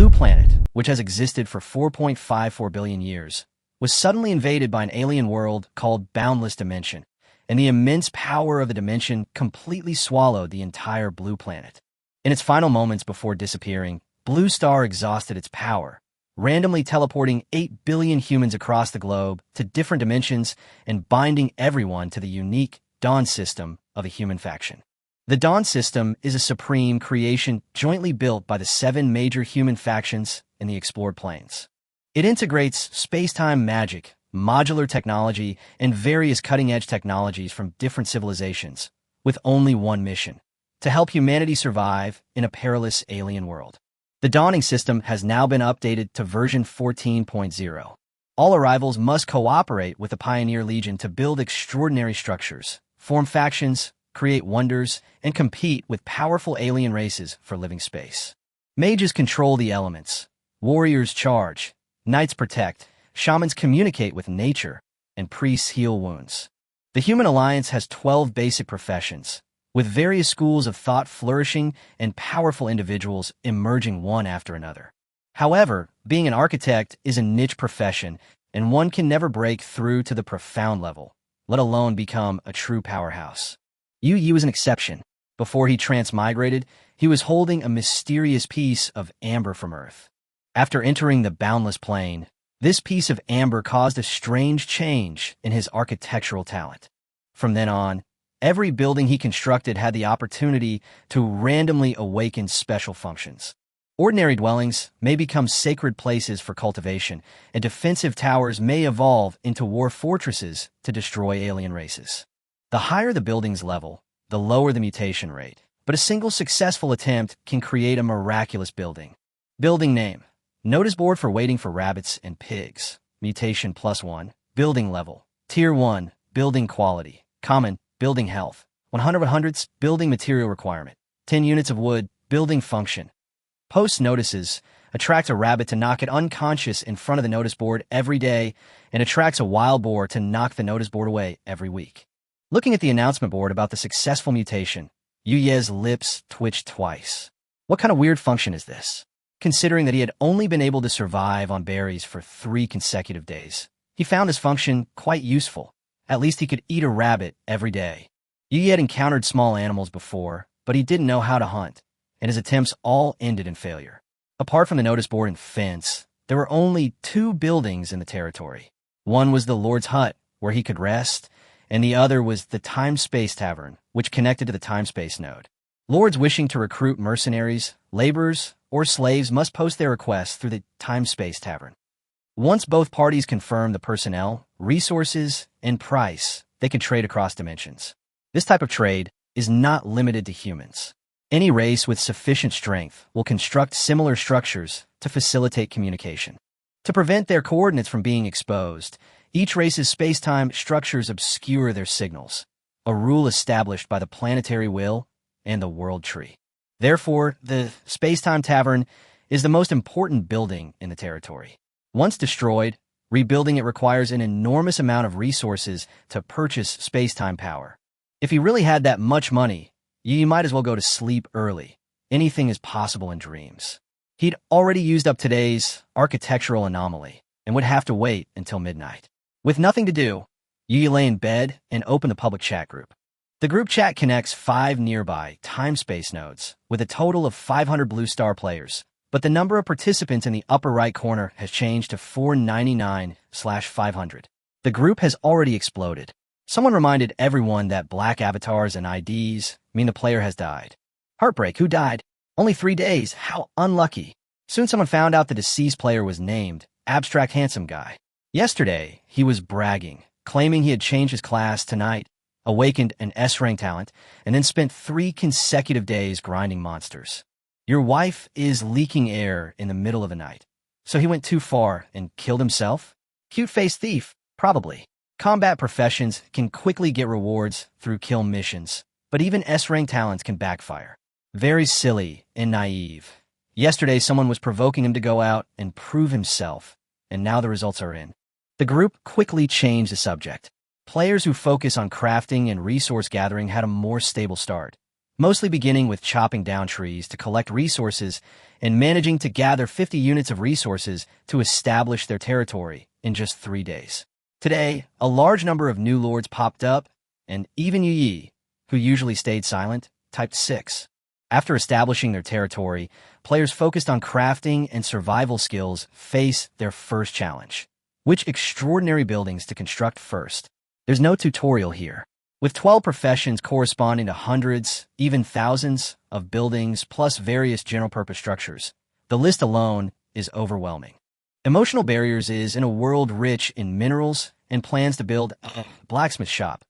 blue planet, which has existed for 4.54 billion years, was suddenly invaded by an alien world called Boundless Dimension, and the immense power of the dimension completely swallowed the entire blue planet. In its final moments before disappearing, Blue Star exhausted its power, randomly teleporting 8 billion humans across the globe to different dimensions and binding everyone to the unique Dawn system of a human faction. The Dawn system is a supreme creation jointly built by the 7 major human factions in the explored planes. It integrates spacetime magic, modular technology, and various cutting-edge technologies from different civilizations, with only one mission: to help humanity survive in a perilous alien world. The Dawning system has now been updated to version 14.0. All arrivals must cooperate with the Pioneer Legion to build extraordinary structures, form factions, create wonders, and compete with powerful alien races for living space. Mages control the elements, warriors charge, knights protect, shamans communicate with nature, and priests heal wounds. The Human Alliance has 12 basic professions, with various schools of thought flourishing and powerful individuals emerging one after another. However, being an architect is a niche profession, and one can never break through to the profound level, let alone become a true powerhouse. Yu was an exception. Before he transmigrated, he was holding a mysterious piece of amber from Earth. After entering the boundless plane, this piece of amber caused a strange change in his architectural talent. From then on, every building he constructed had the opportunity to randomly awaken special functions. Ordinary dwellings may become sacred places for cultivation, and defensive towers may evolve into war fortresses to destroy alien races. The higher the building's level, the lower the mutation rate, but a single successful attempt can create a miraculous building. Building name: Notice board for waiting for rabbits and pigs. Mutation +1. Building level: Tier 1. Building quality: Common. Building health: 100/100. Building material requirement: 10 units of wood. Building function: Post notices: attract a rabbit to knock it unconscious in front of the notice board every day, and attracts a wild boar to knock the notice board away every week. Looking at the announcement board about the successful mutation, Yuye's lips twitched twice. What kind of weird function is this? Considering that he had only been able to survive on berries for 3 consecutive days, he found this function quite useful. At least he could eat a rabbit every day. Yuye had encountered small animals before, but he didn't know how to hunt, and his attempts all ended in failure. Apart from the notice board and fence, there were only 2 buildings in the territory. One was the Lord's Hut, where he could rest, and the other was the Time-Space Tavern, which connected to the Time-Space node. Lords wishing to recruit mercenaries, laborers, or slaves must post their requests through the Time-Space Tavern. Once both parties confirm the personnel, resources, and price, they can trade across dimensions. This type of trade is not limited to humans. Any race with sufficient strength will construct similar structures to facilitate communication. To prevent their coordinates from being exposed, each race's space-time structures obscure their signals, a rule established by the planetary will and the world tree. Therefore, the Space-Time Tavern is the most important building in the territory. Once destroyed, rebuilding it requires an enormous amount of resources to purchase space-time power. If he really had that much money, you might as well go to sleep early. Anything is possible in dreams. He'd already used up today's architectural anomaly and would have to wait until midnight. With nothing to do, Yu lay in bed and opened the public chat group. The group chat connects 5 nearby time-space nodes with a total of 500 Blue Star players, but the number of participants in the upper right corner has changed to 499/500. The group has already exploded. Someone reminded everyone that black avatars and IDs mean the player has died. Heartbreak, who died? Only 3 days, how unlucky. Soon someone found out the deceased player was named Abstract Handsome Guy. Yesterday, he was bragging, claiming he had changed his class tonight, awakened an S-rank talent, and then spent 3 consecutive days grinding monsters. Your wife is leaking air in the middle of the night. So he went too far and killed himself? Cute-faced thief, probably. Combat professions can quickly get rewards through kill missions, but even S-rank talents can backfire. Very silly and naive. Yesterday, someone was provoking him to go out and prove himself, and now the results are in. The group quickly changed the subject. Players who focus on crafting and resource gathering had a more stable start. mostly beginning with chopping down trees to collect resources and managing to gather 50 units of resources to establish their territory in just 3 days. Today, a large number of new lords popped up, and even Yu Yi, who usually stayed silent, typed 6. After establishing their territory, players focused on crafting and survival skills face their first challenge. Which extraordinary buildings to construct first? There's no tutorial here. With 12 professions corresponding to hundreds, even thousands, of buildings plus various general-purpose structures, the list alone is overwhelming. Emotional Barriers is in a world rich in minerals and plans to build a blacksmith shop,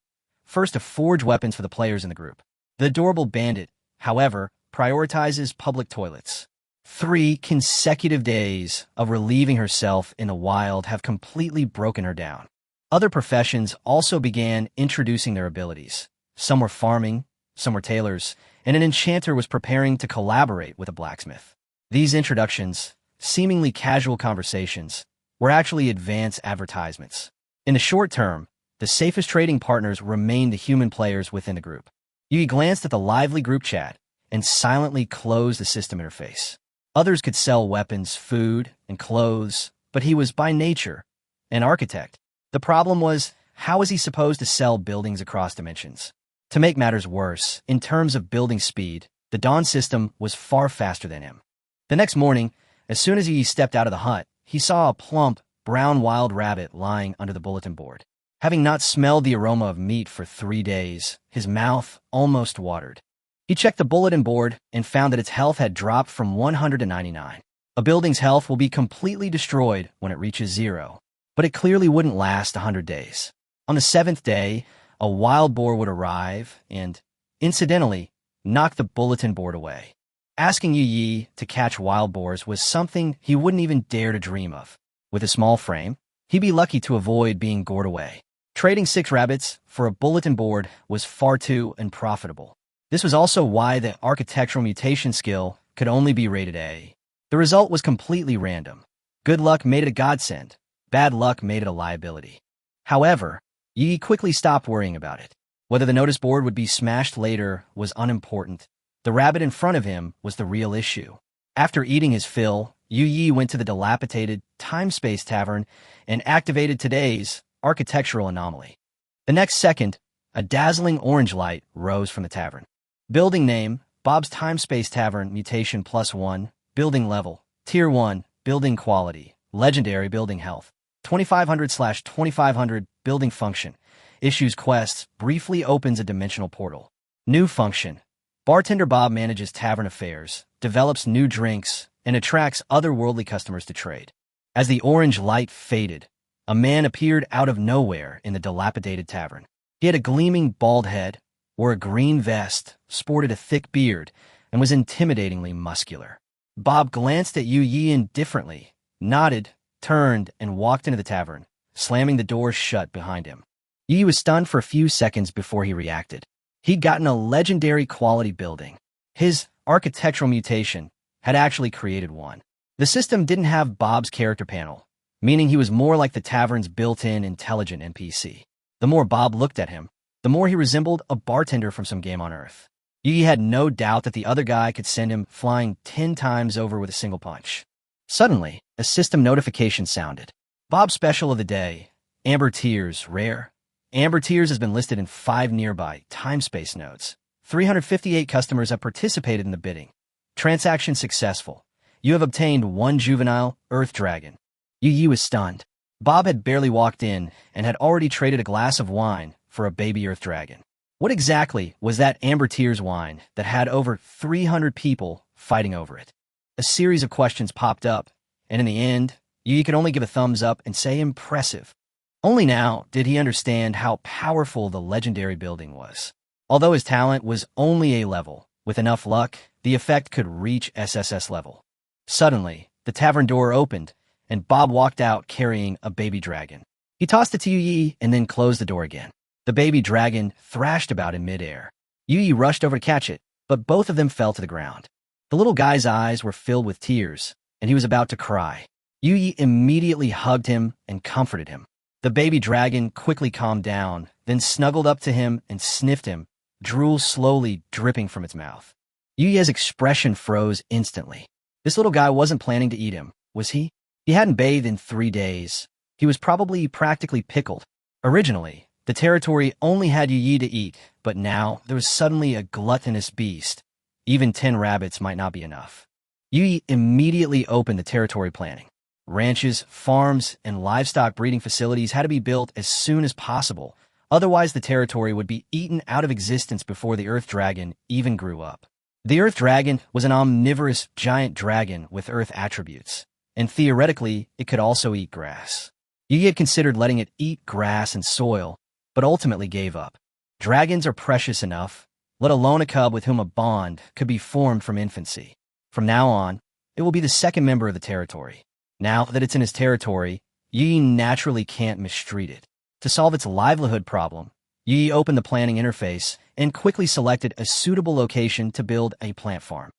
first to forge weapons for the players in the group. The adorable bandit, however, prioritizes public toilets. 3 consecutive days of relieving herself in the wild have completely broken her down. Other professions also began introducing their abilities. Some were farming, some were tailors, and an enchanter was preparing to collaborate with a blacksmith. These introductions, seemingly casual conversations, were actually advanced advertisements. In the short term, the safest trading partners remained the human players within the group. Yui glanced at the lively group chat and silently closed the system interface. Others could sell weapons, food, and clothes, but he was by nature an architect. The problem was, how was he supposed to sell buildings across dimensions? To make matters worse, in terms of building speed, the Dawn system was far faster than him. The next morning, as soon as he stepped out of the hut, he saw a plump, brown wild rabbit lying under the bulletin board. Having not smelled the aroma of meat for 3 days, his mouth almost watered. He checked the bulletin board and found that its health had dropped from 100 to 99. A building's health will be completely destroyed when it reaches 0. But it clearly wouldn't last 100 days. On the 7th day, a wild boar would arrive and, incidentally, knock the bulletin board away. Asking Yu Yi to catch wild boars was something he wouldn't even dare to dream of. With a small frame, he'd be lucky to avoid being gored away. Trading 6 rabbits for a bulletin board was far too unprofitable. This was also why the architectural mutation skill could only be rated A. The result was completely random. Good luck made it a godsend. Bad luck made it a liability. However, Yi quickly stopped worrying about it. Whether the notice board would be smashed later was unimportant. The rabbit in front of him was the real issue. After eating his fill, Yu Yi went to the dilapidated time-space tavern and activated today's architectural anomaly. The next second, a dazzling orange light rose from the tavern. Building name, Bob's Time-Space Tavern Mutation +1, Building Level, Tier 1, Building Quality, Legendary Building Health. 2500/2500 building function. Issues quests, briefly opens a dimensional portal. New function. Bartender Bob manages tavern affairs, develops new drinks, and attracts otherworldly customers to trade. As the orange light faded, a man appeared out of nowhere in the dilapidated tavern. He had a gleaming bald head, wore a green vest, sported a thick beard, and was intimidatingly muscular. Bob glanced at Yu Yi indifferently, nodded, turned, and walked into the tavern, slamming the doors shut behind him. Yi was stunned for a few seconds before he reacted. He'd gotten a legendary quality building. His architectural mutation had actually created one. The system didn't have Bob's character panel, meaning he was more like the tavern's built-in intelligent NPC. The more Bob looked at him, the more he resembled a bartender from some game on Earth. Yi had no doubt that the other guy could send him flying 10 times over with a single punch. Suddenly, a system notification sounded. Bob's special of the day, Amber Tears, rare. Amber Tears has been listed in 5 nearby time-space nodes. 358 customers have participated in the bidding. Transaction successful. You have obtained 1 juvenile Earth Dragon. Yu Yi was stunned. Bob had barely walked in and had already traded a glass of wine for a baby Earth Dragon. What exactly was that Amber Tears wine that had over 300 people fighting over it? A series of questions popped up, and in the end, Yu Yi could only give a thumbs up and say impressive. Only now did he understand how powerful the legendary building was. Although his talent was only A level, with enough luck, the effect could reach SSS level. Suddenly, the tavern door opened, and Bob walked out carrying a baby dragon. He tossed it to Yu Yi and then closed the door again. The baby dragon thrashed about in midair. Yu Yi rushed over to catch it, but both of them fell to the ground. The little guy's eyes were filled with tears, and he was about to cry. Yu Yi immediately hugged him and comforted him. The baby dragon quickly calmed down, then snuggled up to him and sniffed him, drool slowly dripping from its mouth. Yuya's expression froze instantly. This little guy wasn't planning to eat him, was he? He hadn't bathed in 3 days. He was probably practically pickled. Originally, the territory only had Yi to eat, but now there was suddenly a gluttonous beast. Even 10 rabbits might not be enough. Yi immediately opened the territory planning. Ranches, farms, and livestock breeding facilities had to be built as soon as possible, otherwise the territory would be eaten out of existence before the Earth Dragon even grew up. The Earth Dragon was an omnivorous giant dragon with Earth attributes, and theoretically, it could also eat grass. Yi had considered letting it eat grass and soil, but ultimately gave up. Dragons are precious enough, let alone a cub with whom a bond could be formed from infancy. From now on, it will be the second member of the territory. Now that it's in his territory, Yi naturally can't mistreat it. To solve its livelihood problem, Yi opened the planning interface and quickly selected a suitable location to build a plant farm.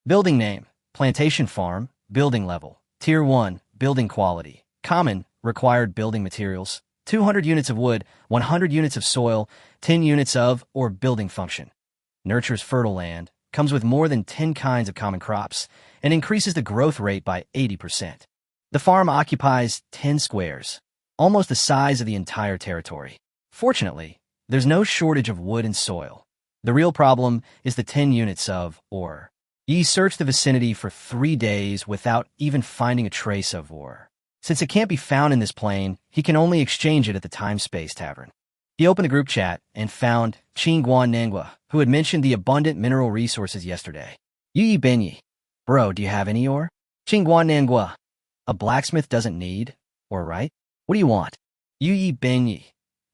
Building name, Plantation Farm, building level, Tier 1, building quality, common, required building materials, 200 units of wood, 100 units of soil, 10 units of, or building function. Nurtures fertile land, comes with more than 10 kinds of common crops, and increases the growth rate by 80%. The farm occupies 10 squares, almost the size of the entire territory. Fortunately, there's no shortage of wood and soil. The real problem is the 10 units of ore. Yi searched the vicinity for 3 days without even finding a trace of ore. Since it can't be found in this plane, he can only exchange it at the time-space tavern. He opened a group chat and found Qingguan Nangua, who had mentioned the abundant mineral resources yesterday. Yi Benyi. Bro, do you have any ore? Qingguan Nangua. A blacksmith doesn't need ore, right? What do you want? Yi Benyi.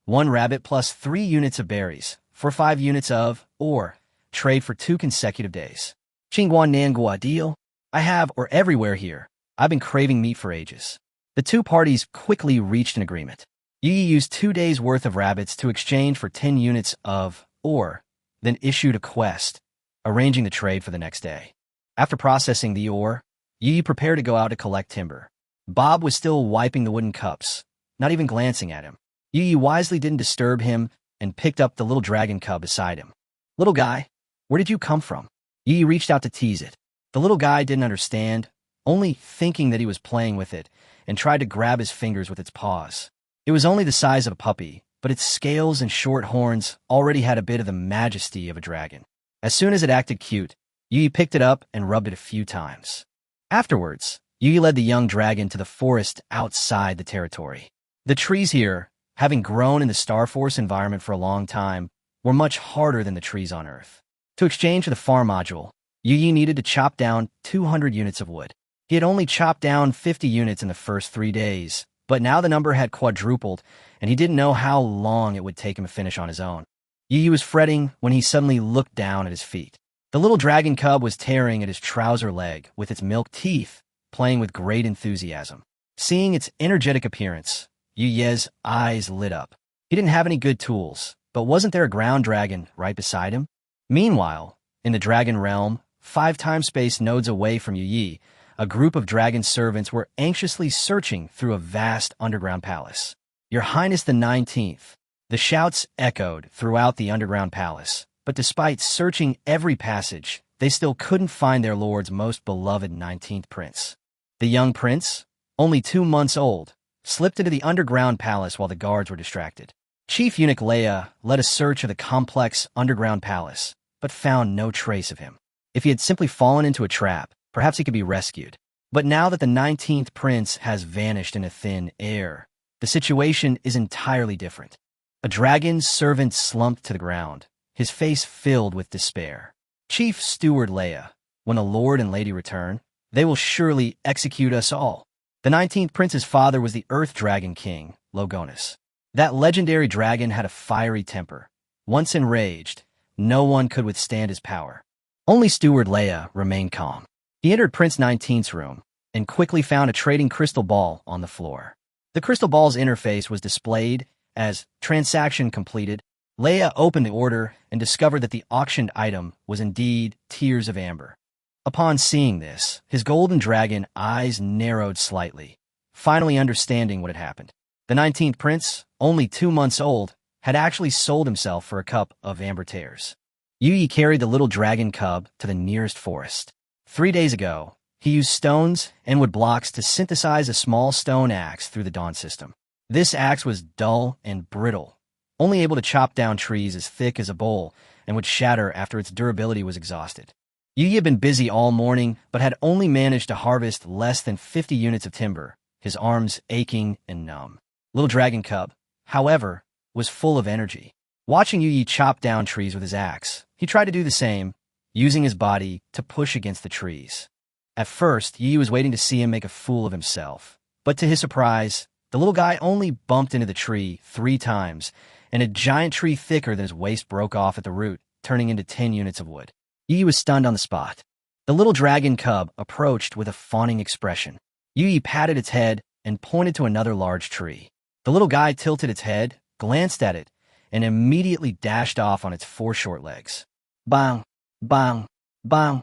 1 rabbit plus 3 units of berries, for 5 units of ore. Trade for 2 consecutive days. Qingguan Nangua, deal? I have ore everywhere here. I've been craving meat for ages. The two parties quickly reached an agreement. Yi used 2 days' worth of rabbits to exchange for 10 units of ore, then issued a quest, arranging the trade for the next day. After processing the ore, Yi prepared to go out to collect timber. Bob was still wiping the wooden cups, not even glancing at him. Yi wisely didn't disturb him and picked up the little dragon cub beside him. Little guy, where did you come from? Yi reached out to tease it. The little guy didn't understand, only thinking that he was playing with it, and tried to grab his fingers with its paws. It was only the size of a puppy, but its scales and short horns already had a bit of the majesty of a dragon. As soon as it acted cute, Yi picked it up and rubbed it a few times. Afterwards, Yi led the young dragon to the forest outside the territory. The trees here, having grown in the Star Force environment for a long time, were much harder than the trees on Earth. To exchange for the farm module, Yi needed to chop down 200 units of wood. He had only chopped down 50 units in the first 3 days, but now the number had quadrupled, and he didn't know how long it would take him to finish on his own. Yi was fretting when he suddenly looked down at his feet. The little dragon cub was tearing at his trouser leg with its milk teeth, playing with great enthusiasm. Seeing its energetic appearance, Yuye's eyes lit up. He didn't have any good tools, but wasn't there a ground dragon right beside him? Meanwhile, in the dragon realm, 5 time-space nodes away from Yi, a group of dragon servants were anxiously searching through a vast underground palace. Your Highness the 19th. The shouts echoed throughout the underground palace, but despite searching every passage, they still couldn't find their lord's most beloved 19th prince. The young prince, only 2 months old, slipped into the underground palace while the guards were distracted. Chief Eunuch Leia led a search of the complex underground palace, but found no trace of him. If he had simply fallen into a trap, perhaps he could be rescued. But now that the 19th prince has vanished in a thin air, the situation is entirely different. A dragon servant slumped to the ground, his face filled with despair. Chief Steward Leia, when the Lord and Lady return, they will surely execute us all. The 19th prince's father was the Earth Dragon King, Logonus. That legendary dragon had a fiery temper. Once enraged, no one could withstand his power. Only Steward Leia remained calm. He entered Prince 19's room and quickly found a trading crystal ball on the floor. The crystal ball's interface was displayed as transaction completed. Leia opened the order and discovered that the auctioned item was indeed tears of amber. Upon seeing this, his golden dragon eyes narrowed slightly, finally understanding what had happened. The 19th prince, only 2 months old, had actually sold himself for a cup of amber tears. Yu carried the little dragon cub to the nearest forest. 3 days ago, he used stones and wood blocks to synthesize a small stone axe through the dawn system. This axe was dull and brittle, only able to chop down trees as thick as a bowl, and would shatter after its durability was exhausted. Yu had been busy all morning, but had only managed to harvest less than 50 units of timber, his arms aching and numb. Little dragon cub, however, was full of energy. Watching Yu chop down trees with his axe, he tried to do the same, using his body to push against the trees. At first, Yu was waiting to see him make a fool of himself, but to his surprise, the little guy only bumped into the tree 3 times, and a giant tree thicker than his waist broke off at the root, turning into 10 units of wood. Yu was stunned on the spot. The little dragon cub approached with a fawning expression. Yu patted its head and pointed to another large tree. The little guy tilted its head, glanced at it, and immediately dashed off on its 4 short legs. Bang! Bang! Bang!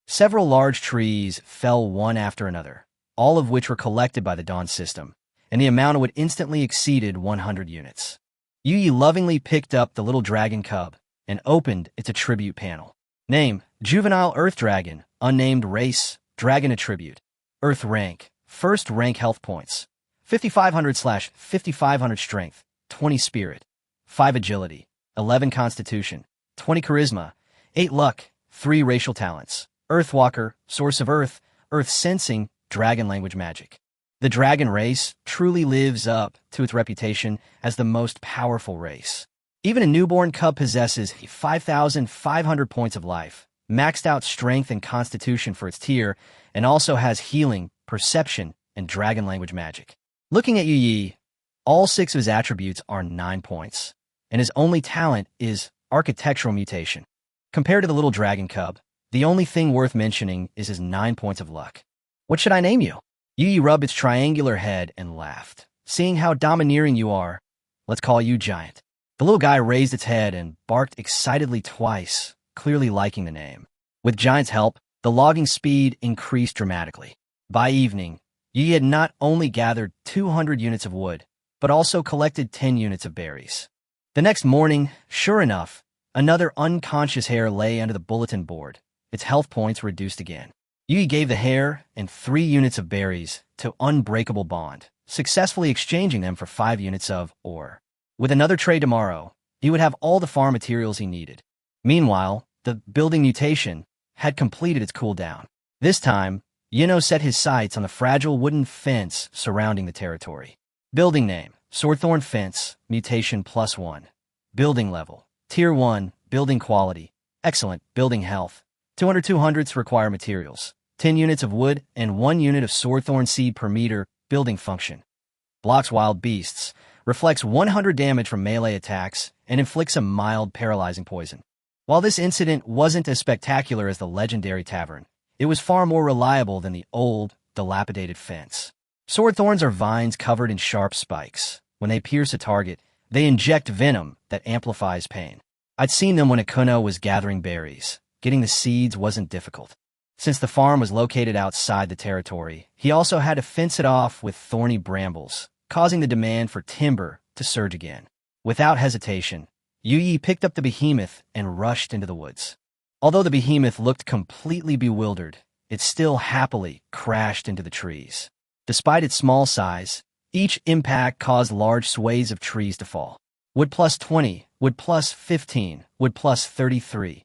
Several large trees fell one after another, all of which were collected by the dawn system, and the amount would instantly exceeded 100 units. Yu lovingly picked up the little dragon cub and opened its attribute panel. Name: Juvenile Earth Dragon, Unnamed Race, Dragon Attribute. Earth Rank, First Rank Health Points, 5500/5500 Strength, 20 Spirit, 5 Agility, 11 Constitution, 20 Charisma, 8 Luck, 3 Racial Talents. Earthwalker, Source of Earth, Earth Sensing, Dragon Language Magic. The dragon race truly lives up to its reputation as the most powerful race. Even a newborn cub possesses 5,500 points of life, maxed out strength and constitution for its tier, and also has healing, perception, and dragon language magic. Looking at Yu, all 6 of his attributes are 9 points, and his only talent is architectural mutation. Compared to the little dragon cub, the only thing worth mentioning is his 9 points of luck. What should I name you? Yu rubbed its triangular head and laughed. Seeing how domineering you are, let's call you Giant. The little guy raised its head and barked excitedly twice, clearly liking the name. With Giant's help, the logging speed increased dramatically. By evening, Yu had not only gathered 200 units of wood, but also collected 10 units of berries. The next morning, sure enough, another unconscious hare lay under the bulletin board, its health points reduced again. Yu gave the hare and 3 units of berries to Unbreakable Bond, successfully exchanging them for 5 units of ore. With another trade tomorrow, he would have all the farm materials he needed. Meanwhile, the building mutation had completed its cooldown. This time, Yino set his sights on the fragile wooden fence surrounding the territory. Building name: Swordthorn Fence, mutation +1. Building level: Tier 1, building quality, excellent, building health. 200/200s require materials, 10 units of wood and 1 unit of swordthorn seed per meter, building function. Blocks wild beasts, reflects 100 damage from melee attacks, and inflicts a mild paralyzing poison. While this incident wasn't as spectacular as the legendary Tavern, it was far more reliable than the old, dilapidated fence. Swordthorns are vines covered in sharp spikes. When they pierce a target, they inject venom that amplifies pain. I'd seen them when Akuno was gathering berries. Getting the seeds wasn't difficult. Since the farm was located outside the territory, he also had to fence it off with thorny brambles, causing the demand for timber to surge again. Without hesitation, Yu picked up the behemoth and rushed into the woods. Although the behemoth looked completely bewildered, it still happily crashed into the trees. Despite its small size, each impact caused large swathes of trees to fall. Wood +20, wood +15, wood +33.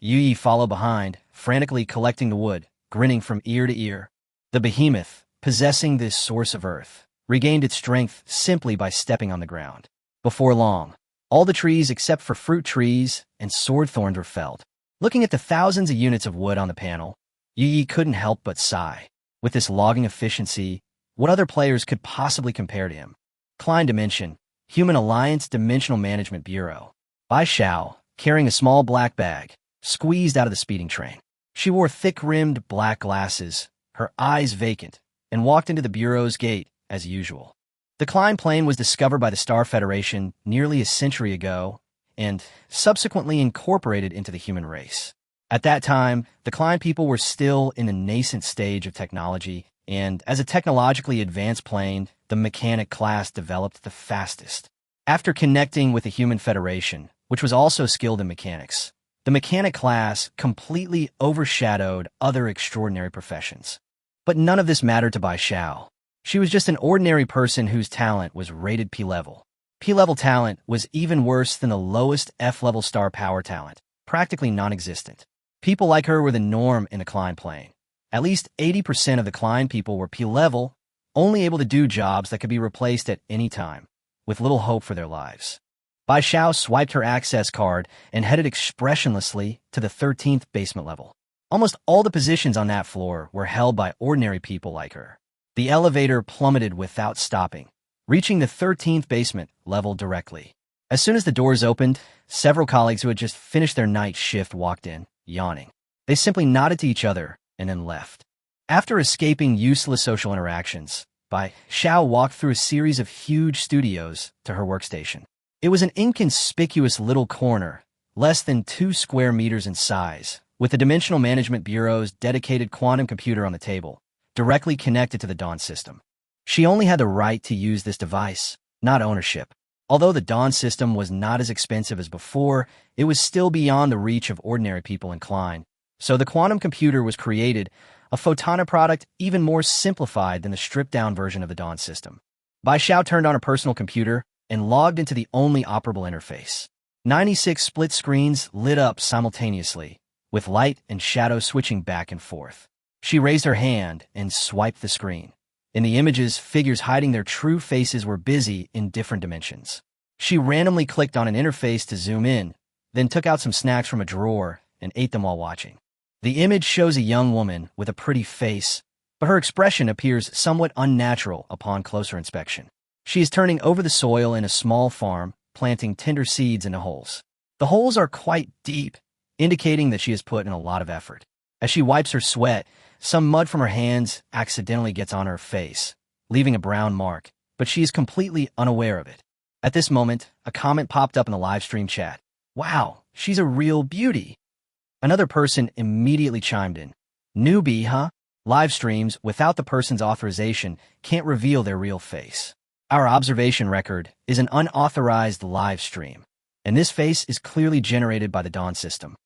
Yu followed behind, frantically collecting the wood, grinning from ear to ear. The behemoth, possessing this source of earth, regained its strength simply by stepping on the ground. Before long, all the trees except for fruit trees and swordthorns were felled. Looking at the thousands of units of wood on the panel, Yu couldn't help but sigh. With this logging efficiency, what other players could possibly compare to him? Klein Dimension, Human Alliance Dimensional Management Bureau. Bai Xiao, carrying a small black bag, squeezed out of the speeding train. She wore thick-rimmed black glasses, her eyes vacant, and walked into the Bureau's gate as usual. The Klein plane was discovered by the Star Federation nearly a century ago and subsequently incorporated into the human race. At that time, the Klein people were still in the nascent stage of technology, and as a technologically advanced plane, the mechanic class developed the fastest. After connecting with the Human Federation, which was also skilled in mechanics, the mechanic class completely overshadowed other extraordinary professions. But none of this mattered to Bai Xiao. She was just an ordinary person whose talent was rated P-level. P-level talent was even worse than the lowest F-level star power talent, practically non-existent. People like her were the norm in the Klein plane. At least 80% of the Klein people were P-level, only able to do jobs that could be replaced at any time, with little hope for their lives. Bai Xiao swiped her access card and headed expressionlessly to the 13th basement level. Almost all the positions on that floor were held by ordinary people like her. The elevator plummeted without stopping, reaching the 13th basement level directly. As soon as the doors opened, several colleagues who had just finished their night shift walked in, yawning. They simply nodded to each other and then left. After escaping useless social interactions, Bai Xiao walked through a series of huge studios to her workstation. It was an inconspicuous little corner, less than 2 square meters in size, with the Dimensional Management Bureau's dedicated quantum computer on the table, directly connected to the Dawn system. She only had the right to use this device, not ownership. Although the Dawn system was not as expensive as before, it was still beyond the reach of ordinary people in Klein. So the quantum computer was created, a photonic product even more simplified than the stripped-down version of the Dawn system. Bai Xiao turned on her personal computer and logged into the only operable interface. 96 split screens lit up simultaneously, with light and shadow switching back and forth. She raised her hand and swiped the screen. In the images, figures hiding their true faces were busy in different dimensions. She randomly clicked on an interface to zoom in, then took out some snacks from a drawer and ate them while watching. The image shows a young woman with a pretty face, but her expression appears somewhat unnatural upon closer inspection. She is turning over the soil in a small farm, planting tender seeds into holes. The holes are quite deep, indicating that she has put in a lot of effort. As she wipes her sweat, some mud from her hands accidentally gets on her face, leaving a brown mark, but she is completely unaware of it. At this moment, a comment popped up in the live stream chat. "Wow, she's a real beauty." Another person immediately chimed in. "Newbie, huh?" Live streams, without the person's authorization, can't reveal their real face. Our observation record is an unauthorized live stream, and this face is clearly generated by the Dawn system.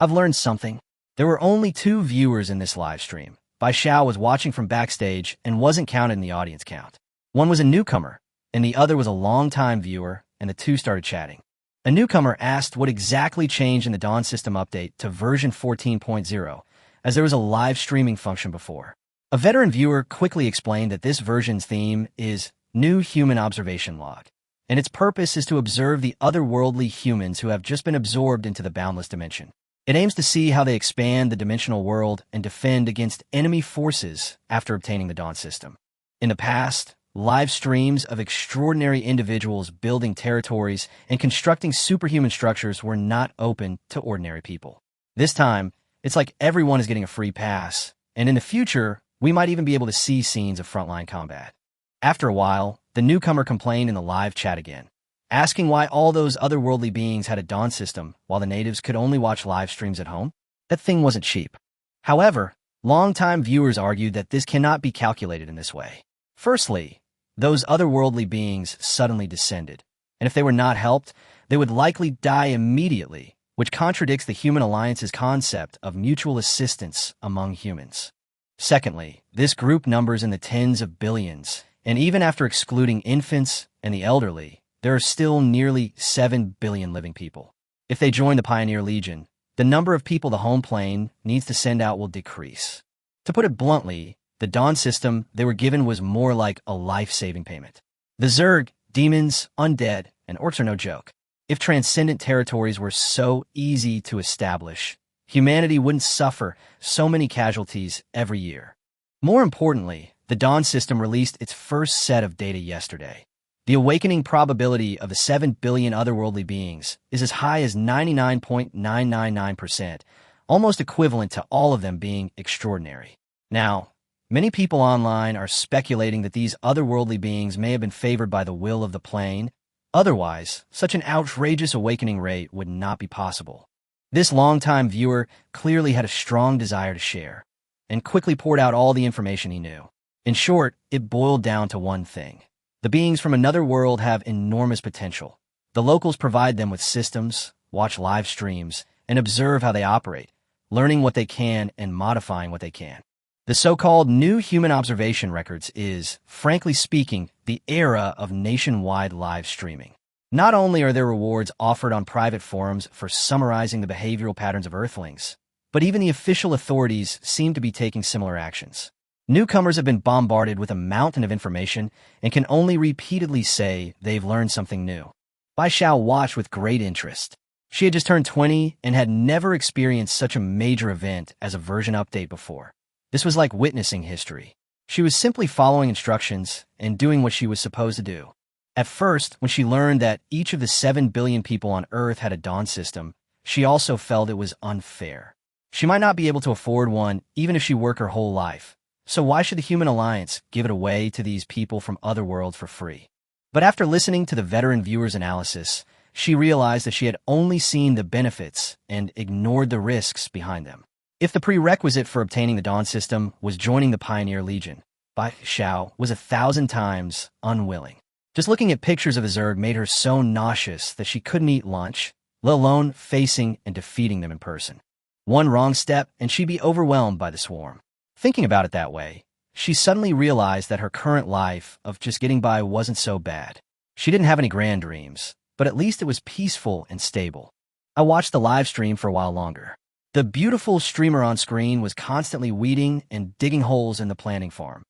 I've learned something. There were only 2 viewers in this live stream. Bai Xiao was watching from backstage and wasn't counted in the audience count. One was a newcomer, and the other was a long-time viewer, and the 2 started chatting. A newcomer asked what exactly changed in the Dawn system update to version 14.0, as there was a live streaming function before. A veteran viewer quickly explained that this version's theme is New Human Observation Log, and its purpose is to observe the otherworldly humans who have just been absorbed into the Boundless Dimension. It aims to see how they expand the dimensional world and defend against enemy forces after obtaining the Dawn system. In the past, live streams of extraordinary individuals building territories and constructing superhuman structures were not open to ordinary people. This time, it's like everyone is getting a free pass, and in the future, we might even be able to see scenes of frontline combat. After a while, the newcomer complained in the live chat again, asking why all those otherworldly beings had a Dawn system while the natives could only watch live streams at home. That thing wasn't cheap. However, longtime viewers argued that this cannot be calculated in this way. Firstly, those otherworldly beings suddenly descended, and if they were not helped, they would likely die immediately, which contradicts the Human Alliance's concept of mutual assistance among humans. Secondly, this group numbers in the tens of billions, and even after excluding infants and the elderly, there are still nearly 7 billion living people. If they join the Pioneer Legion, the number of people the home plane needs to send out will decrease. To put it bluntly, the Dawn system they were given was more like a life-saving payment. The Zerg, demons, undead, and orcs are no joke. If transcendent territories were so easy to establish, humanity wouldn't suffer so many casualties every year. More importantly, the Dawn system released its first set of data yesterday. The awakening probability of the 7 billion otherworldly beings is as high as 99.999%, almost equivalent to all of them being extraordinary. Now, many people online are speculating that these otherworldly beings may have been favored by the will of the plane. Otherwise, such an outrageous awakening rate would not be possible. This longtime viewer clearly had a strong desire to share, and quickly poured out all the information he knew. In short, it boiled down to one thing. The beings from another world have enormous potential. The locals provide them with systems, watch live streams, and observe how they operate, learning what they can and modifying what they can. The so-called New Human Observation Records is, frankly speaking, the era of nationwide live streaming. Not only are there rewards offered on private forums for summarizing the behavioral patterns of Earthlings, but even the official authorities seem to be taking similar actions. Newcomers have been bombarded with a mountain of information and can only repeatedly say they've learned something new. Bai Xiao watched with great interest. She had just turned 20 and had never experienced such a major event as a version update before. This was like witnessing history. She was simply following instructions and doing what she was supposed to do. At first, when she learned that each of the 7 billion people on Earth had a dawn system, she also felt it was unfair. She might not be able to afford one even if she worked her whole life. So why should the Human Alliance give it away to these people from other worlds for free? But after listening to the veteran viewer's analysis, she realized that she had only seen the benefits and ignored the risks behind them. If the prerequisite for obtaining the Dawn system was joining the Pioneer Legion, Bai Xiao was 1,000 times unwilling. Just looking at pictures of the Zerg made her so nauseous that she couldn't eat lunch, let alone facing and defeating them in person. One wrong step and she'd be overwhelmed by the swarm. Thinking about it that way, she suddenly realized that her current life of just getting by wasn't so bad. She didn't have any grand dreams, but at least it was peaceful and stable. I watched the live stream for a while longer. The beautiful streamer on screen was constantly weeding and digging holes in the planting farm.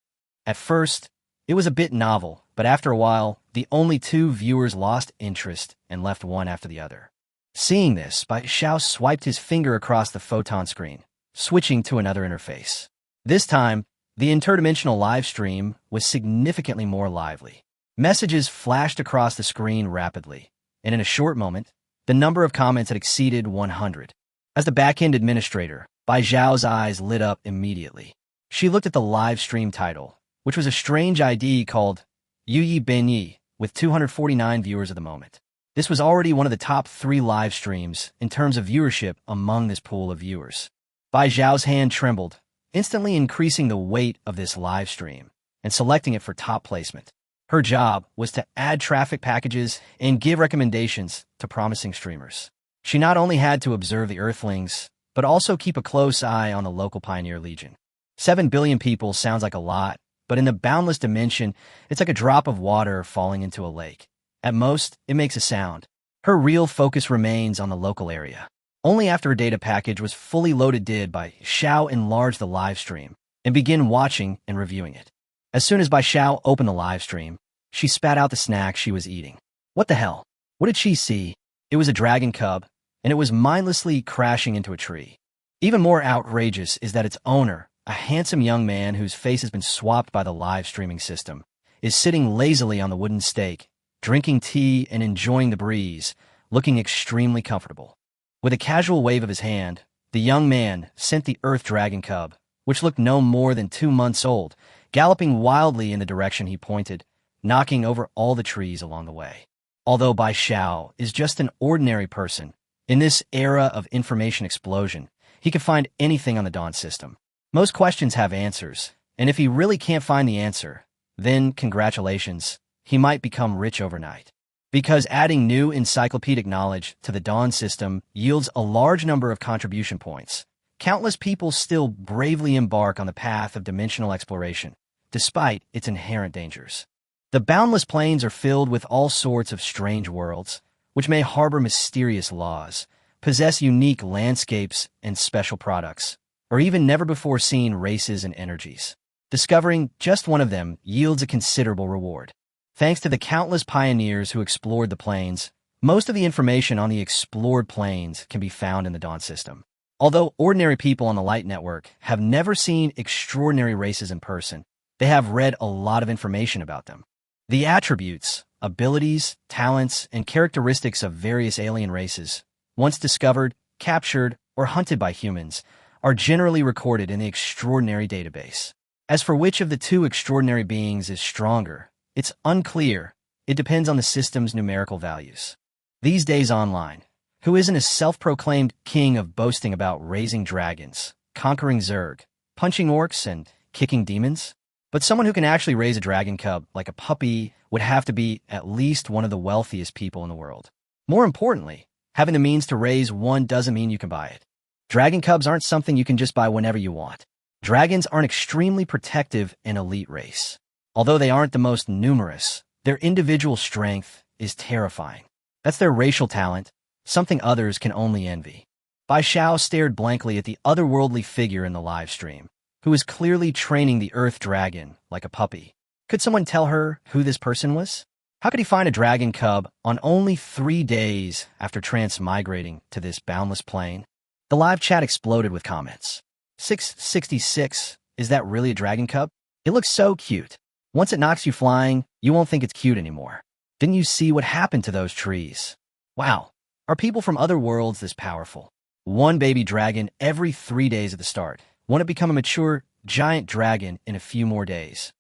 At first, it was a bit novel, but after a while, the only 2 viewers lost interest and left one after the other. Seeing this, Bai Xiao swiped his finger across the photon screen, switching to another interface. This time, the interdimensional live stream was significantly more lively. Messages flashed across the screen rapidly, and in a short moment, the number of comments had exceeded 100. As the back-end administrator, Bai Xiao's eyes lit up immediately. She looked at the live stream title, which was a strange ID called Yu Benyi, with 249 viewers at the moment. This was already one of the top 3 live streams in terms of viewership among this pool of viewers. Bai Xiao's hand trembled, instantly increasing the weight of this live stream and selecting it for top placement. Her job was to add traffic packages and give recommendations to promising streamers. She not only had to observe the Earthlings, but also keep a close eye on the local Pioneer Legion. 7 billion people sounds like a lot, but in the Boundless Dimension, it's like a drop of water falling into a lake. At most, it makes a sound. Her real focus remains on the local area. Only after a data package was fully loaded did Bai Xiao enlarge the live stream and begin watching and reviewing it. As soon as Bai Xiao opened the live stream, she spat out the snack she was eating. What the hell? What did she see? It was a dragon cub, and it was mindlessly crashing into a tree. Even more outrageous is that its owner, a handsome young man whose face has been swapped by the live streaming system, is sitting lazily on the wooden stake, drinking tea and enjoying the breeze, looking extremely comfortable. With a casual wave of his hand, the young man sent the Earth Dragon Cub, which looked no more than 2 months old, galloping wildly in the direction he pointed, knocking over all the trees along the way. Although Bai Xiao is just an ordinary person, in this era of information explosion, he could find anything on the Dawn system. Most questions have answers, and if he really can't find the answer, then congratulations, he might become rich overnight. Because adding new encyclopedic knowledge to the Dawn system yields a large number of contribution points, countless people still bravely embark on the path of dimensional exploration, despite its inherent dangers. The boundless plains are filled with all sorts of strange worlds, which may harbor mysterious laws, possess unique landscapes and special products, or even never-before-seen races and energies. Discovering just one of them yields a considerable reward. Thanks to the countless pioneers who explored the plains, most of the information on the explored plains can be found in the Dawn system. Although ordinary people on the Light Network have never seen extraordinary races in person, they have read a lot of information about them. The attributes, abilities, talents, and characteristics of various alien races, once discovered, captured, or hunted by humans, are generally recorded in the extraordinary database. As for which of the 2 extraordinary beings is stronger, it's unclear. It depends on the system's numerical values. These days online, who isn't a self-proclaimed king of boasting about raising dragons, conquering Zerg, punching orcs, and kicking demons? But someone who can actually raise a dragon cub like a puppy would have to be at least one of the wealthiest people in the world. More importantly, having the means to raise one doesn't mean you can buy it. Dragon cubs aren't something you can just buy whenever you want. Dragons are an extremely protective and elite race. Although they aren't the most numerous, their individual strength is terrifying. That's their racial talent, something others can only envy. Bai Xiao stared blankly at the otherworldly figure in the live stream, who was clearly training the Earth Dragon like a puppy. Could someone tell her who this person was? How could he find a dragon cub on only 3 days after transmigrating to this boundless plane? The live chat exploded with comments. 666, is that really a dragon cub? It looks so cute. Once it knocks you flying, you won't think it's cute anymore. Didn't you see what happened to those trees? Wow, are people from other worlds this powerful? One baby dragon every 3 days at the start. Want to become a mature, giant dragon in a few more days.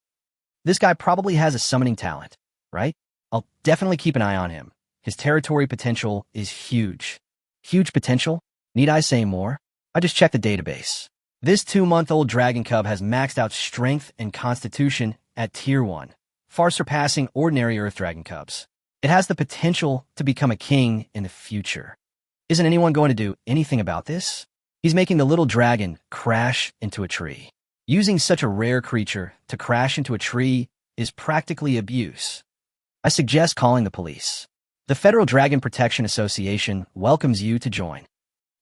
This guy probably has a summoning talent, right? I'll definitely keep an eye on him. His territory potential is huge. Huge potential? Need I say more? I just checked the database. This 2-month-old dragon cub has maxed out strength and constitution at Tier 1, far surpassing ordinary Earth dragon cubs. It has the potential to become a king in the future. Isn't anyone going to do anything about this? He's making the little dragon crash into a tree. Using such a rare creature to crash into a tree is practically abuse. I suggest calling the police. The Federal Dragon Protection Association welcomes you to join.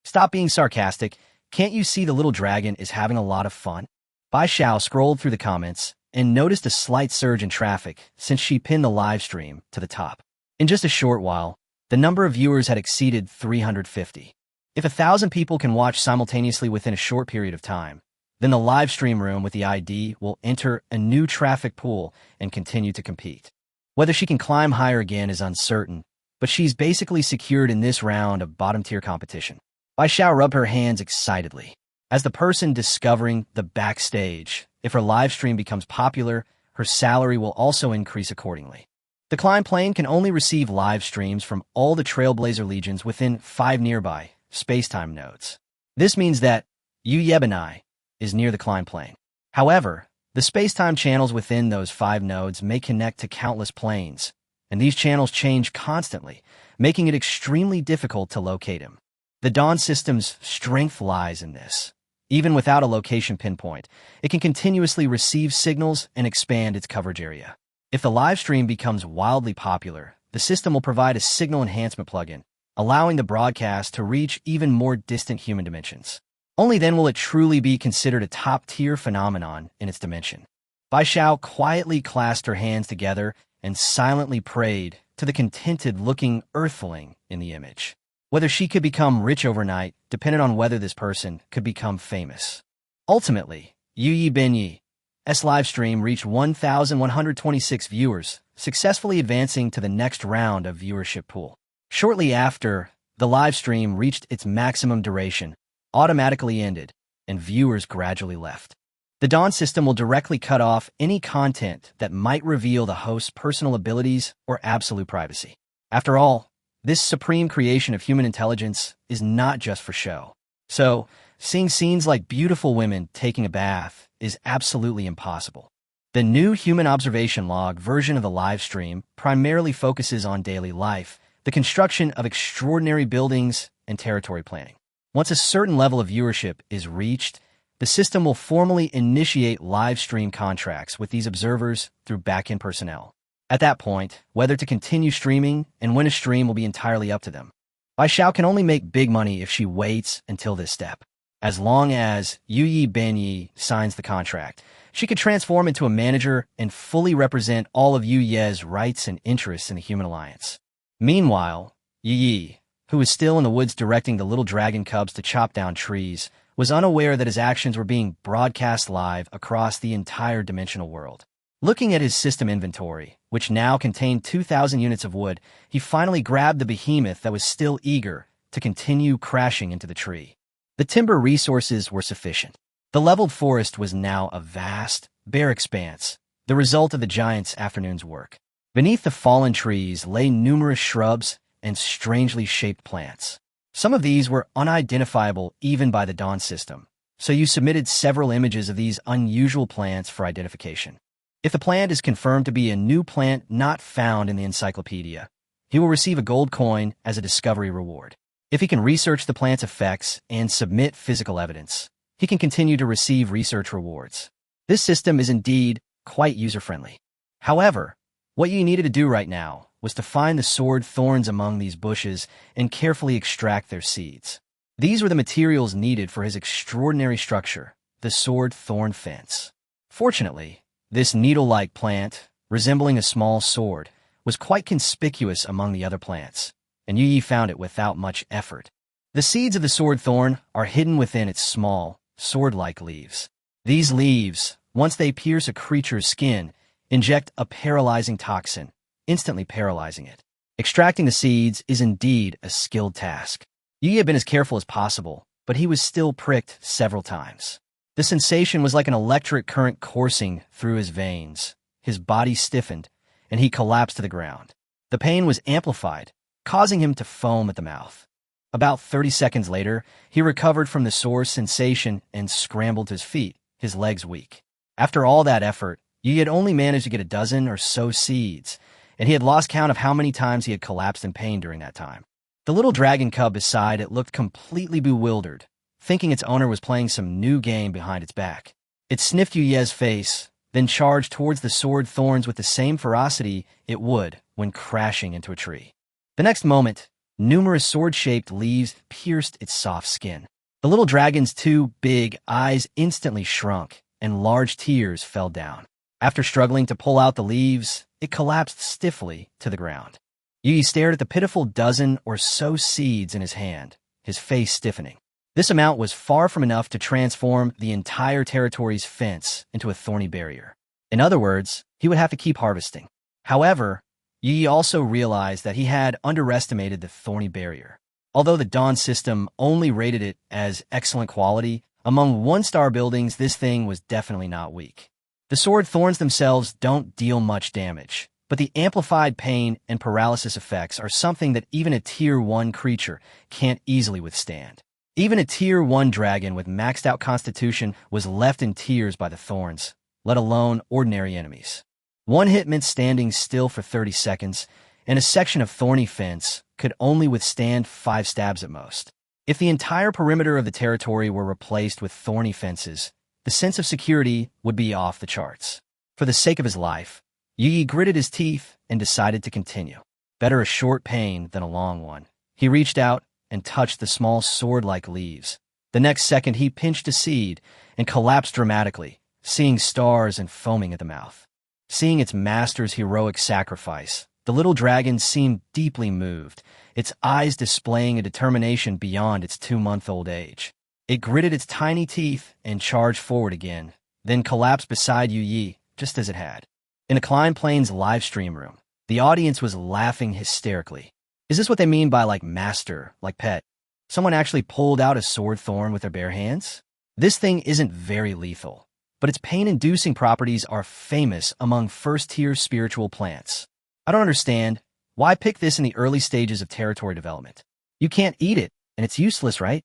Stop being sarcastic. Can't you see the little dragon is having a lot of fun? Bai Xiao scrolled through the comments and noticed a slight surge in traffic since she pinned the live stream to the top. In just a short while, the number of viewers had exceeded 350. If 1,000 people can watch simultaneously within a short period of time, then the live stream room with the ID will enter a new traffic pool and continue to compete. Whether she can climb higher again is uncertain, but she's basically secured in this round of bottom-tier competition. Bai Xiao rubbed her hands excitedly. As the person discovering the backstage, if her live stream becomes popular, her salary will also increase accordingly. The climb plane can only receive live streams from all the Trailblazer legions within 5 nearby spacetime nodes. This means that Yu Yebanai is near the climb plane. However, the spacetime channels within those 5 nodes may connect to countless planes, and these channels change constantly, making it extremely difficult to locate him. The Dawn system's strength lies in this. Even without a location pinpoint, it can continuously receive signals and expand its coverage area. If the live stream becomes wildly popular, the system will provide a signal enhancement plugin, allowing the broadcast to reach even more distant human dimensions. Only then will it truly be considered a top-tier phenomenon in its dimension. Bai Xiao quietly clasped her hands together and silently prayed to the contented-looking earthling in the image. Whether she could become rich overnight depended on whether this person could become famous. Ultimately, Yu Yi Benyi's live stream reached 1,126 viewers, successfully advancing to the next round of viewership pool. Shortly after, the live stream reached its maximum duration, automatically ended, and viewers gradually left. The Dawn system will directly cut off any content that might reveal the host's personal abilities or absolute privacy. After all, this supreme creation of human intelligence is not just for show. So, seeing scenes like beautiful women taking a bath is absolutely impossible. The new human observation log version of the live stream primarily focuses on daily life, the construction of extraordinary buildings, and territory planning. Once a certain level of viewership is reached, the system will formally initiate live stream contracts with these observers through back-end personnel. At that point, whether to continue streaming and when a stream will be entirely up to them. Bai Xiao can only make big money if she waits until this step. As long as Yu Yi Benyi signs the contract, she could transform into a manager and fully represent all of Yu Ye's rights and interests in the human alliance. Meanwhile, Yu Yi, who was still in the woods directing the little dragon cubs to chop down trees, was unaware that his actions were being broadcast live across the entire dimensional world. Looking at his system inventory, which now contained 2,000 units of wood, he finally grabbed the behemoth that was still eager to continue crashing into the tree. The timber resources were sufficient. The leveled forest was now a vast, bare expanse, the result of the giant's afternoon's work. Beneath the fallen trees lay numerous shrubs and strangely shaped plants. Some of these were unidentifiable even by the Dawn system, so you submitted several images of these unusual plants for identification. If the plant is confirmed to be a new plant not found in the encyclopedia, he will receive a gold coin as a discovery reward. If he can research the plant's effects and submit physical evidence, he can continue to receive research rewards. This system is indeed quite user-friendly. However, what you needed to do right now was to find the sword thorns among these bushes and carefully extract their seeds. These were the materials needed for his extraordinary structure, the sword thorn fence. Fortunately, this needle-like plant, resembling a small sword, was quite conspicuous among the other plants, and Yi found it without much effort. The seeds of the sword thorn are hidden within its small, sword-like leaves. These leaves, once they pierce a creature's skin, inject a paralyzing toxin, instantly paralyzing it. Extracting the seeds is indeed a skilled task. Yi had been as careful as possible, but he was still pricked several times. The sensation was like an electric current coursing through his veins. His body stiffened, and he collapsed to the ground. The pain was amplified, causing him to foam at the mouth. About 30 seconds later, he recovered from the sore sensation and scrambled to his feet, his legs weak. After all that effort, Yi had only managed to get a dozen or so seeds, and he had lost count of how many times he had collapsed in pain during that time. The little dragon cub beside it looked completely bewildered, thinking its owner was playing some new game behind its back. It sniffed Yuye's face, then charged towards the sword thorns with the same ferocity it would when crashing into a tree. The next moment, numerous sword-shaped leaves pierced its soft skin. The little dragon's two big eyes instantly shrunk, and large tears fell down. After struggling to pull out the leaves, it collapsed stiffly to the ground. Yi stared at the pitiful dozen or so seeds in his hand, his face stiffening. This amount was far from enough to transform the entire territory's fence into a thorny barrier. In other words, he would have to keep harvesting. However, Yi also realized that he had underestimated the thorny barrier. Although the Dawn system only rated it as excellent quality, among one-star buildings this thing was definitely not weak. The sword thorns themselves don't deal much damage, but the amplified pain and paralysis effects are something that even a Tier 1 creature can't easily withstand. Even a Tier 1 dragon with maxed out constitution was left in tears by the thorns, let alone ordinary enemies. One hit meant standing still for 30 seconds, and a section of thorny fence could only withstand 5 stabs at most. If the entire perimeter of the territory were replaced with thorny fences, the sense of security would be off the charts. For the sake of his life, Yi gritted his teeth and decided to continue. Better a short pain than a long one. He reached out and touched the small sword-like leaves. The next second, he pinched a seed and collapsed dramatically, seeing stars and foaming at the mouth. Seeing its master's heroic sacrifice, the little dragon seemed deeply moved, its eyes displaying a determination beyond its 2-month-old age. It gritted its tiny teeth and charged forward again, then collapsed beside Yi, just as it had. In a Climb Plains live stream room, the audience was laughing hysterically. Is this what they mean by master, like pet? Someone actually pulled out a sword thorn with their bare hands? This thing isn't very lethal, but its pain-inducing properties are famous among first-tier spiritual plants. I don't understand. Why pick this in the early stages of territory development? You can't eat it, and it's useless, right?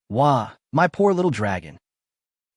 Wah, my poor little dragon.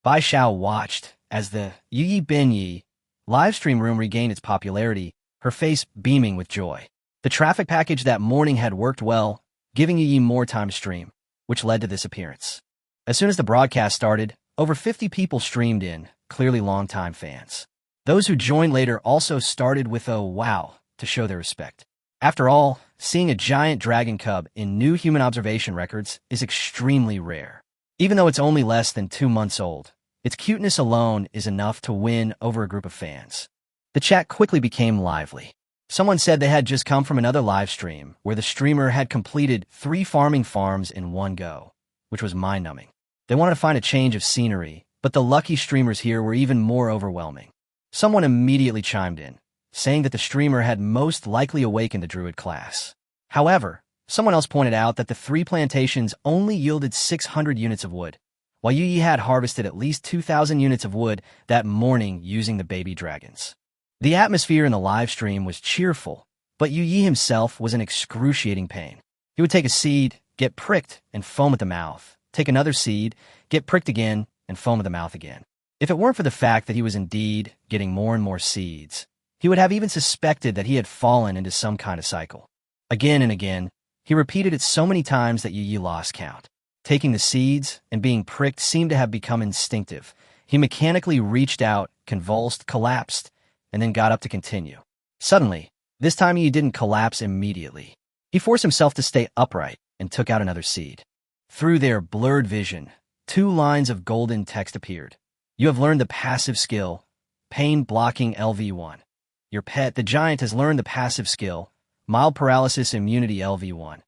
Bai Xiao watched as the Yi Ben Yi livestream room regained its popularity, her face beaming with joy. The traffic package that morning had worked well, giving Yi more time to stream, which led to this appearance. As soon as the broadcast started, over 50 people streamed in, clearly longtime fans. Those who joined later also started with a wow to show their respect. After all, seeing a giant dragon cub in new human observation records is extremely rare. Even though it's only less than 2 months old, its cuteness alone is enough to win over a group of fans. The chat quickly became lively. Someone said they had just come from another live stream where the streamer had completed 3 farming farms in one go, which was mind-numbing. They wanted to find a change of scenery, but the lucky streamers here were even more overwhelming. Someone immediately chimed in, saying that the streamer had most likely awakened the druid class. However, someone else pointed out that the 3 plantations only yielded 600 units of wood, while Yi had harvested at least 2,000 units of wood that morning using the baby dragons. The atmosphere in the live stream was cheerful, but Yi himself was in excruciating pain. He would take a seed, get pricked, and foam at the mouth, take another seed, get pricked again, and foam at the mouth again. If it weren't for the fact that he was indeed getting more and more seeds, he would have even suspected that he had fallen into some kind of cycle. Again and again, he repeated it so many times that Yi lost count. Taking the seeds and being pricked seemed to have become instinctive. He mechanically reached out, convulsed, collapsed, and then got up to continue. Suddenly, this time he didn't collapse immediately. He forced himself to stay upright and took out another seed. Through their blurred vision, 2 lines of golden text appeared. You have learned the passive skill, Pain Blocking LV1. Your pet, the giant, has learned the passive skill, Mild Paralysis Immunity LV1.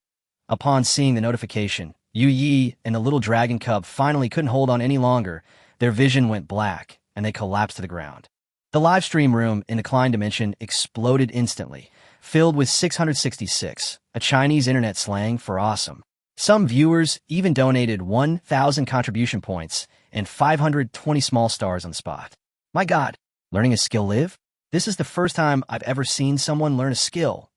Upon seeing the notification, Yi and the little dragon cub finally couldn't hold on any longer. Their vision went black, and they collapsed to the ground. The live stream room in the Klein dimension exploded instantly, filled with 666, a Chinese internet slang for awesome. Some viewers even donated 1,000 contribution points and 520 small stars on the spot. My God, learning a skill live? This is the first time I've ever seen someone learn a skill.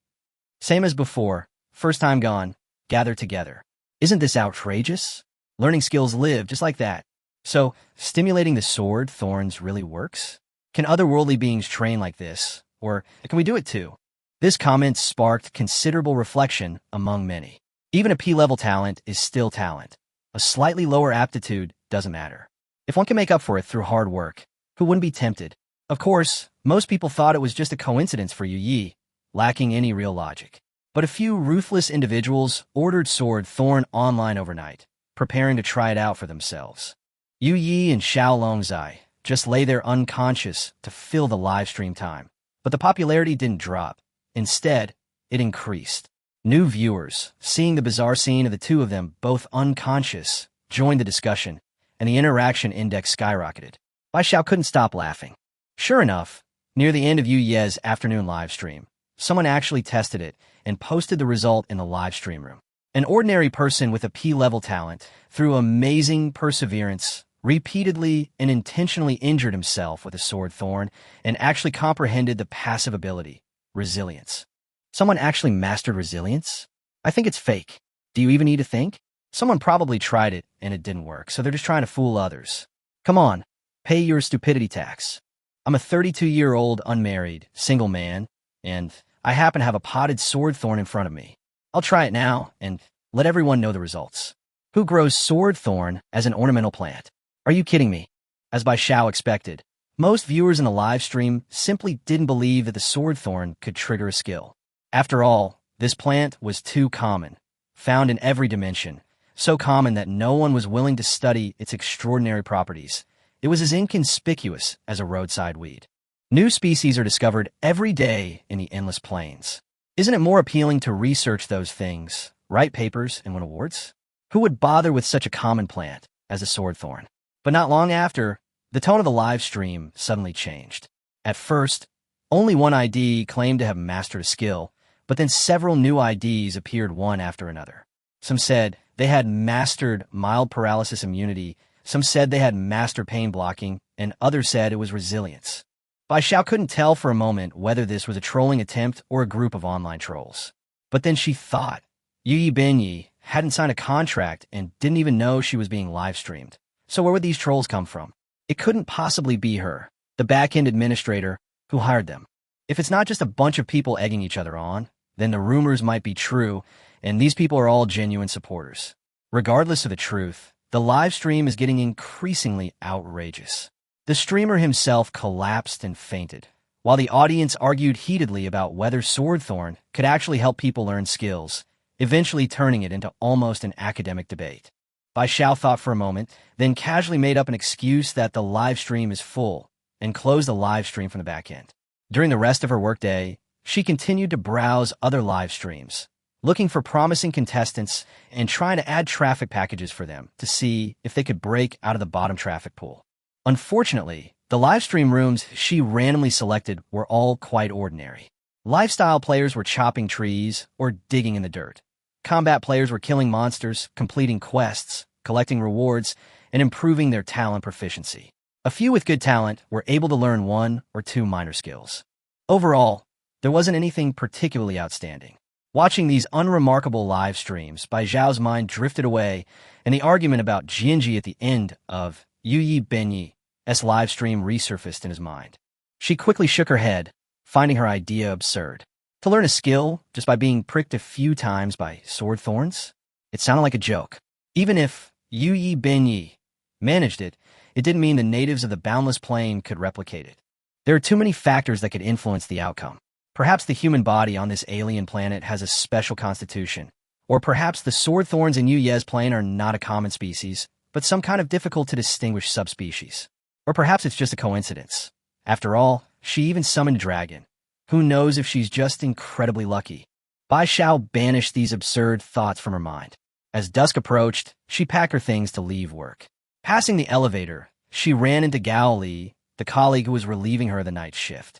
Same as before, first time gone, gather together. Isn't this outrageous? Learning skills live just like that. So, stimulating the sword thorns really works? Can otherworldly beings train like this? Or can we do it too? This comment sparked considerable reflection among many. Even a P-level talent is still talent. A slightly lower aptitude doesn't matter. If one can make up for it through hard work, who wouldn't be tempted? Of course, most people thought it was just a coincidence for Yi, lacking any real logic. But a few ruthless individuals ordered Sword Thorn online overnight, preparing to try it out for themselves. Yi and Xiao Longzai just lay there unconscious to fill the live stream time. But the popularity didn't drop. Instead, it increased. New viewers, seeing the bizarre scene of the two of them both unconscious, joined the discussion, and the interaction index skyrocketed. Bai Xiao couldn't stop laughing. Sure enough, near the end of Yu Ye's afternoon live stream, someone actually tested it and posted the result in the live stream room. An ordinary person with a P-level talent, through amazing perseverance, repeatedly and intentionally injured himself with a sword thorn and actually comprehended the passive ability, resilience. Someone actually mastered resilience? I think it's fake. Do you even need to think? Someone probably tried it and it didn't work, so they're just trying to fool others. Come on, pay your stupidity tax. I'm a 32-year-old unmarried, single man, and I happen to have a potted sword thorn in front of me. I'll try it now and let everyone know the results. Who grows sword thorn as an ornamental plant? Are you kidding me? As Bai Xiao expected, most viewers in the live stream simply didn't believe that the sword thorn could trigger a skill. After all, this plant was too common, found in every dimension, so common that no one was willing to study its extraordinary properties. It was as inconspicuous as a roadside weed. New species are discovered every day in the endless plains. Isn't it more appealing to research those things, write papers, and win awards? Who would bother with such a common plant as a sword thorn? But not long after, the tone of the live stream suddenly changed. At first, only one ID claimed to have mastered a skill, but then several new IDs appeared one after another. Some said they had mastered mild paralysis immunity, some said they had mastered pain blocking, and others said it was resilience. Bai Xiao couldn't tell for a moment whether this was a trolling attempt or a group of online trolls. But then she thought. Yi Binyi hadn't signed a contract and didn't even know she was being live-streamed. So where would these trolls come from? It couldn't possibly be her, the back-end administrator, who hired them. If it's not just a bunch of people egging each other on, then the rumors might be true, and these people are all genuine supporters. Regardless of the truth, the live stream is getting increasingly outrageous. The streamer himself collapsed and fainted, while the audience argued heatedly about whether Swordthorn could actually help people learn skills, eventually turning it into almost an academic debate. Bai Xiao thought for a moment, then casually made up an excuse that the live stream is full, and closed the live stream from the back end. During the rest of her workday, she continued to browse other live streams, looking for promising contestants and trying to add traffic packages for them to see if they could break out of the bottom traffic pool. Unfortunately, the live stream rooms she randomly selected were all quite ordinary. Lifestyle players were chopping trees or digging in the dirt. Combat players were killing monsters, completing quests, collecting rewards, and improving their talent proficiency. A few with good talent were able to learn one or two minor skills. Overall, there wasn't anything particularly outstanding. Watching these unremarkable live streams, Bai Zhao's mind drifted away, and the argument about Jianji at the end of Yu Yi Benyi's live stream resurfaced in his mind. She quickly shook her head, finding her idea absurd. To learn a skill just by being pricked a few times by sword thorns? It sounded like a joke. Even if Yu Yi Benyi managed it, it didn't mean the natives of the Boundless Plain could replicate it. There are too many factors that could influence the outcome. Perhaps the human body on this alien planet has a special constitution, or perhaps the sword thorns in Yu Ye's plane are not a common species, but some kind of difficult-to-distinguish subspecies. Or perhaps it's just a coincidence. After all, she even summoned a dragon. Who knows if she's just incredibly lucky? Bai Xiao banished these absurd thoughts from her mind. As dusk approached, she packed her things to leave work. Passing the elevator, she ran into Gao Li, the colleague who was relieving her of the night shift.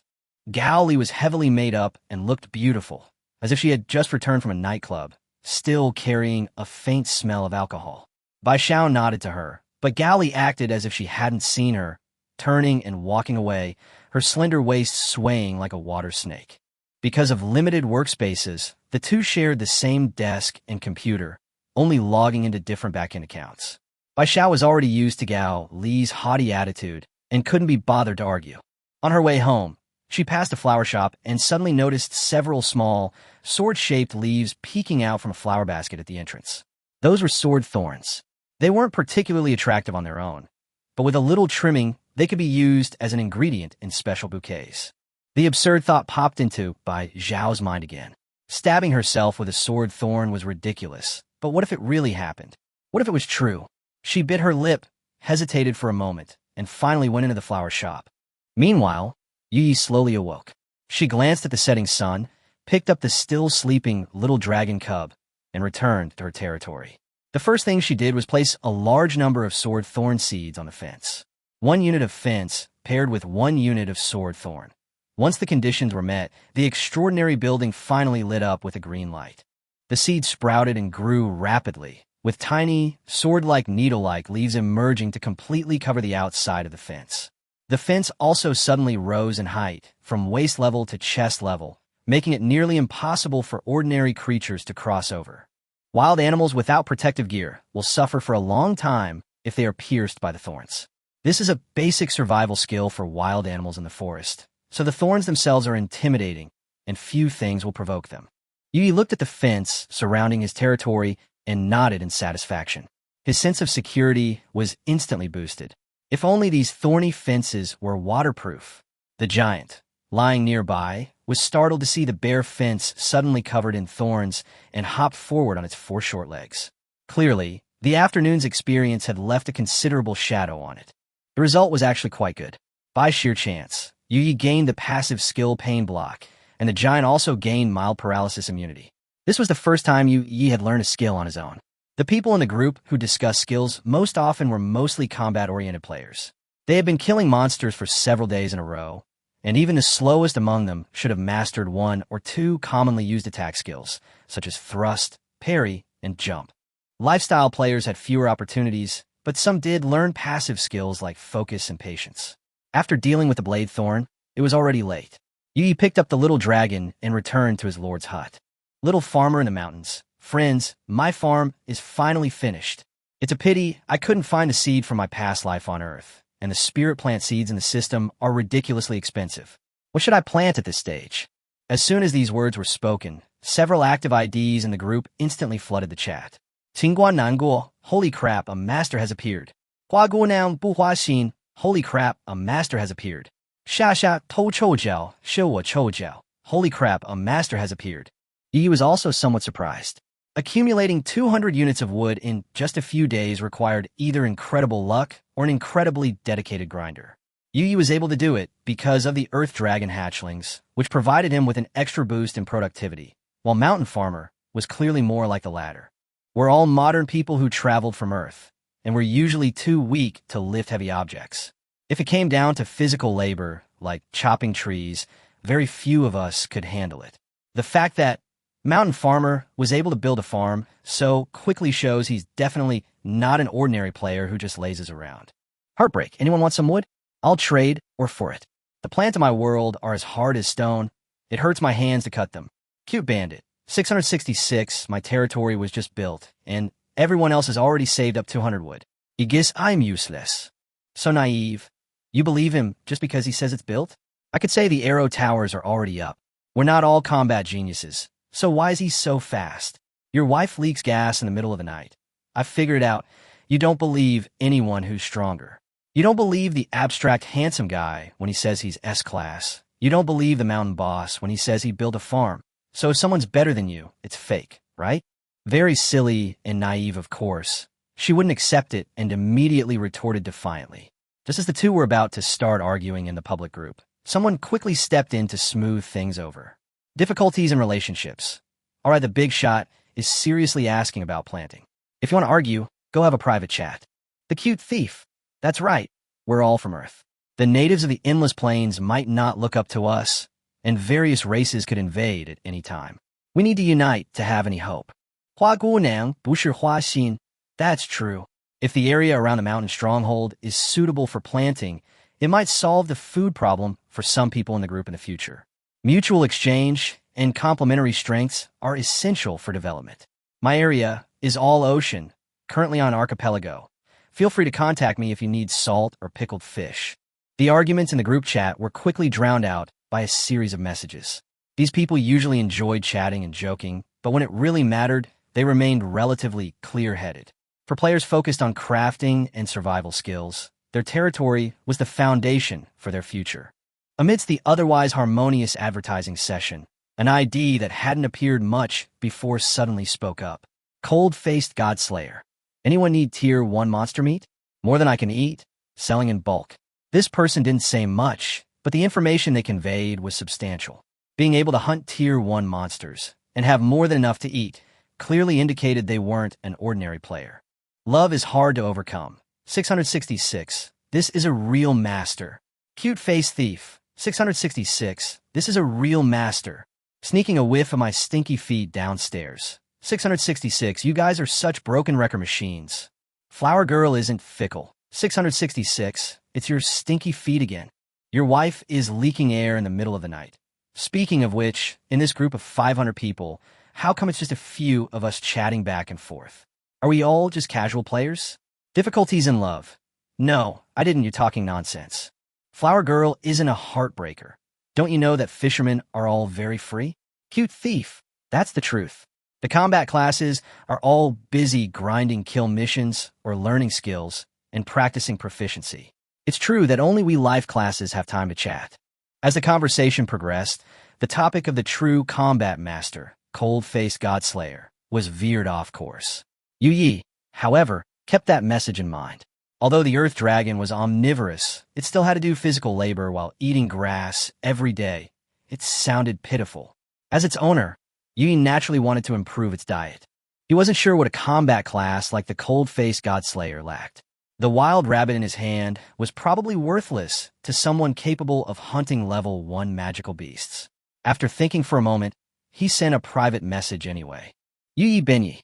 Gao Li was heavily made up and looked beautiful, as if she had just returned from a nightclub, still carrying a faint smell of alcohol. Bai Xiao nodded to her, but Gao Li acted as if she hadn't seen her, turning and walking away, her slender waist swaying like a water snake. Because of limited workspaces, the two shared the same desk and computer, only logging into different backend accounts. Bai Xiao was already used to Gao Li's haughty attitude and couldn't be bothered to argue. On her way home, she passed a flower shop and suddenly noticed several small, sword-shaped leaves peeking out from a flower basket at the entrance. Those were sword thorns. They weren't particularly attractive on their own, but with a little trimming, they could be used as an ingredient in special bouquets. The absurd thought popped into Bai Xiao's mind again. Stabbing herself with a sword thorn was ridiculous, but what if it really happened? What if it was true? She bit her lip, hesitated for a moment, and finally went into the flower shop. Meanwhile, Yu Yi slowly awoke. She glanced at the setting sun, picked up the still-sleeping little dragon cub, and returned to her territory. The first thing she did was place a large number of sword thorn seeds on the fence. 1 unit of fence paired with 1 unit of sword thorn. Once the conditions were met, the extraordinary building finally lit up with a green light. The seeds sprouted and grew rapidly, with tiny, sword-like, needle-like leaves emerging to completely cover the outside of the fence. The fence also suddenly rose in height, from waist level to chest level, making it nearly impossible for ordinary creatures to cross over. Wild animals without protective gear will suffer for a long time if they are pierced by the thorns. This is a basic survival skill for wild animals in the forest, so the thorns themselves are intimidating, and few things will provoke them. Yu Yi looked at the fence surrounding his territory and nodded in satisfaction. His sense of security was instantly boosted. If only these thorny fences were waterproof. The giant, lying nearby, was startled to see the bare fence suddenly covered in thorns and hopped forward on its 4 short legs. Clearly, the afternoon's experience had left a considerable shadow on it. The result was actually quite good. By sheer chance, Yu Yi gained the passive skill pain block, and the giant also gained mild paralysis immunity. This was the first time Yu Yi had learned a skill on his own. The people in the group who discussed skills most often were mostly combat-oriented players. They had been killing monsters for several days in a row, and even the slowest among them should have mastered 1 or 2 commonly used attack skills, such as thrust, parry, and jump. Lifestyle players had fewer opportunities, but some did learn passive skills like focus and patience. After dealing with the blade thorn, it was already late. Yu Yi picked up the little dragon and returned to his lord's hut. Little farmer in the mountains. Friends, my farm is finally finished. It's a pity I couldn't find a seed from my past life on Earth, and the spirit plant seeds in the system are ridiculously expensive. What should I plant at this stage? As soon as these words were spoken, several active IDs in the group instantly flooded the chat. Qingguan Nanguo, holy crap, a master has appeared. Hua Guonan Bu Hua Xin, holy crap, a master has appeared. Xia Xia Tou Chou Jiao, Shi Wo Chou Jiao, holy crap, a master has appeared. Yi was also somewhat surprised. Accumulating 200 units of wood in just a few days required either incredible luck or an incredibly dedicated grinder. Yu Yi was able to do it because of the Earth Dragon hatchlings, which provided him with an extra boost in productivity, while Mountain Farmer was clearly more like the latter. We're all modern people who traveled from Earth, and we're usually too weak to lift heavy objects. If it came down to physical labor, like chopping trees, very few of us could handle it. The fact that Mountain Farmer was able to build a farm so quickly shows he's definitely not an ordinary player who just lazes around. Heartbreak. Anyone want some wood? I'll trade or for it. The plants in my world are as hard as stone. It hurts my hands to cut them. Cute bandit. 666, my territory was just built, and everyone else has already saved up 200 wood. I guess I'm useless. So naive. You believe him just because he says it's built? I could say the arrow towers are already up. We're not all combat geniuses, so why is he so fast? Your wife leaks gas in the middle of the night. I figured it out. You don't believe anyone who's stronger. You don't believe the abstract handsome guy when he says he's S-class. You don't believe the mountain boss when he says he built a farm. So if someone's better than you, it's fake, right? Very silly and naive, of course. She wouldn't accept it and immediately retorted defiantly. Just as the two were about to start arguing in the public group, someone quickly stepped in to smooth things over. Difficulties in relationships. All right, the big shot is seriously asking about planting. If you want to argue, go have a private chat. The cute thief. That's right. We're all from Earth. The natives of the endless plains might not look up to us, and various races could invade at any time. We need to unite to have any hope. 花姑娘不是花心. That's true. If the area around the mountain stronghold is suitable for planting, it might solve the food problem for some people in the group in the future. Mutual exchange and complementary strengths are essential for development. My area is all ocean, currently on archipelago. Feel free to contact me if you need salt or pickled fish. The arguments in the group chat were quickly drowned out by a series of messages. These people usually enjoyed chatting and joking, but when it really mattered, they remained relatively clear-headed. For players focused on crafting and survival skills, their territory was the foundation for their future. Amidst the otherwise harmonious advertising session, an ID that hadn't appeared much before suddenly spoke up. Cold-faced Godslayer. Anyone need tier 1 monster meat? More than I can eat? Selling in bulk. This person didn't say much, but the information they conveyed was substantial. Being able to hunt tier 1 monsters and have more than enough to eat clearly indicated they weren't an ordinary player. Love is hard to overcome. 666. This is a real master. Cute face thief. 666. This is a real master. Sneaking a whiff of my stinky feet downstairs. 666. You guys are such broken wrecker machines. Flower girl isn't fickle. 666. It's your stinky feet again. Your wife is leaking air in the middle of the night. Speaking of which, in this group of 500 people, how come it's just a few of us chatting back and forth? Are we all just casual players? Difficulties in love. No, I didn't. You're talking nonsense. Flower girl isn't a heartbreaker. Don't you know that fishermen are all very free? Cute thief. That's the truth. The combat classes are all busy grinding kill missions or learning skills and practicing proficiency. It's true that only we life classes have time to chat. As the conversation progressed, the topic of the true combat master, cold-faced Godslayer, was veered off course. Yu Yi, however, kept that message in mind. Although the Earth Dragon was omnivorous, it still had to do physical labor while eating grass every day. It sounded pitiful. As its owner, Yu Yi naturally wanted to improve its diet. He wasn't sure what a combat class like the cold-faced Godslayer lacked. The wild rabbit in his hand was probably worthless to someone capable of hunting level 1 magical beasts. After thinking for a moment, he sent a private message anyway. Yu Yi Benyi,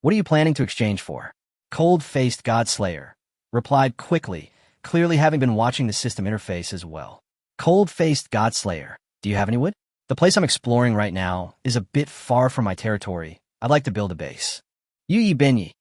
what are you planning to exchange for? Cold-faced Godslayer replied quickly, clearly having been watching the system interface as well. Cold-faced Godslayer, do you have any wood? The place I'm exploring right now is a bit far from my territory. I'd like to build a base. Yu Yi Benyi,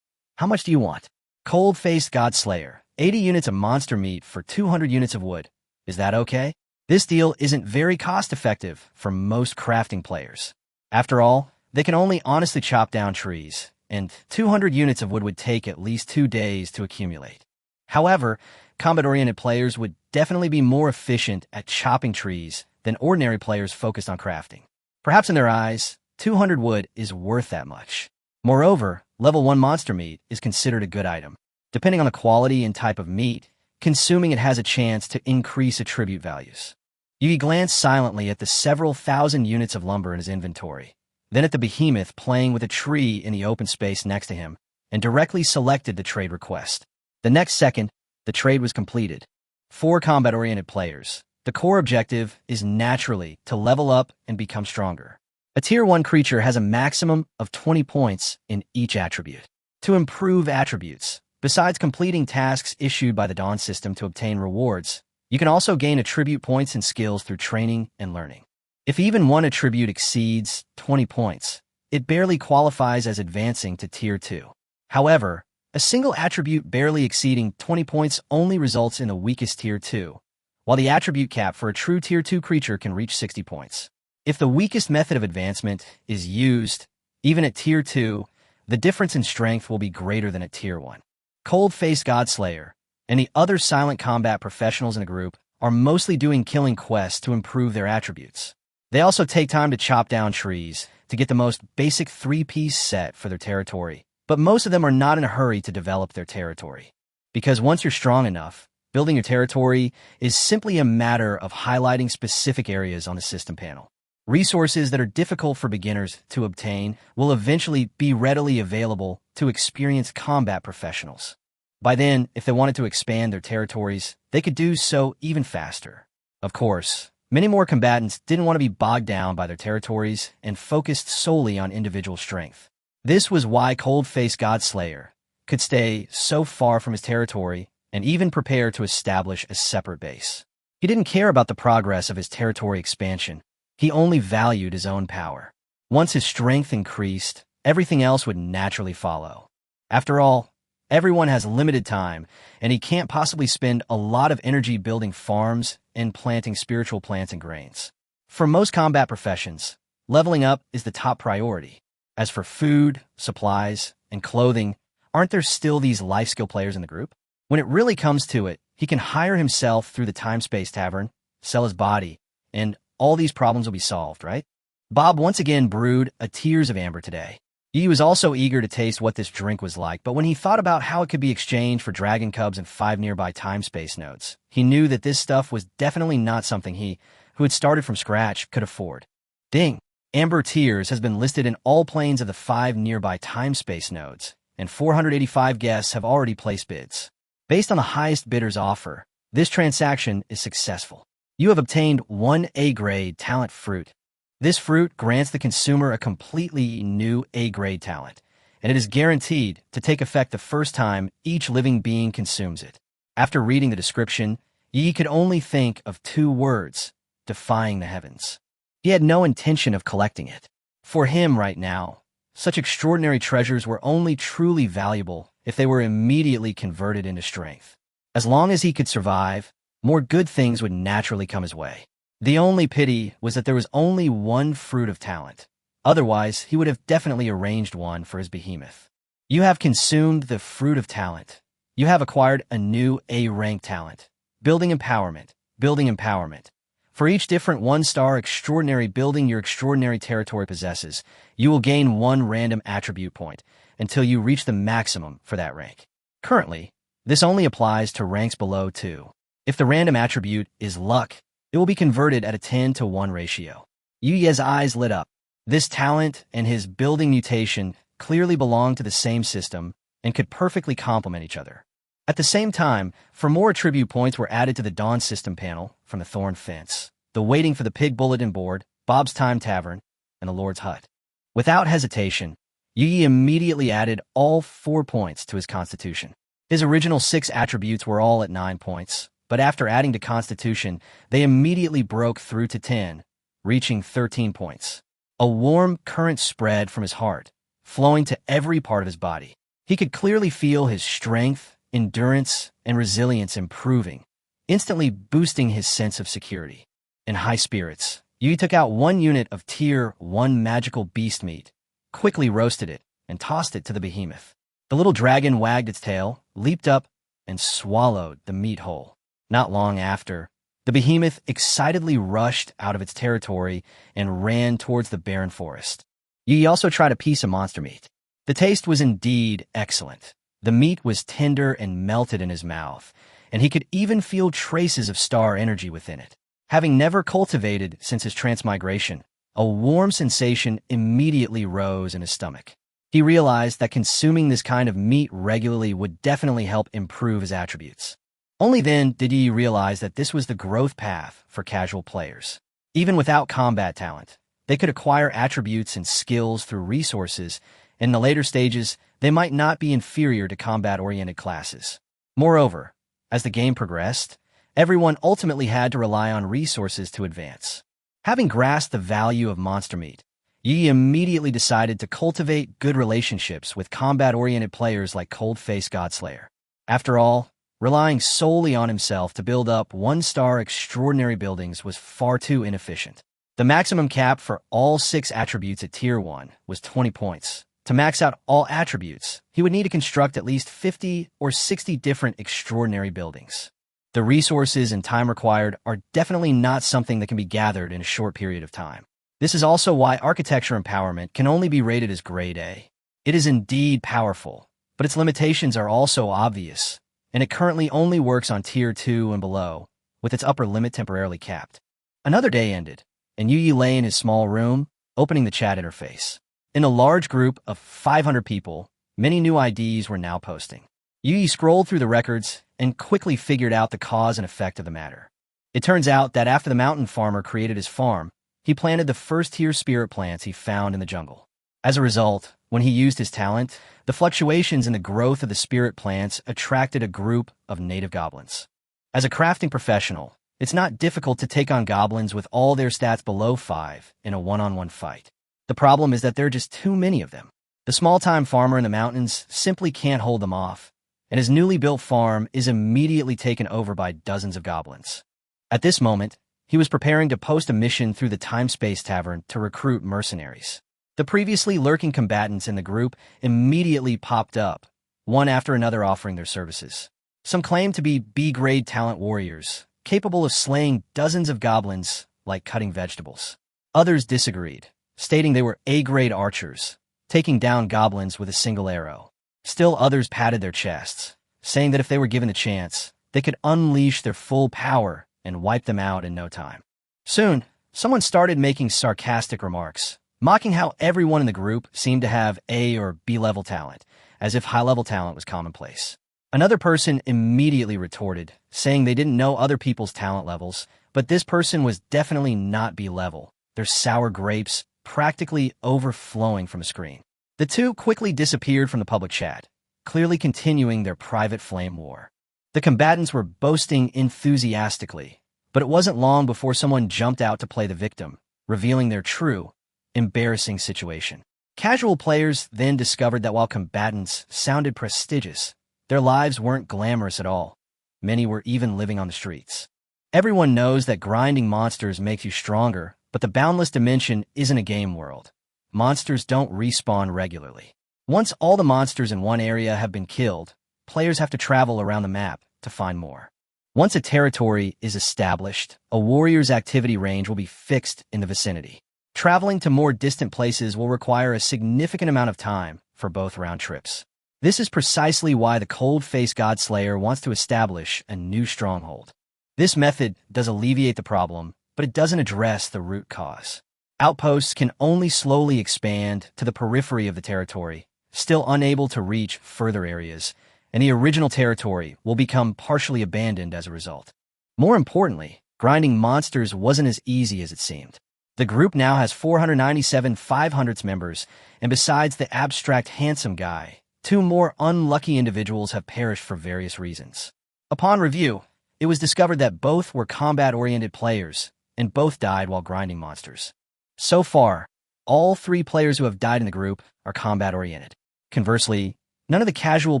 how much do you want? Cold-faced Godslayer, 80 units of monster meat for 200 units of wood. Is that okay? This deal isn't very cost-effective for most crafting players. After all, they can only honestly chop down trees, and 200 units of wood would take at least 2 days to accumulate. However, combat-oriented players would definitely be more efficient at chopping trees than ordinary players focused on crafting. Perhaps in their eyes, 200 wood is worth that much. Moreover, level 1 monster meat is considered a good item. Depending on the quality and type of meat, consuming it has a chance to increase attribute values. Yugi glanced silently at the several thousand units of lumber in his inventory, then at the behemoth playing with a tree in the open space next to him, and directly selected the trade request. The next second, the trade was completed. For combat-oriented players, the core objective is naturally to level up and become stronger. A Tier 1 creature has a maximum of 20 points in each attribute. To improve attributes, besides completing tasks issued by the Dawn system to obtain rewards, you can also gain attribute points and skills through training and learning. If even one attribute exceeds 20 points, it barely qualifies as advancing to Tier 2. However, A single attribute barely exceeding 20 points only results in the weakest Tier 2, while the attribute cap for a true Tier 2 creature can reach 60 points. If the weakest method of advancement is used, even at Tier 2, the difference in strength will be greater than at Tier 1. Cold-Faced Godslayer and the other silent combat professionals in the group are mostly doing killing quests to improve their attributes. They also take time to chop down trees to get the most basic 3-piece set for their territory, but most of them are not in a hurry to develop their territory. Because once you're strong enough, building your territory is simply a matter of highlighting specific areas on the system panel. Resources that are difficult for beginners to obtain will eventually be readily available to experienced combat professionals. By then, if they wanted to expand their territories, they could do so even faster. Of course, many more combatants didn't want to be bogged down by their territories and focused solely on individual strength. This was why Cold-Faced Godslayer could stay so far from his territory and even prepare to establish a separate base. He didn't care about the progress of his territory expansion. He only valued his own power. Once his strength increased, everything else would naturally follow. After all, everyone has limited time, and he can't possibly spend a lot of energy building farms and planting spiritual plants and grains. For most combat professions, leveling up is the top priority. As for food, supplies, and clothing, aren't there still these life skill players in the group? When it really comes to it, he can hire himself through the time-space tavern, sell his body, and all these problems will be solved, right? Bob once again brewed a Tears of Amber today. He was also eager to taste what this drink was like, but when he thought about how it could be exchanged for dragon cubs and 5 nearby time-space nodes, he knew that this stuff was definitely not something he, who had started from scratch, could afford. Ding! Amber Tears has been listed in all planes of the 5 nearby time-space nodes, and 485 guests have already placed bids. Based on the highest bidder's offer, this transaction is successful. You have obtained 1 A-grade talent fruit. This fruit grants the consumer a completely new A-grade talent, and it is guaranteed to take effect the first time each living being consumes it. After reading the description, Yi could only think of 2 words: defying the heavens. He had no intention of collecting it. For him right now, such extraordinary treasures were only truly valuable if they were immediately converted into strength. As long as he could survive, more good things would naturally come his way. The only pity was that there was only 1 fruit of talent. Otherwise, he would have definitely arranged one for his behemoth. You have consumed the fruit of talent. You have acquired a new A-rank talent. Building empowerment. Building empowerment. For each different 1-star extraordinary building your extraordinary territory possesses, you will gain 1 random attribute point until you reach the maximum for that rank. Currently, this only applies to ranks below 2. If the random attribute is luck, it will be converted at a 10-to-1 ratio. Yuye's eyes lit up. This talent and his building mutation clearly belong to the same system and could perfectly complement each other. At the same time, for more attribute points were added to the Dawn system panel from the Thorn Fence, the Waiting for the Pig Bulletin Board, Bob's Time Tavern, and the Lord's Hut. Without hesitation, Yuye immediately added all 4 points to his constitution. His original 6 attributes were all at 9 points, but after adding to Constitution, they immediately broke through to 10, reaching 13 points. A warm current spread from his heart, flowing to every part of his body. He could clearly feel his strength, endurance, and resilience improving, instantly boosting his sense of security. In high spirits, Yuye took out 1 unit of Tier 1 magical beast meat, quickly roasted it, and tossed it to the behemoth. The little dragon wagged its tail, leaped up, and swallowed the meat whole. Not long after, the behemoth excitedly rushed out of its territory and ran towards the barren forest. Yuye also tried a piece of monster meat. The taste was indeed excellent. The meat was tender and melted in his mouth, and he could even feel traces of star energy within it. Having never cultivated since his transmigration, a warm sensation immediately rose in his stomach. He realized that consuming this kind of meat regularly would definitely help improve his attributes. Only then did he realize that this was the growth path for casual players. Even without combat talent, they could acquire attributes and skills through resources. In the later stages, they might not be inferior to combat-oriented classes. Moreover, as the game progressed, everyone ultimately had to rely on resources to advance. Having grasped the value of monster meat, Yi immediately decided to cultivate good relationships with combat-oriented players like Cold-Faced Godslayer. After all, relying solely on himself to build up one-star extraordinary buildings was far too inefficient. The maximum cap for all 6 attributes at Tier 1 was 20 points. To max out all attributes, he would need to construct at least 50 or 60 different extraordinary buildings. The resources and time required are definitely not something that can be gathered in a short period of time. This is also why architecture empowerment can only be rated as Grade A. It is indeed powerful, but its limitations are also obvious, and it currently only works on Tier 2 and below, with its upper limit temporarily capped. Another day ended, and Yi lay in his small room, opening the chat interface. In a large group of 500 people, many new IDs were now posting. Yi scrolled through the records and quickly figured out the cause and effect of the matter. It turns out that after the mountain farmer created his farm, he planted the first-tier spirit plants he found in the jungle. As a result, when he used his talent, the fluctuations in the growth of the spirit plants attracted a group of native goblins. As a crafting professional, it's not difficult to take on goblins with all their stats below 5 in a one-on-one fight. The problem is that there are just too many of them. The small-time farmer in the mountains simply can't hold them off, and his newly built farm is immediately taken over by dozens of goblins. At this moment, he was preparing to post a mission through the time-space Tavern to recruit mercenaries. The previously lurking combatants in the group immediately popped up, one after another offering their services. Some claimed to be B-grade talent warriors, capable of slaying dozens of goblins like cutting vegetables. Others disagreed, stating they were A-grade archers, taking down goblins with a single arrow. Still others patted their chests, saying that if they were given a chance, they could unleash their full power and wipe them out in no time. Soon, someone started making sarcastic remarks, mocking how everyone in the group seemed to have A or B-level talent, as if high-level talent was commonplace. Another person immediately retorted, saying they didn't know other people's talent levels, but this person was definitely not B-level. Their sour grapes practically overflowing from a screen. The two quickly disappeared from the public chat, clearly continuing their private flame war. The combatants were boasting enthusiastically, but it wasn't long before someone jumped out to play the victim, revealing their true, embarrassing situation. Casual players then discovered that while combatants sounded prestigious, their lives weren't glamorous at all. Many were even living on the streets. Everyone knows that grinding monsters makes you stronger, but the Boundless Dimension isn't a game world. Monsters don't respawn regularly. Once all the monsters in one area have been killed, players have to travel around the map to find more. Once a territory is established, a warrior's activity range will be fixed in the vicinity. Traveling to more distant places will require a significant amount of time for both round trips. This is precisely why the Cold-Faced Godslayer wants to establish a new stronghold. This method does alleviate the problem, but it doesn't address the root cause. Outposts can only slowly expand to the periphery of the territory, still unable to reach further areas, and the original territory will become partially abandoned as a result. More importantly, grinding monsters wasn't as easy as it seemed. The group now has 497 500ths members, and besides the abstract handsome guy, 2 more unlucky individuals have perished for various reasons. Upon review, it was discovered that both were combat-oriented players, and both died while grinding monsters. So far, all 3 players who have died in the group are combat-oriented. Conversely, none of the casual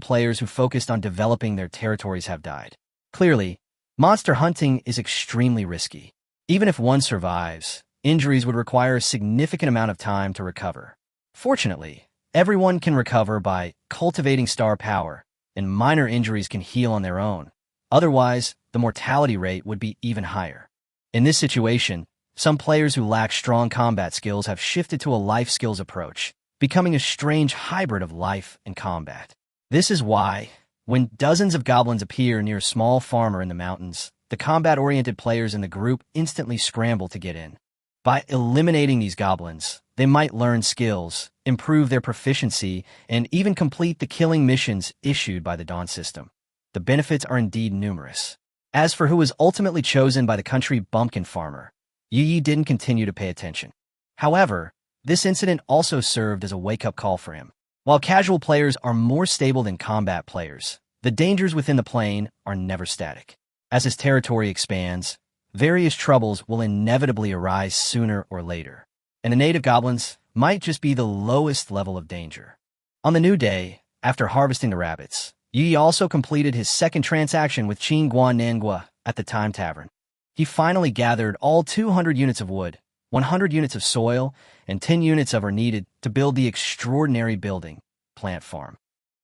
players who focused on developing their territories have died. Clearly, monster hunting is extremely risky. Even if one survives, injuries would require a significant amount of time to recover. Fortunately, everyone can recover by cultivating star power, and minor injuries can heal on their own. Otherwise, the mortality rate would be even higher. In this situation, some players who lack strong combat skills have shifted to a life skills approach, becoming a strange hybrid of life and combat. This is why, when dozens of goblins appear near a small farmer in the mountains, the combat-oriented players in the group instantly scramble to get in. By eliminating these goblins, they might learn skills, improve their proficiency, and even complete the killing missions issued by the Dawn system. The benefits are indeed numerous. As for who was ultimately chosen by the country bumpkin farmer, Yi didn't continue to pay attention. However, this incident also served as a wake-up call for him. While casual players are more stable than combat players, the dangers within the plane are never static. As his territory expands, various troubles will inevitably arise sooner or later. And the native goblins, might just be the lowest level of danger. On the new day, after harvesting the rabbits, Yi also completed his second transaction with Qin Guan Nangua at the Tavern. He finally gathered all 200 units of wood, 100 units of soil, and 10 units of are needed to build the extraordinary building, plant farm.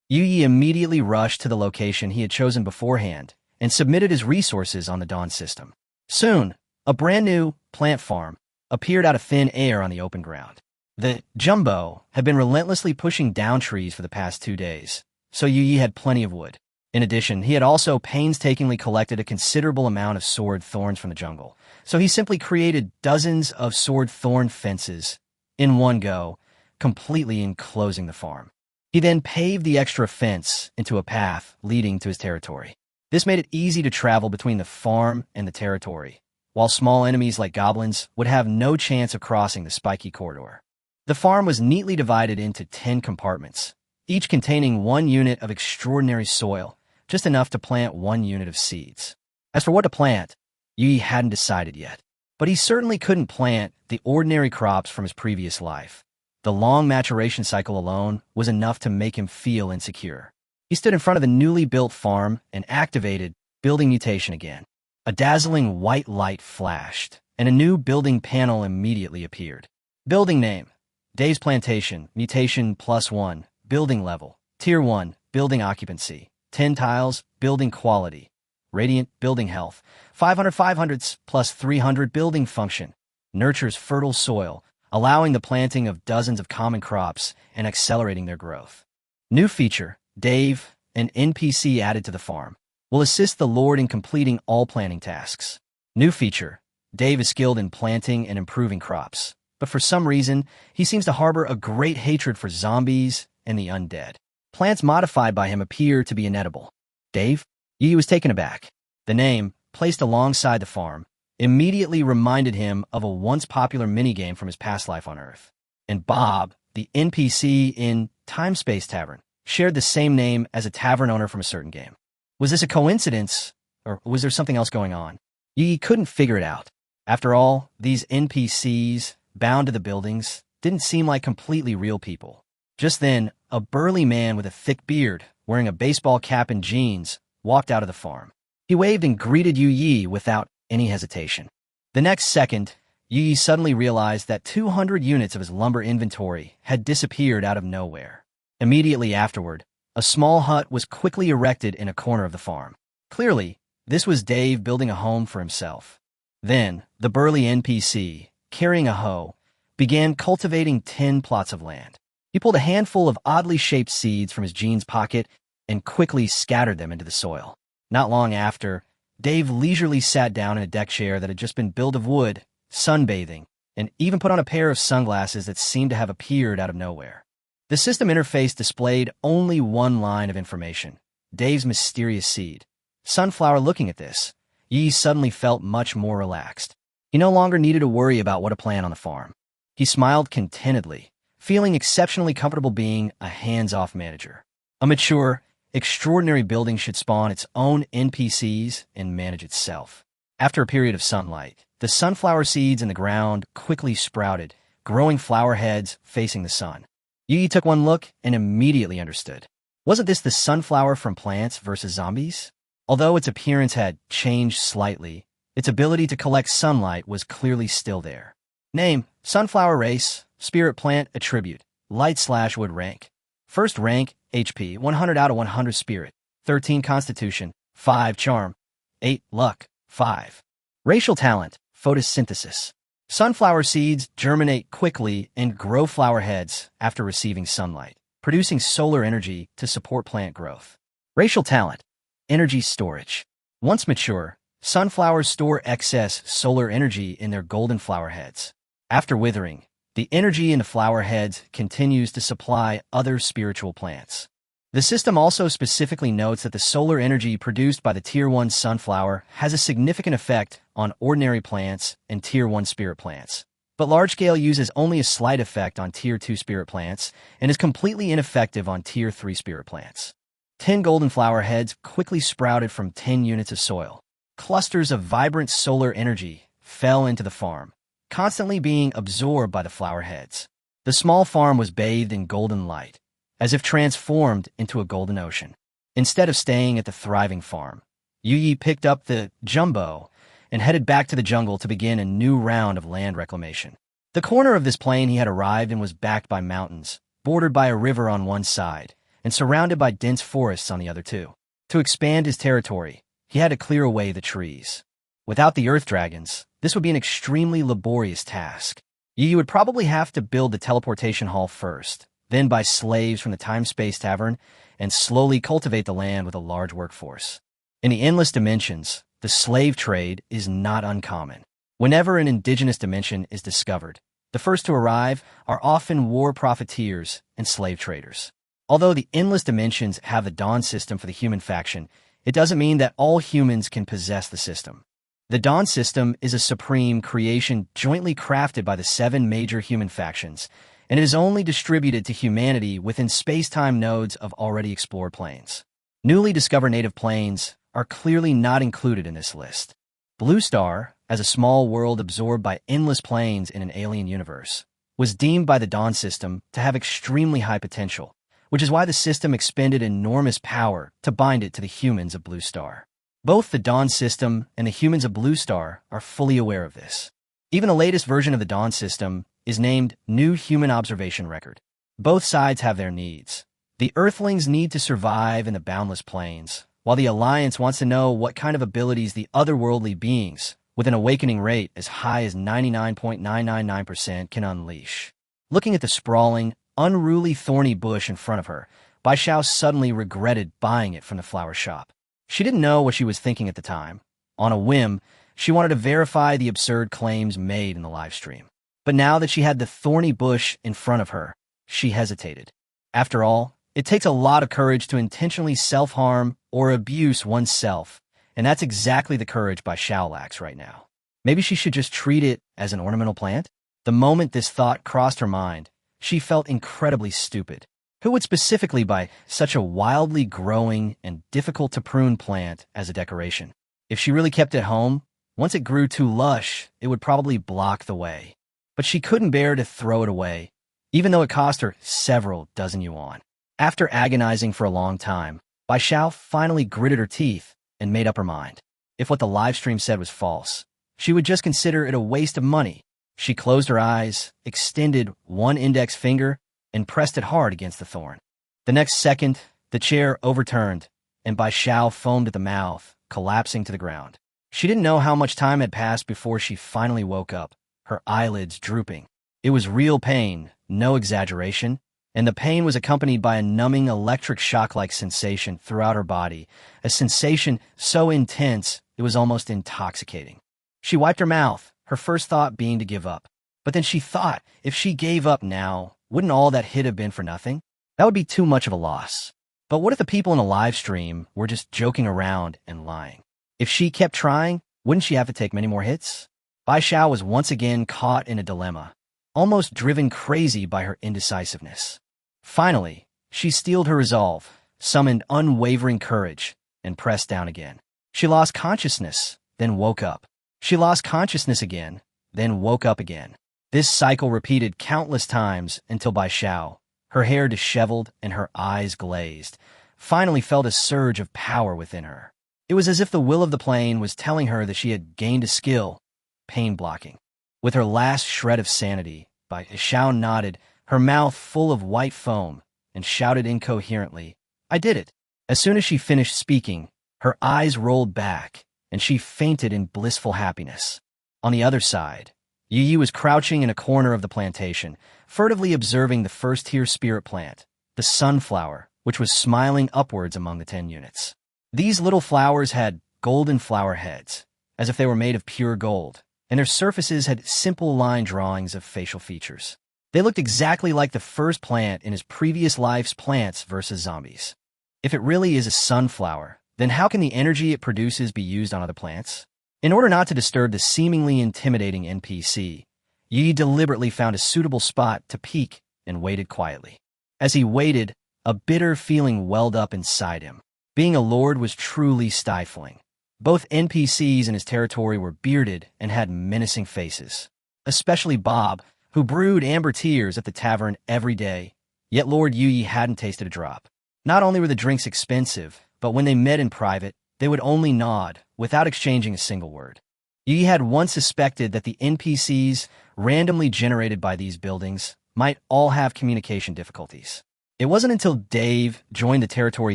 Yi immediately rushed to the location he had chosen beforehand and submitted his resources on the Dawn system. Soon, a brand new plant farm appeared out of thin air on the open ground. The Jumbo had been relentlessly pushing down trees for the past 2 days, so Yi had plenty of wood. In addition, he had also painstakingly collected a considerable amount of sword thorns from the jungle, so he simply created dozens of sword thorn fences in one go, completely enclosing the farm. He then paved the extra fence into a path leading to his territory. This made it easy to travel between the farm and the territory, while small enemies like goblins would have no chance of crossing the spiky corridor. The farm was neatly divided into 10 compartments, each containing 1 unit of extraordinary soil, just enough to plant 1 unit of seeds. As for what to plant, Yi hadn't decided yet, but he certainly couldn't plant the ordinary crops from his previous life. The long maturation cycle alone was enough to make him feel insecure. He stood in front of the newly built farm and activated building mutation again. A dazzling white light flashed, and a new building panel immediately appeared. Building name: Dave's Plantation, mutation +1, building level, tier 1, building occupancy, 10 tiles, building quality, radiant, building health, 500 500s plus 300 building function, nurtures fertile soil, allowing the planting of dozens of common crops and accelerating their growth. New feature: Dave, an NPC added to the farm, will assist the Lord in completing all planting tasks. New feature: Dave is skilled in planting and improving crops, but for some reason, he seems to harbor a great hatred for zombies and the undead. Plants modified by him appear to be inedible. Dave? Yi was taken aback. The name, placed alongside the farm, immediately reminded him of a once popular minigame from his past life on Earth. And Bob, the NPC in Time-Space Tavern, shared the same name as a tavern owner from a certain game. Was this a coincidence, or was there something else going on? Yi couldn't figure it out. After all, these NPCs, bound to the buildings, didn't seem like completely real people. Just then, a burly man with a thick beard, wearing a baseball cap and jeans, walked out of the farm. He waved and greeted Yi without any hesitation. The next second, Yi suddenly realized that 200 units of his lumber inventory had disappeared out of nowhere. Immediately afterward, a small hut was quickly erected in a corner of the farm. Clearly, this was Dave building a home for himself. Then, the burly NPC, carrying a hoe, began cultivating 10 plots of land. He pulled a handful of oddly shaped seeds from his jeans pocket and quickly scattered them into the soil. Not long after, Dave leisurely sat down in a deck chair that had just been built of wood, sunbathing, and even put on a pair of sunglasses that seemed to have appeared out of nowhere. The system interface displayed only one line of information: Dave's mysterious seed. Sunflower. Looking at this, Yi suddenly felt much more relaxed. He no longer needed to worry about what to plant on the farm. He smiled contentedly, feeling exceptionally comfortable being a hands-off manager. A mature, extraordinary building should spawn its own NPCs and manage itself. After a period of sunlight, the sunflower seeds in the ground quickly sprouted, growing flower heads facing the sun. Yi took one look and immediately understood. Wasn't this the sunflower from Plants vs. Zombies? Although its appearance had changed slightly, its ability to collect sunlight was clearly still there. Name: Sunflower. Race: Spirit Plant. Attribute: Light/Wood. Rank: First rank, HP 100 out of 100. Spirit 13. Constitution 5. Charm 8. Luck 5. Racial talent: Photosynthesis. Sunflower seeds germinate quickly and grow flower heads after receiving sunlight, producing solar energy to support plant growth. Racial talent: Energy storage. Once mature, sunflowers store excess solar energy in their golden flower heads. After withering, the energy in the flower heads continues to supply other spiritual plants. The system also specifically notes that the solar energy produced by the Tier 1 sunflower has a significant effect on ordinary plants and Tier 1 spirit plants, but large-scale uses only a slight effect on Tier 2 spirit plants and is completely ineffective on Tier 3 spirit plants. 10 golden flower heads quickly sprouted from 10 units of soil. Clusters of vibrant solar energy fell into the farm, constantly being absorbed by the flower heads. The The small farm was bathed in golden light, as if transformed into a golden ocean. Instead of staying at the thriving farm, Yu picked up the jumbo and headed back to the jungle to begin a new round of land reclamation. The corner of this plain he had arrived in was backed by mountains, bordered by a river on one side, and surrounded by dense forests on the other two. To expand his territory, he had to clear away the trees. Without the earth dragons, this would be an extremely laborious task. Yu would probably have to build the teleportation hall first, then buy slaves from the time-space tavern, and slowly cultivate the land with a large workforce. In the endless dimensions, the slave trade is not uncommon. Whenever an indigenous dimension is discovered, the first to arrive are often war profiteers and slave traders. Although the endless dimensions have the Dawn system for the human faction, it doesn't mean that all humans can possess the system. The Dawn system is a supreme creation jointly crafted by the 7 major human factions, and it is only distributed to humanity within space-time nodes of already explored planes. Newly discovered native planes are clearly not included in this list. Blue Star, as a small world absorbed by endless planes in an alien universe, was deemed by the Dawn system to have extremely high potential, which is why the system expended enormous power to bind it to the humans of Blue Star. Both the Dawn system and the humans of Blue Star are fully aware of this. Even the latest version of the Dawn system is named New Human Observation Record. Both sides have their needs. The Earthlings need to survive in the boundless plains, while the Alliance wants to know what kind of abilities the otherworldly beings, with an awakening rate as high as 99.999%, can unleash. Looking at the sprawling, unruly thorny bush in front of her, Bai Xiao suddenly regretted buying it from the flower shop. She didn't know what she was thinking at the time. On a whim, she wanted to verify the absurd claims made in the live stream. But now that she had the thorny bush in front of her, she hesitated. After all, it takes a lot of courage to intentionally self-harm or abuse oneself, and that's exactly the courage Bai Xiao lacks right now. Maybe she should just treat it as an ornamental plant? The moment this thought crossed her mind, she felt incredibly stupid. Who would specifically buy such a wildly growing and difficult-to-prune plant as a decoration? If she really kept it home, once it grew too lush, it would probably block the way. But she couldn't bear to throw it away, even though it cost her several dozen yuan. After agonizing for a long time, Bai Xiao finally gritted her teeth and made up her mind. If what the livestream said was false, she would just consider it a waste of money. She closed her eyes, extended one index finger, and pressed it hard against the thorn. The next second, the chair overturned, and Bai Xiao foamed at the mouth, collapsing to the ground. She didn't know how much time had passed before she finally woke up, her eyelids drooping. It was real pain, no exaggeration, and the pain was accompanied by a numbing electric shock-like sensation throughout her body, a sensation so intense it was almost intoxicating. She wiped her mouth, her first thought being to give up. But then she thought, if she gave up now, wouldn't all that hit have been for nothing? That would be too much of a loss. But what if the people in the live stream were just joking around and lying? If she kept trying, wouldn't she have to take many more hits? Bai Xiao was once again caught in a dilemma, almost driven crazy by her indecisiveness. Finally, she steeled her resolve, summoned unwavering courage, and pressed down again. She lost consciousness, then woke up. She lost consciousness again, then woke up again. This cycle repeated countless times until Bai Xiao, her hair disheveled and her eyes glazed, finally felt a surge of power within her. It was as if the will of the plane was telling her that she had gained a skill, pain blocking. With her last shred of sanity, Bai Xiao nodded, her mouth full of white foam, and shouted incoherently, "I did it." As soon as she finished speaking, her eyes rolled back, and she fainted in blissful happiness. On the other side, Yu was crouching in a corner of the plantation, furtively observing the first-tier spirit plant, the sunflower, which was smiling upwards among the 10 units. These little flowers had golden flower heads, as if they were made of pure gold, and their surfaces had simple line drawings of facial features. They looked exactly like the first plant in his previous life's Plants vs. Zombies. If it really is a sunflower, then how can the energy it produces be used on other plants? In order not to disturb the seemingly intimidating NPC, Yi deliberately found a suitable spot to peek and waited quietly. As he waited, a bitter feeling welled up inside him. Being a lord was truly stifling. Both NPCs in his territory were bearded and had menacing faces. Especially Bob, who brewed amber tears at the tavern every day, yet Lord Yu hadn't tasted a drop. Not only were the drinks expensive, but when they met in private, they would only nod, without exchanging a single word. Yu had once suspected that the NPCs randomly generated by these buildings might all have communication difficulties. It wasn't until Dave joined the territory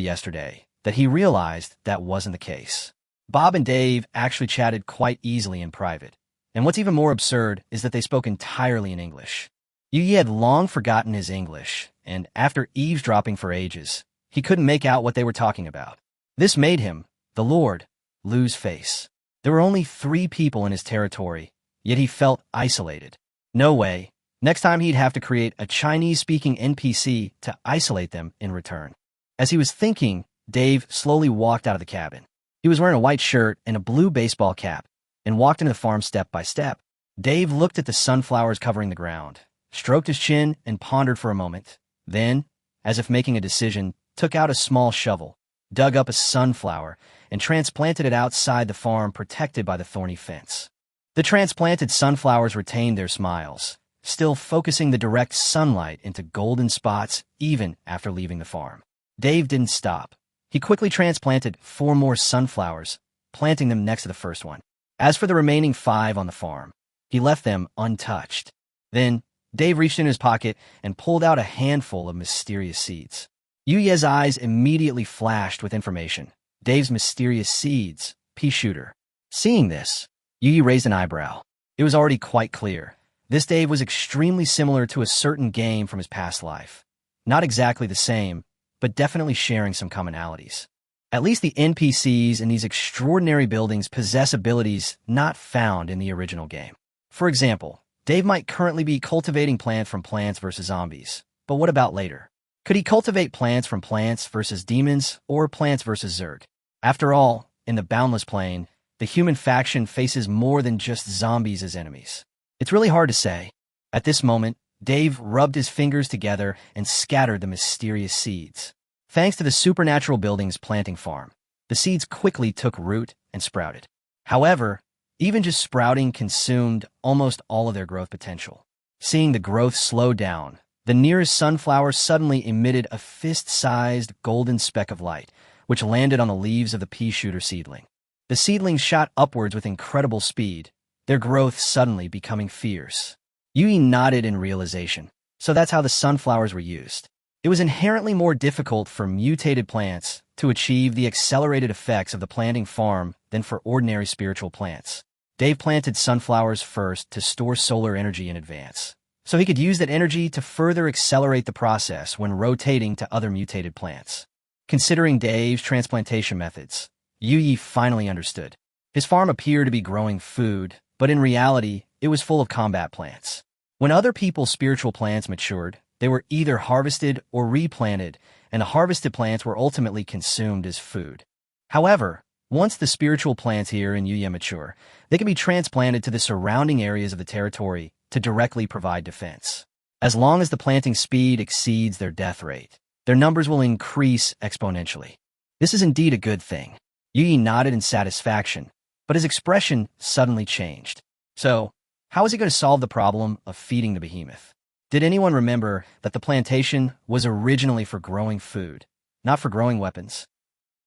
yesterday that he realized that wasn't the case. Bob and Dave actually chatted quite easily in private, and what's even more absurd is that they spoke entirely in English. Yu had long forgotten his English, and after eavesdropping for ages, he couldn't make out what they were talking about. This made him, the Lord, lose face. There were only 3 people in his territory, yet he felt isolated. No way. Next time he'd have to create a Chinese-speaking NPC to isolate them in return. As he was thinking, Dave slowly walked out of the cabin. He was wearing a white shirt and a blue baseball cap, and walked into the farm step by step. Dave looked at the sunflowers covering the ground, stroked his chin, and pondered for a moment. Then, as if making a decision, took out a small shovel, dug up a sunflower, and transplanted it outside the farm protected by the thorny fence. The transplanted sunflowers retained their smiles, still focusing the direct sunlight into golden spots even after leaving the farm. Dave didn't stop. He quickly transplanted 4 more sunflowers, planting them next to the first one. As for the remaining 5 on the farm, he left them untouched. Then, Dave reached in his pocket and pulled out a handful of mysterious seeds. Yuye's eyes immediately flashed with information. Dave's mysterious seeds, pea shooter. Seeing this, Yuye raised an eyebrow. It was already quite clear. This Dave was extremely similar to a certain game from his past life. Not exactly the same, but definitely sharing some commonalities. At least the NPCs in these extraordinary buildings possess abilities not found in the original game. For example, Dave might currently be cultivating plants from Plants vs. Zombies, but what about later? Could he cultivate plants from Plants vs. Demons or Plants vs. Zerg? After all, in the Boundless Plane, the human faction faces more than just zombies as enemies. It's really hard to say. At this moment, Dave rubbed his fingers together and scattered the mysterious seeds. Thanks to the supernatural building's planting farm, the seeds quickly took root and sprouted. However, even just sprouting consumed almost all of their growth potential. Seeing the growth slow down, the nearest sunflower suddenly emitted a fist-sized golden speck of light, which landed on the leaves of the pea shooter seedling. The seedlings shot upwards with incredible speed, their growth suddenly becoming fierce. Yuye nodded in realization. So that's how the sunflowers were used. It was inherently more difficult for mutated plants to achieve the accelerated effects of the planting farm than for ordinary spiritual plants. Dave planted sunflowers first to store solar energy in advance, so he could use that energy to further accelerate the process when rotating to other mutated plants. Considering Dave's transplantation methods, Yuye finally understood. His farm appeared to be growing food, but in reality, it was full of combat plants. When other people's spiritual plants matured, they were either harvested or replanted, and the harvested plants were ultimately consumed as food. However, once the spiritual plants here in Yuye mature, they can be transplanted to the surrounding areas of the territory to directly provide defense. As long as the planting speed exceeds their death rate, their numbers will increase exponentially. This is indeed a good thing. Yuye nodded in satisfaction, but his expression suddenly changed. So, how is he going to solve the problem of feeding the behemoth? Did anyone remember that the plantation was originally for growing food, not for growing weapons?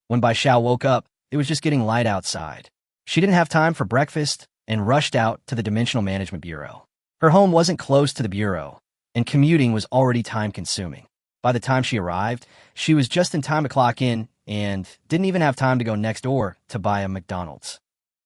When Bai Xiao woke up, it was just getting light outside. She didn't have time for breakfast and rushed out to the Dimensional Management Bureau. Her home wasn't close to the bureau, and commuting was already time-consuming. By the time she arrived, she was just in time to clock in and didn't even have time to go next door to buy a McDonald's.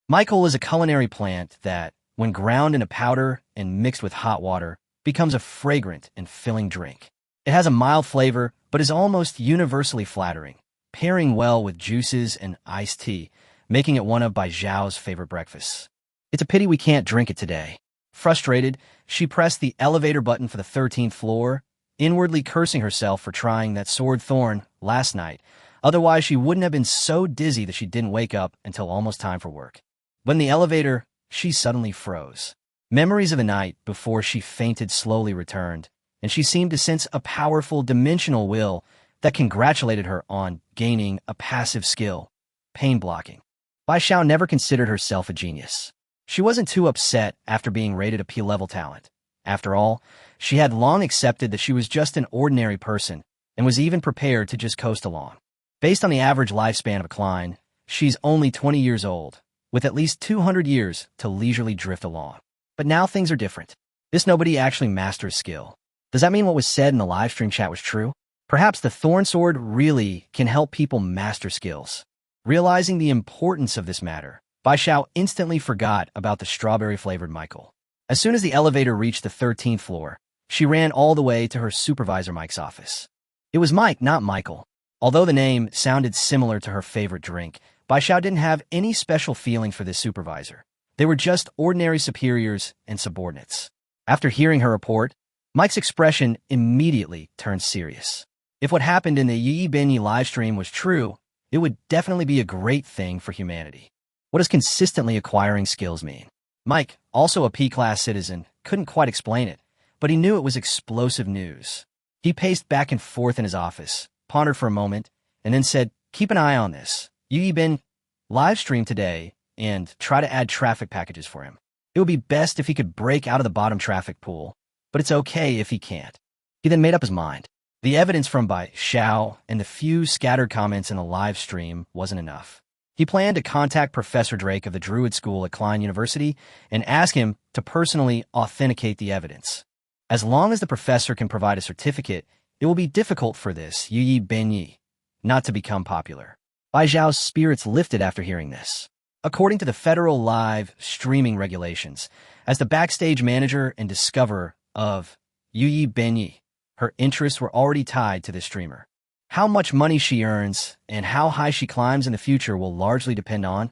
Michael is a culinary plant that, when ground in a powder and mixed with hot water, becomes a fragrant and filling drink. It has a mild flavor, but is almost universally flattering, pairing well with juices and iced tea, making it one of Bai Xiao's favorite breakfasts. It's a pity we can't drink it today. Frustrated, she pressed the elevator button for the 13th floor, inwardly cursing herself for trying that sword thorn last night. Otherwise, she wouldn't have been so dizzy that she didn't wake up until almost time for work. But in the elevator, she suddenly froze. Memories of the night before she fainted slowly returned, and she seemed to sense a powerful dimensional will that congratulated her on gaining a passive skill, pain blocking. Bai Xiao never considered herself a genius. She wasn't too upset after being rated a P-level talent. After all, she had long accepted that she was just an ordinary person and was even prepared to just coast along. Based on the average lifespan of a Klein, she's only 20 years old, with at least 200 years to leisurely drift along. But now things are different. This nobody actually masters skill. Does that mean what was said in the livestream chat was true? Perhaps the Thorn Sword really can help people master skills. Realizing the importance of this matter, Bai Xiao instantly forgot about the strawberry-flavored Michael. As soon as the elevator reached the 13th floor, she ran all the way to her supervisor Mike's office. It was Mike, not Michael. Although the name sounded similar to her favorite drink, Bai Xiao didn't have any special feeling for this supervisor. They were just ordinary superiors and subordinates. After hearing her report, Mike's expression immediately turned serious. If what happened in the Yi Binyi livestream was true, it would definitely be a great thing for humanity. What does consistently acquiring skills mean? Mike, also a P-class citizen, couldn't quite explain it, but he knew it was explosive news. He paced back and forth in his office, pondered for a moment, and then said, "Keep an eye on this. Yi Bin, live stream today, and try to add traffic packages for him. It would be best if he could break out of the bottom traffic pool, but it's okay if he can't." He then made up his mind. The evidence from Bai Xiao and the few scattered comments in the live stream wasn't enough. He planned to contact Professor Drake of the Druid School at Klein University and ask him to personally authenticate the evidence. As long as the professor can provide a certificate, it will be difficult for this Yi Binyi not to become popular. Bai Xiao's spirits lifted after hearing this. According to the federal live streaming regulations, as the backstage manager and discoverer of Yi Binyi, her interests were already tied to this streamer. How much money she earns and how high she climbs in the future will largely depend on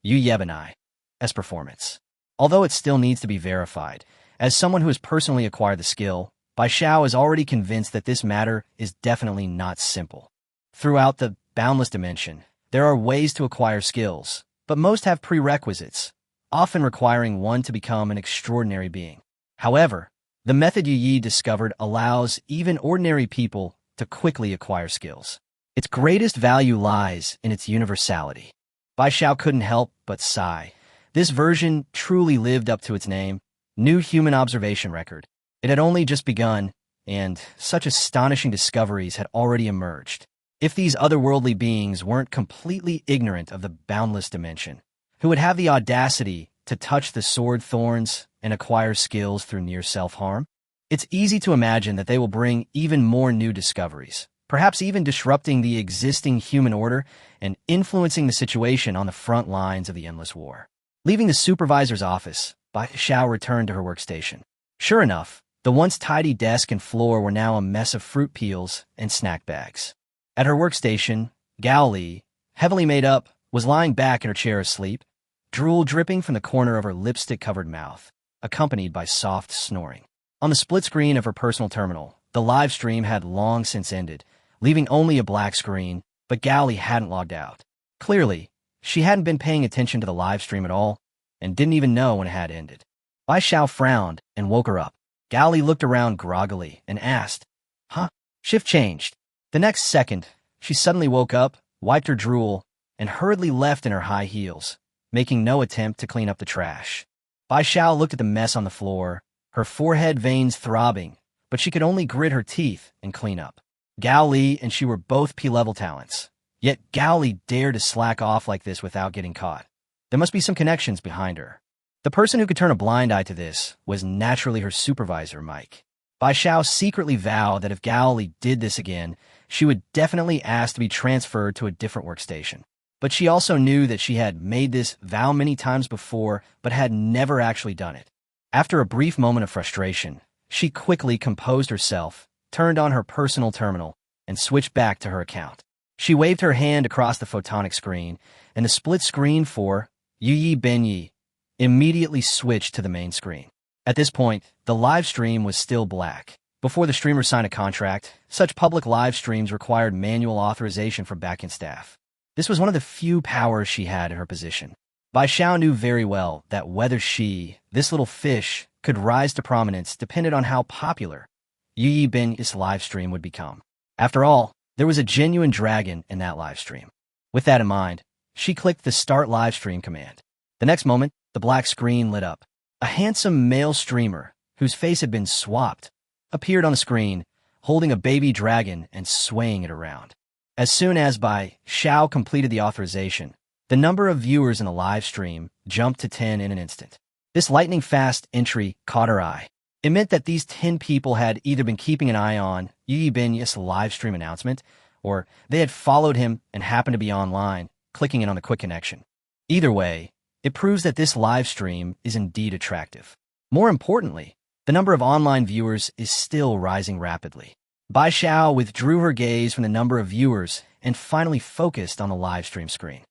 Yu Yebani's performance. Although it still needs to be verified, as someone who has personally acquired the skill, Bai Xiao is already convinced that this matter is definitely not simple. Throughout the Boundless Dimension, there are ways to acquire skills, but most have prerequisites, often requiring one to become an extraordinary being. However, the method Yi discovered allows even ordinary people to quickly acquire skills. Its greatest value lies in its universality. Bai Xiao couldn't help but sigh. This version truly lived up to its name, New Human Observation Record. It had only just begun, and such astonishing discoveries had already emerged. If these otherworldly beings weren't completely ignorant of the Boundless Dimension, who would have the audacity to touch the sword thorns and acquire skills through near self-harm? It's easy to imagine that they will bring even more new discoveries, perhaps even disrupting the existing human order and influencing the situation on the front lines of the endless war. Leaving the supervisor's office, Bai Xiao returned to her workstation. Sure enough, the once tidy desk and floor were now a mess of fruit peels and snack bags. At her workstation, Gao Li, heavily made up, was lying back in her chair asleep, drool dripping from the corner of her lipstick-covered mouth, accompanied by soft snoring. On the split screen of her personal terminal, the live stream had long since ended, leaving only a black screen, but Gao Li hadn't logged out. Clearly, she hadn't been paying attention to the live stream at all, and didn't even know when it had ended. Bai Xiao frowned and woke her up. Gao Li looked around groggily and asked, "Huh?" Shift changed. The next second, she suddenly woke up, wiped her drool, and hurriedly left in her high heels, making no attempt to clean up the trash. Bai Xiao looked at the mess on the floor, her forehead veins throbbing, but she could only grit her teeth and clean up. Gao Li and she were both P-level talents, yet Gao Li dared to slack off like this without getting caught. There must be some connections behind her. The person who could turn a blind eye to this was naturally her supervisor, Mike. Bai Xiao secretly vowed that if Gao Li did this again, she would definitely ask to be transferred to a different workstation. But she also knew that she had made this vow many times before, but had never actually done it. After a brief moment of frustration, she quickly composed herself, turned on her personal terminal, and switched back to her account. She waved her hand across the photonic screen, and the split screen for Yi Binyi immediately switched to the main screen. At this point, the live stream was still black. Before the streamer signed a contract, such public live streams required manual authorization from backend staff. This was one of the few powers she had in her position. Bai Xiao knew very well that whether she, this little fish, could rise to prominence depended on how popular Yi Binyi's live stream would become. After all, there was a genuine dragon in that live stream. With that in mind, she clicked the Start Live Stream command. The next moment, the black screen lit up. A handsome male streamer, whose face had been swapped, appeared on the screen, holding a baby dragon and swaying it around. As soon as Bai Xiao completed the authorization, the number of viewers in the live stream jumped to 10 in an instant. This lightning-fast entry caught her eye. It meant that these 10 people had either been keeping an eye on Yu Yibiny's live stream announcement, or they had followed him and happened to be online, clicking in on the quick connection. Either way, it proves that this live stream is indeed attractive. More importantly, the number of online viewers is still rising rapidly. Bai Xiao withdrew her gaze from the number of viewers and finally focused on the live stream screen.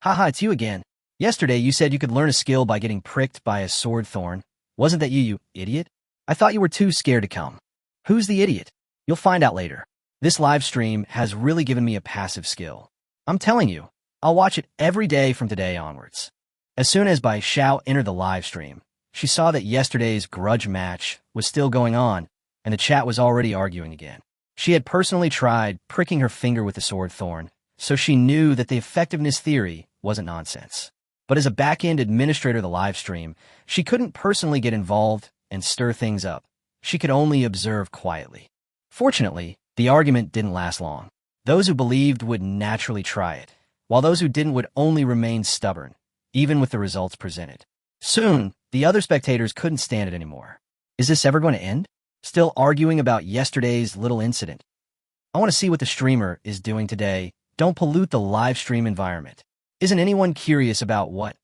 Haha, it's you again. Yesterday you said you could learn a skill by getting pricked by a sword thorn. Wasn't that you idiot? I thought you were too scared to come. Who's the idiot? You'll find out later. This live stream has really given me a passive skill. I'm telling you, I'll watch it every day from today onwards. As soon as Bai Xiao entered the live stream, she saw that yesterday's grudge match was still going on, and the chat was already arguing again. She had personally tried pricking her finger with the sword thorn, so she knew that the effectiveness theory wasn't nonsense. But as a back-end administrator of the live stream, she couldn't personally get involved and stir things up. She could only observe quietly. Fortunately, the argument didn't last long. Those who believed would naturally try it, while those who didn't would only remain stubborn, even with the results presented. Soon, the other spectators couldn't stand it anymore. Is this ever going to end? Still arguing about yesterday's little incident. I want to see what the streamer is doing today. Don't pollute the live stream environment. Isn't anyone curious about what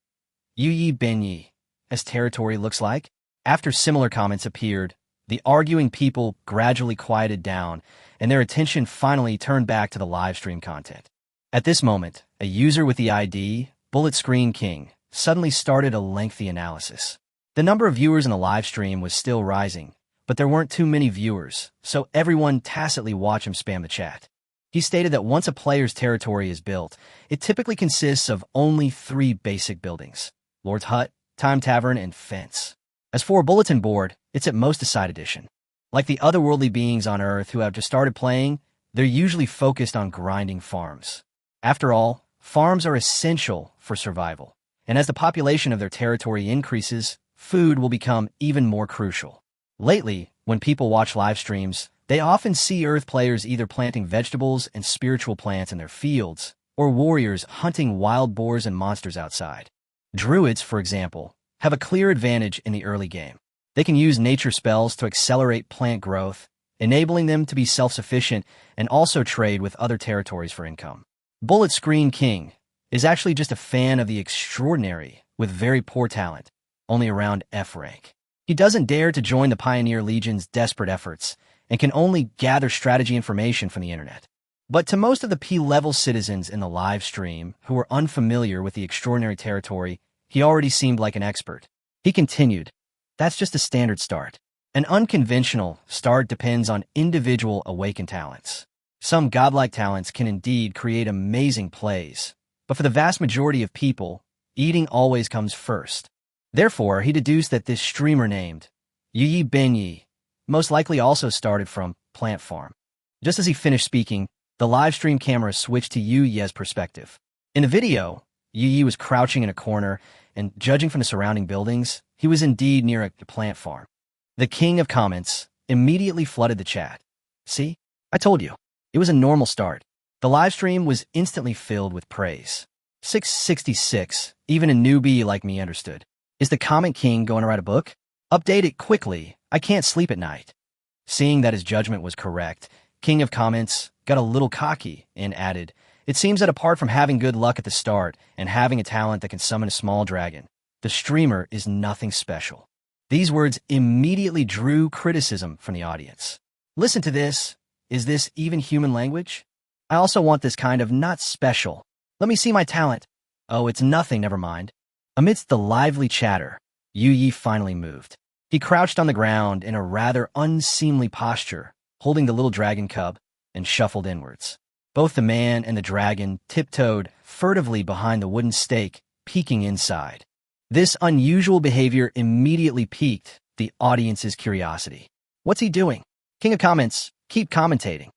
Yu Yibiny's territory looks like? After similar comments appeared, the arguing people gradually quieted down, and their attention finally turned back to the live stream content. At this moment, a user with the ID, Bullet Screen King, suddenly started a lengthy analysis. The number of viewers in the live stream was still rising, but there weren't too many viewers, so everyone tacitly watched him spam the chat. He stated that once a player's territory is built, it typically consists of only 3 basic buildings: Lord's Hut, Time Tavern, and Fence. As for a bulletin board, it's at most a side addition. Like the otherworldly beings on Earth who have just started playing, they're usually focused on grinding farms. After all, farms are essential for survival, and as the population of their territory increases, food will become even more crucial. Lately, when people watch live streams, they often see Earth players either planting vegetables and spiritual plants in their fields, or warriors hunting wild boars and monsters outside. Druids, for example, have a clear advantage in the early game. They can use nature spells to accelerate plant growth, enabling them to be self-sufficient and also trade with other territories for income. Bullet Screen King is actually just a fan of the extraordinary with very poor talent, only around F rank. He doesn't dare to join the Pioneer Legion's desperate efforts and can only gather strategy information from the internet. But to most of the P-level citizens in the live stream who were unfamiliar with the extraordinary territory, he already seemed like an expert. He continued, "That's just a standard start. An unconventional start depends on individual awakened talents. Some godlike talents can indeed create amazing plays, but for the vast majority of people, eating always comes first." Therefore, he deduced that this streamer named Yu Yibinyi most likely also started from Plant Farm. Just as he finished speaking, the live stream camera switched to Yu Ye's perspective. In the video, Yu Yi was crouching in a corner, and judging from the surrounding buildings, he was indeed near a plant farm. The king of comments immediately flooded the chat. "See? I told you. It was a normal start." The live stream was instantly filled with praise. 666, even a newbie like me understood. Is the comment king going to write a book? Update it quickly. I can't sleep at night. Seeing that his judgment was correct, King of Comments got a little cocky and added, "It seems that apart from having good luck at the start and having a talent that can summon a small dragon, the streamer is nothing special." These words immediately drew criticism from the audience. Listen to this. Is this even human language? I also want this kind of not special. Let me see my talent. Oh, it's nothing, never mind. Amidst the lively chatter, Yu Yi finally moved. He crouched on the ground in a rather unseemly posture, holding the little dragon cub, and shuffled inwards. Both the man and the dragon tiptoed furtively behind the wooden stake, peeking inside. This unusual behavior immediately piqued the audience's curiosity. What's he doing? King of Comments, keep commentating.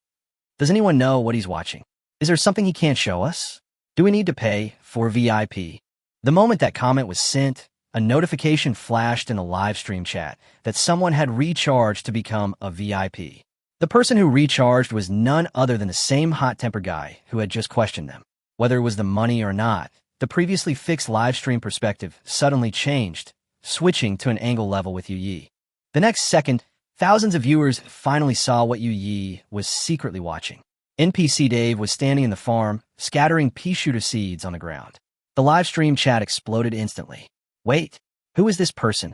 Does anyone know what he's watching? Is there something he can't show us? Do we need to pay for VIP? The moment that comment was sent, a notification flashed in the live stream chat that someone had recharged to become a VIP. The person who recharged was none other than the same hot-tempered guy who had just questioned them. Whether it was the money or not, the previously fixed live stream perspective suddenly changed, switching to an angle level with Yu Yi. The next second, thousands of viewers finally saw what Yu Yi was secretly watching. NPC Dave was standing in the farm, scattering pea shooter seeds on the ground. The live stream chat exploded instantly. Wait, who is this person?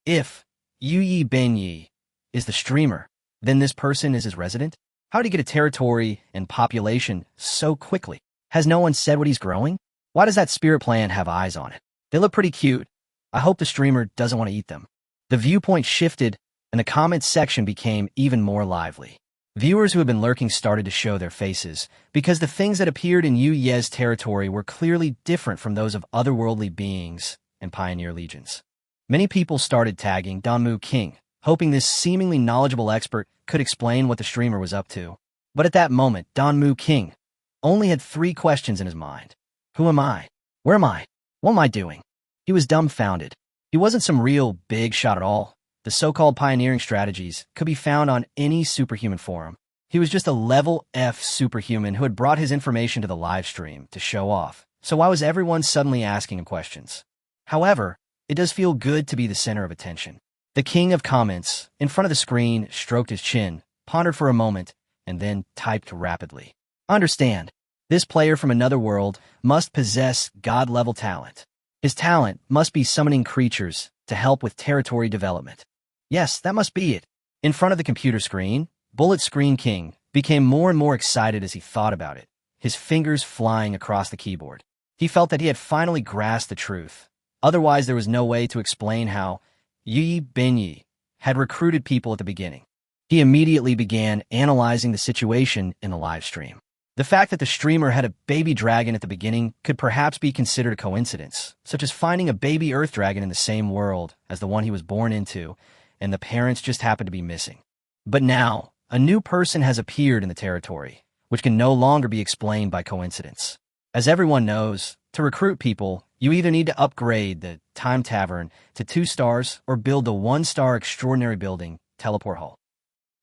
If Yu Yi Benyi is the streamer, then this person is his resident? How did he get a territory and population so quickly? Has no one said what he's growing? Why does that spirit plant have eyes on it? They look pretty cute. I hope the streamer doesn't want to eat them. The viewpoint shifted, and the comments section became even more lively. Viewers who had been lurking started to show their faces, because the things that appeared in Yu Ye's territory were clearly different from those of otherworldly beings and pioneer legions. Many people started tagging Donmu King, hoping this seemingly knowledgeable expert could explain what the streamer was up to. But at that moment, Donmu King only had 3 questions in his mind. Who am I? Where am I? What am I doing? He was dumbfounded. He wasn't some real big shot at all. The so-called pioneering strategies could be found on any superhuman forum. He was just a level F superhuman who had brought his information to the live stream to show off. So why was everyone suddenly asking him questions? However, it does feel good to be the center of attention. The king of comments, in front of the screen, stroked his chin, pondered for a moment, and then typed rapidly. Understand, this player from another world must possess god-level talent. His talent must be summoning creatures to help with territory development. Yes, that must be it. In front of the computer screen, Bullet Screen King became more and more excited as he thought about it, his fingers flying across the keyboard. He felt that he had finally grasped the truth. Otherwise, there was no way to explain how Yi Benyi had recruited people at the beginning. He immediately began analyzing the situation in the live stream. The fact that the streamer had a baby dragon at the beginning could perhaps be considered a coincidence, such as finding a baby earth dragon in the same world as the one he was born into, and the parents just happened to be missing. But now, a new person has appeared in the territory, which can no longer be explained by coincidence. As everyone knows, to recruit people, you either need to upgrade the Tavern to 2 stars or build the 1-star extraordinary building, Teleport Hall.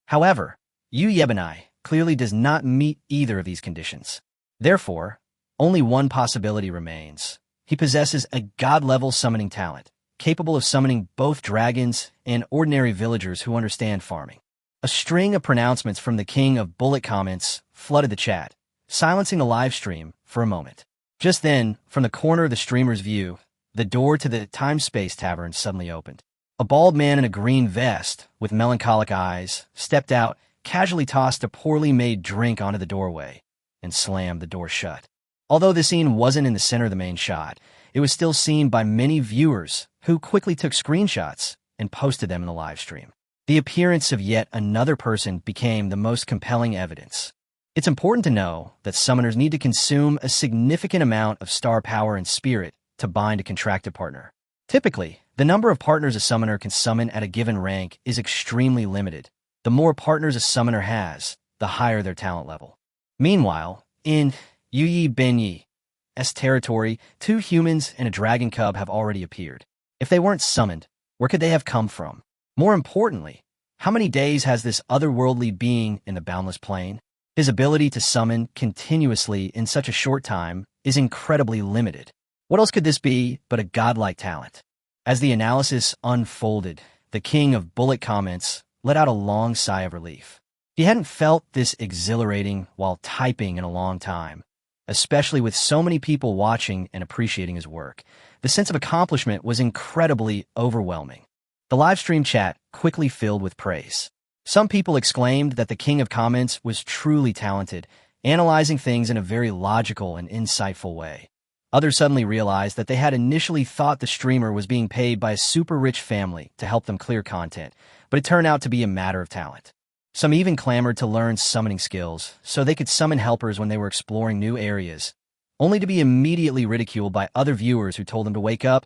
However, Yu Yebenai clearly does not meet either of these conditions. Therefore, only one possibility remains. He possesses a god-level summoning talent, capable of summoning both dragons and ordinary villagers who understand farming. A string of pronouncements from the king of bullet comments flooded the chat, silencing the live stream for a moment. Just then, from the corner of the streamer's view, the door to the Time-Space Tavern suddenly opened. A bald man in a green vest, with melancholic eyes, stepped out, casually tossed a poorly made drink onto the doorway, and slammed the door shut. Although the scene wasn't in the center of the main shot, it was still seen by many viewers who quickly took screenshots and posted them in the live stream. The appearance of yet another person became the most compelling evidence. It's important to know that summoners need to consume a significant amount of star power and spirit to bind a contracted partner. Typically, the number of partners a summoner can summon at a given rank is extremely limited. The more partners a summoner has, the higher their talent level. Meanwhile, in Yu Yi Benyi's territory, 2 humans and a dragon cub have already appeared. If they weren't summoned, where could they have come from? More importantly, how many days has this otherworldly being in the boundless plane? His ability to summon continuously in such a short time is incredibly limited. What else could this be but a godlike talent? As the analysis unfolded, the king of bullet comments let out a long sigh of relief. He hadn't felt this exhilarating while typing in a long time, especially with so many people watching and appreciating his work. The sense of accomplishment was incredibly overwhelming. The livestream chat quickly filled with praise. Some people exclaimed that the king of comments was truly talented, analyzing things in a very logical and insightful way. Others suddenly realized that they had initially thought the streamer was being paid by a super rich family to help them clear content, but it turned out to be a matter of talent. Some even clamored to learn summoning skills so they could summon helpers when they were exploring new areas, only to be immediately ridiculed by other viewers who told them to wake up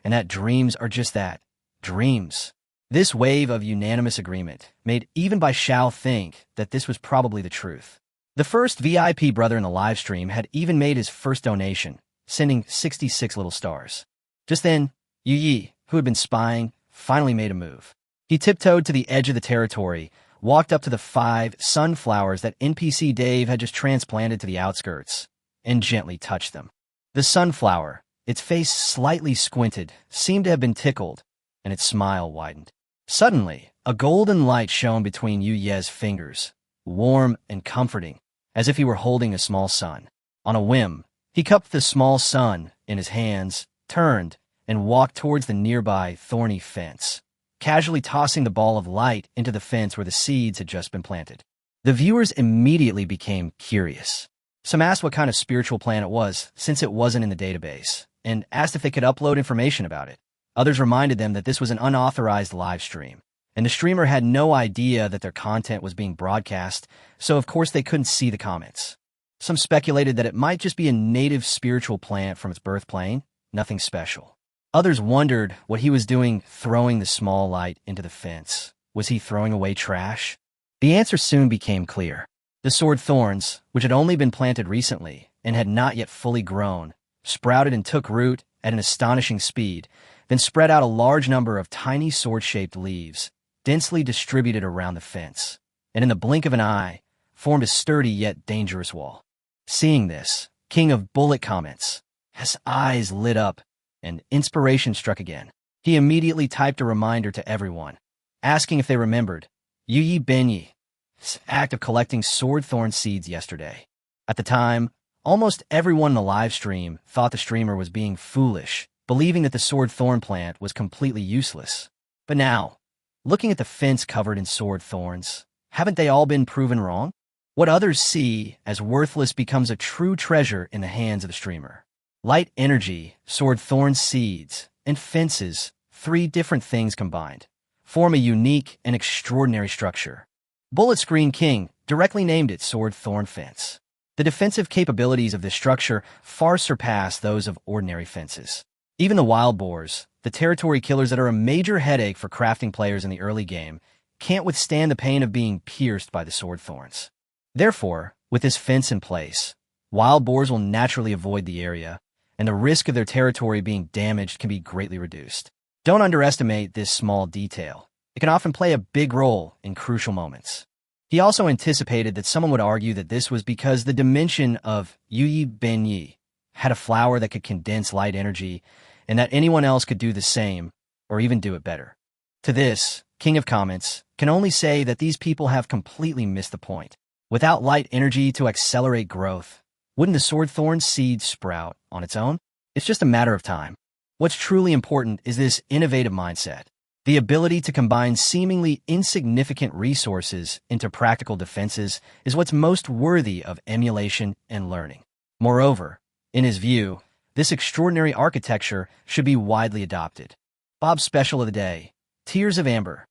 and that dreams are just that, dreams. This wave of unanimous agreement made even Bai Xiao think that this was probably the truth. The first VIP brother in the livestream had even made his first donation, sending 66 little stars. Just then, Yu Yi, who had been spying, finally made a move. He tiptoed to the edge of the territory, walked up to the 5 sunflowers that NPC Dave had just transplanted to the outskirts, and gently touched them. The sunflower, its face slightly squinted, seemed to have been tickled, and its smile widened. Suddenly, a golden light shone between Yu Ye's fingers, warm and comforting, as if he were holding a small sun. On a whim, he cupped the small sun in his hands, turned, and walked towards the nearby thorny fence, casually tossing the ball of light into the fence where the seeds had just been planted. The viewers immediately became curious. Some asked what kind of spiritual plant it was, since it wasn't in the database, and asked if they could upload information about it. Others reminded them that this was an unauthorized live stream, and the streamer had no idea that their content was being broadcast, so of course they couldn't see the comments. Some speculated that it might just be a native spiritual plant from its birth plane, nothing special. Others wondered what he was doing throwing the small light into the fence. Was he throwing away trash? The answer soon became clear. The sword thorns, which had only been planted recently and had not yet fully grown, sprouted and took root at an astonishing speed, then spread out a large number of tiny sword-shaped leaves, densely distributed around the fence, and in the blink of an eye, formed a sturdy yet dangerous wall. Seeing this, King of Bullet comments, his eyes lit up, and inspiration struck again. He immediately typed a reminder to everyone, asking if they remembered Yu Yi Benyi's act of collecting sword thorn seeds yesterday. At the time, almost everyone in the live stream thought the streamer was being foolish, believing that the sword thorn plant was completely useless. But now, looking at the fence covered in sword thorns, haven't they all been proven wrong? What others see as worthless becomes a true treasure in the hands of the streamer. Light energy, sword thorn seeds, and fences, 3 different things combined, form a unique and extraordinary structure. Bullet Screen King directly named it Sword Thorn Fence. The defensive capabilities of this structure far surpass those of ordinary fences. Even the wild boars, the territory killers that are a major headache for crafting players in the early game, can't withstand the pain of being pierced by the sword thorns. Therefore, with this fence in place, wild boars will naturally avoid the area, and the risk of their territory being damaged can be greatly reduced. Don't underestimate this small detail. It can often play a big role in crucial moments. He also anticipated that someone would argue that this was because the dimension of Yu Yi Benyi had a flower that could condense light energy, and that anyone else could do the same, or even do it better. To this, King of Comments can only say that these people have completely missed the point. Without light energy to accelerate growth, wouldn't the sword thorn seed sprout on its own? It's just a matter of time. What's truly important is this innovative mindset. The ability to combine seemingly insignificant resources into practical defenses is what's most worthy of emulation and learning. Moreover, in his view, this extraordinary architecture should be widely adopted. Bob's special of the day, Tears of Amber.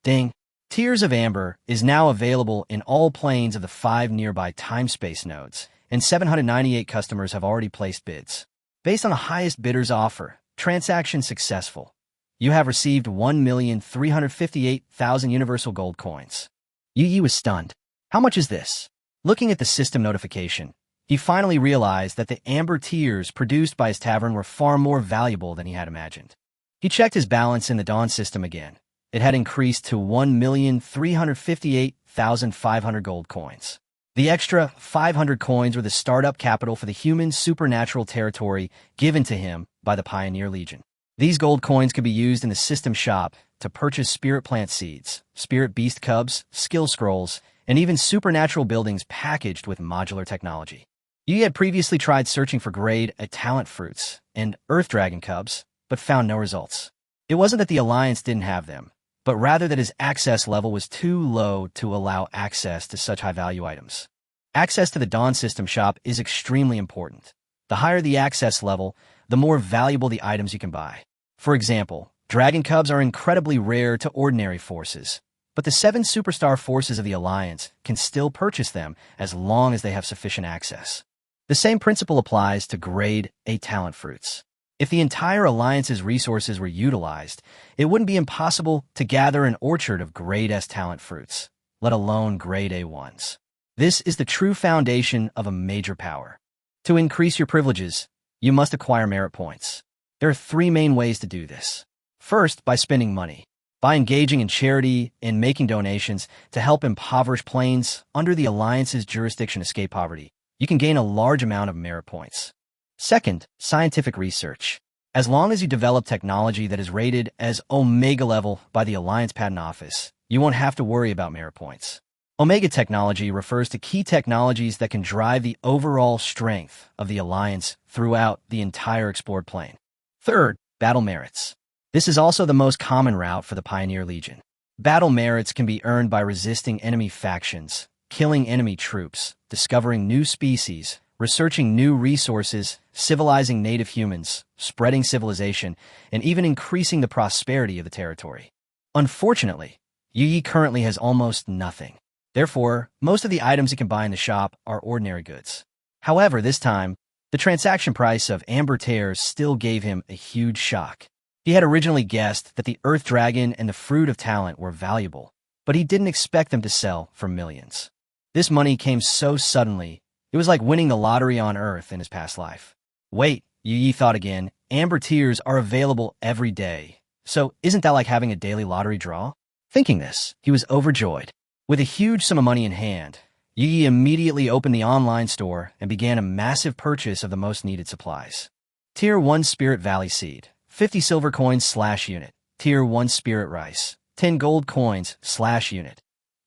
Ding. Tears of Amber is now available in all planes of the 5 nearby time-space nodes, and 798 customers have already placed bids. Based on the highest bidder's offer, transaction successful. You have received 1,358,000 universal gold coins. Yu Yi was stunned. How much is this? Looking at the system notification, he finally realized that the amber tears produced by his tavern were far more valuable than he had imagined. He checked his balance in the Dawn system again. It had increased to 1,358,500 gold coins. The extra 500 coins were the startup capital for the human supernatural territory given to him by the Pioneer Legion. These gold coins could be used in the system shop to purchase spirit plant seeds, spirit beast cubs, skill scrolls, and even supernatural buildings packaged with modular technology. Yu had previously tried searching for grade A talent fruits and earth dragon cubs, but found no results. It wasn't that the Alliance didn't have them, but rather that his access level was too low to allow access to such high-value items. Access to the Dawn system shop is extremely important. The higher the access level, the more valuable the items you can buy. For example, dragon cubs are incredibly rare to ordinary forces, but the 7 superstar forces of the Alliance can still purchase them as long as they have sufficient access. The same principle applies to grade A talent fruits. If the entire Alliance's resources were utilized, it wouldn't be impossible to gather an orchard of grade S talent fruits, let alone grade A ones. This is the true foundation of a major power. To increase your privileges, you must acquire merit points. There are three main ways to do this. First, by spending money. By engaging in charity and making donations to help impoverished planes under the Alliance's jurisdiction escape poverty, you can gain a large amount of merit points. Second, scientific research. As long as you develop technology that is rated as Omega level by the Alliance Patent Office, you won't have to worry about merit points. Omega technology refers to key technologies that can drive the overall strength of the Alliance throughout the entire explored plane. Third, battle merits. This is also the most common route for the Pioneer Legion. Battle merits can be earned by resisting enemy factions, killing enemy troops, discovering new species, researching new resources, civilizing native humans, spreading civilization, and even increasing the prosperity of the territory. Unfortunately, Yi currently has almost nothing. Therefore, most of the items he can buy in the shop are ordinary goods. However, this time, the transaction price of amber tears still gave him a huge shock. He had originally guessed that the Earth Dragon and the Fruit of Talent were valuable, but he didn't expect them to sell for millions. This money came so suddenly, it was like winning the lottery on Earth in his past life. Wait, Yi thought again, amber tears are available every day, so isn't that like having a daily lottery draw? Thinking this, he was overjoyed. With a huge sum of money in hand, Yi immediately opened the online store and began a massive purchase of the most needed supplies. Tier 1 Spirit Valley Seed, 50 silver coins/unit. Tier 1 Spirit Rice, 10 gold coins/unit.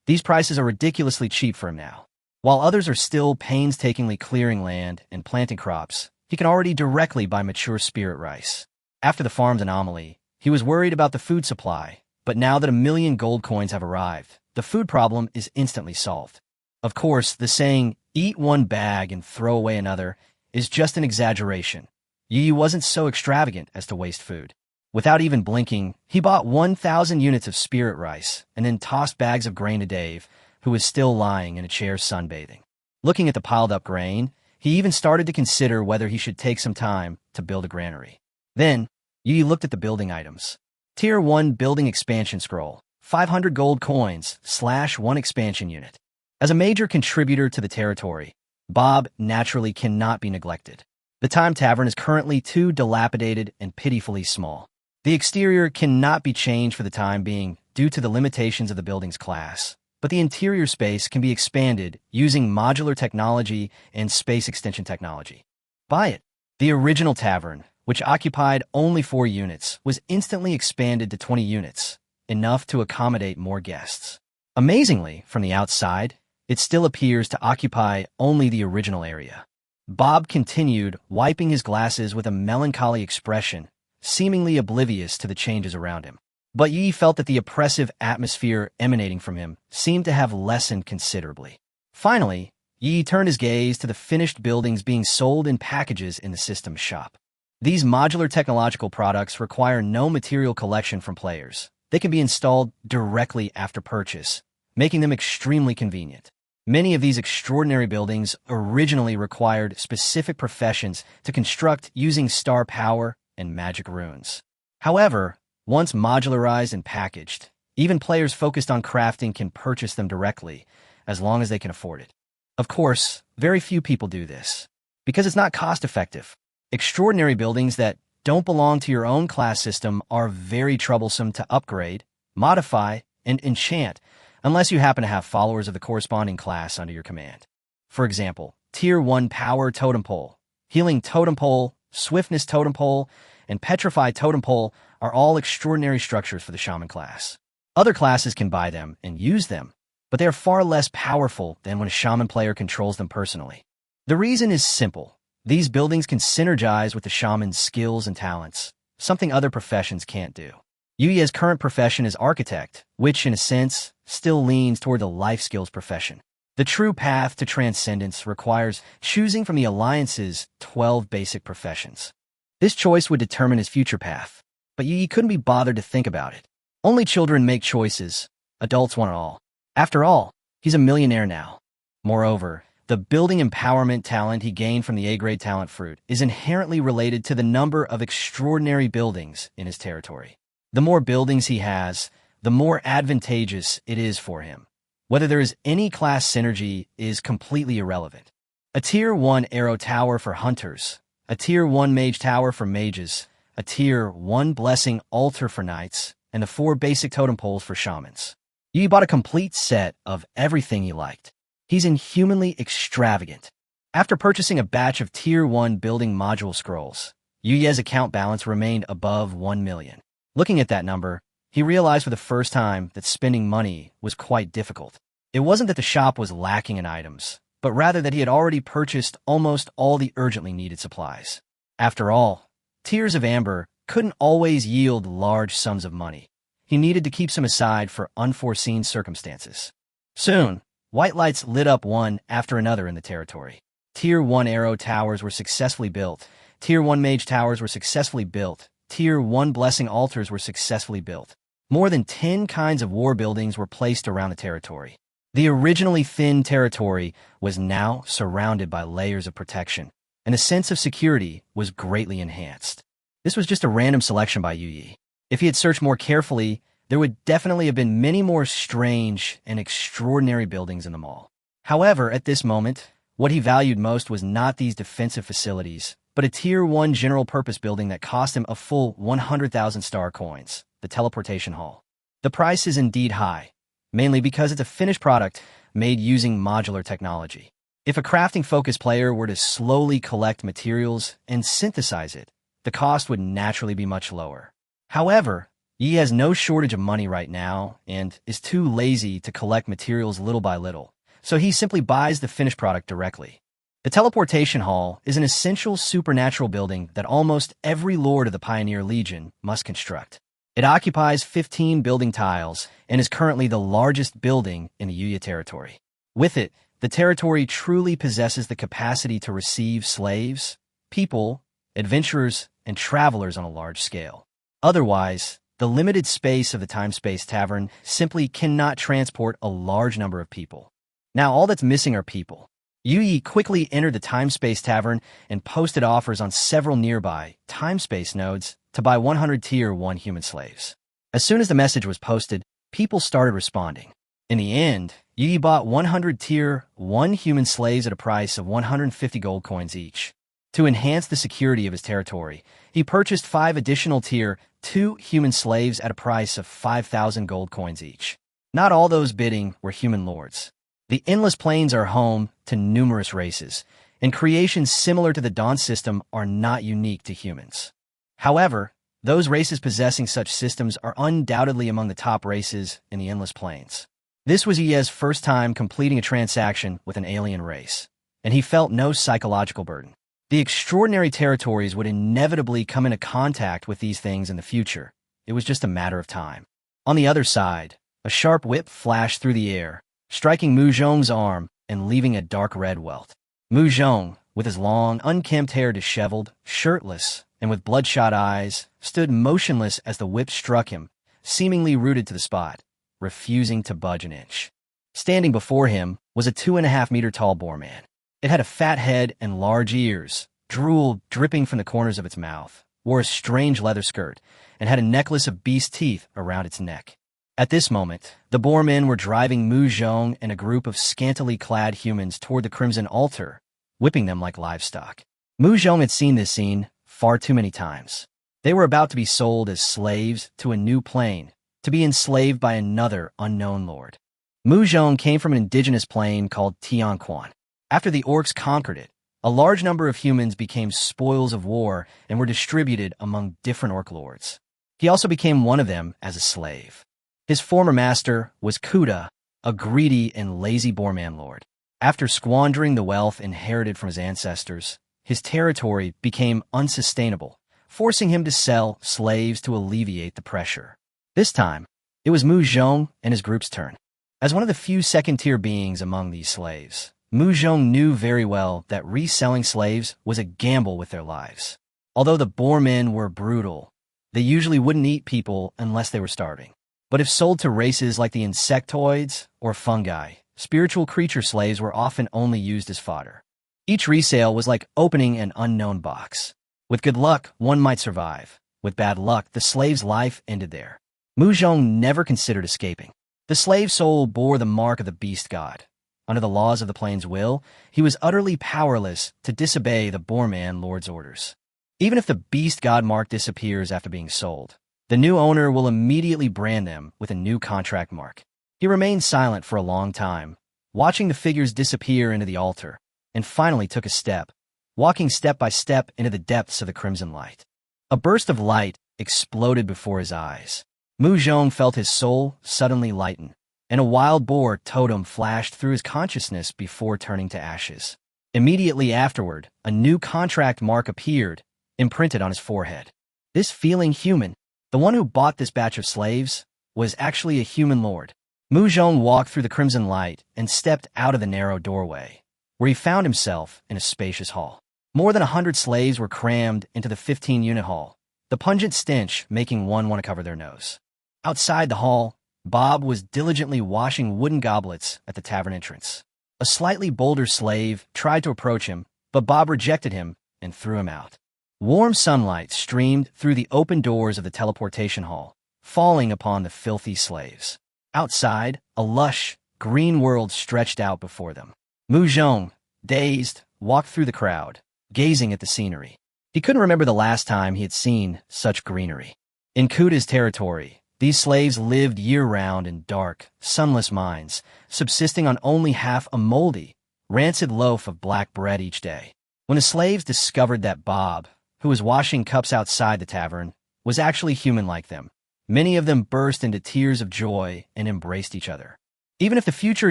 These prices are ridiculously cheap for him now. While others are still painstakingly clearing land and planting crops, he can already directly buy mature spirit rice. After the farm's anomaly, he was worried about the food supply, but now that 1,000,000 gold coins have arrived, the food problem is instantly solved. Of course, the saying, "eat one bag and throw away another," is just an exaggeration. Yi wasn't so extravagant as to waste food. Without even blinking, he bought 1,000 units of spirit rice and then tossed bags of grain to Dave, who was still lying in a chair sunbathing. Looking at the piled-up grain, he even started to consider whether he should take some time to build a granary. Then, Yi looked at the building items. Tier 1 Building Expansion Scroll, 500 gold coins/1 expansion unit. As a major contributor to the territory, Bob naturally cannot be neglected. The Time Tavern is currently too dilapidated and pitifully small. The exterior cannot be changed for the time being due to the limitations of the building's class, but the interior space can be expanded using modular technology and space extension technology. Buy it. The original tavern, which occupied only 4 units, was instantly expanded to 20 units, enough to accommodate more guests. Amazingly, from the outside, it still appears to occupy only the original area. Bob continued, wiping his glasses with a melancholy expression, seemingly oblivious to the changes around him. But Yi felt that the oppressive atmosphere emanating from him seemed to have lessened considerably. Finally, Yi turned his gaze to the finished buildings being sold in packages in the system's shop. These modular technological products require no material collection from players. They can be installed directly after purchase, making them extremely convenient. Many of these extraordinary buildings originally required specific professions to construct using star power and magic runes. However, once modularized and packaged, even players focused on crafting can purchase them directly, as long as they can afford it. Of course, very few people do this, because it's not cost-effective. Extraordinary buildings that don't belong to your own class system are very troublesome to upgrade, modify, and enchant, unless you happen to have followers of the corresponding class under your command. For example, Tier 1 Power Totem Pole, Healing Totem Pole, Swiftness Totem Pole, and Petrified Totem Pole are all extraordinary structures for the Shaman class. Other classes can buy them and use them, but they are far less powerful than when a Shaman player controls them personally. The reason is simple. These buildings can synergize with the Shaman's skills and talents, something other professions can't do. Yuya's current profession is architect, which, in a sense, still leans toward the life skills profession. The true path to transcendence requires choosing from the Alliance's 12 basic professions. This choice would determine his future path, but Yuya couldn't be bothered to think about it. Only children make choices. Adults want it all. After all, he's a millionaire now. Moreover, the building empowerment talent he gained from the A-grade talent fruit is inherently related to the number of extraordinary buildings in his territory. The more buildings he has, the more advantageous it is for him. Whether there is any class synergy is completely irrelevant. A Tier 1 Arrow Tower for hunters, a Tier 1 Mage Tower for mages, a Tier 1 blessing altar for knights, and the 4 basic totem poles for shamans. Yi bought a complete set of everything he liked. He's inhumanly extravagant. After purchasing a batch of Tier 1 building module scrolls, Yuye's account balance remained above 1 million. Looking at that number, he realized for the first time that spending money was quite difficult. It wasn't that the shop was lacking in items, but rather that he had already purchased almost all the urgently needed supplies. After all, Tears of Amber couldn't always yield large sums of money. He needed to keep some aside for unforeseen circumstances. Soon, white lights lit up one after another in the territory. Tier 1 arrow towers were successfully built. Tier 1 mage towers were successfully built. Tier 1 blessing altars were successfully built. More than 10 kinds of war buildings were placed around the territory. The originally thin territory was now surrounded by layers of protection, and the sense of security was greatly enhanced. This was just a random selection by Yu Yi. If he had searched more carefully, there would definitely have been many more strange and extraordinary buildings in the mall. However, at this moment, what he valued most was not these defensive facilities, but a Tier 1 general-purpose building that cost him a full 100,000 star coins, the teleportation hall. The price is indeed high, mainly because it's a finished product made using modular technology. If a crafting-focused player were to slowly collect materials and synthesize it, the cost would naturally be much lower. However, Yi has no shortage of money right now and is too lazy to collect materials little by little, so he simply buys the finished product directly. The Teleportation Hall is an essential supernatural building that almost every Lord of the Pioneer Legion must construct. It occupies 15 building tiles and is currently the largest building in the Yuya territory. With it, the territory truly possesses the capacity to receive slaves, people, adventurers, and travelers on a large scale. Otherwise, the limited space of the Time-Space Tavern simply cannot transport a large number of people. Now all that's missing are people. Yu Yi quickly entered the Time-Space Tavern and posted offers on several nearby Time-Space nodes to buy 100 Tier 1 human slaves. As soon as the message was posted, people started responding. In the end, Yu Yi bought 100 Tier 1 human slaves at a price of 150 gold coins each. To enhance the security of his territory, he purchased 5 additional Tier 2 human slaves at a price of 5,000 gold coins each. Not all those bidding were human lords. The Endless Plains are home to numerous races, and creations similar to the Dawn system are not unique to humans. However, those races possessing such systems are undoubtedly among the top races in the Endless Plains. This was Ye's first time completing a transaction with an alien race, and he felt no psychological burden. The extraordinary territories would inevitably come into contact with these things in the future. It was just a matter of time. On the other side, a sharp whip flashed through the air, striking Mu Zhong's arm and leaving a dark red welt. Mu Zhong, with his long, unkempt hair disheveled, shirtless, and with bloodshot eyes, stood motionless as the whip struck him, seemingly rooted to the spot, refusing to budge an inch. Standing before him was a 2.5-meter tall boar man. It had a fat head and large ears, drool dripping from the corners of its mouth, wore a strange leather skirt, and had a necklace of beast teeth around its neck. At this moment, the boar men were driving Mu Zhong and a group of scantily clad humans toward the Crimson Altar, whipping them like livestock. Mu Zhong had seen this scene far too many times. They were about to be sold as slaves to a new plane, to be enslaved by another unknown lord. Mu Zhong came from an indigenous plane called Tianquan. After the orcs conquered it, a large number of humans became spoils of war and were distributed among different orc lords. He also became one of them as a slave. His former master was Kuda, a greedy and lazy boarman lord. After squandering the wealth inherited from his ancestors, his territory became unsustainable, forcing him to sell slaves to alleviate the pressure. This time, it was Mu Zhong and his group's turn. As one of the few second-tier beings among these slaves, Mu Zhong knew very well that reselling slaves was a gamble with their lives. Although the boarmen were brutal, they usually wouldn't eat people unless they were starving. But if sold to races like the insectoids or fungi, spiritual creature slaves were often only used as fodder. Each resale was like opening an unknown box. With good luck, one might survive. With bad luck, the slave's life ended there. Mu Zhong never considered escaping. The slave soul bore the mark of the beast god. Under the laws of the plane's will, he was utterly powerless to disobey the boarman lord's orders. Even if the beast god mark disappears after being sold, the new owner will immediately brand them with a new contract mark. He remained silent for a long time, watching the figures disappear into the altar, and finally took a step, walking step by step into the depths of the crimson light. A burst of light exploded before his eyes. Mu Zhong felt his soul suddenly lighten, and a wild boar totem flashed through his consciousness before turning to ashes. Immediately afterward, a new contract mark appeared, imprinted on his forehead. This feeling human, the one who bought this batch of slaves, was actually a human lord. Mu Zhong walked through the crimson light and stepped out of the narrow doorway, where he found himself in a spacious hall. More than 100 slaves were crammed into the 15-unit hall, the pungent stench making one want to cover their nose. Outside the hall, Bob was diligently washing wooden goblets at the tavern entrance. A slightly bolder slave tried to approach him, but Bob rejected him and threw him out. Warm sunlight streamed through the open doors of the teleportation hall, falling upon the filthy slaves. Outside, a lush, green world stretched out before them. Mu Zhong, dazed, walked through the crowd, gazing at the scenery. He couldn't remember the last time he had seen such greenery. In Kuda's territory, these slaves lived year-round in dark, sunless mines, subsisting on only half a moldy, rancid loaf of black bread each day. When the slaves discovered that Bob, who was washing cups outside the tavern, was actually human like them, many of them burst into tears of joy and embraced each other. Even if the future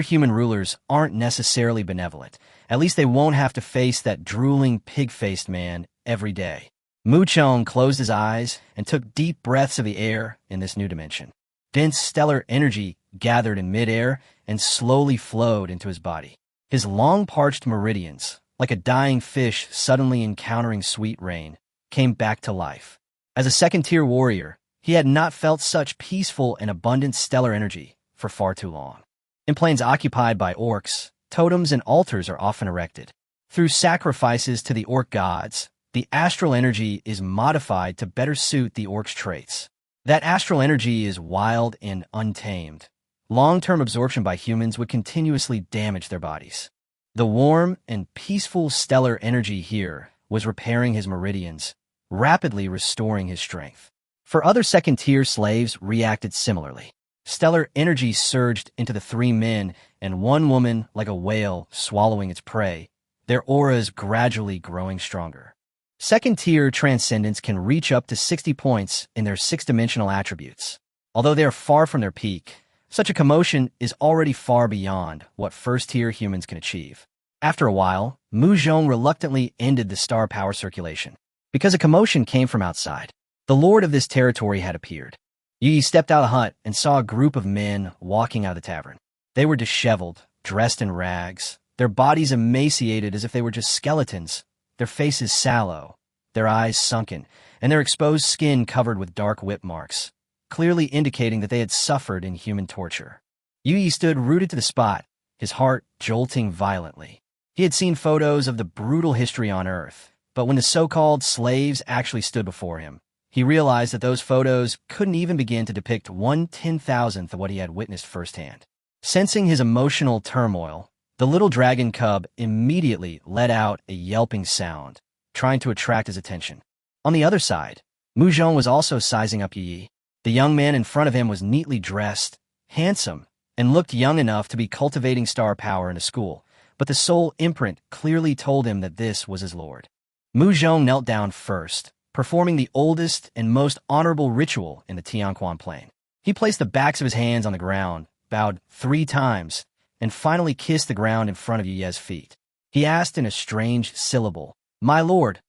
human rulers aren't necessarily benevolent, at least they won't have to face that drooling, pig-faced man every day. Mu Zhong closed his eyes and took deep breaths of the air in this new dimension. Dense stellar energy gathered in midair and slowly flowed into his body. His long parched meridians, like a dying fish suddenly encountering sweet rain, came back to life. As a second-tier warrior, he had not felt such peaceful and abundant stellar energy for far too long. In plains occupied by orcs, totems and altars are often erected. Through sacrifices to the orc gods, the astral energy is modified to better suit the orc's traits. That astral energy is wild and untamed. Long-term absorption by humans would continuously damage their bodies. The warm and peaceful stellar energy here was repairing his meridians, rapidly restoring his strength. For other second-tier slaves reacted similarly. Stellar energy surged into the three men and one woman like a whale swallowing its prey, their auras gradually growing stronger. Second-tier transcendents can reach up to 60 points in their six-dimensional attributes. Although they are far from their peak, such a commotion is already far beyond what first-tier humans can achieve. After a while, Mu Zhong reluctantly ended the star power circulation, because a commotion came from outside. The lord of this territory had appeared. Yi stepped out of the hut and saw a group of men walking out of the tavern. They were disheveled, dressed in rags, their bodies emaciated as if they were just skeletons, their faces sallow, their eyes sunken, and their exposed skin covered with dark whip marks, clearly indicating that they had suffered inhuman torture. Yi stood rooted to the spot, his heart jolting violently. He had seen photos of the brutal history on Earth, but when the so-called slaves actually stood before him, he realized that those photos couldn't even begin to depict 1/10,000th of what he had witnessed firsthand. Sensing his emotional turmoil, the little dragon cub immediately let out a yelping sound, trying to attract his attention. On the other side, Mu Zhong was also sizing up Yi. The young man in front of him was neatly dressed, handsome, and looked young enough to be cultivating star power in a school, but the soul imprint clearly told him that this was his lord. Mu Zhong knelt down first, performing the oldest and most honorable ritual in the Tianquan Plain. He placed the backs of his hands on the ground, bowed 3 times, and finally kissed the ground in front of Yi's feet. He asked in a strange syllable, "My lord,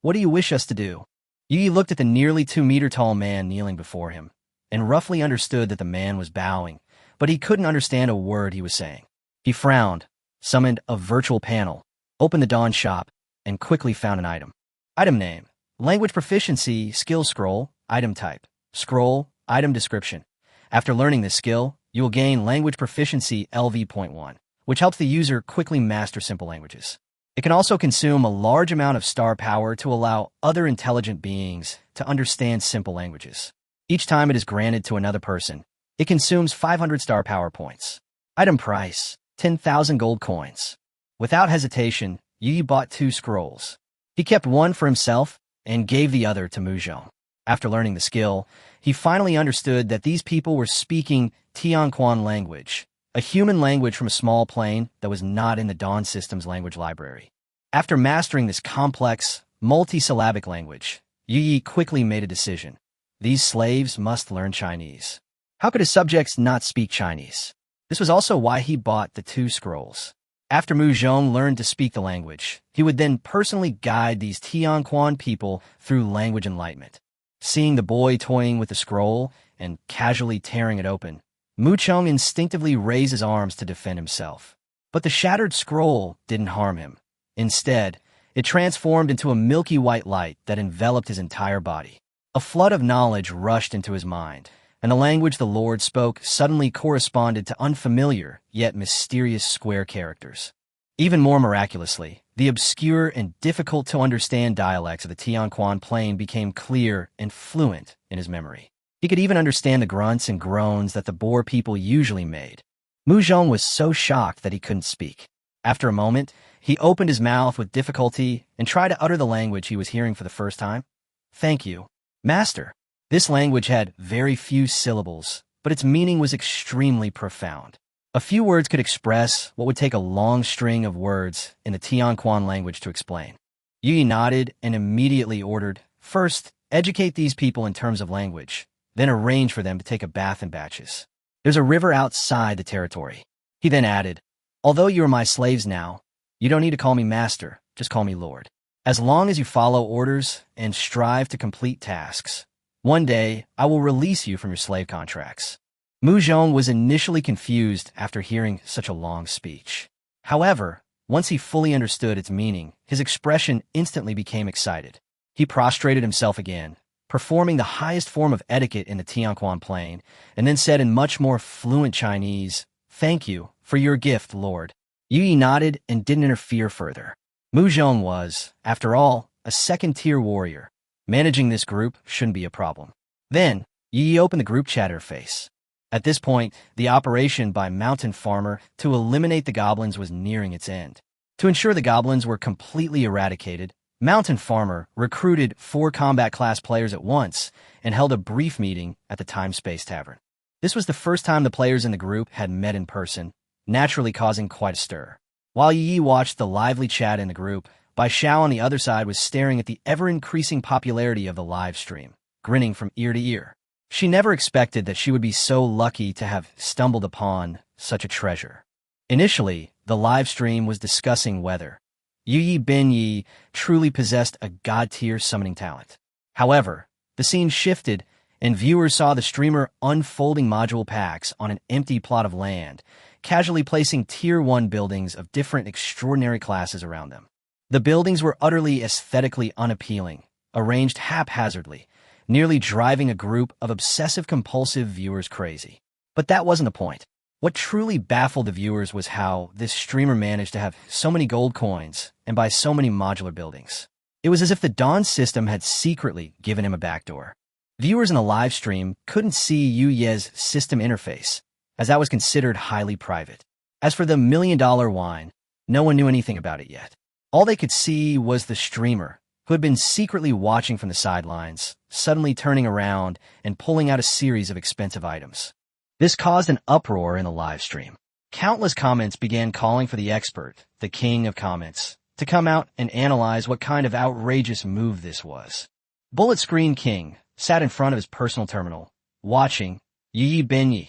what do you wish us to do?" Yi looked at the nearly 2-meter-tall man kneeling before him, and roughly understood that the man was bowing, but he couldn't understand a word he was saying. He frowned, summoned a virtual panel, opened the Dawn shop, and quickly found an item. Item name: Language Proficiency, Skill Scroll, Item Type, Scroll, Item Description. After learning this skill, you will gain Language Proficiency LV.1, which helps the user quickly master simple languages. It can also consume a large amount of star power to allow other intelligent beings to understand simple languages. Each time it is granted to another person, it consumes 500 star power points. Item price: 10,000 gold coins. Without hesitation, Yi bought 2 scrolls. He kept one for himself and gave the other to Muzhong. After learning the skill, he finally understood that these people were speaking Tianquan language, a human language from a small plane that was not in the Dawn System's language library. After mastering this complex, multi-syllabic language, Yu Yi quickly made a decision. These slaves must learn Chinese. How could his subjects not speak Chinese? This was also why he bought the 2 scrolls. After Mu Zhong learned to speak the language, he would then personally guide these Tianquan people through language enlightenment. Seeing the boy toying with the scroll and casually tearing it open, Mu Chong instinctively raised his arms to defend himself. But the shattered scroll didn't harm him. Instead, it transformed into a milky white light that enveloped his entire body. A flood of knowledge rushed into his mind, and the language the Lord spoke suddenly corresponded to unfamiliar yet mysterious square characters. Even more miraculously, the obscure and difficult-to-understand dialects of the Tianquan plain became clear and fluent in his memory. He could even understand the grunts and groans that the Boer people usually made. Mu Zhong was so shocked that he couldn't speak. After a moment, he opened his mouth with difficulty and tried to utter the language he was hearing for the first time. "Thank you, Master." This language had very few syllables, but its meaning was extremely profound. A few words could express what would take a long string of words in the Tianquan language to explain. Yu Yi nodded and immediately ordered, "First, educate these people in terms of language, then arrange for them to take a bath in batches. There's a river outside the territory." He then added, "Although you are my slaves now, you don't need to call me master, just call me Lord. As long as you follow orders and strive to complete tasks, one day I will release you from your slave contracts." Mu Zhong was initially confused after hearing such a long speech. However, once he fully understood its meaning, his expression instantly became excited. He prostrated himself again, performing the highest form of etiquette in the Tianquan plain, and then said in much more fluent Chinese, "Thank you for your gift, Lord." Yu Yi nodded and didn't interfere further. Mu Zhong was, after all, a second-tier warrior. Managing this group shouldn't be a problem. Then, Yu Yi opened the group chat interface. At this point, the operation by Mountain Farmer to eliminate the goblins was nearing its end. To ensure the goblins were completely eradicated, Mountain Farmer recruited 4 combat class players at once and held a brief meeting at the Time-Space Tavern. This was the first time the players in the group had met in person, naturally causing quite a stir. While Yi watched the lively chat in the group, Bai Xiao on the other side was staring at the ever-increasing popularity of the live stream, grinning from ear to ear. She never expected that she would be so lucky to have stumbled upon such a treasure. Initially, the live stream was discussing whether Yi Ben Yi truly possessed a god-tier summoning talent. However, the scene shifted, and viewers saw the streamer unfolding module packs on an empty plot of land, casually placing Tier 1 buildings of different extraordinary classes around them. The buildings were utterly aesthetically unappealing, arranged haphazardly, nearly driving a group of obsessive-compulsive viewers crazy. But that wasn't the point. What truly baffled the viewers was how this streamer managed to have so many gold coins and buy so many modular buildings. It was as if the Dawn system had secretly given him a backdoor. Viewers in the live stream couldn't see Yu Ye's system interface, as that was considered highly private. As for the $1 million wine, no one knew anything about it yet. All they could see was the streamer, who had been secretly watching from the sidelines, suddenly turning around and pulling out a series of expensive items. This caused an uproar in the live stream. Countless comments began calling for the expert, the king of comments, to come out and analyze what kind of outrageous move this was. Bullet Screen King sat in front of his personal terminal, watching Yi Benyi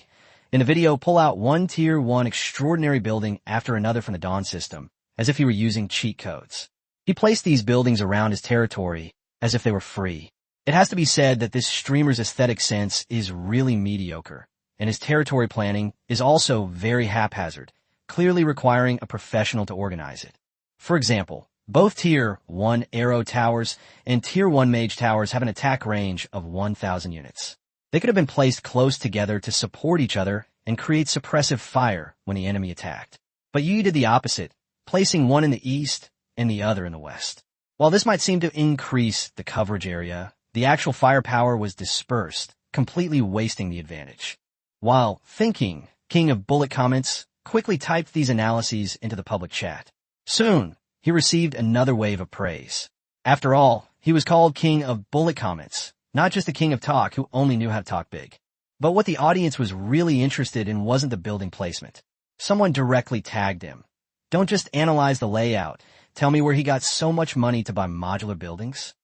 in the video pull out one Tier 1 extraordinary building after another from the Dawn system, as if he were using cheat codes. He placed these buildings around his territory as if they were free. It has to be said that this streamer's aesthetic sense is really mediocre, and his territory planning is also very haphazard, clearly requiring a professional to organize it. For example, both Tier 1 Arrow Towers and Tier 1 Mage Towers have an attack range of 1,000 units. They could have been placed close together to support each other and create suppressive fire when the enemy attacked. But Yi did the opposite, placing one in the east and the other in the west. While this might seem to increase the coverage area, the actual firepower was dispersed, completely wasting the advantage. While thinking, King of Bullet Comments quickly typed these analyses into the public chat. Soon, he received another wave of praise. After all, He was called king of bullet comments, not just a king of talk who only knew how to talk big. But what the audience was really interested in wasn't the building placement. Someone directly tagged him. Don't just analyze the layout. Tell me where he got so much money to buy modular buildings.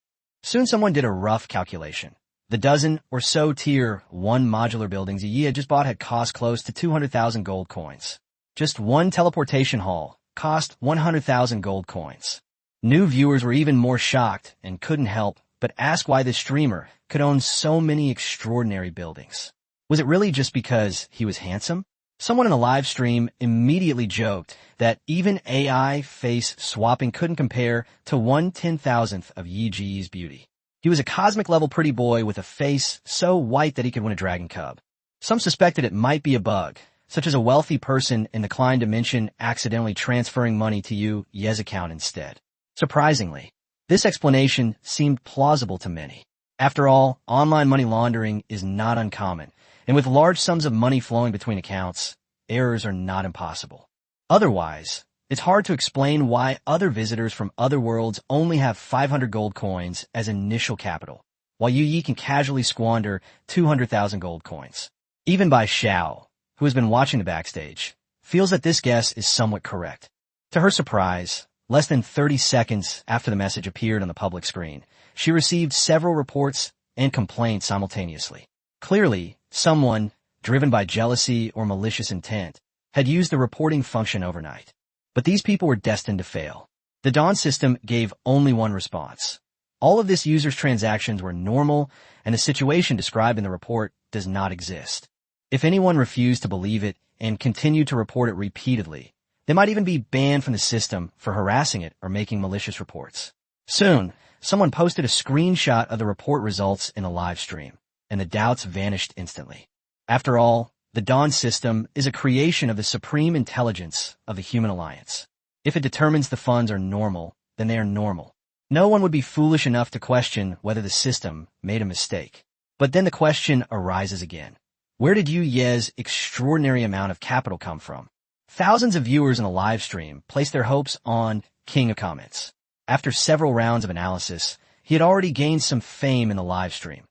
Soon someone did a rough calculation. The dozen or so tier 1 modular buildings Yi had just bought had cost close to 200,000 gold coins. Just one teleportation hall cost 100,000 gold coins. New viewers were even more shocked and couldn't help but ask why this streamer could own so many extraordinary buildings. Was it really just because he was handsome? Someone in a live stream immediately joked that even AI face swapping couldn't compare to 1/10,000th of Yi Ji's beauty. He was a cosmic-level pretty boy with a face so white that he could win a dragon cub. Some suspected it might be a bug, such as a wealthy person in the Klein dimension accidentally transferring money to Yi's account instead. Surprisingly, this explanation seemed plausible to many. After all, online money laundering is not uncommon, and with large sums of money flowing between accounts, errors are not impossible. Otherwise, it's hard to explain why other visitors from other worlds only have 500 gold coins as initial capital, while Yi can casually squander 200,000 gold coins. Even Bai Xiao, who has been watching the backstage, feels that this guess is somewhat correct. To her surprise, less than 30 seconds after the message appeared on the public screen, she received several reports and complaints simultaneously. Clearly, someone, driven by jealousy or malicious intent, had used the reporting function overnight. But these people were destined to fail. The Dawn system gave only one response. All of this user's transactions were normal, and the situation described in the report does not exist. If anyone refused to believe it and continued to report it repeatedly, they might even be banned from the system for harassing it or making malicious reports. Soon, someone posted a screenshot of the report results in a live stream, and the doubts vanished instantly. After all, the Dawn system is a creation of the supreme intelligence of the human alliance. If it determines the funds are normal, then they are normal. No one would be foolish enough to question whether the system made a mistake. But then the question arises again. Where did Yi's extraordinary amount of capital come from? Thousands of viewers in a live stream placed their hopes on King of Comments. After several rounds of analysis, he had already gained some fame in the live stream.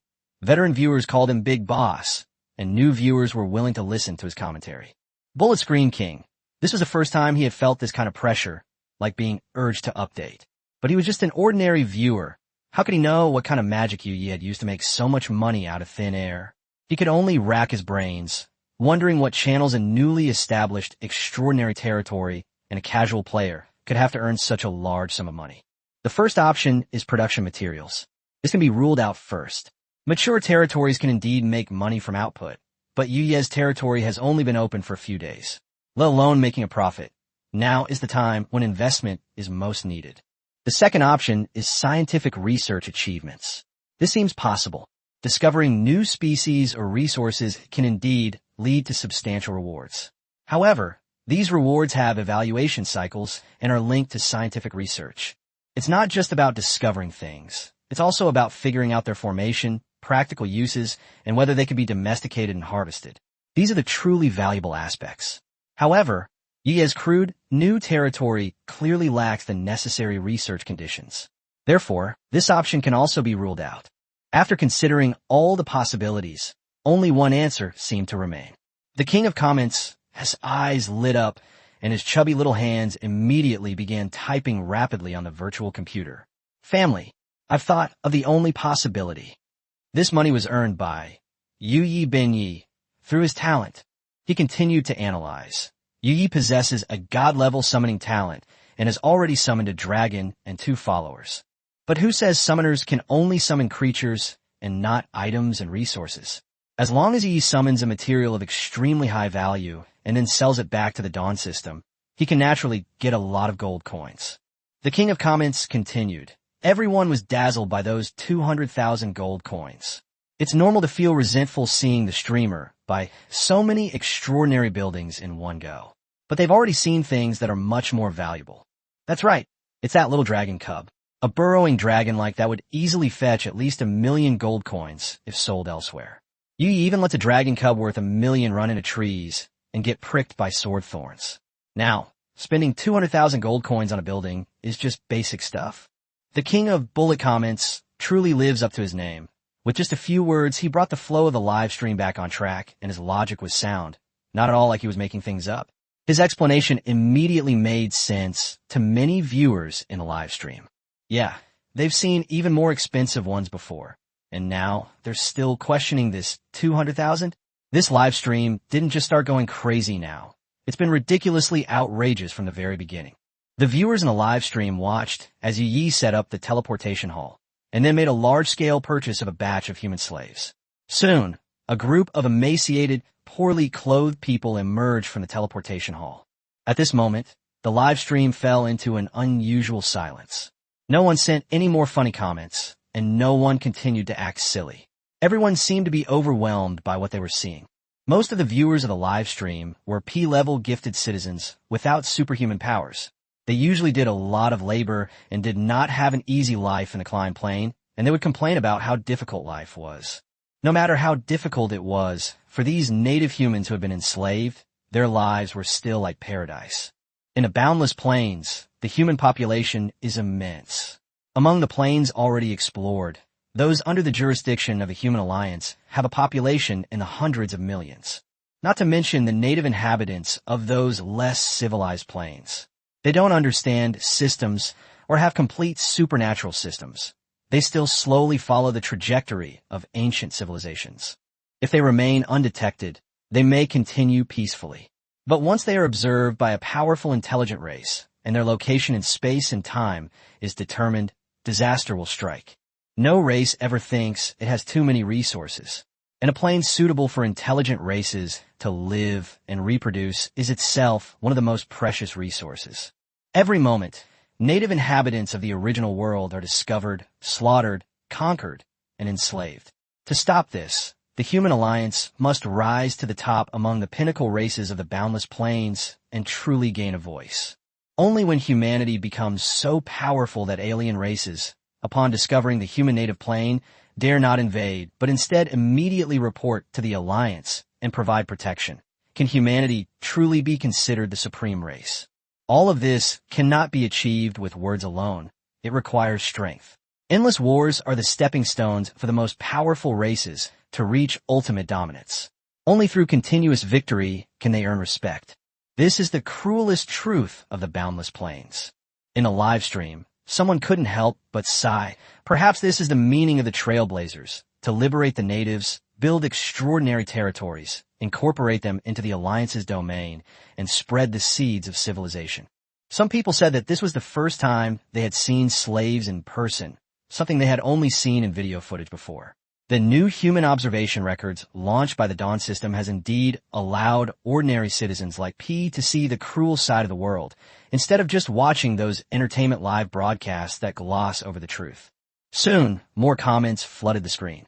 Veteran viewers called him Big Boss, and new viewers were willing to listen to his commentary. Bullet Screen King. This was the first time he had felt this kind of pressure, like being urged to update. But he was just an ordinary viewer. How could he know what kind of magic Yi had used to make so much money out of thin air? He could only rack his brains, wondering what channels a newly established extraordinary territory and a casual player could have to earn such a large sum of money. The first option is production materials. This can be ruled out first. Mature territories can indeed make money from output, but Yi's territory has only been open for a few days, let alone making a profit. Now is the time when investment is most needed. The second option is scientific research achievements. This seems possible. Discovering new species or resources can indeed lead to substantial rewards. However, these rewards have evaluation cycles and are linked to scientific research. It's not just about discovering things. It's also about figuring out their formation, practical uses, and whether they can be domesticated and harvested. These are the truly valuable aspects. However, Yi's crude, new territory clearly lacks the necessary research conditions. Therefore, this option can also be ruled out. After considering all the possibilities, only one answer seemed to remain. The King of Comments, his eyes lit up, and his chubby little hands immediately began typing rapidly on the virtual computer. Family. I've thought of the only possibility. This money was earned by Yi Ben Yi through his talent. He continued to analyze. Yi possesses a god-level summoning talent and has already summoned a dragon and 2 followers. But who says summoners can only summon creatures and not items and resources? As long as Yi summons a material of extremely high value and then sells it back to the Dawn system, he can naturally get a lot of gold coins. The King of Comments continued. Everyone was dazzled by those 200,000 gold coins. It's normal to feel resentful seeing the streamer buy so many extraordinary buildings in one go. But they've already seen things that are much more valuable. That's right, it's that little dragon cub. A burrowing dragon like that would easily fetch at least 1 million gold coins if sold elsewhere. Yi even lets a dragon cub worth 1 million run into trees and get pricked by sword thorns. Now, spending 200,000 gold coins on a building is just basic stuff. The king of bullet comments truly lives up to his name. With just a few words, he brought the flow of the live stream back on track, and his logic was sound, not at all like he was making things up. His explanation immediately made sense to many viewers in the live stream. Yeah, they've seen even more expensive ones before, and now they're still questioning this 200,000? This live stream didn't just start going crazy now. It's been ridiculously outrageous from the very beginning. The viewers in the live stream watched as Yi set up the teleportation hall, and then made a large-scale purchase of a batch of human slaves. Soon, a group of emaciated, poorly clothed people emerged from the teleportation hall. At this moment, the live stream fell into an unusual silence. No one sent any more funny comments, and no one continued to act silly. Everyone seemed to be overwhelmed by what they were seeing. Most of the viewers of the live stream were P-level gifted citizens without superhuman powers. They usually did a lot of labor and did not have an easy life in the Klein Plain, and they would complain about how difficult life was. No matter how difficult it was, for these native humans who had been enslaved, their lives were still like paradise. In the Boundless Plains, the human population is immense. Among the plains already explored, those under the jurisdiction of a human alliance have a population in the hundreds of millions. Not to mention the native inhabitants of those less civilized plains. They don't understand systems or have complete supernatural systems. They still slowly follow the trajectory of ancient civilizations. If they remain undetected, they may continue peacefully. But once they are observed by a powerful intelligent race, and their location in space and time is determined, disaster will strike. No race ever thinks it has too many resources, and a plane suitable for intelligent races to live and reproduce is itself one of the most precious resources. Every moment, native inhabitants of the original world are discovered, slaughtered, conquered, and enslaved. To stop this, the human alliance must rise to the top among the pinnacle races of the Boundless Plains and truly gain a voice. Only when humanity becomes so powerful that alien races, upon discovering the human native plane, dare not invade, but instead immediately report to the alliance and provide protection, can humanity truly be considered the supreme race. All of this cannot be achieved with words alone. It requires strength. Endless wars are the stepping stones for the most powerful races to reach ultimate dominance. Only through continuous victory can they earn respect. This is the cruelest truth of the Boundless Plains. In a live stream, someone couldn't help but sigh. Perhaps this is the meaning of the Trailblazers, to liberate the natives, build extraordinary territories, incorporate them into the Alliance's domain, and spread the seeds of civilization. Some people said that this was the first time they had seen slaves in person, something they had only seen in video footage before. The new human observation records launched by the Dawn system has indeed allowed ordinary citizens like P to see the cruel side of the world, instead of just watching those entertainment live broadcasts that gloss over the truth. Soon, more comments flooded the screen.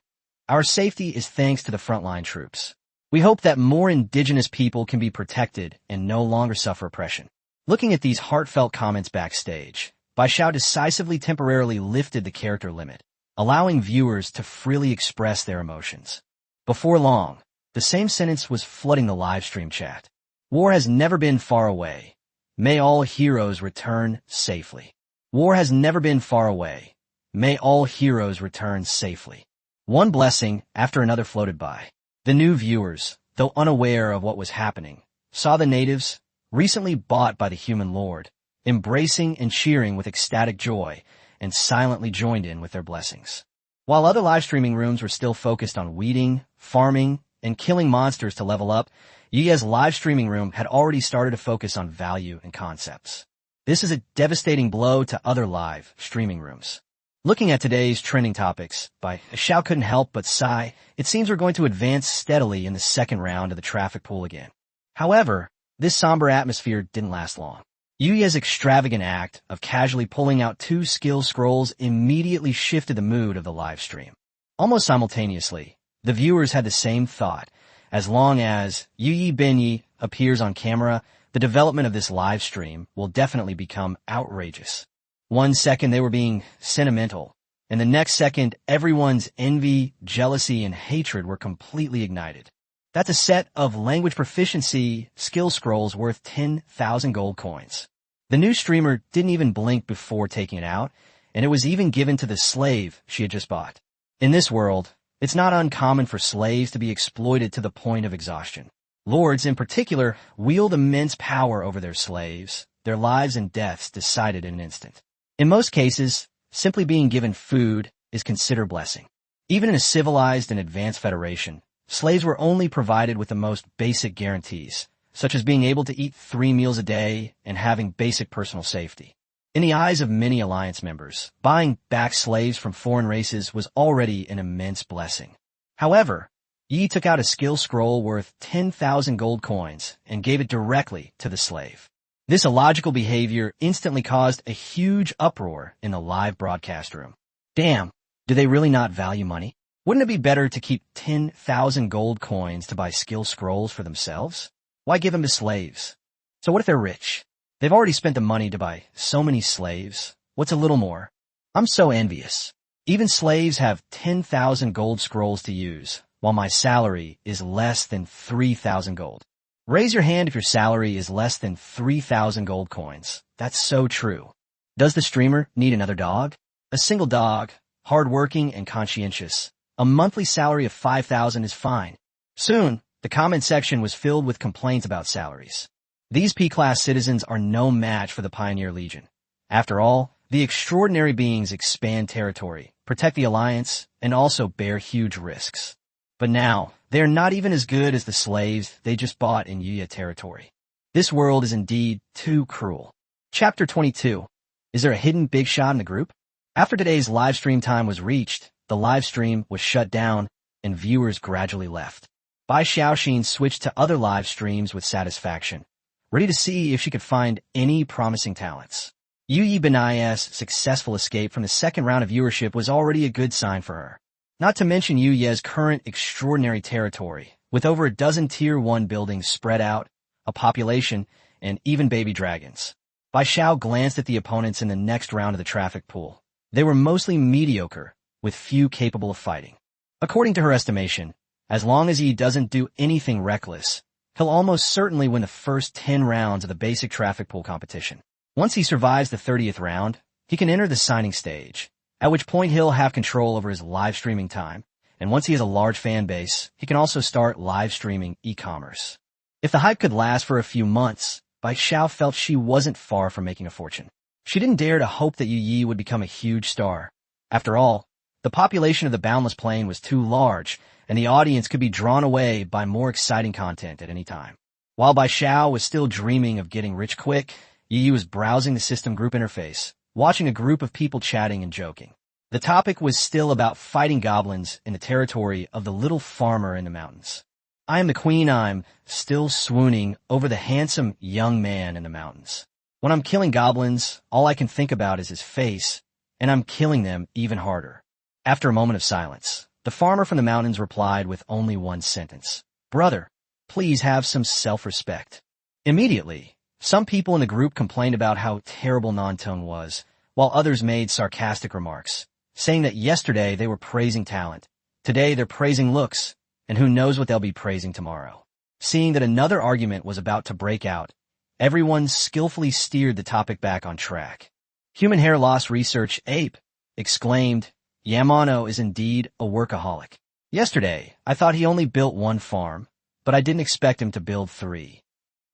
Our safety is thanks to the frontline troops. We hope that more indigenous people can be protected and no longer suffer oppression. Looking at these heartfelt comments backstage, Baishao decisively temporarily lifted the character limit, allowing viewers to freely express their emotions. Before long, the same sentence was flooding the live stream chat. War has never been far away. May all heroes return safely. War has never been far away. May all heroes return safely. One blessing after another floated by. The new viewers, though unaware of what was happening, saw the natives, recently bought by the human lord, embracing and cheering with ecstatic joy, and silently joined in with their blessings. While other live streaming rooms were still focused on weeding, farming, and killing monsters to level up, Yi's live streaming room had already started to focus on value and concepts. This is a devastating blow to other live streaming rooms. Looking at today's trending topics, Baishao couldn't help but sigh. It seems we're going to advance steadily in the second round of the traffic pool again. However, this somber atmosphere didn't last long. Yuya's extravagant act of casually pulling out 2 skill scrolls immediately shifted the mood of the live stream. Almost simultaneously, the viewers had the same thought. As long as Yu Benyi appears on camera, the development of this live stream will definitely become outrageous. 1 second they were being sentimental, and the next second everyone's envy, jealousy, and hatred were completely ignited. That's a set of language proficiency skill scrolls worth 10,000 gold coins. The new streamer didn't even blink before taking it out, and it was even given to the slave she had just bought. In this world, it's not uncommon for slaves to be exploited to the point of exhaustion. Lords, in particular, wield immense power over their slaves, their lives and deaths decided in an instant. In most cases, simply being given food is considered a blessing. Even in a civilized and advanced federation, slaves were only provided with the most basic guarantees, such as being able to eat 3 meals a day and having basic personal safety. In the eyes of many alliance members, buying back slaves from foreign races was already an immense blessing. However, Yi took out a skill scroll worth 10,000 gold coins and gave it directly to the slave. This illogical behavior instantly caused a huge uproar in the live broadcast room. Damn, do they really not value money? Wouldn't it be better to keep 10,000 gold coins to buy skill scrolls for themselves? Why give them to slaves? So what if they're rich? They've already spent the money to buy so many slaves. What's a little more? I'm so envious. Even slaves have 10,000 gold scrolls to use, while my salary is less than 3,000 gold. Raise your hand if your salary is less than 3,000 gold coins. That's so true. Does the streamer need another dog? A single dog, hardworking and conscientious. A monthly salary of 5,000 is fine. Soon, the comment section was filled with complaints about salaries. These P-class citizens are no match for the Pioneer Legion. After all, the extraordinary beings expand territory, protect the Alliance, and also bear huge risks. But now, they are not even as good as the slaves they just bought in Yuya territory. This world is indeed too cruel. Chapter 22. Is there a hidden big shot in the group? After today's live stream time was reached, the live stream was shut down, and viewers gradually left. Bai Xiaoxin switched to other live streams with satisfaction, ready to see if she could find any promising talents. Yu Yi Benai's successful escape from the second round of viewership was already a good sign for her. Not to mention Yu Ye's current extraordinary territory, with over a dozen Tier 1 buildings spread out, a population, and even baby dragons. Bai Xiao glanced at the opponents in the next round of the traffic pool. They were mostly mediocre, with few capable of fighting. According to her estimation, as long as he doesn't do anything reckless, he'll almost certainly win the first 10 rounds of the basic traffic pool competition. Once he survives the 30th round, he can enter the signing stage, at which point he'll have control over his live streaming time, and once he has a large fan base, he can also start live streaming e-commerce. If the hype could last for a few months, Bai Xiao felt she wasn't far from making a fortune. She didn't dare to hope that Yu Yi would become a huge star. After all, the population of the Boundless Plain was too large, and the audience could be drawn away by more exciting content at any time. While Bai Xiao was still dreaming of getting rich quick, Yu Yi was browsing the system group interface, watching a group of people chatting and joking. The topic was still about fighting goblins in the territory of the little farmer in the mountains. I am the queen. I'm still swooning over the handsome young man in the mountains. When I'm killing goblins, all I can think about is his face, and I'm killing them even harder. After a moment of silence, the farmer from the mountains replied with only one sentence. Brother, please have some self-respect. Immediately, some people in the group complained about how terrible Nantong was, while others made sarcastic remarks, saying that yesterday they were praising talent, today they're praising looks, and who knows what they'll be praising tomorrow. Seeing that another argument was about to break out, everyone skillfully steered the topic back on track. Human hair loss research ape exclaimed, Yamano is indeed a workaholic. Yesterday, I thought he only built 1 farm, but I didn't expect him to build 3.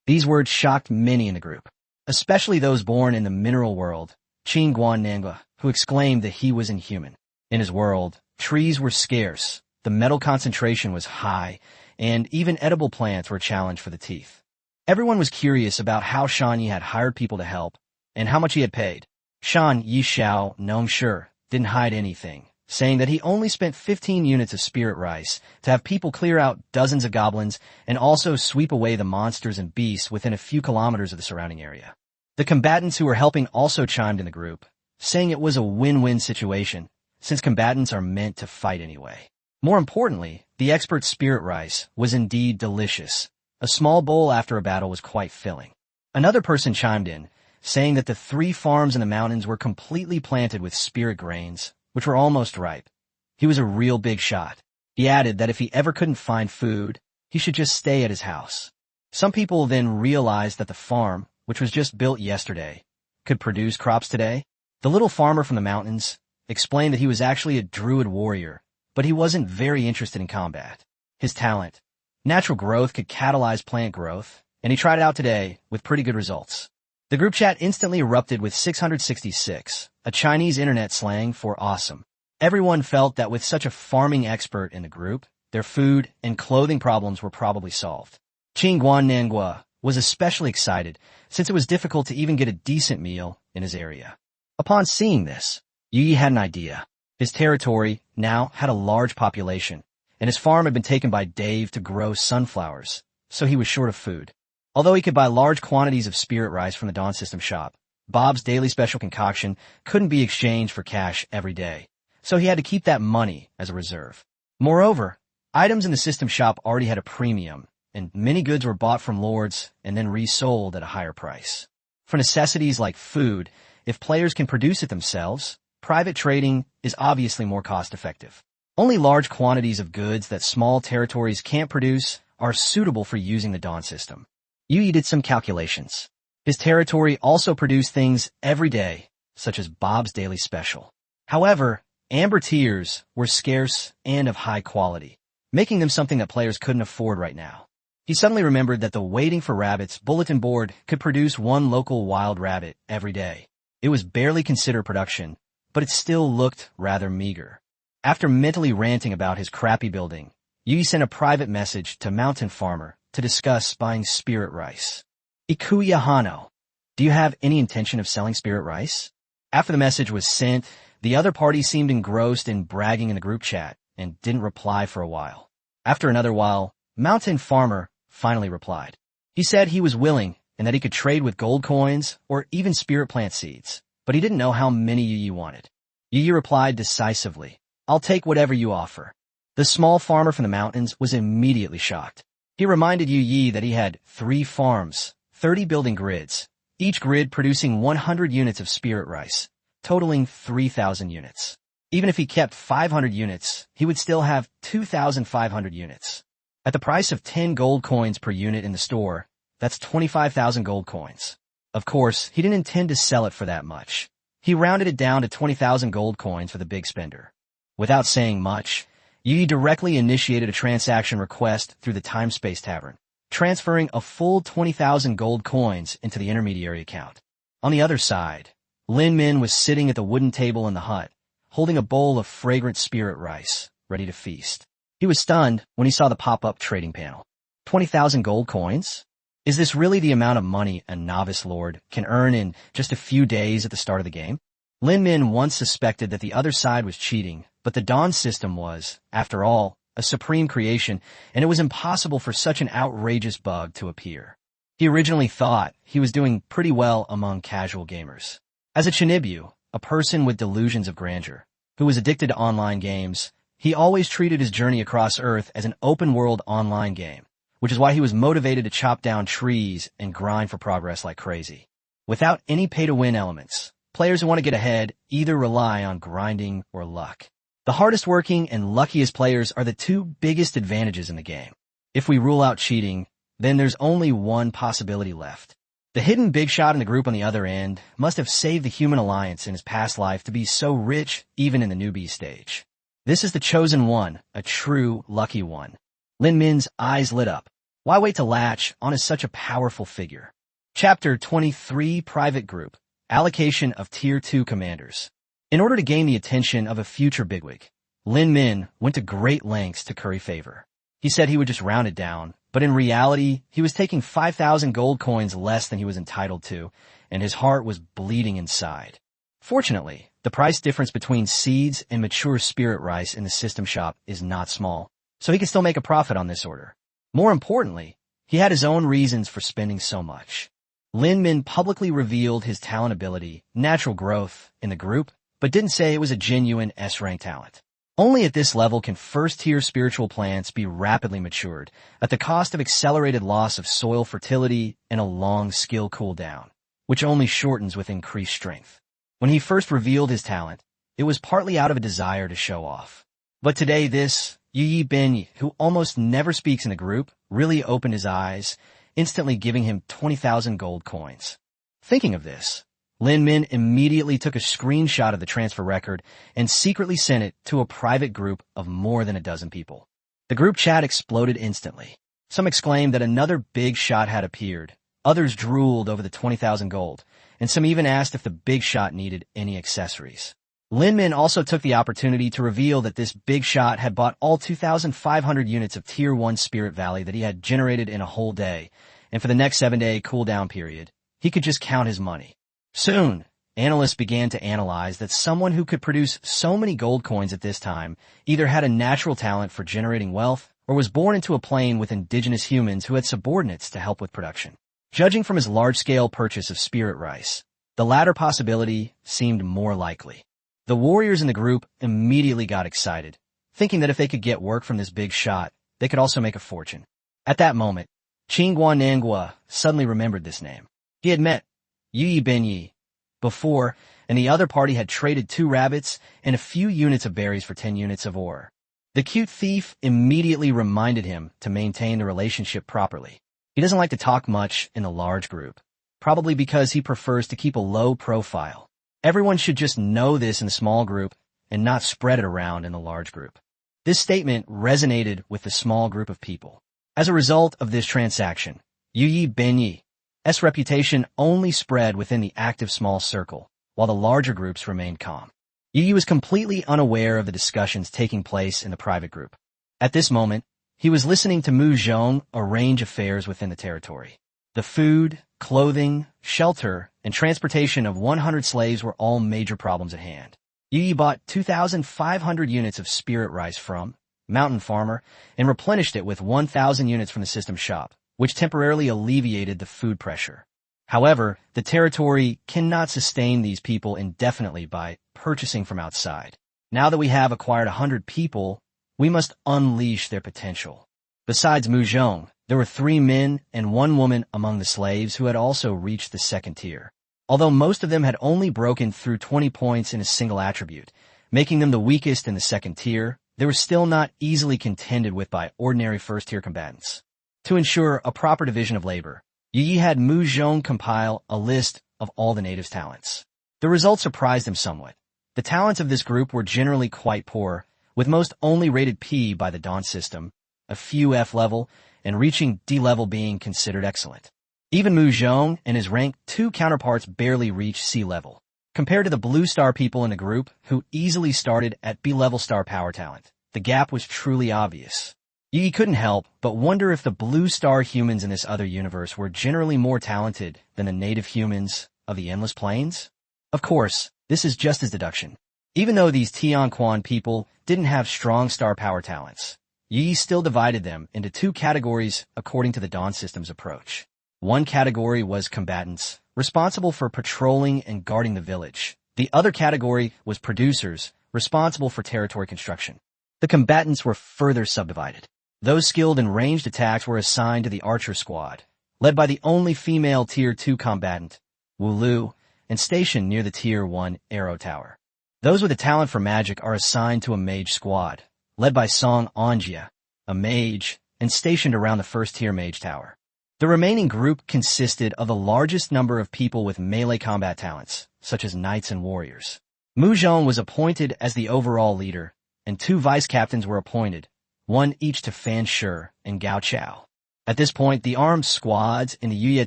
These words shocked many in the group, especially those born in the mineral world, Qingguan Nangua, who exclaimed that he was inhuman. In his world, trees were scarce, the metal concentration was high, and even edible plants were a challenge for the teeth. Everyone was curious about how Shan Yi had hired people to help, and how much he had paid. Shan Yi Xiao, Nong Shi, didn't hide anything, saying that he only spent 15 units of spirit rice to have people clear out dozens of goblins and also sweep away the monsters and beasts within a few kilometers of the surrounding area. The combatants who were helping also chimed in the group, saying it was a win-win situation, since combatants are meant to fight anyway. More importantly, the expert spirit rice was indeed delicious. A small bowl after a battle was quite filling. Another person chimed in, saying that the 3 farms in the mountains were completely planted with spirit grains, which were almost ripe. He was a real big shot. He added that if he ever couldn't find food, he should just stay at his house. Some people then realized that the farm, which was just built yesterday, could produce crops today. The little farmer from the mountains explained that he was actually a druid warrior, but he wasn't very interested in combat. His talent, natural growth, could catalyze plant growth, and he tried it out today with pretty good results. The group chat instantly erupted with 666, a Chinese internet slang for awesome. Everyone felt that with such a farming expert in the group, their food and clothing problems were probably solved. Qingguan Nangua was especially excited, since it was difficult to even get a decent meal in his area. Upon seeing this, Yi had an idea. His territory now had a large population, and his farm had been taken by Dave to grow sunflowers, so he was short of food. Although he could buy large quantities of spirit rice from the Dawn System shop, Bob's daily special concoction couldn't be exchanged for cash every day, so he had to keep that money as a reserve. Moreover, items in the system shop already had a premium, and many goods were bought from lords and then resold at a higher price. For necessities like food, if players can produce it themselves, private trading is obviously more cost-effective. Only large quantities of goods that small territories can't produce are suitable for using the Dawn System. Yi did some calculations. His territory also produced things every day, such as Bob's daily special. However, amber tears were scarce and of high quality, making them something that players couldn't afford right now. He suddenly remembered that the Waiting for Rabbits bulletin board could produce one local wild rabbit every day. It was barely considered production, but it still looked rather meager. After mentally ranting about his crappy building, Yi sent a private message to Mountain Farmer to discuss buying spirit rice. Ikuya Hano, do you have any intention of selling spirit rice? After the message was sent, the other party seemed engrossed in bragging in the group chat and didn't reply for a while. After another while, Mountain Farmer finally replied. He said he was willing and that he could trade with gold coins or even spirit plant seeds, but he didn't know how many Yi wanted. Yi replied decisively, I'll take whatever you offer. The small farmer from the mountains was immediately shocked. He reminded Yi that he had 3 farms, 30 building grids, each grid producing 100 units of spirit rice, totaling 3,000 units. Even if he kept 500 units, he would still have 2,500 units. At the price of 10 gold coins per unit in the store, that's 25,000 gold coins. Of course, he didn't intend to sell it for that much. He rounded it down to 20,000 gold coins for the big spender. Without saying much, Yi directly initiated a transaction request through the time-space Tavern, transferring a full 20,000 gold coins into the intermediary account. On the other side, Lin Min was sitting at the wooden table in the hut, holding a bowl of fragrant spirit rice, ready to feast. He was stunned when he saw the pop-up trading panel. 20,000 gold coins? Is this really the amount of money a novice lord can earn in just a few days at the start of the game? Lin Min once suspected that the other side was cheating, but the Dawn System was, after all, a supreme creation, and it was impossible for such an outrageous bug to appear. He originally thought he was doing pretty well among casual gamers. As a Chinibu, a person with delusions of grandeur, who was addicted to online games, he always treated his journey across Earth as an open-world online game, which is why he was motivated to chop down trees and grind for progress like crazy. Without any pay-to-win elements, players who want to get ahead either rely on grinding or luck. The hardest working and luckiest players are the 2 biggest advantages in the game. If we rule out cheating, then there's only one possibility left. The hidden big shot in the group on the other end must have saved the human alliance in his past life to be so rich even in the newbie stage. This is the chosen one, a true lucky one. Lin Min's eyes lit up. Why wait to latch on as such a powerful figure? Chapter 23, Private Group. Allocation of Tier 2 Commanders. In order to gain the attention of a future bigwig, Lin Min went to great lengths to curry favor. He said he would just round it down, but in reality, he was taking 5,000 gold coins less than he was entitled to, and his heart was bleeding inside. Fortunately, the price difference between seeds and mature spirit rice in the system shop is not small, so he can still make a profit on this order. More importantly, he had his own reasons for spending so much. Lin Min publicly revealed his talent ability, natural growth, in the group, but didn't say it was a genuine S-rank talent. Only at this level can first-tier spiritual plants be rapidly matured, at the cost of accelerated loss of soil fertility and a long skill cooldown, which only shortens with increased strength. When he first revealed his talent, it was partly out of a desire to show off. But today this, Yi Bin, who almost never speaks in the group, really opened his eyes, instantly giving him 20,000 gold coins. Thinking of this, Lin Min immediately took a screenshot of the transfer record and secretly sent it to a private group of more than a dozen people. The group chat exploded instantly. Some exclaimed that another big shot had appeared. Others drooled over the 20,000 gold, and some even asked if the big shot needed any accessories. Lin Min also took the opportunity to reveal that this big shot had bought all 2,500 units of Tier 1 Spirit Valley that he had generated in a whole day, and for the next 7-day cooldown period, he could just count his money. Soon, analysts began to analyze that someone who could produce so many gold coins at this time either had a natural talent for generating wealth or was born into a plane with indigenous humans who had subordinates to help with production. Judging from his large-scale purchase of spirit rice, the latter possibility seemed more likely. The warriors in the group immediately got excited, thinking that if they could get work from this big shot, they could also make a fortune. At that moment, Qinghua Nangua suddenly remembered this name. He had met Yi Benyi before, and the other party had traded 2 rabbits and a few units of berries for 10 units of ore. The cute thief immediately reminded him to maintain the relationship properly. He doesn't like to talk much in a large group, probably because he prefers to keep a low profile. Everyone should just know this in the small group and not spread it around in the large group. This statement resonated with the small group of people. As a result of this transaction, Yi Benyi's reputation only spread within the active small circle, while the larger groups remained calm. Yi was completely unaware of the discussions taking place in the private group. At this moment, he was listening to Mu Zhong arrange affairs within the territory. The food, clothing, shelter, and transportation of 100 slaves were all major problems at hand. Yi bought 2,500 units of spirit rice from Mountain Farmer and replenished it with 1,000 units from the system shop, which temporarily alleviated the food pressure. However, the territory cannot sustain these people indefinitely by purchasing from outside. Now that we have acquired 100 people, we must unleash their potential. Besides Mu Zhong, there were 3 men and 1 woman among the slaves who had also reached the 2nd tier. Although most of them had only broken through 20 points in a single attribute, making them the weakest in the 2nd tier, they were still not easily contended with by ordinary 1st-tier combatants. To ensure a proper division of labor, Yi had Mu Zhong compile a list of all the natives' talents. The results surprised him somewhat. The talents of this group were generally quite poor, with most only rated P by the Dawn system, a few F level, and reaching D level being considered excellent. Even Mu Zhong and his rank 2 counterparts barely reached C level. Compared to the blue star people in the group, who easily started at B level star power talent, the gap was truly obvious. Yi couldn't help but wonder if the blue star humans in this other universe were generally more talented than the native humans of the Endless Plains. Of course, this is just his deduction. Even though these Tianquan people didn't have strong star power talents, Yi still divided them into 2 categories according to the Dawn system's approach. One category was combatants, responsible for patrolling and guarding the village. The other category was producers, responsible for territory construction. The combatants were further subdivided. Those skilled in ranged attacks were assigned to the archer squad, led by the only female Tier 2 combatant, Wu Lu, and stationed near the Tier 1 arrow tower. Those with a talent for magic are assigned to a mage squad, led by Song Anjia, a mage, and stationed around the 1st-tier mage tower. The remaining group consisted of the largest number of people with melee combat talents, such as knights and warriors. Mu Zhong was appointed as the overall leader, and 2 vice-captains were appointed, 1 each to Fan Shi and Gao Chao. At this point, the armed squads in the Yuya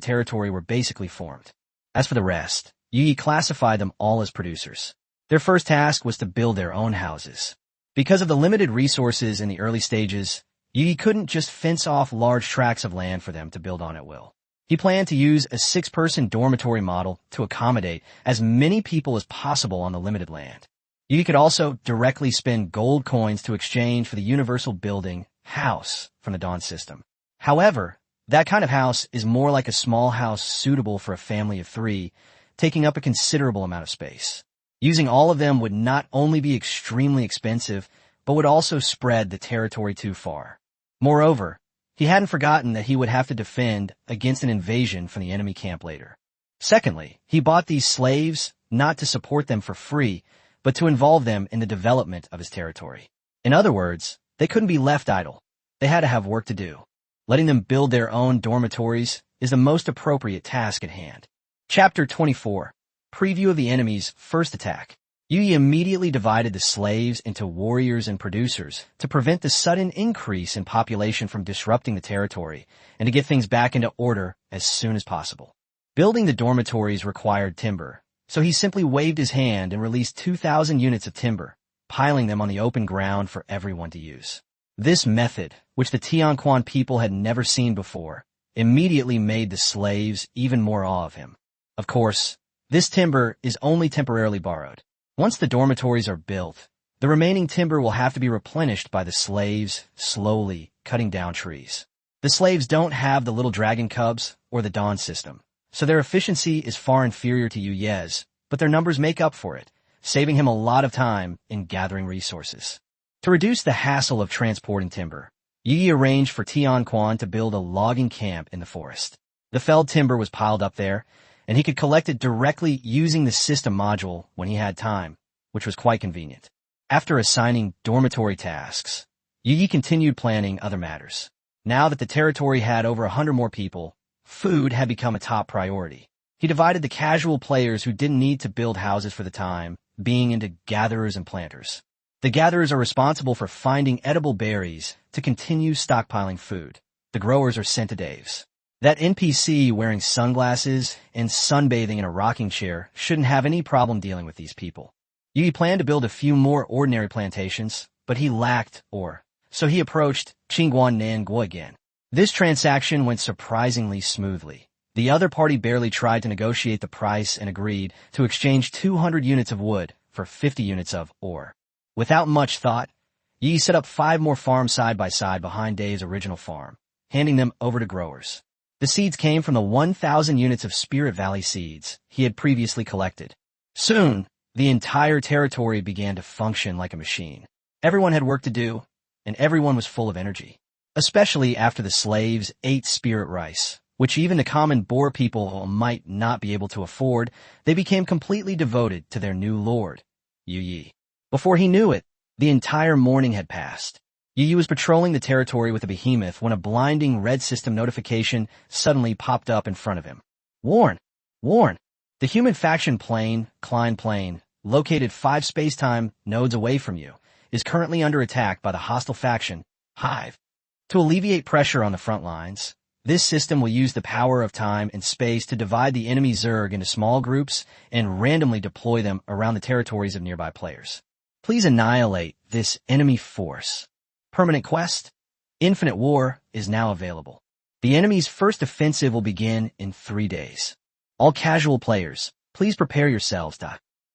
territory were basically formed. As for the rest, Yi classified them all as producers. Their first task was to build their own houses. Because of the limited resources in the early stages, Yi couldn't just fence off large tracts of land for them to build on at will. He planned to use a 6-person dormitory model to accommodate as many people as possible on the limited land. Yi could also directly spend gold coins to exchange for the universal building, house, from the Dawn system. However, that kind of house is more like a small house suitable for a family of 3, taking up a considerable amount of space. Using all of them would not only be extremely expensive, but would also spread the territory too far. Moreover, he hadn't forgotten that he would have to defend against an invasion from the enemy camp later. Secondly, he bought these slaves not to support them for free, but to involve them in the development of his territory. In other words, they couldn't be left idle. They had to have work to do. Letting them build their own dormitories is the most appropriate task at hand. Chapter 24. Preview of the enemy's first attack. Yi immediately divided the slaves into warriors and producers to prevent the sudden increase in population from disrupting the territory and to get things back into order as soon as possible. Building the dormitories required timber, so he simply waved his hand and released 2,000 units of timber, piling them on the open ground for everyone to use. This method, which the Tianquan people had never seen before, immediately made the slaves even more awe of him. Of course, this timber is only temporarily borrowed. Once the dormitories are built, the remaining timber will have to be replenished by the slaves slowly cutting down trees. The slaves don't have the little dragon cubs or the dawn system, so their efficiency is far inferior to Yu Ye's, but their numbers make up for it, saving him a lot of time in gathering resources. To reduce the hassle of transporting timber, Yi arranged for Tianquan to build a logging camp in the forest. The felled timber was piled up there, and he could collect it directly using the system module when he had time, which was quite convenient. After assigning dormitory tasks, Yi continued planning other matters. Now that the territory had over 100 more people, food had become a top priority. He divided the casual players who didn't need to build houses for the time being into gatherers and planters. The gatherers are responsible for finding edible berries to continue stockpiling food. The growers are centidaves. That NPC wearing sunglasses and sunbathing in a rocking chair shouldn't have any problem dealing with these people. Yi planned to build a few more ordinary plantations, but he lacked ore, so he approached Qingguan Nanguo again. This transaction went surprisingly smoothly. The other party barely tried to negotiate the price and agreed to exchange 200 units of wood for 50 units of ore. Without much thought, Yi set up 5 more farms side by side behind Dave's original farm, handing them over to growers. The seeds came from the 1,000 units of Spirit Valley seeds he had previously collected. Soon, the entire territory began to function like a machine. Everyone had work to do, and everyone was full of energy. Especially after the slaves ate spirit rice, which even the common boar people might not be able to afford, they became completely devoted to their new lord, Yu Yi. Before he knew it, the entire morning had passed. Yu Yi was patrolling the territory with a behemoth when a blinding red system notification suddenly popped up in front of him. Warn! Warn! The human faction plane, Klein Plane, located 5 spacetime nodes away from you, is currently under attack by the hostile faction, Hive. To alleviate pressure on the front lines, this system will use the power of time and space to divide the enemy Zerg into small groups and randomly deploy them around the territories of nearby players. Please annihilate this enemy force. Permanent quest, Infinite War, is now available. The enemy's first offensive will begin in 3 days. All casual players, please prepare yourselves.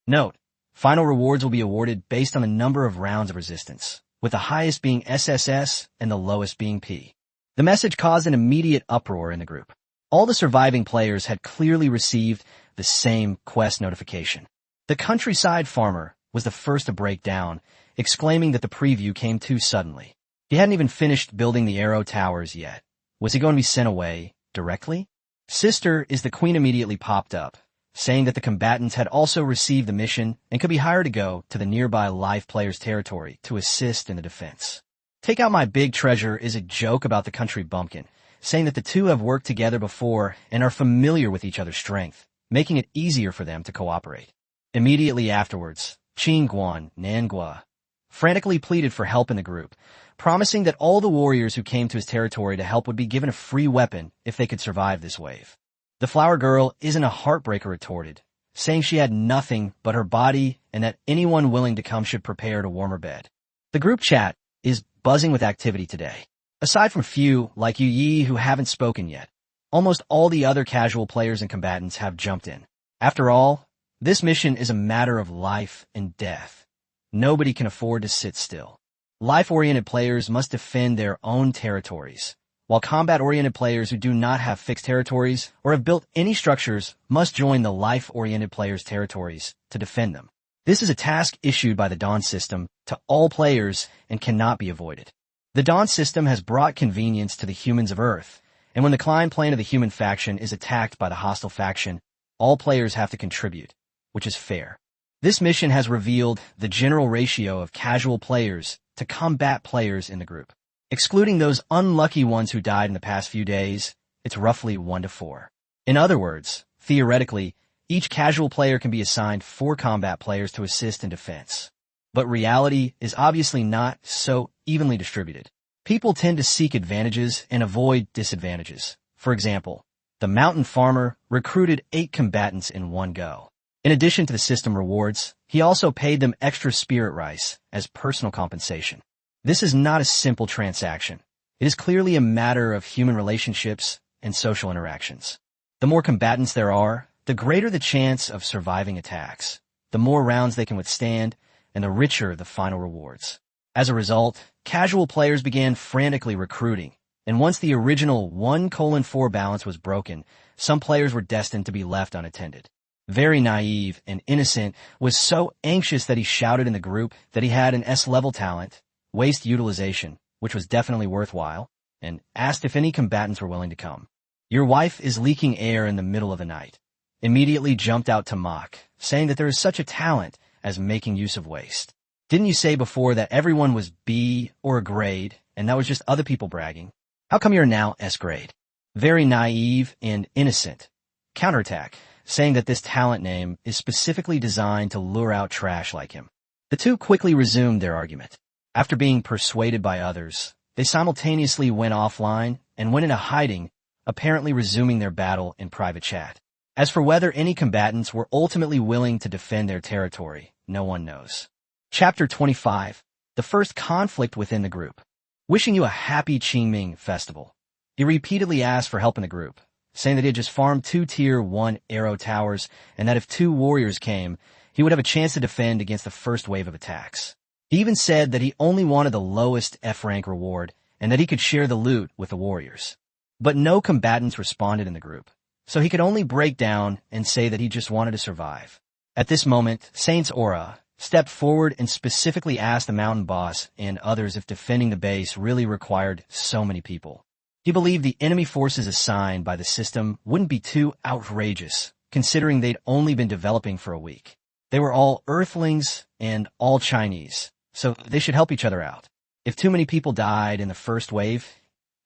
Note, final rewards will be awarded based on the number of rounds of resistance, with the highest being SSS and the lowest being P. The message caused an immediate uproar in the group. All the surviving players had clearly received the same quest notification. The countryside farmer was the first to break down, exclaiming that the preview came too suddenly. He hadn't even finished building the arrow towers yet. Was he going to be sent away directly? Sister is the queen immediately popped up, saying that the combatants had also received the mission and could be hired to go to the nearby live players' territory to assist in the defense. Take Out My Big Treasure is a joke about the country bumpkin, saying that the two have worked together before and are familiar with each other's strength, making it easier for them to cooperate. Immediately afterwards, Qingguan Nanguo frantically pleaded for help in the group, promising that all the warriors who came to his territory to help would be given a free weapon if they could survive this wave. The flower girl isn't a heartbreaker retorted, saying she had nothing but her body and that anyone willing to come should prepare to warm her bed. The group chat is buzzing with activity today. Aside from few, like Yu Yi, who haven't spoken yet, almost all the other casual players and combatants have jumped in. After all, this mission is a matter of life and death. Nobody can afford to sit still. Life-oriented players must defend their own territories, while combat-oriented players who do not have fixed territories or have built any structures must join the life-oriented players' territories to defend them. This is a task issued by the Dawn system to all players and cannot be avoided. The Dawn system has brought convenience to the humans of Earth, and when the Klein plane of the human faction is attacked by the hostile faction, all players have to contribute, which is fair. This mission has revealed the general ratio of casual players to combat players in the group. Excluding those unlucky ones who died in the past few days, it's roughly 1 to 4. In other words, theoretically, each casual player can be assigned 4 combat players to assist in defense. But reality is obviously not so evenly distributed. People tend to seek advantages and avoid disadvantages. For example, the mountain farmer recruited 8 combatants in one go. In addition to the system rewards, he also paid them extra spirit rice as personal compensation. This is not a simple transaction. It is clearly a matter of human relationships and social interactions. The more combatants there are, the greater the chance of surviving attacks, the more rounds they can withstand, and the richer the final rewards. As a result, casual players began frantically recruiting, and once the original 1:4 balance was broken, some players were destined to be left unattended. Very naive and innocent was so anxious that he shouted in the group that he had an S-level talent, waste utilization, which was definitely worthwhile, and asked if any combatants were willing to come. Your wife is leaking air in the middle of the night. Immediately jumped out to mock, saying that there is such a talent as making use of waste. Didn't you say before that everyone was B or a grade, and that was just other people bragging? How come you're now S grade? Very naive and innocent. Counterattack, saying that this talent name is specifically designed to lure out trash like him. The two quickly resumed their argument. After being persuaded by others, they simultaneously went offline and went into hiding, apparently resuming their battle in private chat. As for whether any combatants were ultimately willing to defend their territory, no one knows. Chapter 25. The first conflict within the group. Wishing you a happy Qingming festival. He repeatedly asked for help in the group, saying that he had just farmed 2 Tier 1 arrow towers and that if 2 warriors came, he would have a chance to defend against the first wave of attacks. He even said that he only wanted the lowest F-rank reward and that he could share the loot with the warriors. But no combatants responded in the group, so he could only break down and say that he just wanted to survive. At this moment, Saint's Aura stepped forward and specifically asked the mountain boss and others if defending the base really required so many people. He believed the enemy forces assigned by the system wouldn't be too outrageous, considering they'd only been developing for a week. They were all Earthlings and all Chinese, so they should help each other out. If too many people died in the first wave,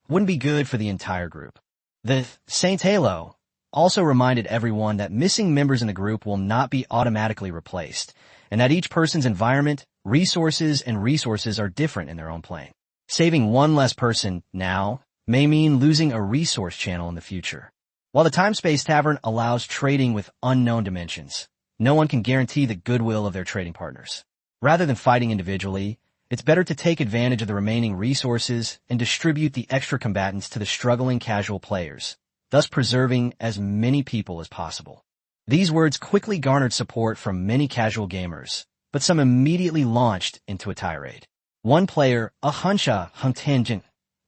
it wouldn't be good for the entire group. The Saint Halo also reminded everyone that missing members in the group will not be automatically replaced, and that each person's environment, resources are different in their own plane. Saving one less person now may mean losing a resource channel in the future. While the Time-Space Tavern allows trading with unknown dimensions, no one can guarantee the goodwill of their trading partners. Rather than fighting individually, it's better to take advantage of the remaining resources and distribute the extra combatants to the struggling casual players, thus preserving as many people as possible. These words quickly garnered support from many casual gamers, but some immediately launched into a tirade. One player, a Hunsha Huntangent,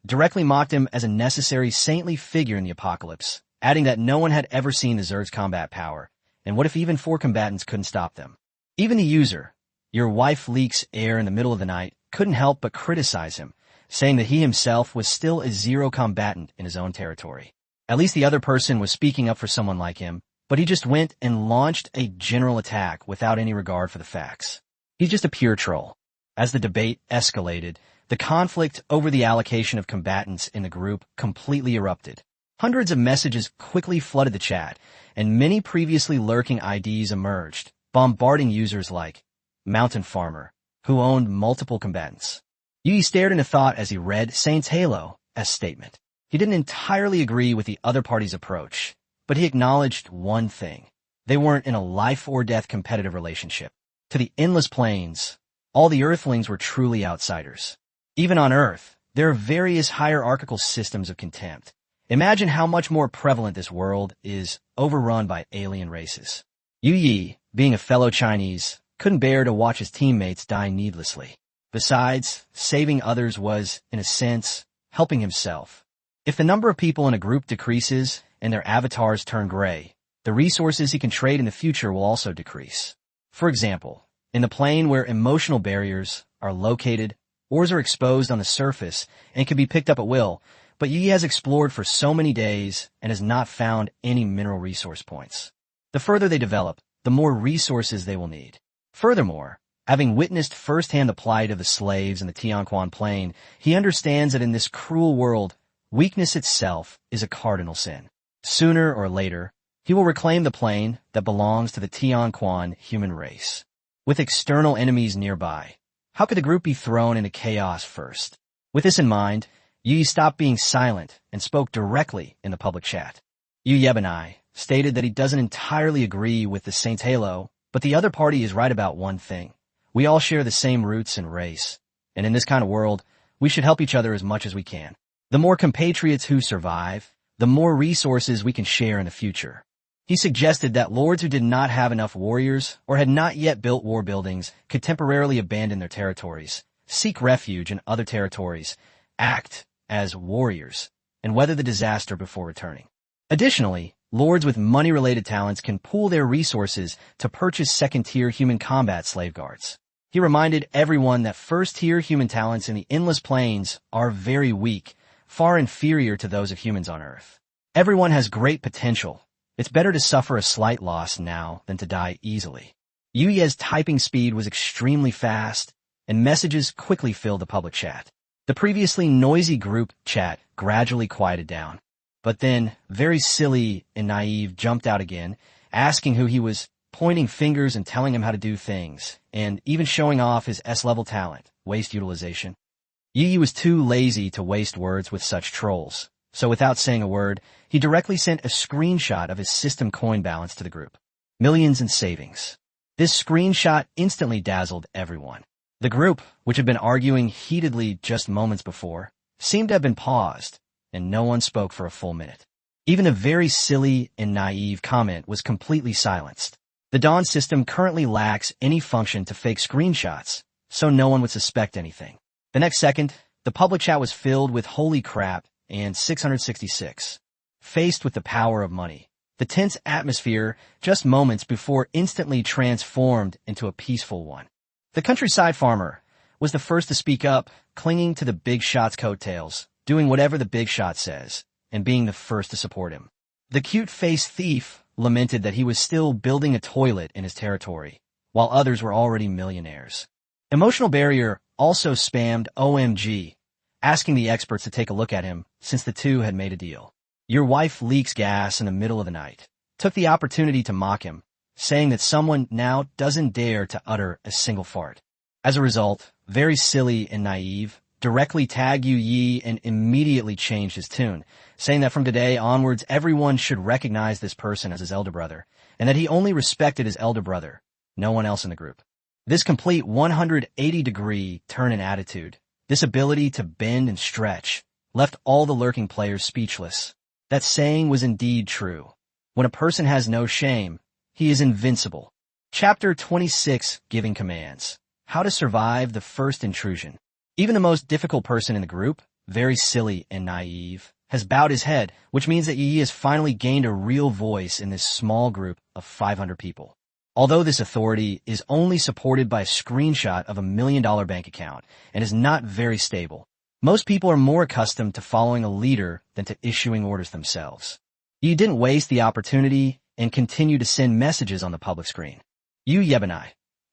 directly mocked him as a necessary saintly figure in the apocalypse, adding that no one had ever seen the Zerg's combat power, and what if even 4 combatants couldn't stop them? Even the user, your wife leaks air in the middle of the night, couldn't help but criticize him, saying that he himself was still a 0 combatant in his own territory. At least the other person was speaking up for someone like him, but he just went and launched a general attack without any regard for the facts. He's just a pure troll. As the debate escalated, the conflict over the allocation of combatants in the group completely erupted. Hundreds of messages quickly flooded the chat, and many previously lurking IDs emerged, bombarding users like Mountain Farmer, who owned multiple combatants. Yui stared into thought as he read Saint's Halo's statement. He didn't entirely agree with the other party's approach, but he acknowledged one thing. They weren't in a life-or-death competitive relationship. To the endless plains, all the Earthlings were truly outsiders. Even on Earth, there are various hierarchical systems of contempt. Imagine how much more prevalent this world is overrun by alien races. Yu Yi, being a fellow Chinese, couldn't bear to watch his teammates die needlessly. Besides, saving others was, in a sense, helping himself. If the number of people in a group decreases and their avatars turn gray, the resources he can trade in the future will also decrease. For example, in the plane where emotional barriers are located, ores are exposed on the surface and can be picked up at will, but Yi has explored for so many days and has not found any mineral resource points. The further they develop, the more resources they will need. Furthermore, having witnessed firsthand the plight of the slaves in the Tianquan Plain, he understands that in this cruel world, weakness itself is a cardinal sin. Sooner or later, He will reclaim the plane that belongs to the Tianquan human race. With external enemies nearby, how could the group be thrown into chaos first? With this in mind, Yi stopped being silent and spoke directly in the public chat. Yu Yebanai stated that he doesn't entirely agree with the Saints Halo, but the other party is right about one thing. We all share the same roots and race, and in this kind of world, we should help each other as much as we can. The more compatriots who survive, the more resources we can share in the future. He suggested that lords who did not have enough warriors or had not yet built war buildings could temporarily abandon their territories, seek refuge in other territories, act as warriors, and weather the disaster before returning. Additionally, lords with money-related talents can pool their resources to purchase second-tier human combat slave guards. He reminded everyone that first-tier human talents in the endless plains are very weak, far inferior to those of humans on Earth. Everyone has great potential. It's better to suffer a slight loss now than to die easily. Yu Ye's typing speed was extremely fast, and messages quickly filled the public chat. The previously noisy group chat gradually quieted down. But then, very silly and naive jumped out again, asking who he was, pointing fingers and telling him how to do things, and even showing off his S-level talent, waste utilization. Yi was too lazy to waste words with such trolls, so without saying a word, he directly sent a screenshot of his system coin balance to the group. Millions in savings. This screenshot instantly dazzled everyone. The group, which had been arguing heatedly just moments before, seemed to have been paused, and no one spoke for a full minute. Even a very silly and naive comment was completely silenced. The Dawn system currently lacks any function to fake screenshots, so no one would suspect anything. The next second, the public chat was filled with holy crap and 666. Faced with the power of money, the tense atmosphere just moments before instantly transformed into a peaceful one. The countryside farmer was the first to speak up, clinging to the big shot's coattails, doing whatever the big shot says, and being the first to support him. The cute-faced thief lamented that he was still building a toilet in his territory, while others were already millionaires. Emotional Barrier also spammed OMG, asking the experts to take a look at him since the two had made a deal. Your wife leaks gas in the middle of the night. Took the opportunity to mock him, saying that someone now doesn't dare to utter a single fart. As a result, very silly and naive, directly tagged Yu Yi and immediately changed his tune, saying that from today onwards everyone should recognize this person as his elder brother, and that he only respected his elder brother, no one else in the group. This complete 180-degree turn in attitude, this ability to bend and stretch, left all the lurking players speechless. That saying was indeed true. When a person has no shame, he is invincible. Chapter 26, Giving Commands. How to survive the first intrusion. Even the most difficult person in the group, very silly and naive, has bowed his head, which means that Yi has finally gained a real voice in this small group of 500 people. Although this authority is only supported by a screenshot of $1 million bank account and is not very stable, most people are more accustomed to following a leader than to issuing orders themselves. Yi didn't waste the opportunity and continued to send messages on the public screen. Yu Yebanai,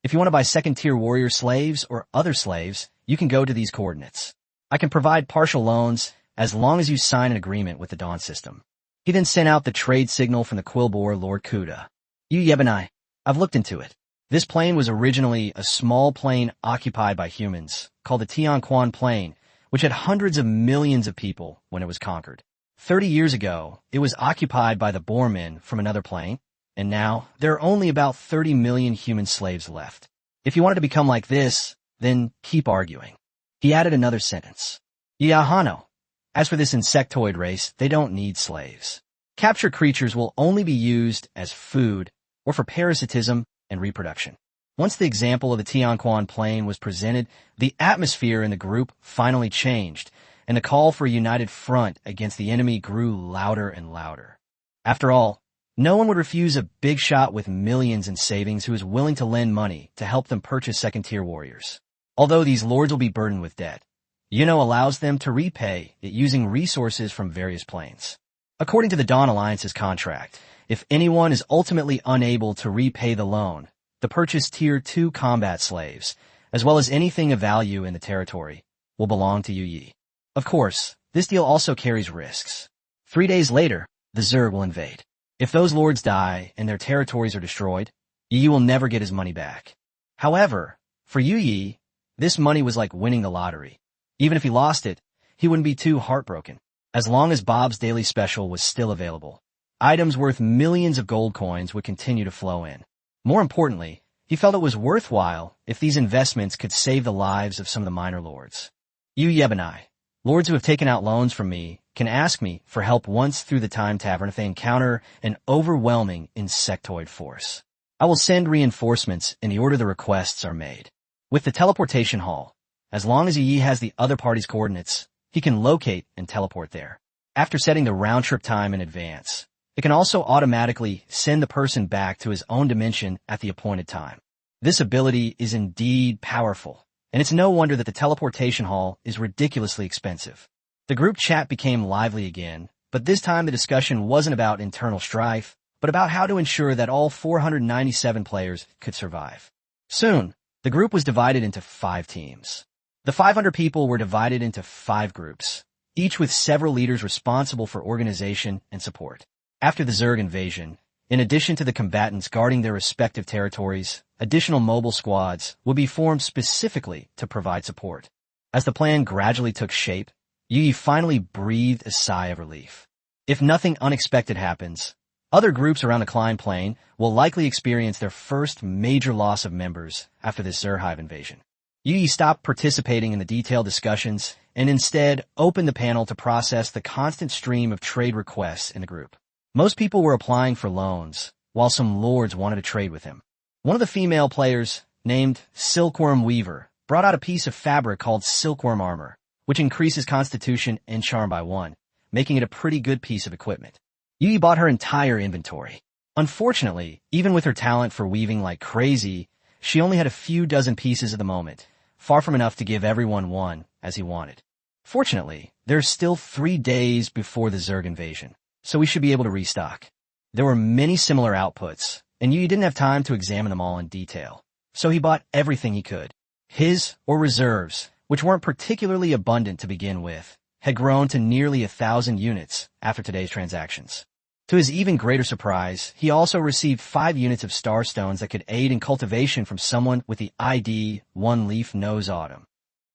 if you want to buy second-tier warrior slaves or other slaves, you can go to these coordinates. I can provide partial loans as long as you sign an agreement with the Dawn system. He then sent out the trade signal from the Quilboar Lord Kuda. Yu Yebanai, I've looked into it. This plane was originally a small plane occupied by humans, called the Tianquan Plain, which had hundreds of millions of people when it was conquered. 30 years ago, it was occupied by the Boermen from another plane, and now there are only about 30 million human slaves left. If you wanted to become like this, then keep arguing. He added another sentence. Yahano. As for this insectoid race, they don't need slaves. Captured creatures will only be used as food or for parasitism and reproduction. Once the example of the Tianquan Plain was presented, the atmosphere in the group finally changed, and the call for a united front against the enemy grew louder and louder. After all, no one would refuse a big shot with millions in savings who is willing to lend money to help them purchase second-tier warriors. Although these lords will be burdened with debt, Yuno allows them to repay it using resources from various planes. According to the Dawn Alliance's contract, if anyone is ultimately unable to repay the loan, the purchased Tier 2 combat slaves, as well as anything of value in the territory, will belong to Yu Yi. Of course, this deal also carries risks. 3 days later, the Zerg will invade. If those lords die and their territories are destroyed, Yi will never get his money back. However, for Yi, this money was like winning the lottery. Even if he lost it, he wouldn't be too heartbroken, as long as Bob's Daily Special was still available. Items worth millions of gold coins would continue to flow in. More importantly, he felt it was worthwhile if these investments could save the lives of some of the minor lords. You Yebanai, lords who have taken out loans from me, can ask me for help once through the Time Tavern if they encounter an overwhelming insectoid force. I will send reinforcements in the order the requests are made. With the teleportation hall, as long as Yi has the other party's coordinates, he can locate and teleport there. After setting the round-trip time in advance, it can also automatically send the person back to his own dimension at the appointed time. This ability is indeed powerful, and it's no wonder that the teleportation hall is ridiculously expensive. The group chat became lively again, but this time the discussion wasn't about internal strife, but about how to ensure that all 497 players could survive. Soon, the group was divided into 5 teams. The 500 people were divided into 5 groups, each with several leaders responsible for organization and support. After the Zerg invasion, in addition to the combatants guarding their respective territories, additional mobile squads would be formed specifically to provide support. As the plan gradually took shape, Yi finally breathed a sigh of relief. If nothing unexpected happens, other groups around the Klein Plain will likely experience their first major loss of members after this Zerhive invasion. Yi stopped participating in the detailed discussions and instead opened the panel to process the constant stream of trade requests in the group. Most people were applying for loans, while some lords wanted to trade with him. One of the female players, named Silkworm Weaver, brought out a piece of fabric called Silkworm Armor, which increases Constitution and Charm by 1, making it a pretty good piece of equipment. Yi bought her entire inventory. Unfortunately, even with her talent for weaving like crazy, she only had a few dozen pieces at the moment, far from enough to give everyone one, as he wanted. Fortunately, there's still 3 days before the Zerg invasion, so we should be able to restock. There were many similar outputs, and Yi didn't have time to examine them all in detail, so he bought everything he could. His, or reserves, which weren't particularly abundant to begin with, had grown to nearly 1,000 units after today's transactions. To his even greater surprise, he also received 5 units of star stones that could aid in cultivation from someone with the ID One Leaf Knows Autumn.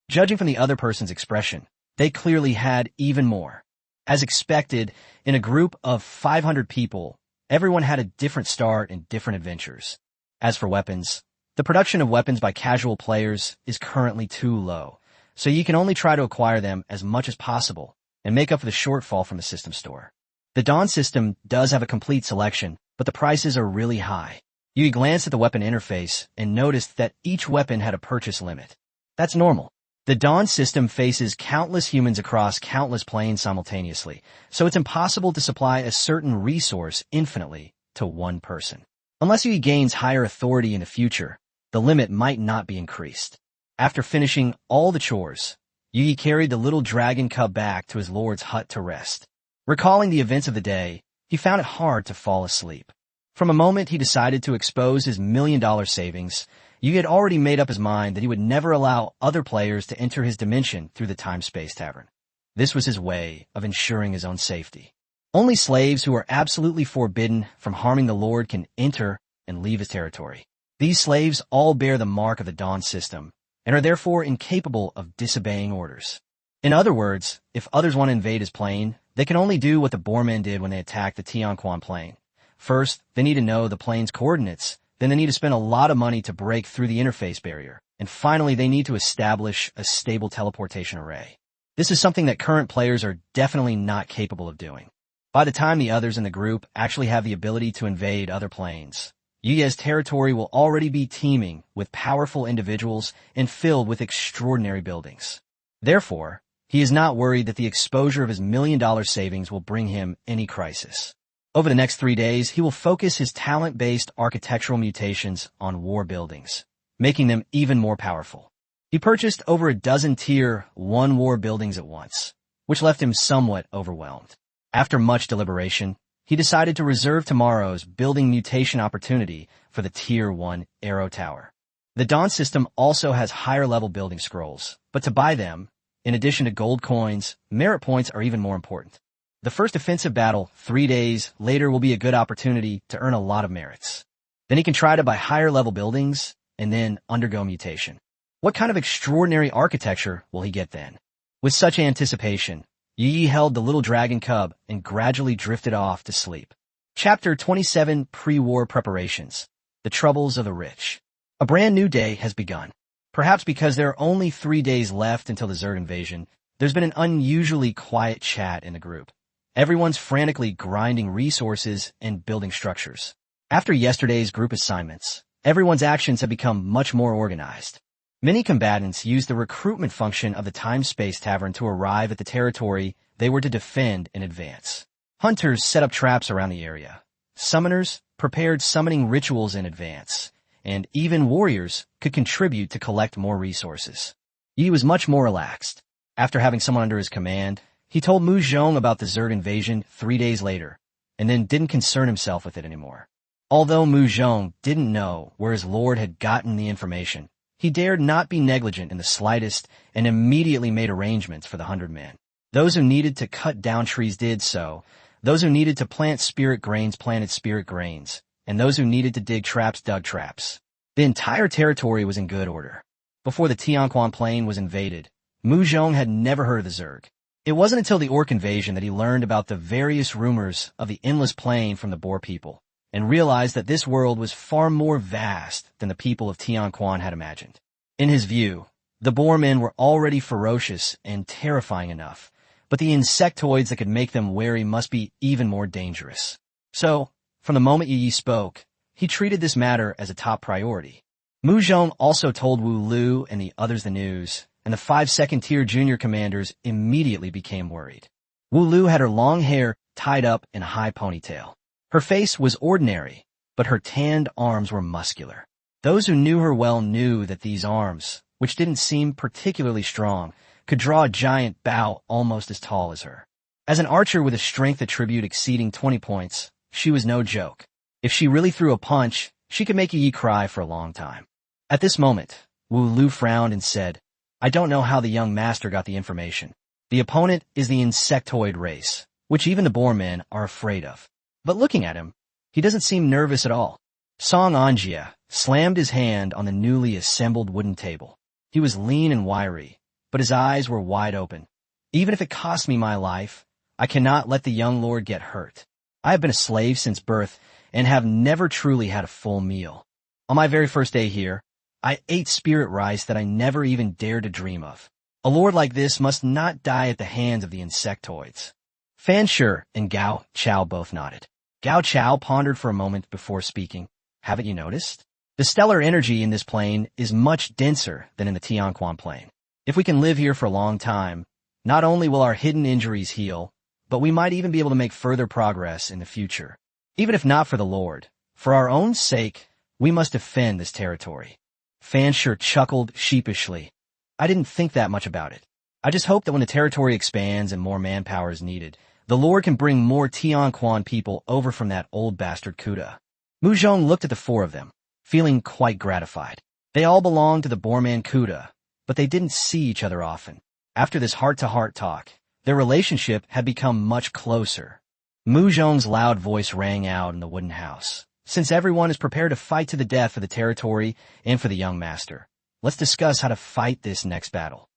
Judging from the other person's expression, they clearly had even more. As expected, in a group of 500 people, everyone had a different start and different adventures. As for weapons, the production of weapons by casual players is currently too low, so you can only try to acquire them as much as possible and make up for the shortfall from the system store. The Dawn system does have a complete selection, but the prices are really high. You glanced at the weapon interface and noticed that each weapon had a purchase limit. That's normal. The Dawn system faces countless humans across countless planes simultaneously, so it's impossible to supply a certain resource infinitely to one person. Unless he gains higher authority in the future, the limit might not be increased. After finishing all the chores, Yi carried the little dragon cub back to his lord's hut to rest. Recalling the events of the day, he found it hard to fall asleep. From a moment he decided to expose his $1 million savings, Yi had already made up his mind that he would never allow other players to enter his dimension through the Time-Space Tavern. This was his way of ensuring his own safety. Only slaves who are absolutely forbidden from harming the Lord can enter and leave his territory. These slaves all bear the mark of the Dawn system, and are therefore incapable of disobeying orders. In other words, if others want to invade his plane, they can only do what the Boormen did when they attacked the Tianquan plane. First, they need to know the plane's coordinates, then they need to spend a lot of money to break through the interface barrier, and finally they need to establish a stable teleportation array. This is something that current players are definitely not capable of doing. By the time the others in the group actually have the ability to invade other planes, Yi's territory will already be teeming with powerful individuals and filled with extraordinary buildings. Therefore, he is not worried that the exposure of his $1 million savings will bring him any crisis. Over the next 3 days, he will focus his talent-based architectural mutations on war buildings, making them even more powerful. He purchased over a dozen Tier 1 war buildings at once, which left him somewhat overwhelmed. After much deliberation, he decided to reserve tomorrow's building mutation opportunity for the Tier 1 Arrow Tower. The Dawn system also has higher-level building scrolls, but to buy them, in addition to gold coins, merit points are even more important. The first offensive battle, 3 days later, will be a good opportunity to earn a lot of merits. Then he can try to buy higher-level buildings and then undergo mutation. What kind of extraordinary architecture will he get then? With such anticipation, Yi held the little dragon cub and gradually drifted off to sleep. Chapter 27, Pre-War Preparations. The Troubles of the Rich. A brand new day has begun. Perhaps because there are only 3 days left until the Zerg invasion, there's been an unusually quiet chat in the group. Everyone's frantically grinding resources and building structures. After yesterday's group assignments, everyone's actions have become much more organized. Many combatants used the recruitment function of the time-space tavern to arrive at the territory they were to defend in advance. Hunters set up traps around the area. Summoners prepared summoning rituals in advance, and even warriors could contribute to collect more resources. Yi was much more relaxed. After having someone under his command, he told Mu Zhong about the Zerg invasion 3 days later, and then didn't concern himself with it anymore. Although Mu Zhong didn't know where his lord had gotten the information, he dared not be negligent in the slightest and immediately made arrangements for the 100 men. Those who needed to cut down trees did so, those who needed to plant spirit grains planted spirit grains, and those who needed to dig traps dug traps. The entire territory was in good order. Before the Tianquan plain was invaded, Mu Zhong had never heard of the Zerg. It wasn't until the Orc invasion that he learned about the various rumors of the endless plain from the Boar people, and realized that this world was far more vast than the people of Tianquan had imagined. In his view, the Boar men were already ferocious and terrifying enough, but the insectoids that could make them wary must be even more dangerous. So, from the moment Yi spoke, he treated this matter as a top priority. Mu Zhong also told Wu Lu and the others the news, and the 5 second-tier junior commanders immediately became worried. Wu Lu had her long hair tied up in a high ponytail. Her face was ordinary, but her tanned arms were muscular. Those who knew her well knew that these arms, which didn't seem particularly strong, could draw a giant bow almost as tall as her. As an archer with a strength attribute exceeding 20 points, she was no joke. If she really threw a punch, she could make Yi cry for a long time. At this moment, Wu Lu frowned and said, "I don't know how the young master got the information. The opponent is the insectoid race, which even the Boar men are afraid of. But looking at him, he doesn't seem nervous at all." Song Anjia slammed his hand on the newly assembled wooden table. He was lean and wiry, but his eyes were wide open. "Even if it costs me my life, I cannot let the young lord get hurt. I have been a slave since birth and have never truly had a full meal. On my very first day here, I ate spirit rice that I never even dared to dream of. A lord like this must not die at the hands of the insectoids." Fan Shi and Gao Chao both nodded. Gao Chao pondered for a moment before speaking. "Haven't you noticed? The stellar energy in this plane is much denser than in the Tianquan plane. If we can live here for a long time, not only will our hidden injuries heal, but we might even be able to make further progress in the future. Even if not for the Lord, for our own sake, we must defend this territory." Fan Shi chuckled sheepishly. "I didn't think that much about it. I just hope that when the territory expands and more manpower is needed, the Lord can bring more Tianquan people over from that old bastard Kuda." Mu Zhong looked at the 4 of them, feeling quite gratified. They all belonged to the Boarman Kuda, but they didn't see each other often. After this heart-to-heart talk, their relationship had become much closer. Mu Zhong's loud voice rang out in the wooden house. "Since everyone is prepared to fight to the death for the territory and for the young master, let's discuss how to fight this next battle."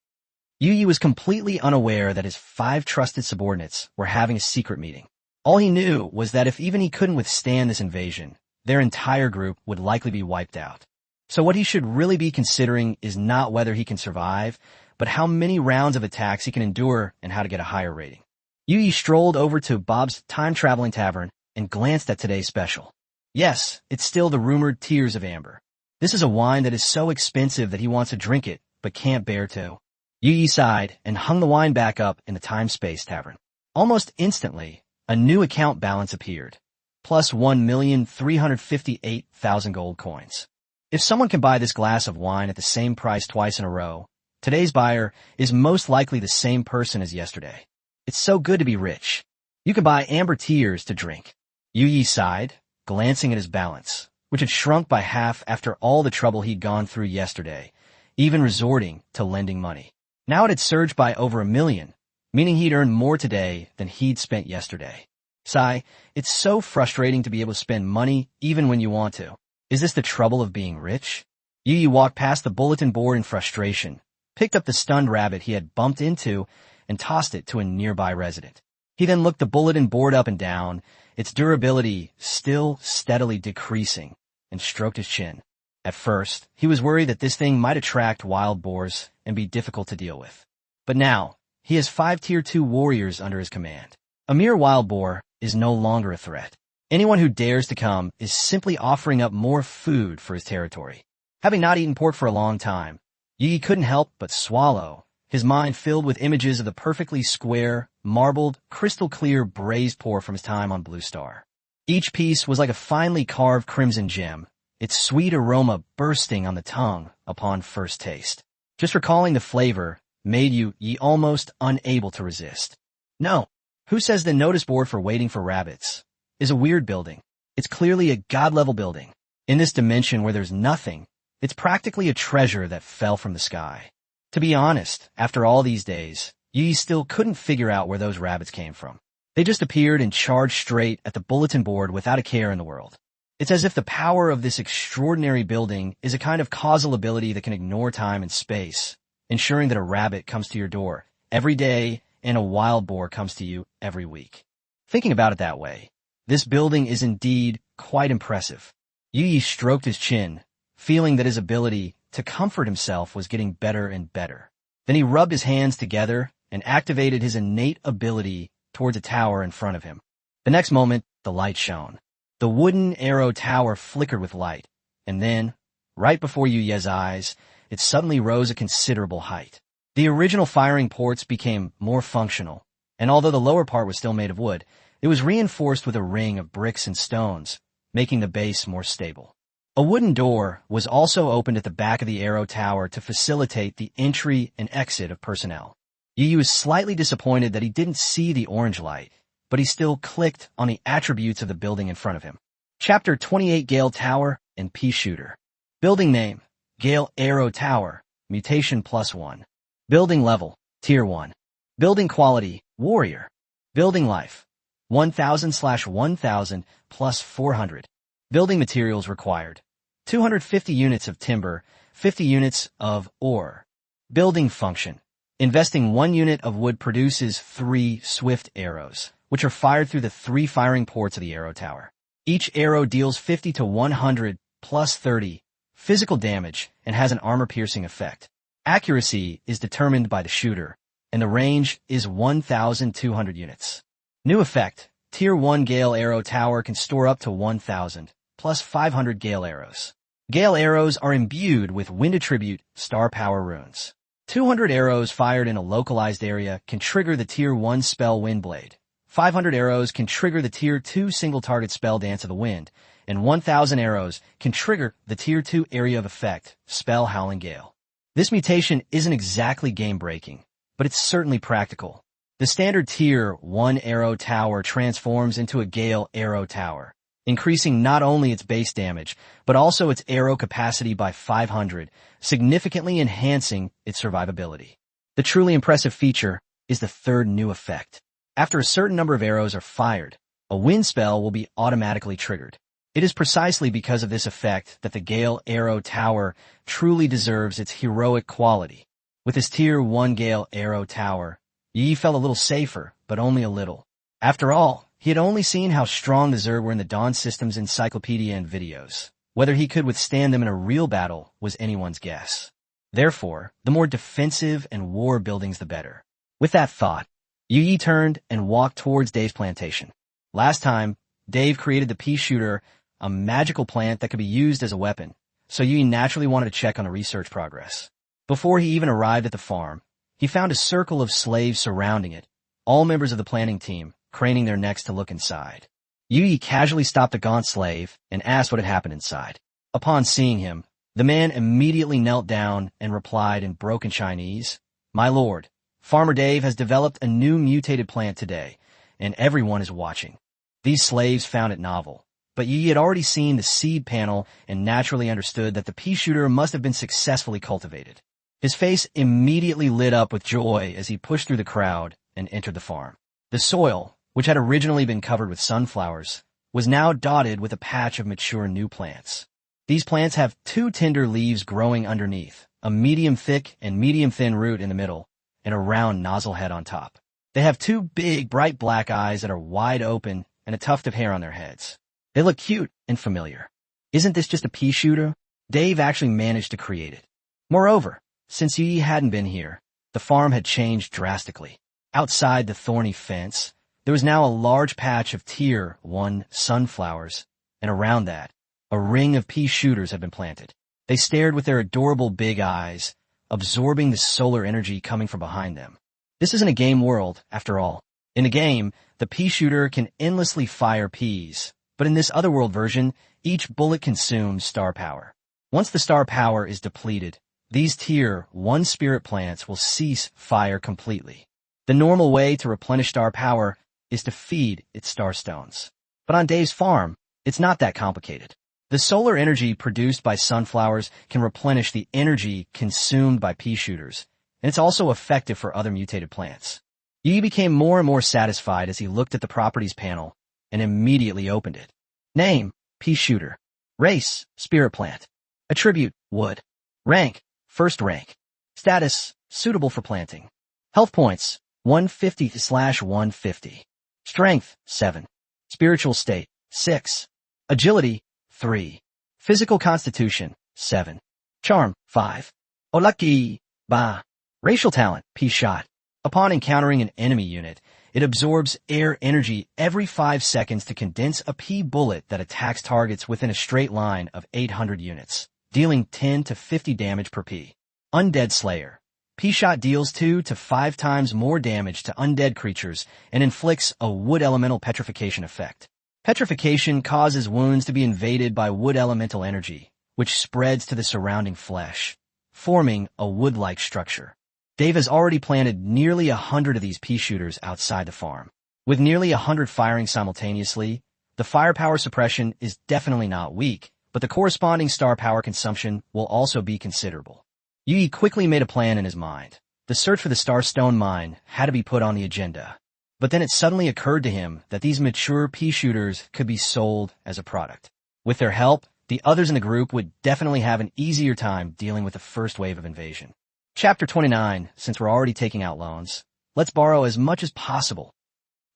Yi was completely unaware that his 5 trusted subordinates were having a secret meeting. All he knew was that if even he couldn't withstand this invasion, their entire group would likely be wiped out. So what he should really be considering is not whether he can survive, but how many rounds of attacks he can endure and how to get a higher rating. Yi strolled over to Bob's time-traveling tavern and glanced at today's special. Yes, it's still the rumored Tears of Amber. This is a wine that is so expensive that he wants to drink it, but can't bear to. Yi sighed and hung the wine back up in the time-space tavern. Almost instantly, a new account balance appeared, plus 1,358,000 gold coins. If someone can buy this glass of wine at the same price twice in a row, today's buyer is most likely the same person as yesterday. It's so good to be rich. You can buy amber tears to drink. Yi sighed, glancing at his balance, which had shrunk by half after all the trouble he'd gone through yesterday, even resorting to lending money. Now it had surged by over 1 million, meaning he'd earned more today than he'd spent yesterday. Sigh, it's so frustrating to be able to spend money even when you want to. Is this the trouble of being rich? Yi walked past the bulletin board in frustration, picked up the stunned rabbit he had bumped into, and tossed it to a nearby resident. He then looked the bulletin board up and down, its durability still steadily decreasing, and stroked his chin. At first, he was worried that this thing might attract wild boars and be difficult to deal with. But now, he has 5 Tier 2 warriors under his command. A mere wild boar is no longer a threat. Anyone who dares to come is simply offering up more food for his territory. Having not eaten pork for a long time, Yi couldn't help but swallow, his mind filled with images of the perfectly square, marbled, crystal-clear braised pork from his time on Blue Star. Each piece was like a finely carved crimson gem, its sweet aroma bursting on the tongue upon first taste. Just recalling the flavor made Yi almost unable to resist. No, who says the notice board for waiting for rabbits is a weird building? It's clearly a god-level building. In this dimension where there's nothing, it's practically a treasure that fell from the sky. To be honest, after all these days, Yi still couldn't figure out where those rabbits came from. They just appeared and charged straight at the bulletin board without a care in the world. It's as if the power of this extraordinary building is a kind of causal ability that can ignore time and space, ensuring that a rabbit comes to your door every day and a wild boar comes to you every week. Thinking about it that way, this building is indeed quite impressive. Yi stroked his chin, feeling that his ability to comfort himself was getting better and better. Then he rubbed his hands together and activated his innate ability towards a tower in front of him. The next moment, the light shone. The wooden arrow tower flickered with light, and then, right before Yuye's eyes, it suddenly rose a considerable height. The original firing ports became more functional, and although the lower part was still made of wood, it was reinforced with a ring of bricks and stones, making the base more stable. A wooden door was also opened at the back of the arrow tower to facilitate the entry and exit of personnel. Yi was slightly disappointed that he didn't see the orange light, but he still clicked on the attributes of the building in front of him. Chapter 28 Gale Tower and Pea Shooter. Building name, Gale Arrow Tower, mutation +1. Building level, Tier 1. Building quality, Warrior. Building life, 1000/1000 plus 400. Building materials required, 250 units of timber, 50 units of ore. Building function. Investing 1 unit of wood produces 3 swift arrows, which are fired through the 3 firing ports of the arrow tower. Each arrow deals 50 to 100 plus 30 physical damage and has an armor-piercing effect. Accuracy is determined by the shooter, and the range is 1,200 units. New effect. Tier 1 Gale Arrow Tower can store up to 1,000 plus 500 Gale Arrows. Gale Arrows are imbued with Wind Attribute Star Power runes. 200 arrows fired in a localized area can trigger the Tier 1 spell Windblade. 500 arrows can trigger the Tier 2 single target spell Dance of the Wind, and 1,000 arrows can trigger the Tier 2 area of effect spell Howling Gale. This mutation isn't exactly game-breaking, but it's certainly practical. The standard Tier 1 Arrow Tower transforms into a Gale Arrow Tower, increasing not only its base damage, but also its arrow capacity by 500, significantly enhancing its survivability. The truly impressive feature is the third new effect. After a certain number of arrows are fired, a wind spell will be automatically triggered. It is precisely because of this effect that the Gale Arrow Tower truly deserves its heroic quality. With his Tier 1 Gale Arrow Tower, Yi felt a little safer, but only a little. After all, he had only seen how strong the Zerg were in the Dawn Systems encyclopedia and videos. Whether he could withstand them in a real battle was anyone's guess. Therefore, the more defensive and war buildings the better. With that thought, Yi turned and walked towards Dave's plantation. Last time, Dave created the Pea Shooter, a magical plant that could be used as a weapon, so Yi naturally wanted to check on the research progress. Before he even arrived at the farm, he found a circle of slaves surrounding it, all members of the planting team, craning their necks to look inside. Yi casually stopped the gaunt slave and asked what had happened inside. Upon seeing him, the man immediately knelt down and replied in broken Chinese, "My lord, Farmer Dave has developed a new mutated plant today, and everyone is watching." These slaves found it novel, but Yi had already seen the seed panel and naturally understood that the pea shooter must have been successfully cultivated. His face immediately lit up with joy as he pushed through the crowd and entered the farm. The soil, which had originally been covered with sunflowers, was now dotted with a patch of mature new plants. These plants have two tender leaves growing underneath, a medium thick and medium thin root in the middle, and a round nozzle head on top. They have two big, bright black eyes that are wide open and a tuft of hair on their heads. They look cute and familiar. Isn't this just a pea shooter? Dave actually managed to create it. Moreover, since Yi hadn't been here, the farm had changed drastically. Outside the thorny fence, there was now a large patch of Tier 1 sunflowers, and around that, a ring of pea shooters had been planted. They stared with their adorable big eyes, absorbing the solar energy coming from behind them. This isn't a game world, after all. In the game, the pea shooter can endlessly fire peas, but in this otherworld version, each bullet consumes star power. Once the star power is depleted, these Tier 1 spirit plants will cease fire completely. The normal way to replenish star power is to feed its star stones. But on Dave's farm, it's not that complicated. The solar energy produced by sunflowers can replenish the energy consumed by pea shooters, and it's also effective for other mutated plants. Yi became more and more satisfied as he looked at the properties panel and immediately opened it. Name, pea shooter. Race, spirit plant. Attribute, wood. Rank, first rank. Status, suitable for planting. Health points, 150/150. Strength, 7. Spiritual state, 6. Agility, 3. Physical constitution, 7. Charm, 5. Lucky, ba. Racial talent, pea shot. Upon encountering an enemy unit, it absorbs air energy every 5 seconds to condense a pea bullet that attacks targets within a straight line of 800 units, dealing 10 to 50 damage per pea. Undead Slayer. Pea shot deals 2 to 5 times more damage to undead creatures and inflicts a wood elemental petrification effect. Petrification causes wounds to be invaded by wood elemental energy, which spreads to the surrounding flesh, forming a wood-like structure. Dave has already planted nearly 100 of these pea shooters outside the farm. With nearly 100 firing simultaneously, the firepower suppression is definitely not weak, but the corresponding star power consumption will also be considerable. Yi quickly made a plan in his mind. The search for the Starstone mine had to be put on the agenda. But then it suddenly occurred to him that these mature pea shooters could be sold as a product. With their help, the others in the group would definitely have an easier time dealing with the first wave of invasion. Chapter 29, since we're already taking out loans, let's borrow as much as possible.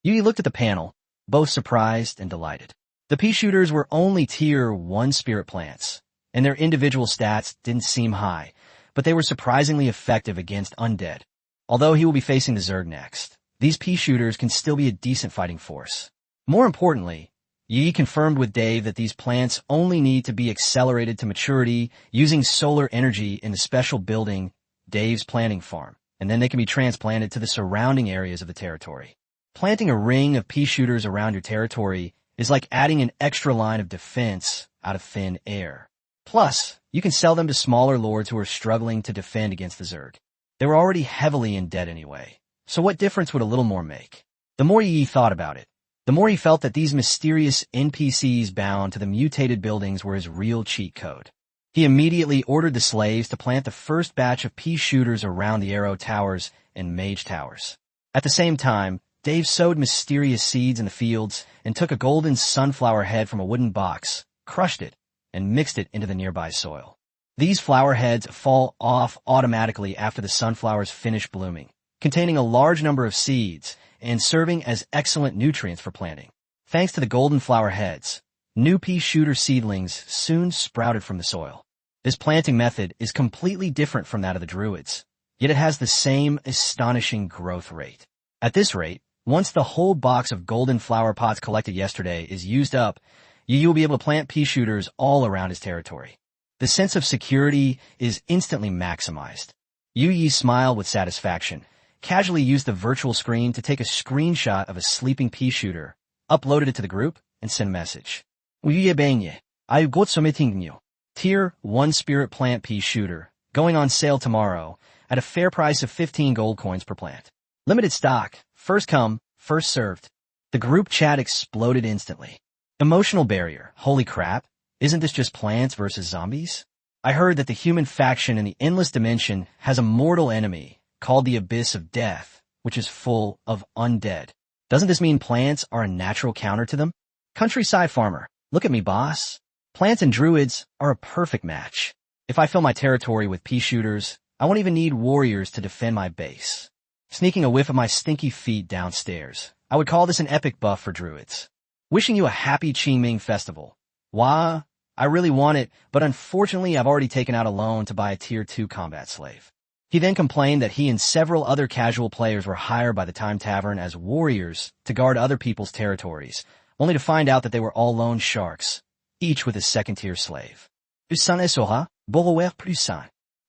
Yi looked at the panel, both surprised and delighted. The pea shooters were only Tier 1 spirit plants, and their individual stats didn't seem high, but they were surprisingly effective against undead. Although he will be facing the Zerg next, these pea shooters can still be a decent fighting force. More importantly, Yi confirmed with Dave that these plants only need to be accelerated to maturity using solar energy in the special building, Dave's planting farm, and then they can be transplanted to the surrounding areas of the territory. Planting a ring of pea shooters around your territory is like adding an extra line of defense out of thin air. Plus, you can sell them to smaller lords who are struggling to defend against the Zerg. They were already heavily in debt anyway, so what difference would a little more make? The more Yi thought about it, the more he felt that these mysterious NPCs bound to the mutated buildings were his real cheat code. He immediately ordered the slaves to plant the first batch of pea shooters around the arrow towers and mage towers. At the same time, Dave sowed mysterious seeds in the fields and took a golden sunflower head from a wooden box, crushed it, and mixed it into the nearby soil. These flower heads fall off automatically after the sunflowers finish blooming, containing a large number of seeds and serving as excellent nutrients for planting. Thanks to the golden flower heads, new pea shooter seedlings soon sprouted from the soil. This planting method is completely different from that of the druids, yet it has the same astonishing growth rate. At this rate, once the whole box of golden flower pots collected yesterday is used up, you will be able to plant pea shooters all around his territory. The sense of security is instantly maximized. Yi smiled with satisfaction, casually used the virtual screen to take a screenshot of a sleeping pea shooter, uploaded it to the group, and sent a message. I've got something new. Tier 1 spirit plant pea shooter, going on sale tomorrow, at a fair price of 15 gold coins per plant. Limited stock, first come, first served. The group chat exploded instantly. Emotional barrier, holy crap, isn't this just plants versus zombies? I heard that the human faction in the Endless Dimension has a mortal enemy, called the Abyss of Death, which is full of undead. Doesn't this mean plants are a natural counter to them? Countryside farmer, look at me, boss. Plants and druids are a perfect match. If I fill my territory with pea shooters, I won't even need warriors to defend my base. Sneaking a whiff of my stinky feet downstairs, I would call this an epic buff for druids. Wishing you a happy Qingming festival. Wah, I really want it, but unfortunately I've already taken out a loan to buy a tier 2 combat slave. He then complained that he and several other casual players were hired by the Tavern as warriors to guard other people's territories, only to find out that they were all loan sharks, each with a second-tier slave.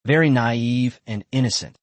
Very naive and innocent.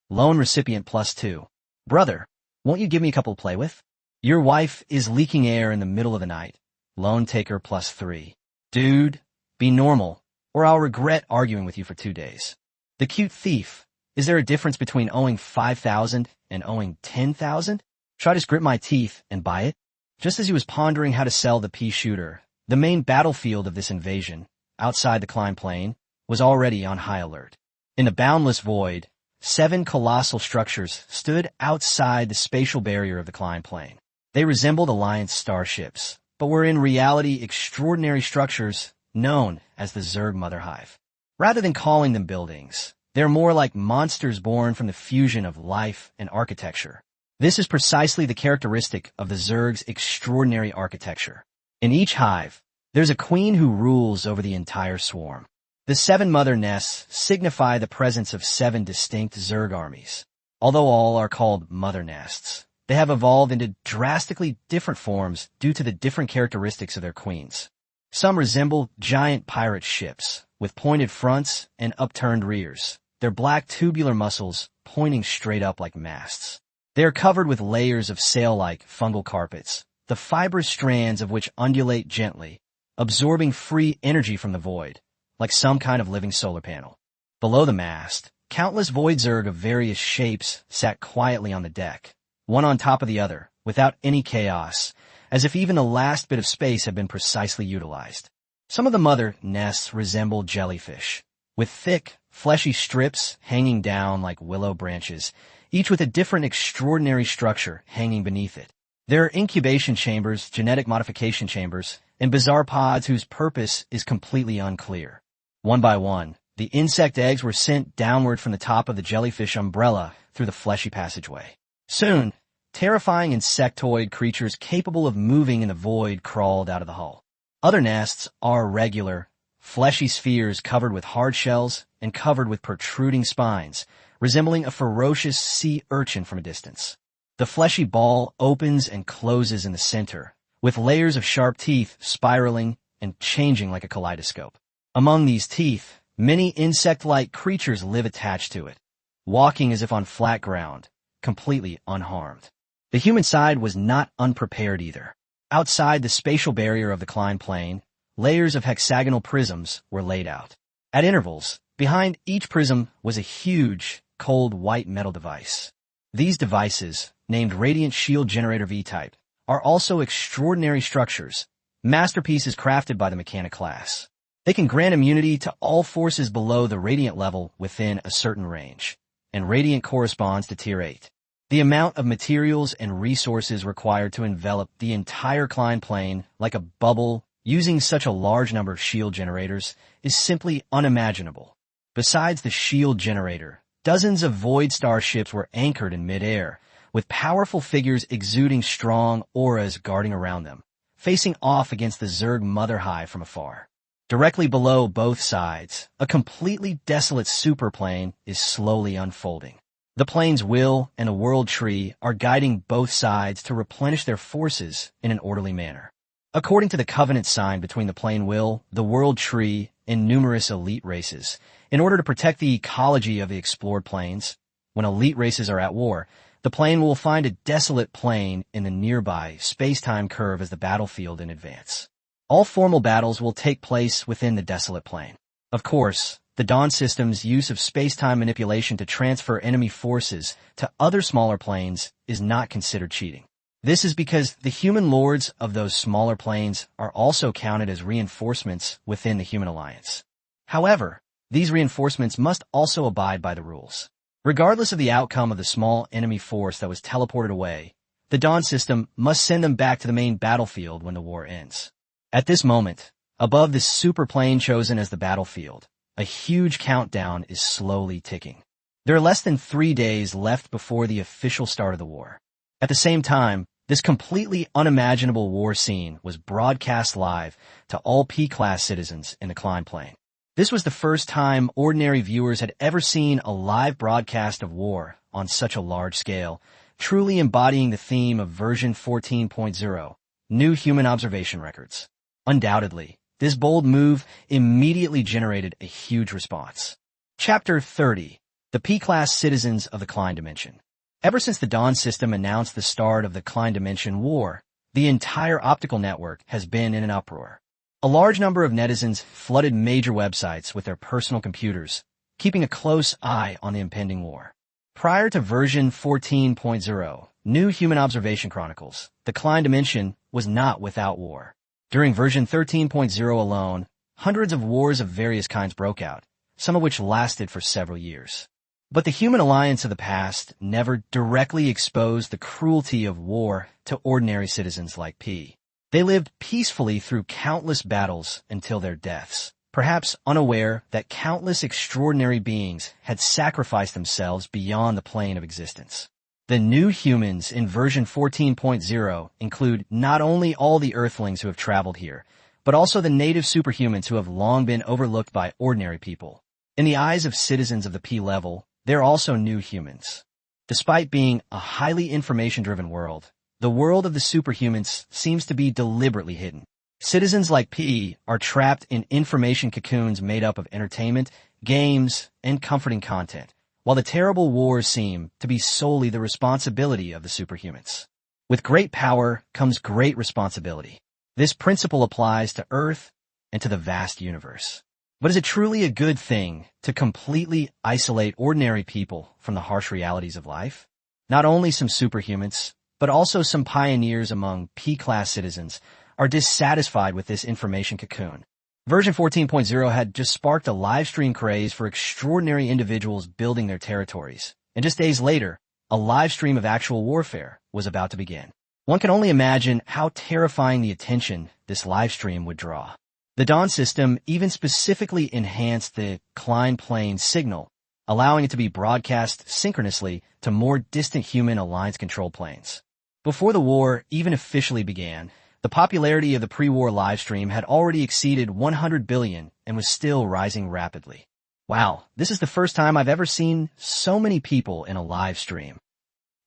Loan recipient +2. Brother, won't you give me a couple to play with? Your wife is leaking air in the middle of the night. Loan taker +3. Dude, be normal, or I'll regret arguing with you for 2 days. The cute thief. Is there a difference between owing 5,000 and owing 10,000? Should I just grit my teeth and buy it? Just as he was pondering how to sell the pea shooter, the main battlefield of this invasion, outside the Klein Plain, was already on high alert. In the boundless void, 7 colossal structures stood outside the spatial barrier of the Klein Plain. They resembled Alliance starships, but were in reality extraordinary structures known as the Zerg Mother Hive. Rather than calling them buildings, they're more like monsters born from the fusion of life and architecture. This is precisely the characteristic of the Zerg's extraordinary architecture. In each hive, there's a queen who rules over the entire swarm. The 7 mother nests signify the presence of 7 distinct Zerg armies. Although all are called mother nests, they have evolved into drastically different forms due to the different characteristics of their queens. Some resemble giant pirate ships, with pointed fronts and upturned rears, their black tubular muscles pointing straight up like masts. They are covered with layers of sail-like fungal carpets, the fibrous strands of which undulate gently, absorbing free energy from the void, like some kind of living solar panel. Below the mast, countless void Zerg of various shapes sat quietly on the deck, one on top of the other, without any chaos, as if even the last bit of space had been precisely utilized. Some of the mother nests resemble jellyfish, with thick, fleshy strips hanging down like willow branches, each with a different extraordinary structure hanging beneath it. There are incubation chambers, genetic modification chambers, and bizarre pods whose purpose is completely unclear. One by one, the insect eggs were sent downward from the top of the jellyfish umbrella through the fleshy passageway. Soon, terrifying insectoid creatures capable of moving in the void crawled out of the hull. Other nests are regular, fleshy spheres covered with hard shells and covered with protruding spines, resembling a ferocious sea urchin from a distance. The fleshy ball opens and closes in the center, with layers of sharp teeth spiraling and changing like a kaleidoscope. Among these teeth, many insect-like creatures live attached to it, walking as if on flat ground, completely unharmed. The human side was not unprepared either. Outside the spatial barrier of the Klein Plain, layers of hexagonal prisms were laid out. At intervals, behind each prism was a huge, cold white metal device. These devices, named Radiant Shield Generator V-Type, are also extraordinary structures, masterpieces crafted by the mechanic class. They can grant immunity to all forces below the Radiant level within a certain range, and Radiant corresponds to Tier 8. The amount of materials and resources required to envelop the entire Klein Plain like a bubble using such a large number of shield generators is simply unimaginable. Besides the shield generator, dozens of void starships were anchored in midair, with powerful figures exuding strong auras guarding around them, facing off against the Zerg Mother Hive from afar. Directly below both sides, a completely desolate superplane is slowly unfolding. The plane's will and a world tree are guiding both sides to replenish their forces in an orderly manner. According to the covenant signed between the plane will, the world tree, and numerous elite races, in order to protect the ecology of the explored planes, when elite races are at war, the plane will find a desolate plain in the nearby space-time curve as the battlefield in advance. All formal battles will take place within the desolate plain. Of course, the Dawn system's use of space-time manipulation to transfer enemy forces to other smaller planes is not considered cheating. This is because the human lords of those smaller planes are also counted as reinforcements within the human alliance. However, these reinforcements must also abide by the rules. Regardless of the outcome of the small enemy force that was teleported away, the Dawn system must send them back to the main battlefield when the war ends. At this moment, above this superplane chosen as the battlefield, a huge countdown is slowly ticking. There are less than 3 days left before the official start of the war. At the same time, this completely unimaginable war scene was broadcast live to all P-class citizens in the Klein Plain. This was the first time ordinary viewers had ever seen a live broadcast of war on such a large scale, truly embodying the theme of version 14.0, New Human Observation Records. Undoubtedly, this bold move immediately generated a huge response. Chapter 30. The P-class Citizens of the Klein Dimension. Ever since the Dawn system announced the start of the Klein Dimension War, the entire optical network has been in an uproar. A large number of netizens flooded major websites with their personal computers, keeping a close eye on the impending war. Prior to version 14.0, New Human Observation Chronicles, the Klein Dimension was not without war. During version 13.0 alone, hundreds of wars of various kinds broke out, some of which lasted for several years. But the human alliance of the past never directly exposed the cruelty of war to ordinary citizens like P. They lived peacefully through countless battles until their deaths, perhaps unaware that countless extraordinary beings had sacrificed themselves beyond the plane of existence. The new humans in version 14.0 include not only all the Earthlings who have traveled here, but also the native superhumans who have long been overlooked by ordinary people. In the eyes of citizens of the P level, they're also new humans. Despite being a highly information-driven world, the world of the superhumans seems to be deliberately hidden. Citizens like P are trapped in information cocoons made up of entertainment, games, and comforting content, while the terrible wars seem to be solely the responsibility of the superhumans. With great power comes great responsibility. This principle applies to Earth and to the vast universe. But is it truly a good thing to completely isolate ordinary people from the harsh realities of life? Not only some superhumans, but also some pioneers among P-class citizens are dissatisfied with this information cocoon. Version 14.0 had just sparked a live-stream craze for extraordinary individuals building their territories, and just days later, a live stream of actual warfare was about to begin. One can only imagine how terrifying the attention this live stream would draw. The Dawn system even specifically enhanced the Klein Plain signal, allowing it to be broadcast synchronously to more distant human alliance control planes. Before the war even officially began, the popularity of the pre-war livestream had already exceeded 100 billion and was still rising rapidly. Wow, this is the first time I've ever seen so many people in a live stream.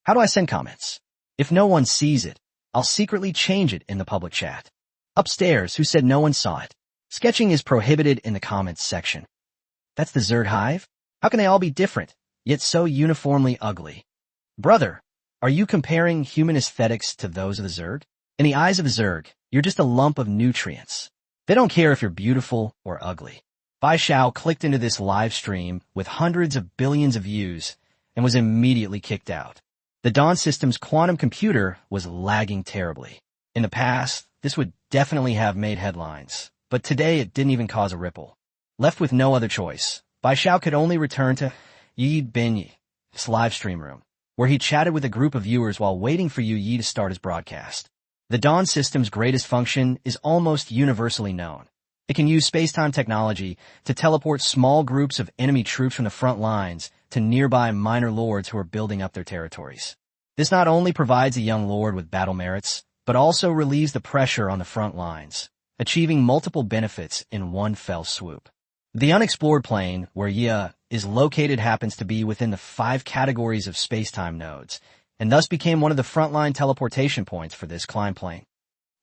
How do I send comments? If no one sees it, I'll secretly change it in the public chat. Upstairs, who said no one saw it? Sketching is prohibited in the comments section. That's the Zerd Hive? How can they all be different, yet so uniformly ugly? Brother, are you comparing human aesthetics to those of the Zerg? In the eyes of the Zerg, you're just a lump of nutrients. They don't care if you're beautiful or ugly. Bai Xiao clicked into this live stream with hundreds of billions of views and was immediately kicked out. The Dawn system's quantum computer was lagging terribly. In the past, this would definitely have made headlines, but today it didn't even cause a ripple. Left with no other choice, Bai Xiao could only return to Yi Benyi, his live stream room, where he chatted with a group of viewers while waiting for Yi to start his broadcast. The Dawn system's greatest function is almost universally known. It can use spacetime technology to teleport small groups of enemy troops from the front lines to nearby minor lords who are building up their territories. This not only provides a young lord with battle merits, but also relieves the pressure on the front lines, achieving multiple benefits in one fell swoop. The unexplored plane, where Yi is located, happens to be within the 5 categories of spacetime nodes, and thus became one of the frontline teleportation points for this Klein Plain.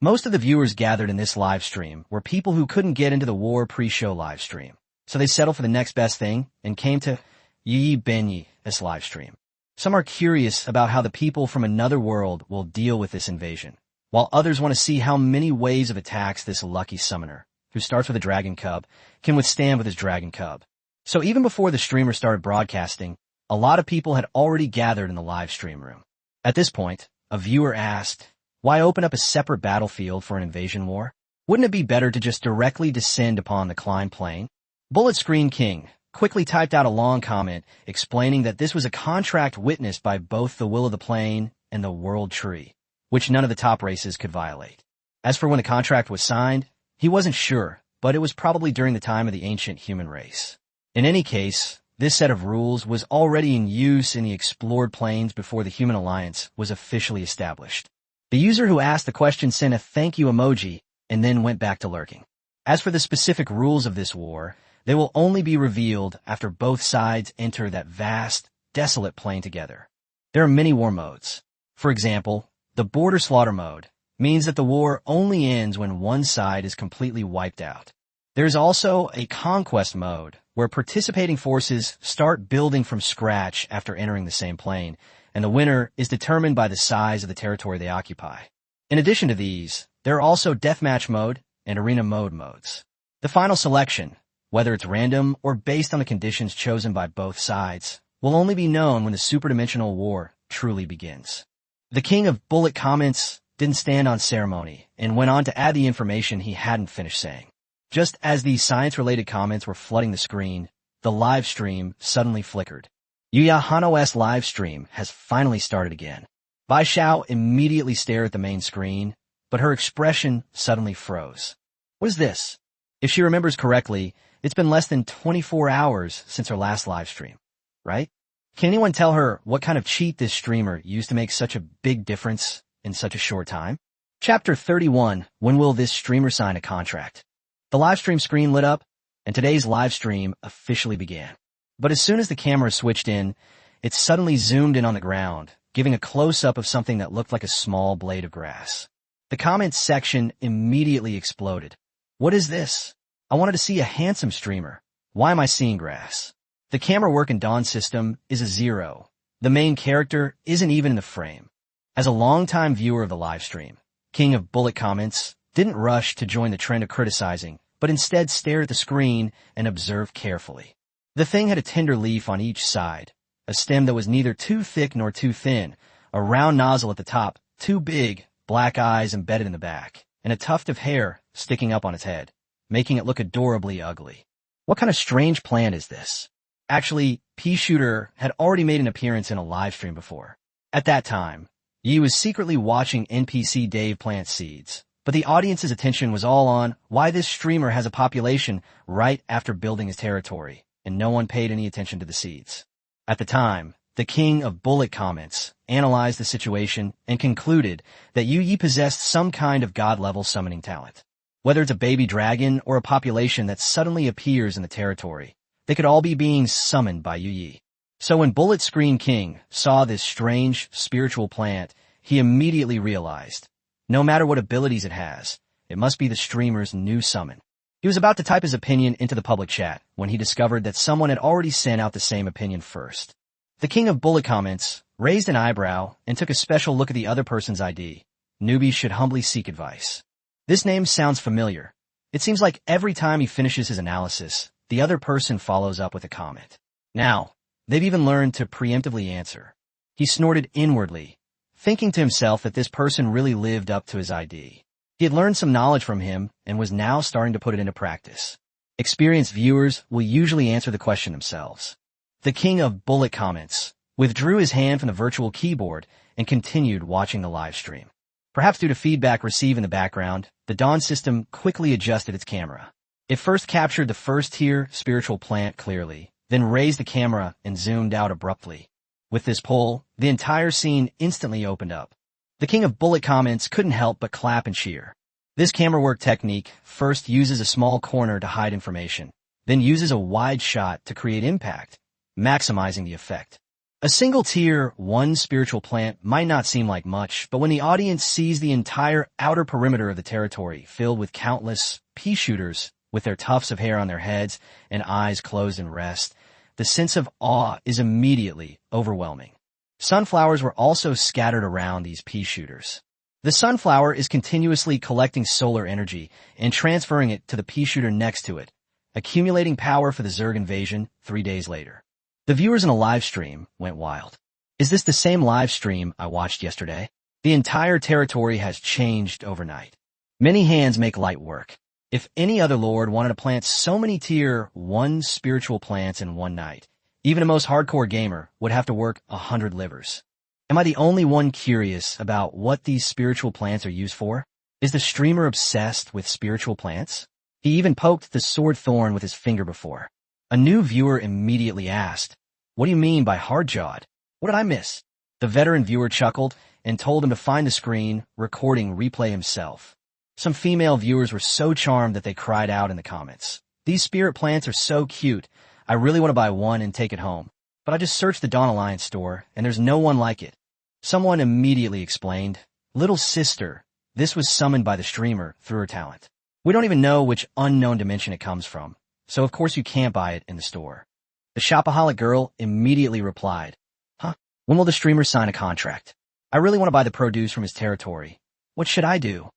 Most of the viewers gathered in this live stream were people who couldn't get into the war pre-show live stream, so they settled for the next best thing and came to Yi Benyi as live stream. Some are curious about how the people from another world will deal with this invasion, while others want to see how many waves of attacks this lucky summoner, who starts with a dragon cub, can withstand with his dragon cub. So even before the streamer started broadcasting, a lot of people had already gathered in the live stream room. At this point, a viewer asked, why open up a separate battlefield for an invasion war? Wouldn't it be better to just directly descend upon the Klein Plain? Bullet Screen King, quickly typed out a long comment explaining that this was a contract witnessed by both the Will of the Plane and the World Tree, which none of the top races could violate. As for when the contract was signed, he wasn't sure, but it was probably during the time of the ancient human race. In any case, this set of rules was already in use in the explored planes before the human alliance was officially established. The user who asked the question sent a thank you emoji and then went back to lurking. As for the specific rules of this war, they will only be revealed after both sides enter that vast, desolate plane together. There are many war modes. For example, the border slaughter mode means that the war only ends when one side is completely wiped out. There's also a conquest mode, where participating forces start building from scratch after entering the same plane, and the winner is determined by the size of the territory they occupy. In addition to these, there are also deathmatch mode and arena mode modes. The final selection, whether it's random or based on the conditions chosen by both sides, will only be known when the superdimensional war truly begins. The King of Bullet Comments didn't stand on ceremony and went on to add the information he hadn't finished saying. Just as these science-related comments were flooding the screen, the live stream suddenly flickered. Yuya Hano's live stream has finally started again. Bai Xiao immediately stared at the main screen, but her expression suddenly froze. What is this? If she remembers correctly, it's been less than 24 hours since her last live stream, right? Can anyone tell her what kind of cheat this streamer used to make such a big difference in such a short time? Chapter 31, When will this streamer sign a contract? The live stream screen lit up, and today's live stream officially began. But as soon as the camera switched in, it suddenly zoomed in on the ground, giving a close-up of something that looked like a small blade of grass. The comments section immediately exploded. What is this? I wanted to see a handsome streamer. Why am I seeing grass? The camera work in Dawn's system is a 0. The main character isn't even in the frame. As a longtime viewer of the live stream, King of Bullet Comments didn't rush to join the trend of criticizing, but instead stared at the screen and observed carefully. The thing had a tender leaf on each side, a stem that was neither too thick nor too thin, a round nozzle at the top, too big, black eyes embedded in the back, and a tuft of hair sticking up on its head, making it look adorably ugly. What kind of strange plant is this? Actually, P-Shooter had already made an appearance in a live stream before. At that time, Yi was secretly watching NPC Dave plant seeds, but the audience's attention was all on why this streamer has a population right after building his territory, and no one paid any attention to the seeds. At the time, the King of Bullet Comments analyzed the situation and concluded that Yi possessed some kind of god-level summoning talent. Whether it's a baby dragon or a population that suddenly appears in the territory, they could all be beings summoned by Yi. So when Bullet Screen King saw this strange, spiritual plant, he immediately realized, no matter what abilities it has, it must be the streamer's new summon. He was about to type his opinion into the public chat when he discovered that someone had already sent out the same opinion first. The King of Bullet Comments raised an eyebrow and took a special look at the other person's ID. Newbies should humbly seek advice. This name sounds familiar. It seems like every time he finishes his analysis, the other person follows up with a comment. Now, they've even learned to preemptively answer. He snorted inwardly, thinking to himself that this person really lived up to his ID. He had learned some knowledge from him and was now starting to put it into practice. Experienced viewers will usually answer the question themselves. The King of Bullet Comments withdrew his hand from the virtual keyboard and continued watching the live stream. Perhaps due to feedback received in the background, the Dawn system quickly adjusted its camera. It first captured the first-tier spiritual plant clearly, then raised the camera and zoomed out abruptly. With this pull, the entire scene instantly opened up. The King of Bullet Comments couldn't help but clap and cheer. This camera work technique first uses a small corner to hide information, then uses a wide shot to create impact, maximizing the effect. A single tier 1 spiritual plant might not seem like much, but when the audience sees the entire outer perimeter of the territory filled with countless P-shooters with their tufts of hair on their heads and eyes closed in rest, the sense of awe is immediately overwhelming. Sunflowers were also scattered around these P-shooters. The sunflower is continuously collecting solar energy and transferring it to the P-shooter next to it, accumulating power for the Zerg invasion 3 days later. The viewers in a live stream went wild. Is this the same live stream I watched yesterday? The entire territory has changed overnight. Many hands make light work. If any other lord wanted to plant so many tier 1 spiritual plants in one night, even a most hardcore gamer would have to work 100 livers. Am I the only one curious about what these spiritual plants are used for? Is the streamer obsessed with spiritual plants? He even poked the sword thorn with his finger before. A new viewer immediately asked, "What do you mean by hard-jawed? What did I miss?" The veteran viewer chuckled and told him to find the screen recording replay himself. Some female viewers were so charmed that they cried out in the comments, "These spirit plants are so cute. I really want to buy one and take it home. But I just searched the Dawn Alliance store, and there's no one like it." Someone immediately explained, "Little sister, this was summoned by the streamer through her talent. We don't even know which unknown dimension it comes from, so of course you can't buy it in the store." The shopaholic girl immediately replied, "Huh? When will the streamer sign a contract? I really want to buy the produce from his territory. What should I do?"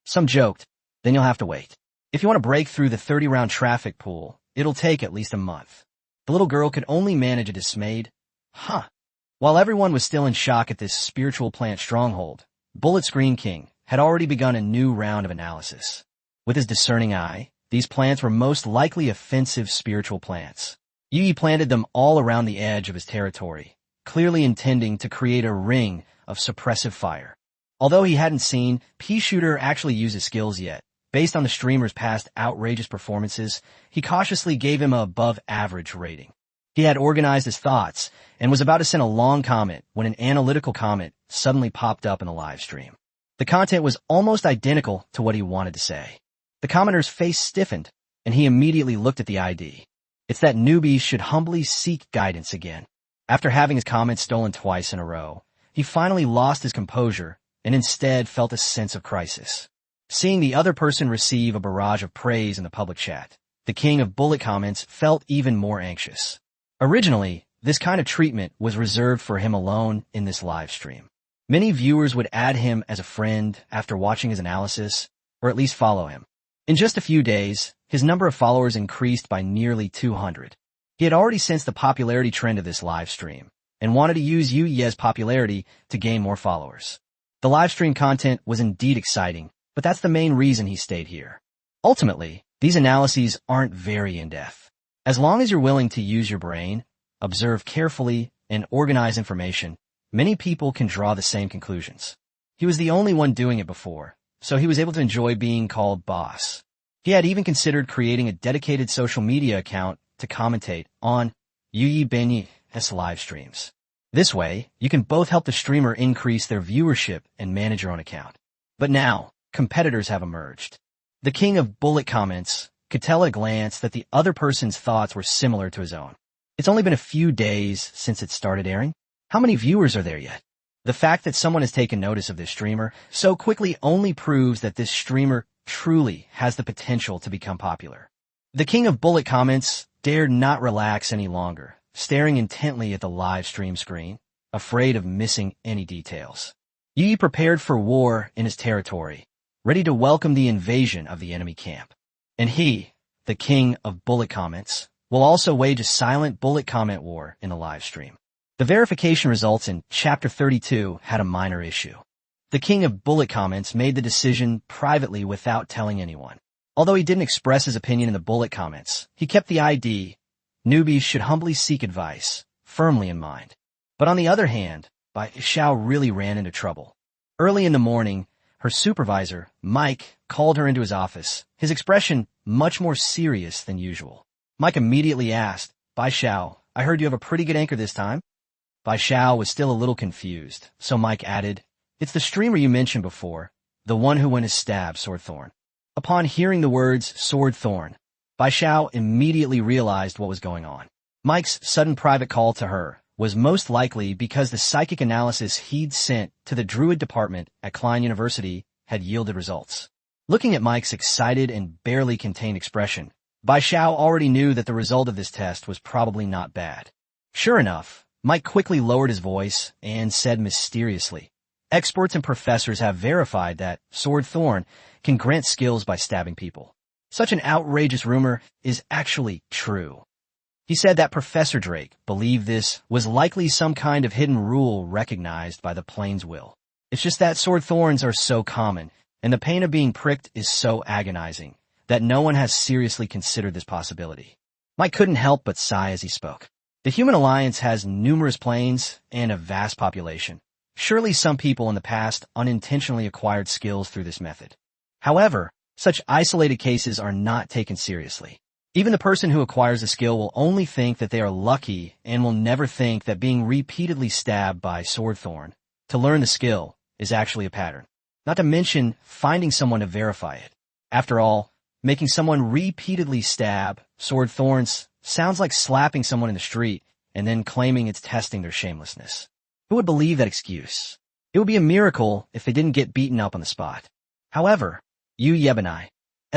Some joked, "Then you'll have to wait. If you want to break through the 30-round traffic pool, it'll take at least a month." The little girl could only manage a dismayed, "Huh." While everyone was still in shock at this spiritual plant stronghold, Bullet Screen King had already begun a new round of analysis. With his discerning eye, these plants were most likely offensive spiritual plants. Yi planted them all around the edge of his territory, clearly intending to create a ring of suppressive fire. Although he hadn't seen Pea Shooter actually use his skills yet, based on the streamer's past outrageous performances, he cautiously gave him a above-average rating. He had organized his thoughts and was about to send a long comment when an analytical comment suddenly popped up in the live stream. The content was almost identical to what he wanted to say. The commenter's face stiffened, and he immediately looked at the ID. It's that newbies should humbly seek guidance again. After having his comments stolen twice in a row, he finally lost his composure and instead felt a sense of crisis. Seeing the other person receive a barrage of praise in the public chat, the king of bullet comments felt even more anxious. Originally, this kind of treatment was reserved for him alone in this live stream. Many viewers would add him as a friend after watching his analysis, or at least follow him. In just a few days, his number of followers increased by nearly 200. He had already sensed the popularity trend of this live stream, and wanted to use Yu Ye's popularity to gain more followers. The live stream content was indeed exciting, but that's the main reason he stayed here. Ultimately, these analyses aren't very in-depth. As long as you're willing to use your brain, observe carefully, and organize information, many people can draw the same conclusions. He was the only one doing it before, so he was able to enjoy being called boss. He had even considered creating a dedicated social media account to commentate on Yu Benyi's live streams. This way, you can both help the streamer increase their viewership and manage your own account. But now, competitors have emerged. The king of bullet comments could tell at a glance that the other person's thoughts were similar to his own. It's only been a few days since it started airing. How many viewers are there yet? The fact that someone has taken notice of this streamer so quickly only proves that this streamer truly has the potential to become popular. The king of bullet comments dared not relax any longer, staring intently at the live stream screen, afraid of missing any details. Yi prepared for war in his territory, ready to welcome the invasion of the enemy camp. And he, the king of bullet comments, will also wage a silent bullet comment war in the live stream. The verification results in Chapter 32 had a minor issue. The king of bullet comments made the decision privately without telling anyone. Although he didn't express his opinion in the bullet comments, he kept the ID, "Newbies should humbly seek advice," firmly in mind. But on the other hand, Bai Xiao really ran into trouble. Early in the morning, her supervisor, Mike, called her into his office, his expression much more serious than usual. Mike immediately asked, "Bai Xiao, I heard you have a pretty good anchor this time?" Bai Xiao was still a little confused, so Mike added, "It's the streamer you mentioned before, the one who went his stab, Sword Thorn." Upon hearing the words Sword Thorn, Bai Xiao immediately realized what was going on. Mike's sudden private call to her was most likely because the psychic analysis he'd sent to the Druid department at Klein University had yielded results. Looking at Mike's excited and barely contained expression, Bai Xiao already knew that the result of this test was probably not bad. Sure enough, Mike quickly lowered his voice and said mysteriously, "Experts and professors have verified that Sword Thorn can grant skills by stabbing people. Such an outrageous rumor is actually true." He said that Professor Drake believed this was likely some kind of hidden rule recognized by the Plains Will. It's just that sword thorns are so common, and the pain of being pricked is so agonizing, that no one has seriously considered this possibility. Mike couldn't help but sigh as he spoke. The human alliance has numerous planes and a vast population. Surely some people in the past unintentionally acquired skills through this method. However, such isolated cases are not taken seriously. Even the person who acquires a skill will only think that they are lucky and will never think that being repeatedly stabbed by sword thorn to learn the skill is actually a pattern. Not to mention finding someone to verify it. After all, making someone repeatedly stab sword thorns sounds like slapping someone in the street and then claiming it's testing their shamelessness. Who would believe that excuse? It would be a miracle if they didn't get beaten up on the spot. However, Yu Yebanai's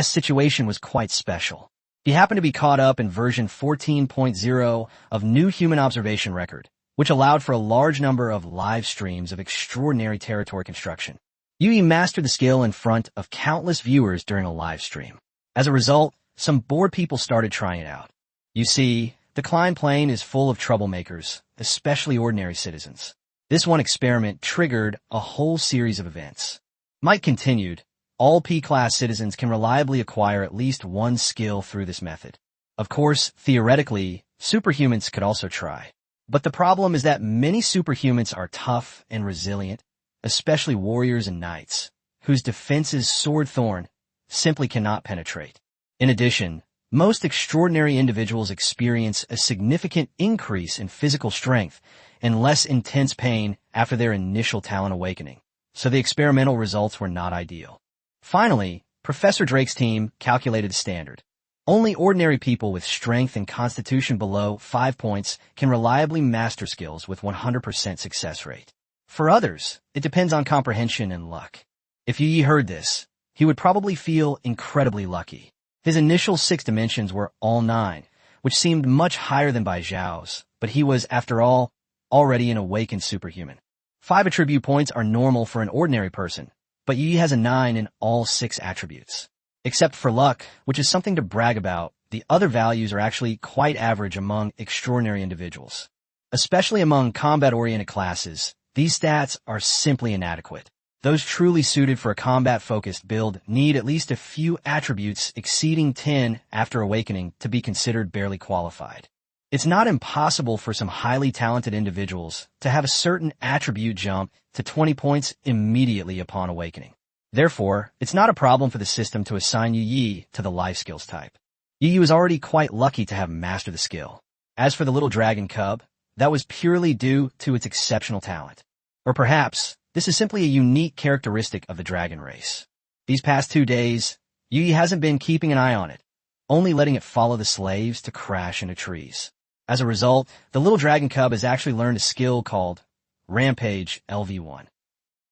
situation was quite special. He happened to be caught up in version 14.0 of New Human Observation Record, which allowed for a large number of live streams of extraordinary territory construction. Yu mastered the skill in front of countless viewers during a live stream. As a result, some bored people started trying it out. You see, the Klein plane is full of troublemakers, especially ordinary citizens. This one experiment triggered a whole series of events. Mike continued, all P-class citizens can reliably acquire at least one skill through this method. Of course, theoretically, superhumans could also try. But the problem is that many superhumans are tough and resilient, especially warriors and knights, whose defenses sword thorn simply cannot penetrate. In addition, most extraordinary individuals experience a significant increase in physical strength and less intense pain after their initial talent awakening, so the experimental results were not ideal. Finally, Professor Drake's team calculated the standard. Only ordinary people with strength and constitution below 5 points can reliably master skills with 100% success rate. For others, it depends on comprehension and luck. If Yi heard this, he would probably feel incredibly lucky. His initial 6 dimensions were all 9, which seemed much higher than Bai Zhao's, but he was, after all, already an awakened superhuman. 5 attribute points are normal for an ordinary person, but Yi has a 9 in all 6 attributes. Except for luck, which is something to brag about, the other values are actually quite average among extraordinary individuals. Especially among combat-oriented classes, these stats are simply inadequate. Those truly suited for a combat-focused build need at least a few attributes exceeding 10 after awakening to be considered barely qualified. It's not impossible for some highly talented individuals to have a certain attribute jump to 20 points immediately upon awakening. Therefore, it's not a problem for the system to assign Yi to the life skills type. Yi was already quite lucky to have mastered the skill. As for the little dragon cub, that was purely due to its exceptional talent. Or perhaps, this is simply a unique characteristic of the dragon race. These past 2 days, Yi hasn't been keeping an eye on it, only letting it follow the slaves to crash into trees. As a result, the little dragon cub has actually learned a skill called Rampage LV1.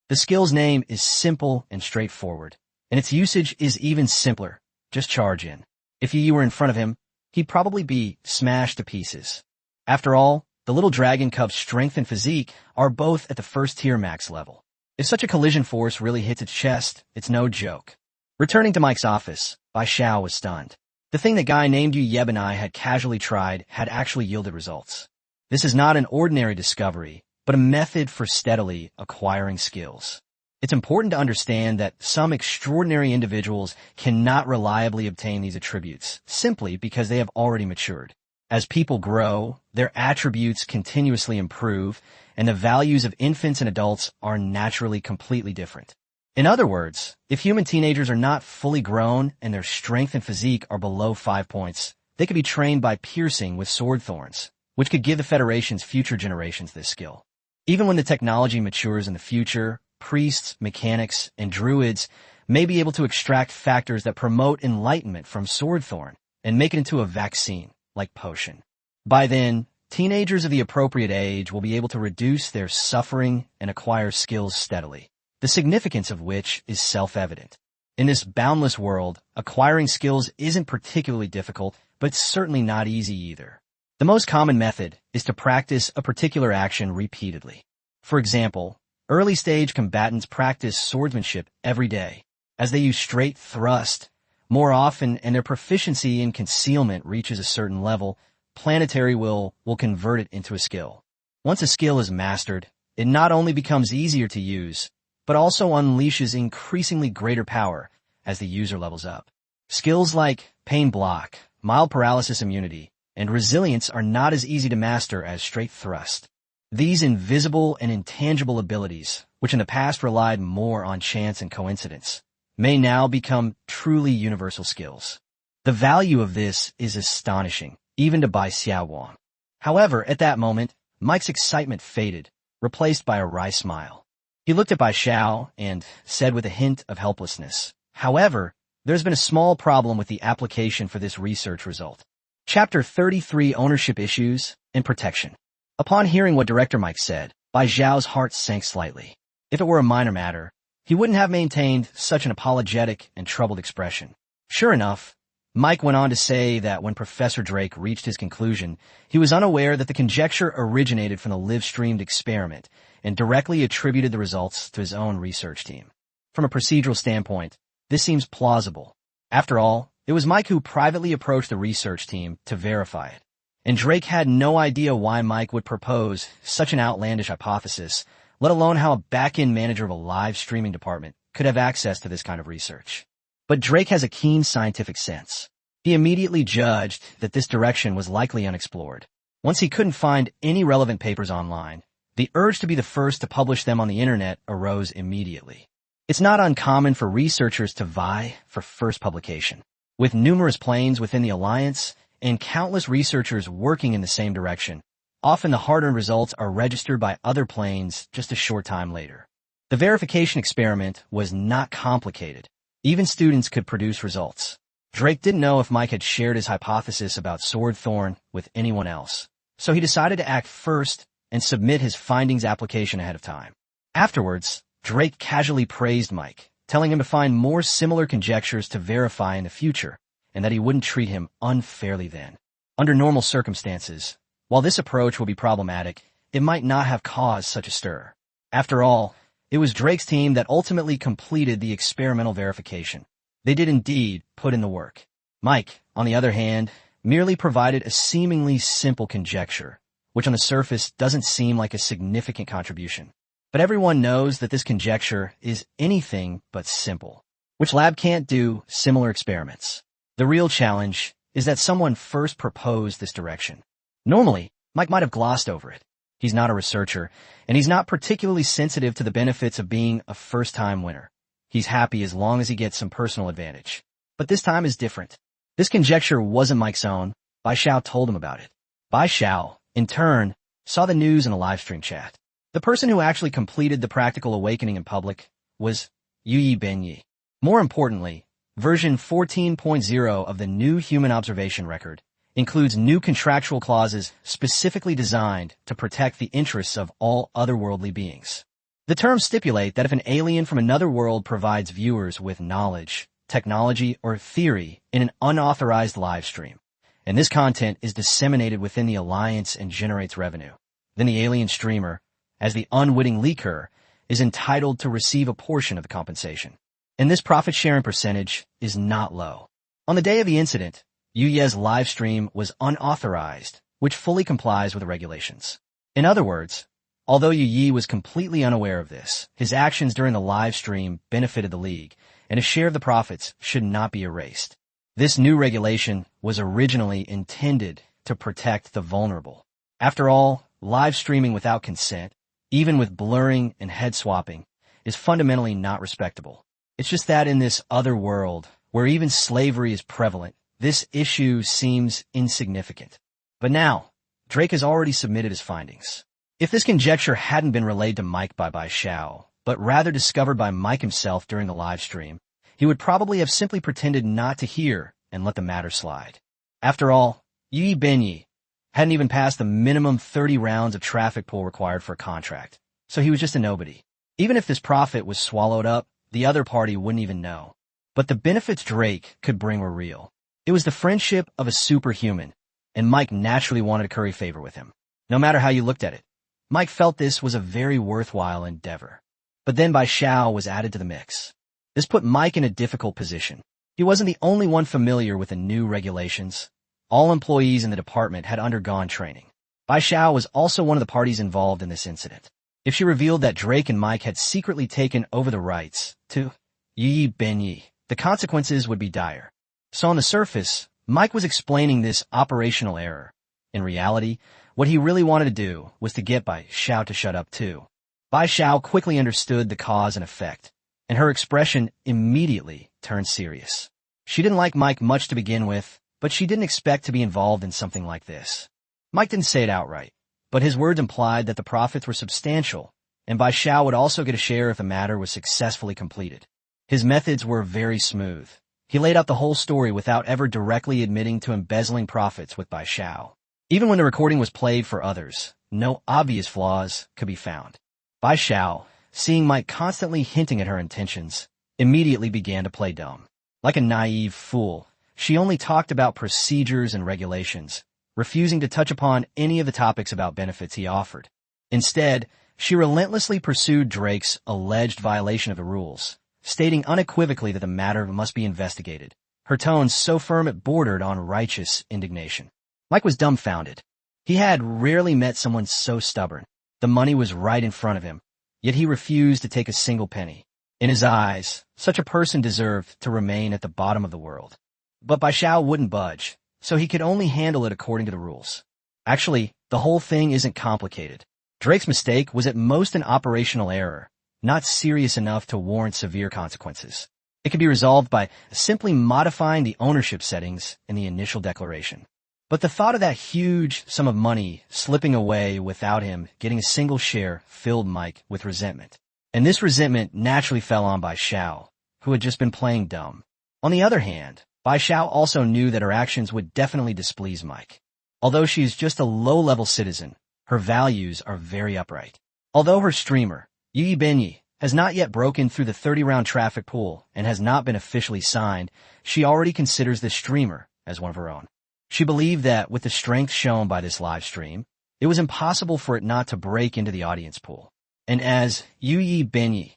The skill's name is simple and straightforward, and its usage is even simpler. Just charge in. If Yi were in front of him, he'd probably be smashed to pieces. After all, the little dragon cub's strength and physique are both at the first tier max level. If such a collision force really hits its chest, it's no joke. Returning to Mike's office, Bai Xiao was stunned. The thing the guy named Yu Yebanai had casually tried had actually yielded results. This is not an ordinary discovery, but a method for steadily acquiring skills. It's important to understand that some extraordinary individuals cannot reliably obtain these attributes simply because they have already matured. As people grow, their attributes continuously improve, and the values of infants and adults are naturally completely different. In other words, if human teenagers are not fully grown and their strength and physique are below 5 points, they could be trained by piercing with sword thorns, which could give the Federation's future generations this skill. Even when the technology matures in the future, priests, mechanics, and druids may be able to extract factors that promote enlightenment from sword thorn and make it into a vaccine, like potion. By then, teenagers of the appropriate age will be able to reduce their suffering and acquire skills steadily, the significance of which is self-evident. In this boundless world, acquiring skills isn't particularly difficult, but certainly not easy either. The most common method is to practice a particular action repeatedly. For example, early-stage combatants practice swordsmanship every day, as they use straight thrust more often, and their proficiency in concealment reaches a certain level. Planetary will convert it into a skill. Once a skill is mastered, it not only becomes easier to use, but also unleashes increasingly greater power as the user levels up. Skills like pain block, mild paralysis immunity, and resilience are not as easy to master as straight thrust. These invisible and intangible abilities, which in the past relied more on chance and coincidence, may now become truly universal skills. The value of this is astonishing, even to Bai Xiaowang. However, at that moment, Mike's excitement faded, replaced by a wry smile. He looked at Bai Xiao and said with a hint of helplessness, "However, there's been a small problem with the application for this research result." Chapter 33, Ownership Issues and Protection. Upon hearing what Director Mike said, Bai Xiao's heart sank slightly. If it were a minor matter, he wouldn't have maintained such an apologetic and troubled expression. Sure enough, Mike went on to say that when Professor Drake reached his conclusion, he was unaware that the conjecture originated from the live-streamed experiment and directly attributed the results to his own research team. From a procedural standpoint, this seems plausible. After all, it was Mike who privately approached the research team to verify it. And Drake had no idea why Mike would propose such an outlandish hypothesis, let alone how a back-end manager of a live streaming department could have access to this kind of research. But Drake has a keen scientific sense. He immediately judged that this direction was likely unexplored. Once he couldn't find any relevant papers online, the urge to be the first to publish them on the internet arose immediately. It's not uncommon for researchers to vie for first publication. With numerous planes within the alliance and countless researchers working in the same direction, often the hard-earned results are registered by other planes just a short time later. The verification experiment was not complicated. Even students could produce results. Drake didn't know if Mike had shared his hypothesis about Sword Thorn with anyone else, so he decided to act first and submit his findings application ahead of time. Afterwards, Drake casually praised Mike, telling him to find more similar conjectures to verify in the future, and that he wouldn't treat him unfairly then. Under normal circumstances, while this approach will be problematic, it might not have caused such a stir. After all, it was Drake's team that ultimately completed the experimental verification. They did indeed put in the work. Mike, on the other hand, merely provided a seemingly simple conjecture, which on the surface doesn't seem like a significant contribution. But everyone knows that this conjecture is anything but simple. Which lab can't do similar experiments? The real challenge is that someone first proposed this direction. Normally, Mike might have glossed over it. He's not a researcher, and he's not particularly sensitive to the benefits of being a first-time winner. He's happy as long as he gets some personal advantage. But this time is different. This conjecture wasn't Mike's own. Bai Xiao told him about it. Bai Xiao, in turn, saw the news in a livestream chat. The person who actually completed the practical awakening in public was Yi Benyi. More importantly, version 14.0 of the new human observation record includes new contractual clauses specifically designed to protect the interests of all otherworldly beings. The terms stipulate that if an alien from another world provides viewers with knowledge, technology, or theory in an unauthorized live stream, and this content is disseminated within the alliance and generates revenue, then the alien streamer, as the unwitting leaker, is entitled to receive a portion of the compensation. And this profit-sharing percentage is not low. On the day of the incident, Yu Ye's live stream was unauthorized, which fully complies with the regulations. In other words, although Yu Yi was completely unaware of this, his actions during the live stream benefited the League, and a share of the profits should not be erased. This new regulation was originally intended to protect the vulnerable. After all, live streaming without consent, even with blurring and head swapping, is fundamentally not respectable. It's just that in this other world, where even slavery is prevalent, this issue seems insignificant. But now, Drake has already submitted his findings. If this conjecture hadn't been relayed to Mike by Bai Xiao, but rather discovered by Mike himself during the live stream, he would probably have simply pretended not to hear and let the matter slide. After all, Yi Benyi hadn't even passed the minimum 30 rounds of traffic pull required for a contract, so he was just a nobody. Even if this profit was swallowed up, the other party wouldn't even know. But the benefits Drake could bring were real. It was the friendship of a superhuman, and Mike naturally wanted to curry favor with him. No matter how you looked at it, Mike felt this was a very worthwhile endeavor. But then Bai Xiao was added to the mix. This put Mike in a difficult position. He wasn't the only one familiar with the new regulations. All employees in the department had undergone training. Bai Xiao was also one of the parties involved in this incident. If she revealed that Drake and Mike had secretly taken over the rights to Yi Benyi, the consequences would be dire. So on the surface, Mike was explaining this operational error. In reality, what he really wanted to do was to get Bai Xiao to shut up too. Bai Xiao quickly understood the cause and effect, and her expression immediately turned serious. She didn't like Mike much to begin with, but she didn't expect to be involved in something like this. Mike didn't say it outright, but his words implied that the profits were substantial, and Bai Xiao would also get a share if the matter was successfully completed. His methods were very smooth. He laid out the whole story without ever directly admitting to embezzling profits with Bai Xiao. Even when the recording was played for others, no obvious flaws could be found. Bai Xiao, seeing Mike constantly hinting at her intentions, immediately began to play dumb. Like a naive fool, she only talked about procedures and regulations, refusing to touch upon any of the topics about benefits he offered. Instead, she relentlessly pursued Drake's alleged violation of the rules, stating unequivocally that the matter must be investigated, her tone so firm it bordered on righteous indignation. Mike was dumbfounded. He had rarely met someone so stubborn. The money was right in front of him, yet he refused to take a single penny. In his eyes, such a person deserved to remain at the bottom of the world. But Bai Xiao wouldn't budge, so he could only handle it according to the rules. Actually, the whole thing isn't complicated. Drake's mistake was at most an operational error, not serious enough to warrant severe consequences. It could be resolved by simply modifying the ownership settings in the initial declaration. But the thought of that huge sum of money slipping away without him getting a single share filled Mike with resentment. And this resentment naturally fell on Bai Xiao, who had just been playing dumb. On the other hand, Bai Xiao also knew that her actions would definitely displease Mike. Although she is just a low-level citizen, her values are very upright. Although her streamer, Yi Benyi, has not yet broken through the 30-round traffic pool and has not been officially signed, she already considers this streamer as one of her own. She believed that with the strength shown by this live stream, it was impossible for it not to break into the audience pool. And as Yi Benyi,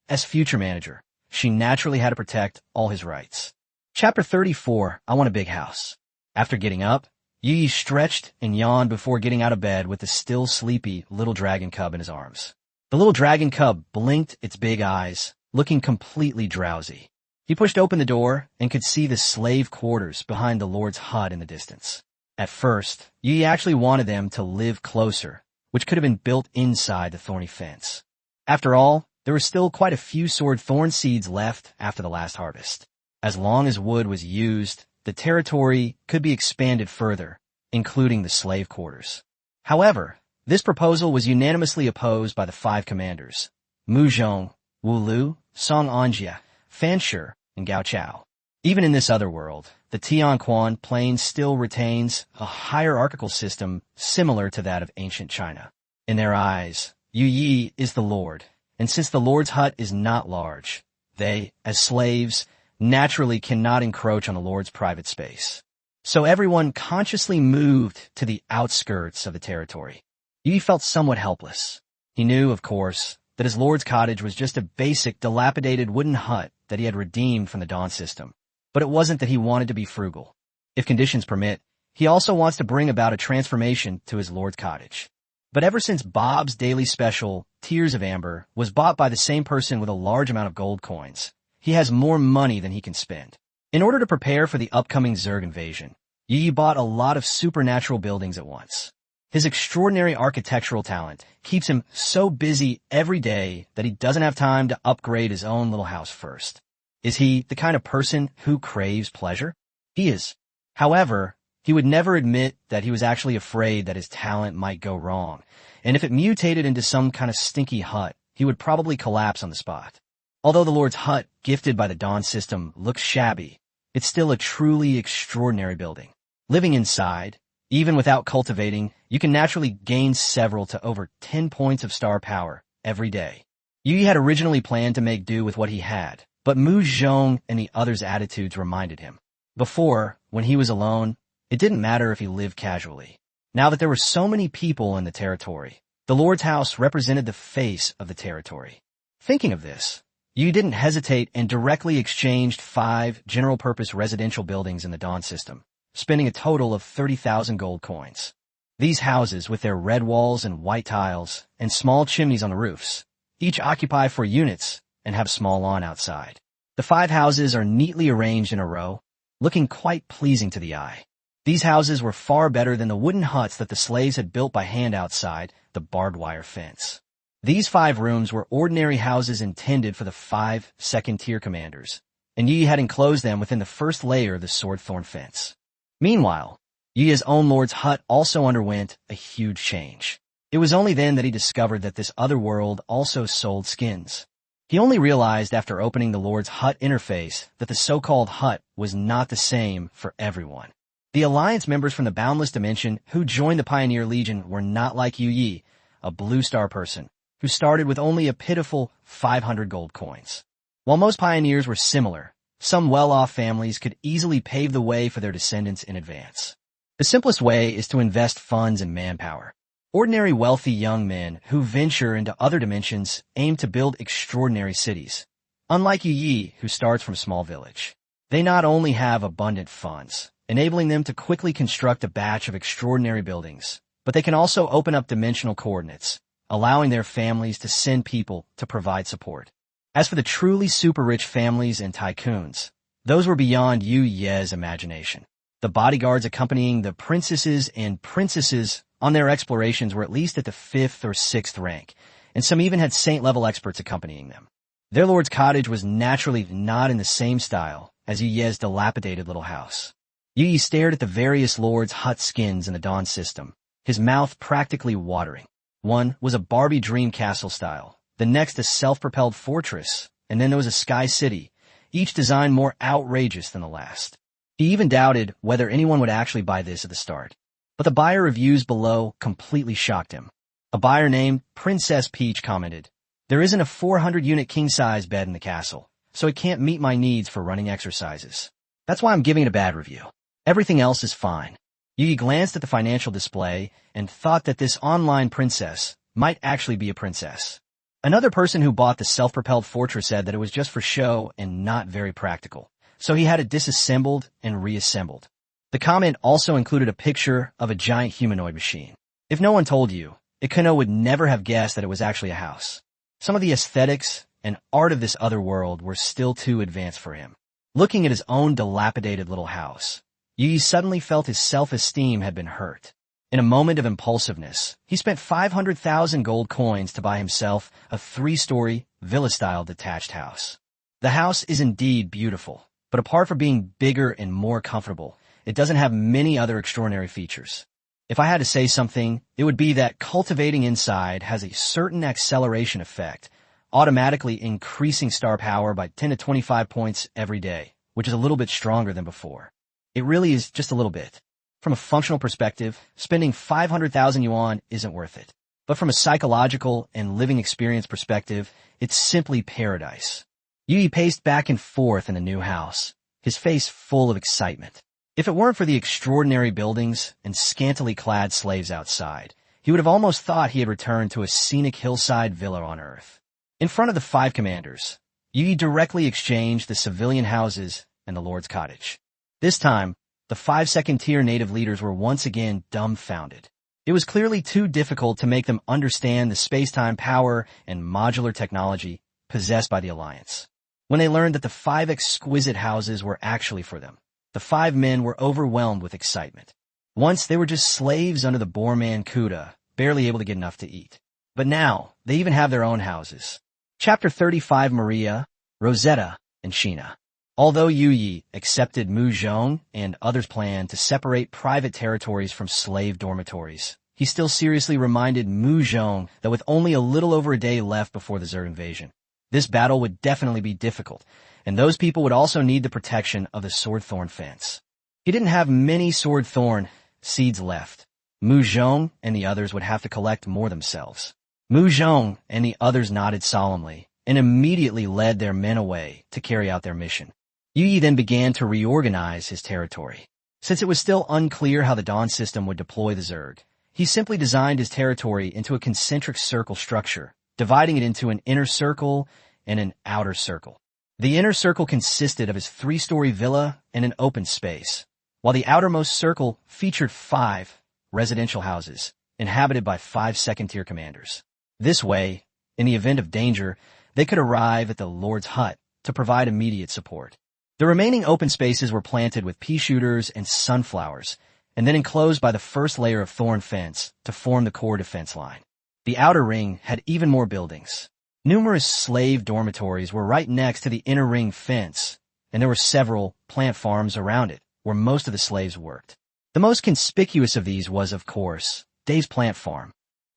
as future manager, she naturally had to protect all his rights. Chapter 34, I Want a Big House. After getting up, Yi stretched and yawned before getting out of bed with the still sleepy little dragon cub in his arms. The little dragon cub blinked its big eyes, looking completely drowsy. He pushed open the door and could see the slave quarters behind the Lord's hut in the distance. At first, Yi actually wanted them to live closer, which could have been built inside the thorny fence. After all, there were still quite a few sword thorn seeds left after the last harvest. As long as wood was used, the territory could be expanded further, including the slave quarters. However, this proposal was unanimously opposed by the 5 commanders, Mu Zhong, Wu Lu, Song Anjia, Fan Shi, and Gao Chao. Even in this other world, the Tianquan Plain still retains a hierarchical system similar to that of ancient China. In their eyes, Yu Yi is the Lord, and since the Lord's hut is not large, they, as slaves, naturally cannot encroach on the Lord's private space. So everyone consciously moved to the outskirts of the territory. Yi felt somewhat helpless. He knew, of course, that his Lord's cottage was just a basic, dilapidated wooden hut that he had redeemed from the Dawn system. But it wasn't that he wanted to be frugal. If conditions permit, he also wants to bring about a transformation to his Lord's cottage. But ever since Bob's daily special, Tears of Amber, was bought by the same person with a large amount of gold coins, he has more money than he can spend. In order to prepare for the upcoming Zerg invasion, Yi bought a lot of supernatural buildings at once. His extraordinary architectural talent keeps him so busy every day that he doesn't have time to upgrade his own little house first. Is he the kind of person who craves pleasure? He is. However, he would never admit that he was actually afraid that his talent might go wrong, and if it mutated into some kind of stinky hut, he would probably collapse on the spot. Although the Lord's hut, gifted by the Dawn system, looks shabby, it's still a truly extraordinary building. Living inside, even without cultivating, you can naturally gain several to over 10 points of star power every day. Yi had originally planned to make do with what he had, but Mu Zhong and the others' attitudes reminded him. Before, when he was alone, it didn't matter if he lived casually. Now that there were so many people in the territory, the Lord's house represented the face of the territory. Thinking of this, Yi didn't hesitate and directly exchanged 5 general-purpose residential buildings in the Dawn system, spending a total of 30,000 gold coins. These houses, with their red walls and white tiles and small chimneys on the roofs, each occupy 4 units and have small lawn outside. The 5 houses are neatly arranged in a row, looking quite pleasing to the eye. These houses were far better than the wooden huts that the slaves had built by hand outside the barbed wire fence. These 5 rooms were ordinary houses intended for the 5 second-tier commanders, and Yi had enclosed them within the first layer of the sword-thorn fence. Meanwhile, Yi's own lord's hut also underwent a huge change. It was only then that he discovered that this other world also sold skins. He only realized after opening the lord's hut interface that the so-called hut was not the same for everyone. The Alliance members from the Boundless Dimension who joined the Pioneer Legion were not like Yu Yi, a Blue Star person, who started with only a pitiful 500 gold coins. While most pioneers were similar, some well-off families could easily pave the way for their descendants in advance. The simplest way is to invest funds in manpower. Ordinary wealthy young men who venture into other dimensions aim to build extraordinary cities. Unlike Yu Yi, who starts from a small village, they not only have abundant funds, enabling them to quickly construct a batch of extraordinary buildings, but they can also open up dimensional coordinates, allowing their families to send people to provide support. As for the truly super-rich families and tycoons, those were beyond Yu Ye's imagination. The bodyguards accompanying the princesses and princesses on their explorations were at least at the 5th or 6th rank, and some even had saint-level experts accompanying them. Their lord's cottage was naturally not in the same style as Yu Ye's dilapidated little house. Yu Yi stared at the various lords' hut skins in the Dawn system, his mouth practically watering. One was a Barbie dream castle style, the next a self-propelled fortress, and then there was a sky city, each design more outrageous than the last. He even doubted whether anyone would actually buy this at the start. But the buyer reviews below completely shocked him. A buyer named Princess Peach commented, "There isn't a 400-unit king-size bed in the castle, so it can't meet my needs for running exercises. That's why I'm giving it a bad review. Everything else is fine." Yu Yi glanced at the financial display and thought that this online princess might actually be a princess. Another person who bought the self-propelled fortress said that it was just for show and not very practical, so he had it disassembled and reassembled. The comment also included a picture of a giant humanoid machine. If no one told you, Ikuno would never have guessed that it was actually a house. Some of the aesthetics and art of this other world were still too advanced for him. Looking at his own dilapidated little house, Yu Yi suddenly felt his self-esteem had been hurt. In a moment of impulsiveness, he spent 500,000 gold coins to buy himself a 3-story, villa-style detached house. The house is indeed beautiful, but apart from being bigger and more comfortable, it doesn't have many other extraordinary features. If I had to say something, it would be that cultivating inside has a certain acceleration effect, automatically increasing star power by 10 to 25 points every day, which is a little bit stronger than before. It really is just a little bit. From a functional perspective, spending 500,000 yuan isn't worth it. But from a psychological and living experience perspective, it's simply paradise. Yu Yi paced back and forth in the new house, his face full of excitement. If it weren't for the extraordinary buildings and scantily clad slaves outside, he would have almost thought he had returned to a scenic hillside villa on Earth. In front of the 5 commanders, Yu Yi directly exchanged the civilian houses and the Lord's cottage. This time, the 5 second-tier native leaders were once again dumbfounded. It was clearly too difficult to make them understand the spacetime power and modular technology possessed by the Alliance. When they learned that the 5 exquisite houses were actually for them, the 5 men were overwhelmed with excitement. Once they were just slaves under the Boorman Kuda, barely able to get enough to eat. But now, they even have their own houses. Chapter 35 Maria, Rosetta, and Sheena. Although Yu Yi accepted Mu Zhong and others' plan to separate private territories from slave dormitories, he still seriously reminded Mu Zhong that with only a little over a day left before the Zerg invasion, this battle would definitely be difficult, and those people would also need the protection of the sword-thorn fence. He didn't have many sword-thorn seeds left. Mu Zhong and the others would have to collect more themselves. Mu Zhong and the others nodded solemnly and immediately led their men away to carry out their mission. Yu Yi then began to reorganize his territory. Since it was still unclear how the Dawn system would deploy the Zerg, he simply designed his territory into a concentric circle structure, dividing it into an inner circle and an outer circle. The inner circle consisted of his 3-story villa and an open space, while the outermost circle featured 5 residential houses inhabited by 5 second-tier commanders. This way, in the event of danger, they could arrive at the Lord's hut to provide immediate support. The remaining open spaces were planted with pea shooters and sunflowers, and then enclosed by the first layer of thorn fence to form the core defense line. The outer ring had even more buildings. Numerous slave dormitories were right next to the inner ring fence, and there were several plant farms around it, where most of the slaves worked. The most conspicuous of these was, of course, Dave's plant farm.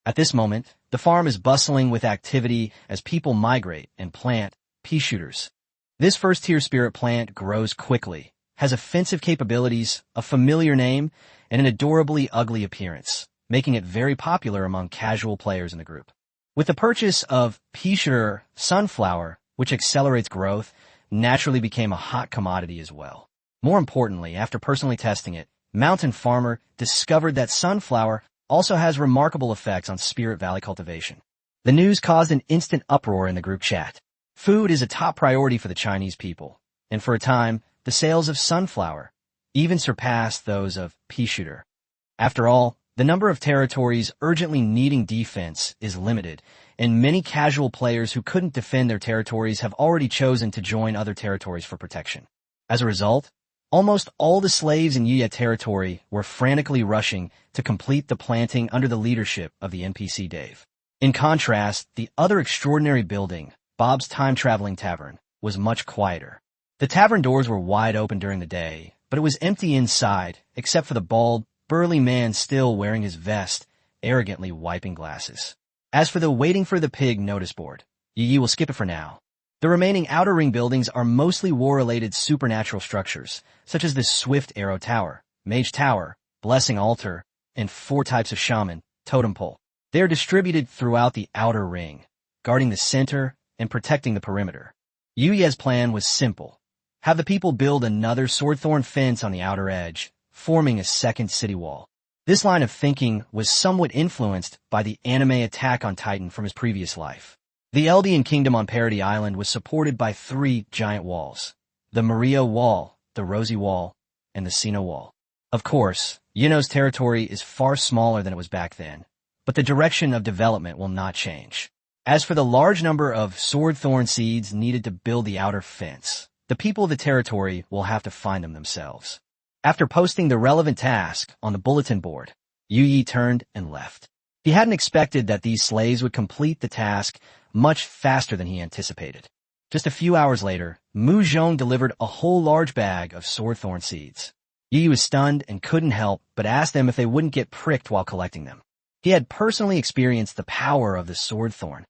At this moment, the farm is bustling with activity as people migrate and plant pea shooters. This first-tier spirit plant grows quickly, has offensive capabilities, a familiar name, and an adorably ugly appearance, making it very popular among casual players in the group. With the purchase of pea shooter sunflower, which accelerates growth, naturally became a hot commodity as well. More importantly, after personally testing it, Mountain Farmer discovered that sunflower also has remarkable effects on Spirit Valley cultivation. The news caused an instant uproar in the group chat. Food is a top priority for the Chinese people, and for a time, the sales of sunflower even surpassed those of pea shooter. After all, the number of territories urgently needing defense is limited, and many casual players who couldn't defend their territories have already chosen to join other territories for protection. As a result, almost all the slaves in Yuya territory were frantically rushing to complete the planting under the leadership of the NPC Dave. In contrast, the other extraordinary building, Bob's time-traveling tavern, was much quieter. The tavern doors were wide open during the day, but it was empty inside, except for the bald, burly man still wearing his vest, arrogantly wiping glasses. As for the waiting for the pig notice board, Yi will skip it for now. The remaining outer ring buildings are mostly war-related supernatural structures, such as the Swift Arrow Tower, Mage Tower, Blessing Altar, and 4 types of Shaman, Totem Pole. They are distributed throughout the outer ring, guarding the center and protecting the perimeter. Yuya's plan was simple. Have the people build another swordthorn fence on the outer edge, forming a second city wall. This line of thinking was somewhat influenced by the anime Attack on Titan from his previous life. The Eldian kingdom on Parody Island was supported by 3 giant walls: the Maria Wall, the Rosie Wall, and the Sina Wall. Of course, Yino's territory is far smaller than it was back then, but the direction of development will not change. As for the large number of swordthorn seeds needed to build the outer fence, the people of the territory will have to find them themselves. After posting the relevant task on the bulletin board, Yu turned and left. He hadn't expected that these slaves would complete the task much faster than he anticipated. Just a few hours later, Mu Zhong delivered a whole large bag of swordthorn seeds. Yu was stunned and couldn't help but ask them if they wouldn't get pricked while collecting them. He had personally experienced the power of the swordthorn.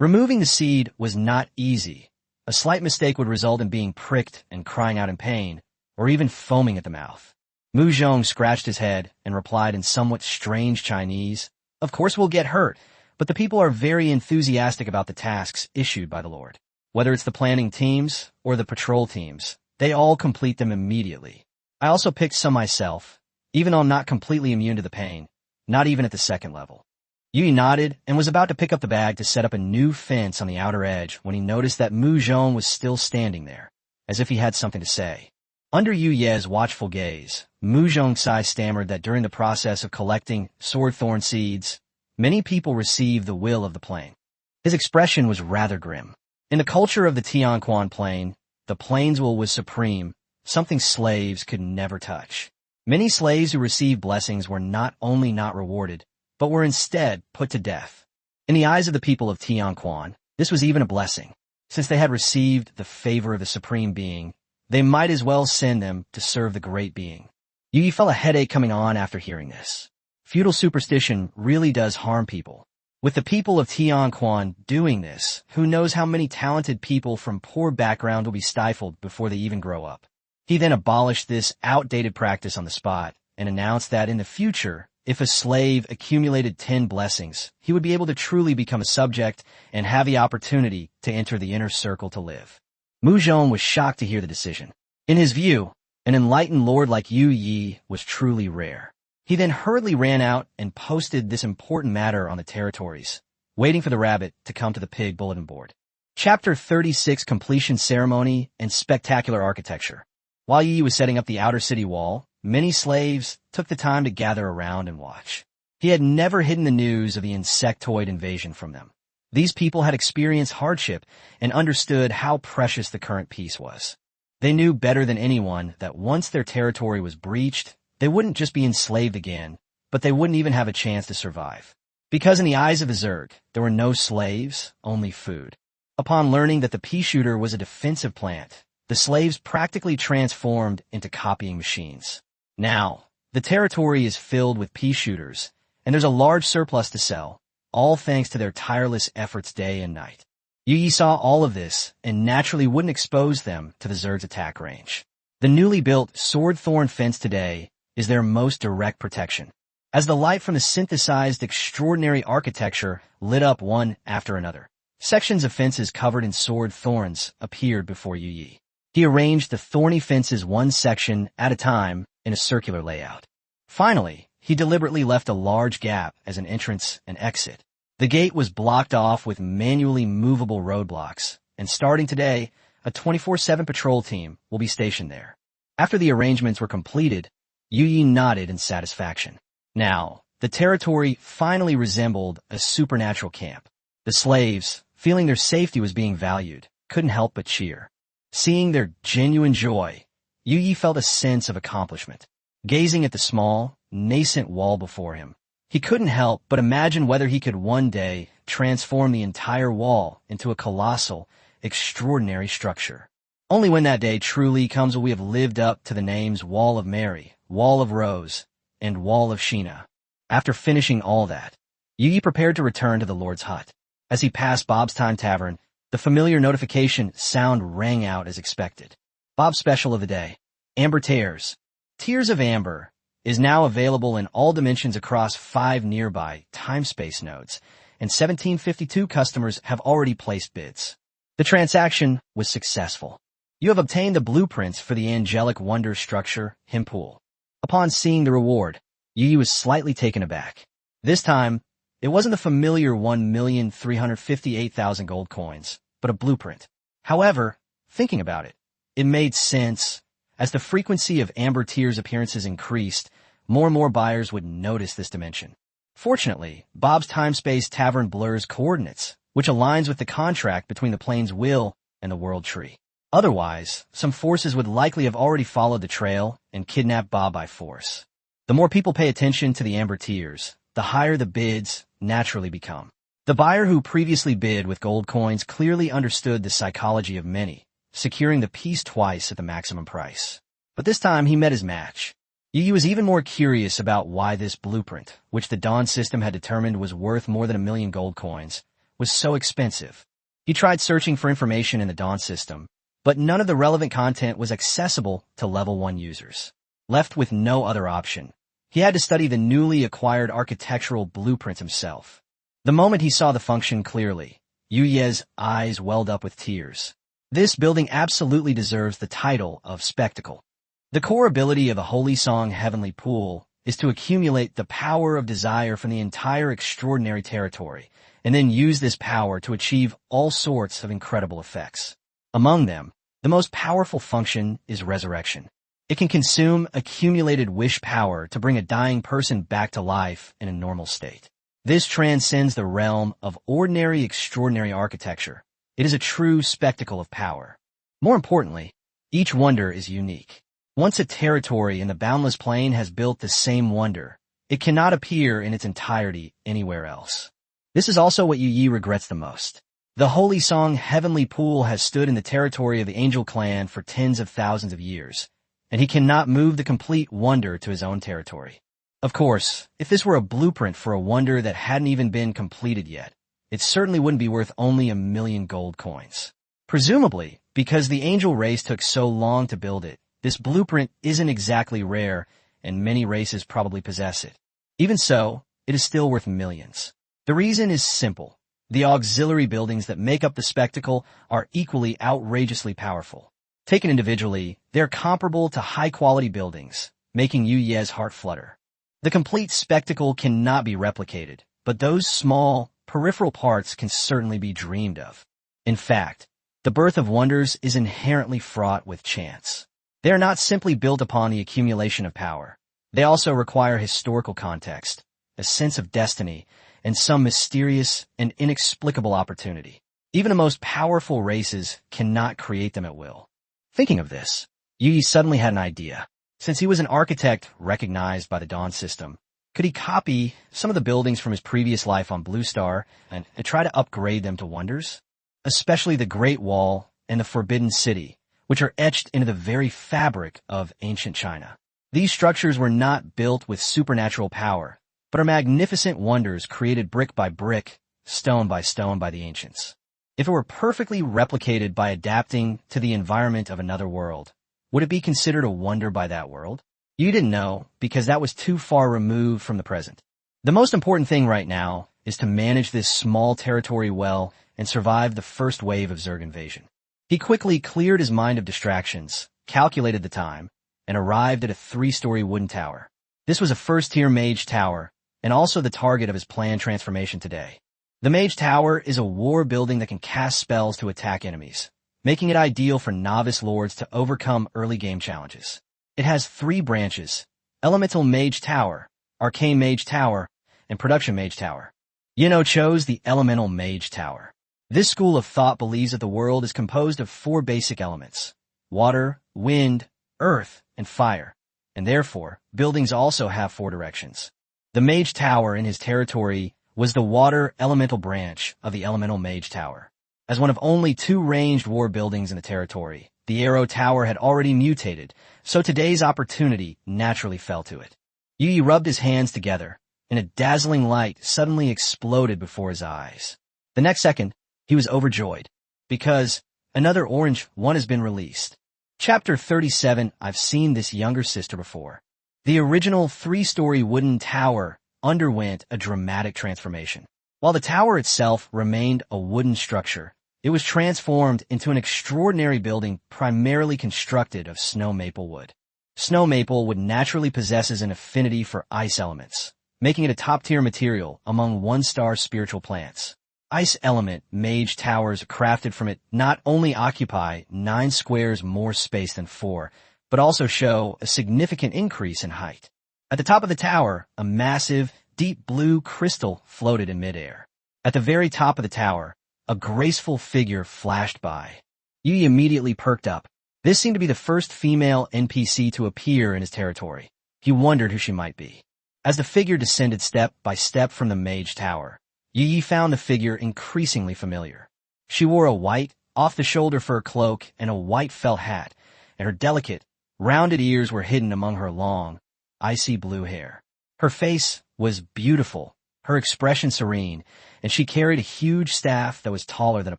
Removing the seed was not easy. A slight mistake would result in being pricked and crying out in pain, or even foaming at the mouth. Mu Zhong scratched his head and replied in somewhat strange Chinese, "Of course we'll get hurt, but the people are very enthusiastic about the tasks issued by the Lord. Whether it's the planning teams or the patrol teams, they all complete them immediately. I also picked some myself, even though I'm not completely immune to the pain, not even at the second level." Yui nodded and was about to pick up the bag to set up a new fence on the outer edge when he noticed that Mu Zhong was still standing there, as if he had something to say. Under Yu Ye's watchful gaze, Mu Zhongsai stammered that during the process of collecting swordthorn seeds, many people received the will of the plane. His expression was rather grim. In the culture of the Tianquan Plain, the plane's will was supreme, something slaves could never touch. Many slaves who received blessings were not only not rewarded, but were instead put to death. In the eyes of the people of Tianquan, this was even a blessing. Since they had received the favor of the Supreme Being, they might as well send them to serve the Great Being. Yu felt a headache coming on after hearing this. Feudal superstition really does harm people. With the people of Tianquan doing this, who knows how many talented people from poor background will be stifled before they even grow up. He then abolished this outdated practice on the spot and announced that in the future, if a slave accumulated 10 blessings, he would be able to truly become a subject and have the opportunity to enter the inner circle to live. Mu Zhong was shocked to hear the decision. In his view, an enlightened lord like Yu Yi was truly rare. He then hurriedly ran out and posted this important matter on the territories, waiting for the rabbit to come to the pig bulletin board. Chapter 36: Completion Ceremony and Spectacular Architecture. While Yi was setting up the outer city wall, many slaves took the time to gather around and watch. He had never hidden the news of the insectoid invasion from them. These people had experienced hardship and understood how precious the current peace was. They knew better than anyone that once their territory was breached, they wouldn't just be enslaved again, but they wouldn't even have a chance to survive. Because in the eyes of the Zerg, there were no slaves, only food. Upon learning that the pea shooter was a defensive plant, the slaves practically transformed into copying machines. Now, the territory is filled with pea shooters, and there's a large surplus to sell, all thanks to their tireless efforts day and night. Yi saw all of this and naturally wouldn't expose them to the Zerg's attack range. The newly built sword thorn fence today is their most direct protection, as the light from the synthesized extraordinary architecture lit up one after another. Sections of fences covered in sword thorns appeared before Yi. He arranged the thorny fences one section at a time in a circular layout. Finally, he deliberately left a large gap as an entrance and exit. The gate was blocked off with manually movable roadblocks, and starting today, a 24/7 patrol team will be stationed there. After the arrangements were completed, Yi nodded in satisfaction. Now, the territory finally resembled a supernatural camp. The slaves, feeling their safety was being valued, couldn't help but cheer. Seeing their genuine joy, Yi felt a sense of accomplishment. Gazing at the small, nascent wall before him, he couldn't help but imagine whether he could one day transform the entire wall into a colossal, extraordinary structure. Only when that day truly comes will we have lived up to the names Wall of Mary, Wall of Rose, and Wall of Sheena. After finishing all that, Yi prepared to return to the Lord's hut. As he passed Bob's Tavern, the familiar notification sound rang out as expected. Bob's special of the day, Amber Tears. Tears of Amber is now available in all dimensions across 5 nearby time-space nodes, and 1752 customers have already placed bids. The transaction was successful. You have obtained the blueprints for the angelic wonder structure, Himpool. Upon seeing the reward, Yi was slightly taken aback. This time, it wasn't the familiar 1,358,000 gold coins, but a blueprint. However, thinking about it, it made sense. As the frequency of Amber Tears appearances increased, more and more buyers would notice this dimension. Fortunately, Bob's Time-Space Tavern blurs coordinates, which aligns with the contract between the plane's will and the world tree. Otherwise, some forces would likely have already followed the trail and kidnapped Bob by force. The more people pay attention to the Amber Tears, the higher the bids naturally become. The buyer who previously bid with gold coins clearly understood the psychology of many, securing the piece twice at the maximum price. But this time he met his match. Yi was even more curious about why this blueprint, which the Dawn system had determined was worth more than 1 million gold coins, was so expensive. He tried searching for information in the Dawn system, but none of the relevant content was accessible to level 1 users. Left with no other option, he had to study the newly acquired architectural blueprint himself. The moment he saw the function clearly, Yuye's eyes welled up with tears. This building absolutely deserves the title of spectacle. The core ability of a Holy Song Heavenly Pool is to accumulate the power of desire from the entire extraordinary territory, and then use this power to achieve all sorts of incredible effects. Among them, the most powerful function is resurrection. It can consume accumulated wish power to bring a dying person back to life in a normal state. This transcends the realm of ordinary extraordinary architecture. It is a true spectacle of power. More importantly, each wonder is unique. Once a territory in the boundless plane has built the same wonder, it cannot appear in its entirety anywhere else. This is also what Yi regrets the most. The Holy Song Heavenly Pool has stood in the territory of the Angel Clan for tens of thousands of years, and he cannot move the complete wonder to his own territory. Of course, if this were a blueprint for a wonder that hadn't even been completed yet, it certainly wouldn't be worth only 1 million gold coins. Presumably, because the angel race took so long to build it, this blueprint isn't exactly rare, and many races probably possess it. Even so, it is still worth millions. The reason is simple. The auxiliary buildings that make up the spectacle are equally outrageously powerful. Taken individually, they're comparable to high-quality buildings, making Yuye's heart flutter. The complete spectacle cannot be replicated, but those small, peripheral parts can certainly be dreamed of. In fact, the birth of wonders is inherently fraught with chance. They are not simply built upon the accumulation of power. They also require historical context, a sense of destiny, and some mysterious and inexplicable opportunity. Even the most powerful races cannot create them at will. Thinking of this, Yi suddenly had an idea. Since he was an architect recognized by the Dawn system, could he copy some of the buildings from his previous life on Blue Star and try to upgrade them to wonders? Especially the Great Wall and the Forbidden City, which are etched into the very fabric of ancient China. These structures were not built with supernatural power, but are magnificent wonders created brick by brick, stone by the ancients. If it were perfectly replicated by adapting to the environment of another world, would it be considered a wonder by that world? You didn't know, because that was too far removed from the present. The most important thing right now is to manage this small territory well and survive the first wave of Zerg invasion. He quickly cleared his mind of distractions, calculated the time, and arrived at a 3-story wooden tower. This was a first-tier mage tower, and also the target of his planned transformation today. The mage tower is a war building that can cast spells to attack enemies, making it ideal for novice lords to overcome early game challenges. It has 3 branches: Elemental Mage Tower, Arcane Mage Tower, and Production Mage Tower. Yino chose the Elemental Mage Tower. This school of thought believes that the world is composed of 4 basic elements: water, wind, earth, and fire, and therefore, buildings also have 4 directions. The Mage Tower in his territory was the water elemental branch of the Elemental Mage Tower. As one of only 2 ranged war buildings in the territory, the Arrow Tower had already mutated, so today's opportunity naturally fell to it. Yi rubbed his hands together, and a dazzling light suddenly exploded before his eyes. The next second, he was overjoyed, because another orange one has been released. Chapter 37. I've seen this younger sister before. The original 3-story wooden tower underwent a dramatic transformation. While the tower itself remained a wooden structure, it was transformed into an extraordinary building primarily constructed of snow maple wood. Snow maple wood naturally possesses an affinity for ice elements, making it a top-tier material among 1-star spiritual plants. Ice element mage towers crafted from it not only occupy 9 squares more space than 4, but also show a significant increase in height. At the top of the tower, a massive, deep blue crystal floated in midair. At the very top of the tower, a graceful figure flashed by. Yi immediately perked up. This seemed to be the first female NPC to appear in his territory. He wondered who she might be. As the figure descended step by step from the mage tower, Yi found the figure increasingly familiar. She wore a white, off-the-shoulder fur cloak and a white felt hat, and her delicate, rounded ears were hidden among her long, icy blue hair. Her face was beautiful, her expression serene, and she carried a huge staff that was taller than a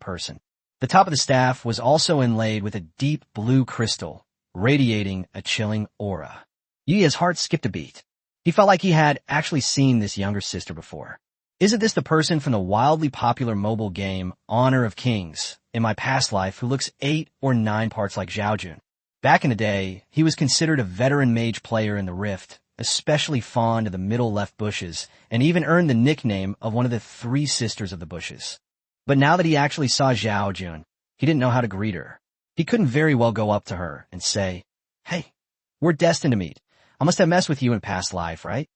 person. The top of the staff was also inlaid with a deep blue crystal, radiating a chilling aura. Yi's heart skipped a beat. He felt like he had actually seen this younger sister before. Isn't this the person from the wildly popular mobile game Honor of Kings in my past life who looks 8 or 9 parts like Zhaojun? Back in the day, he was considered a veteran mage player in the Rift, especially fond of the middle left bushes, and even earned the nickname of one of the 3 sisters of the bushes. But now that he actually saw Zhaojun, he didn't know how to greet her. He couldn't very well go up to her and say, "Hey, we're destined to meet. I must have messed with you in past life, right?"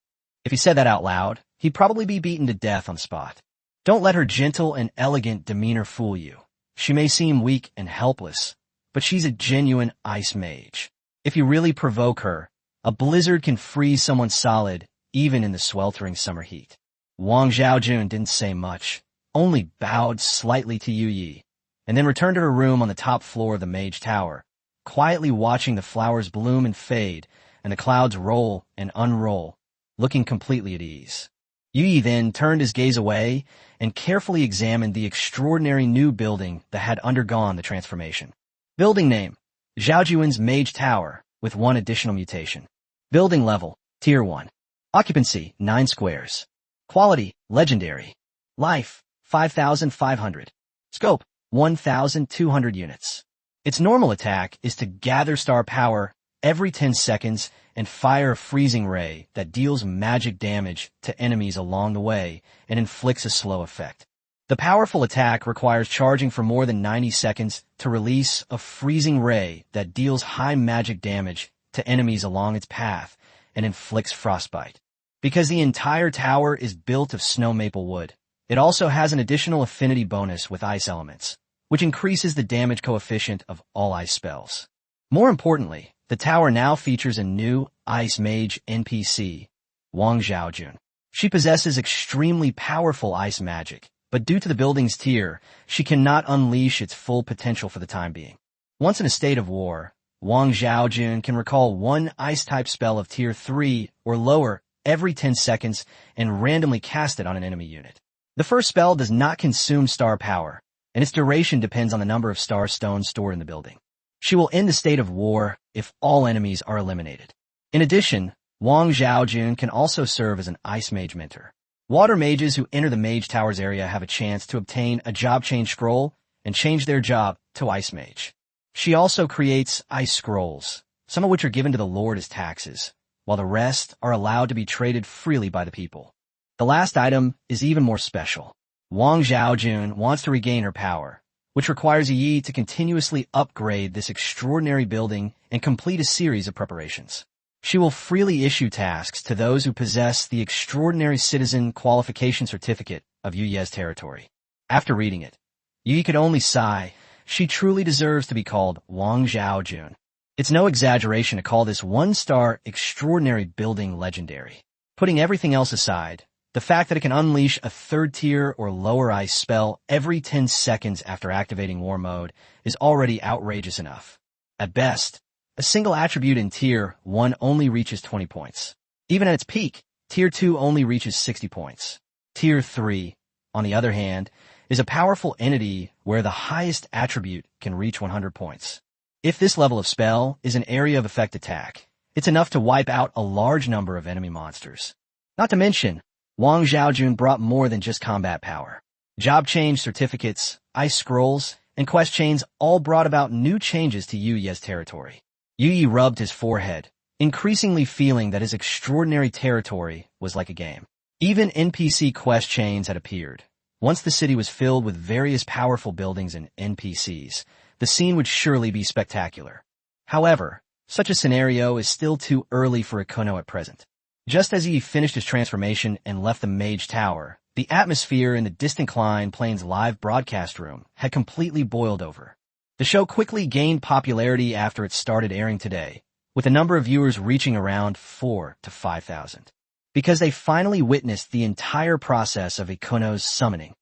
If he said that out loud, he'd probably be beaten to death on the spot. Don't let her gentle and elegant demeanor fool you. She may seem weak and helpless, but she's a genuine ice mage. If you really provoke her, a blizzard can freeze someone solid, even in the sweltering summer heat. Wang Zhaojun didn't say much, only bowed slightly to Yi, and then returned to her room on the top floor of the mage tower, quietly watching the flowers bloom and fade, and the clouds roll and unroll, looking completely at ease. Yi then turned his gaze away and carefully examined the extraordinary new building that had undergone the transformation. Building name: Zhaojun's Mage Tower, with 1 additional mutation. Building level: Tier 1. Occupancy: 9 squares. Quality: Legendary. Life: 5,500. Scope: 1,200 units. Its normal attack is to gather star power every 10 seconds and fire a freezing ray that deals magic damage to enemies along the way and inflicts a slow effect. The powerful attack requires charging for more than 90 seconds to release a freezing ray that deals high magic damage to enemies along its path and inflicts frostbite. Because the entire tower is built of snow maple wood, it also has an additional affinity bonus with ice elements, which increases the damage coefficient of all ice spells. More importantly, the tower now features a new Ice Mage NPC, Wang Xiaojun. She possesses extremely powerful ice magic, but due to the building's tier, she cannot unleash its full potential for the time being. Once in a state of war, Wang Xiaojun can recall one ice-type spell of tier 3 or lower every 10 seconds and randomly cast it on an enemy unit. The first spell does not consume star power, and its duration depends on the number of star stones stored in the building. She will end the state of war if all enemies are eliminated. In addition, Wang Xiaojun can also serve as an Ice Mage mentor. Water mages who enter the Mage Tower's area have a chance to obtain a job change scroll and change their job to Ice Mage. She also creates ice scrolls, some of which are given to the Lord as taxes, while the rest are allowed to be traded freely by the people. The last item is even more special. Wang Xiaojun wants to regain her power, which requires Yi to continuously upgrade this extraordinary building and complete a series of preparations. She will freely issue tasks to those who possess the Extraordinary Citizen Qualification Certificate of Yuye's territory. After reading it, Yi could only sigh. She truly deserves to be called Wang Xiaojun. It's no exaggeration to call this one-star extraordinary building legendary. Putting everything else aside, the fact that it can unleash a third-tier or lower ice spell every 10 seconds after activating war mode is already outrageous enough. At best, a single attribute in Tier 1 only reaches 20 points. Even at its peak, Tier 2 only reaches 60 points. Tier 3, on the other hand, is a powerful entity where the highest attribute can reach 100 points. If this level of spell is an area of effect attack, it's enough to wipe out a large number of enemy monsters. Not to mention, Wang Xiaojun brought more than just combat power. Job change certificates, ice scrolls, and quest chains all brought about new changes to Yuye's territory. Yuye rubbed his forehead, increasingly feeling that his extraordinary territory was like a game. Even NPC quest chains had appeared. Once the city was filled with various powerful buildings and NPCs, the scene would surely be spectacular. However, such a scenario is still too early for Ikono at present. Just as he finished his transformation and left the Mage Tower, the atmosphere in the distant Klein Plains live broadcast room had completely boiled over. The show quickly gained popularity after it started airing today, with the number of viewers reaching around 4,000 to 5,000. Because they finally witnessed the entire process of Ikono's summoning.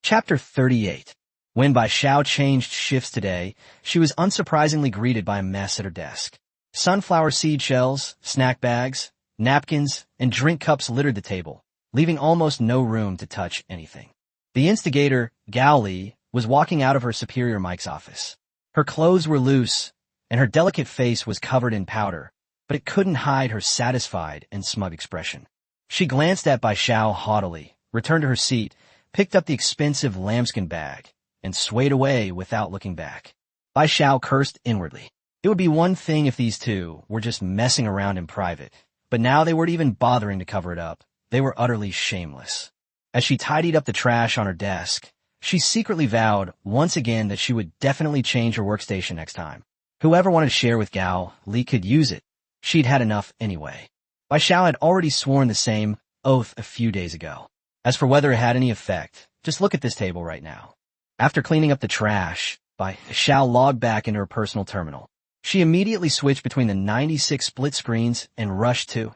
Chapter 38. When Bai Xiao changed shifts today, she was unsurprisingly greeted by a mess at her desk. Sunflower seed shells, snack bags, napkins, and drink cups littered the table, leaving almost no room to touch anything. The instigator, Gao Li, was walking out of her superior Mike's office. Her clothes were loose, and her delicate face was covered in powder, but it couldn't hide her satisfied and smug expression. She glanced at Bai Xiao haughtily, returned to her seat, picked up the expensive lambskin bag, and swayed away without looking back. Bai Xiao cursed inwardly. It would be one thing if these two were just messing around in private, but now they weren't even bothering to cover it up. They were utterly shameless. As she tidied up the trash on her desk, she secretly vowed once again that she would definitely change her workstation next time. Whoever wanted to share with Gao Li could use it. She'd had enough anyway. Bai Xiao had already sworn the same oath a few days ago. As for whether it had any effect, just look at this table right now. After cleaning up the trash, Bai Xiao logged back into her personal terminal. She immediately switched between the 96 split screens and rushed to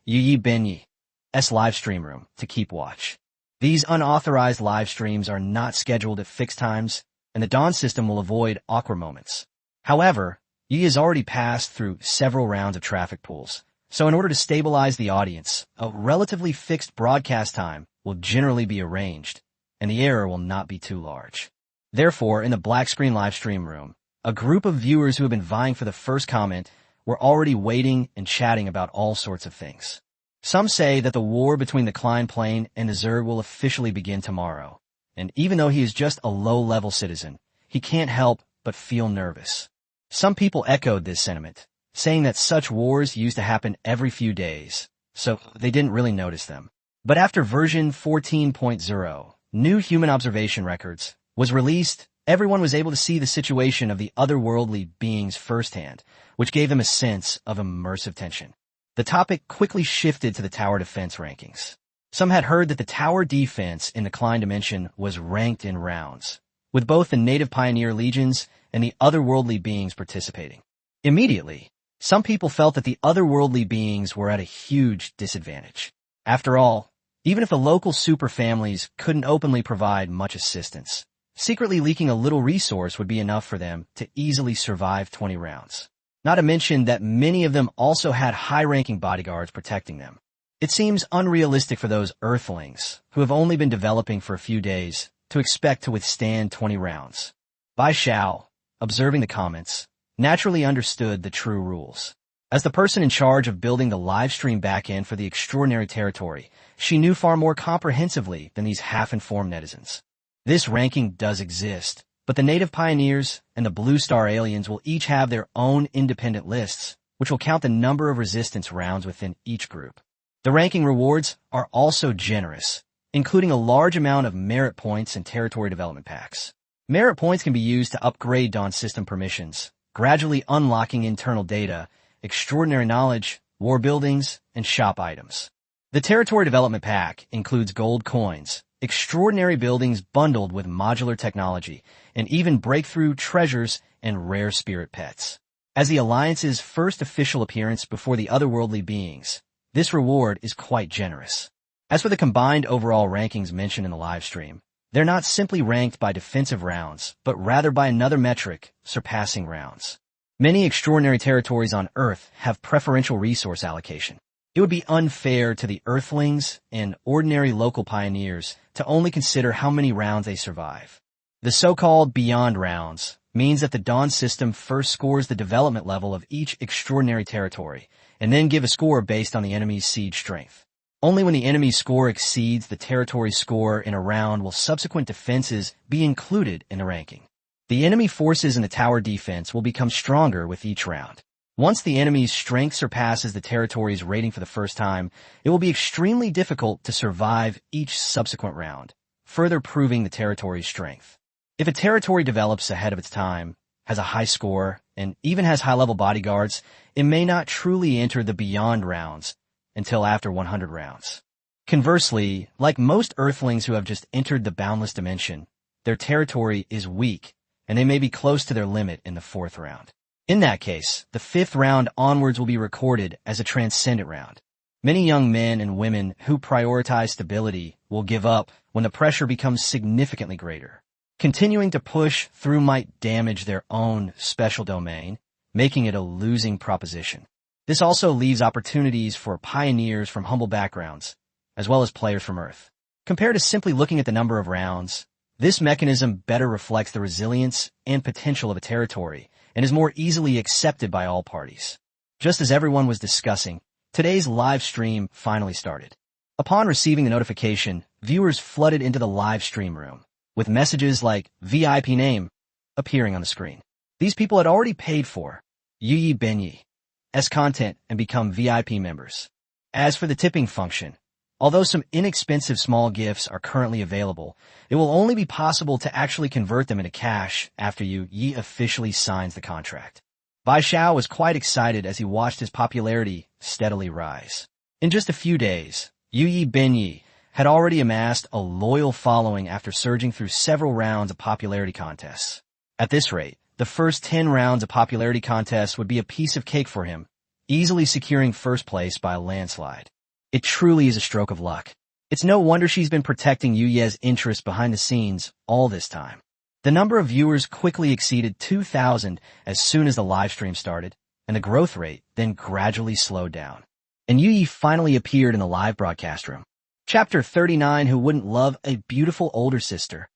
Yuyi Benyi's live stream room to keep watch. These unauthorized live streams are not scheduled at fixed times, and the Dawn system will avoid awkward moments. However, Yi has already passed through several rounds of traffic pools, so in order to stabilize the audience, a relatively fixed broadcast time will generally be arranged, and the error will not be too large. Therefore, in the black screen live stream room, a group of viewers who have been vying for the first comment were already waiting and chatting about all sorts of things. Some say that the war between the Klein Plain and the Zerg will officially begin tomorrow, and even though he is just a low-level citizen, he can't help but feel nervous. Some people echoed this sentiment, saying that such wars used to happen every few days, so they didn't really notice them. But after version 14.0, new human observation records, was released, everyone was able to see the situation of the otherworldly beings firsthand, which gave them a sense of immersive tension. The topic quickly shifted to the tower defense rankings. Some had heard that the tower defense in the Klein Dimension was ranked in rounds, with both the native pioneer legions and the otherworldly beings participating. Immediately, some people felt that the otherworldly beings were at a huge disadvantage. After all, even if the local superfamilies couldn't openly provide much assistance, secretly leaking a little resource would be enough for them to easily survive 20 rounds. Not to mention that many of them also had high-ranking bodyguards protecting them. It seems unrealistic for those Earthlings, who have only been developing for a few days, to expect to withstand 20 rounds. Bai Xiao, observing the comments, naturally understood the true rules. As the person in charge of building the livestream backend for the extraordinary territory, she knew far more comprehensively than these half-informed netizens. This ranking does exist, but the native pioneers and the Blue Star aliens will each have their own independent lists, which will count the number of resistance rounds within each group. The ranking rewards are also generous, including a large amount of merit points and territory development packs. Merit points can be used to upgrade Dawn system permissions, gradually unlocking internal data, extraordinary knowledge, war buildings, and shop items. The territory development pack includes gold coins, extraordinary buildings bundled with modular technology, and even breakthrough treasures and rare spirit pets. As the Alliance's first official appearance before the otherworldly beings, this reward is quite generous. As for the combined overall rankings mentioned in the livestream, they're not simply ranked by defensive rounds, but rather by another metric, surpassing rounds. Many extraordinary territories on Earth have preferential resource allocation. It would be unfair to the Earthlings and ordinary local pioneers to only consider how many rounds they survive. The so-called Beyond rounds means that the Dawn system first scores the development level of each extraordinary territory, and then give a score based on the enemy's siege strength. Only when the enemy's score exceeds the territory's score in a round will subsequent defenses be included in the ranking. The enemy forces in the tower defense will become stronger with each round. Once the enemy's strength surpasses the territory's rating for the first time, it will be extremely difficult to survive each subsequent round, further proving the territory's strength. If a territory develops ahead of its time, has a high score, and even has high-level bodyguards, it may not truly enter the Beyond rounds until after 100 rounds. Conversely, like most Earthlings who have just entered the Boundless Dimension, their territory is weak, and they may be close to their limit in the 4th round. In that case, the 5th round onwards will be recorded as a transcendent round. Many young men and women who prioritize stability will give up when the pressure becomes significantly greater. Continuing to push through might damage their own special domain, making it a losing proposition. This also leaves opportunities for pioneers from humble backgrounds, as well as players from Earth. Compared to simply looking at the number of rounds, this mechanism better reflects the resilience and potential of a territory, and is more easily accepted by all parties. Just as everyone was discussing, today's live stream finally started. Upon receiving the notification, viewers flooded into the live stream room, with messages like VIP name appearing on the screen. These people had already paid for Yuyi Benyi's content and become VIP members. As for the tipping function, although some inexpensive small gifts are currently available, it will only be possible to actually convert them into cash after Yi officially signs the contract. Bai Xiao was quite excited as he watched his popularity steadily rise. In just a few days, Yuyi Benyi had already amassed a loyal following after surging through several rounds of popularity contests. At this rate, the first 10 rounds of popularity contests would be a piece of cake for him, easily securing first place by a landslide. It truly is a stroke of luck. It's no wonder she's been protecting Yu Ye's interests behind the scenes all this time. The number of viewers quickly exceeded 2,000 as soon as the live stream started, and the growth rate then gradually slowed down. And Yu Yi finally appeared in the live broadcast room. Chapter 39, Who Wouldn't Love a Beautiful Older Sister?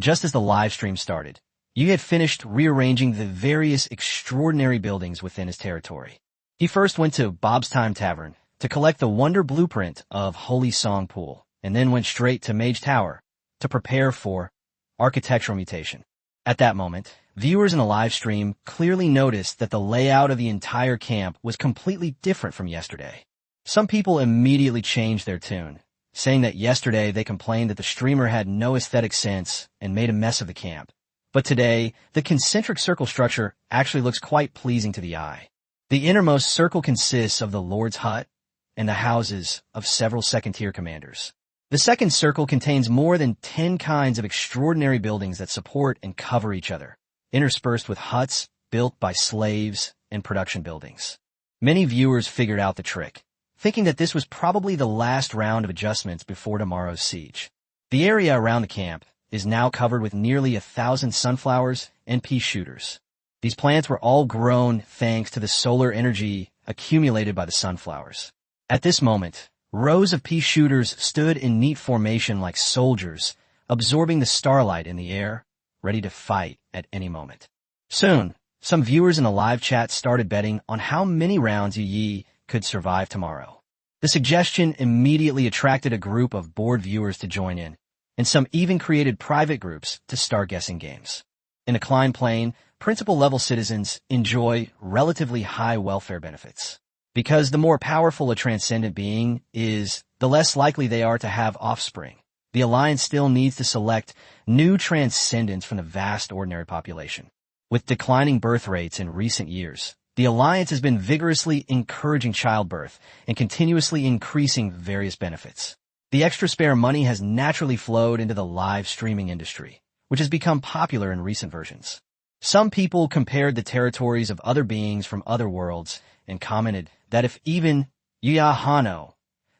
Just as the live stream started, Yu had finished rearranging the various extraordinary buildings within his territory. He first went to Bob's Time Tavern to collect the wonder blueprint of Holy Song Pool, and then went straight to Mage Tower to prepare for architectural mutation. At that moment, viewers in the live stream clearly noticed that the layout of the entire camp was completely different from yesterday. Some people immediately changed their tune, saying that yesterday they complained that the streamer had no aesthetic sense and made a mess of the camp. But today, the concentric circle structure actually looks quite pleasing to the eye. The innermost circle consists of the Lord's hut and the houses of several second-tier commanders. The second circle contains more than 10 kinds of extraordinary buildings that support and cover each other, interspersed with huts built by slaves and production buildings. Many viewers figured out the trick, thinking that this was probably the last round of adjustments before tomorrow's siege. The area around the camp is now covered with nearly 1,000 sunflowers and pea shooters. These plants were all grown thanks to the solar energy accumulated by the sunflowers. At this moment, rows of pea shooters stood in neat formation like soldiers, absorbing the starlight in the air, ready to fight at any moment. Soon, some viewers in the live chat started betting on how many rounds Yi could survive tomorrow. The suggestion immediately attracted a group of bored viewers to join in, and some even created private groups to start guessing games. In a Klein Plain, principal-level citizens enjoy relatively high welfare benefits. Because the more powerful a transcendent being is, the less likely they are to have offspring. The Alliance still needs to select new transcendents from the vast ordinary population. With declining birth rates in recent years, the Alliance has been vigorously encouraging childbirth and continuously increasing various benefits. The extra spare money has naturally flowed into the live streaming industry, which has become popular in recent versions. Some people compared the territories of other beings from other worlds and commented that if even Yuya Hano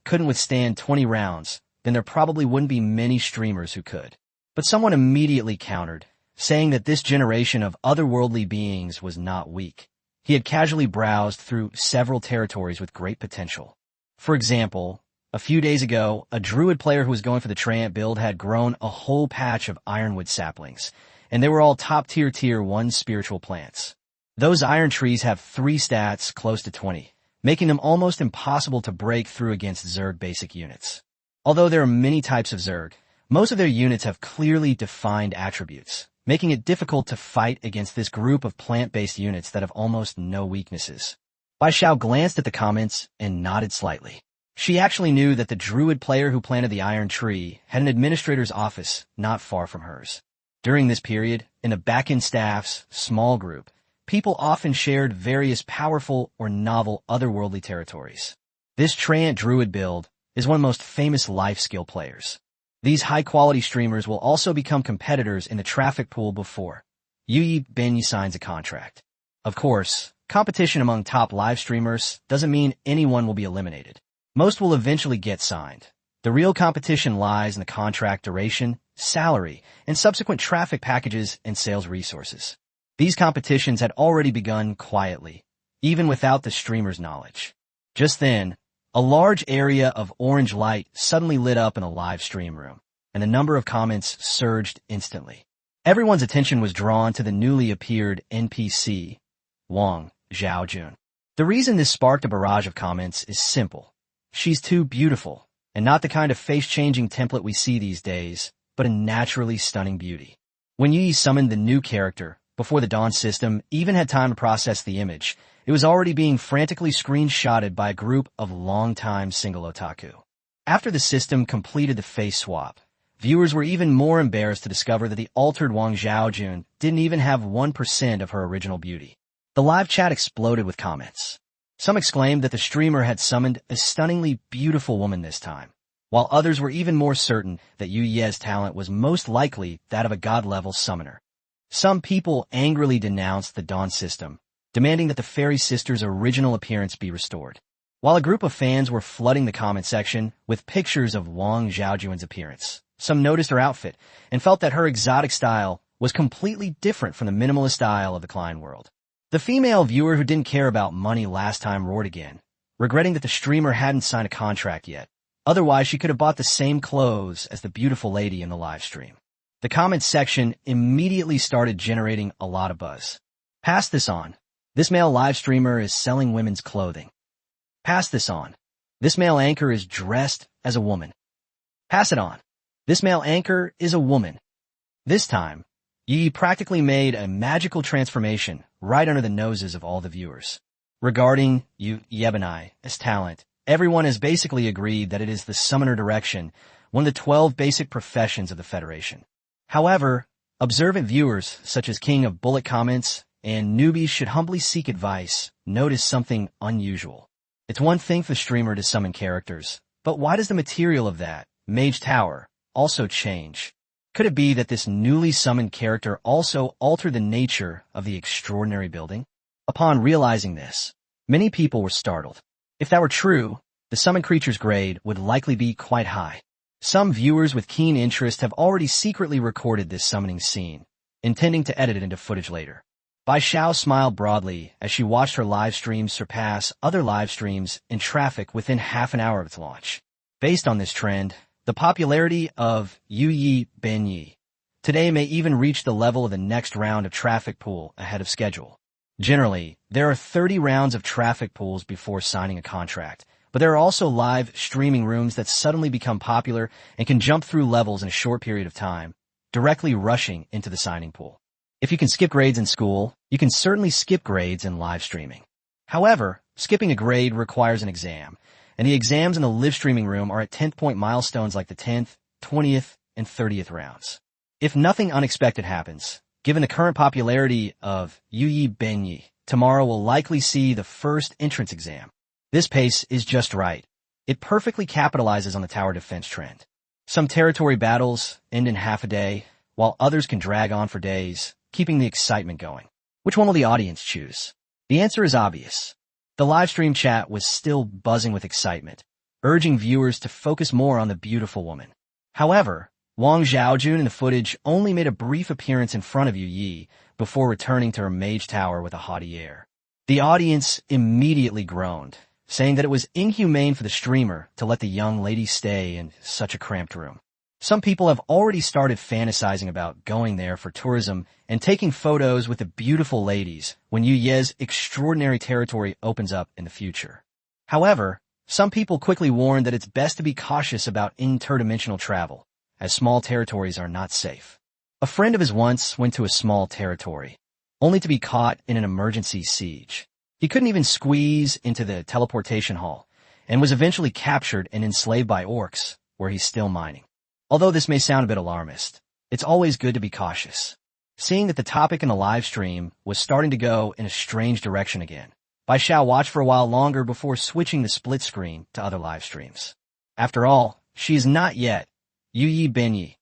couldn't withstand 20 rounds, then there probably wouldn't be many streamers who could. But someone immediately countered, saying that this generation of otherworldly beings was not weak. He had casually browsed through several territories with great potential. For example, a few days ago, a druid player who was going for the Treant build had grown a whole patch of ironwood saplings, and they were all top-tier Tier 1 spiritual plants. Those iron trees have 3 stats close to 20, making them almost impossible to break through against Zerg basic units. Although there are many types of Zerg, most of their units have clearly defined attributes, making it difficult to fight against this group of plant-based units that have almost no weaknesses. Bai Xiao glanced at the comments and nodded slightly. She actually knew that the druid player who planted the iron tree had an administrator's office not far from hers. During this period, in the back-end staff's small group, people often shared various powerful or novel otherworldly territories. This Treant druid build is one of the most famous life skill players. These high-quality streamers will also become competitors in the traffic pool before Yi signs a contract. Of course, competition among top live streamers doesn't mean anyone will be eliminated. Most will eventually get signed. The real competition lies in the contract duration, salary, and subsequent traffic packages and sales resources. These competitions had already begun quietly, even without the streamer's knowledge. Just then, a large area of orange light suddenly lit up in a live stream room, and the number of comments surged instantly. Everyone's attention was drawn to the newly appeared NPC, Wang Xiaojun. The reason this sparked a barrage of comments is simple. She's too beautiful, and not the kind of face-changing template we see these days, but a naturally stunning beauty. When Yi summoned the new character, before the Dawn system even had time to process the image, it was already being frantically screenshotted by a group of long-time single otaku. After the system completed the face swap, viewers were even more embarrassed to discover that the altered Wang Xiaojun didn't even have 1% of her original beauty. The live chat exploded with comments. Some exclaimed that the streamer had summoned a stunningly beautiful woman this time, while others were even more certain that Yu Ye's talent was most likely that of a god-level summoner. Some people angrily denounced the Dawn system, demanding that the Fairy Sisters' original appearance be restored. While a group of fans were flooding the comment section with pictures of Wang Xiaojun's appearance, some noticed her outfit and felt that her exotic style was completely different from the minimalist style of the Klein world. The female viewer who didn't care about money last time roared again, regretting that the streamer hadn't signed a contract yet. Otherwise, she could have bought the same clothes as the beautiful lady in the live stream. The comment section immediately started generating a lot of buzz. Pass this on. This male live streamer is selling women's clothing. Pass this on. This male anchor is dressed as a woman. Pass it on. This male anchor is a woman. This time, Yi practically made a magical transformation right under the noses of all the viewers. Regarding Yu Yebenai's talent, everyone has basically agreed that it is the summoner direction, one of the 12 basic professions of the Federation. However, observant viewers, such as King of Bullet Comments and newbies should humbly seek advice, notice something unusual. It's one thing for the streamer to summon characters, but why does the material of that, Mage Tower, also change? Could it be that this newly summoned character also altered the nature of the extraordinary building? Upon realizing this, many people were startled. If that were true, the summoned creature's grade would likely be quite high. Some viewers with keen interest have already secretly recorded this summoning scene, intending to edit it into footage later. Bai Xiao smiled broadly as she watched her live streams surpass other live streams in traffic within half an hour of its launch. Based on this trend, the popularity of Yu Yi Ben Yi today may even reach the level of the next round of traffic pool ahead of schedule. Generally, there are 30 rounds of traffic pools before signing a contract, but there are also live streaming rooms that suddenly become popular and can jump through levels in a short period of time, directly rushing into the signing pool. If you can skip grades in school, you can certainly skip grades in live streaming. However, skipping a grade requires an exam, and the exams in the live streaming room are at 10th point milestones like the 10th, 20th, and 30th rounds. If nothing unexpected happens, given the current popularity of Yu Yi Ben Yi, tomorrow will likely see the first entrance exam. This pace is just right. It perfectly capitalizes on the tower defense trend. Some territory battles end in half a day, while others can drag on for days, keeping the excitement going. Which one will the audience choose? The answer is obvious. The live stream chat was still buzzing with excitement, urging viewers to focus more on the beautiful woman. However, Wang Xiaojun in the footage only made a brief appearance in front of Yu Yi before returning to her mage tower with a haughty air. The audience immediately groaned, saying that it was inhumane for the streamer to let the young lady stay in such a cramped room. Some people have already started fantasizing about going there for tourism and taking photos with the beautiful ladies when Yu Ye's extraordinary territory opens up in the future. However, some people quickly warned that it's best to be cautious about interdimensional travel, as small territories are not safe. A friend of his once went to a small territory, only to be caught in an emergency siege. He couldn't even squeeze into the teleportation hall, and was eventually captured and enslaved by orcs, where he's still mining. Although this may sound a bit alarmist, it's always good to be cautious. Seeing that the topic in the live stream was starting to go in a strange direction again, Bai Xiao watched for a while longer before switching the split screen to other live streams. After all, she is not yet Yu Yi Ben Yi,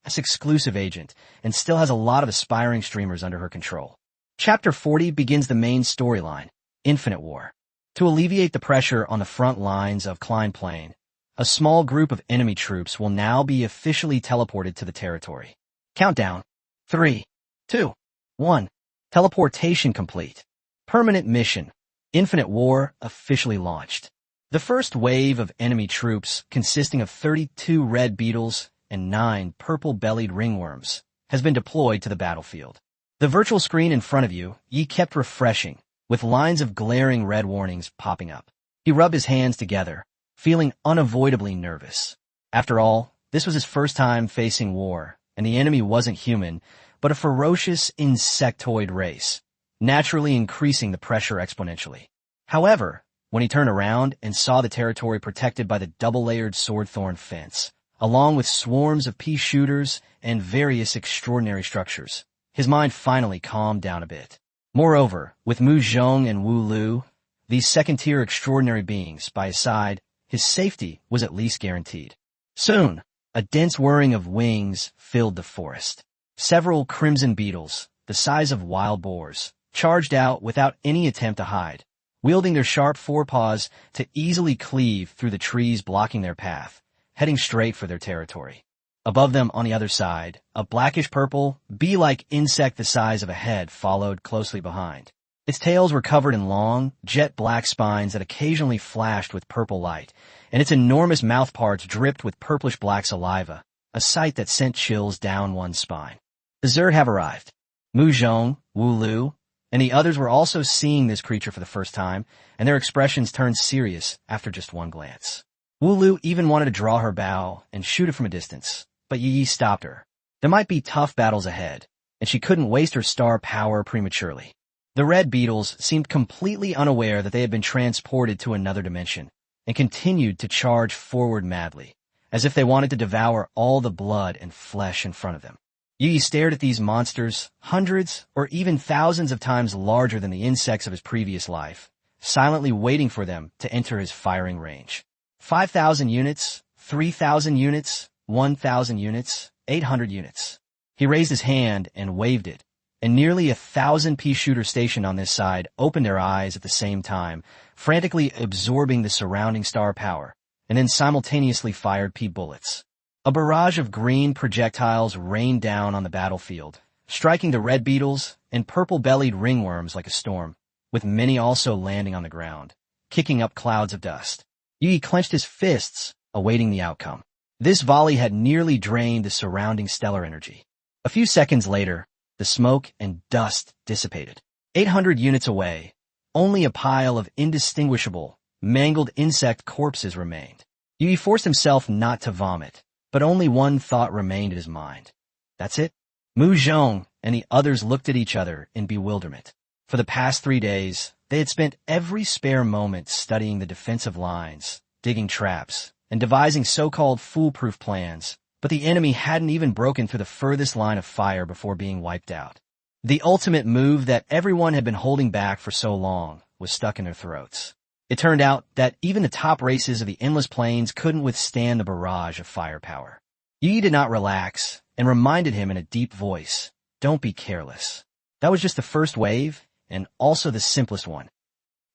an exclusive agent, and still has a lot of aspiring streamers under her control. Chapter 40 begins the main storyline, Infinite War. To alleviate the pressure on the front lines of Klein Plain, a small group of enemy troops will now be officially teleported to the territory. Countdown. 3, 2, 1. Teleportation complete. Permanent mission. Infinite War officially launched. The first wave of enemy troops, consisting of 32 red beetles and 9 purple-bellied ringworms, has been deployed to the battlefield. The virtual screen in front of you, Yi kept refreshing, with lines of glaring red warnings popping up. He rubbed his hands together, feeling unavoidably nervous. After all, this was his first time facing war, and the enemy wasn't human, but a ferocious insectoid race, naturally increasing the pressure exponentially. However, when he turned around and saw the territory protected by the double-layered sword-thorn fence, along with swarms of pea shooters and various extraordinary structures, his mind finally calmed down a bit. Moreover, with Mu Zhong and Wu Lu, these second-tier extraordinary beings by his side, his safety was at least guaranteed. Soon, a dense whirring of wings filled the forest. Several crimson beetles, the size of wild boars, charged out without any attempt to hide, wielding their sharp forepaws to easily cleave through the trees blocking their path, heading straight for their territory. Above them on the other side, a blackish-purple, bee-like insect the size of a head followed closely behind. Its tails were covered in long, jet-black spines that occasionally flashed with purple light, and its enormous mouthparts dripped with purplish-black saliva, a sight that sent chills down one's spine. The Zerd have arrived. Mu Zhong, Wu Lu, and the others were also seeing this creature for the first time, and their expressions turned serious after just one glance. Wu Lu even wanted to draw her bow and shoot it from a distance, but Yi stopped her. There might be tough battles ahead, and she couldn't waste her star power prematurely. The red beetles seemed completely unaware that they had been transported to another dimension, and continued to charge forward madly, as if they wanted to devour all the blood and flesh in front of them. Yi stared at these monsters, hundreds or even thousands of times larger than the insects of his previous life, silently waiting for them to enter his firing range. 5,000 units, 3,000 units, 1,000 units, 800 units. He raised his hand and waved it, and nearly 1,000 pea shooters stationed on this side opened their eyes at the same time, frantically absorbing the surrounding star power, and then simultaneously fired pea bullets. A barrage of green projectiles rained down on the battlefield, striking the red beetles and purple-bellied ringworms like a storm, with many also landing on the ground, kicking up clouds of dust. Yi clenched his fists, awaiting the outcome. This volley had nearly drained the surrounding stellar energy. A few seconds later, the smoke and dust dissipated. 800 units away, only a pile of indistinguishable, mangled insect corpses remained. Yi forced himself not to vomit, but only one thought remained in his mind. That's it? Mu Zhong and the others looked at each other in bewilderment. For the past 3 days, they had spent every spare moment studying the defensive lines, digging traps, and devising so-called foolproof plans, but the enemy hadn't even broken through the furthest line of fire before being wiped out. The ultimate move that everyone had been holding back for so long was stuck in their throats. It turned out that even the top races of the endless plains couldn't withstand the barrage of firepower. Yi did not relax and reminded him in a deep voice, "Don't be careless." That was just the first wave, and also the simplest one.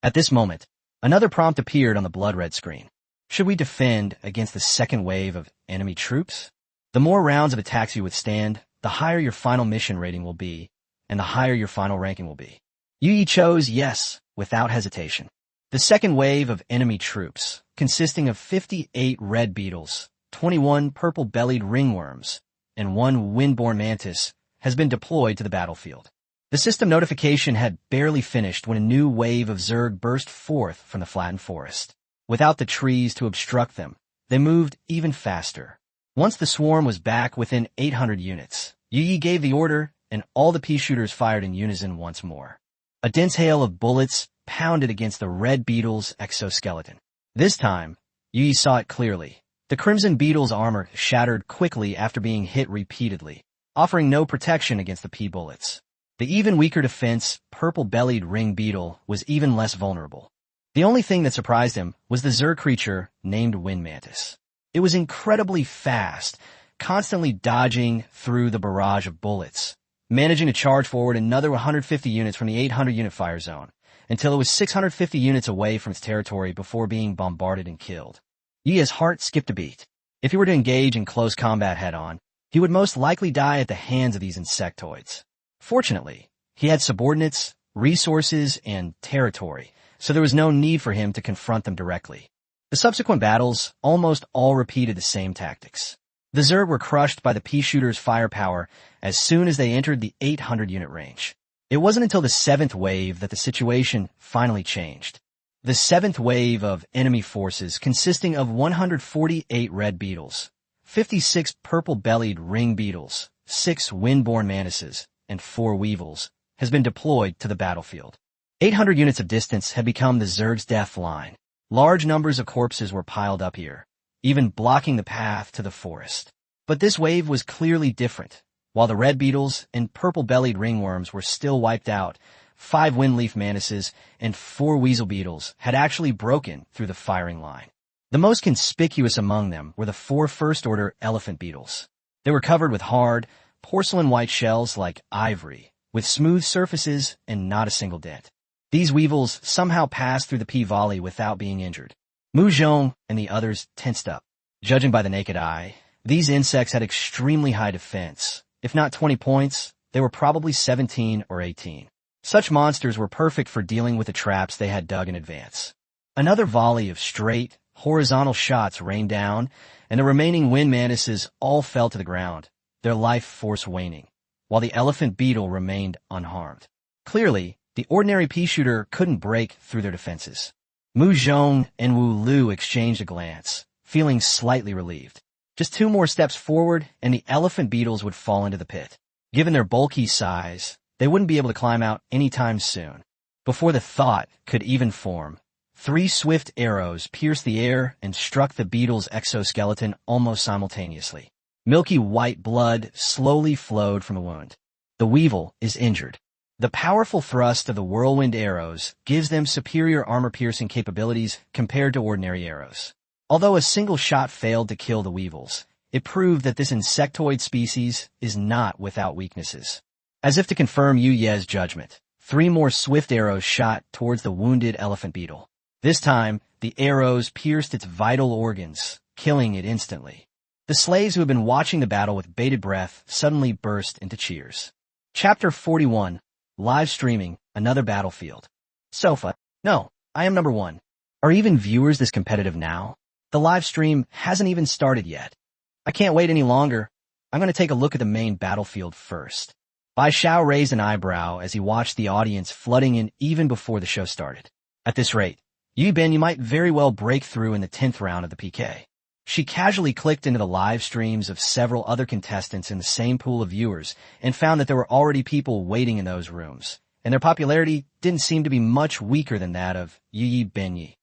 At this moment, another prompt appeared on the blood-red screen. Should we defend against the second wave of enemy troops? The more rounds of attacks you withstand, the higher your final mission rating will be, and the higher your final ranking will be. Yi chose yes, without hesitation. The second wave of enemy troops, consisting of 58 red beetles, 21 purple-bellied ringworms, and 1 windborne mantis, has been deployed to the battlefield. The system notification had barely finished when a new wave of Zerg burst forth from the flattened forest. Without the trees to obstruct them, they moved even faster. Once the swarm was back within 800 units, Yi gave the order, and all the pea shooters fired in unison once more. A dense hail of bullets pounded against the red beetle's exoskeleton. This time, Yi saw it clearly. The crimson beetle's armor shattered quickly after being hit repeatedly, offering no protection against the pea bullets. The even weaker defense, purple-bellied ring beetle, was even less vulnerable. The only thing that surprised him was the Zerg creature named Wind Mantis. It was incredibly fast, constantly dodging through the barrage of bullets, managing to charge forward another 150 units from the 800-unit fire zone, until it was 650 units away from its territory before being bombarded and killed. Yi's heart skipped a beat. If he were to engage in close combat head-on, he would most likely die at the hands of these insectoids. Fortunately, he had subordinates, resources, and territory, so there was no need for him to confront them directly. The subsequent battles almost all repeated the same tactics. The Zerg were crushed by the pea shooters' firepower as soon as they entered the 800-unit range. It wasn't until the 7th wave that the situation finally changed. The 7th wave of enemy forces, consisting of 148 red beetles, 56 purple-bellied ring beetles, 6 windborne mantises, and 4 weevils, has been deployed to the battlefield. 800 units of distance had become the Zerg's death line. Large numbers of corpses were piled up here, even blocking the path to the forest. But this wave was clearly different. While the red beetles and purple-bellied ringworms were still wiped out, 5 windleaf mantises and 4 weasel beetles had actually broken through the firing line. The most conspicuous among them were the 4 first-order elephant beetles. They were covered with hard, porcelain-white shells like ivory, with smooth surfaces and not a single dent. These weevils somehow passed through the pea volley without being injured. Mu Zhong and the others tensed up. Judging by the naked eye, these insects had extremely high defense. If not 20 points, they were probably 17 or 18. Such monsters were perfect for dealing with the traps they had dug in advance. Another volley of straight, horizontal shots rained down, and the remaining wind mantises all fell to the ground, their life force waning, while the elephant beetle remained unharmed. Clearly, the ordinary pea shooter couldn't break through their defenses. Mu Zhong and Wu Lu exchanged a glance, feeling slightly relieved. Just 2 more steps forward, and the elephant beetles would fall into the pit. Given their bulky size, they wouldn't be able to climb out anytime soon. Before the thought could even form, 3 swift arrows pierced the air and struck the beetle's exoskeleton almost simultaneously. Milky white blood slowly flowed from the wound. The weevil is injured. The powerful thrust of the whirlwind arrows gives them superior armor-piercing capabilities compared to ordinary arrows. Although a single shot failed to kill the weevils, it proved that this insectoid species is not without weaknesses. As if to confirm Yu Ye's judgment, 3 more swift arrows shot towards the wounded elephant beetle. This time, the arrows pierced its vital organs, killing it instantly. The slaves who had been watching the battle with bated breath suddenly burst into cheers. Chapter 41. Live streaming, another battlefield. Sofa. No, I am number 1. Are even viewers this competitive now? The live stream hasn't even started yet. I can't wait any longer. I'm going to take a look at the main battlefield first. Bai Xiao raised an eyebrow as he watched the audience flooding in even before the show started. At this rate, Yu Bin, you might very well break through in the 10th round of the PK. She casually clicked into the live streams of several other contestants in the same pool of viewers and found that there were already people waiting in those rooms, and their popularity didn't seem to be much weaker than that of Yu Bin.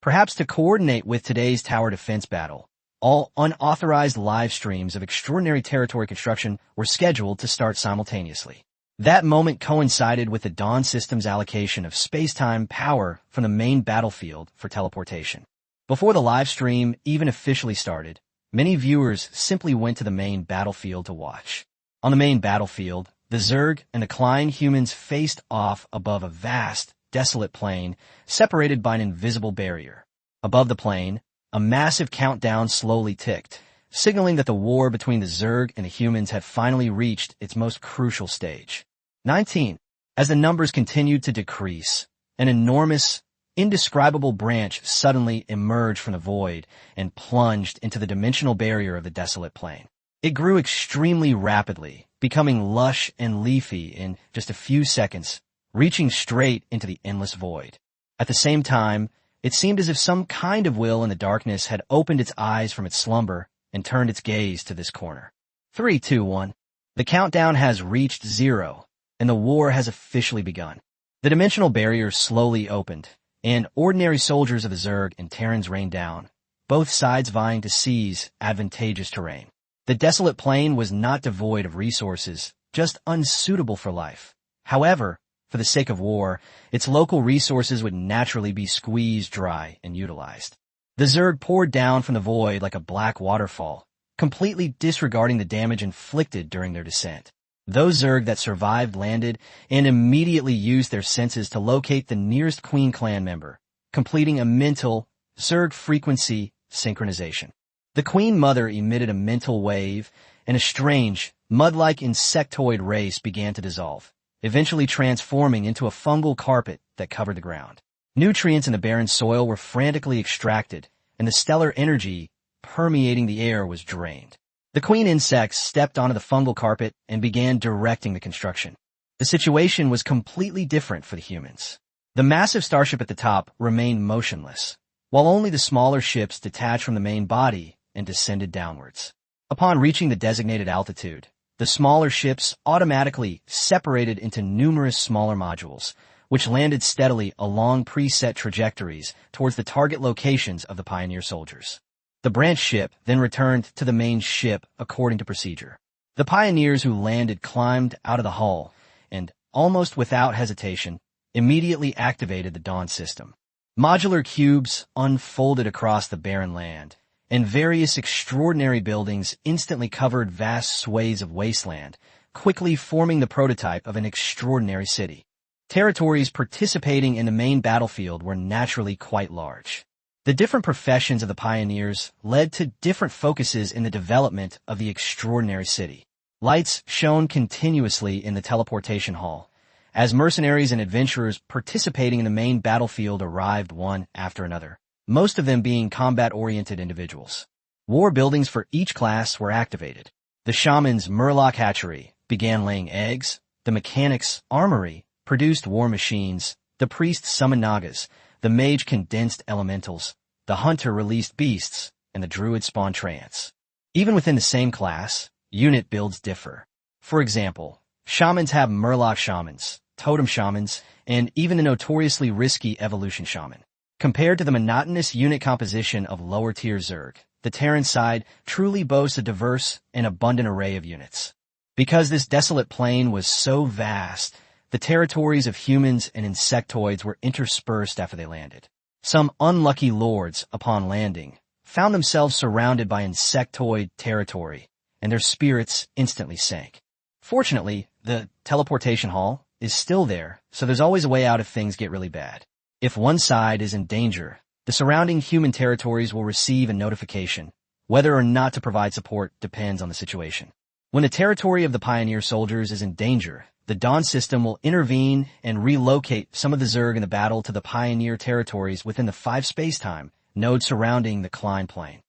Perhaps to coordinate with today's tower defense battle, all unauthorized live streams of extraordinary territory construction were scheduled to start simultaneously. That moment coincided with the Dawn system's allocation of spacetime power from the main battlefield for teleportation. Before the live stream even officially started, many viewers simply went to the main battlefield to watch. On the main battlefield, the Zerg and the Klein humans faced off above a vast, desolate plain separated by an invisible barrier. Above the plain, a massive countdown slowly ticked, signaling that the war between the Zerg and the humans had finally reached its most crucial stage. 19. As the numbers continued to decrease, an enormous, indescribable branch suddenly emerged from the void and plunged into the dimensional barrier of the desolate plain. It grew extremely rapidly, becoming lush and leafy in just a few seconds, reaching straight into the endless void. At the same time, it seemed as if some kind of will in the darkness had opened its eyes from its slumber and turned its gaze to this corner. 3, 2, 1. The countdown has reached 0, and the war has officially begun. The dimensional barrier slowly opened, and ordinary soldiers of the Zerg and Terrans rained down, both sides vying to seize advantageous terrain. The desolate plain was not devoid of resources, just unsuitable for life. However, for the sake of war, its local resources would naturally be squeezed dry and utilized. The Zerg poured down from the void like a black waterfall, completely disregarding the damage inflicted during their descent. Those Zerg that survived landed and immediately used their senses to locate the nearest Queen clan member, completing a mental Zerg frequency synchronization. The Queen Mother emitted a mental wave, and a strange, mud-like insectoid race began to dissolve, eventually transforming into a fungal carpet that covered the ground. Nutrients in the barren soil were frantically extracted, and the stellar energy permeating the air was drained. The queen insects stepped onto the fungal carpet and began directing the construction. The situation was completely different for the humans. The massive starship at the top remained motionless, while only the smaller ships detached from the main body and descended downwards. Upon reaching the designated altitude, the smaller ships automatically separated into numerous smaller modules, which landed steadily along preset trajectories towards the target locations of the pioneer soldiers. The branch ship then returned to the main ship according to procedure. The pioneers who landed climbed out of the hull and, almost without hesitation, immediately activated the Dawn system. Modular cubes unfolded across the barren land, and various extraordinary buildings instantly covered vast swathes of wasteland, quickly forming the prototype of an extraordinary city. Territories participating in the main battlefield were naturally quite large. The different professions of the pioneers led to different focuses in the development of the extraordinary city. Lights shone continuously in the teleportation hall, as mercenaries and adventurers participating in the main battlefield arrived one after another, most of them being combat-oriented individuals. War buildings for each class were activated. The shaman's Murloc hatchery began laying eggs, the mechanic's armory produced war machines, the priest summoned nagas, the mage condensed elementals, the hunter released beasts, and the druid spawned treants. Even within the same class, unit builds differ. For example, shamans have Murloc shamans, totem shamans, and even the notoriously risky evolution shaman. Compared to the monotonous unit composition of lower-tier Zerg, the Terran side truly boasts a diverse and abundant array of units. Because this desolate plain was so vast, the territories of humans and insectoids were interspersed after they landed. Some unlucky lords, upon landing, found themselves surrounded by insectoid territory, and their spirits instantly sank. Fortunately, The teleportation hall is still there, so there's always a way out if things get really bad. If one side is in danger, the surrounding human territories will receive a notification. Whether or not to provide support depends on the situation. When the territory of the Pioneer soldiers is in danger, the Dawn system will intervene and relocate some of the Zerg in the battle to the Pioneer territories within the 5 spacetime nodes surrounding the Klein plane.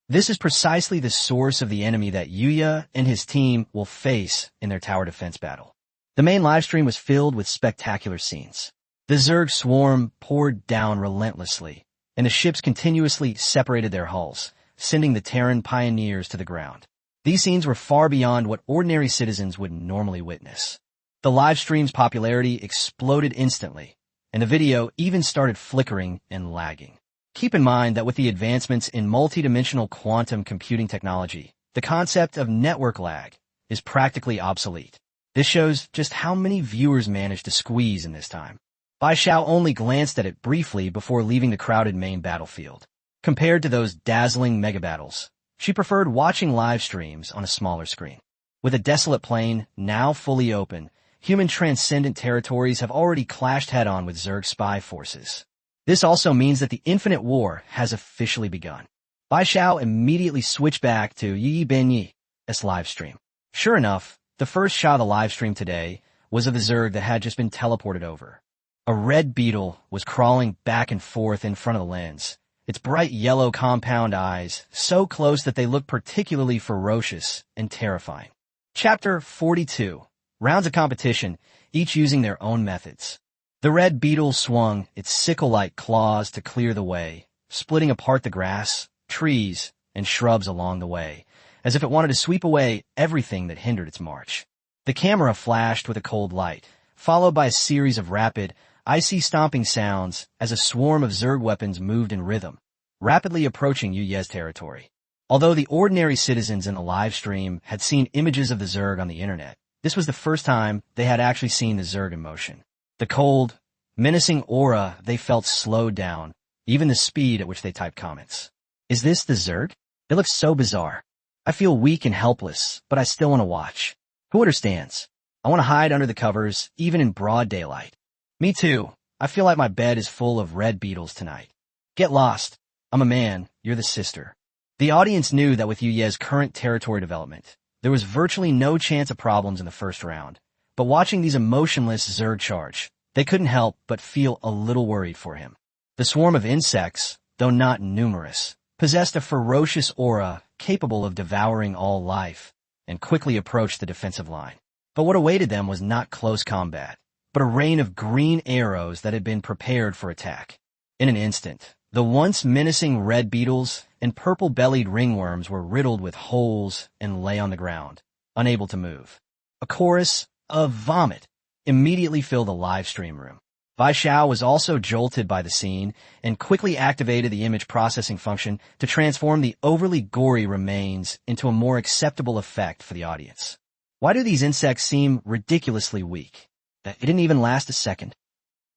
This is precisely the source of the enemy that Yuya and his team will face in their tower defense battle. The main livestream was filled with spectacular scenes. The Zerg swarm poured down relentlessly, and the ships continuously separated their hulls, sending the Terran pioneers to the ground. These scenes were far beyond what ordinary citizens would normally witness. The livestream's popularity exploded instantly, and the video even started flickering and lagging. Keep in mind that with the advancements in multidimensional quantum computing technology, the concept of network lag is practically obsolete. This shows just how many viewers managed to squeeze in this time. Bai Xiao only glanced at it briefly before leaving the crowded main battlefield. Compared to those dazzling mega battles, she preferred watching live streams on a smaller screen. With a desolate plain now fully open, human transcendent territories have already clashed head-on with Zerg spy forces. This also means that the Infinite War has officially begun. Bai Xiao immediately switched back to Yi Benyi's livestream. Sure enough, the first shot of the livestream today was of the Zerg that had just been teleported over. A red beetle was crawling back and forth in front of the lens, its bright yellow compound eyes so close that they looked particularly ferocious and terrifying. Chapter 42. Rounds of competition, each using their own methods. The red beetle swung its sickle-like claws to clear the way, splitting apart the grass, trees, and shrubs along the way, as if it wanted to sweep away everything that hindered its march. The camera flashed with a cold light, followed by a series of rapid, icy stomping sounds as a swarm of Zerg weapons moved in rhythm, rapidly approaching Yuya's territory. Although the ordinary citizens in the live stream had seen images of the Zerg on the internet, this was the first time they had actually seen the Zerg in motion. The cold, menacing aura they felt slowed down, even the speed at which they typed comments. Is this the Zerg? They look so bizarre. I feel weak and helpless, but I still want to watch. Who understands? I want to hide under the covers, even in broad daylight. Me too. I feel like my bed is full of red beetles tonight. Get lost. I'm a man, you're the sister. The audience knew that with Yuya's current territory development, there was virtually no chance of problems in the first round. But watching these emotionless Zerg charge, they couldn't help but feel a little worried for him. The swarm of insects, though not numerous, possessed a ferocious aura capable of devouring all life, and quickly approached the defensive line. But what awaited them was not close combat, but a rain of green arrows that had been prepared for attack. In an instant, the once menacing red beetles and purple-bellied ringworms were riddled with holes and lay on the ground, unable to move. A chorus of vomit immediately filled the live stream room. Bai Xiao was also jolted by the scene and quickly activated the image processing function to transform the overly gory remains into a more acceptable effect for the audience. Why do these insects seem ridiculously weak? It didn't even last a second.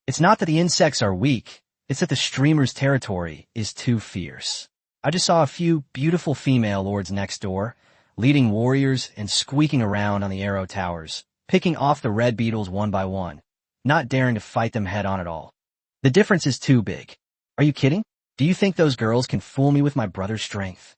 It's not that the insects are weak, it's that the streamer's territory is too fierce. I just saw a few beautiful female lords next door, leading warriors and squeaking around on the arrow towers, picking off the red beetles one by one, not daring to fight them head-on at all. The difference is too big. Are you kidding? Do you think those girls can fool me with my brother's strength?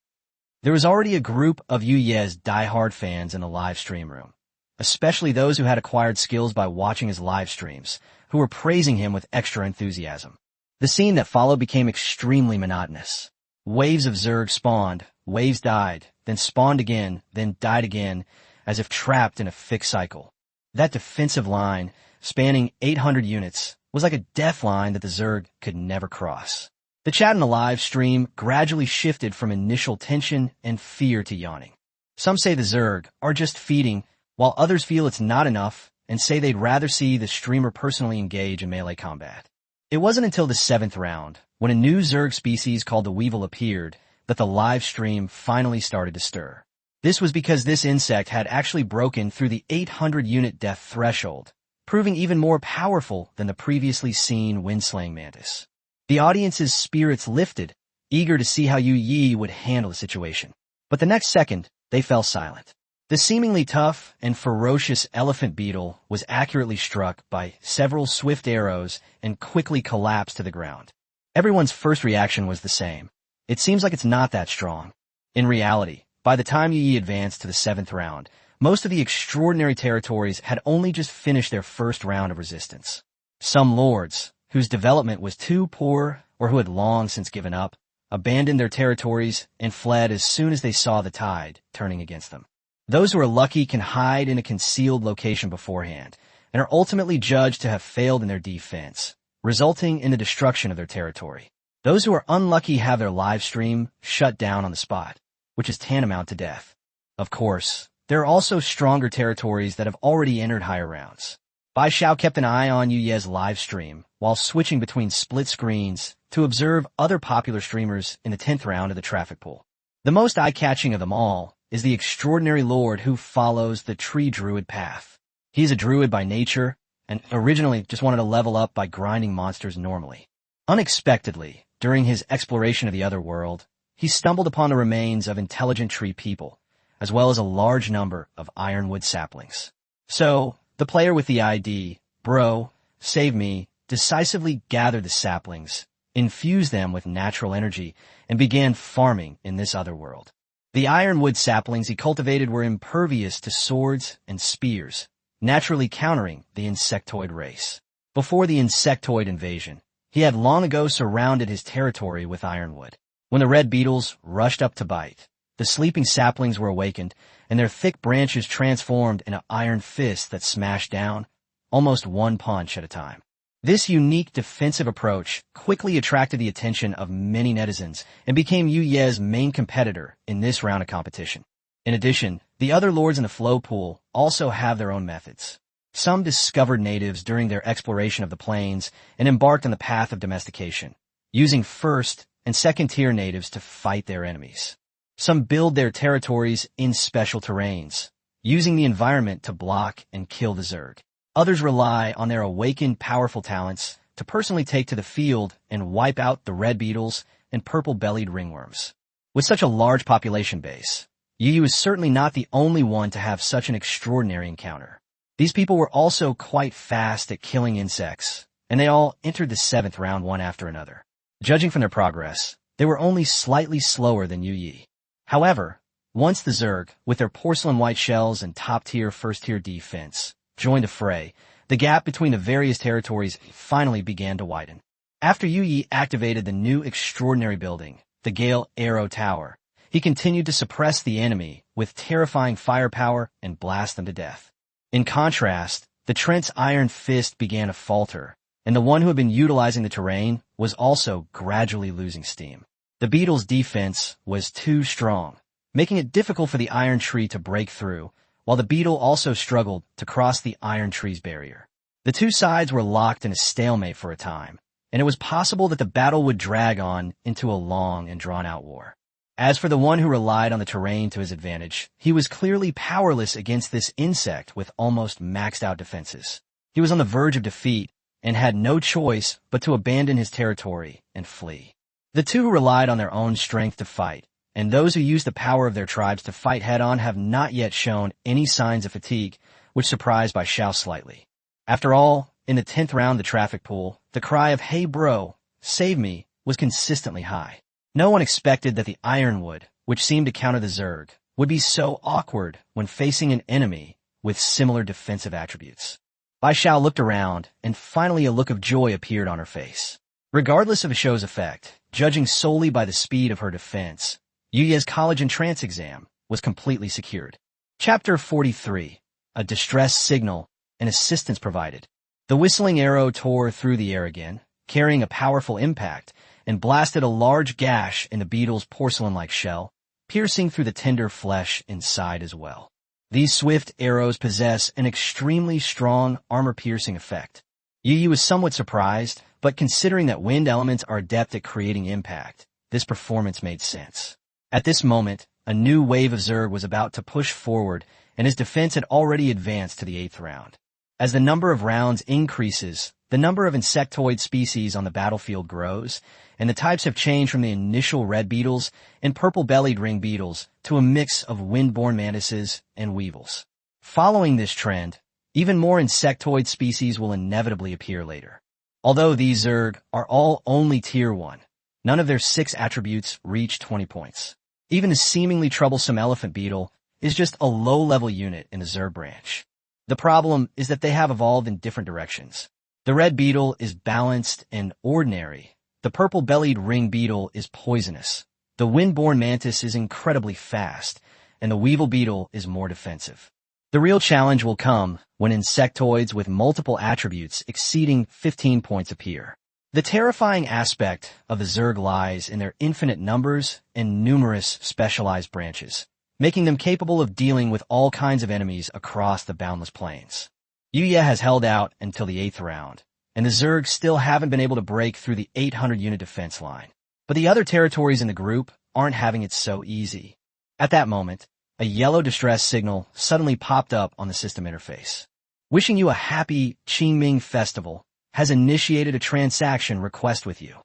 There was already a group of Yuya's die-hard fans in the live stream room, especially those who had acquired skills by watching his live streams, who were praising him with extra enthusiasm. The scene that followed became extremely monotonous. Waves of Zerg spawned, waves died, then spawned again, then died again, as if trapped in a fixed cycle. That defensive line, spanning 800 units, was like a death line that the Zerg could never cross. The chat in the live stream gradually shifted from initial tension and fear to yawning. Some say the Zerg are just feeding, while others feel it's not enough and say they'd rather see the streamer personally engage in melee combat. It wasn't until the 7th round, when a new Zerg species called the Weevil appeared, that the live stream finally started to stir. This was because this insect had actually broken through the 800-unit death threshold, proving even more powerful than the previously seen wind-slaying mantis. The audience's spirits lifted, eager to see how Yu Yi would handle the situation. But the next second, they fell silent. The seemingly tough and ferocious elephant beetle was accurately struck by several swift arrows and quickly collapsed to the ground. Everyone's first reaction was the same. It seems like it's not that strong. In reality, by the time Yi advanced to the 7th round, most of the extraordinary territories had only just finished their first round of resistance. Some lords, whose development was too poor or who had long since given up, abandoned their territories and fled as soon as they saw the tide turning against them. Those who are lucky can hide in a concealed location beforehand and are ultimately judged to have failed in their defense, resulting in the destruction of their territory. Those who are unlucky have their live stream shut down on the spot, which is tantamount to death. Of course, there are also stronger territories that have already entered higher rounds. Bai Xiao kept an eye on Yu Ye's live stream while switching between split screens to observe other popular streamers in the 10th round of the traffic pool. The most eye-catching of them all is the extraordinary lord who follows the tree druid path. He's a druid by nature and originally just wanted to level up by grinding monsters normally. Unexpectedly, during his exploration of the other world, he stumbled upon the remains of intelligent tree people, as well as a large number of ironwood saplings. So, the player with the ID, Bro, Save Me, decisively gathered the saplings, infused them with natural energy, and began farming in this other world. The ironwood saplings he cultivated were impervious to swords and spears, naturally countering the insectoid race. Before the insectoid invasion, he had long ago surrounded his territory with ironwood. When the red beetles rushed up to bite, the sleeping saplings were awakened, and their thick branches transformed into iron fists that smashed down, almost one punch at a time. This unique defensive approach quickly attracted the attention of many netizens and became Yu Ye's main competitor in this round of competition. In addition, the other lords in the flow pool also have their own methods. Some discovered natives during their exploration of the plains and embarked on the path of domestication, using first and second-tier natives to fight their enemies. Some build their territories in special terrains, using the environment to block and kill the Zerg. Others rely on their awakened powerful talents to personally take to the field and wipe out the red beetles and purple-bellied ringworms. With such a large population base, Yu is certainly not the only one to have such an extraordinary encounter. These people were also quite fast at killing insects, and they all entered the 7th round one after another. Judging from their progress, they were only slightly slower than Yu Yi. However, once the Zerg, with their porcelain white shells and top-tier first-tier defense, joined the fray, the gap between the various territories finally began to widen. After Yu Yi activated the new extraordinary building, the Gale Arrow Tower, he continued to suppress the enemy with terrifying firepower and blast them to death. In contrast, the Trent's iron fist began to falter, and the one who had been utilizing the terrain was also gradually losing steam. The beetle's defense was too strong, making it difficult for the iron tree to break through, while the beetle also struggled to cross the iron tree's barrier. The two sides were locked in a stalemate for a time, and it was possible that the battle would drag on into a long and drawn-out war. As for the one who relied on the terrain to his advantage, he was clearly powerless against this insect with almost maxed-out defenses. He was on the verge of defeat and had no choice but to abandon his territory and flee. The two who relied on their own strength to fight, and those who used the power of their tribes to fight head-on have not yet shown any signs of fatigue, which surprised Bai Xiao slightly. After all, in the 10th round of the traffic pool, the cry of "Hey bro, save me" was consistently high. No one expected that the ironwood, which seemed to counter the Zerg, would be so awkward when facing an enemy with similar defensive attributes. Bai Xiao looked around, and finally a look of joy appeared on her face. Regardless of the show's effect, judging solely by the speed of her defense, Yu Ye's college entrance exam was completely secured. Chapter 43. A distress signal and assistance provided. The whistling arrow tore through the air again, carrying a powerful impact, and blasted a large gash in the beetle's porcelain-like shell, piercing through the tender flesh inside as well. These swift arrows possess an extremely strong armor-piercing effect. Yu Yi was somewhat surprised, but considering that wind elements are adept at creating impact, this performance made sense. At this moment, a new wave of Zerg was about to push forward, and his defense had already advanced to the 8th round. As the number of rounds increases, the number of insectoid species on the battlefield grows, and the types have changed from the initial red beetles and purple-bellied ring beetles to a mix of wind-borne mantises and weevils. Following this trend, even more insectoid species will inevitably appear later. Although these Zerg are all only Tier 1, none of their 6 attributes reach 20 points. Even the seemingly troublesome elephant beetle is just a low-level unit in the Zerg branch. The problem is that they have evolved in different directions. The red beetle is balanced and ordinary. The purple-bellied ring beetle is poisonous. The wind-borne mantis is incredibly fast, and the weevil beetle is more defensive. The real challenge will come when insectoids with multiple attributes exceeding 15 points appear. The terrifying aspect of the Zerg lies in their infinite numbers and numerous specialized branches, making them capable of dealing with all kinds of enemies across the boundless plains. Yuya has held out until the 8th round, and the Zerg still haven't been able to break through the 800-unit defense line. But the other territories in the group aren't having it so easy. At that moment, a yellow distress signal suddenly popped up on the system interface. Wishing you a happy Qingming festival has initiated a transaction request with you.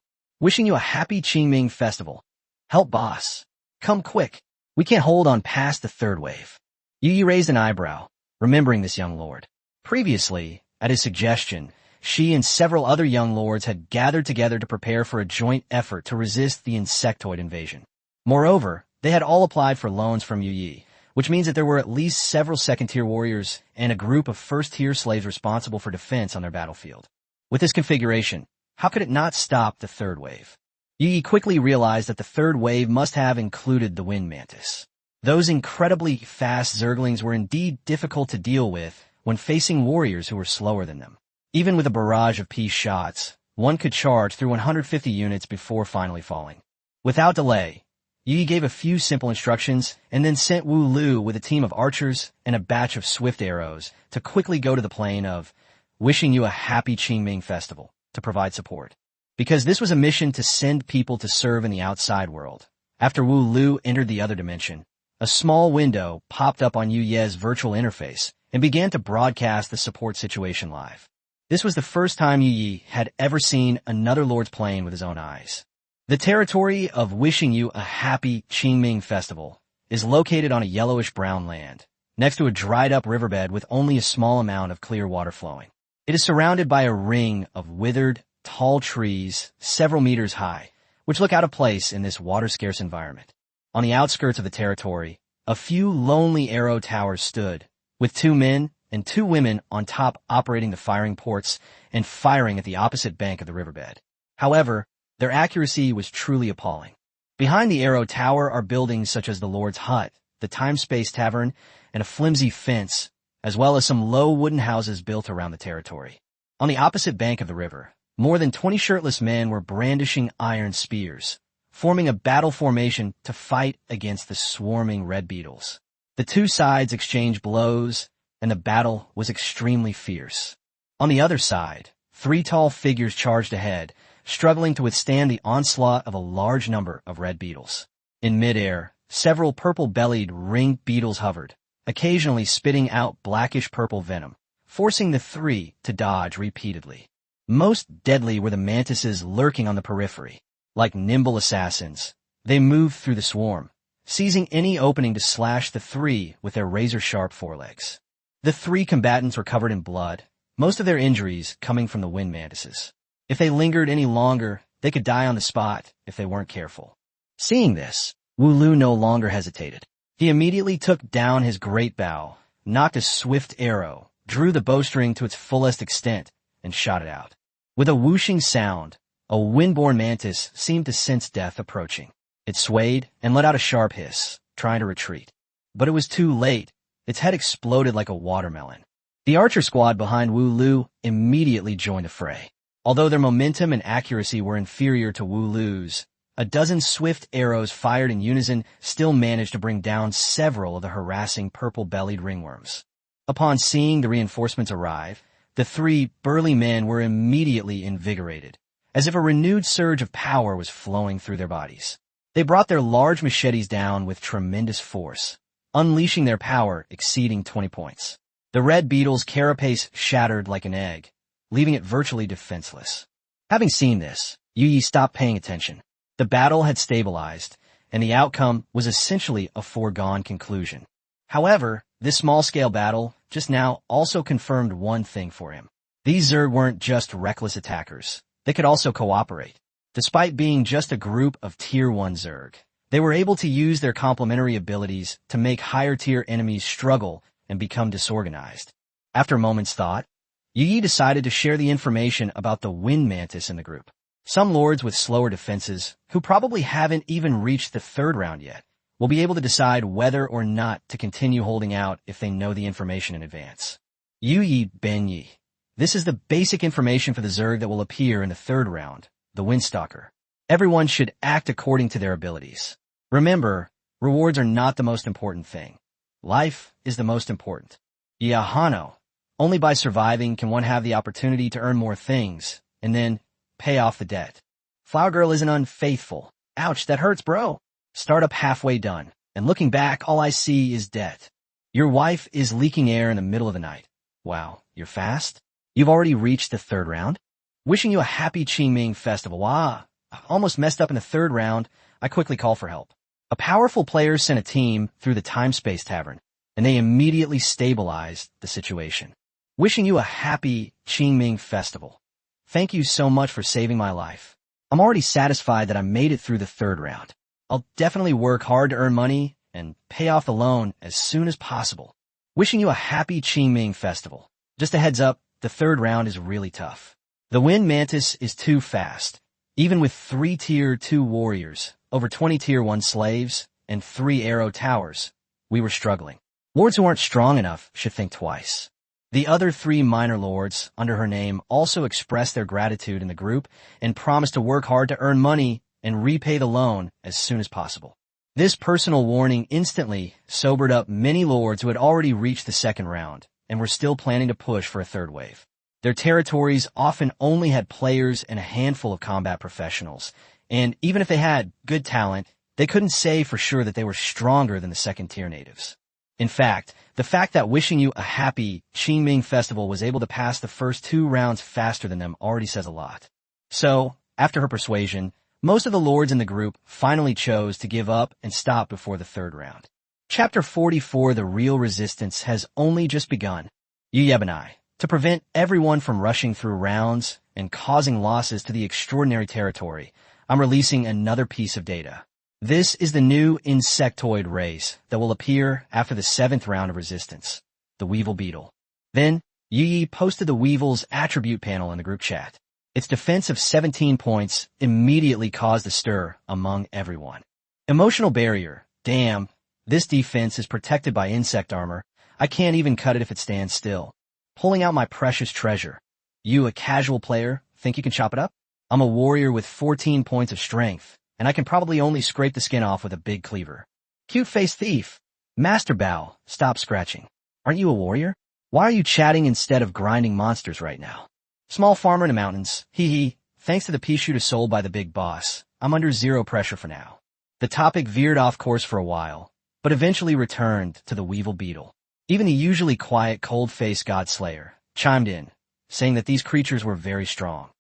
Wishing you a happy Qingming festival. Help boss. Come quick. We can't hold on past the 3rd wave. Yi raised an eyebrow, remembering this young lord. Previously, at his suggestion, she and several other young lords had gathered together to prepare for a joint effort to resist the insectoid invasion. Moreover, they had all applied for loans from Yi, which means that there were at least several second-tier warriors and a group of first-tier slaves responsible for defense on their battlefield. With this configuration, how could it not stop the 3rd wave? Yi quickly realized that the 3rd wave must have included the wind mantis. Those incredibly fast Zerglings were indeed difficult to deal with when facing warriors who were slower than them. Even with a barrage of peace shots, one could charge through 150 units before finally falling. Without delay, Yi gave a few simple instructions and then sent Wu Lu with a team of archers and a batch of swift arrows to quickly go to the plain of wishing you a happy Qingming festival to provide support. Because this was a mission to send people to serve in the outside world. After Wu Lu entered the other dimension, a small window popped up on Yu Ye's virtual interface and began to broadcast the support situation live. This was the first time Yu Yi had ever seen another lord's plane with his own eyes. The territory of wishing you a happy Qingming festival is located on a yellowish-brown land, next to a dried-up riverbed with only a small amount of clear water flowing. It is surrounded by a ring of withered, tall trees several meters high, which look out of place in this water-scarce environment. On the outskirts of the territory, a few lonely arrow towers stood, with 2 men and 2 women on top operating the firing ports and firing at the opposite bank of the riverbed. However, their accuracy was truly appalling. Behind the arrow tower are buildings such as the Lord's Hut, the Time-Space Tavern, and a flimsy fence, as well as some low wooden houses built around the territory. On the opposite bank of the river, more than 20 shirtless men were brandishing iron spears, forming a battle formation to fight against the swarming red beetles. The 2 sides exchanged blows, and the battle was extremely fierce. On the other side, 3 tall figures charged ahead, struggling to withstand the onslaught of a large number of red beetles. In midair, several purple-bellied ringed beetles hovered, occasionally spitting out blackish-purple venom, forcing the 3 to dodge repeatedly. Most deadly were the mantises lurking on the periphery. Like nimble assassins, they moved through the swarm, seizing any opening to slash the 3 with their razor-sharp forelegs. The 3 combatants were covered in blood, most of their injuries coming from the wind mantises. If they lingered any longer, they could die on the spot if they weren't careful. Seeing this, Wu Lu no longer hesitated. He immediately took down his great bow, knocked a swift arrow, drew the bowstring to its fullest extent, and shot it out. With a whooshing sound, a wind-borne mantis seemed to sense death approaching. It swayed and let out a sharp hiss, trying to retreat. But it was too late. Its head exploded like a watermelon. The archer squad behind Wu Lu immediately joined the fray. Although their momentum and accuracy were inferior to Wu Lu's, a dozen swift arrows fired in unison still managed to bring down several of the harassing purple-bellied ringworms. Upon seeing the reinforcements arrive, the 3 burly men were immediately invigorated, as if a renewed surge of power was flowing through their bodies. They brought their large machetes down with tremendous force, unleashing their power exceeding 20 points. The red beetle's carapace shattered like an egg, leaving it virtually defenseless. Having seen this, Yi stopped paying attention. The battle had stabilized, and the outcome was essentially a foregone conclusion. However, this small-scale battle just now also confirmed one thing for him. These Zerg weren't just reckless attackers. They could also cooperate. Despite being just a group of Tier 1 Zerg, they were able to use their complementary abilities to make higher-tier enemies struggle and become disorganized. After a moment's thought, Yi decided to share the information about the Wind Mantis in the group. Some lords with slower defenses, who probably haven't even reached the third round yet, will be able to decide whether or not to continue holding out if they know the information in advance. Yi Ben Yi. This is the basic information for the Zerg that will appear in the third round, the Windstalker. Everyone should act according to their abilities. Remember, rewards are not the most important thing. Life is the most important. Yahano. Only by surviving can one have the opportunity to earn more things, and then pay off the debt. Flower Girl isn't unfaithful. Ouch, that hurts, bro. Startup halfway done, and looking back, all I see is debt. Your wife is leaking air in the middle of the night. Wow, you're fast? You've already reached the third round? Wishing you a happy Qingming festival. Wow, almost messed up in the third round. I quickly call for help. A powerful player sent a team through the time-space tavern, and they immediately stabilized the situation. Wishing you a happy Qingming festival. Thank you so much for saving my life. I'm already satisfied that I made it through the third round. I'll definitely work hard to earn money and pay off the loan as soon as possible. Wishing you a happy Qingming festival. Just a heads up, the third round is really tough. The Wind Mantis is too fast. Even with 3 Tier 2 warriors, over 20 Tier 1 slaves, and 3 arrow towers, we were struggling. Lords who aren't strong enough should think twice. The other 3 minor lords, under her name, also expressed their gratitude in the group and promised to work hard to earn money and repay the loan as soon as possible. This personal warning instantly sobered up many lords who had already reached the second round and were still planning to push for a third wave. Their territories often only had players and a handful of combat professionals, and even if they had good talent, they couldn't say for sure that they were stronger than the second-tier natives. In fact, the fact that Wishing You a happy Qingming festival was able to pass the first 2 rounds faster than them already says a lot. So, after her persuasion, most of the lords in the group finally chose to give up and stop before the third round. Chapter 44, The Real Resistance, has only just begun. Yuyebanai. To prevent everyone from rushing through rounds and causing losses to the extraordinary territory, I'm releasing another piece of data. This is the new insectoid race that will appear after the 7th round of resistance, the Weevil Beetle. Then, Yi posted the Weevil's attribute panel in the group chat. Its defense of 17 points immediately caused a stir among everyone. Emotional barrier. Damn, this defense is protected by insect armor. I can't even cut it if it stands still. Pulling out my precious treasure. You, a casual player, think you can chop it up? I'm a warrior with 14 points of strength, and I can probably only scrape the skin off with a big cleaver. Cute-faced thief. Master Bao, stop scratching. Aren't you a warrior? Why are you chatting instead of grinding monsters right now? Small farmer in the mountains. Hee hee. Thanks to the pea shooter sold by the big boss, I'm under zero pressure for now. The topic veered off course for a while, but eventually returned to the Weevil Beetle. Even the usually quiet, cold-faced Godslayer chimed in, saying that these creatures were very strong.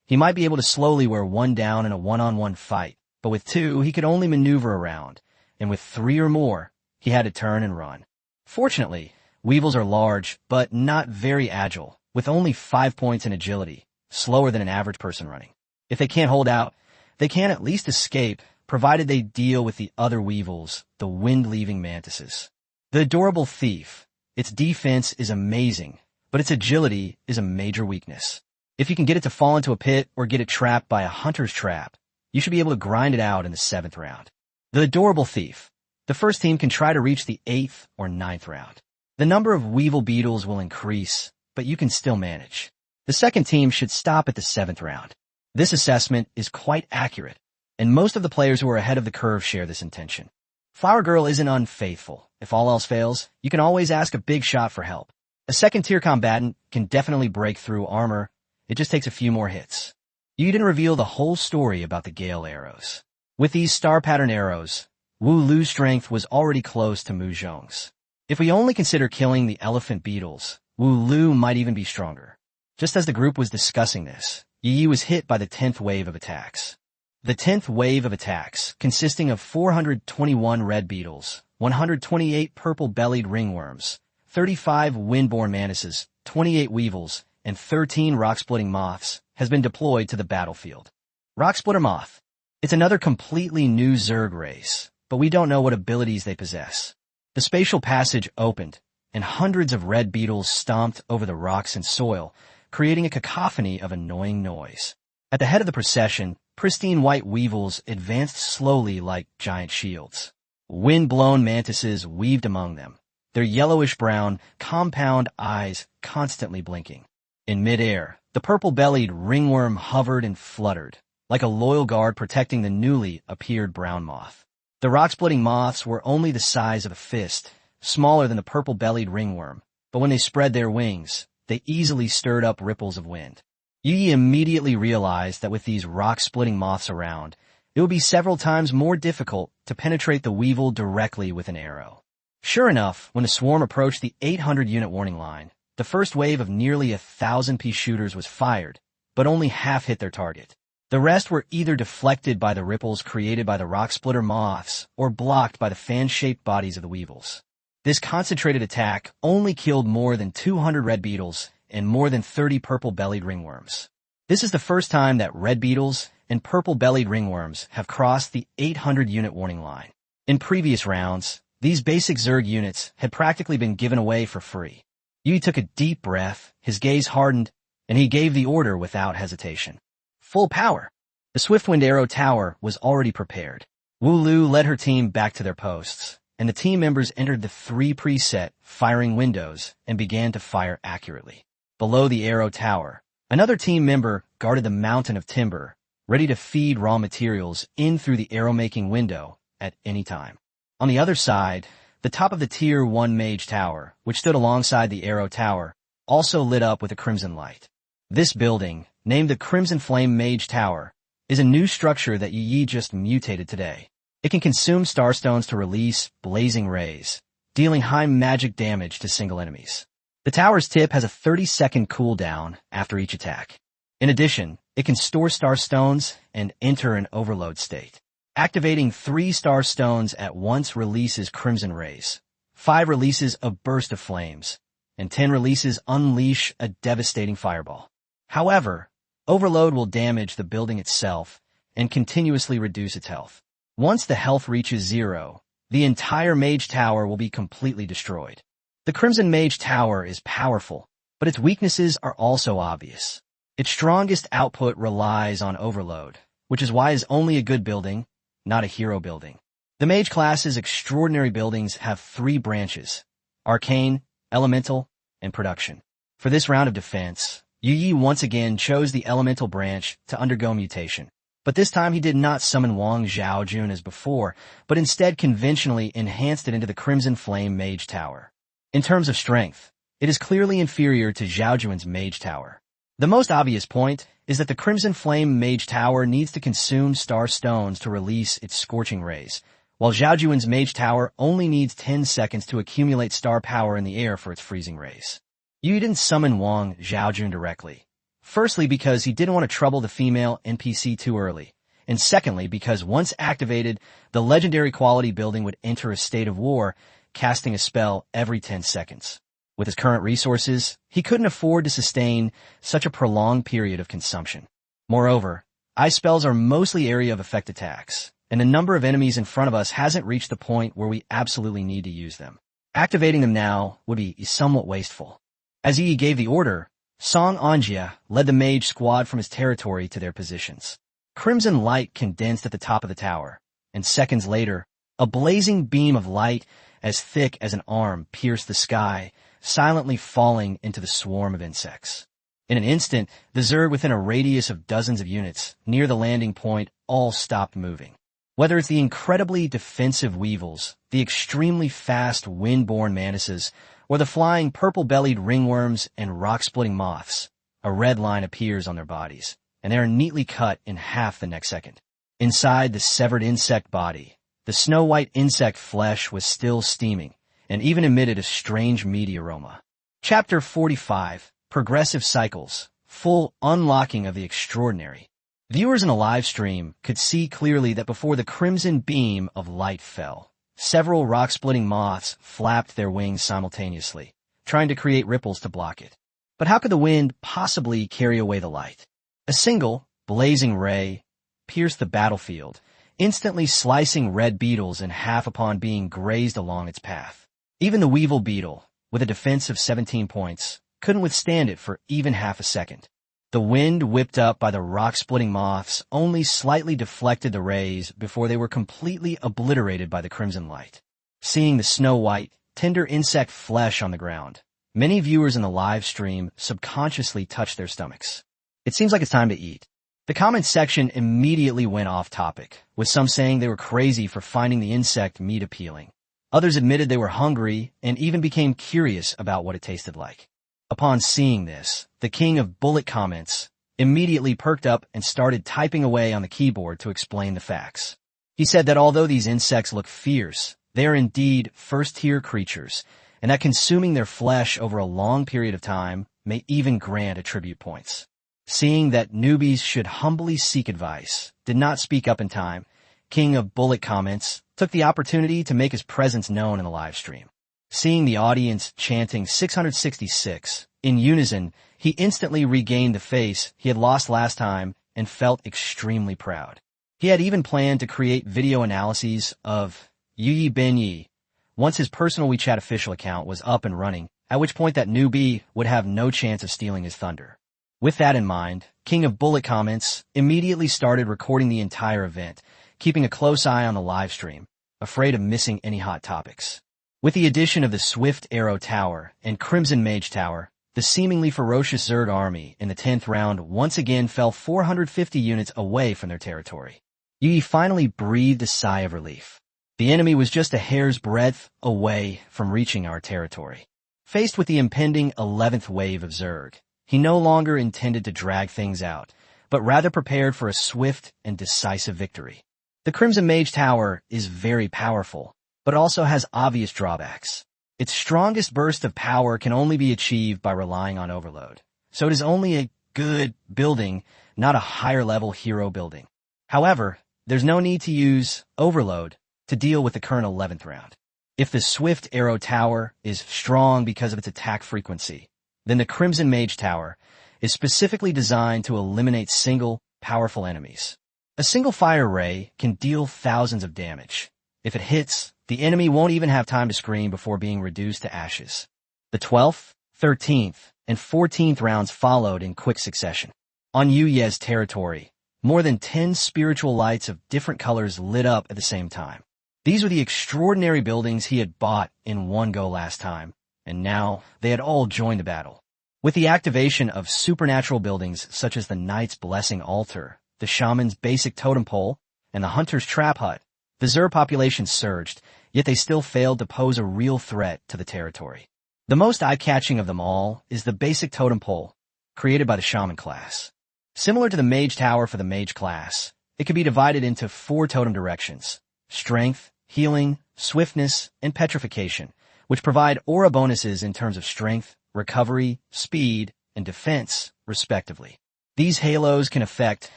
He might be able to slowly wear one down in a one-on-one fight, but with 2, he could only maneuver around, and with 3 or more, he had to turn and run. Fortunately, Weevils are large, but not very agile, with only 5 points in agility, slower than an average person running. If they can't hold out, they can at least escape, provided they deal with the other Weevils, the wind-leaving mantises. The adorable thief. Its defense is amazing, but its agility is a major weakness. If you can get it to fall into a pit or get it trapped by a hunter's trap, you should be able to grind it out in the 7th round. The adorable thief. The first team can try to reach the 8th or 9th round. The number of Weevil Beetles will increase, but you can still manage. The second team should stop at the 7th round. This assessment is quite accurate, and most of the players who are ahead of the curve share this intention. Flower Girl isn't unfaithful. If all else fails, you can always ask a big shot for help. A second-tier combatant can definitely break through armor. It just takes a few more hits. You didn't reveal the whole story about the Gale arrows. With these star pattern arrows, Wu Lu's strength was already close to Mu Zhong's. If we only consider killing the elephant beetles, Wu Lu might even be stronger. Just as the group was discussing this, Yi was hit by the 10th wave of attacks. The 10th wave of attacks, consisting of 421 red beetles, 128 purple-bellied ringworms, 35 windborne mantises, 28 weevils, and 13 rock-splitting moths, has been deployed to the battlefield. Rock-splitter moth. It's another completely new Zerg race, but we don't know what abilities they possess. The spatial passage opened, and hundreds of red beetles stomped over the rocks and soil, creating a cacophony of annoying noise. At the head of the procession, pristine white weevils advanced slowly like giant shields. Wind-blown mantises weaved among them, their yellowish-brown, compound eyes constantly blinking. In midair, the purple-bellied ringworm hovered and fluttered, like a loyal guard protecting the newly appeared brown moth. The rock-splitting moths were only the size of a fist, smaller than the purple-bellied ringworm, but when they spread their wings, they easily stirred up ripples of wind. Yi immediately realized that with these rock-splitting moths around, it would be several times more difficult to penetrate the weevil directly with an arrow. Sure enough, when the swarm approached the 800-unit warning line, the first wave of nearly 1,000 pea shooters was fired, but only half hit their target. The rest were either deflected by the ripples created by the rock-splitter moths or blocked by the fan-shaped bodies of the weevils. This concentrated attack only killed more than 200 red beetles and more than 30 purple-bellied ringworms. This is the first time that red beetles and purple-bellied ringworms have crossed the 800-unit warning line. In previous rounds, these basic Zerg units had practically been given away for free. Yi took a deep breath, his gaze hardened, and he gave the order without hesitation. Full power! The Swiftwind Arrow Tower was already prepared. Wu Lu led her team back to their posts, and the team members entered the 3 preset firing windows and began to fire accurately. Below the Arrow Tower, another team member guarded the mountain of timber, ready to feed raw materials in through the arrow-making window at any time. On the other side, the top of the Tier 1 Mage Tower, which stood alongside the Arrow Tower, also lit up with a crimson light. This building, named the Crimson Flame Mage Tower, is a new structure that Yi just mutated today. It can consume starstones to release blazing rays, dealing high magic damage to single enemies. The tower's tip has a 30-second cooldown after each attack. In addition, it can store star stones and enter an overload state. Activating 3 star stones at once releases crimson rays, 5 releases a burst of flames, and 10 releases unleash a devastating fireball. However, overload will damage the building itself and continuously reduce its health. Once the health reaches 0, the entire Mage Tower will be completely destroyed. The Crimson Mage Tower is powerful, but its weaknesses are also obvious. Its strongest output relies on overload, which is why it's only a good building, not a hero building. The Mage class's extraordinary buildings have 3 branches: Arcane, Elemental, and Production. For this round of defense, Yi once again chose the Elemental branch to undergo mutation. But this time he did not summon Wang Zhaojun as before, but instead conventionally enhanced it into the Crimson Flame Mage Tower. In terms of strength, it is clearly inferior to Zhaojun's Mage Tower. The most obvious point is that the Crimson Flame Mage Tower needs to consume star stones to release its scorching rays, while Zhaojun's Mage Tower only needs 10 seconds to accumulate star power in the air for its freezing rays. Yu didn't summon Wang Zhaojun directly. Firstly, because he didn't want to trouble the female NPC too early, and secondly, because once activated, the legendary quality building would enter a state of war, casting a spell every 10 seconds. With his current resources, he couldn't afford to sustain such a prolonged period of consumption. Moreover, ice spells are mostly area of effect attacks, and the number of enemies in front of us hasn't reached the point where we absolutely need to use them. Activating them now would be somewhat wasteful. As Yi gave the order, Song Anjia led the mage squad from his territory to their positions. Crimson light condensed at the top of the tower, and seconds later, a blazing beam of light as thick as an arm pierced the sky, silently falling into the swarm of insects. In an instant, the Zerg within a radius of dozens of units, near the landing point, all stopped moving. Whether it's the incredibly defensive weevils, the extremely fast wind-borne mantises, or the flying purple-bellied ringworms and rock-splitting moths, a red line appears on their bodies, and they are neatly cut in half the next second. Inside the severed insect body, the snow-white insect flesh was still steaming, and even emitted a strange meaty aroma. Chapter 45, Progressive Cycles, Full Unlocking of the Extraordinary. Viewers in a live stream could see clearly that before the crimson beam of light fell, several rock-splitting moths flapped their wings simultaneously, trying to create ripples to block it. But how could the wind possibly carry away the light? A single, blazing ray pierced the battlefield, instantly slicing red beetles in half upon being grazed along its path. Even the weevil beetle, with a defense of 17 points, couldn't withstand it for even half a second. The wind whipped up by the rock-splitting moths only slightly deflected the rays before they were completely obliterated by the crimson light. Seeing the snow-white, tender insect flesh on the ground, many viewers in the live stream subconsciously touched their stomachs. It seems like it's time to eat. The comments section immediately went off topic, with some saying they were crazy for finding the insect meat appealing. Others admitted they were hungry and even became curious about what it tasted like. Upon seeing this, the king of bullet comments immediately perked up and started typing away on the keyboard to explain the facts. He said that although these insects look fierce, they are indeed first-tier creatures, and that consuming their flesh over a long period of time may even grant attribute points. Seeing that newbies should humbly seek advice, did not speak up in time, King of Bullet Comments took the opportunity to make his presence known in the live stream. Seeing the audience chanting 666 in unison, he instantly regained the face he had lost last time and felt extremely proud. He had even planned to create video analyses of Yi Ben Yi once his personal WeChat official account was up and running, at which point that newbie would have no chance of stealing his thunder. With that in mind, King of Bullet Comments immediately started recording the entire event, keeping a close eye on the live stream, afraid of missing any hot topics. With the addition of the Swift Arrow Tower and Crimson Mage Tower, the seemingly ferocious Zerg army in the 10th round once again fell 450 units away from their territory. Yi finally breathed a sigh of relief. The enemy was just a hair's breadth away from reaching our territory. Faced with the impending 11th wave of Zerg, he no longer intended to drag things out, but rather prepared for a swift and decisive victory. The Crimson Mage Tower is very powerful, but also has obvious drawbacks. Its strongest burst of power can only be achieved by relying on overload, so it is only a good building, not a higher-level hero building. However, there's no need to use overload to deal with the current 11th round. If the Swift Arrow Tower is strong because of its attack frequency, then the Crimson Mage Tower is specifically designed to eliminate single, powerful enemies. A single fire ray can deal thousands of damage. If it hits, the enemy won't even have time to scream before being reduced to ashes. The 12th, 13th, and 14th rounds followed in quick succession. On Yu Ye's territory, more than 10 spiritual lights of different colors lit up at the same time. These were the extraordinary buildings he had bought in one go last time, and now they had all joined the battle. With the activation of supernatural buildings such as the Knight's Blessing Altar, the Shaman's Basic Totem Pole, and the Hunter's Trap Hut, the Zerg population surged, yet they still failed to pose a real threat to the territory. The most eye-catching of them all is the Basic Totem Pole, created by the Shaman class. Similar to the Mage Tower for the Mage class, it can be divided into 4 totem directions: Strength, Healing, Swiftness, and Petrification, which provide aura bonuses in terms of strength, recovery, speed, and defense, respectively. These halos can affect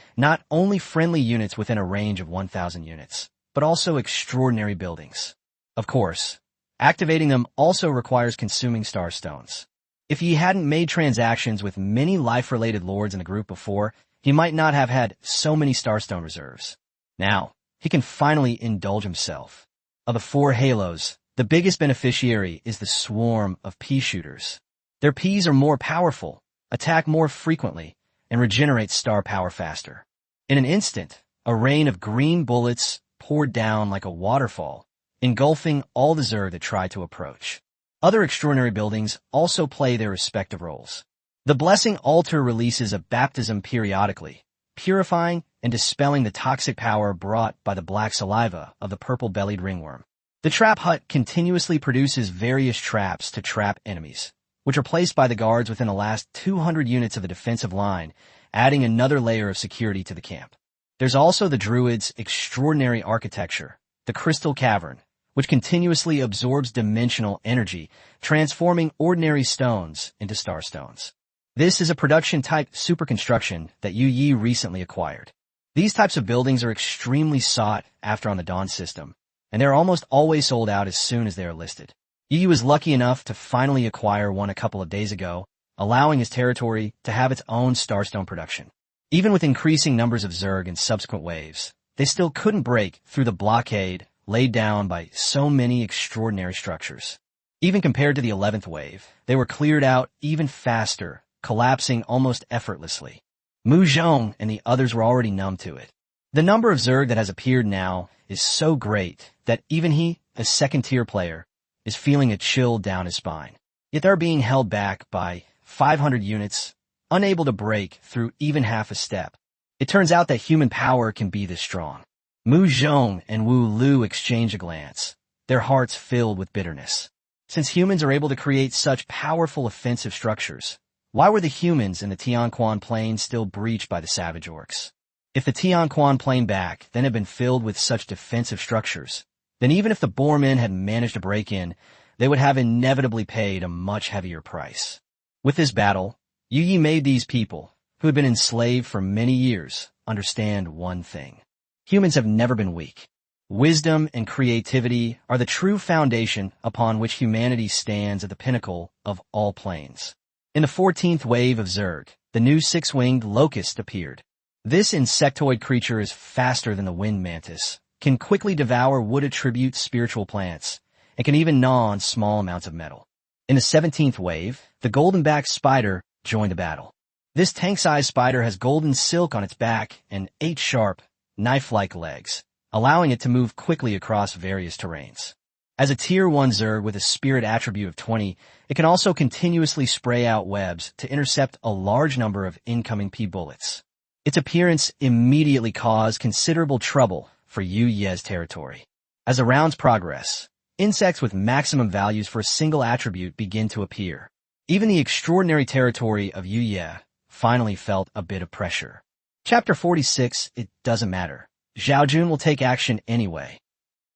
not only friendly units within a range of 1,000 units, but also extraordinary buildings. Of course, activating them also requires consuming star stones. If he hadn't made transactions with many life-related lords in the group before, he might not have had so many starstone reserves. Now, he can finally indulge himself. Of the 4 halos, the biggest beneficiary is the swarm of pea shooters. Their peas are more powerful, attack more frequently, and regenerate star power faster. In an instant, a rain of green bullets poured down like a waterfall, engulfing all the Zerg that tried to approach. Other extraordinary buildings also play their respective roles. The Blessing Altar releases a baptism periodically, purifying and dispelling the toxic power brought by the black saliva of the purple-bellied ringworm. The Trap Hut continuously produces various traps to trap enemies, which are placed by the guards within the last 200 units of the defensive line, adding another layer of security to the camp. There's also the Druid's extraordinary architecture, the Crystal Cavern, which continuously absorbs dimensional energy, transforming ordinary stones into starstones. This is a production-type superconstruction that Yu Yi recently acquired. These types of buildings are extremely sought after on the Dawn system, and they're almost always sold out as soon as they are listed. Yu Yi was lucky enough to finally acquire one a couple of days ago, allowing his territory to have its own starstone production. Even with increasing numbers of Zerg in subsequent waves, they still couldn't break through the blockade laid down by so many extraordinary structures. Even compared to the 11th wave, they were cleared out even faster, collapsing almost effortlessly. Mu Zhong and the others were already numb to it. The number of Zerg that has appeared now is so great that even he, a second-tier player, is feeling a chill down his spine. Yet they're being held back by 500 units, unable to break through even half a step. It turns out that human power can be this strong. Mu Zhong and Wu Lu exchange a glance, their hearts filled with bitterness. Since humans are able to create such powerful offensive structures, why were the humans in the Tianquan Plain still breached by the savage orcs? If the Tianquan Plain back then had been filled with such defensive structures, then even if the Boermen had managed to break in, they would have inevitably paid a much heavier price. With this battle, Yu Yi made these people, who had been enslaved for many years, understand one thing. Humans have never been weak. Wisdom and creativity are the true foundation upon which humanity stands at the pinnacle of all planes. In the 14th wave of Zerg, the new six-winged locust appeared. This insectoid creature is faster than the wind mantis, can quickly devour wood-attribute spiritual plants, and can even gnaw on small amounts of metal. In the 17th wave, the golden-backed spider joined the battle. This tank-sized spider has golden silk on its back and 8 sharp, knife-like legs, allowing it to move quickly across various terrains. As a Tier 1 Zerg with a spirit attribute of 20, it can also continuously spray out webs to intercept a large number of incoming P-bullets. Its appearance immediately caused considerable trouble for Yu Ye's territory. As the rounds progress, insects with maximum values for a single attribute begin to appear. Even the extraordinary territory of Yu Ye finally felt a bit of pressure. Chapter 46, It Doesn't Matter. Zhao Jun will take action anyway.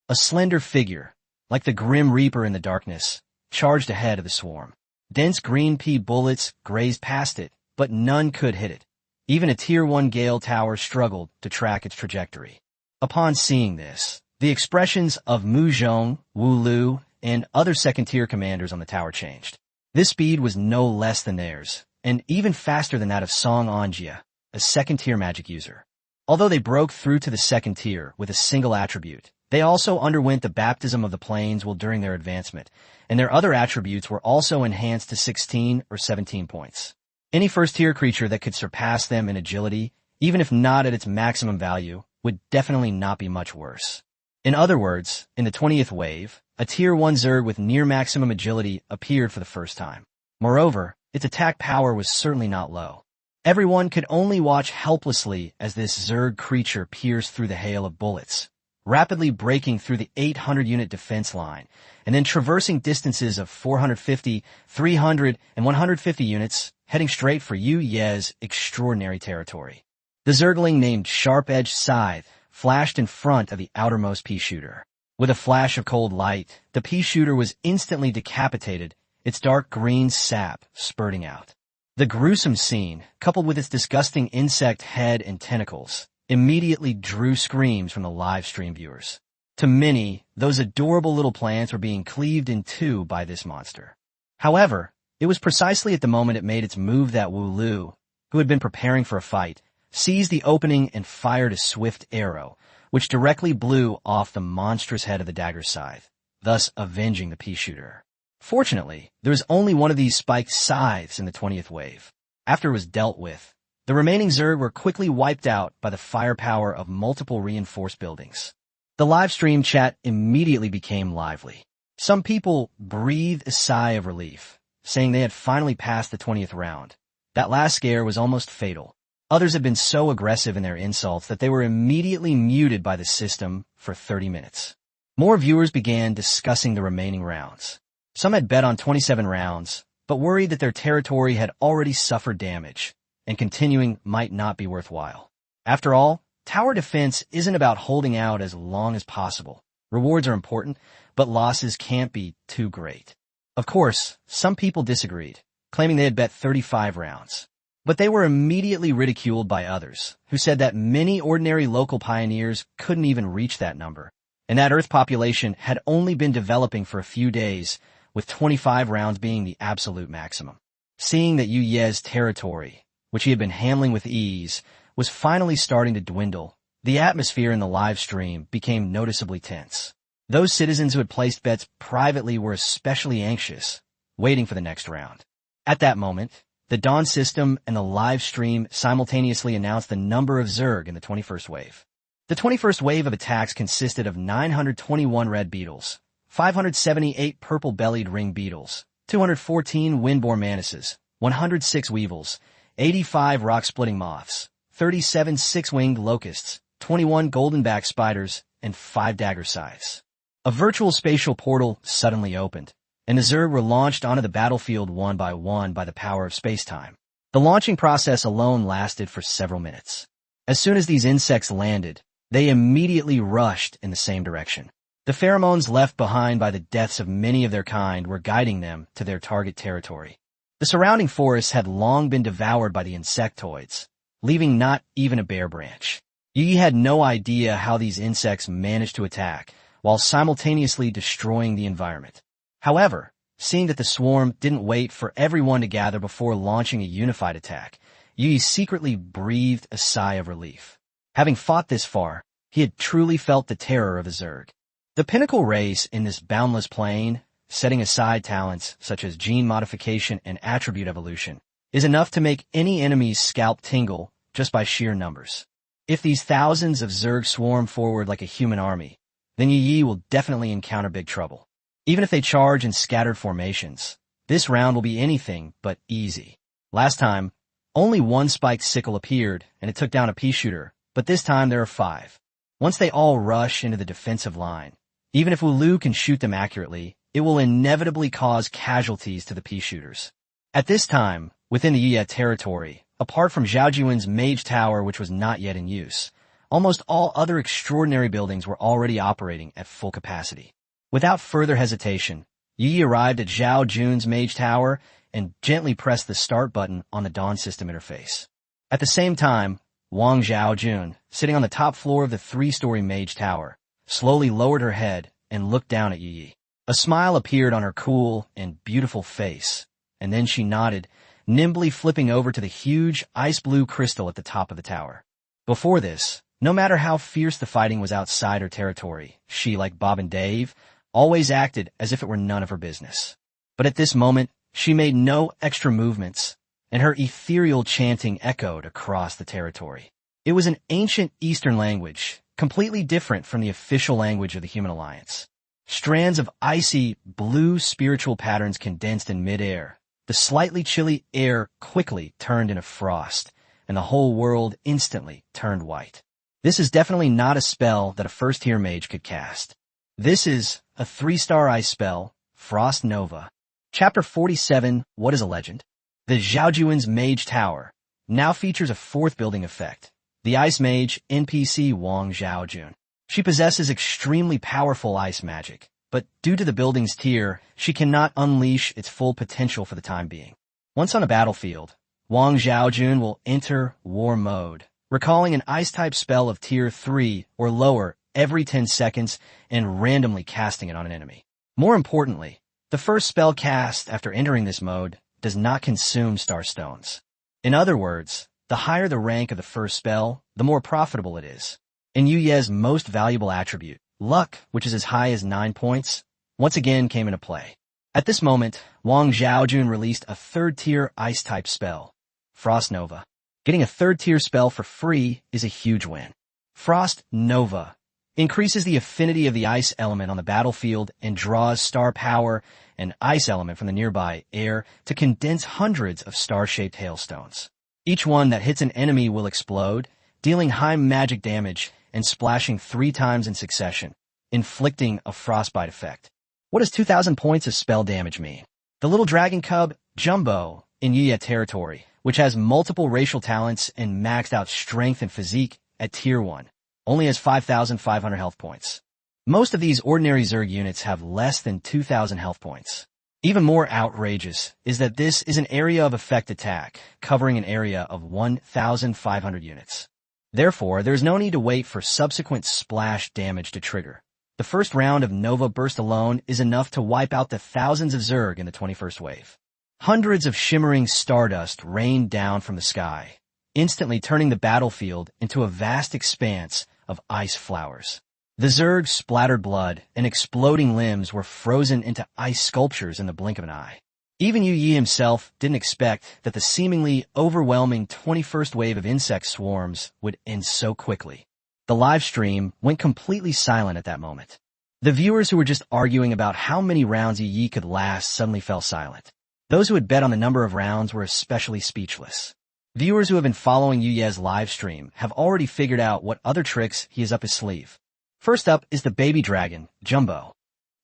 A slender figure, like the Grim Reaper in the darkness, charged ahead of the swarm. Dense green pea bullets grazed past it, but none could hit it. Even a Tier 1 Gale Tower struggled to track its trajectory. Upon seeing this, the expressions of Mu Zhong, Wu Lu, and other second-tier commanders on the tower changed. This speed was no less than theirs, and even faster than that of Song Anjia, a second-tier magic user. Although they broke through to the second tier with a single attribute, they also underwent the baptism of the plains while during their advancement, and their other attributes were also enhanced to 16 or 17 points. Any first-tier creature that could surpass them in agility, even if not at its maximum value, would definitely not be much worse. In other words, in the 20th wave, a Tier 1 Zerg with near-maximum agility appeared for the first time. Moreover, its attack power was certainly not low. Everyone could only watch helplessly as this Zerg creature pierced through the hail of bullets, rapidly breaking through the 800-unit defense line, and then traversing distances of 450, 300, and 150 units, heading straight for Yu Ye's extraordinary territory. The Zergling named Sharp-Edged Scythe flashed in front of the outermost pea-shooter. With a flash of cold light, the pea-shooter was instantly decapitated, its dark green sap spurting out. The gruesome scene, coupled with its disgusting insect head and tentacles, immediately drew screams from the live stream viewers. To many, those adorable little plants were being cleaved in two by this monster. However, it was precisely at the moment it made its move that Wu Lu, who had been preparing for a fight, seized the opening and fired a swift arrow, which directly blew off the monstrous head of the dagger scythe, thus avenging the pea-shooter. Fortunately, there was only one of these spiked scythes in the 20th wave. After it was dealt with, the remaining Zerg were quickly wiped out by the firepower of multiple reinforced buildings. The live stream chat immediately became lively. Some people breathed a sigh of relief, saying they had finally passed the 20th round. That last scare was almost fatal. Others had been so aggressive in their insults that they were immediately muted by the system for 30 minutes. More viewers began discussing the remaining rounds. Some had bet on 27 rounds, but worried that their territory had already suffered damage, and continuing might not be worthwhile. After all, tower defense isn't about holding out as long as possible. Rewards are important, but losses can't be too great. Of course, some people disagreed, claiming they had bet 35 rounds. But they were immediately ridiculed by others, who said that many ordinary local pioneers couldn't even reach that number, and that Earth population had only been developing for a few days, with 25 rounds being the absolute maximum. Seeing that Yu Ye's territory, which he had been handling with ease, was finally starting to dwindle, the atmosphere in the live stream became noticeably tense. Those citizens who had placed bets privately were especially anxious, waiting for the next round. At that moment, the Dawn system and the live stream simultaneously announced the number of Zerg in the 21st wave. The 21st wave of attacks consisted of 921 red beetles, 578 purple-bellied ring beetles, 214 windborne mantises, 106 weevils, 85 rock-splitting moths, 37 six-winged locusts, 21 golden-back spiders, and 5 dagger scythes. A virtual spatial portal suddenly opened, and the Zerg were launched onto the battlefield one by the power of spacetime. The launching process alone lasted for several minutes. As soon as these insects landed, they immediately rushed in the same direction. The pheromones left behind by the deaths of many of their kind were guiding them to their target territory. The surrounding forests had long been devoured by the insectoids, leaving not even a bare branch. Yi had no idea how these insects managed to attack, while simultaneously destroying the environment. However, seeing that the swarm didn't wait for everyone to gather before launching a unified attack, Yi secretly breathed a sigh of relief. Having fought this far, he had truly felt the terror of the Zerg. The pinnacle race in this boundless plane, setting aside talents such as gene modification and attribute evolution, is enough to make any enemy's scalp tingle just by sheer numbers. If these thousands of Zerg swarm forward like a human army, then Yi will definitely encounter big trouble. Even if they charge in scattered formations, this round will be anything but easy. Last time, only one spiked sickle appeared, and it took down a pea shooter, but this time there are 5. Once they all rush into the defensive line, even if Wulu can shoot them accurately, it will inevitably cause casualties to the pea shooters. At this time, within the Yuya territory, apart from Zhaojuan's mage tower which was not yet in use, almost all other extraordinary buildings were already operating at full capacity. Without further hesitation, Yi arrived at Zhao Jun's mage tower and gently pressed the start button on the Dawn system interface. At the same time, Wang Zhaojun, sitting on the top floor of the 3-story mage tower, slowly lowered her head and looked down at Yi. A smile appeared on her cool and beautiful face, and then she nodded, nimbly flipping over to the huge ice-blue crystal at the top of the tower. Before this, no matter how fierce the fighting was outside her territory, she, like Bob and Dave, always acted as if it were none of her business. But at this moment, she made no extra movements, and her ethereal chanting echoed across the territory. It was an ancient Eastern language, completely different from the official language of the Human Alliance. Strands of icy, blue spiritual patterns condensed in midair. The slightly chilly air quickly turned into frost, and the whole world instantly turned white. This is definitely not a spell that a first-tier mage could cast. This is a 3-star ice spell, Frost Nova. Chapter 47, What is a Legend? The Zhaojuan's Mage Tower now features a 4th building effect, the Ice Mage NPC Wang Zhaojun. She possesses extremely powerful ice magic, but due to the building's tier, she cannot unleash its full potential for the time being. Once on a battlefield, Wang Zhaojun will enter War Mode, recalling an Ice-type spell of Tier 3 or lower every 10 seconds and randomly casting it on an enemy. More importantly, the first spell cast after entering this mode does not consume star stones. In other words, the higher the rank of the first spell, the more profitable it is. And Yu Ye's most valuable attribute, luck, which is as high as 9 points, once again came into play. At this moment, Wang Zhaojun released a 3rd-tier ice-type spell, Frost Nova. Getting a 3rd-tier spell for free is a huge win. Frost Nova increases the affinity of the ice element on the battlefield and draws star power and ice element from the nearby air to condense hundreds of star-shaped hailstones. Each one that hits an enemy will explode, dealing high magic damage and splashing 3 times in succession, inflicting a frostbite effect. What does 2,000 points of spell damage mean? The little dragon cub, Jumbo, in Yuya territory, which has multiple racial talents and maxed out strength and physique at Tier 1, only has 5,500 health points. Most of these ordinary Zerg units have less than 2,000 health points. Even more outrageous is that this is an area of effect attack, covering an area of 1,500 units. Therefore, there is no need to wait for subsequent splash damage to trigger. The first round of Nova Burst alone is enough to wipe out the thousands of Zerg in the 21st wave. Hundreds of shimmering stardust rained down from the sky, instantly turning the battlefield into a vast expanse of ice flowers. The Zerg splattered blood, and exploding limbs were frozen into ice sculptures in the blink of an eye. Even Yu Yi himself didn't expect that the seemingly overwhelming 21st wave of insect swarms would end so quickly. The live stream went completely silent at that moment. The viewers who were just arguing about how many rounds Yu Yi could last suddenly fell silent. Those who had bet on the number of rounds were especially speechless. Viewers who have been following Yu Ye's live stream have already figured out what other tricks he has up his sleeve. First up is the baby dragon, Jumbo.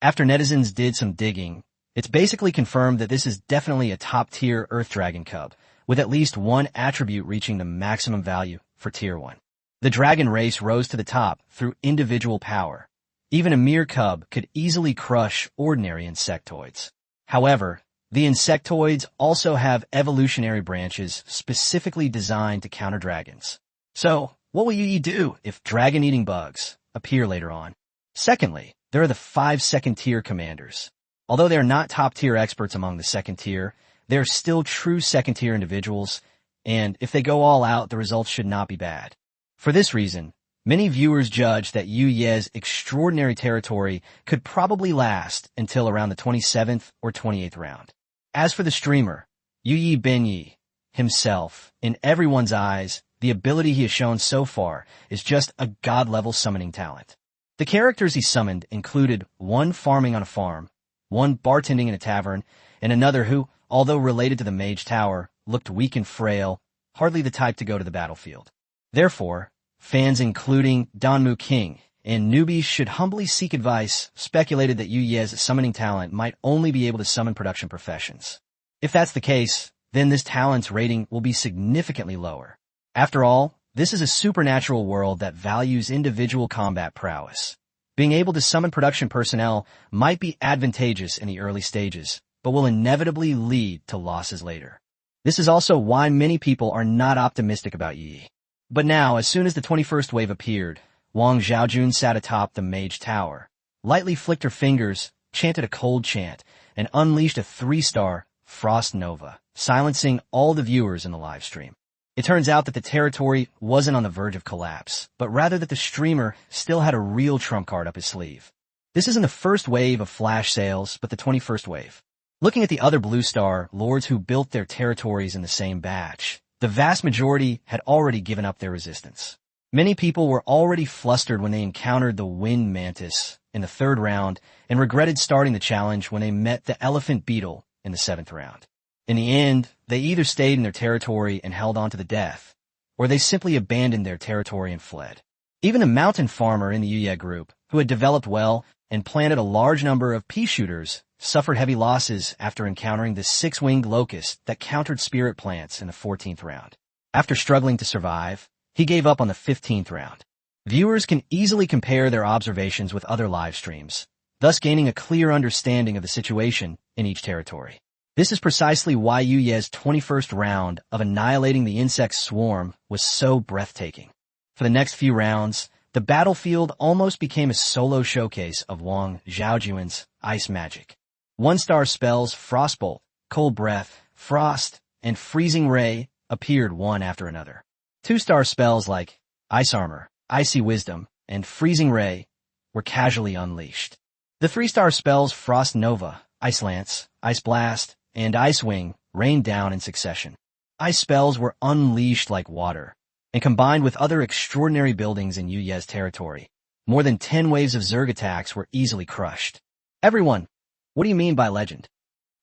After netizens did some digging, it's basically confirmed that this is definitely a top-tier Earth Dragon cub, with at least one attribute reaching the maximum value for Tier 1. The dragon race rose to the top through individual power. Even a mere cub could easily crush ordinary insectoids. However, the insectoids also have evolutionary branches specifically designed to counter dragons. So, what will Yu do if dragon-eating bugs appear later on? Secondly, there are the 5 second-tier commanders. Although they are not top-tier experts among the second tier, they are still true second-tier individuals, and if they go all out, the results should not be bad. For this reason, many viewers judge that Yu Ye's extraordinary territory could probably last until around the 27th or 28th round. As for the streamer, Yu Yi Benyi himself, in everyone's eyes, the ability he has shown so far is just a god-level summoning talent. The characters he summoned included one farming on a farm, one bartending in a tavern, and another who, although related to the Mage Tower, looked weak and frail, hardly the type to go to the battlefield. Therefore, fans including Danmu King and newbies should humbly seek advice speculated that Yu Ye's summoning talent might only be able to summon production professions. If that's the case, then this talent's rating will be significantly lower. After all, this is a supernatural world that values individual combat prowess. Being able to summon production personnel might be advantageous in the early stages, but will inevitably lead to losses later. This is also why many people are not optimistic about Yi. But now, as soon as the 21st wave appeared, Wang Xiaojun sat atop the Mage Tower, lightly flicked her fingers, chanted a cold chant, and unleashed a 3-star Frost Nova, silencing all the viewers in the live stream. It turns out that the territory wasn't on the verge of collapse, but rather that the streamer still had a real trump card up his sleeve. This isn't the first wave of flash sales, but the 21st wave. Looking at the other Blue Star lords who built their territories in the same batch, the vast majority had already given up their resistance. Many people were already flustered when they encountered the Wind Mantis in the 3rd round and regretted starting the challenge when they met the Elephant Beetle in the 7th round. In the end, they either stayed in their territory and held on to the death, or they simply abandoned their territory and fled. Even the Mountain Farmer in the Yuya group, who had developed well and planted a large number of pea shooters, suffered heavy losses after encountering the 6-winged locust that countered spirit plants in the 14th round. After struggling to survive, he gave up on the 15th round. Viewers can easily compare their observations with other live streams, thus gaining a clear understanding of the situation in each territory. This is precisely why Yu Ye's 21st round of annihilating the insect swarm was so breathtaking. For the next few rounds, the battlefield almost became a solo showcase of Wang Xiaojun's ice magic. 1-star spells Frostbolt, Cold Breath, Frost, and Freezing Ray appeared one after another. 2-star spells like Ice Armor, Icy Wisdom, and Freezing Ray were casually unleashed. The 3-star spells Frost Nova, Ice Lance, Ice Blast, and Ice Wing rained down in succession. Ice spells were unleashed like water, and combined with other extraordinary buildings in Yu Ye's territory, more than 10 waves of Zerg attacks were easily crushed. Everyone, what do you mean by legend?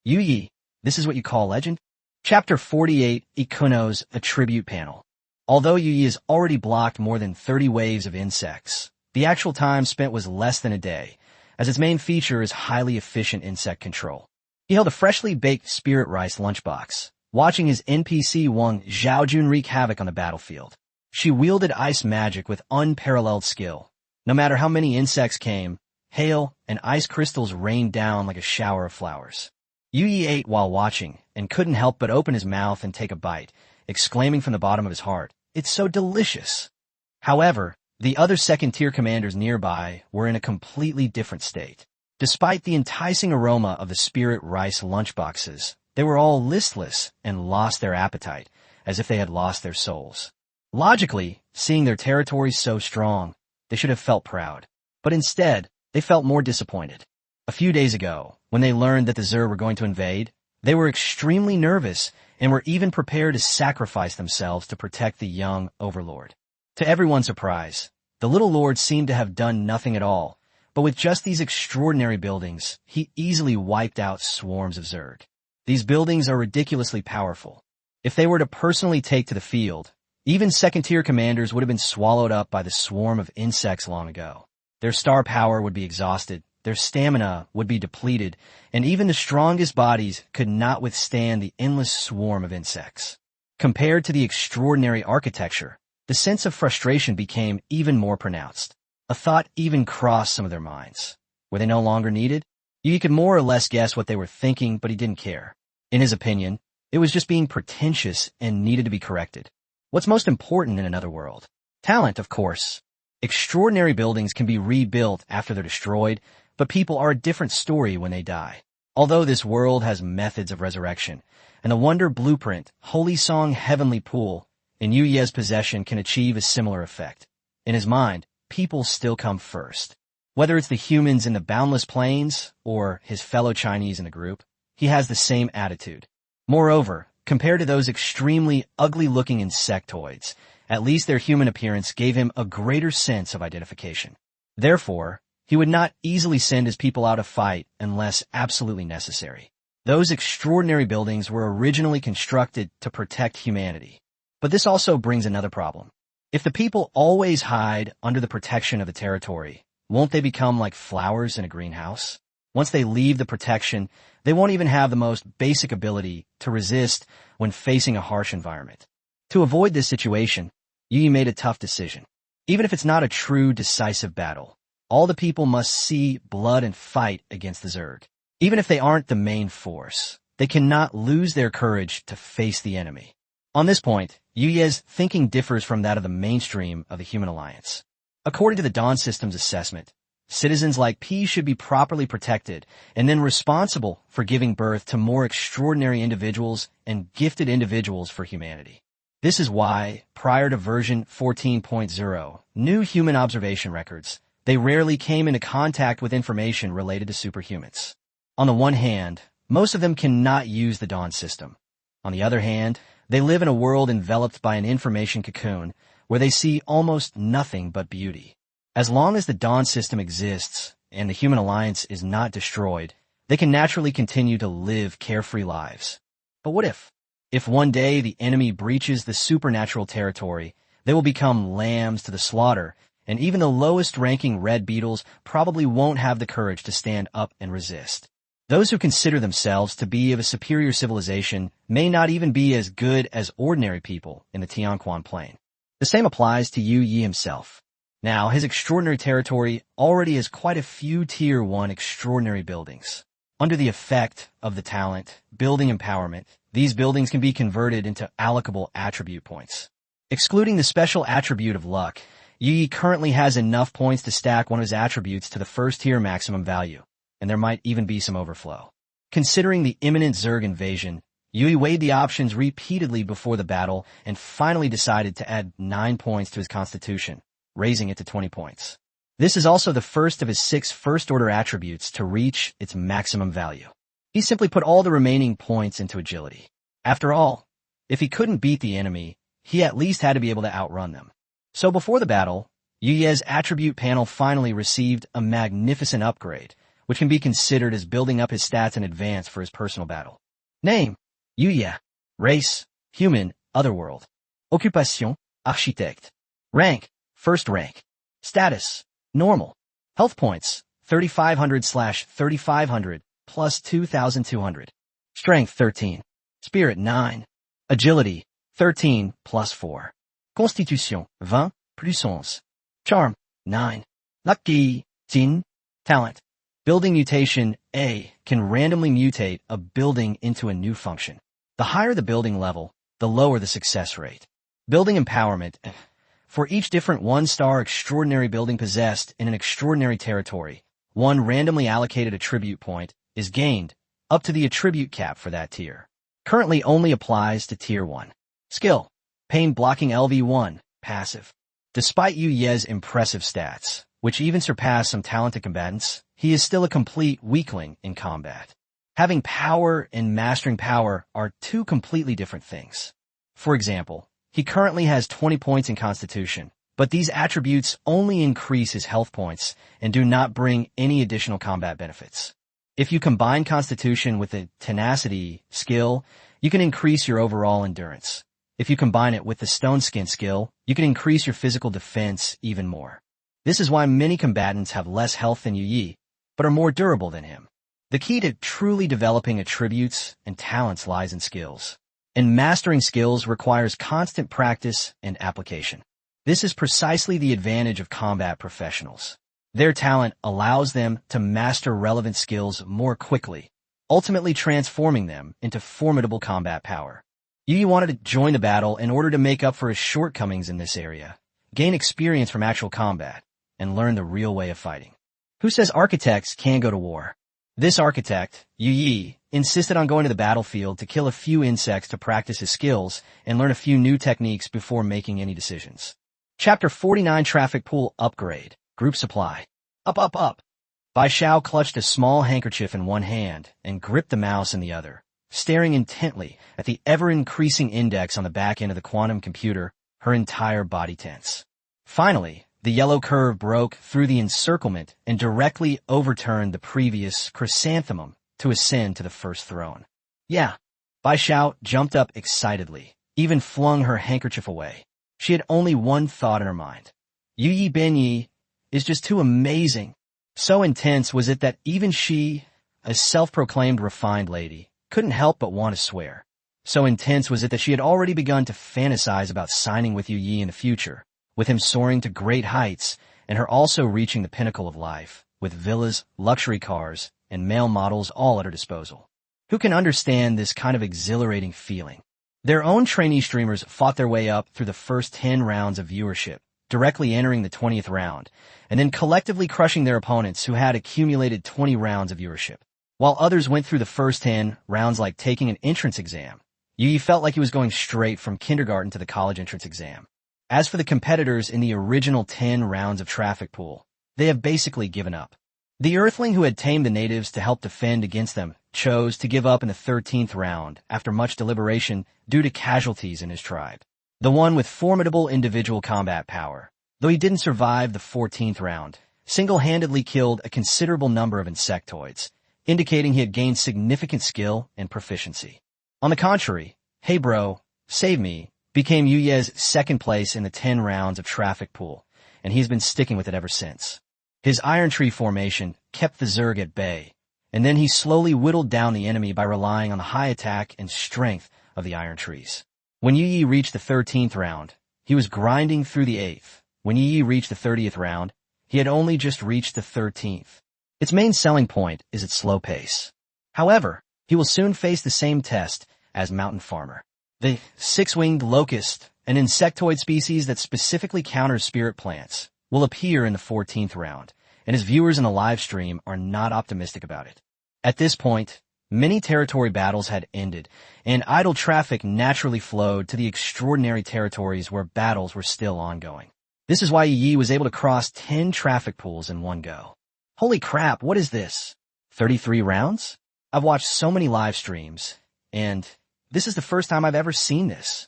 Yu Yi, this is what you call legend? Chapter 48, Ikuno's Attribute Panel. Although Yu Yi has already blocked more than 30 waves of insects, the actual time spent was less than a day, as its main feature is highly efficient insect control. He held a freshly baked spirit rice lunchbox, watching his NPC Wang Xiaojun wreak havoc on the battlefield. She wielded ice magic with unparalleled skill. No matter how many insects came, hail, and ice crystals rained down like a shower of flowers. Yu Yi ate while watching and couldn't help but open his mouth and take a bite, exclaiming from the bottom of his heart, "It's so delicious!" However, the other second-tier commanders nearby were in a completely different state. Despite the enticing aroma of the spirit rice lunchboxes, they were all listless and lost their appetite, as if they had lost their souls. Logically, seeing their territory so strong, they should have felt proud. But instead, they felt more disappointed. A few days ago, when they learned that the Zur were going to invade, they were extremely nervous and were even prepared to sacrifice themselves to protect the young overlord. To everyone's surprise, the little lord seemed to have done nothing at all, but with just these extraordinary buildings, he easily wiped out swarms of Zerg. These buildings are ridiculously powerful. If they were to personally take to the field, even second-tier commanders would have been swallowed up by the swarm of insects long ago. Their star power would be exhausted, their stamina would be depleted, and even the strongest bodies could not withstand the endless swarm of insects. Compared to the extraordinary architecture, the sense of frustration became even more pronounced. A thought even crossed some of their minds. Were they no longer needed? You could more or less guess what they were thinking, but he didn't care. In his opinion, it was just being pretentious and needed to be corrected. What's most important in another world? Talent, of course. Extraordinary buildings can be rebuilt after they're destroyed, but people are a different story when they die. Although this world has methods of resurrection, and the Wonder Blueprint, Holy Song Heavenly Pool, in Yu Ye's possession can achieve a similar effect. In his mind, people still come first. Whether it's the humans in the boundless plains or his fellow Chinese in the group, he has the same attitude. Moreover, compared to those extremely ugly-looking insectoids, at least their human appearance gave him a greater sense of identification. Therefore, he would not easily send his people out to fight unless absolutely necessary. Those extraordinary buildings were originally constructed to protect humanity. But this also brings another problem. If the people always hide under the protection of the territory, won't they become like flowers in a greenhouse? Once they leave the protection, they won't even have the most basic ability to resist when facing a harsh environment. To avoid this situation, Yi made a tough decision. Even if it's not a true decisive battle, all the people must see blood and fight against the Zerg. Even if they aren't the main force, they cannot lose their courage to face the enemy. On this point, Yu Ye's thinking differs from that of the mainstream of the Human Alliance. According to the Dawn System's assessment, citizens like P should be properly protected and then responsible for giving birth to more extraordinary individuals and gifted individuals for humanity. This is why, prior to version 14.0, new human observation records, they rarely came into contact with information related to superhumans. On the one hand, most of them cannot use the Dawn System. On the other hand, they live in a world enveloped by an information cocoon where they see almost nothing but beauty. As long as the Dawn System exists and the Human Alliance is not destroyed, they can naturally continue to live carefree lives. But what if? If one day the enemy breaches the supernatural territory, they will become lambs to the slaughter, and even the lowest-ranking red beetles probably won't have the courage to stand up and resist. Those who consider themselves to be of a superior civilization may not even be as good as ordinary people in the Tianquan Plain. The same applies to Yu Yi himself. Now, his extraordinary territory already has quite a few Tier 1 extraordinary buildings. Under the effect of the talent, building empowerment, these buildings can be converted into allocable attribute points. Excluding the special attribute of luck, Yu Yi currently has enough points to stack one of his attributes to the first tier maximum value, and there might even be some overflow. Considering the imminent Zerg invasion, Yu Yi weighed the options repeatedly before the battle and finally decided to add 9 points to his constitution, raising it to 20 points. This is also the first of his 6 first-order attributes to reach its maximum value. He simply put all the remaining points into agility. After all, if he couldn't beat the enemy, he at least had to be able to outrun them. So before the battle, Yu Ye's attribute panel finally received a magnificent upgrade, which can be considered as building up his stats in advance for his personal battle. Name: Yu Ye. Race: human, otherworld. Occupation: architect. Rank: first rank. Status: normal. Health points: 3,500/3,500 plus 2,200. Strength: 13. Spirit: 9. Agility: 13 plus 4. Constitution: 20 plus 11. Charm: 9. Lucky: 10. Talent. Building mutation A can randomly mutate a building into a new function. The higher the building level, the lower the success rate. Building empowerment. For each different one-star extraordinary building possessed in an extraordinary territory, one randomly allocated attribute point is gained up to the attribute cap for that tier. Currently only applies to Tier 1. Skill. Pain blocking LV1, passive. Despite Yu Ye's impressive stats, which even surpass some talented combatants, he is still a complete weakling in combat. Having power and mastering power are two completely different things. For example, he currently has 20 points in Constitution, but these attributes only increase his health points and do not bring any additional combat benefits. If you combine Constitution with a Tenacity skill, you can increase your overall endurance. If you combine it with the Stone Skin skill, you can increase your physical defense even more. This is why many combatants have less health than Yu Yi, but are more durable than him. The key to truly developing attributes and talents lies in skills. And mastering skills requires constant practice and application. This is precisely the advantage of combat professionals. Their talent allows them to master relevant skills more quickly, ultimately transforming them into formidable combat power. Yu Yi wanted to join the battle in order to make up for his shortcomings in this area, gain experience from actual combat, and learn the real way of fighting. Who says architects can't go to war? This architect, Yu Yi, insisted on going to the battlefield to kill a few insects to practice his skills and learn a few new techniques before making any decisions. Chapter 49 Traffic Pool Upgrade. Group Supply. Up. Bai Xiao clutched a small handkerchief in one hand and gripped the mouse in the other, staring intently at the ever-increasing index on the back end of the quantum computer, her entire body tense. Finally, the yellow curve broke through the encirclement and directly overturned the previous chrysanthemum to ascend to the first throne. Yeah. Bai Xiao jumped up excitedly, even flung her handkerchief away. She had only one thought in her mind. Yu Yi Ben Yi is just too amazing. So intense was it that even she, a self-proclaimed refined lady, couldn't help but want to swear. So intense was it that she had already begun to fantasize about signing with Yu Yi in the future, with him soaring to great heights and her also reaching the pinnacle of life, with villas, luxury cars, and male models all at her disposal. Who can understand this kind of exhilarating feeling? Their own trainee streamers fought their way up through the first 10 rounds of viewership, directly entering the 20th round, and then collectively crushing their opponents who had accumulated 20 rounds of viewership. While others went through the first 10 rounds like taking an entrance exam, Yu Yi felt like he was going straight from kindergarten to the college entrance exam. As for the competitors in the original 10 rounds of Traffic Pool, they have basically given up. The Earthling who had tamed the natives to help defend against them chose to give up in the 13th round after much deliberation due to casualties in his tribe. The one with formidable individual combat power, though he didn't survive the 14th round, single-handedly killed a considerable number of insectoids, indicating he had gained significant skill and proficiency. On the contrary, Hey Bro, Save Me became Yu Ye's second place in the 10 rounds of Traffic Pool, and he's been sticking with it ever since. His Iron Tree formation kept the Zerg at bay, and then he slowly whittled down the enemy by relying on the high attack and strength of the Iron Trees. When Yu Yi reached the 13th round, he was grinding through the 8th. When Yu Yi reached the 30th round, he had only just reached the 13th. Its main selling point is its slow pace. However, he will soon face the same test as Mountain Farmer. The six-winged locust, an insectoid species that specifically counters spirit plants, will appear in the 14th round, and his viewers in the live stream are not optimistic about it. At this point, many territory battles had ended, and idle traffic naturally flowed to the extraordinary territories where battles were still ongoing. This is why Yu Yi was able to cross 10 traffic pools in one go. Holy crap, what is this? 33 rounds? I've watched so many live streams, and this is the first time I've ever seen this.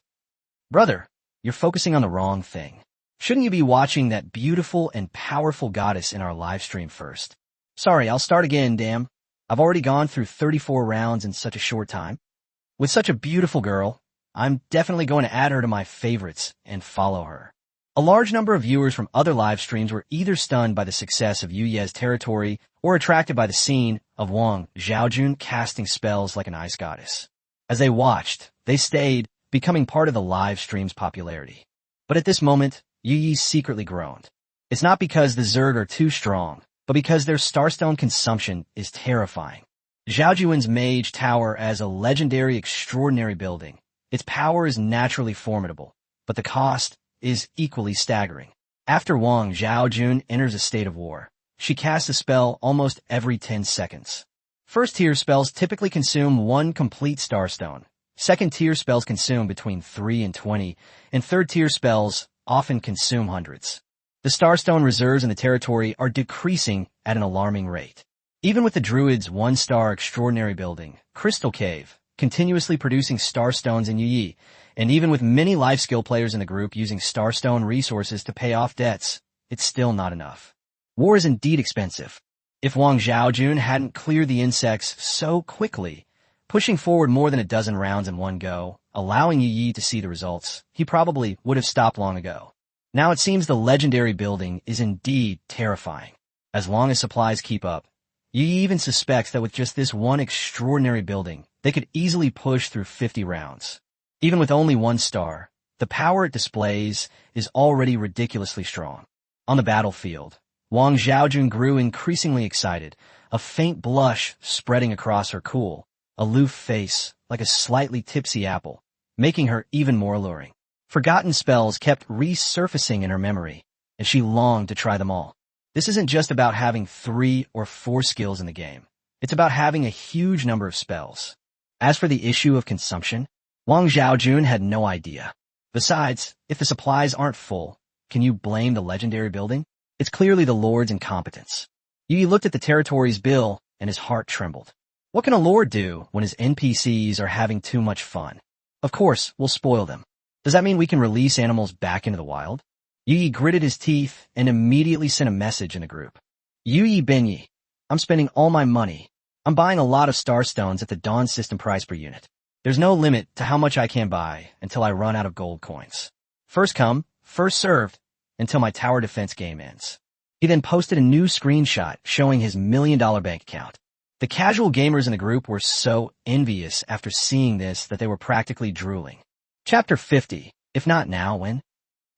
Brother, you're focusing on the wrong thing. Shouldn't you be watching that beautiful and powerful goddess in our live stream first? Sorry, I'll start again, damn. I've already gone through 34 rounds in such a short time. With such a beautiful girl, I'm definitely going to add her to my favorites and follow her. A large number of viewers from other live streams were either stunned by the success of Yu Ye's territory or attracted by the scene of Wang Zhaojun casting spells like an ice goddess. As they watched, they stayed, becoming part of the live stream's popularity. But at this moment, Yu Yi secretly groaned. It's not because the Zerg are too strong, but because their starstone consumption is terrifying. Zhaojuan's Mage Tower as a legendary extraordinary building. Its power is naturally formidable, but the cost is equally staggering. After Wang Zhaojun enters a state of war, she casts a spell almost every 10 seconds. First-tier spells typically consume 1 complete starstone. Second-tier spells consume between 3 and 20, and third-tier spells often consume hundreds. The starstone reserves in the territory are decreasing at an alarming rate. Even with the Druid's 1-star extraordinary building, Crystal Cave, continuously producing starstones in Yi, and even with many life skill players in the group using starstone resources to pay off debts, it's still not enough. War is indeed expensive. If Wang Zhaojun hadn't cleared the insects so quickly, pushing forward more than a dozen rounds in one go, allowing Yi to see the results, he probably would have stopped long ago. Now it seems the legendary building is indeed terrifying. As long as supplies keep up, Yi even suspects that with just this one extraordinary building, they could easily push through 50 rounds. Even with only 1 star, the power it displays is already ridiculously strong. On the battlefield, Wang Zhaojun grew increasingly excited, a faint blush spreading across her cool, aloof face like a slightly tipsy apple, making her even more alluring. Forgotten spells kept resurfacing in her memory, and she longed to try them all. This isn't just about having 3 or 4 skills in the game. It's about having a huge number of spells. As for the issue of consumption, Wang Zhaojun had no idea. Besides, if the supplies aren't full, can you blame the legendary building? It's clearly the Lord's incompetence. Yi looked at the territory's bill, and his heart trembled. What can a Lord do when his NPCs are having too much fun? Of course, we'll spoil them. Does that mean we can release animals back into the wild? Yi gritted his teeth and immediately sent a message in the group. Yi Benyi, I'm spending all my money. I'm buying a lot of starstones at the Dawn system price per unit. There's no limit to how much I can buy until I run out of gold coins. First come, first served, until my tower defense game ends. He then posted a new screenshot showing his $1 million bank account. The casual gamers in the group were so envious after seeing this that they were practically drooling. Chapter 50, if not now, when?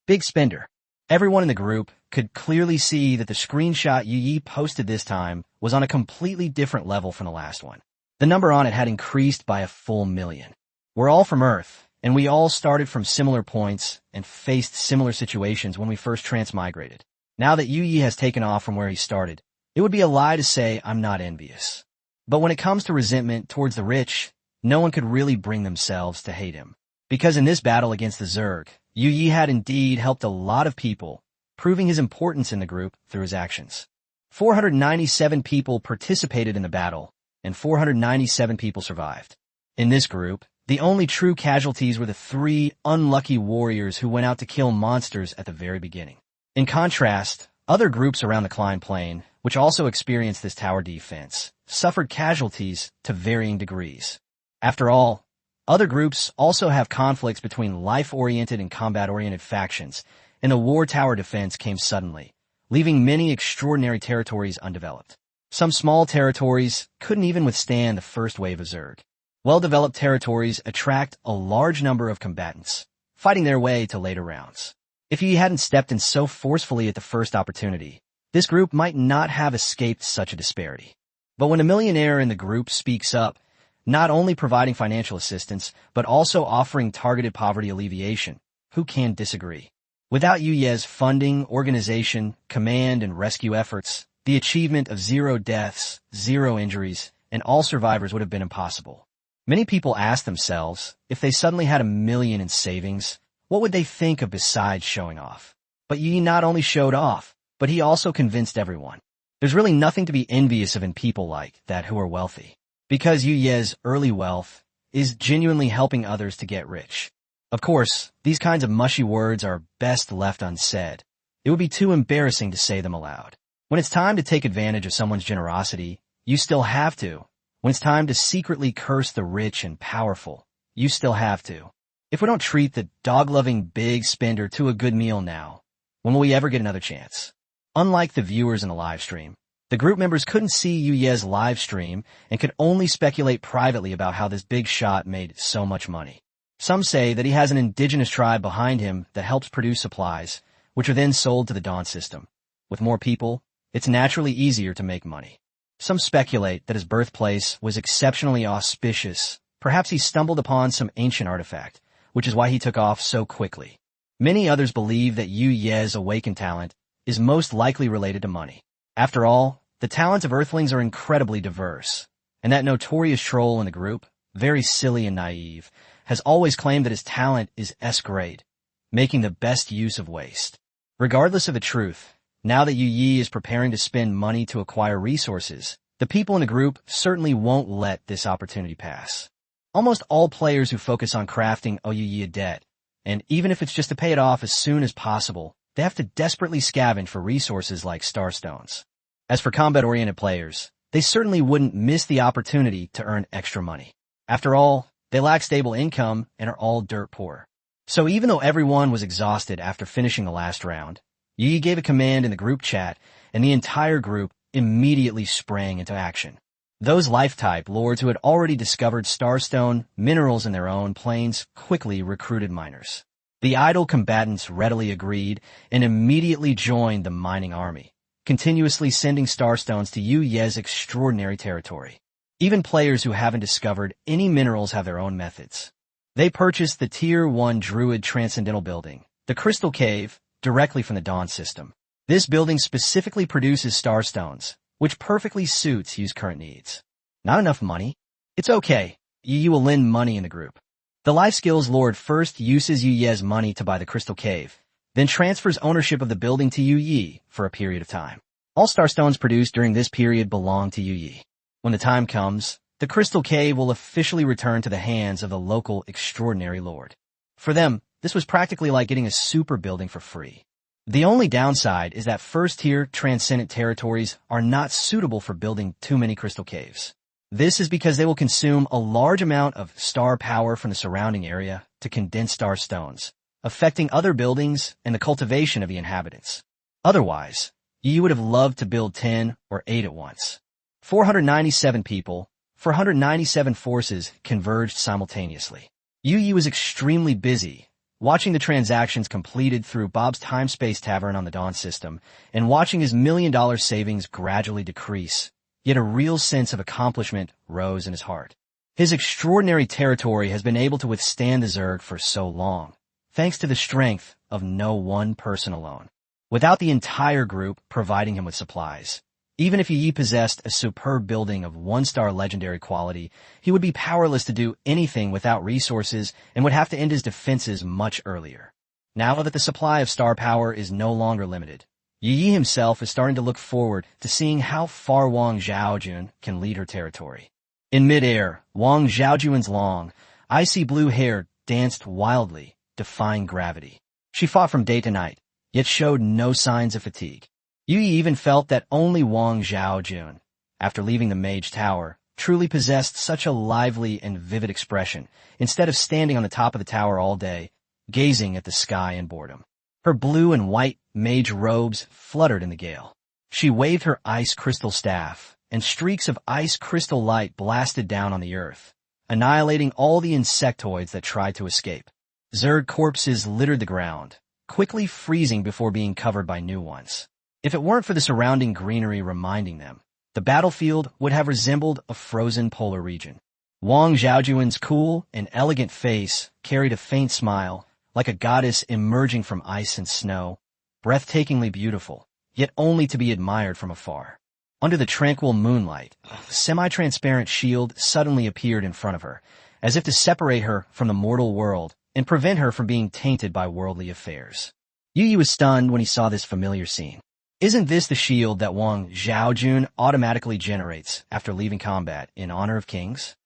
Big spender. Everyone in the group could clearly see that the screenshot Yi posted this time was on a completely different level from the last one. The number on it had increased by a full 1 million. We're all from Earth, and we all started from similar points and faced similar situations when we first transmigrated. Now that Yi has taken off from where he started, it would be a lie to say I'm not envious. But when it comes to resentment towards the rich, no one could really bring themselves to hate him. Because in this battle against the Zerg, Yi had indeed helped a lot of people, proving his importance in the group through his actions. 497 people participated in the battle, and 497 people survived. In this group, the only true casualties were the 3 unlucky warriors who went out to kill monsters at the very beginning. In contrast, other groups around the Klein Plain, which also experienced this tower defense, suffered casualties to varying degrees. After all, other groups also have conflicts between life-oriented and combat-oriented factions, and the war tower defense came suddenly, leaving many extraordinary territories undeveloped. Some small territories couldn't even withstand the first wave of Zerg. Well-developed territories attract a large number of combatants, fighting their way to later rounds. If Yi hadn't stepped in so forcefully at the first opportunity, this group might not have escaped such a disparity. But when a millionaire in the group speaks up, not only providing financial assistance, but also offering targeted poverty alleviation, who can disagree? Without Yuye's funding, organization, command, and rescue efforts, the achievement of 0 deaths, 0 injuries, and all survivors would have been impossible. Many people ask themselves, if they suddenly had $1 million in savings, what would they think of besides showing off? But Yi not only showed off, but he also convinced everyone. There's really nothing to be envious of in people like that who are wealthy. Because Yuye's early wealth is genuinely helping others to get rich. Of course, these kinds of mushy words are best left unsaid. It would be too embarrassing to say them aloud. When it's time to take advantage of someone's generosity, you still have to. When it's time to secretly curse the rich and powerful, you still have to. If we don't treat the dog-loving big spender to a good meal now, when will we ever get another chance? Unlike the viewers in the live stream, the group members couldn't see Yuye's live stream and could only speculate privately about how this big shot made so much money. Some say that he has an indigenous tribe behind him that helps produce supplies, which are then sold to the Dawn system. With more people, it's naturally easier to make money. Some speculate that his birthplace was exceptionally auspicious. Perhaps he stumbled upon some ancient artifact, which is why he took off so quickly. Many others believe that Yu Ye's awakened talent is most likely related to money. After all, the talents of Earthlings are incredibly diverse, and that notorious troll in the group, very silly and naive, has always claimed that his talent is S-grade, making the best use of waste. Regardless of the truth, now that Yu Yi is preparing to spend money to acquire resources, the people in the group certainly won't let this opportunity pass. Almost all players who focus on crafting owe Yu Yi a debt, and even if it's just to pay it off as soon as possible, they have to desperately scavenge for resources like starstones. As for combat-oriented players, they certainly wouldn't miss the opportunity to earn extra money. After all, they lack stable income and are all dirt poor. So even though everyone was exhausted after finishing the last round, Yi gave a command in the group chat, and the entire group immediately sprang into action. Those life-type lords who had already discovered starstone minerals in their own planes quickly recruited miners. The idle combatants readily agreed and immediately joined the mining army, continuously sending starstones to Yu Ye's extraordinary territory. Even players who haven't discovered any minerals have their own methods. They purchased the Tier 1 Druid Transcendental Building, the Crystal Cave, directly from the Dawn system. This building specifically produces starstones, which perfectly suits Yu's current needs. Not enough money? It's okay. Yu will lend money in the group. The Life Skills Lord first uses Yu Ye's money to buy the Crystal Cave, then transfers ownership of the building to Yu Yi for a period of time. All starstones produced during this period belong to Yu Yi. When the time comes, the Crystal Cave will officially return to the hands of the local extraordinary lord. For them, this was practically like getting a super building for free. The only downside is that first-tier transcendent territories are not suitable for building too many crystal caves. This is because they will consume a large amount of star power from the surrounding area to condense star stones, affecting other buildings and the cultivation of the inhabitants. Otherwise, you would have loved to build 10 or 8 at once. 497 people, 497 forces converged simultaneously. Yu Yi was extremely busy, watching the transactions completed through Bob's time-space Tavern on the Dawn system, and watching his $1 million savings gradually decrease, yet a real sense of accomplishment rose in his heart. His extraordinary territory has been able to withstand the Zerg for so long, thanks to the strength of no one person alone. Without the entire group providing him with supplies, even if Yi possessed a superb building of 1-star legendary quality, he would be powerless to do anything without resources and would have to end his defenses much earlier. Now that the supply of star power is no longer limited, Yi himself is starting to look forward to seeing how far Wang Zhaojun can lead her territory. In midair, Wang Zhaojun's long, icy blue hair danced wildly, defying gravity. She fought from day to night, yet showed no signs of fatigue. Yu Yi even felt that only Wang Zhaojun, after leaving the Mage Tower, truly possessed such a lively and vivid expression, instead of standing on the top of the tower all day, gazing at the sky in boredom. Her blue and white mage robes fluttered in the gale. She waved her ice crystal staff, and streaks of ice crystal light blasted down on the earth, annihilating all the insectoids that tried to escape. Zerg corpses littered the ground, quickly freezing before being covered by new ones. If it weren't for the surrounding greenery reminding them, the battlefield would have resembled a frozen polar region. Wang Zhaojun's cool and elegant face carried a faint smile, like a goddess emerging from ice and snow, breathtakingly beautiful, yet only to be admired from afar. Under the tranquil moonlight, a semi-transparent shield suddenly appeared in front of her, as if to separate her from the mortal world and prevent her from being tainted by worldly affairs. Yu Yi was stunned when he saw this familiar scene. Isn't this the shield that Wang Zhaojun automatically generates after leaving combat in honor of kings?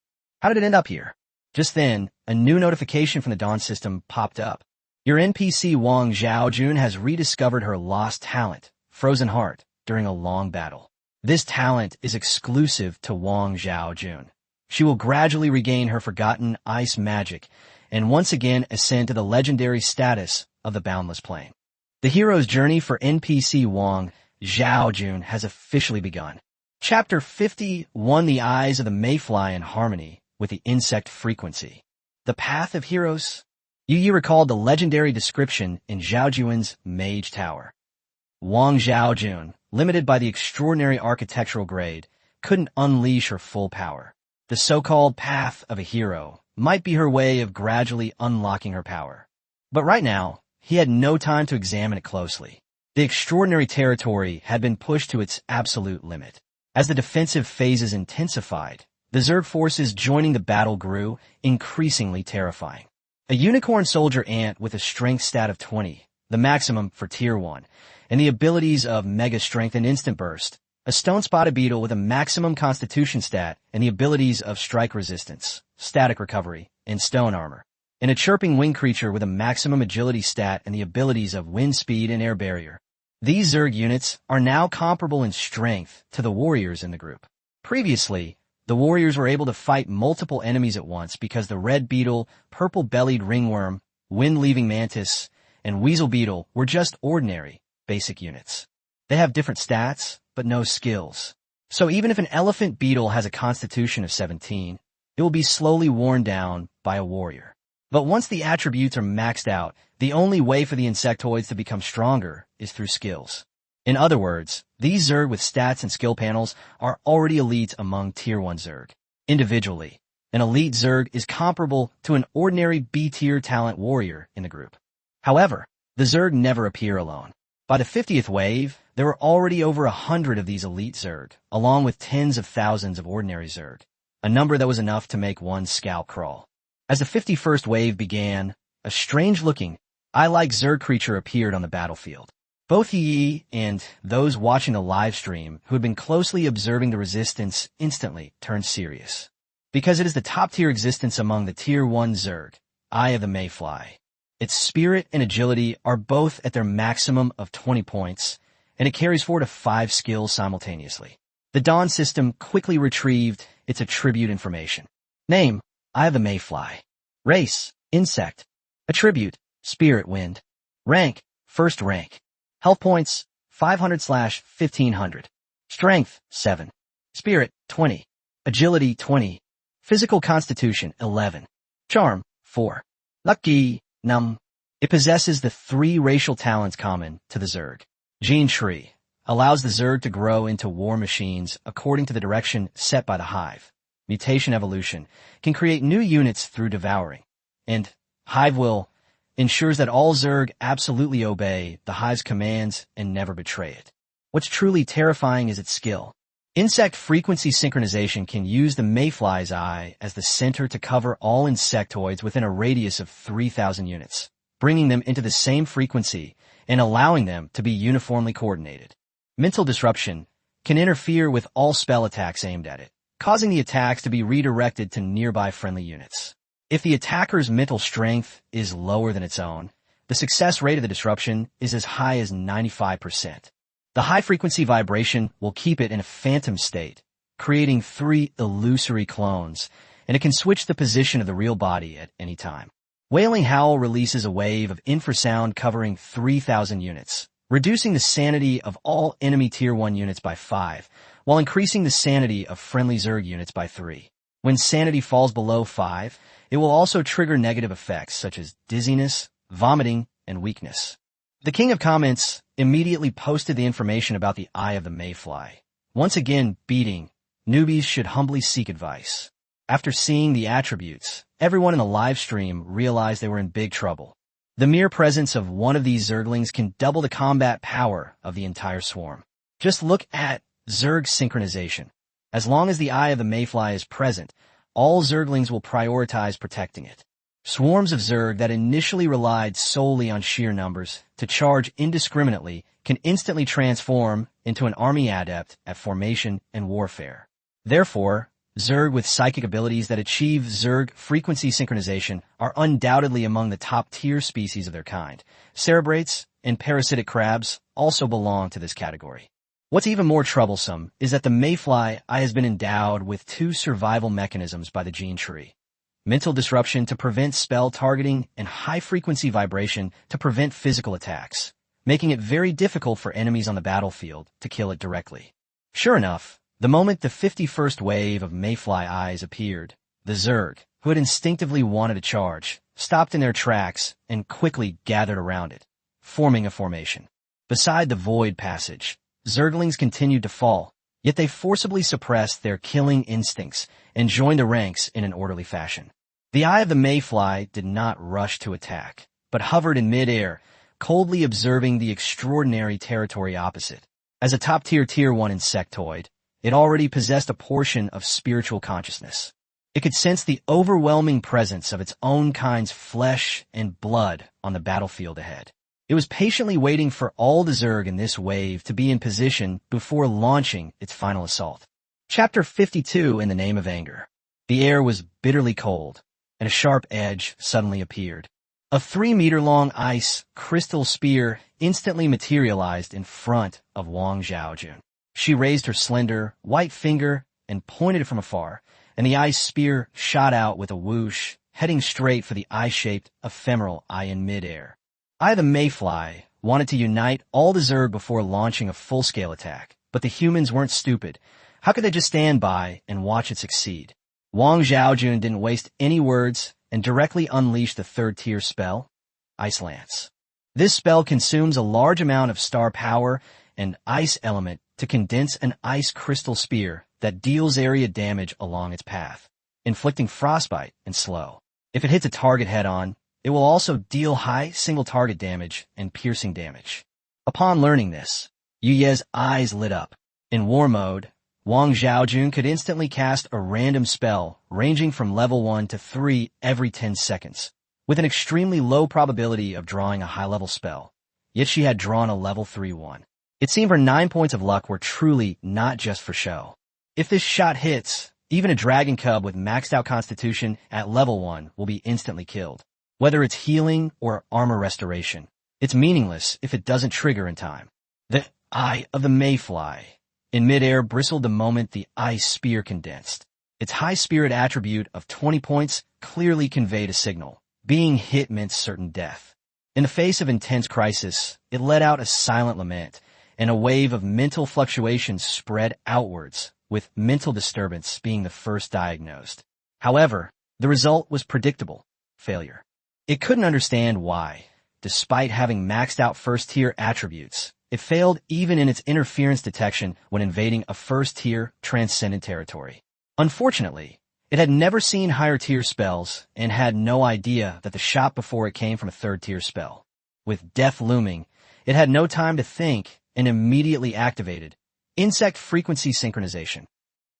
How did it end up here? Just then, a new notification from the Dawn system popped up. Your NPC Wang Zhaojun has rediscovered her lost talent, Frozen Heart, during a long battle. This talent is exclusive to Wang Zhaojun. She will gradually regain her forgotten ice magic and once again ascend to the legendary status of the Boundless Plane. The hero's journey for NPC Wang Zhaojun has officially begun. Chapter 50 won the eyes of the mayfly in harmony with the insect frequency. The Path of Heroes. Yu Yi recalled the legendary description in Zhaojun's Mage Tower. Wang Zhaojun, limited by the extraordinary architectural grade, couldn't unleash her full power. The so-called path of a hero might be her way of gradually unlocking her power. But right now, he had no time to examine it closely. The extraordinary territory had been pushed to its absolute limit. As the defensive phases intensified, the Zerg forces joining the battle grew, increasingly terrifying. A unicorn soldier ant with a strength stat of 20, the maximum for Tier 1, and the abilities of Mega Strength and Instant Burst. A stone-spotted beetle with a maximum constitution stat and the abilities of strike resistance, static recovery, and stone armor. And a chirping wing creature with a maximum agility stat and the abilities of wind speed and air barrier. These Zerg units are now comparable in strength to the warriors in the group. Previously, the warriors were able to fight multiple enemies at once because the red beetle, purple-bellied ringworm, wind-leaving mantis, and weasel beetle were just ordinary, basic units. They have different stats, but no skills. So even if an elephant beetle has a constitution of 17, it will be slowly worn down by a warrior. But once the attributes are maxed out, the only way for the insectoids to become stronger is through skills. In other words, these Zerg with stats and skill panels are already elite among Tier 1 Zerg. Individually, an elite Zerg is comparable to an ordinary B-tier talent warrior in the group. However, the Zerg never appear alone. By the 50th wave, there were already over 100 of these elite Zerg, along with tens of thousands of ordinary Zerg, a number that was enough to make one scalp crawl. As the 51st wave began, a strange-looking, eye-like Zerg creature appeared on the battlefield. Both Yi and those watching the livestream who had been closely observing the resistance instantly turned serious. Because it is the top-tier existence among the Tier 1 Zerg, Eye of the Mayfly. Its spirit and agility are both at their maximum of 20 points, and it carries 4 to 5 skills simultaneously. The Dawn system quickly retrieved its attribute information. Name, Eye of the Mayfly. Race, Insect. Attribute, Spirit Wind. Rank, First Rank. Health points, 500/1500. Strength, 7. Spirit, 20. Agility, 20. Physical Constitution, 11. Charm, 4. Lucky, Num. It possesses the 3 racial talents common to the Zerg. Gene Tree allows the Zerg to grow into war machines according to the direction set by the Hive. Mutation Evolution can create new units through devouring. And Hive Will ensures that all Zerg absolutely obey the Hive's commands and never betray it. What's truly terrifying is its skill. Insect Frequency Synchronization can use the Mayfly's eye as the center to cover all insectoids within a radius of 3,000 units, bringing them into the same frequency and allowing them to be uniformly coordinated. Mental Disruption can interfere with all spell attacks aimed at it, causing the attacks to be redirected to nearby friendly units. If the attacker's mental strength is lower than its own, the success rate of the disruption is as high as 95%. The high-frequency vibration will keep it in a phantom state, creating 3 illusory clones, and it can switch the position of the real body at any time. Wailing Howl releases a wave of infrasound covering 3,000 units, reducing the sanity of all enemy Tier 1 units by 5, while increasing the sanity of friendly Zerg units by 3. When sanity falls below 5, it will also trigger negative effects such as dizziness, vomiting, and weakness. The King of Comments immediately posted the information about the Eye of the Mayfly. Once again beating, newbies should humbly seek advice. After seeing the attributes, everyone in the live stream realized they were in big trouble. The mere presence of one of these Zerglings can double the combat power of the entire swarm. Just look at Zerg synchronization. As long as the Eye of the Mayfly is present, all Zerglings will prioritize protecting it. Swarms of Zerg that initially relied solely on sheer numbers to charge indiscriminately can instantly transform into an army adept at formation and warfare. Therefore, Zerg with psychic abilities that achieve Zerg frequency synchronization are undoubtedly among the top-tier species of their kind. Cerebrates and parasitic crabs also belong to this category. What's even more troublesome is that the Mayfly Eye has been endowed with 2 survival mechanisms by the gene tree. Mental disruption to prevent spell targeting, and high-frequency vibration to prevent physical attacks, making it very difficult for enemies on the battlefield to kill it directly. Sure enough, the moment the 51st wave of Mayfly Eyes appeared, the Zerg, who had instinctively wanted to charge, stopped in their tracks and quickly gathered around it, forming a formation. Beside the Void Passage, Zerglings continued to fall, yet they forcibly suppressed their killing instincts and joined the ranks in an orderly fashion. The eye of the mayfly did not rush to attack, but hovered in midair, coldly observing the extraordinary territory opposite. As a top-tier Tier 1 insectoid, it already possessed a portion of spiritual consciousness. It could sense the overwhelming presence of its own kind's flesh and blood on the battlefield ahead. It was patiently waiting for all the Zerg in this wave to be in position before launching its final assault. Chapter 52 In the Name of Anger. The air was bitterly cold, and a sharp edge suddenly appeared. A 3-meter-long ice crystal spear instantly materialized in front of Wang Zhaojun. She raised her slender, white finger and pointed it from afar, and the ice spear shot out with a whoosh, heading straight for the eye-shaped, ephemeral eye in midair. I, the Mayfly, wanted to unite all the Zerg before launching a full-scale attack, but the humans weren't stupid. How could they just stand by and watch it succeed? Wang Zhaojun didn't waste any words and directly unleashed the 3rd-tier spell, Ice Lance. This spell consumes a large amount of star power and ice element to condense an ice crystal spear that deals area damage along its path, inflicting frostbite and slow. If it hits a target head-on, it will also deal high single-target damage and piercing damage. Upon learning this, Yu Ye's eyes lit up. In war mode, Wang Zhaojun could instantly cast a random spell ranging from level 1 to 3 every 10 seconds, with an extremely low probability of drawing a high-level spell. Yet she had drawn a level 3 one. It seemed her 9 points of luck were truly not just for show. If this shot hits, even a dragon cub with maxed out constitution at level 1 will be instantly killed. Whether it's healing or armor restoration, it's meaningless if it doesn't trigger in time. The eye of the mayfly in midair bristled the moment the ice spear condensed. Its high spirit attribute of 20 points clearly conveyed a signal. Being hit meant certain death. In the face of intense crisis, it let out a silent lament, and a wave of mental fluctuations spread outwards, with mental disturbance being the first diagnosed. However, the result was predictable: failure. It couldn't understand why, despite having maxed out 1st-tier attributes, it failed even in its interference detection when invading a 1st-tier transcendent territory. Unfortunately, it had never seen higher-tier spells and had no idea that the shot before it came from a 3rd-tier spell. With death looming, it had no time to think and immediately activated insect frequency synchronization.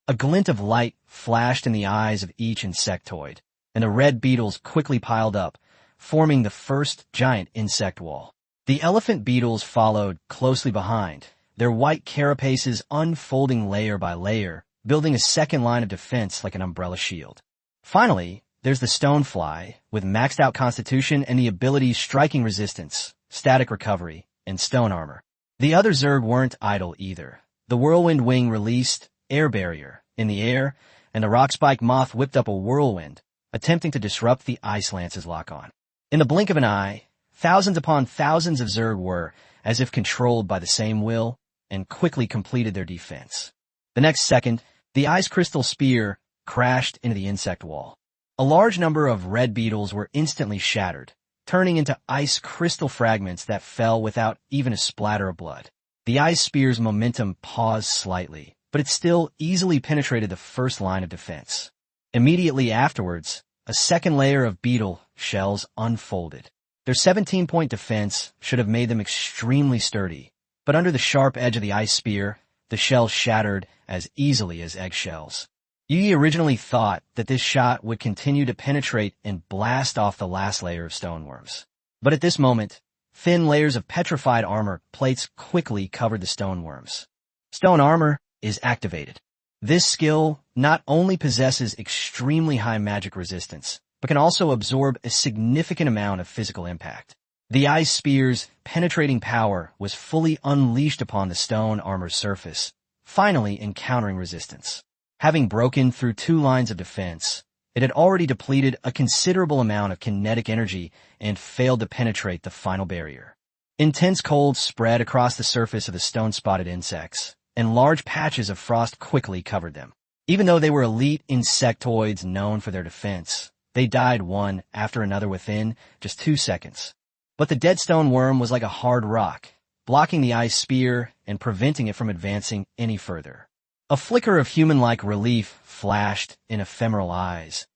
A glint of light flashed in the eyes of each insectoid, and the red beetles quickly piled up, forming the first giant insect wall. The elephant beetles followed closely behind, their white carapaces unfolding layer by layer, building a second line of defense like an umbrella shield. Finally, there's the stonefly, with maxed out constitution and the abilities striking resistance, static recovery, and stone armor. The other Zerg weren't idle either. The whirlwind wing released air barrier in the air, and the rockspike moth whipped up a whirlwind, attempting to disrupt the Ice Lance's lock-on. In the blink of an eye, thousands upon thousands of Zerg were, as if controlled by the same will, and quickly completed their defense. The next second, the ice crystal spear crashed into the insect wall. A large number of red beetles were instantly shattered, turning into ice crystal fragments that fell without even a splatter of blood. The ice spear's momentum paused slightly, but it still easily penetrated the first line of defense. Immediately afterwards, a second layer of beetle shells unfolded. Their 17-point defense should have made them extremely sturdy, but under the sharp edge of the ice spear, the shells shattered as easily as eggshells. Yi originally thought that this shot would continue to penetrate and blast off the last layer of stoneworms. But at this moment, thin layers of petrified armor plates quickly covered the stoneworms. Stone armor is activated. This skill not only possesses extremely high magic resistance, but can also absorb a significant amount of physical impact. The ice spear's penetrating power was fully unleashed upon the stone armor's surface, finally encountering resistance. Having broken through 2 lines of defense, it had already depleted a considerable amount of kinetic energy and failed to penetrate the final barrier. Intense cold spread across the surface of the stone-spotted insects, and large patches of frost quickly covered them. Even though they were elite insectoids known for their defense, they died one after another within just 2 seconds. But the dead stone worm was like a hard rock, blocking the ice spear and preventing it from advancing any further. A flicker of human-like relief flashed in ephemeral eyes,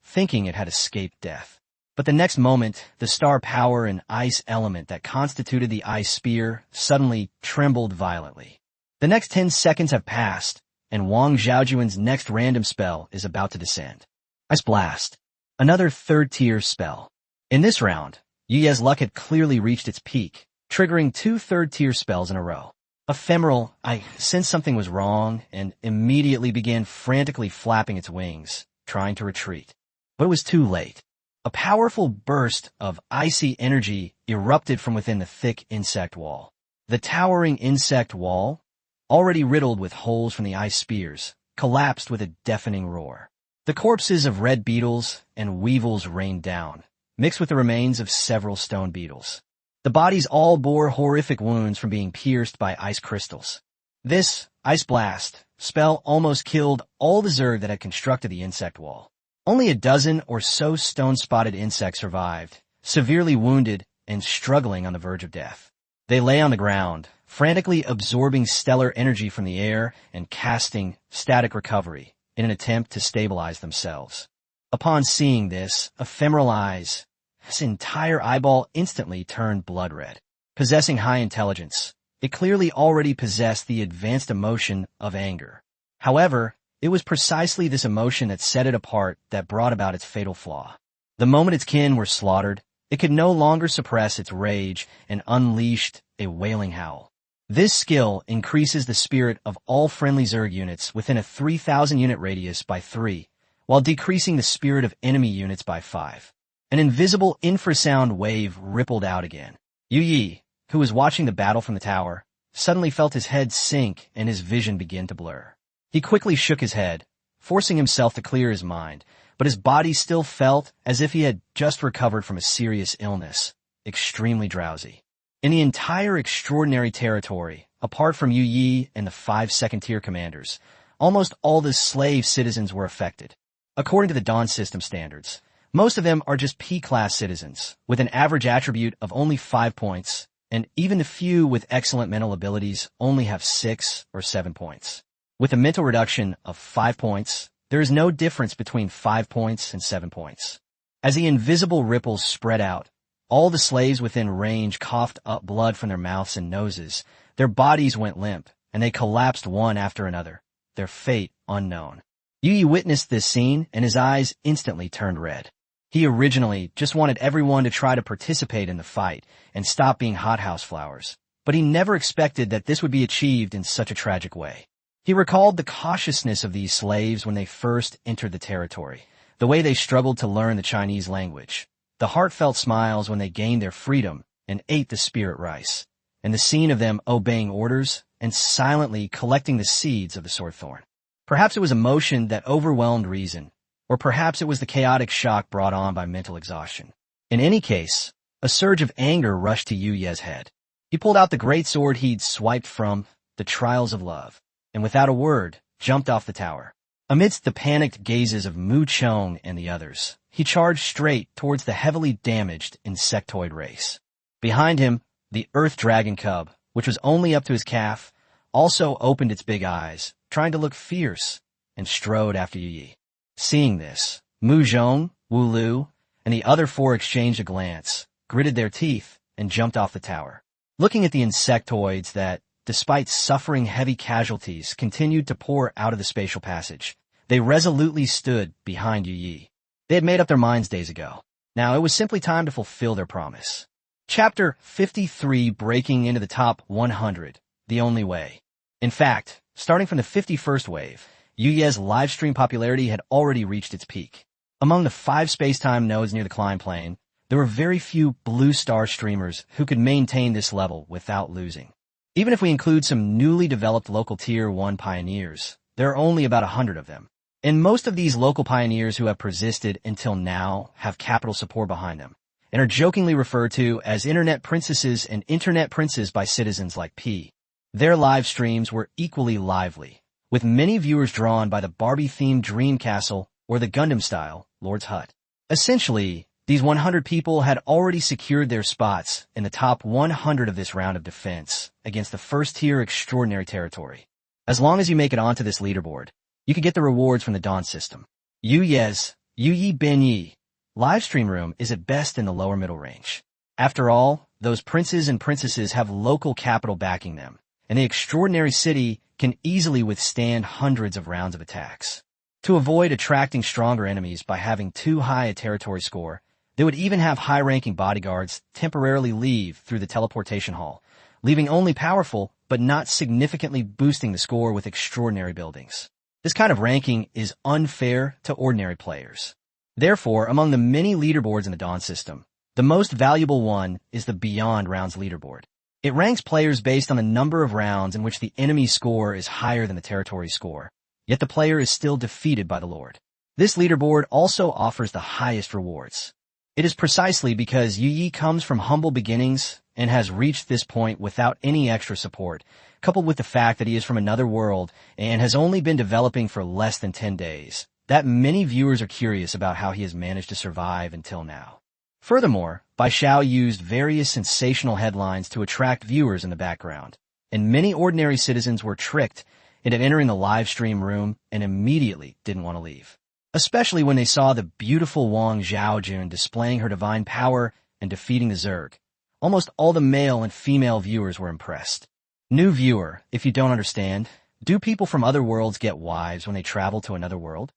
thinking it had escaped death. But the next moment, the star power and ice element that constituted the ice spear suddenly trembled violently. The next 10 seconds have passed, and Wang Zhaojuan's next random spell is about to descend. Ice Blast. Another third-tier spell. In this round, Yuye's luck had clearly reached its peak, triggering 2 third-tier spells in a row. Ephemeral, I sensed something was wrong and immediately began frantically flapping its wings, trying to retreat. But it was too late. A powerful burst of icy energy erupted from within the thick insect wall. The towering insect wall, already riddled with holes from the ice spears, collapsed with a deafening roar. The corpses of red beetles and weevils rained down, mixed with the remains of several stone beetles. The bodies all bore horrific wounds from being pierced by ice crystals. This Ice Blast spell almost killed all the Zerg that had constructed the insect wall. Only a dozen or so stone-spotted insects survived, severely wounded and struggling on the verge of death. They lay on the ground, frantically absorbing stellar energy from the air and casting static recovery in an attempt to stabilize themselves. Upon seeing this, ephemeral eyes, his entire eyeball instantly turned blood red. Possessing high intelligence, it clearly already possessed the advanced emotion of anger. However, it was precisely this emotion that set it apart that brought about its fatal flaw. The moment its kin were slaughtered, it could no longer suppress its rage and unleashed a wailing howl. This skill increases the spirit of all friendly Zerg units within a 3,000-unit radius by 3, while decreasing the spirit of enemy units by 5. An invisible infrasound wave rippled out again. Yu Yi, who was watching the battle from the tower, suddenly felt his head sink and his vision begin to blur. He quickly shook his head, forcing himself to clear his mind, but his body still felt as if he had just recovered from a serious illness, extremely drowsy. In the entire extraordinary territory, apart from Yu Yi and the 5 second-tier commanders, almost all the slave citizens were affected. According to the Dawn system standards, most of them are just P-class citizens, with an average attribute of only 5 points, and even the few with excellent mental abilities only have 6 or 7 points. With a mental reduction of 5 points, there is no difference between 5 points and 7 points. As the invisible ripples spread out, all the slaves within range coughed up blood from their mouths and noses. Their bodies went limp, and they collapsed one after another, their fate unknown. Yu Yi witnessed this scene, and his eyes instantly turned red. He originally just wanted everyone to try to participate in the fight and stop being hothouse flowers, but he never expected that this would be achieved in such a tragic way. He recalled the cautiousness of these slaves when they first entered the territory, the way they struggled to learn the Chinese language, the heartfelt smiles when they gained their freedom and ate the spirit rice, and the scene of them obeying orders and silently collecting the seeds of the swordthorn. Perhaps it was emotion that overwhelmed reason, or perhaps it was the chaotic shock brought on by mental exhaustion. In any case, a surge of anger rushed to Yu Ye's head. He pulled out the great sword he'd swiped from the Trials of Love, and without a word, jumped off the tower. Amidst the panicked gazes of Mu Chong and the others, he charged straight towards the heavily damaged insectoid race. Behind him, the Earth Dragon Cub, which was only up to his calf, also opened its big eyes, trying to look fierce, and strode after Yu Yi. Seeing this, Mu Zhong, Wu Lu, and the other 4 exchanged a glance, gritted their teeth, and jumped off the tower. Looking at the insectoids that, despite suffering heavy casualties, continued to pour out of the spatial passage, they resolutely stood behind Yu Yi. They had made up their minds days ago. Now it was simply time to fulfill their promise. Chapter 53, breaking into the top 100, the only way. In fact, starting from the 51st wave, Yu Ye's livestream popularity had already reached its peak. Among the 5 spacetime nodes near the climb plane, there were very few blue star streamers who could maintain this level without losing. Even if we include some newly developed local Tier 1 pioneers, there are only about 100 of them. And most of these local pioneers who have persisted until now have capital support behind them, and are jokingly referred to as Internet Princesses and Internet Princes by citizens like P. Their live streams were equally lively, with many viewers drawn by the Barbie-themed Dream Castle or the Gundam-style Lord's Hut. Essentially, These 100 people had already secured their spots in the top 100 of this round of defense against the first-tier extraordinary territory. As long as you make it onto this leaderboard, you could get the rewards from the Dawn system. Yuye's Yuyi Benyi livestream room is at best in the lower middle range. After all, those princes and princesses have local capital backing them, and the extraordinary city can easily withstand hundreds of rounds of attacks. To avoid attracting stronger enemies by having too high a territory score, they would even have high-ranking bodyguards temporarily leave through the teleportation hall, leaving only powerful but not significantly boosting the score with extraordinary buildings. This kind of ranking is unfair to ordinary players. Therefore, among the many leaderboards in the Dawn system, the most valuable one is the Beyond Rounds leaderboard. It ranks players based on the number of rounds in which the enemy score is higher than the territory score, yet the player is still defeated by the Lord. This leaderboard also offers the highest rewards. It is precisely because Yuyi comes from humble beginnings and has reached this point without any extra support, coupled with the fact that he is from another world and has only been developing for less than 10 days, that many viewers are curious about how he has managed to survive until now. Furthermore, Bai Xiao used various sensational headlines to attract viewers in the background, and many ordinary citizens were tricked into entering the live stream room and immediately didn't want to leave. Especially when they saw the beautiful Wang Xiaojun displaying her divine power and defeating the Zerg. Almost all the male and female viewers were impressed. New viewer, if you don't understand, do people from other worlds get wives when they travel to another world?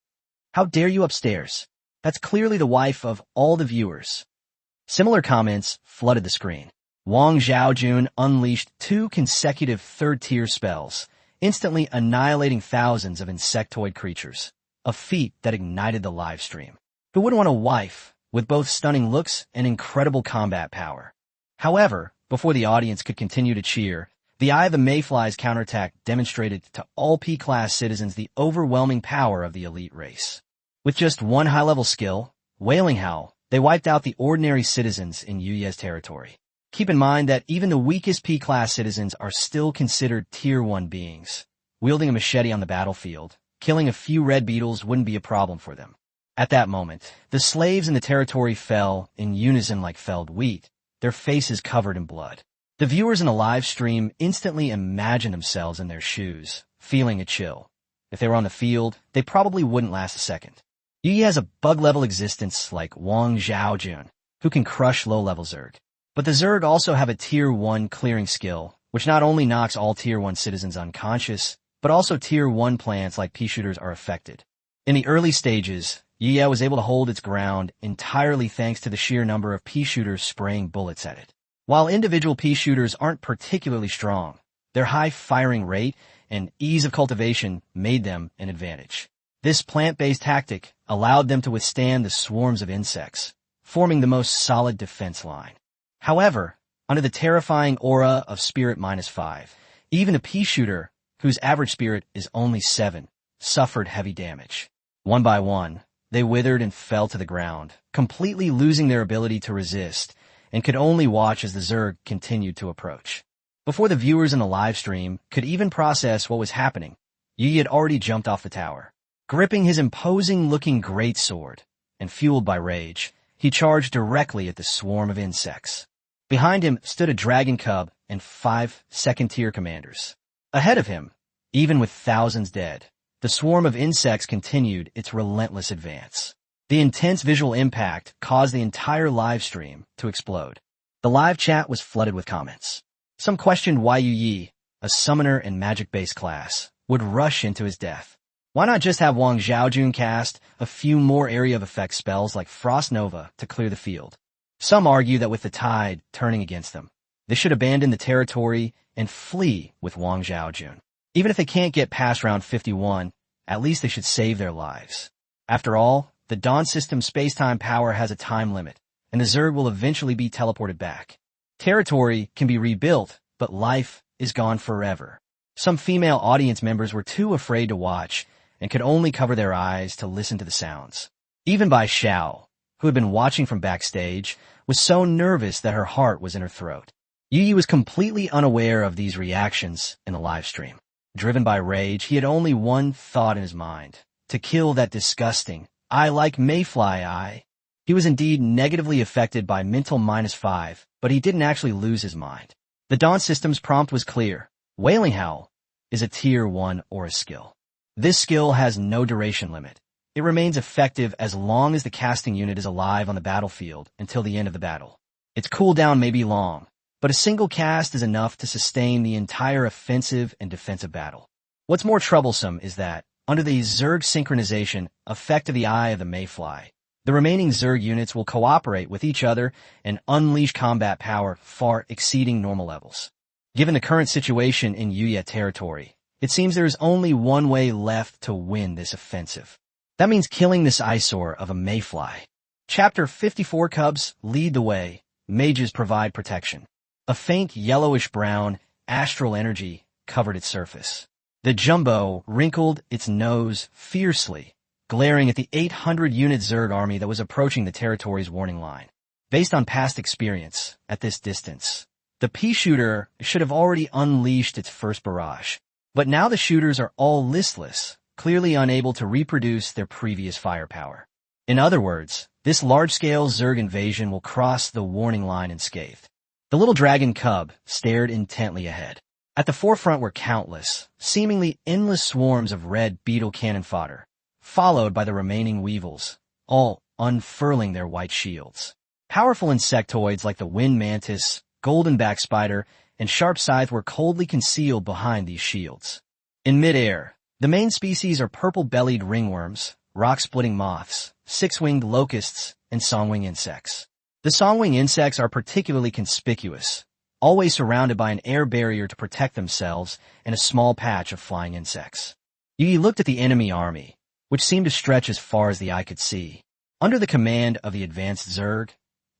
How dare you upstairs? That's clearly the wife of all the viewers. Similar comments flooded the screen. Wang Xiaojun unleashed 2 consecutive third-tier spells, instantly annihilating thousands of insectoid creatures. A feat that ignited the live stream. Who wouldn't want a wife with both stunning looks and incredible combat power? However, before the audience could continue to cheer, the Eye of the Mayfly's counterattack demonstrated to all P-class citizens the overwhelming power of the elite race. With just one high-level skill, Wailing Howl, they wiped out the ordinary citizens in Yuye's territory. Keep in mind that even the weakest P-class citizens are still considered Tier 1 beings. Wielding a machete on the battlefield, killing a few red beetles wouldn't be a problem for them. At that moment, the slaves in the territory fell in unison like felled wheat, their faces covered in blood. The viewers in the live stream instantly imagined themselves in their shoes, feeling a chill. If they were on the field, they probably wouldn't last a second. Yuyi has a bug-level existence like Wang Xiaojun, who can crush low-level Zerg. But the Zerg also have a Tier 1 clearing skill, which not only knocks all Tier 1 citizens unconscious, but also Tier 1 plants like pea-shooters are affected. In the early stages, Yuye was able to hold its ground entirely thanks to the sheer number of pea-shooters spraying bullets at it. While individual pea-shooters aren't particularly strong, their high firing rate and ease of cultivation made them an advantage. This plant-based tactic allowed them to withstand the swarms of insects, forming the most solid defense line. However, under the terrifying aura of Spirit -5, even a pea-shooter, whose average spirit is only 7, suffered heavy damage. One by one, they withered and fell to the ground, completely losing their ability to resist, and could only watch as the Zerg continued to approach. Before the viewers in the live stream could even process what was happening, Yi had already jumped off the tower. Gripping his imposing-looking greatsword, and fueled by rage, he charged directly at the swarm of insects. Behind him stood a dragon cub and 5 second-tier commanders. Ahead of him, even with thousands dead, the swarm of insects continued its relentless advance. The intense visual impact caused the entire live stream to explode. The live chat was flooded with comments. Some questioned why Yuyi, a summoner and magic-based class, would rush into his death. Why not just have Wang Xiaojun cast a few more area of effect spells like Frost Nova to clear the field? Some argue that with the tide turning against them, they should abandon the territory and flee with Wang Xiaojun. Even if they can't get past round 51, at least they should save their lives. After all, the Dawn system spacetime power has a time limit, and the Zerg will eventually be teleported back. Territory can be rebuilt, but life is gone forever. Some female audience members were too afraid to watch and could only cover their eyes to listen to the sounds. Even Bai Xiao, who had been watching from backstage, was so nervous that her heart was in her throat. Yuyi was completely unaware of these reactions in the live stream. Driven by rage, he had only one thought in his mind: to kill that disgusting, I like Mayfly eye. He was indeed negatively affected by mental -5, but he didn't actually lose his mind. The Dawn System's prompt was clear. Wailing Howl is a Tier 1 aura skill. This skill has no duration limit. It remains effective as long as the casting unit is alive on the battlefield until the end of the battle. Its cooldown may be long, but a single cast is enough to sustain the entire offensive and defensive battle. What's more troublesome is that, under the Zerg synchronization effect of the Eye of the Mayfly, the remaining Zerg units will cooperate with each other and unleash combat power far exceeding normal levels. Given the current situation in Yuya territory, it seems there is only one way left to win this offensive. That means killing this eyesore of a Mayfly. Chapter 54 Cubs lead the way. Mages provide protection. A faint yellowish-brown astral energy covered its surface. The Jumbo wrinkled its nose fiercely, glaring at the 800-unit Zerg army that was approaching the territory's warning line. Based on past experience, at this distance, the pea-shooter should have already unleashed its first barrage. But now the shooters are all listless, clearly unable to reproduce their previous firepower. In other words, this large-scale Zerg invasion will cross the warning line unscathed. The little dragon cub stared intently ahead. At the forefront were countless, seemingly endless swarms of red beetle cannon fodder, followed by the remaining weevils, all unfurling their white shields. Powerful insectoids like the wind mantis, goldenback spider, and sharp scythe were coldly concealed behind these shields. In midair, the main species are purple-bellied ringworms, rock-splitting moths, six-winged locusts, and songwing insects. The songwing insects are particularly conspicuous, always surrounded by an air barrier to protect themselves and a small patch of flying insects. Yi looked at the enemy army, which seemed to stretch as far as the eye could see. Under the command of the advanced Zerg,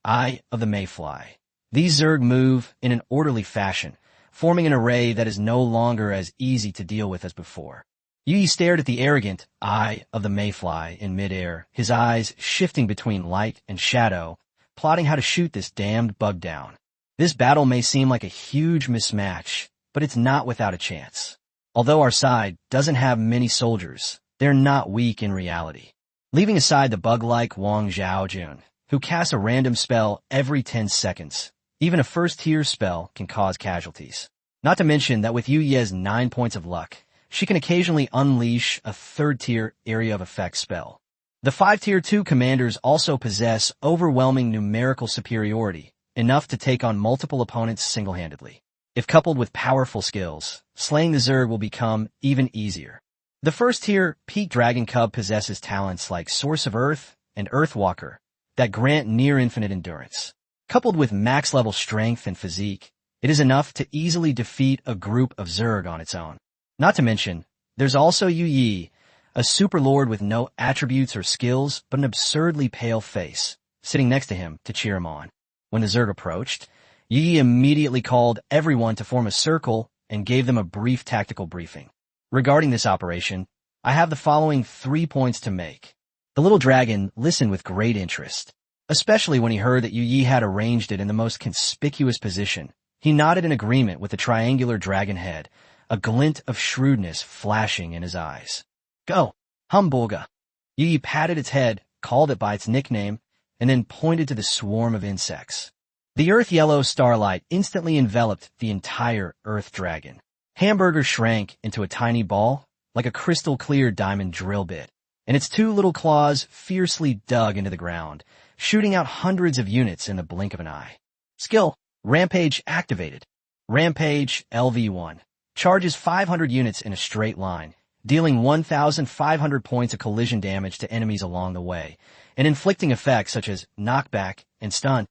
Eye of the Mayfly, these Zerg move in an orderly fashion, forming an array that is no longer as easy to deal with as before. Yi stared at the arrogant Eye of the Mayfly in midair, his eyes shifting between light and shadow, plotting how to shoot this damned bug down. This battle may seem like a huge mismatch, but it's not without a chance. Although our side doesn't have many soldiers, they're not weak in reality. Leaving aside the bug-like Wang Zhaojun, who casts a random spell every 10 seconds, even a first-tier spell can cause casualties. Not to mention that with Yu Ye's 9 points of luck, she can occasionally unleash a third-tier area of effect spell. The 5 Tier 2 commanders also possess overwhelming numerical superiority, enough to take on multiple opponents single-handedly. If coupled with powerful skills, slaying the Zerg will become even easier. The first-tier Peak Dragon Cub possesses talents like Source of Earth and Earthwalker that grant near-infinite endurance. Coupled with max-level strength and physique, it is enough to easily defeat a group of Zerg on its own. Not to mention, there's also Yu Yi, a superlord with no attributes or skills but an absurdly pale face, sitting next to him to cheer him on. When the Zerg approached, Yu Yi immediately called everyone to form a circle and gave them a brief tactical briefing. Regarding this operation, I have the following 3 points to make. The little dragon listened with great interest, especially when he heard that Yu Yi had arranged it in the most conspicuous position. He nodded in agreement with the triangular dragon head, a glint of shrewdness flashing in his eyes. Go, Humbolga. Yu Yi patted its head, called it by its nickname, and then pointed to the swarm of insects. The earth-yellow starlight instantly enveloped the entire earth dragon. Hamburger shrank into a tiny ball, like a crystal-clear diamond drill bit, and its 2 little claws fiercely dug into the ground, shooting out hundreds of units in the blink of an eye. Skill, Rampage activated. Rampage LV1. Charges 500 units in a straight line, dealing 1,500 points of collision damage to enemies along the way, and inflicting effects such as knockback and stun.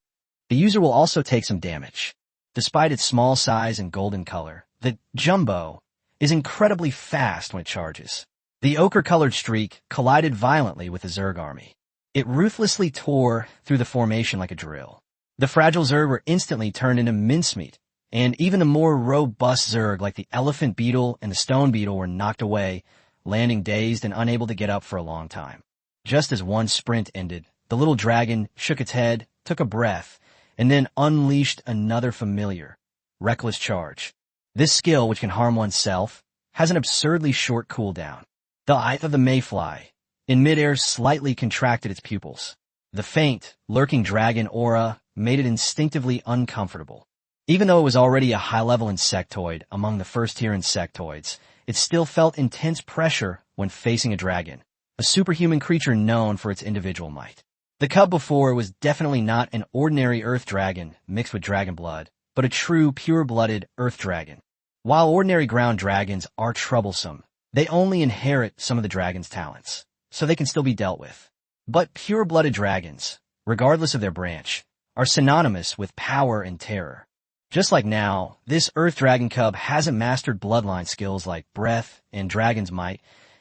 The user will also take some damage. Despite its small size and golden color, the Jumbo is incredibly fast when it charges. The ochre-colored streak collided violently with the Zerg army. It ruthlessly tore through the formation like a drill. The fragile Zerg were instantly turned into mincemeat, and even the more robust Zerg like the elephant beetle and the stone beetle were knocked away, landing dazed and unable to get up for a long time. Just as one sprint ended, the little dragon shook its head, took a breath, and then unleashed another familiar, reckless charge. This skill, which can harm oneself, has an absurdly short cooldown. The Eye of the Mayfly, in midair, slightly contracted its pupils. The faint, lurking dragon aura made it instinctively uncomfortable. Even though it was already a high-level insectoid among the first-tier insectoids, it still felt intense pressure when facing a dragon, a superhuman creature known for its individual might. The cub before was definitely not an ordinary earth dragon mixed with dragon blood, but a true, pure-blooded earth dragon. While ordinary ground dragons are troublesome, they only inherit some of the dragon's talents, so they can still be dealt with. But pure-blooded dragons, regardless of their branch, are synonymous with power and terror. Just like now, this earth dragon cub hasn't mastered bloodline skills like breath and dragon's might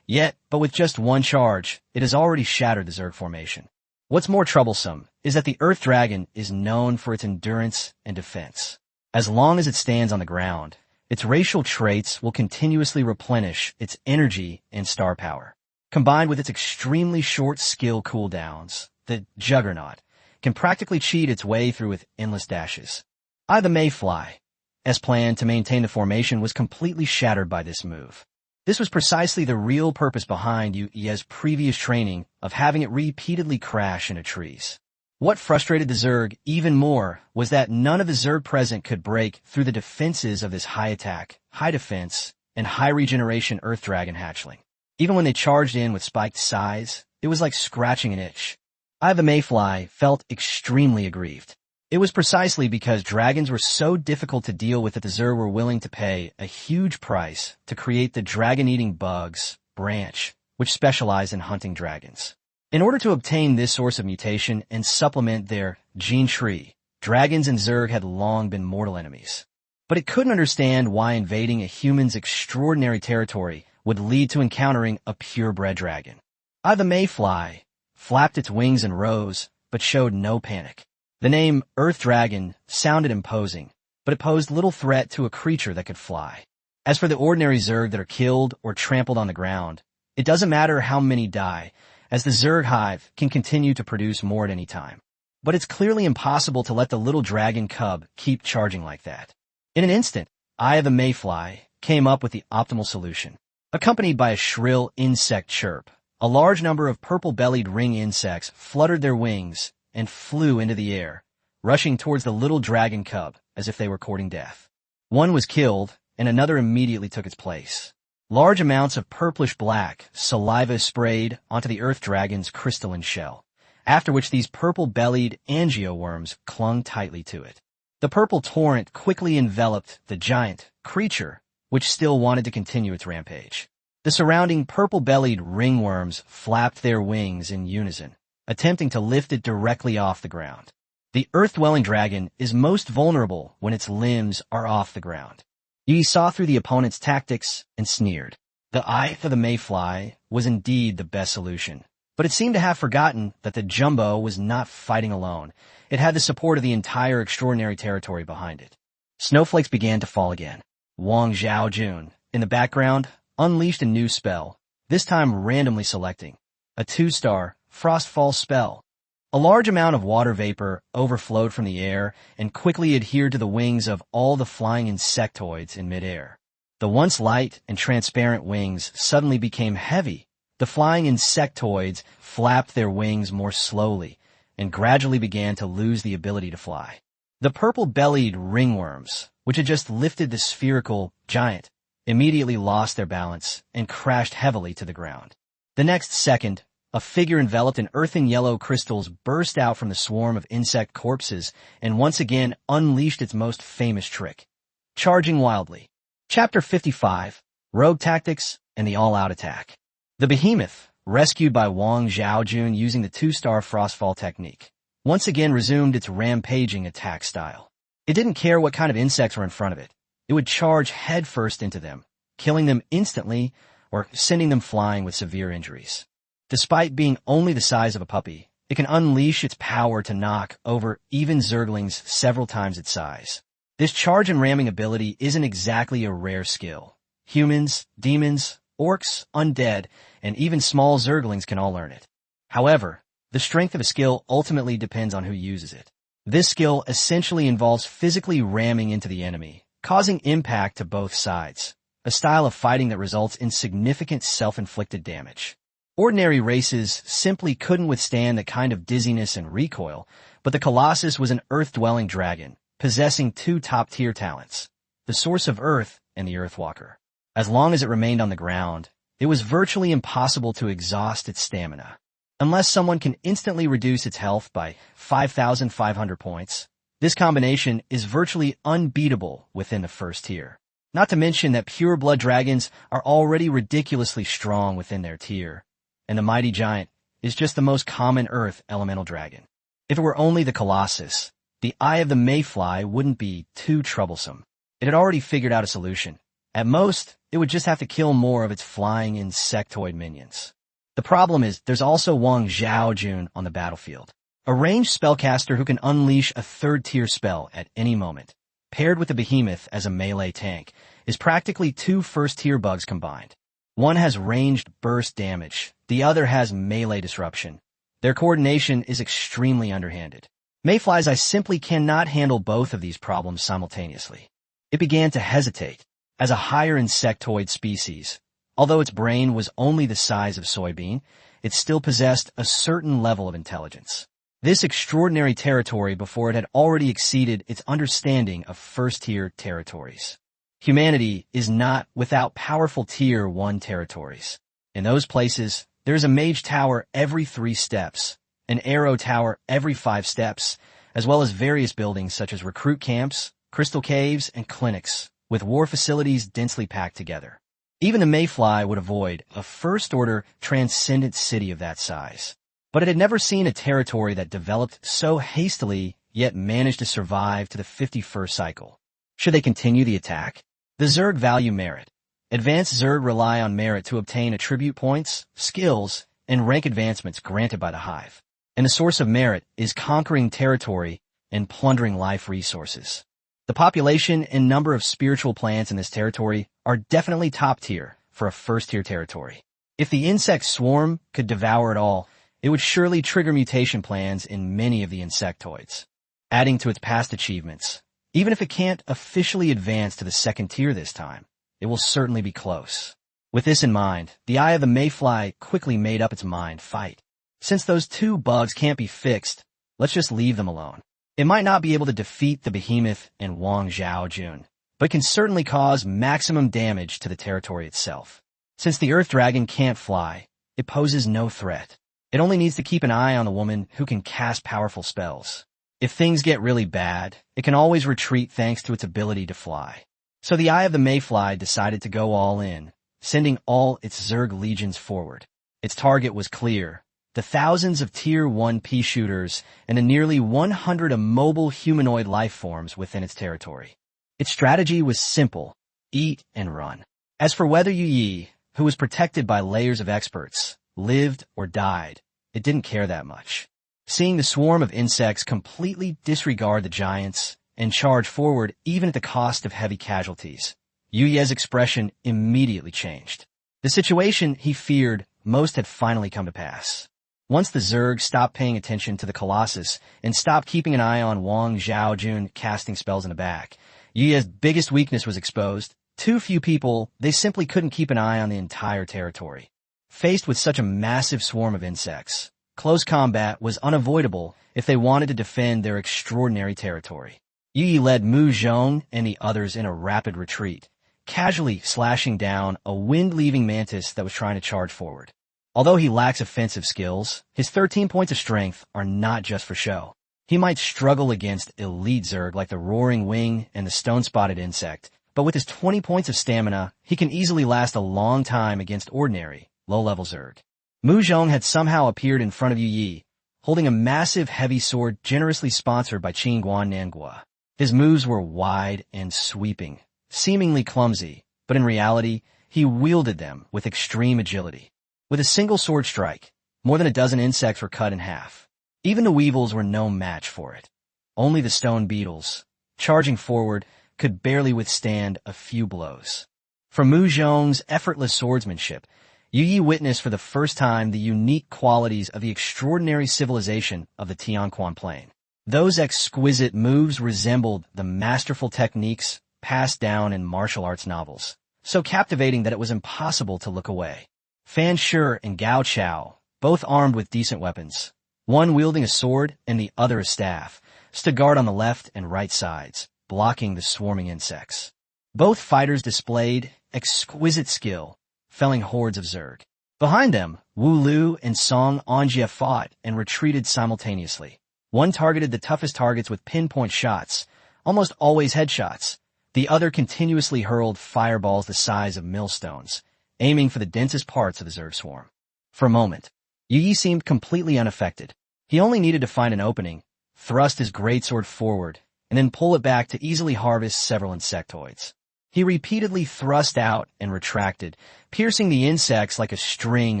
yet, but with just one charge, it has already shattered the Zerg formation. What's more troublesome is that the earth dragon is known for its endurance and defense. As long as it stands on the ground, its racial traits will continuously replenish its energy and star power. Combined with its extremely short skill cooldowns, the Juggernaut can practically cheat its way through with endless dashes. The Mayfly, as planned to maintain the formation, was completely shattered by this move. This was precisely the real purpose behind Yu's previous training of having it repeatedly crash into trees. What frustrated the Zerg even more was that none of the Zerg present could break through the defenses of this high attack, high defense, and high regeneration Earth Dragon hatchling. Even when they charged in with spiked size, it was like scratching an itch. The Mayfly felt extremely aggrieved. It was precisely because dragons were so difficult to deal with that the Zerg were willing to pay a huge price to create the dragon-eating bugs branch, which specialized in hunting dragons. In order to obtain this source of mutation and supplement their gene tree, dragons and Zerg had long been mortal enemies. But it couldn't understand why invading a human's extraordinary territory would lead to encountering a purebred dragon. The Mayfly flapped its wings and rose, but showed no panic. The name Earth Dragon sounded imposing, but it posed little threat to a creature that could fly. As for the ordinary Zerg that are killed or trampled on the ground, it doesn't matter how many die, as the Zerg hive can continue to produce more at any time. But it's clearly impossible to let the little dragon cub keep charging like that. In an instant, Eye of the Mayfly came up with the optimal solution. Accompanied by a shrill insect chirp, a large number of purple-bellied ring insects fluttered their wings and flew into the air, rushing towards the little dragon cub as if they were courting death. One was killed, and another immediately took its place. Large amounts of purplish-black saliva sprayed onto the earth dragon's crystalline shell, after which these purple-bellied angioworms clung tightly to it. The purple torrent quickly enveloped the giant creature, which still wanted to continue its rampage. The surrounding purple-bellied ringworms flapped their wings in unison, attempting to lift it directly off the ground. The earth-dwelling dragon is most vulnerable when its limbs are off the ground. Yi saw through the opponent's tactics and sneered. The Eye of the Mayfly was indeed the best solution, but it seemed to have forgotten that the Jumbo was not fighting alone. It had the support of the entire extraordinary territory behind it. Snowflakes began to fall again. Wang Zhaojun, in the background, unleashed a new spell, this time randomly selecting a 2-star Frostfall spell. A large amount of water vapor overflowed from the air and quickly adhered to the wings of all the flying insectoids in midair. The once light and transparent wings suddenly became heavy. The flying insectoids flapped their wings more slowly and gradually began to lose the ability to fly. The purple-bellied ringworms, which had just lifted the spherical giant, immediately lost their balance and crashed heavily to the ground. The next second, a figure enveloped in earthen yellow crystals burst out from the swarm of insect corpses and once again unleashed its most famous trick, charging wildly. Chapter 55, Rogue Tactics and the All-Out Attack. The behemoth, rescued by Wang Zhaojun using the 2-star Frostfall technique, once again resumed its rampaging attack style. It didn't care what kind of insects were in front of it. It would charge headfirst into them, killing them instantly or sending them flying with severe injuries. Despite being only the size of a puppy, it can unleash its power to knock over even Zerglings several times its size. This charge and ramming ability isn't exactly a rare skill. Humans, demons, orcs, undead, and even small Zerglings can all learn it. However, the strength of a skill ultimately depends on who uses it. This skill essentially involves physically ramming into the enemy, causing impact to both sides, a style of fighting that results in significant self-inflicted damage. Ordinary races simply couldn't withstand the kind of dizziness and recoil, but the Colossus was an earth-dwelling dragon, possessing two top-tier talents, the Source of Earth and the Earthwalker. As long as it remained on the ground, it was virtually impossible to exhaust its stamina. Unless someone can instantly reduce its health by 5,500 points, this combination is virtually unbeatable within the first tier. Not to mention that pure-blood dragons are already ridiculously strong within their tier, and the mighty giant is just the most common earth elemental dragon. If it were only the Colossus, the Eye of the Mayfly wouldn't be too troublesome. It had already figured out a solution. At most, it would just have to kill more of its flying insectoid minions. The problem is there's also Wang Zhaojun on the battlefield, a ranged spellcaster who can unleash a third-tier spell at any moment. Paired with the behemoth as a melee tank, is practically two first-tier bugs combined. One has ranged burst damage, the other has melee disruption. Their coordination is extremely underhanded. Mayfly's eye simply cannot handle both of these problems simultaneously. It began to hesitate. As a higher insectoid species, although its brain was only the size of soybean, it still possessed a certain level of intelligence. This extraordinary territory before it had already exceeded its understanding of first-tier territories. Humanity is not without powerful Tier 1 territories. In those places, there is a mage tower every 3 steps, an arrow tower every 5 steps, as well as various buildings such as recruit camps, crystal caves, and clinics, with war facilities densely packed together. Even the Mayfly would avoid a first-order transcendent city of that size. But it had never seen a territory that developed so hastily yet managed to survive to the 51st cycle. Should they continue the attack? The Zerg value merit. Advanced Zerg rely on merit to obtain attribute points, skills, and rank advancements granted by the Hive. And the source of merit is conquering territory and plundering life resources. The population and number of spiritual plants in this territory are definitely top tier for a first-tier territory. If the insect swarm could devour it all, it would surely trigger mutation plans in many of the insectoids, adding to its past achievements. Even if it can't officially advance to the second tier this time, it will certainly be close. With this in mind, the Eye of the Mayfly quickly made up its mind, fight. Since those two bugs can't be fixed, let's just leave them alone. It might not be able to defeat the behemoth and Wang Zhaojun, but can certainly cause maximum damage to the territory itself. Since the Earth Dragon can't fly, it poses no threat. It only needs to keep an eye on the woman who can cast powerful spells. If things get really bad, it can always retreat thanks to its ability to fly. So the Eye of the Mayfly decided to go all in, sending all its Zerg legions forward. Its target was clear: the thousands of Tier 1 pea shooters and the nearly 100 immobile humanoid life forms within its territory. Its strategy was simple: eat and run. As for whether Yu Yi, who was protected by layers of experts, lived or died, it didn't care that much. Seeing the swarm of insects completely disregard the giants and charge forward even at the cost of heavy casualties, Yu Ye's expression immediately changed. The situation he feared most had finally come to pass. Once the Zerg stopped paying attention to the Colossus and stopped keeping an eye on Wang Zhaojun casting spells in the back, Yu Ye's biggest weakness was exposed. Too few people, they simply couldn't keep an eye on the entire territory. Faced with such a massive swarm of insects, close combat was unavoidable if they wanted to defend their extraordinary territory. Yu Yi led Mu Zhong and the others in a rapid retreat, casually slashing down a wind-leaving mantis that was trying to charge forward. Although he lacks offensive skills, his 13 points of strength are not just for show. He might struggle against elite Zerg like the Roaring Wing and the Stone-Spotted Insect, but with his 20 points of stamina, he can easily last a long time against ordinary, low-level Zerg. Mu Zhong had somehow appeared in front of Yu Yi, holding a massive heavy sword generously sponsored by Qingguan Nangua. His moves were wide and sweeping, seemingly clumsy, but in reality, he wielded them with extreme agility. With a single sword strike, more than a dozen insects were cut in half. Even the weevils were no match for it. Only the stone beetles, charging forward, could barely withstand a few blows. From Mu Zhong's effortless swordsmanship, Yu Yi witnessed for the first time the unique qualities of the extraordinary civilization of the Tianquan Plain. Those exquisite moves resembled the masterful techniques passed down in martial arts novels, so captivating that it was impossible to look away. Fan Shi and Gao Chao, both armed with decent weapons, one wielding a sword and the other a staff, stood guard on the left and right sides, blocking the swarming insects. Both fighters displayed exquisite skill, felling hordes of Zerg. Behind them, Wu Lu and Song Anjia fought and retreated simultaneously. One targeted the toughest targets with pinpoint shots, almost always headshots. The other continuously hurled fireballs the size of millstones, aiming for the densest parts of the Zerg swarm. For a moment, Yu Yi seemed completely unaffected. He only needed to find an opening, thrust his greatsword forward, and then pull it back to easily harvest several insectoids. He repeatedly thrust out and retracted, piercing the insects like a string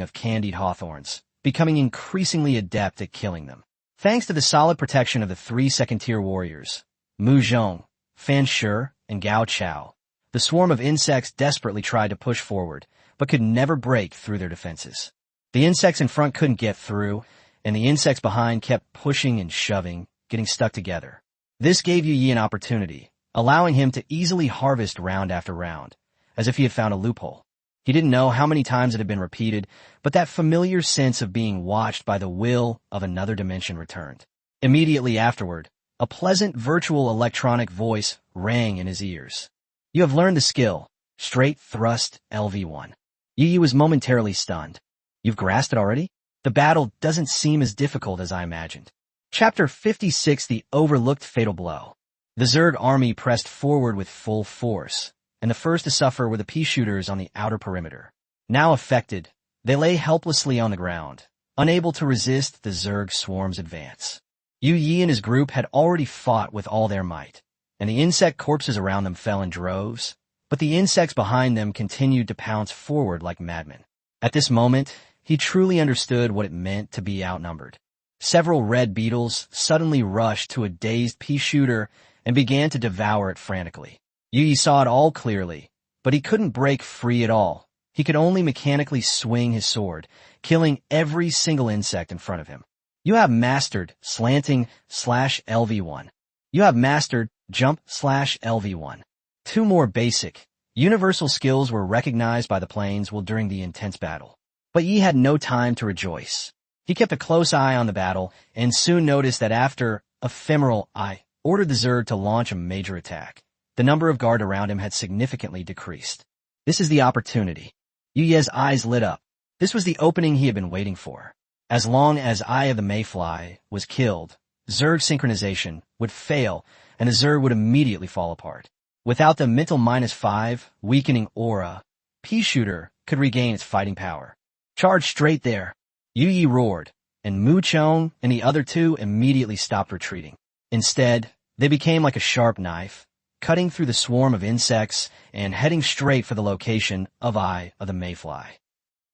of candied hawthorns, becoming increasingly adept at killing them. Thanks to the solid protection of the 3 second-tier warriors, Mu Zhong, Fan Shi, and Gao Chao, the swarm of insects desperately tried to push forward, but could never break through their defenses. The insects in front couldn't get through, and the insects behind kept pushing and shoving, getting stuck together. This gave Yu Yi an opportunity, allowing him to easily harvest round after round, as if he had found a loophole. He didn't know how many times it had been repeated, but that familiar sense of being watched by the will of another dimension returned. Immediately afterward, a pleasant virtual electronic voice rang in his ears. You have learned the skill, Straight Thrust LV1. Yu Yi was momentarily stunned. You've grasped it already? The battle doesn't seem as difficult as I imagined. Chapter 56, The Overlooked Fatal Blow. The Zerg army pressed forward with full force, and the first to suffer were the pea shooters on the outer perimeter. Now affected, they lay helplessly on the ground, unable to resist the Zerg swarm's advance. Yu Yi and his group had already fought with all their might, and the insect corpses around them fell in droves, but the insects behind them continued to pounce forward like madmen. At this moment, he truly understood what it meant to be outnumbered. Several red beetles suddenly rushed to a dazed pea shooter and began to devour it frantically. Yu Yi saw it all clearly, but he couldn't break free at all. He could only mechanically swing his sword, killing every single insect in front of him. You have mastered slanting /LV1. You have mastered jump /LV1. 2 more basic, universal skills were recognized by the planes while during the intense battle. But Yi had no time to rejoice. He kept a close eye on the battle and soon noticed that after ephemeral I ordered the Zerg to launch a major attack, the number of guard around him had significantly decreased. This is the opportunity. Yu Ye's eyes lit up. This was the opening he had been waiting for. As long as Eye of the Mayfly was killed, Zerg synchronization would fail and the Zerg would immediately fall apart. Without the mental -5 weakening aura, Pea Shooter could regain its fighting power. Charge straight there. Yu Yi roared, and Mu Chong and the other 2 immediately stopped retreating. Instead, they became like a sharp knife, cutting through the swarm of insects and heading straight for the location of Eye of the Mayfly.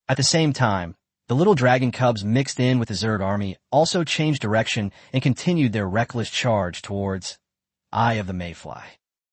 At the same time, the little dragon cubs mixed in with the Zerg army also changed direction and continued their reckless charge towards Eye of the Mayfly.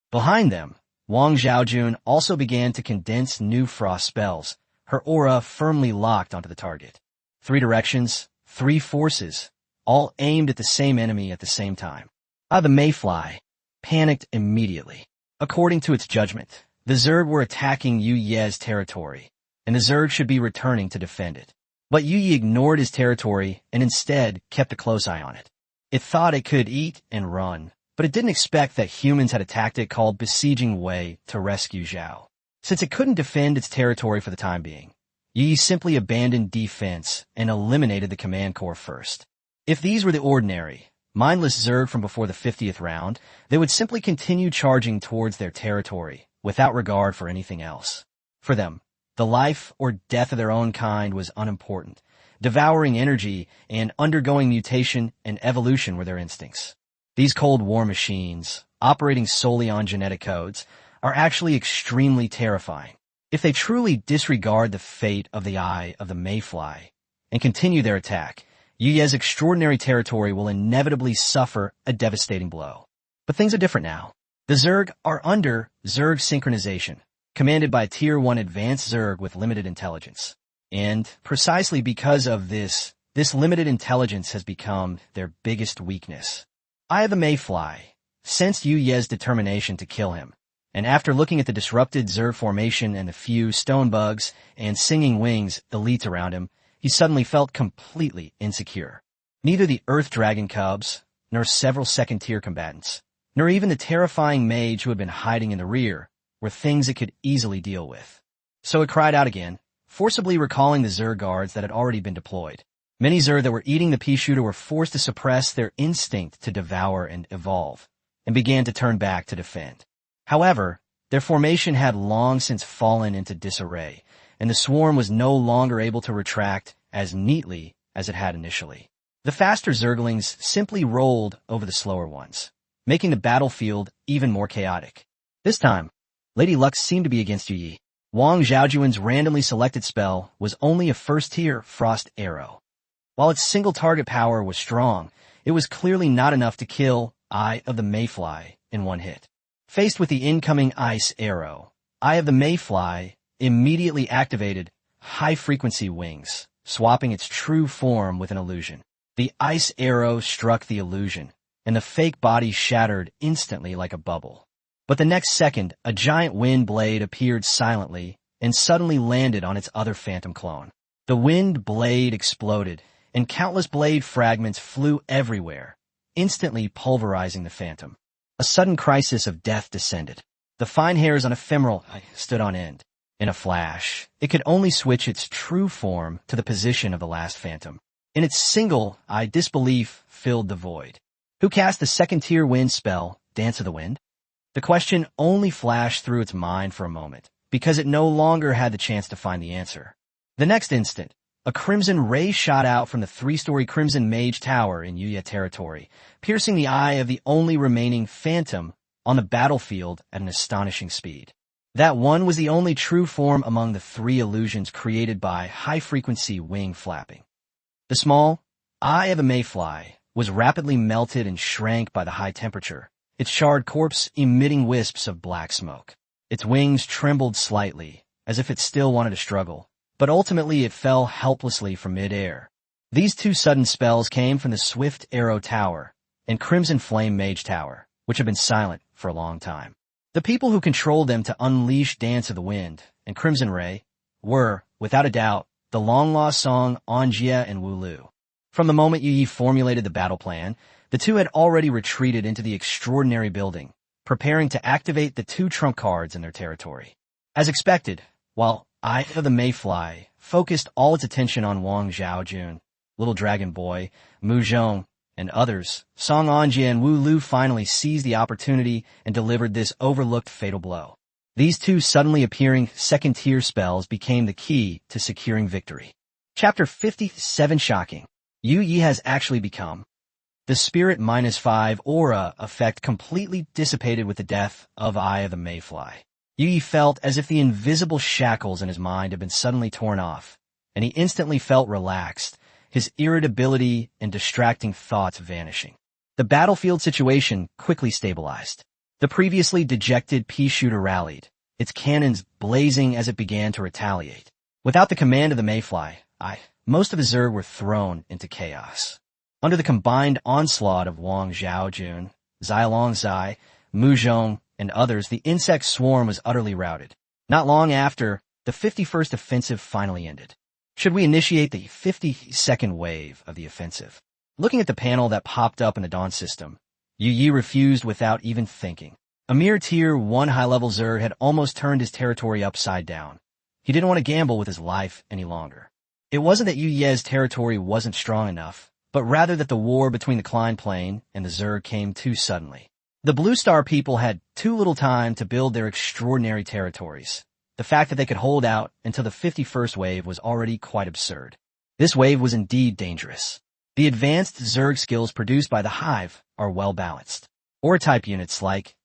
Behind them, Wang Zhaojun also began to condense new frost spells, her aura firmly locked onto the target. 3 directions, 3 forces, all aimed at the same enemy at the same time. The Mayfly panicked immediately. According to its judgment, the Zerg were attacking Yu Ye's territory, and the Zerg should be returning to defend it. But Yu Yi ignored his territory and instead kept a close eye on it. It thought it could eat and run, but it didn't expect that humans had a tactic called Besieging Wei to rescue Zhao. Since it couldn't defend its territory for the time being, Yu Yi simply abandoned defense and eliminated the command corps first. If these were the ordinary, mindless Zerg from before the 50th round, they would simply continue charging towards their territory, without regard for anything else. For them, the life or death of their own kind was unimportant. Devouring energy and undergoing mutation and evolution were their instincts. These Cold War machines, operating solely on genetic codes, are actually extremely terrifying. If they truly disregard the fate of the Eye of the Mayfly and continue their attack, Yu Ye's extraordinary territory will inevitably suffer a devastating blow. But things are different now. The Zerg are under Zerg synchronization, commanded by Tier 1 advanced Zerg with limited intelligence. And precisely because of this limited intelligence has become their biggest weakness. Eye of the Mayfly sensed Yu Ye's determination to kill him, and after looking at the disrupted Zerg formation and the few stone bugs and singing wings elites around him, he suddenly felt completely insecure. Neither the Earth Dragon cubs, nor several second-tier combatants, nor even the terrifying mage who had been hiding in the rear, were things it could easily deal with. So it cried out again, forcibly recalling the Zerg guards that had already been deployed. Many Zerg that were eating the pea shooter were forced to suppress their instinct to devour and evolve, and began to turn back to defend. However, their formation had long since fallen into disarray, and the swarm was no longer able to retract as neatly as it had initially. The faster Zerglings simply rolled over the slower ones, making the battlefield even more chaotic. This time, Lady Luck seemed to be against Yu Yi. Wang Zhaojuan's randomly selected spell was only a first-tier Frost Arrow. While its single-target power was strong, it was clearly not enough to kill Eye of the Mayfly in one hit. Faced with the incoming Ice Arrow, Eye of the Mayfly immediately activated high-frequency wings, swapping its true form with an illusion. The Ice Arrow struck the illusion, and the fake body shattered instantly like a bubble. But the next second, a giant wind blade appeared silently and suddenly landed on its other phantom clone. The wind blade exploded, and countless blade fragments flew everywhere, instantly pulverizing the phantom. A sudden crisis of death descended. The fine hairs on Ephemeral stood on end. In a flash, it could only switch its true form to the position of the last phantom. In its single eye, disbelief filled the void. Who cast the second-tier wind spell, Dance of the Wind? The question only flashed through its mind for a moment, because it no longer had the chance to find the answer. The next instant, a crimson ray shot out from the 3-story Crimson Mage Tower in Yuya territory, piercing the eye of the only remaining phantom on the battlefield at an astonishing speed. That one was the only true form among the 3 illusions created by high-frequency wing flapping. The small Eye of the Mayfly was rapidly melted and shrank by the high temperature, its charred corpse emitting wisps of black smoke. Its wings trembled slightly, as if it still wanted to struggle, but ultimately it fell helplessly from mid-air. These 2 sudden spells came from the Swift Arrow Tower and Crimson Flame Mage Tower, which had been silent for a long time. The people who controlled them to unleash Dance of the Wind and Crimson Ray were, without a doubt, the long-lost song Anjia and Wulu. From the moment Yu Yi formulated the battle plan, the 2 had already retreated into the extraordinary building, preparing to activate the 2 trump cards in their territory. As expected, while Eye of the Mayfly focused all its attention on Wang Zhaojun, Little Dragon Boy, Mu Zhong, and others, Song Anjia and Wu Lu finally seized the opportunity and delivered this overlooked fatal blow. These 2 suddenly appearing second-tier spells became the key to securing victory. Chapter 57 Shocking. Yu Yi has actually become. The Spirit -5 aura effect completely dissipated with the death of Eye of the Mayfly. Yu Yi felt as if the invisible shackles in his mind had been suddenly torn off, and he instantly felt relaxed, his irritability and distracting thoughts vanishing. The battlefield situation quickly stabilized. The previously dejected pea shooter rallied, its cannons blazing as it began to retaliate. Without the command of the Mayfly, most of the Zerg were thrown into chaos. Under the combined onslaught of Wang Zhaojun, Zilong Zai, Mu Zhong, and others, the insect swarm was utterly routed. Not long after, the 51st offensive finally ended. Should we initiate the 52nd wave of the offensive? Looking at the panel that popped up in the Dawn system, Yu Yi refused without even thinking. A mere Tier 1 high-level Zerg had almost turned his territory upside down. He didn't want to gamble with his life any longer. It wasn't that Yu Ye's territory wasn't strong enough, but rather that the war between the Klein Plain and the Zerg came too suddenly. The Blue Star people had too little time to build their extraordinary territories. The fact that they could hold out until the 51st wave was already quite absurd. This wave was indeed dangerous. The advanced Zerg skills produced by the Hive are well balanced. Aura-type units like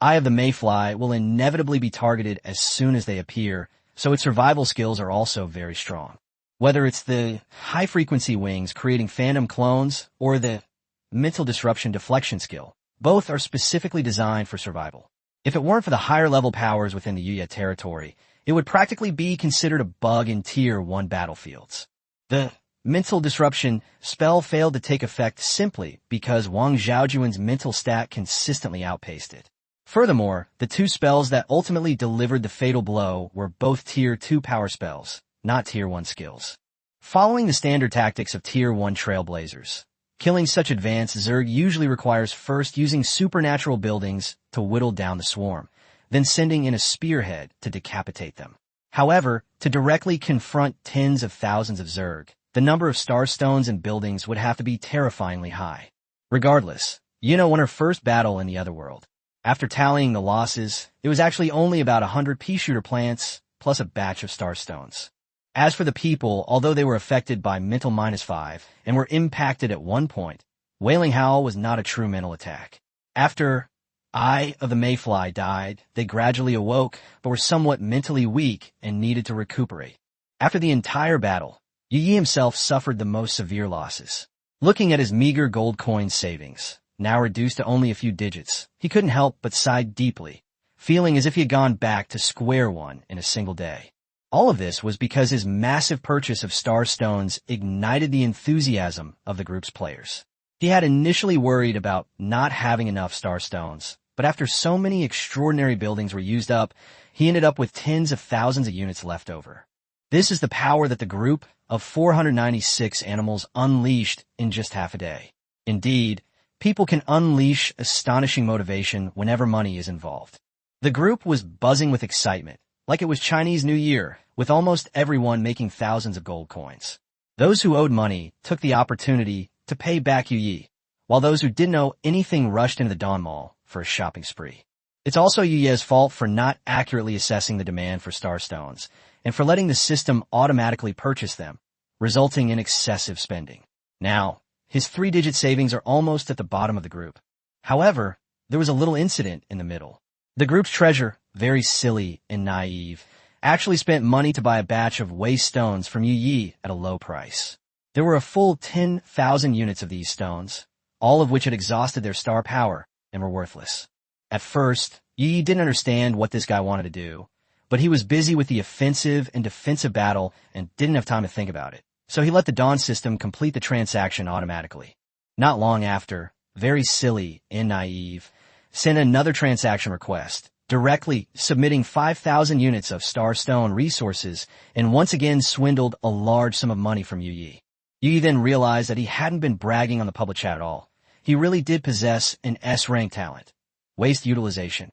Eye of the Mayfly will inevitably be targeted as soon as they appear, so its survival skills are also very strong. Whether it's the high-frequency wings creating phantom clones or the mental disruption deflection skill, both are specifically designed for survival. If it weren't for the higher-level powers within the Yuya territory, it would practically be considered a bug in Tier 1 battlefields. The mental disruption spell failed to take effect simply because Wang Zhaojuan's mental stat consistently outpaced it. Furthermore, the two spells that ultimately delivered the fatal blow were both Tier 2 power spells, not Tier 1 skills. Following the standard tactics of Tier 1 Trailblazers, killing such advanced Zerg usually requires first using supernatural buildings to whittle down the swarm, then sending in a spearhead to decapitate them. However, to directly confront tens of thousands of Zerg, the number of starstones and buildings would have to be terrifyingly high. Regardless, Yuno won her first battle in the Otherworld. After tallying the losses, it was actually only about 100 pea-shooter plants, plus a batch of starstones. As for the people, although they were affected by mental -5 and were impacted at one point, Wailing Howl was not a true mental attack. After Eye of the Mayfly died, they gradually awoke, but were somewhat mentally weak and needed to recuperate. After the entire battle, Yi himself suffered the most severe losses. Looking at his meager gold coin savings, now reduced to only a few digits, he couldn't help but sigh deeply, feeling as if he had gone back to square one in a single day. All of this was because his massive purchase of star stones ignited the enthusiasm of the group's players. He had initially worried about not having enough star stones, but after so many extraordinary buildings were used up, he ended up with tens of thousands of units left over. This is the power that the group of 496 animals unleashed in just half a day. Indeed, people can unleash astonishing motivation whenever money is involved. The group was buzzing with excitement, like it was Chinese New Year, with almost everyone making thousands of gold coins. Those who owed money took the opportunity to pay back Yi, while those who didn't know anything rushed into the Dawn Mall for a shopping spree. It's also Yuye's fault for not accurately assessing the demand for starstones, and for letting the system automatically purchase them, resulting in excessive spending. Now, his 3-digit savings are almost at the bottom of the group. However, there was a little incident in the middle. The group's treasurer, very silly and naive, actually spent money to buy a batch of waste stones from Yi at a low price. There were a full 10,000 units of these stones, all of which had exhausted their star power and were worthless. At first, Yi didn't understand what this guy wanted to do, but he was busy with the offensive and defensive battle and didn't have time to think about it. So he let the Dawn system complete the transaction automatically. Not long after, very silly and naive, sent another transaction request, directly submitting 5,000 units of star stone resources and once again swindled a large sum of money from Yi. Yi then realized that he hadn't been bragging on the public chat at all. He really did possess an S-rank talent. Waste utilization.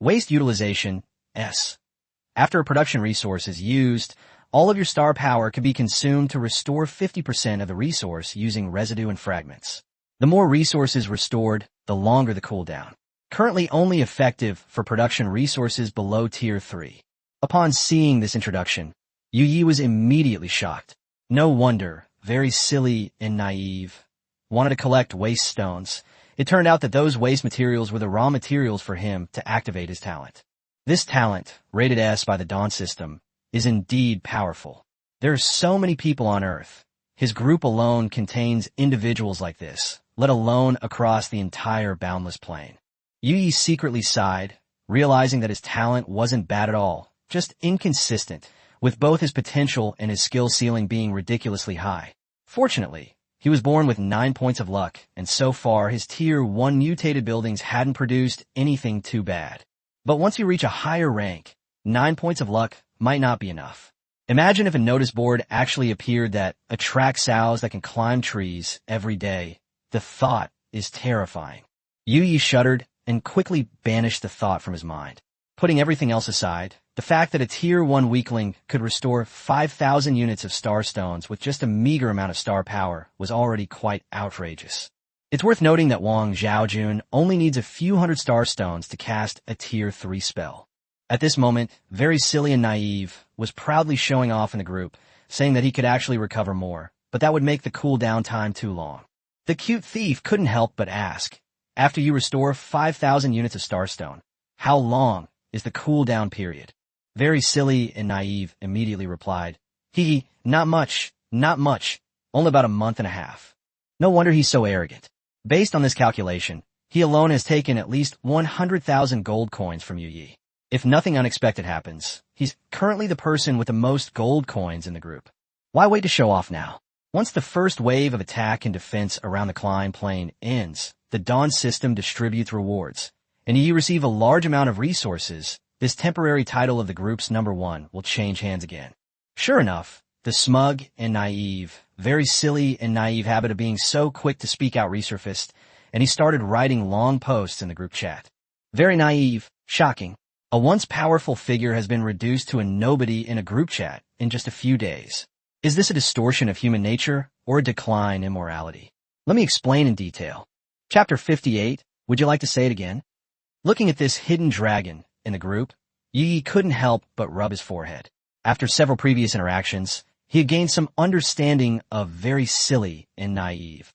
Waste utilization, S. After a production resource is used, all of your star power can be consumed to restore 50% of the resource using residue and fragments. The more resources restored, the longer the cooldown. Currently only effective for production resources below Tier 3. Upon seeing this introduction, Yi was immediately shocked. No wonder, very silly and naive, wanted to collect waste stones. It turned out that those waste materials were the raw materials for him to activate his talent. This talent, rated S by the Dawn system, is indeed powerful. There are so many people on Earth. His group alone contains individuals like this, let alone across the entire boundless plane. Yi secretly sighed, realizing that his talent wasn't bad at all, just inconsistent, with both his potential and his skill ceiling being ridiculously high. Fortunately, he was born with 9 points of luck, and so far his Tier 1 mutated buildings hadn't produced anything too bad. But once you reach a higher rank, 9 points of luck might not be enough. Imagine if a notice board actually appeared that attracts sows that can climb trees every day. The thought is terrifying. Yi shuddered and quickly banished the thought from his mind. Putting everything else aside, the fact that a Tier 1 weakling could restore 5,000 units of star stones with just a meager amount of star power was already quite outrageous. It's worth noting that Wang Zhaojun only needs a few hundred star stones to cast a Tier 3 spell. At this moment, very silly and naive, was proudly showing off in the group, saying that he could actually recover more, but that would make the cooldown time too long. The cute thief couldn't help but ask, after you restore 5,000 units of starstone, how long is the cooldown period? Very silly and naive immediately replied, not much, only about a month and a half. No wonder he's so arrogant. Based on this calculation, he alone has taken at least 100,000 gold coins from Yi. If nothing unexpected happens, he's currently the person with the most gold coins in the group. Why wait to show off now? Once the first wave of attack and defense around the Klein plane ends, the Dawn system distributes rewards, and you receive a large amount of resources, this temporary title of the group's #1 will change hands again. Sure enough, the smug and naive, very silly and naive habit of being so quick to speak out resurfaced, and he started writing long posts in the group chat. Very naive, shocking. A once powerful figure has been reduced to a nobody in a group chat in just a few days. Is this a distortion of human nature or a decline in morality? Let me explain in detail. Chapter 58, would you like to say it again? Looking at this hidden dragon in the group, Yi couldn't help but rub his forehead. After several previous interactions, he had gained some understanding of very silly and naive.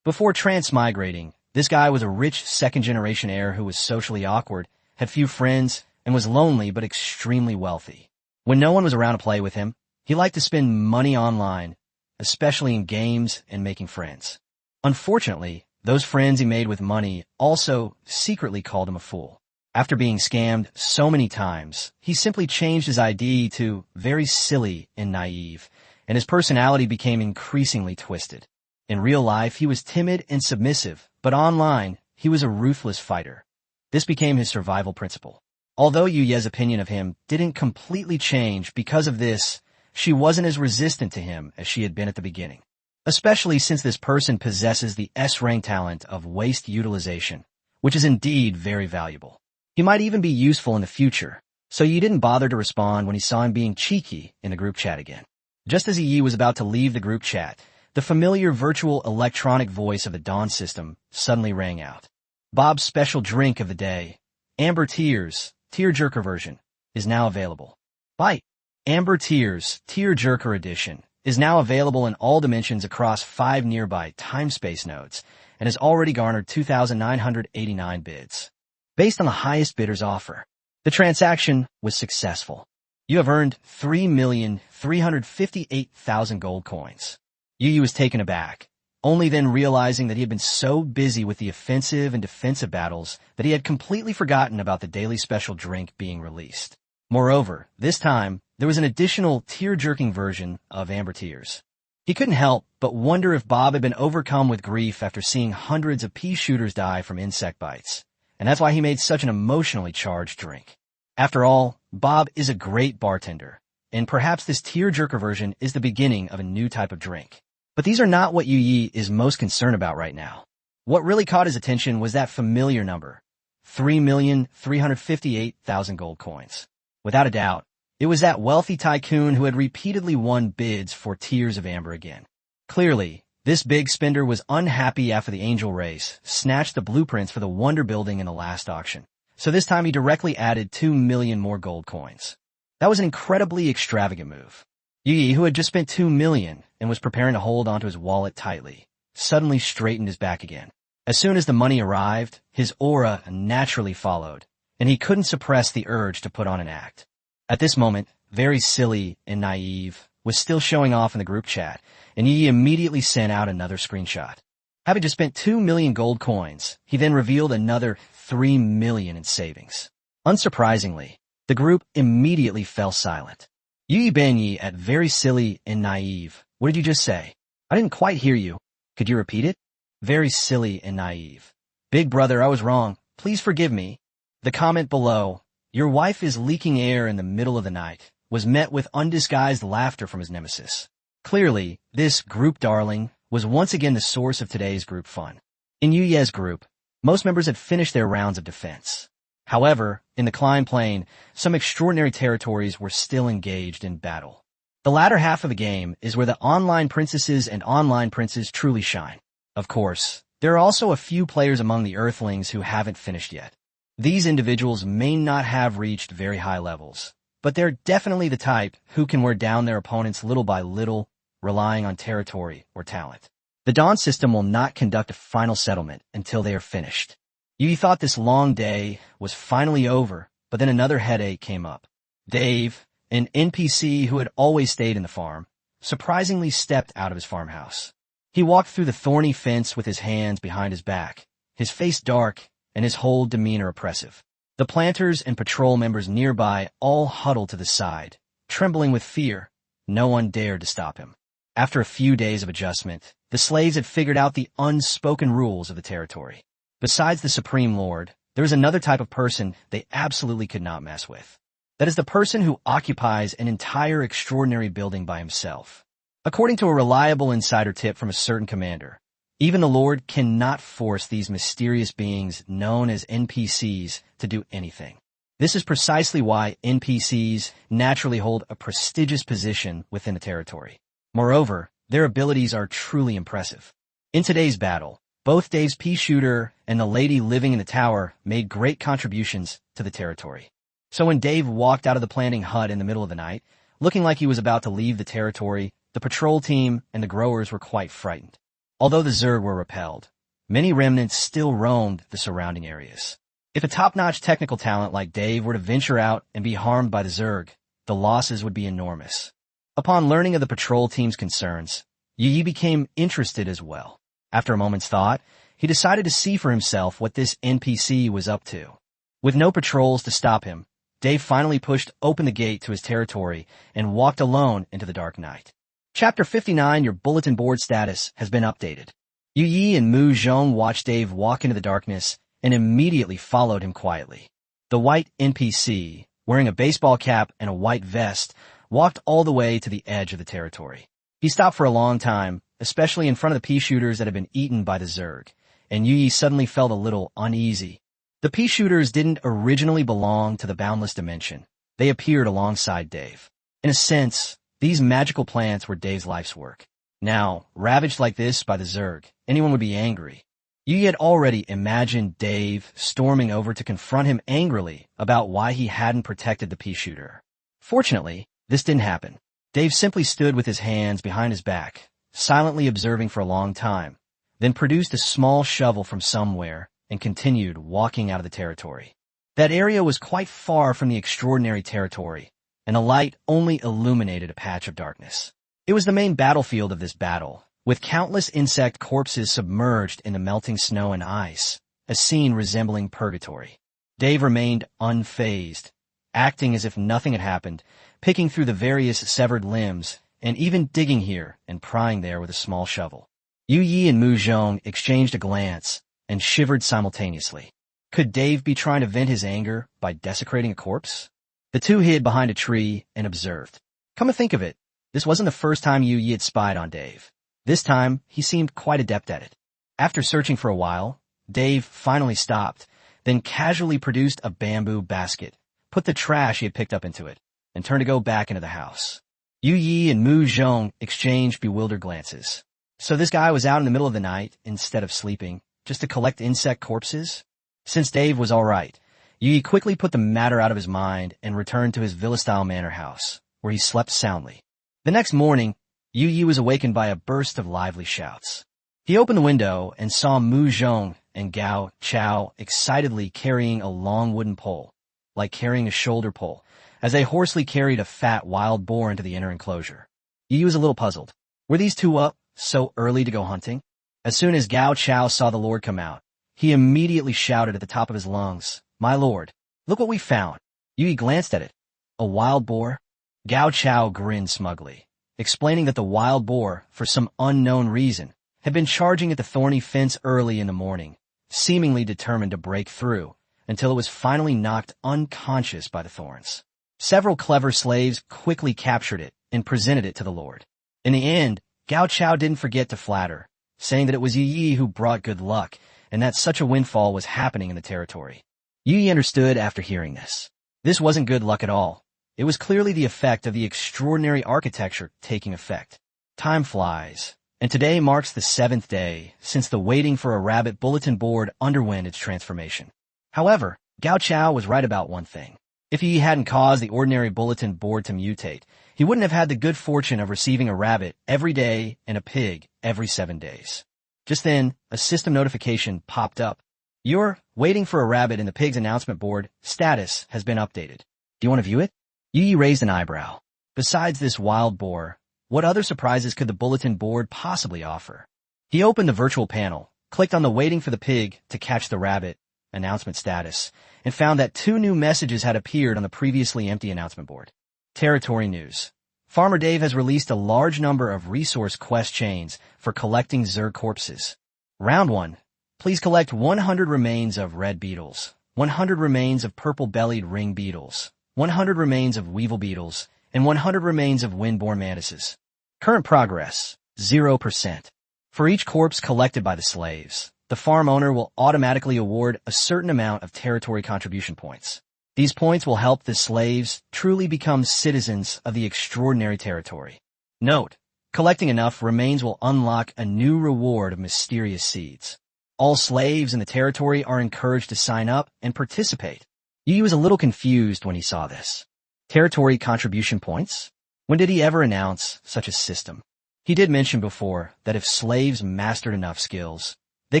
Before transmigrating, this guy was a rich second-generation heir who was socially awkward, had few friends, and was lonely but extremely wealthy. When no one was around to play with him, he liked to spend money online, especially in games and making friends. Unfortunately, those friends he made with money also secretly called him a fool. After being scammed so many times, he simply changed his ID to very silly and naive, and his personality became increasingly twisted. In real life, he was timid and submissive, but online, he was a ruthless fighter. This became his survival principle. Although Yuye's opinion of him didn't completely change because of this, she wasn't as resistant to him as she had been at the beginning. Especially since this person possesses the S-rank talent of waste utilization, which is indeed very valuable. He might even be useful in the future, so Yi didn't bother to respond when he saw him being cheeky in the group chat again. Just as Yi was about to leave the group chat, the familiar virtual electronic voice of the Dawn system suddenly rang out. Bob's special drink of the day, Amber Tears, Tearjerker version, is now available. Bite! Amber Tears, Tearjerker edition, is now available in all dimensions across 5 nearby time-space nodes, and has already garnered 2,989 bids. Based on the highest bidder's offer, the transaction was successful. You have earned 3,358,000 gold coins. Yu was taken aback, only then realizing that he had been so busy with the offensive and defensive battles that he had completely forgotten about the daily special drink being released. Moreover, this time, there was an additional tear-jerking version of Amber Tears. He couldn't help but wonder if Bob had been overcome with grief after seeing hundreds of pea shooters die from insect bites, and that's why he made such an emotionally charged drink. After all, Bob is a great bartender, and perhaps this tear-jerker version is the beginning of a new type of drink. But these are not what Yi is most concerned about right now. What really caught his attention was that familiar number, 3,358,000 gold coins. Without a doubt, it was that wealthy tycoon who had repeatedly won bids for Tears of Amber again. Clearly, this big spender was unhappy after the Angel race snatched the blueprints for the Wonder Building in the last auction. So this time he directly added 2 million more gold coins. That was an incredibly extravagant move. Yi, who had just spent 2 million and was preparing to hold onto his wallet tightly, suddenly straightened his back again. As soon as the money arrived, his aura naturally followed, and he couldn't suppress the urge to put on an act. At this moment, very silly and naive, was still showing off in the group chat, and Yi immediately sent out another screenshot. Having just spent 2 million gold coins, he then revealed another 3 million in savings. Unsurprisingly, the group immediately fell silent. Yi Banyi at very silly and naive. What did you just say? I didn't quite hear you. Could you repeat it? Very silly and naive. Big brother, I was wrong. Please forgive me. The comment below, your wife is leaking air in the middle of the night, was met with undisguised laughter from his nemesis. Clearly, this group darling was once again the source of today's group fun. In Yuye's group, most members had finished their rounds of defense. However, in the Klein Plain, some extraordinary territories were still engaged in battle. The latter half of the game is where the online princesses and online princes truly shine. Of course, there are also a few players among the Earthlings who haven't finished yet. These individuals may not have reached very high levels, but they're definitely the type who can wear down their opponents little by little, relying on territory or talent. The Dawn system will not conduct a final settlement until they are finished. Yi thought this long day was finally over, but then another headache came up. Dave, an NPC who had always stayed in the farm, surprisingly stepped out of his farmhouse. He walked through the thorny fence with his hands behind his back, his face dark and his whole demeanor oppressive. The planters and patrol members nearby all huddled to the side, trembling with fear. No one dared to stop him. After a few days of adjustment, the slaves had figured out the unspoken rules of the territory. Besides the Supreme Lord, there is another type of person they absolutely could not mess with. That is the person who occupies an entire extraordinary building by himself. According to a reliable insider tip from a certain commander, even the Lord cannot force these mysterious beings known as NPCs to do anything. This is precisely why NPCs naturally hold a prestigious position within the territory. Moreover, their abilities are truly impressive. In today's battle, both Dave's pea shooter and the lady living in the tower made great contributions to the territory. So when Dave walked out of the planting hut in the middle of the night, looking like he was about to leave the territory, the patrol team and the growers were quite frightened. Although the Zerg were repelled, many remnants still roamed the surrounding areas. If a top-notch technical talent like Dave were to venture out and be harmed by the Zerg, the losses would be enormous. Upon learning of the patrol team's concerns, Yi became interested as well. After a moment's thought, he decided to see for himself what this NPC was up to. With no patrols to stop him, Dave finally pushed open the gate to his territory and walked alone into the dark night. Chapter 59, your bulletin board status has been updated. Yu Yi and Mu Zhong watched Dave walk into the darkness and immediately followed him quietly. The white NPC, wearing a baseball cap and a white vest, walked all the way to the edge of the territory. He stopped for a long time, especially in front of the pea shooters that had been eaten by the Zerg, and Yu Yi suddenly felt a little uneasy. The pea shooters didn't originally belong to the Boundless Dimension. They appeared alongside Dave. In a sense, these magical plants were Dave's life's work. Now, ravaged like this by the Zerg, anyone would be angry. Yi had already imagined Dave storming over to confront him angrily about why he hadn't protected the pea shooter. Fortunately, this didn't happen. Dave simply stood with his hands behind his back, silently observing for a long time, then produced a small shovel from somewhere and continued walking out of the territory. That area was quite far from the extraordinary territory, and a light only illuminated a patch of darkness. It was the main battlefield of this battle, with countless insect corpses submerged in the melting snow and ice, a scene resembling purgatory. Dave remained unfazed, acting as if nothing had happened, picking through the various severed limbs, and even digging here and prying there with a small shovel. Yu Yi and Mu Zhong exchanged a glance and shivered simultaneously. Could Dave be trying to vent his anger by desecrating a corpse? The two hid behind a tree and observed. Come to think of it, this wasn't the first time Yu Yi had spied on Dave. This time, he seemed quite adept at it. After searching for a while, Dave finally stopped, then casually produced a bamboo basket, put the trash he had picked up into it, and turned to go back into the house. Yu Yi and Mu Zhong exchanged bewildered glances. So this guy was out in the middle of the night, instead of sleeping, just to collect insect corpses? Since Dave was all right, Yu Yi quickly put the matter out of his mind and returned to his villa-style manor house, where he slept soundly. The next morning, Yu Yi was awakened by a burst of lively shouts. He opened the window and saw Mu Zhong and Gao Chao excitedly carrying a long wooden pole, like carrying a shoulder pole, as they hoarsely carried a fat wild boar into the inner enclosure. Yu Yi was a little puzzled. Were these two up so early to go hunting? As soon as Gao Chao saw the Lord come out, he immediately shouted at the top of his lungs, "My lord, look what we found." Yu Yi glanced at it. A wild boar? Gao Chao grinned smugly, explaining that the wild boar, for some unknown reason, had been charging at the thorny fence early in the morning, seemingly determined to break through, until it was finally knocked unconscious by the thorns. Several clever slaves quickly captured it and presented it to the Lord. In the end, Gao Chao didn't forget to flatter, saying that it was Yu Yi who brought good luck, and that such a windfall was happening in the territory. Yu Yi understood after hearing this. This wasn't good luck at all. It was clearly the effect of the extraordinary architecture taking effect. Time flies, and today marks the 7th day since the waiting for a rabbit bulletin board underwent its transformation. However, Gao Chao was right about one thing. If he hadn't caused the ordinary bulletin board to mutate, he wouldn't have had the good fortune of receiving a rabbit every day and a pig every 7 days. Just then, a system notification popped up. Your waiting for a rabbit in the pig's announcement board status has been updated. Do you want to view it? Yu Yi raised an eyebrow. Besides this wild boar, what other surprises could the bulletin board possibly offer? He opened the virtual panel, clicked on the waiting for the pig to catch the rabbit announcement status, and found that 2 new messages had appeared on the previously empty announcement board. Territory news. Farmer Dave has released a large number of resource quest chains for collecting Zerg corpses. Round 1. Please collect 100 remains of red beetles, 100 remains of purple-bellied ring beetles, 100 remains of weevil beetles, and 100 remains of wind-borne mantises. Current progress, 0%. For each corpse collected by the slaves, the farm owner will automatically award a certain amount of territory contribution points. These points will help the slaves truly become citizens of the extraordinary territory. Note, collecting enough remains will unlock a new reward of mysterious seeds. All slaves in the territory are encouraged to sign up and participate. Yu was a little confused when he saw this. Territory contribution points? When did he ever announce such a system? He did mention before that if slaves mastered enough skills, they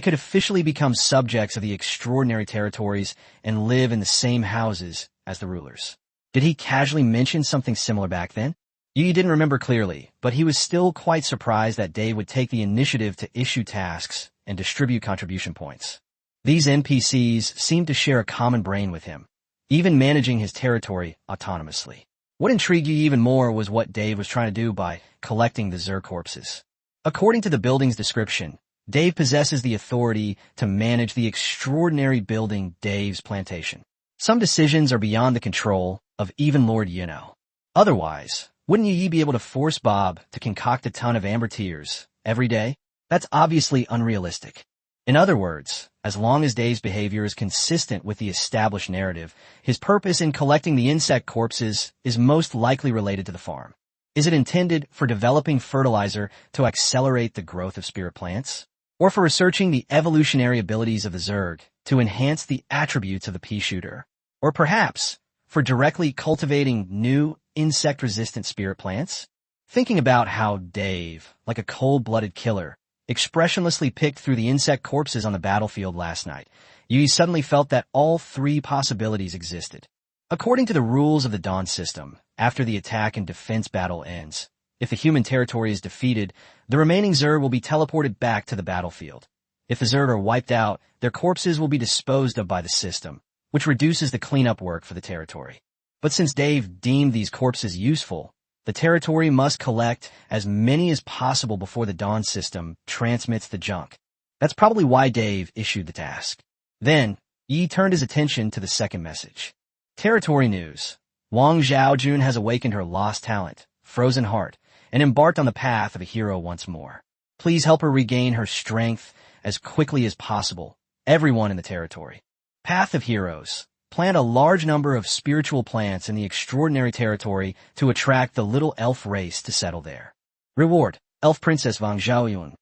could officially become subjects of the extraordinary territories and live in the same houses as the rulers. Did he casually mention something similar back then? Yi didn't remember clearly, but he was still quite surprised that Dave would take the initiative to issue tasks and distribute contribution points. These NPCs seemed to share a common brain with him, even managing his territory autonomously. What intrigued you even more was what Dave was trying to do by collecting the Zer corpses. According to the building's description, Dave possesses the authority to manage the extraordinary building Dave's plantation. Some decisions are beyond the control of even Lord Yino. Otherwise, wouldn't Yi be able to force Bob to concoct a ton of amber tears every day? That's obviously unrealistic. In other words, as long as Dave's behavior is consistent with the established narrative, his purpose in collecting the insect corpses is most likely related to the farm. Is it intended for developing fertilizer to accelerate the growth of spirit plants? Or for researching the evolutionary abilities of the Zerg to enhance the attributes of the pea shooter? Or perhaps for directly cultivating new insect-resistant spirit plants? Thinking about how Dave, like a cold-blooded killer, expressionlessly picked through the insect corpses on the battlefield last night, Yui suddenly felt that all three possibilities existed. According to the rules of the Dawn system, after the attack and defense battle ends, if the human territory is defeated, the remaining Zerg will be teleported back to the battlefield. If the Zerg are wiped out, their corpses will be disposed of by the system, which reduces the cleanup work for the territory. But since Dave deemed these corpses useful, the territory must collect as many as possible before the Dawn system transmits the junk. That's probably why Dave issued the task. Then, Yi turned his attention to the second message. Territory news. Wang Zhaojun has awakened her lost talent, Frozen Heart, and embarked on the path of a hero once more. Please help her regain her strength as quickly as possible. Everyone in the territory. Path of Heroes. Plant a large number of spiritual plants in the extraordinary territory to attract the little elf race to settle there. Reward. Elf Princess Wang Zhaoyun.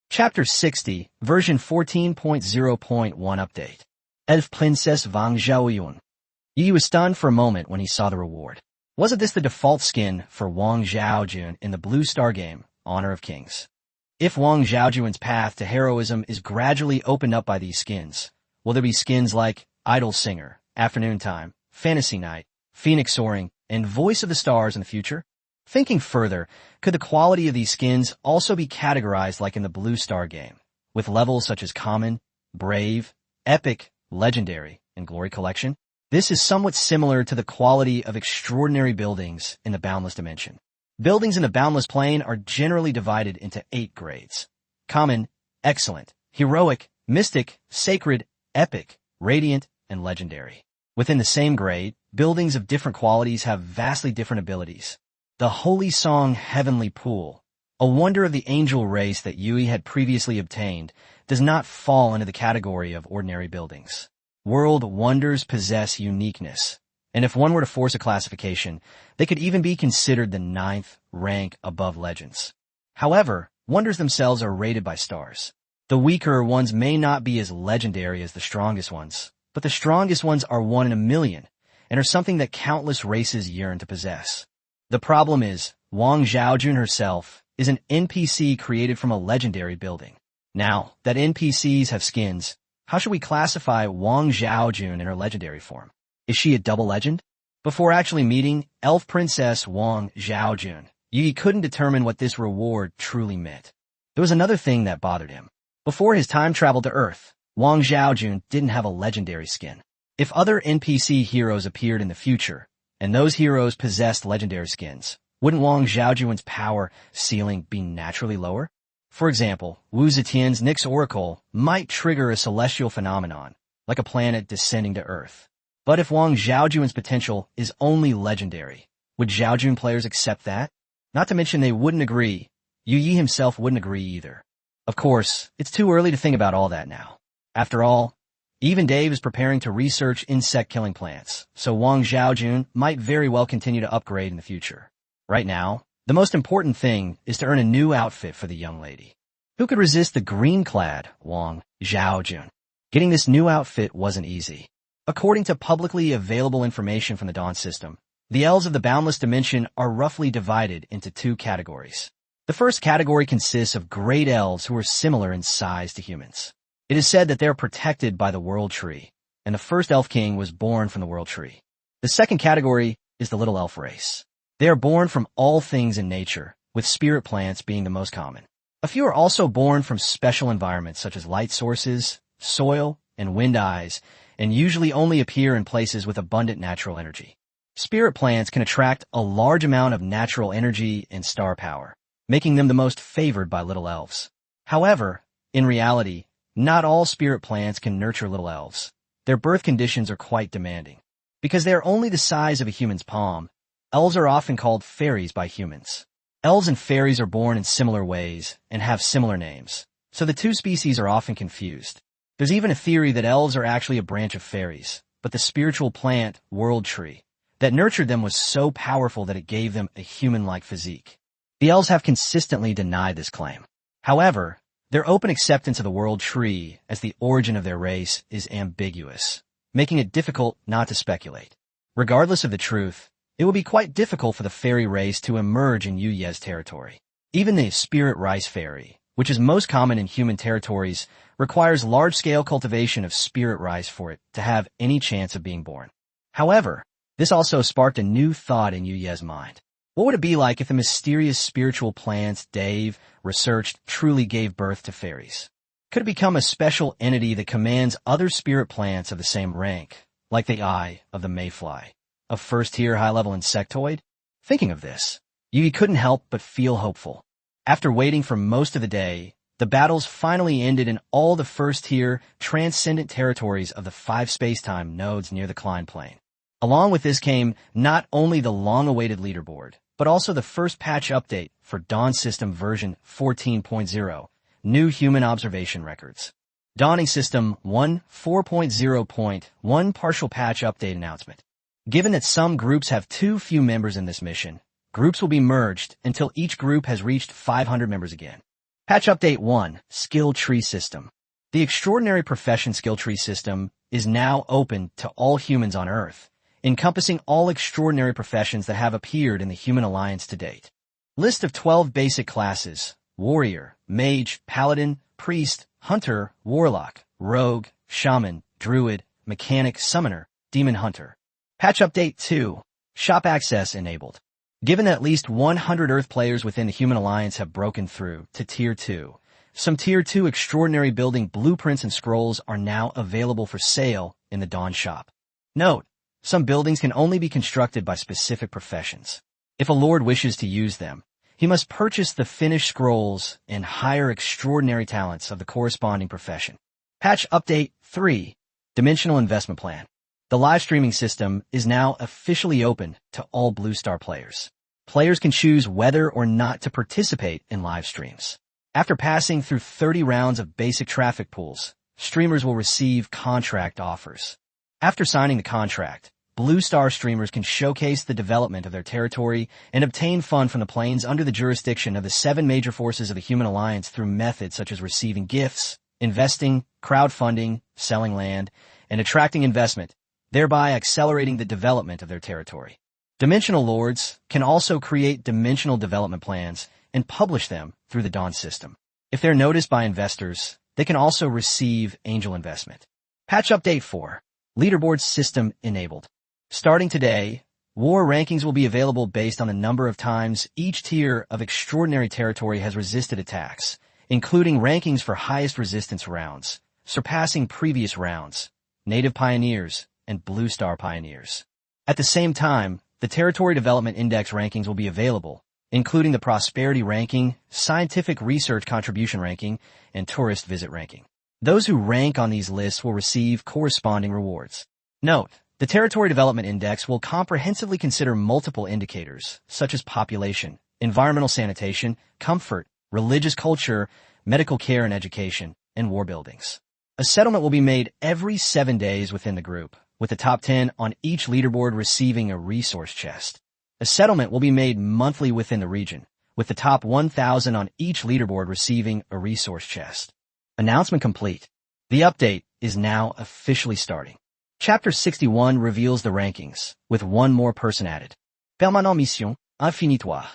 Chapter 60, version 14.0.1 update. Elf Princess Wang Zhaoyun. Yi was stunned for a moment when he saw the reward. Wasn't this the default skin for Wang Zhaojun in the Blue Star game, Honor of Kings? If Wang Zhaojun's path to heroism is gradually opened up by these skins, will there be skins like Idol Singer, Afternoon Time, Fantasy Night, Phoenix Soaring, and Voice of the Stars in the future? Thinking further, could the quality of these skins also be categorized like in the Blue Star game, with levels such as Common, Brave, Epic, Legendary, and Glory Collection? This is somewhat similar to the quality of extraordinary buildings in the Boundless Dimension. Buildings in the Boundless Plane are generally divided into 8 grades. Common, Excellent, Heroic, Mystic, Sacred, Epic, Radiant, and Legendary. Within the same grade, buildings of different qualities have vastly different abilities. The Holy Song Heavenly Pool, a wonder of the angel race that Yui had previously obtained, does not fall into the category of ordinary buildings. World wonders possess uniqueness, and if one were to force a classification, they could even be considered the 9th rank above legends. However, wonders themselves are rated by stars. The weaker ones may not be as legendary as the strongest ones, but the strongest ones are 1 in a million, and are something that countless races yearn to possess. The problem is, Wang Zhaojun herself is an NPC created from a legendary building. Now, that NPCs have skins, how should we classify Wang Zhaojun in her legendary form? Is she a double legend? Before actually meeting Elf Princess Wang Zhaojun, Yi couldn't determine what this reward truly meant. There was another thing that bothered him. Before his time travel to Earth, Wang Zhaojun didn't have a legendary skin. If other NPC heroes appeared in the future, and those heroes possessed legendary skins, wouldn't Wang Zhaojun's power ceiling be naturally lower? For example, Wu Zetian's Nyx Oracle might trigger a celestial phenomenon, like a planet descending to Earth. But if Wang Zhaojun's potential is only legendary, would Zhaojun players accept that? Not to mention they wouldn't agree. Yu Yi himself wouldn't agree either. Of course, it's too early to think about all that now. After all, even Dave is preparing to research insect-killing plants, so Wang Zhaojun might very well continue to upgrade in the future. Right now, the most important thing is to earn a new outfit for the young lady. Who could resist the green-clad Wang Zhaojun? Getting this new outfit wasn't easy. According to publicly available information from the Dawn system, the elves of the Boundless Dimension are roughly divided into two categories. The first category consists of great elves who are similar in size to humans. It is said that they are protected by the World Tree, and the first Elf King was born from the World Tree. The second category is the Little Elf race. They are born from all things in nature, with spirit plants being the most common. A few are also born from special environments such as light sources, soil, and wind eyes, and usually only appear in places with abundant natural energy. Spirit plants can attract a large amount of natural energy and star power, making them the most favored by little elves. However, in reality, not all spirit plants can nurture little elves. Their birth conditions are quite demanding. Because they are only the size of a human's palm, elves are often called fairies by humans. Elves and fairies are born in similar ways and have similar names, so the two species are often confused. There's even a theory that elves are actually a branch of fairies, but the spiritual plant, World Tree, that nurtured them was so powerful that it gave them a human-like physique. The elves have consistently denied this claim. However, their open acceptance of the World Tree as the origin of their race is ambiguous, making it difficult not to speculate. Regardless of the truth, it would be quite difficult for the fairy race to emerge in Yu Ye's territory. Even the spirit rice fairy, which is most common in human territories, requires large-scale cultivation of spirit rice for it to have any chance of being born. However, this also sparked a new thought in Yu Ye's mind. What would it be like if the mysterious spiritual plants Dave researched truly gave birth to fairies? Could it become a special entity that commands other spirit plants of the same rank, like the eye of the mayfly, a first-tier high-level insectoid? Thinking of this, Yu couldn't help but feel hopeful. After waiting for most of the day, the battles finally ended in all the first-tier, transcendent territories of the 5 spacetime nodes near the Klein Plane. Along with this came not only the long-awaited leaderboard, but also the first patch update for Dawn System version 14.0, New Human Observation Records. Dawning System 1.4.0.1 Partial Patch Update Announcement. Given that some groups have too few members in this mission, groups will be merged until each group has reached 500 members again. Patch Update 1, Skill Tree System. The Extraordinary Profession Skill Tree System is now open to all humans on Earth, encompassing all extraordinary professions that have appeared in the Human Alliance to date. List of 12 basic classes: Warrior, Mage, Paladin, Priest, Hunter, Warlock, Rogue, Shaman, Druid, Mechanic, Summoner, Demon Hunter. Patch Update 2, Shop Access Enabled. Given that at least 100 Earth players within the Human Alliance have broken through to Tier 2, some Tier 2 extraordinary building blueprints and scrolls are now available for sale in the Dawn Shop. Note, some buildings can only be constructed by specific professions. If a lord wishes to use them, he must purchase the finished scrolls and hire extraordinary talents of the corresponding profession. Patch Update 3, Dimensional Investment Plan. The live streaming system is now officially open to all Blue Star players. Players can choose whether or not to participate in live streams. After passing through 30 rounds of basic traffic pools, streamers will receive contract offers. After signing the contract, Blue Star streamers can showcase the development of their territory and obtain funds from the planes under the jurisdiction of the 7 major forces of the Human Alliance through methods such as receiving gifts, investing, crowdfunding, selling land, and attracting investment, thereby accelerating the development of their territory. Dimensional Lords can also create dimensional development plans and publish them through the Dawn system. If they're noticed by investors, they can also receive angel investment. Patch Update 4. Leaderboard System Enabled. Starting today, war rankings will be available based on the number of times each tier of extraordinary territory has resisted attacks, including rankings for highest resistance rounds, surpassing previous rounds, native pioneers, and Blue Star pioneers. At the same time, the Territory Development Index rankings will be available, including the Prosperity Ranking, Scientific Research Contribution Ranking, and Tourist Visit Ranking. Those who rank on these lists will receive corresponding rewards. Note, the Territory Development Index will comprehensively consider multiple indicators, such as population, environmental sanitation, comfort, religious culture, medical care and education, and war buildings. A settlement will be made every 7 days within the group, with the top 10 on each leaderboard receiving a resource chest. A settlement will be made monthly within the region, with the top 1,000 on each leaderboard receiving a resource chest. Announcement complete. The update is now officially starting. Chapter 61 reveals the rankings, with one more person added. Permanent mission, infinitoire.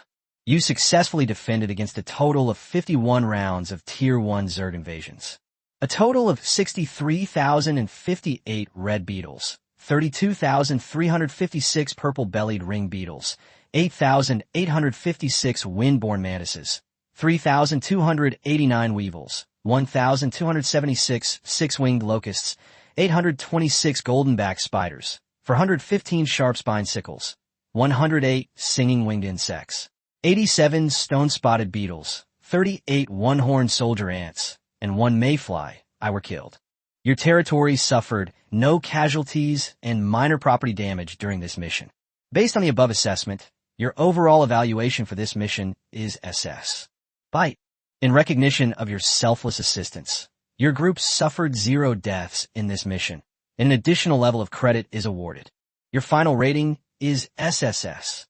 You successfully defended against a total of 51 rounds of Tier 1 Zerg invasions. A total of 63,058 red beetles, 32,356 purple-bellied ring beetles, 8,856 wind-borne mantises, 3,289 weevils, 1,276 six-winged locusts, 826 golden-backed spiders, 415 sharp-spined sickles, 108 singing winged insects, 87 stone-spotted beetles, 38 one-horned soldier ants, and 1 mayfly were killed. Your territory suffered no casualties and minor property damage during this mission. Based on the above assessment, your overall evaluation for this mission is SS. Byte. In recognition of your selfless assistance, your group suffered 0 deaths in this mission, and an additional level of credit is awarded. Your final rating is SSS.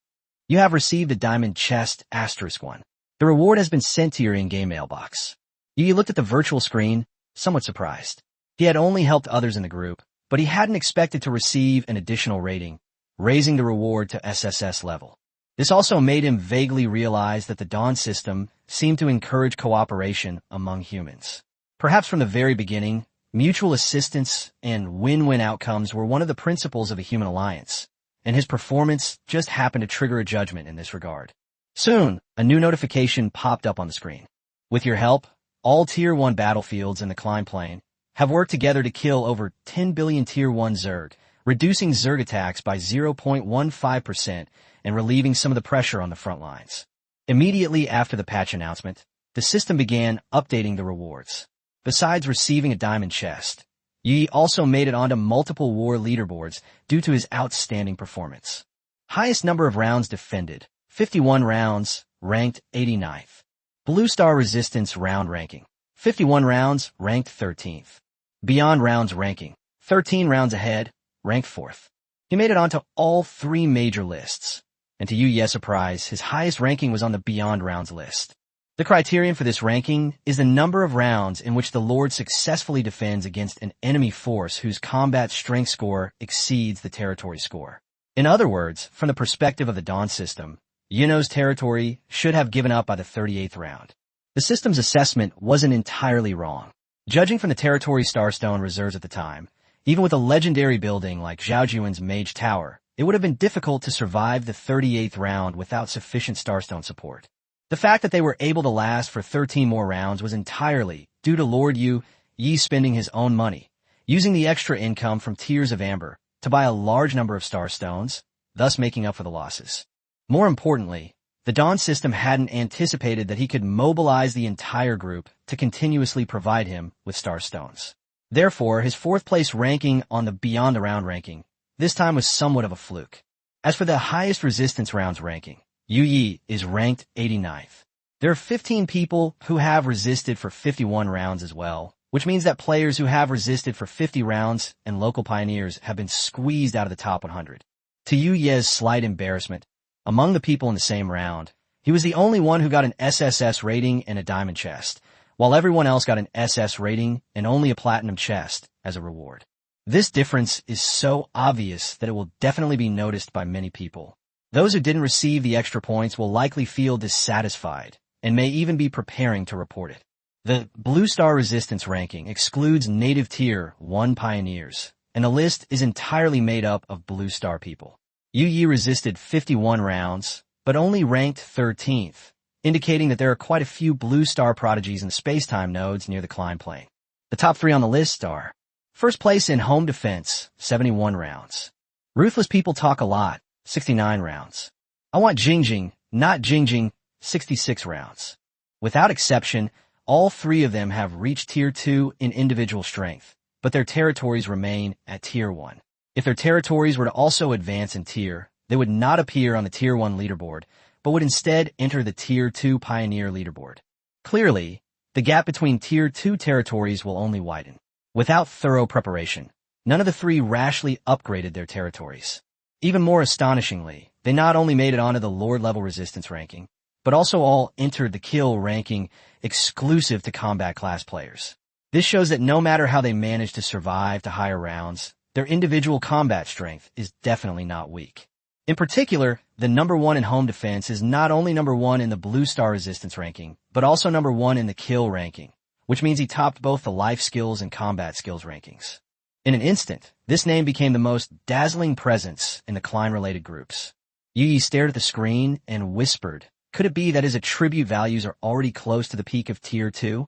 You have received a diamond chest *1. The reward has been sent to your in-game mailbox. You looked at the virtual screen, somewhat surprised. He had only helped others in the group, but he hadn't expected to receive an additional rating, raising the reward to SSS level. This also made him vaguely realize that the Dawn system seemed to encourage cooperation among humans. Perhaps from the very beginning, mutual assistance and win-win outcomes were one of the principles of a human alliance, and his performance just happened to trigger a judgment in this regard. Soon, a new notification popped up on the screen. With your help, all Tier 1 battlefields in the Climb Plane have worked together to kill over 10 billion Tier 1 Zerg, reducing Zerg attacks by 0.15% and relieving some of the pressure on the front lines. Immediately after the patch announcement, the system began updating the rewards. Besides receiving a diamond chest, Yi also made it onto multiple war leaderboards due to his outstanding performance. Highest number of rounds defended, 51 rounds, ranked 89th. Blue Star Resistance round ranking, 51 rounds, ranked 13th. Beyond rounds ranking, 13 rounds ahead, ranked 4th. He made it onto all 3 major lists, and to Yuye's surprise, his highest ranking was on the Beyond Rounds list. The criterion for this ranking is the number of rounds in which the Lord successfully defends against an enemy force whose combat strength score exceeds the territory score. In other words, from the perspective of the Dawn system, Yuno's territory should have given up by the 38th round. The system's assessment wasn't entirely wrong. Judging from the territory Starstone reserves at the time, even with a legendary building like Zhaojuan's Mage Tower, it would have been difficult to survive the 38th round without sufficient Starstone support. The fact that they were able to last for 13 more rounds was entirely due to Lord Yi spending his own money, using the extra income from Tears of Amber to buy a large number of Starstones, thus making up for the losses. More importantly, the Dawn system hadn't anticipated that he could mobilize the entire group to continuously provide him with Starstones. Therefore, his 4th place ranking on the Beyond the Round ranking this time was somewhat of a fluke. As for the highest resistance rounds ranking, Yi is ranked 89th. There are 15 people who have resisted for 51 rounds as well, which means that players who have resisted for 50 rounds and local pioneers have been squeezed out of the top 100. To Yuye's slight embarrassment, among the people in the same round, he was the only one who got an SSS rating and a diamond chest, while everyone else got an SS rating and only a platinum chest as a reward. This difference is so obvious that it will definitely be noticed by many people. Those who didn't receive the extra points will likely feel dissatisfied and may even be preparing to report it. The Blue Star Resistance ranking excludes native Tier 1 pioneers, and the list is entirely made up of Blue Star people. Yi resisted 51 rounds, but only ranked 13th, indicating that there are quite a few Blue Star prodigies in the spacetime nodes near the Climb Plane. The top 3 on the list are: first place in home defense, 71 rounds. Ruthless people talk a lot, 69 rounds. I want Jingjing, not Jingjing, 66 rounds. Without exception, All three of them have reached Tier 2 in individual strength, but their territories remain at Tier 1. If their territories were to also advance in tier, they would not appear on the Tier 1 leaderboard, but would instead enter the Tier 2 Pioneer leaderboard. Clearly, the gap between Tier 2 territories will only widen. Without thorough preparation, none of the three rashly upgraded their territories. Even more astonishingly, they not only made it onto the Lord-level resistance ranking, but also all entered the kill ranking exclusive to combat class players. This shows that no matter how they managed to survive to higher rounds, their individual combat strength is definitely not weak. In particular, the number 1 in home defense is not only number 1 in the Blue Star resistance ranking, but also number 1 in the kill ranking, which means he topped both the life skills and combat skills rankings. In an instant, this name became the most dazzling presence in the Klein-related groups. Yi stared at the screen and whispered, could it be that his attribute values are already close to the peak of Tier 2?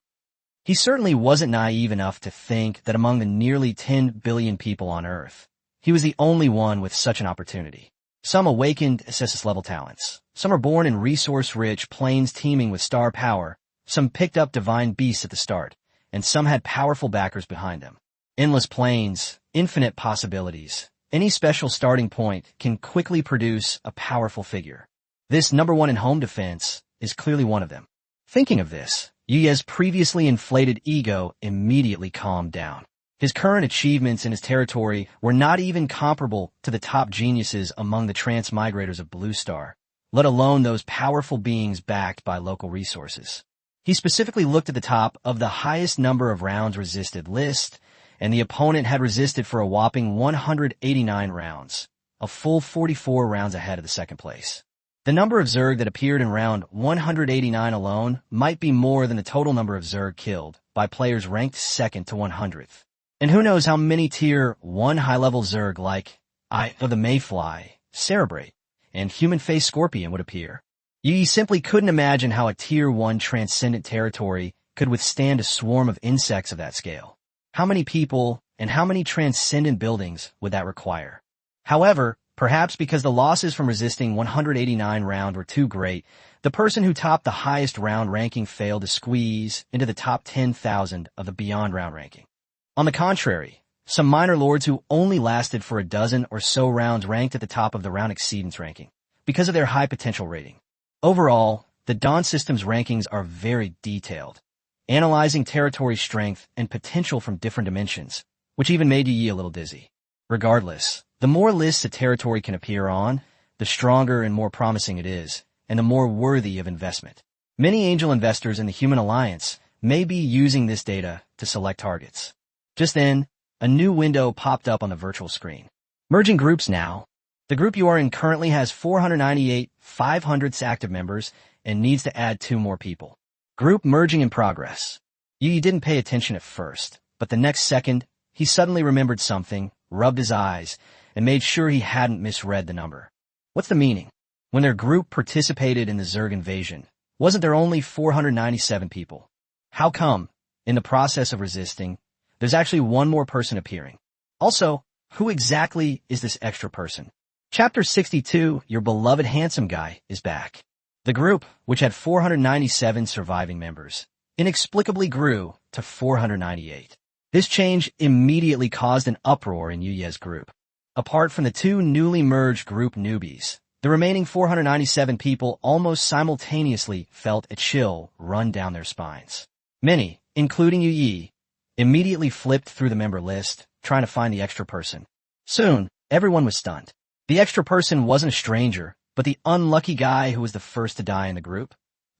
He certainly wasn't naive enough to think that among the nearly 10 billion people on Earth, he was the only one with such an opportunity. Some awakened SS-level talents. Some are born in resource-rich plains teeming with star power. Some picked up divine beasts at the start, and some had powerful backers behind them. Endless plains, infinite possibilities. Any special starting point can quickly produce a powerful figure. This number 1 in home defense is clearly one of them. Thinking of this, Yuye's previously inflated ego immediately calmed down. His current achievements in his territory were not even comparable to the top geniuses among the transmigrators of Blue Star, let alone those powerful beings backed by local resources. He specifically looked at the top of the highest number of rounds resisted list, and the opponent had resisted for a whopping 189 rounds, a full 44 rounds ahead of the second place. The number of Zerg that appeared in round 189 alone might be more than the total number of Zerg killed by players ranked second to 100th. And who knows how many Tier 1 high-level Zerg like Eye of the Mayfly, Cerebrate, and Human Face Scorpion would appear. You simply couldn't imagine how a Tier 1 transcendent territory could withstand a swarm of insects of that scale. How many people and how many transcendent buildings would that require? However, perhaps because the losses from resisting 189 round were too great, the person who topped the highest round ranking failed to squeeze into the top 10,000 of the beyond round ranking. On the contrary, some minor lords who only lasted for a dozen or so rounds ranked at the top of the round exceedance ranking because of their high potential rating. Overall, the Dawn System's rankings are very detailed, analyzing territory strength and potential from different dimensions, which even made Yi a little dizzy. Regardless, the more lists a territory can appear on, the stronger and more promising it is, and the more worthy of investment. Many angel investors in the Human Alliance may be using this data to select targets. Just then, a new window popped up on the virtual screen. Merging groups now. The group you are in currently has 498 500th active members and needs to add 2 more people. Group merging in progress. Yi didn't pay attention at first, but the next second, he suddenly remembered something, rubbed his eyes, and made sure he hadn't misread the number. What's the meaning? When their group participated in the Zerg invasion, wasn't there only 497 people? How come, in the process of resisting, there's actually 1 more person appearing? Also, who exactly is this extra person? Chapter 62, Your Beloved Handsome Guy, is back. The group, which had 497 surviving members, inexplicably grew to 498. This change immediately caused an uproar in Yuye's group. Apart from the 2 newly merged group newbies, the remaining 497 people almost simultaneously felt a chill run down their spines. Many, including Yi, immediately flipped through the member list, trying to find the extra person. Soon, everyone was stunned. The extra person wasn't a stranger, but the unlucky guy who was the first to die in the group.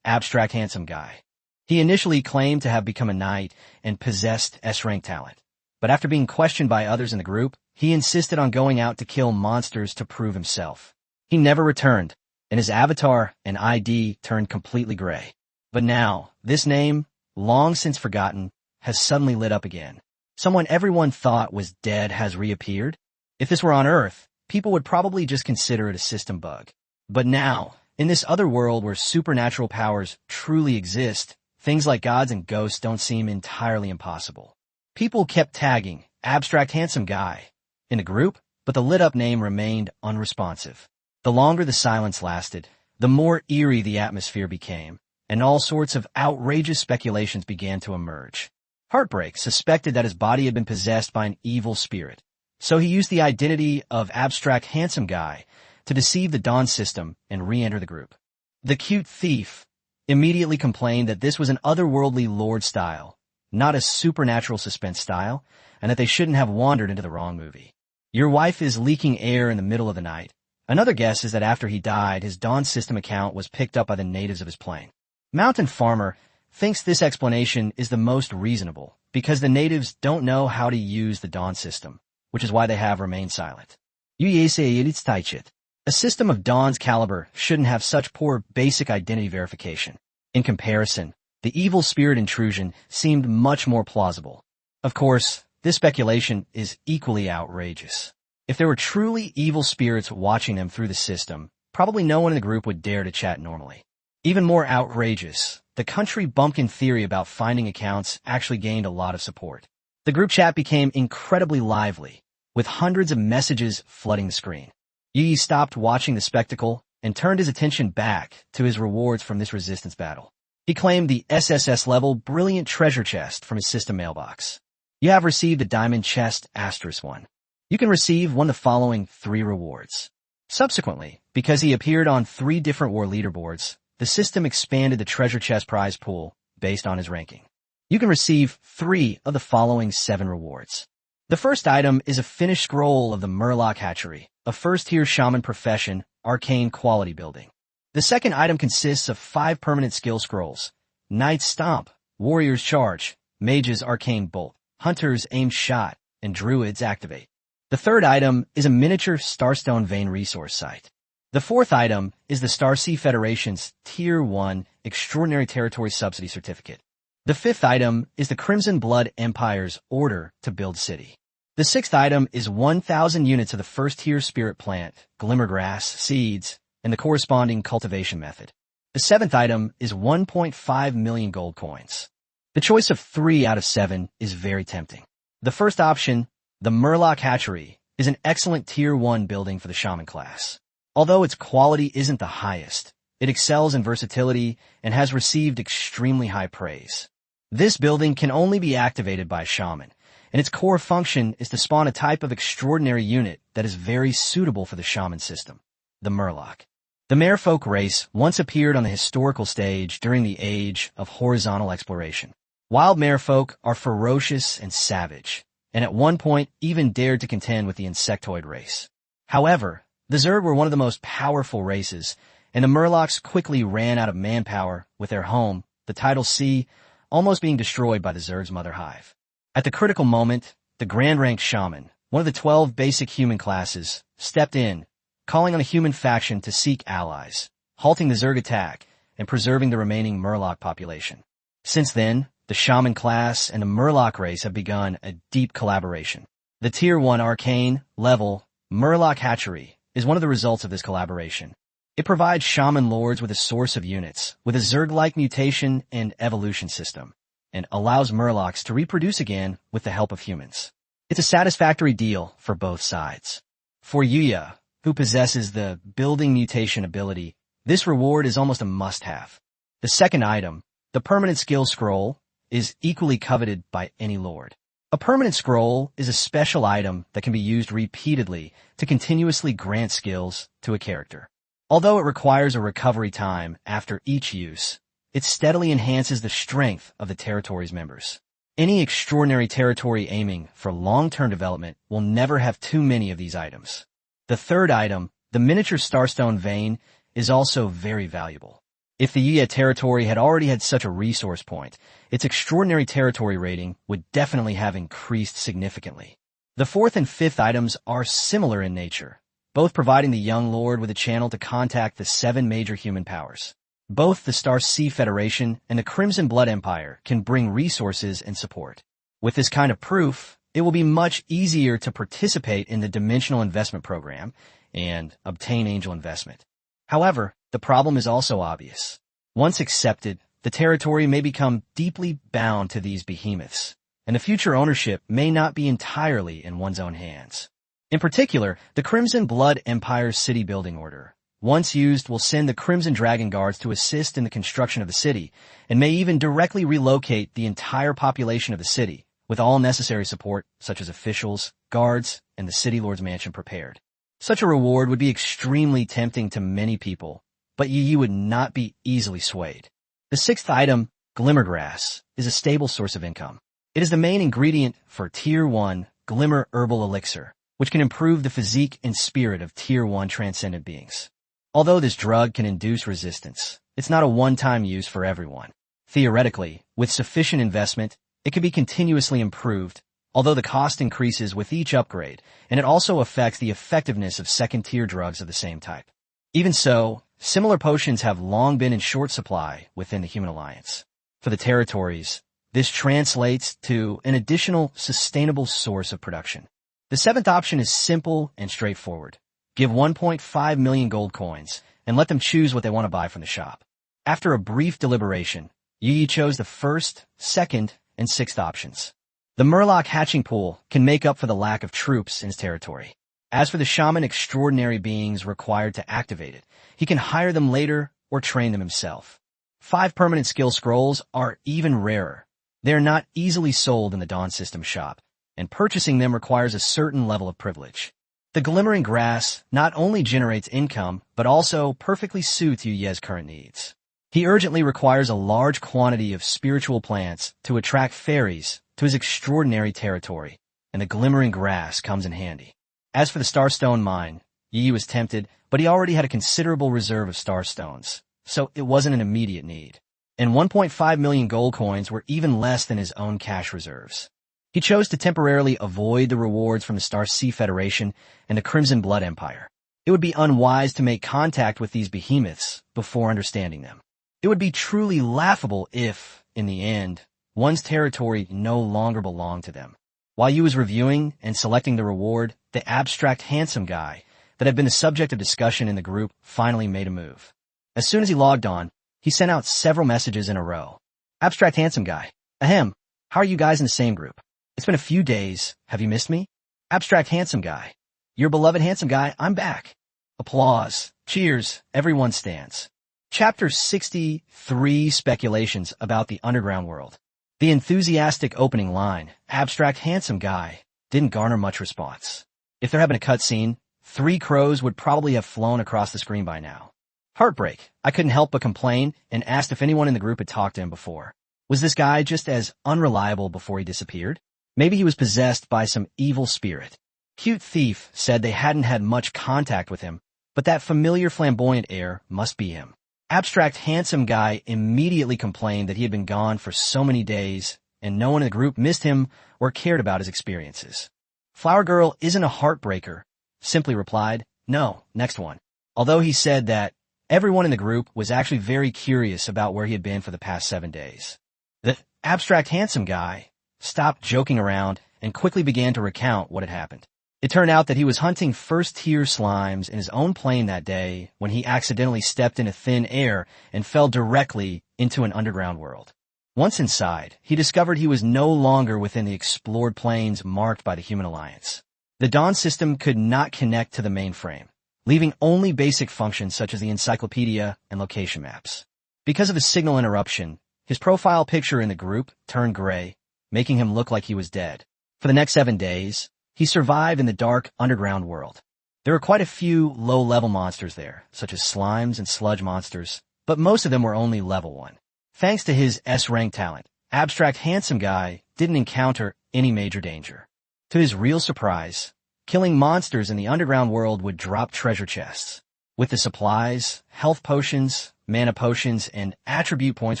Abstract Handsome Guy. He initially claimed to have become a knight and possessed S-rank talent, but after being questioned by others in the group, he insisted on going out to kill monsters to prove himself. He never returned, and his avatar and ID turned completely gray. But now, this name, long since forgotten, has suddenly lit up again. Someone everyone thought was dead has reappeared. If this were on Earth, people would probably just consider it a system bug. But now, in this other world where supernatural powers truly exist, things like gods and ghosts don't seem entirely impossible. People kept tagging Abstract Handsome Guy in the group, but the lit-up name remained unresponsive. The longer the silence lasted, the more eerie the atmosphere became, and all sorts of outrageous speculations began to emerge. Heartbreak suspected that his body had been possessed by an evil spirit, so he used the identity of Abstract Handsome Guy to deceive the Dawn system and re-enter the group. The Cute Thief immediately complained that this was an otherworldly lord style, not a supernatural suspense style, and that they shouldn't have wandered into the wrong movie. Your wife is leaking air in the middle of the night. Another guess is that after he died, his Dawn system account was picked up by the natives of his plane. Mountain Farmer thinks this explanation is the most reasonable because the natives don't know how to use the Dawn system, which is why they have remained silent. A system of Dawn's caliber shouldn't have such poor basic identity verification. In comparison, the evil spirit intrusion seemed much more plausible. Of course, this speculation is equally outrageous. If there were truly evil spirits watching them through the system, probably no one in the group would dare to chat normally. Even more outrageous, the country bumpkin theory about finding accounts actually gained a lot of support. The group chat became incredibly lively, with hundreds of messages flooding the screen. Yi stopped watching the spectacle and turned his attention back to his rewards from this resistance battle. He claimed the SSS-level Brilliant Treasure Chest from his system mailbox. You have received the Diamond Chest *1. You can receive one of the following 3 rewards. Subsequently, because he appeared on 3 different war leaderboards, the system expanded the treasure chest prize pool based on his ranking. You can receive 3 of the following 7 rewards. The first item is a finished scroll of the Murloc Hatchery, a first-tier shaman profession, arcane quality building. The second item consists of 5 permanent skill scrolls: Knight's Stomp, Warrior's Charge, Mage's Arcane Bolt, Hunter's Aim Shot, and Druid's Activate. The third item is a miniature Starstone Vein resource site. The fourth item is the Starsea Federation's Tier 1 Extraordinary Territory Subsidy Certificate. The fifth item is the Crimson Blood Empire's Order to Build City. The sixth item is 1,000 units of the first-tier spirit plant, Glimmergrass, seeds, and the corresponding cultivation method. The seventh item is 1.5 million gold coins. The choice of 3 out of 7 is very tempting. The first option, the Murloc Hatchery, is an excellent Tier 1 building for the Shaman class. Although its quality isn't the highest, it excels in versatility and has received extremely high praise. This building can only be activated by a shaman, and its core function is to spawn a type of extraordinary unit that is very suitable for the shaman system, the Murloc. The Merfolk race once appeared on the historical stage during the age of horizontal exploration. Wild Merfolk are ferocious and savage, and at one point even dared to contend with the insectoid race. However, the Zerg were one of the most powerful races, and the Murlocs quickly ran out of manpower with their home, the Tidal Sea, almost being destroyed by the Zerg's mother hive. At the critical moment, the Grand Rank Shaman, one of the 12 basic human classes, stepped in, calling on a human faction to seek allies, halting the Zerg attack, and preserving the remaining Murloc population. Since then, the Shaman class and the Murloc race have begun a deep collaboration. The Tier 1 Arcane level Murloc Hatchery is one of the results of this collaboration. It provides Shaman Lords with a source of units, with a Zerg-like mutation and evolution system, and allows Murlocs to reproduce again with the help of humans. It's a satisfactory deal for both sides. For Yuya, who possesses the building mutation ability, this reward is almost a must-have. The second item, the permanent skill scroll, is equally coveted by any lord. A permanent scroll is a special item that can be used repeatedly to continuously grant skills to a character. Although it requires a recovery time after each use, it steadily enhances the strength of the territory's members. Any extraordinary territory aiming for long-term development will never have too many of these items. The third item, the miniature Starstone Vein, is also very valuable. If the Yuya territory had already had such a resource point, its extraordinary territory rating would definitely have increased significantly. The fourth and fifth items are similar in nature, both providing the young lord with a channel to contact the 7 major human powers. Both the Starsea Federation and the Crimson Blood Empire can bring resources and support. With this kind of proof, it will be much easier to participate in the Dimensional Investment Program and obtain angel investment. However, the problem is also obvious. Once accepted, the territory may become deeply bound to these behemoths, and the future ownership may not be entirely in one's own hands. In particular, the Crimson Blood Empire's city building order, once used, will send the Crimson Dragon Guards to assist in the construction of the city, and may even directly relocate the entire population of the city, with all necessary support, such as officials, guards, and the City Lord's mansion prepared. Such a reward would be extremely tempting to many people, but Yi would not be easily swayed. The sixth item, Glimmergrass, is a stable source of income. It is the main ingredient for Tier 1 Glimmer Herbal Elixir, which can improve the physique and spirit of Tier 1 transcendent beings. Although this drug can induce resistance, it's not a one-time use for everyone. Theoretically, with sufficient investment, it can be continuously improved, although the cost increases with each upgrade, and it also affects the effectiveness of second-tier drugs of the same type. Even so, similar potions have long been in short supply within the Human Alliance. For the territories, this translates to an additional sustainable source of production. The seventh option is simple and straightforward. Give 1.5 million gold coins and let them choose what they want to buy from the shop. After a brief deliberation, Yi chose the first, second, and sixth options. The Murloc hatching pool can make up for the lack of troops in his territory. As for the shaman extraordinary beings required to activate it, he can hire them later or train them himself. 5 permanent skill scrolls are even rarer. They are not easily sold in the Dawn System shop, and purchasing them requires a certain level of privilege. The glimmering grass not only generates income, but also perfectly suits Yu Ye's current needs. He urgently requires a large quantity of spiritual plants to attract fairies to his extraordinary territory, and the glimmering grass comes in handy. As for the Starstone mine, Yi was tempted, but he already had a considerable reserve of Starstones, so it wasn't an immediate need. And 1.5 million gold coins were even less than his own cash reserves. He chose to temporarily avoid the rewards from the Star Sea Federation and the Crimson Blood Empire. It would be unwise to make contact with these behemoths before understanding them. It would be truly laughable if, in the end, one's territory no longer belonged to them. While Yu was reviewing and selecting the reward, the abstract handsome guy that had been the subject of discussion in the group finally made a move. As soon as he logged on, he sent out several messages in a row. Abstract handsome guy. Ahem. How are you guys in the same group? It's been a few days. Have you missed me? Abstract handsome guy. Your beloved handsome guy, I'm back. Applause. Cheers. Everyone stands. Chapter 63 Speculations about the Underground World. The enthusiastic opening line, abstract handsome guy, didn't garner much response. If there had been a cutscene, 3 crows would probably have flown across the screen by now. Heartbreak. I couldn't help but complain and asked if anyone in the group had talked to him before. Was this guy just as unreliable before he disappeared? Maybe he was possessed by some evil spirit. Cute Thief said they hadn't had much contact with him, but that familiar flamboyant air must be him. Abstract handsome guy immediately complained that he had been gone for so many days, and no one in the group missed him or cared about his experiences. Flower Girl isn't a heartbreaker, simply replied, no, next one. Although he said that everyone in the group was actually very curious about where he had been for the past 7 days. The abstract handsome guy stopped joking around and quickly began to recount what had happened. It turned out that he was hunting first-tier slimes in his own plane that day when he accidentally stepped into thin air and fell directly into an underground world. Once inside, he discovered he was no longer within the explored planes marked by the Human Alliance. The Dawn system could not connect to the mainframe, leaving only basic functions such as the encyclopedia and location maps. Because of a signal interruption, his profile picture in the group turned gray, making him look like he was dead. For the next 7 days, he survived in the dark underground world. There were quite a few low-level monsters there, such as slimes and sludge monsters, but most of them were only level 1. Thanks to his S-rank talent, Abstract Handsome Guy didn't encounter any major danger. To his real surprise, killing monsters in the underground world would drop treasure chests. With the supplies, health potions, mana potions, and attribute points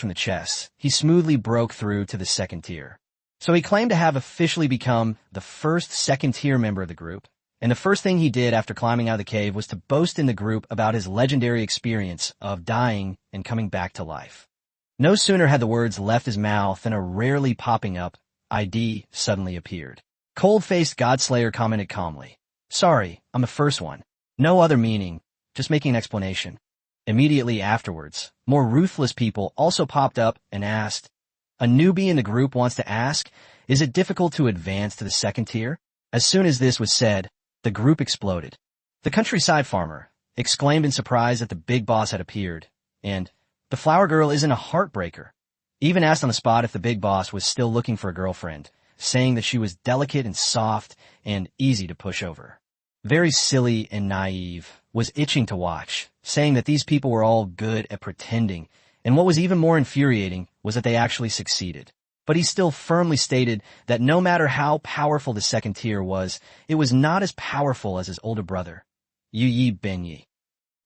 from the chests, he smoothly broke through to the second tier. So he claimed to have officially become the first second-tier member of the group, and the first thing he did after climbing out of the cave was to boast in the group about his legendary experience of dying and coming back to life. No sooner had the words left his mouth than a rarely popping up ID suddenly appeared. Cold-faced Godslayer commented calmly, "Sorry, I'm the first one. No other meaning, just making an explanation." Immediately afterwards, more ruthless people also popped up and asked, "A newbie in the group wants to ask, is it difficult to advance to the second tier?" As soon as this was said, the group exploded. The countryside farmer, exclaimed in surprise that the big boss had appeared, and the flower girl isn't a heartbreaker. Even asked on the spot if the big boss was still looking for a girlfriend, saying that she was delicate and soft and easy to push over. Very silly and naive, was itching to watch, saying that these people were all good at pretending, and what was even more infuriating was that they actually succeeded. But he still firmly stated that no matter how powerful the second tier was, it was not as powerful as his older brother, Yu Benyi.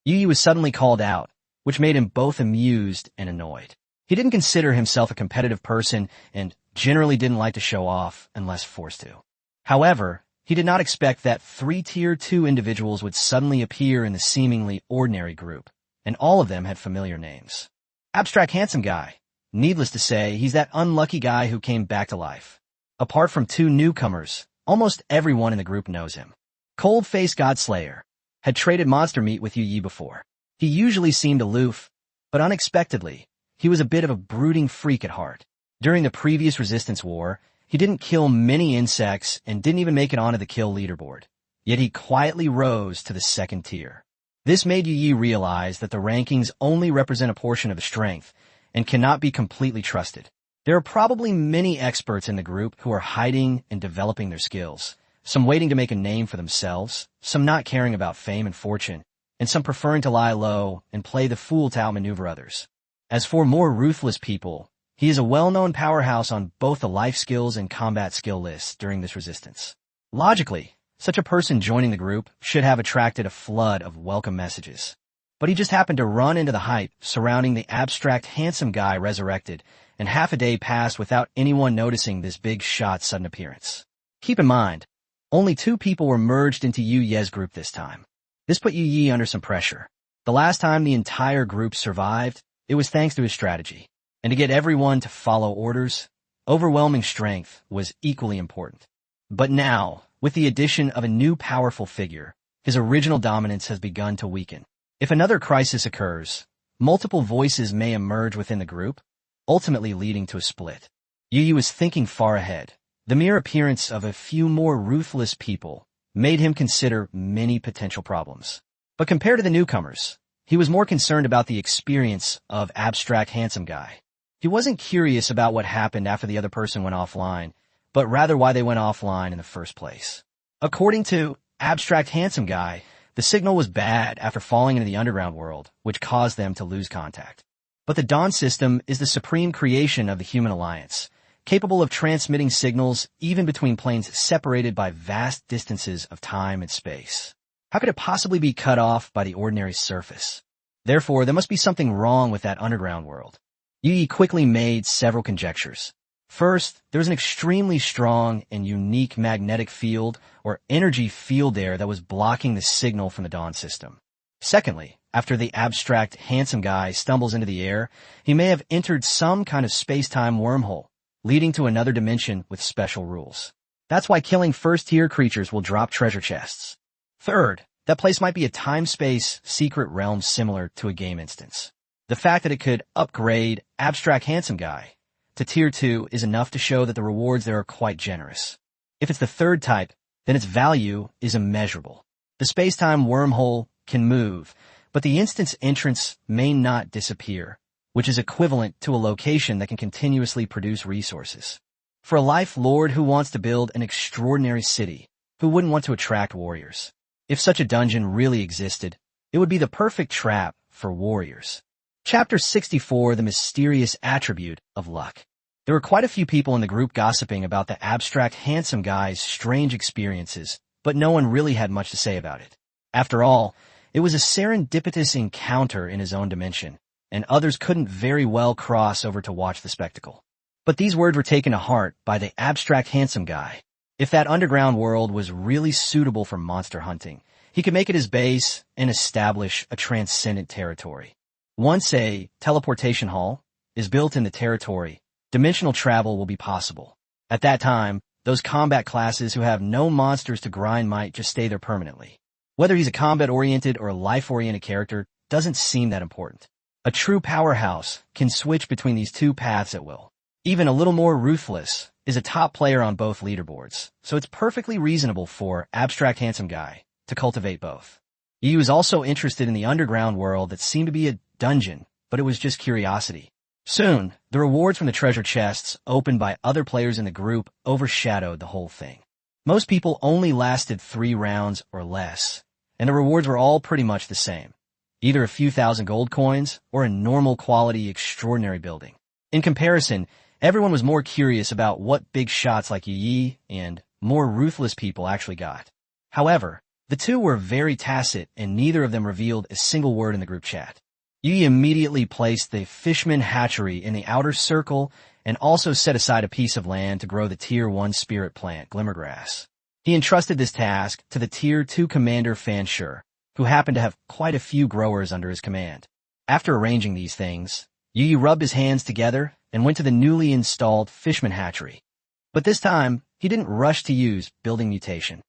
Yu was suddenly called out, which made him both amused and annoyed. He didn't consider himself a competitive person and generally didn't like to show off unless forced to. However, he did not expect that 3 Tier 2 individuals would suddenly appear in the seemingly ordinary group, and all of them had familiar names. Abstract Handsome Guy. Needless to say, he's that unlucky guy who came back to life. Apart from 2 newcomers, almost everyone in the group knows him. Cold-Faced Godslayer had traded monster meat with Yu before. He usually seemed aloof, but unexpectedly, he was a bit of a brooding freak at heart. During the previous resistance war, he didn't kill many insects and didn't even make it onto the kill leaderboard. Yet he quietly rose to the 2nd tier. This made Yu realize that the rankings only represent a portion of his strength and cannot be completely trusted. There are probably many experts in the group who are hiding and developing their skills, some waiting to make a name for themselves, some not caring about fame and fortune, and some preferring to lie low and play the fool to outmaneuver others. As for more ruthless people, he is a well-known powerhouse on both the life skills and combat skill lists during this resistance. Logically, such a person joining the group should have attracted a flood of welcome messages. But he just happened to run into the hype surrounding the abstract handsome guy resurrected, and half a day passed without anyone noticing this big shot's sudden appearance. Keep in mind, only 2 people were merged into Yu Ye's group this time. This put Yu Yi under some pressure. The last time the entire group survived, it was thanks to his strategy. And to get everyone to follow orders, overwhelming strength was equally important. But now, with the addition of a new powerful figure, his original dominance has begun to weaken. If another crisis occurs, multiple voices may emerge within the group, ultimately leading to a split. Yu was thinking far ahead. The mere appearance of a few more ruthless people made him consider many potential problems. But compared to the newcomers, he was more concerned about the experience of Abstract Handsome Guy. He wasn't curious about what happened after the other person went offline, but rather why they went offline in the first place. According to Abstract Handsome Guy, the signal was bad after falling into the underground world, which caused them to lose contact. But the Dawn system is the supreme creation of the human alliance, capable of transmitting signals even between planes separated by vast distances of time and space. How could it possibly be cut off by the ordinary surface? Therefore, there must be something wrong with that underground world. Yu quickly made several conjectures. First, there was an extremely strong and unique magnetic field or energy field there that was blocking the signal from the Dawn system. Secondly, after the abstract handsome guy stumbles into the air, he may have entered some kind of space-time wormhole, leading to another dimension with special rules. That's why killing first-tier creatures will drop treasure chests. Third, that place might be a time-space secret realm similar to a game instance. The fact that it could upgrade Abstract Handsome Guy to Tier 2 is enough to show that the rewards there are quite generous. If it's the third type, then its value is immeasurable. The space-time wormhole can move, but the instant's entrance may not disappear, which is equivalent to a location that can continuously produce resources. For a life lord who wants to build an extraordinary city, who wouldn't want to attract warriors? If such a dungeon really existed, it would be the perfect trap for warriors. Chapter 64, The Mysterious Attribute of Luck. There were quite a few people in the group gossiping about the abstract handsome guy's strange experiences, but no one really had much to say about it. After all, it was a serendipitous encounter in his own dimension, and others couldn't very well cross over to watch the spectacle. But these words were taken to heart by the abstract handsome guy. If that underground world was really suitable for monster hunting, he could make it his base and establish a transcendent territory. Once a teleportation hall is built in the territory, dimensional travel will be possible. At that time, those combat classes who have no monsters to grind might just stay there permanently. Whether he's a combat-oriented or a life-oriented character doesn't seem that important. A true powerhouse can switch between these 2 paths at will. Even a little more ruthless is a top player on both leaderboards, so it's perfectly reasonable for Abstract Handsome Guy to cultivate both. Yu was also interested in the underground world that seemed to be a dungeon, but it was just curiosity. Soon, the rewards from the treasure chests opened by other players in the group overshadowed the whole thing. Most people only lasted 3 rounds or less, and the rewards were all pretty much the same. Either a few thousand gold coins or a normal quality extraordinary building. In comparison, everyone was more curious about what big shots like Yi and more ruthless people actually got. However, the two were very tacit and neither of them revealed a single word in the group chat. Yi immediately placed the Fishman hatchery in the outer circle and also set aside a piece of land to grow the Tier 1 spirit plant, Glimmergrass. He entrusted this task to the Tier 2 commander Fanshur, who happened to have quite a few growers under his command. After arranging these things, Yi rubbed his hands together and went to the newly installed Fishman hatchery. But this time, he didn't rush to use building mutation.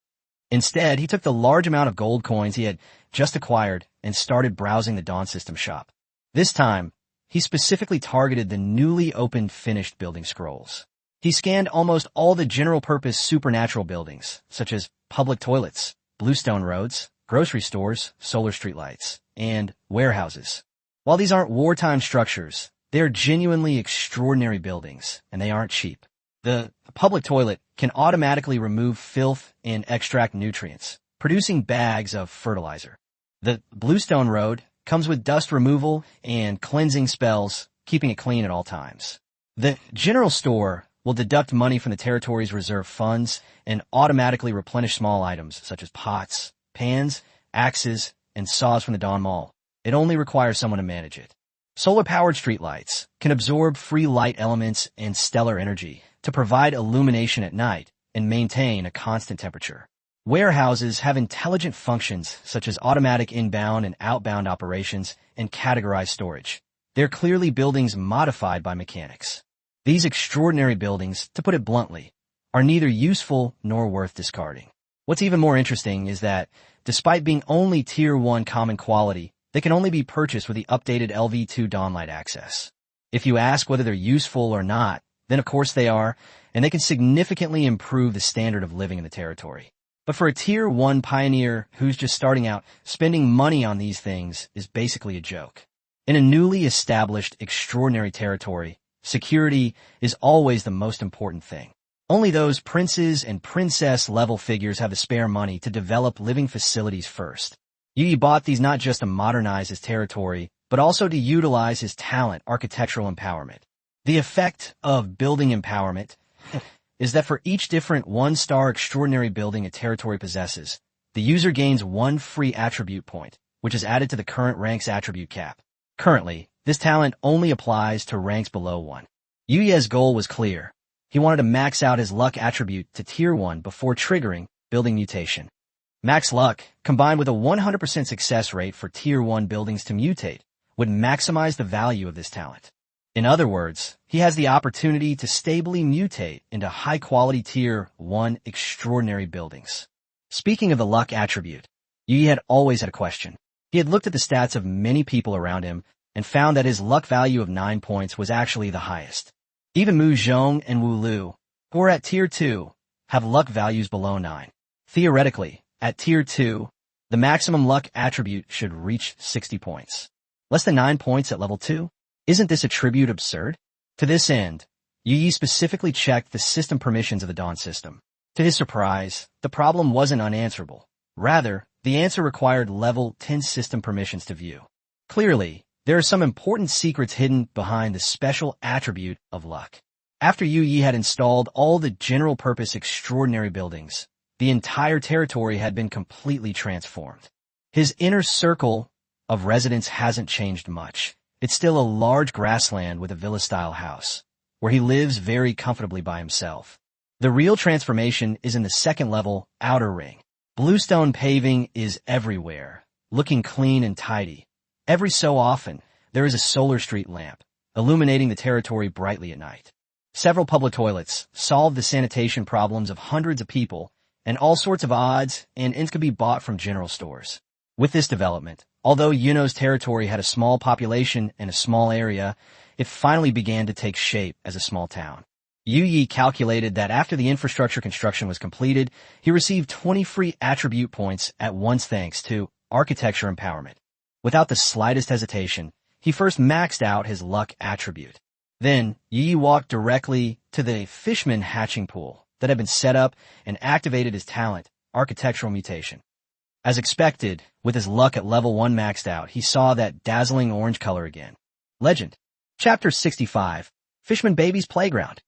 Instead, he took the large amount of gold coins he had just acquired and started browsing the Dawn System shop. This time, he specifically targeted the newly opened finished building scrolls. He scanned almost all the general-purpose supernatural buildings, such as public toilets, bluestone roads, grocery stores, solar streetlights, and warehouses. While these aren't wartime structures, they are genuinely extraordinary buildings, and they aren't cheap. The public toilet can automatically remove filth and extract nutrients, producing bags of fertilizer. The bluestone road comes with dust removal and cleansing spells, keeping it clean at all times. The general store will deduct money from the territory's reserve funds and automatically replenish small items such as pots, pans, axes, and saws from the Dawn Mall. It only requires someone to manage it. Solar-powered streetlights can absorb free light elements and stellar energy to provide illumination at night and maintain a constant temperature. Warehouses have intelligent functions such as automatic inbound and outbound operations and categorized storage. They're clearly buildings modified by mechanics. These extraordinary buildings, to put it bluntly, are neither useful nor worth discarding. What's even more interesting is that, despite being only Tier 1 common quality, they can only be purchased with the updated LV2 Dawnlight access. If you ask whether they're useful or not, then of course they are, and they can significantly improve the standard of living in the territory. But for a Tier 1 pioneer who's just starting out, spending money on these things is basically a joke. In a newly established, extraordinary territory, security is always the most important thing. Only those princes and princess level figures have the spare money to develop living facilities first. Yi bought these not just to modernize his territory, but also to utilize his talent, architectural empowerment. The effect of building empowerment is that for each different 1-star extraordinary building a territory possesses, the user gains 1 free attribute point, which is added to the current rank's attribute cap. Currently, this talent only applies to ranks below 1. Yuye's goal was clear. He wanted to max out his luck attribute to Tier 1 before triggering building mutation. Max luck, combined with a 100% success rate for Tier 1 buildings to mutate, would maximize the value of this talent. In other words, he has the opportunity to stably mutate into high-quality Tier 1 extraordinary buildings. Speaking of the luck attribute, Yi had always had a question. He had looked at the stats of many people around him and found that his luck value of 9 points was actually the highest. Even Mu Zhong and Wu Lu, who are at Tier 2, have luck values below 9. Theoretically, at Tier 2, the maximum luck attribute should reach 60 points. Less than 9 points at level 2? Isn't this attribute absurd? To this end, Yi specifically checked the system permissions of the Dawn system. To his surprise, the problem wasn't unanswerable. Rather, the answer required level 10 system permissions to view. Clearly, there are some important secrets hidden behind the special attribute of luck. After Yi had installed all the general-purpose extraordinary buildings, the entire territory had been completely transformed. His inner circle of residence hasn't changed much. It's still a large grassland with a villa-style house, where he lives very comfortably by himself. The real transformation is in the second-level outer ring. Bluestone paving is everywhere, looking clean and tidy. Every so often, there is a solar street lamp, illuminating the territory brightly at night. Several public toilets solve the sanitation problems of hundreds of people, and all sorts of odds and ends could be bought from general stores. With this development, although Yuno's territory had a small population and a small area, it finally began to take shape as a small town. Yi calculated that after the infrastructure construction was completed, he received 20 free attribute points at once thanks to architecture empowerment. Without the slightest hesitation, he first maxed out his luck attribute. Then, Yi walked directly to the fishman hatching pool that had been set up and activated his talent, architectural mutation. As expected, with his luck at level 1 maxed out, he saw that dazzling orange color again. Legend. Chapter 65. Fishman Baby's Playground.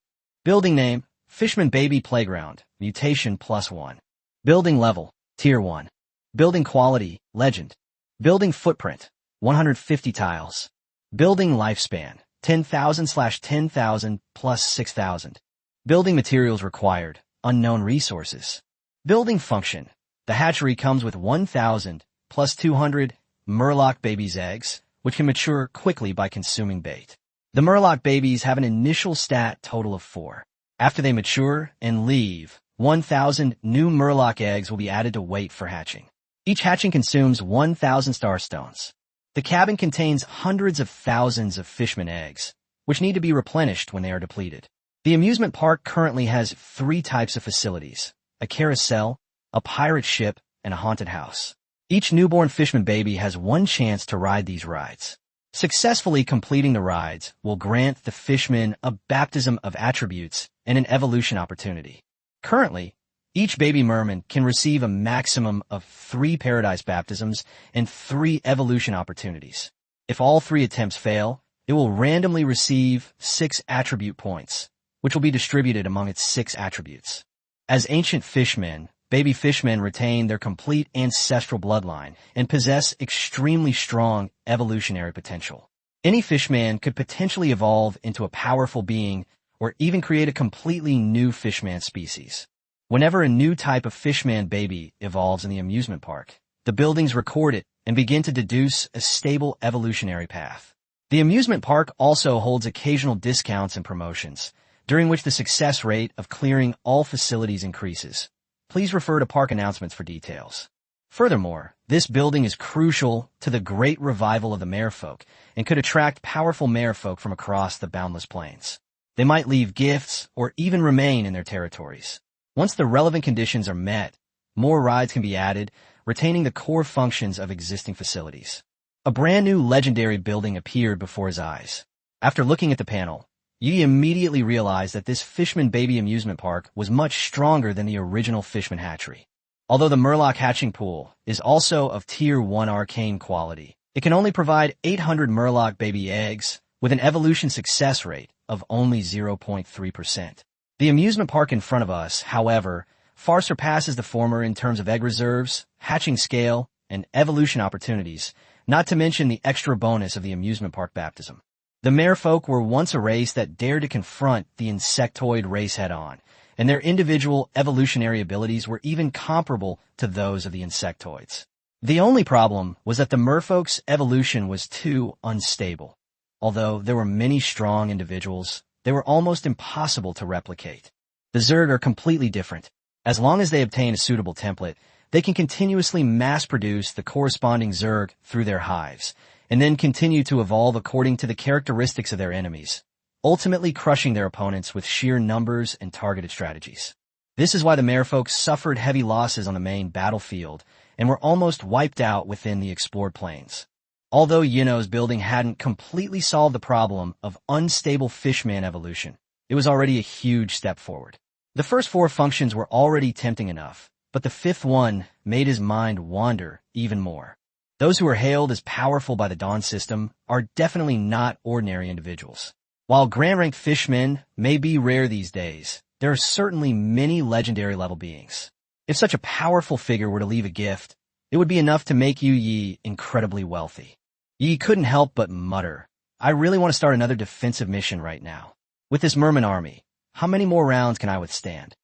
Building name, Fishman Baby Playground, mutation +1. Building level, Tier 1. Building quality, Legend. Building footprint, 150 tiles. Building lifespan, 10,000/10,000 plus 6,000. Building materials required, unknown resources. Building function. The hatchery comes with 1,000 plus 200 murloc babies' eggs, which can mature quickly by consuming bait. The murloc babies have an initial stat total of 4. After they mature and leave, 1,000 new murloc eggs will be added to wait for hatching. Each hatching consumes 1,000 star stones. The cabin contains hundreds of thousands of fishman eggs, which need to be replenished when they are depleted. The amusement park currently has 3 types of facilities: a carousel, a pirate ship, and a haunted house. Each newborn fishman baby has 1 chance to ride these rides. Successfully completing the rides will grant the fishman a baptism of attributes and an evolution opportunity. Currently, each baby merman can receive a maximum of 3 paradise baptisms and 3 evolution opportunities. If all 3 attempts fail, it will randomly receive 6 attribute points, which will be distributed among its 6 attributes. As ancient fishmen, baby fishmen retain their complete ancestral bloodline and possess extremely strong evolutionary potential. Any fishman could potentially evolve into a powerful being or even create a completely new fishman species. Whenever a new type of fishman baby evolves in the amusement park, the buildings record it and begin to deduce a stable evolutionary path. The amusement park also holds occasional discounts and promotions, during which the success rate of clearing all facilities increases. Please refer to park announcements for details. Furthermore, this building is crucial to the great revival of the merfolk and could attract powerful merfolk from across the boundless plains. They might leave gifts or even remain in their territories. Once the relevant conditions are met, more rides can be added, retaining the core functions of existing facilities. A brand new legendary building appeared before his eyes. After looking at the panel, Yi immediately realized that this Fishman Baby amusement park was much stronger than the original Fishman hatchery. Although the Murloc hatching pool is also of Tier 1 arcane quality, it can only provide 800 Murloc baby eggs with an evolution success rate of only 0.3%. The amusement park in front of us, however, far surpasses the former in terms of egg reserves, hatching scale, and evolution opportunities, not to mention the extra bonus of the amusement park baptism. The merfolk were once a race that dared to confront the insectoid race head-on, and their individual evolutionary abilities were even comparable to those of the insectoids. The only problem was that the merfolk's evolution was too unstable. Although there were many strong individuals, they were almost impossible to replicate. The Zerg are completely different. As long as they obtain a suitable template, they can continuously mass-produce the corresponding Zerg through their hives, and then continue to evolve according to the characteristics of their enemies, ultimately crushing their opponents with sheer numbers and targeted strategies. This is why the merfolk suffered heavy losses on the main battlefield and were almost wiped out within the explored plains. Although Yino's building hadn't completely solved the problem of unstable fishman evolution, it was already a huge step forward. The first 4 functions were already tempting enough, but the 5th one made his mind wander even more. Those who are hailed as powerful by the Dawn system are definitely not ordinary individuals. While grand-ranked fishmen may be rare these days, there are certainly many legendary-level beings. If such a powerful figure were to leave a gift, it would be enough to make Yi incredibly wealthy. Yi couldn't help but mutter, "I really want to start another defensive mission right now. With this merman army, how many more rounds can I withstand?"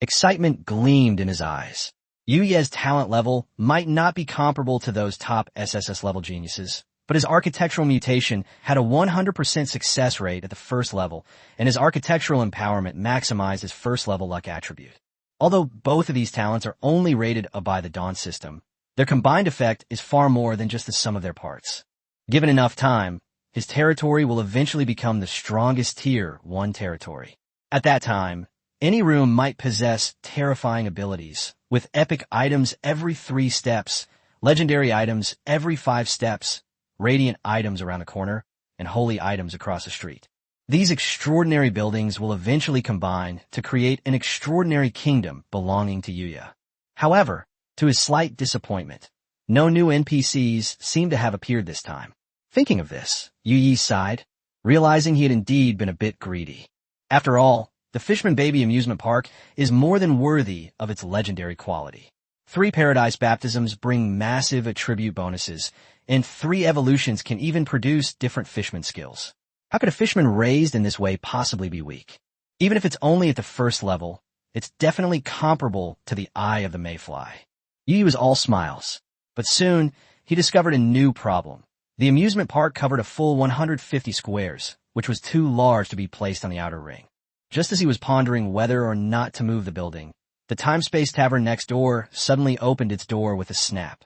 Excitement gleamed in his eyes. Yuye's talent level might not be comparable to those top SSS-level geniuses, but his architectural mutation had a 100% success rate at the first level, and his architectural empowerment maximized his first-level luck attribute. Although both of these talents are only rated by the Dawn system, their combined effect is far more than just the sum of their parts. Given enough time, his territory will eventually become the strongest Tier 1 territory. At that time, any room might possess terrifying abilities, with epic items every 3 steps, legendary items every 5 steps, radiant items around the corner, and holy items across the street. These extraordinary buildings will eventually combine to create an extraordinary kingdom belonging to Yuya. However, to his slight disappointment, no new NPCs seem to have appeared this time. Thinking of this, Yuyi sighed, realizing he had indeed been a bit greedy. After all, the Fishman Baby Amusement Park is more than worthy of its legendary quality. 3 Paradise Baptisms bring massive attribute bonuses, and 3 evolutions can even produce different fishman skills. How could a fishman raised in this way possibly be weak? Even if it's only at the first level, it's definitely comparable to the Eye of the Mayfly. Yuyi was all smiles, but soon he discovered a new problem. The amusement park covered a full 150 squares, which was too large to be placed on the outer ring. Just as he was pondering whether or not to move the building, the Time-Space Tavern next door suddenly opened its door with a snap.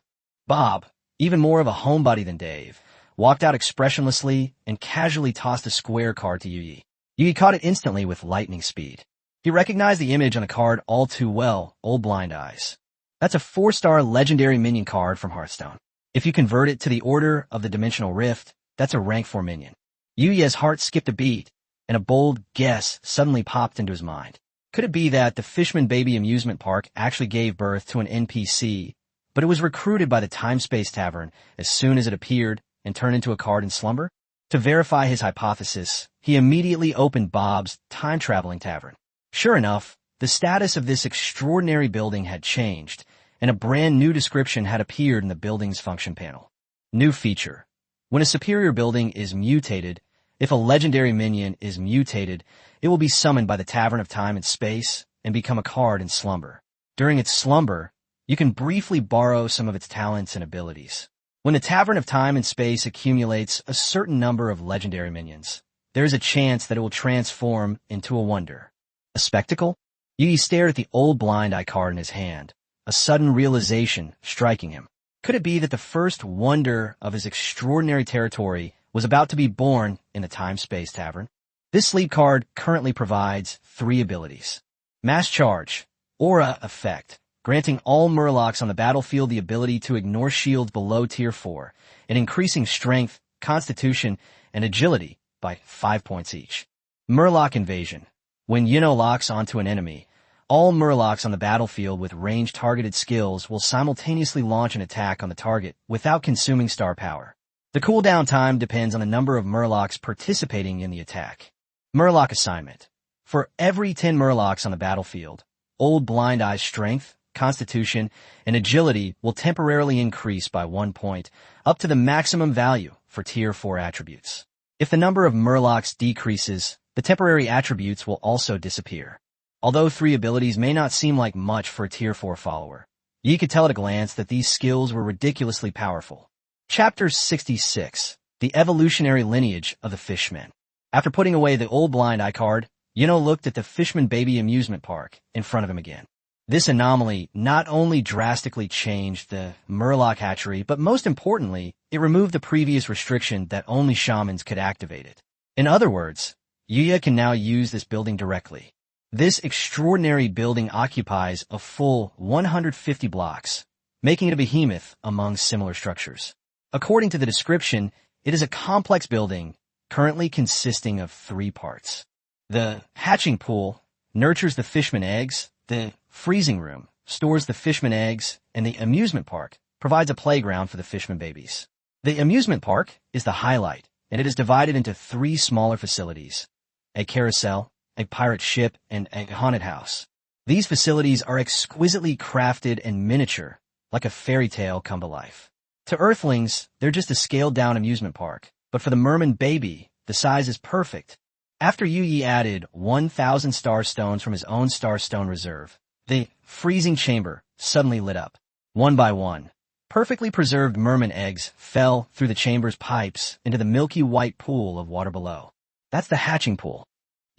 Bob, even more of a homebody than Dave, walked out expressionlessly and casually tossed a square card to Yuyi. Yuyi caught it instantly with lightning speed. He recognized the image on the card all too well, Old Blind Eyes. That's a 4-star legendary minion card from Hearthstone. If you convert it to the Order of the Dimensional Rift, that's a rank 4 minion. Yuya's heart skipped a beat, and a bold guess suddenly popped into his mind. Could it be that the Fishman Baby Amusement Park actually gave birth to an NPC, but it was recruited by the Time-Space Tavern as soon as it appeared and turned into a card in slumber? To verify his hypothesis, he immediately opened Bob's time-traveling tavern. Sure enough, the status of this extraordinary building had changed, and a brand new description had appeared in the building's function panel. New feature. When a superior building is mutated, if a legendary minion is mutated, it will be summoned by the Tavern of Time and Space and become a card in slumber. During its slumber, you can briefly borrow some of its talents and abilities. When the Tavern of Time and Space accumulates a certain number of legendary minions, there is a chance that it will transform into a wonder. A spectacle? Yuyi stared at the Old Blind Eye card in his hand, a sudden realization striking him. Could it be that the first wonder of his extraordinary territory was about to be born in the Time-Space Tavern? This sleep card currently provides 3 abilities. Mass Charge, Aura Effect, granting all Murlocs on the battlefield the ability to ignore shields below Tier 4, and increasing Strength, Constitution, and Agility by 5 points each. Murloc Invasion. When Yino locks onto an enemy, all Murlocs on the battlefield with ranged targeted skills will simultaneously launch an attack on the target without consuming star power. The cooldown time depends on the number of Murlocs participating in the attack. Murloc Assignment. For every 10 Murlocs on the battlefield, Old Blind Eye's Strength, Constitution, and Agility will temporarily increase by 1 point, up to the maximum value for Tier 4 attributes. If the number of Murlocs decreases, the temporary attributes will also disappear. Although 3 abilities may not seem like much for a Tier 4 follower, you could tell at a glance that these skills were ridiculously powerful. Chapter 66. The Evolutionary Lineage of the Fishmen. After putting away the Old Blind Eye card, Yuno looked at the Fishman Baby Amusement Park in front of him again. This anomaly not only drastically changed the Murloc hatchery, but most importantly, it removed the previous restriction that only shamans could activate it. In other words, Yuya can now use this building directly. This extraordinary building occupies a full 150 blocks, making it a behemoth among similar structures. According to the description, it is a complex building currently consisting of 3 parts. The hatching pool nurtures the fishman eggs, the freezing room stores the fishman eggs, and the amusement park provides a playground for the fishman babies. The amusement park is the highlight, and it is divided into 3 smaller facilities: a carousel, a pirate ship, and a haunted house. These facilities are exquisitely crafted and miniature, like a fairy tale come to life. To Earthlings, they're just a scaled-down amusement park, but for the merman baby, the size is perfect. After Yuyi added 1,000 star stones from his own star stone reserve, the freezing chamber suddenly lit up. One by one, perfectly preserved merman eggs fell through the chamber's pipes into the milky white pool of water below. That's the hatching pool.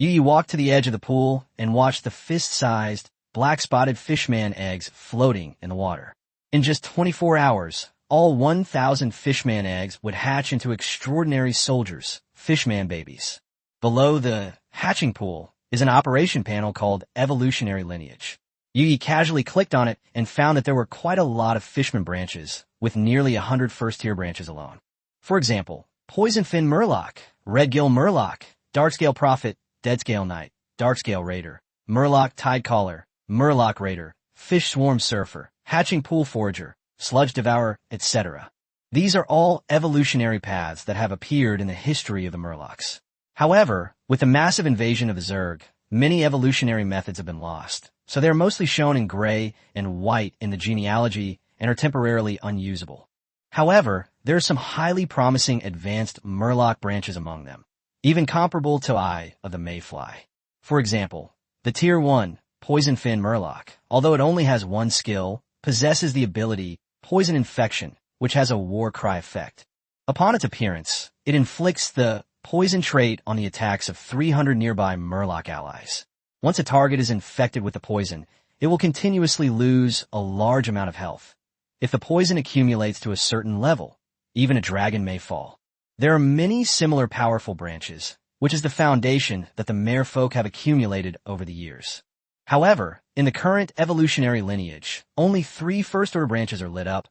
Yuyi walked to the edge of the pool and watched the fist-sized, black-spotted fishman eggs floating in the water. In just 24 hours, all 1,000 fishman eggs would hatch into extraordinary soldiers, fishman babies. Below the hatching pool is an operation panel called Evolutionary Lineage. Yuyi casually clicked on it and found that there were quite a lot of fishman branches, with nearly 100 first-tier branches alone. For example, Poison-Fin Murloc, Red-Gill Murloc, Darkscale Prophet, Deadscale Knight, Darkscale Raider, Murloc Tidecaller, Murloc Raider, Fish Swarm Surfer, Hatching Pool Forager, Sludge Devourer, etc. These are all evolutionary paths that have appeared in the history of the Murlocs. However, with the massive invasion of the Zerg, many evolutionary methods have been lost, so they are mostly shown in gray and white in the genealogy and are temporarily unusable. However, there are some highly promising advanced Murloc branches among them, even comparable to Eye of the Mayfly. For example, the Tier 1 Poison-Fin Murloc, although it only has one skill, possesses the ability Poison Infection, which has a war cry effect. Upon its appearance, it inflicts the poison trait on the attacks of 300 nearby Murloc allies. Once a target is infected with the poison, it will continuously lose a large amount of health. If the poison accumulates to a certain level, even a dragon may fall. There are many similar powerful branches, which is the foundation that the merfolk have accumulated over the years. However, in the current evolutionary lineage, only 3 first-order branches are lit up: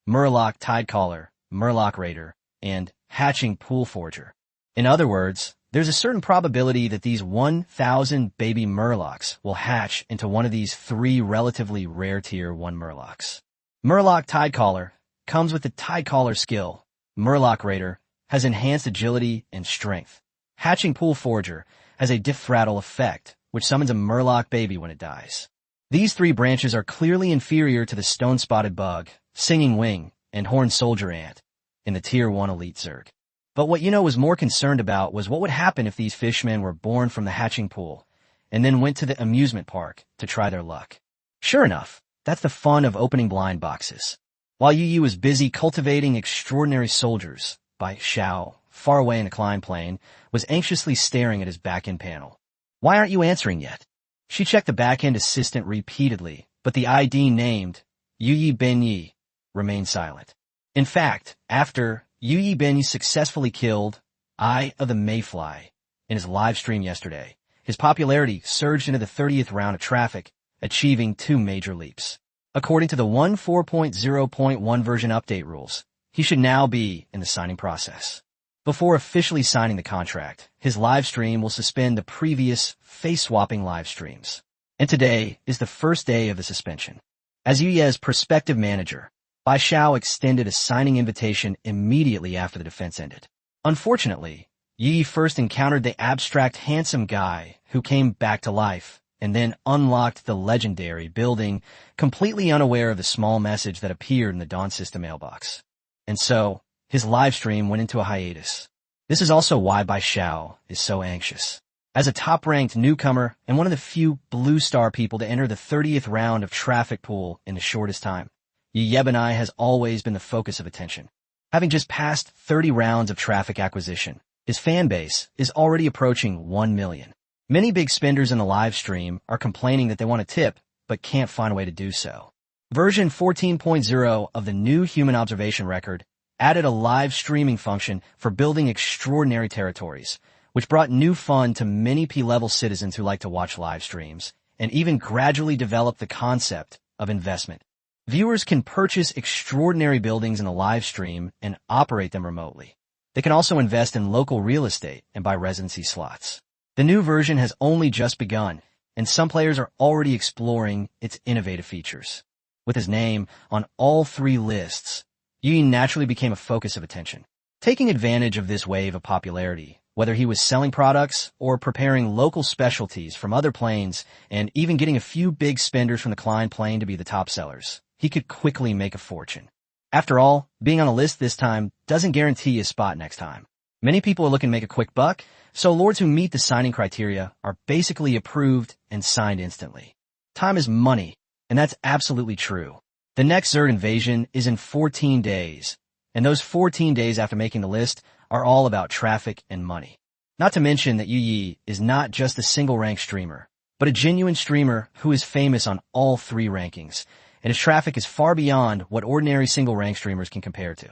Murloc Tidecaller, Murloc Raider, and Hatching Pool Forager. In other words, there's a certain probability that these 1,000 baby Murlocs will hatch into one of these 3 relatively rare Tier 1 Murlocs. Murloc Tidecaller comes with the Tidecaller skill. Murloc Raider has enhanced agility and strength. Hatching Pool Forager has a Diff Rattle effect, which summons a Murloc baby when it dies. These 3 branches are clearly inferior to the Stone-Spotted Bug, Singing Wing, and Horned Soldier Ant in the Tier 1 Elite Zerg. But what Yuno was more concerned about was what would happen if these fishmen were born from the hatching pool and then went to the amusement park to try their luck. Sure enough, that's the fun of opening blind boxes. While Yu was busy cultivating extraordinary soldiers, Bai Xiao, far away in the climb plane, was anxiously staring at his back-end panel. "Why aren't you answering yet?" She checked the back-end assistant repeatedly, but the ID named Yu Benyi remained silent. In fact, after Yu Benyi successfully killed Eye of the Mayfly in his live stream yesterday, his popularity surged into the 30th round of traffic, achieving 2 major leaps. According to the 1.4.0.1 version update rules, he should now be in the signing process. Before officially signing the contract, his live stream will suspend the previous face-swapping live streams. And today is the first day of the suspension. As Yuye's prospective manager, Bai Xiao extended a signing invitation immediately after the defense ended. Unfortunately, Yi first encountered the abstract handsome guy who came back to life and then unlocked the legendary building, completely unaware of the small message that appeared in the Dawn System mailbox. And so, his live stream went into a hiatus. This is also why Bai Xiao is so anxious. As a top-ranked newcomer and one of the few Blue Star people to enter the 30th round of Traffic Pool in the shortest time, Yi Yebenai has always been the focus of attention. Having just passed 30 rounds of traffic acquisition, his fan base is already approaching 1 million. Many big spenders in the live stream are complaining that they want to tip, but can't find a way to do so. Version 14.0 of the new Human Observation Record added a live streaming function for building extraordinary territories, which brought new fun to many P-level citizens who like to watch live streams, and even gradually developed the concept of investment. Viewers can purchase extraordinary buildings in the live stream and operate them remotely. They can also invest in local real estate and buy residency slots. The new version has only just begun, and some players are already exploring its innovative features. With his name on all 3 lists, Yi naturally became a focus of attention. Taking advantage of this wave of popularity, whether he was selling products or preparing local specialties from other planes and even getting a few big spenders from the Klein plane to be the top sellers, he could quickly make a fortune. After all, being on a list this time doesn't guarantee a spot next time. Many people are looking to make a quick buck, so lords who meet the signing criteria are basically approved and signed instantly. Time is money, and that's absolutely true. The next Zerg invasion is in 14 days, and those 14 days after making the list are all about traffic and money. Not to mention that Yu Yi is not just a single-rank streamer, but a genuine streamer who is famous on all 3 rankings, and his traffic is far beyond what ordinary single-rank streamers can compare to.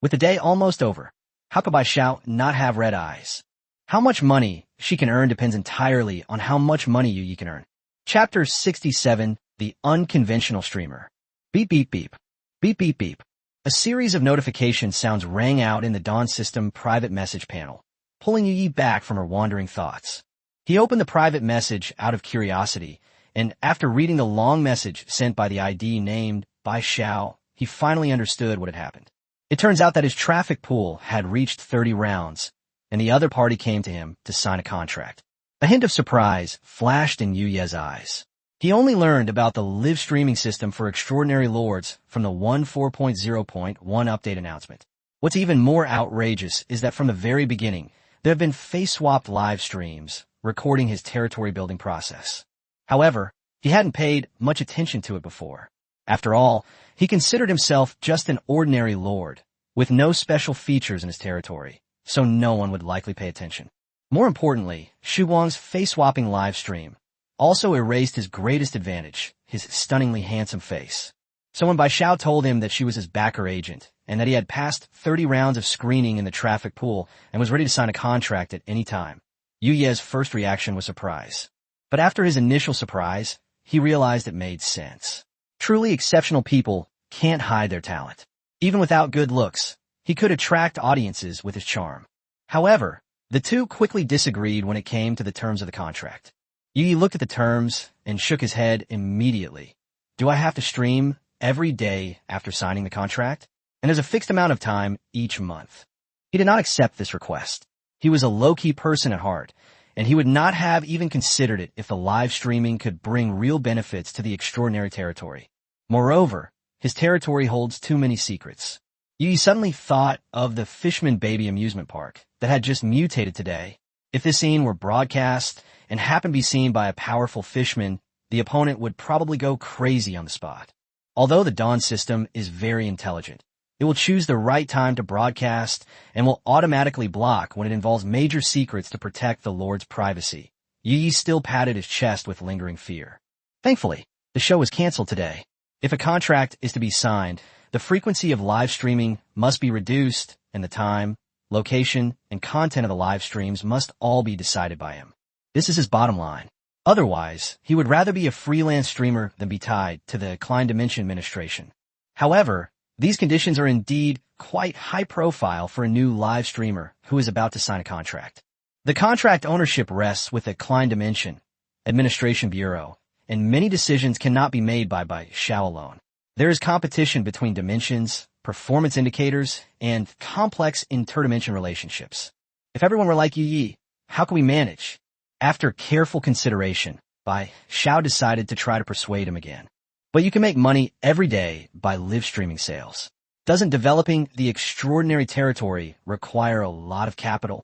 With the day almost over, how could Bai Xiao not have red eyes? How much money she can earn depends entirely on how much money Yu Yi can earn. Chapter 67, The Unconventional Streamer. Beep beep beep. Beep beep beep. A series of notification sounds rang out in the Dawn system private message panel, pulling Yi back from her wandering thoughts. He opened the private message out of curiosity, and after reading the long message sent by the ID named Bai Xiao, he finally understood what had happened. It turns out that his traffic pool had reached 30 rounds, and the other party came to him to sign a contract. A hint of surprise flashed in Yuye's eyes. He only learned about the live streaming system for extraordinary lords from the 1.4.0.1 update announcement. What's even more outrageous is that from the very beginning, there have been face-swapped live streams recording his territory building process. However, he hadn't paid much attention to it before. After all, he considered himself just an ordinary lord, with no special features in his territory, so no one would likely pay attention. More importantly, Xu Guang's face-swapping live stream also erased his greatest advantage, his stunningly handsome face. So when Bai Xiao told him that she was his backer agent, and that he had passed 30 rounds of screening in the traffic pool and was ready to sign a contract at any time, Yuye's first reaction was surprise. But after his initial surprise, he realized it made sense. Truly exceptional people can't hide their talent. Even without good looks, he could attract audiences with his charm. However, the two quickly disagreed when it came to the terms of the contract. Yi looked at the terms and shook his head immediately. Do I have to stream every day after signing the contract? And there's a fixed amount of time each month. He did not accept this request. He was a low-key person at heart, and he would not have even considered it if the live streaming could bring real benefits to the extraordinary territory. Moreover, his territory holds too many secrets. Yi suddenly thought of the Fishman Baby amusement park that had just mutated today. If this scene were broadcast and happened to be seen by a powerful fishman, the opponent would probably go crazy on the spot. Although the Dawn system is very intelligent, it will choose the right time to broadcast and will automatically block when it involves major secrets to protect the Lord's privacy. Yi still patted his chest with lingering fear. Thankfully, the show was canceled today. If a contract is to be signed, the frequency of live streaming must be reduced, and the time, location, and content of the live streams must all be decided by him. This is his bottom line. Otherwise, he would rather be a freelance streamer than be tied to the Boundless Dimension administration. However, these conditions are indeed quite high profile for a new live streamer who is about to sign a contract. The contract ownership rests with the Boundless Dimension Administration Bureau, and many decisions cannot be made by Xiao alone. There is competition between dimensions, performance indicators, and complex interdimension relationships. If everyone were like Yi, how can we manage? After careful consideration, Bai Xiao decided to try to persuade him again. But you can make money every day by live streaming sales. Doesn't developing the extraordinary territory require a lot of capital?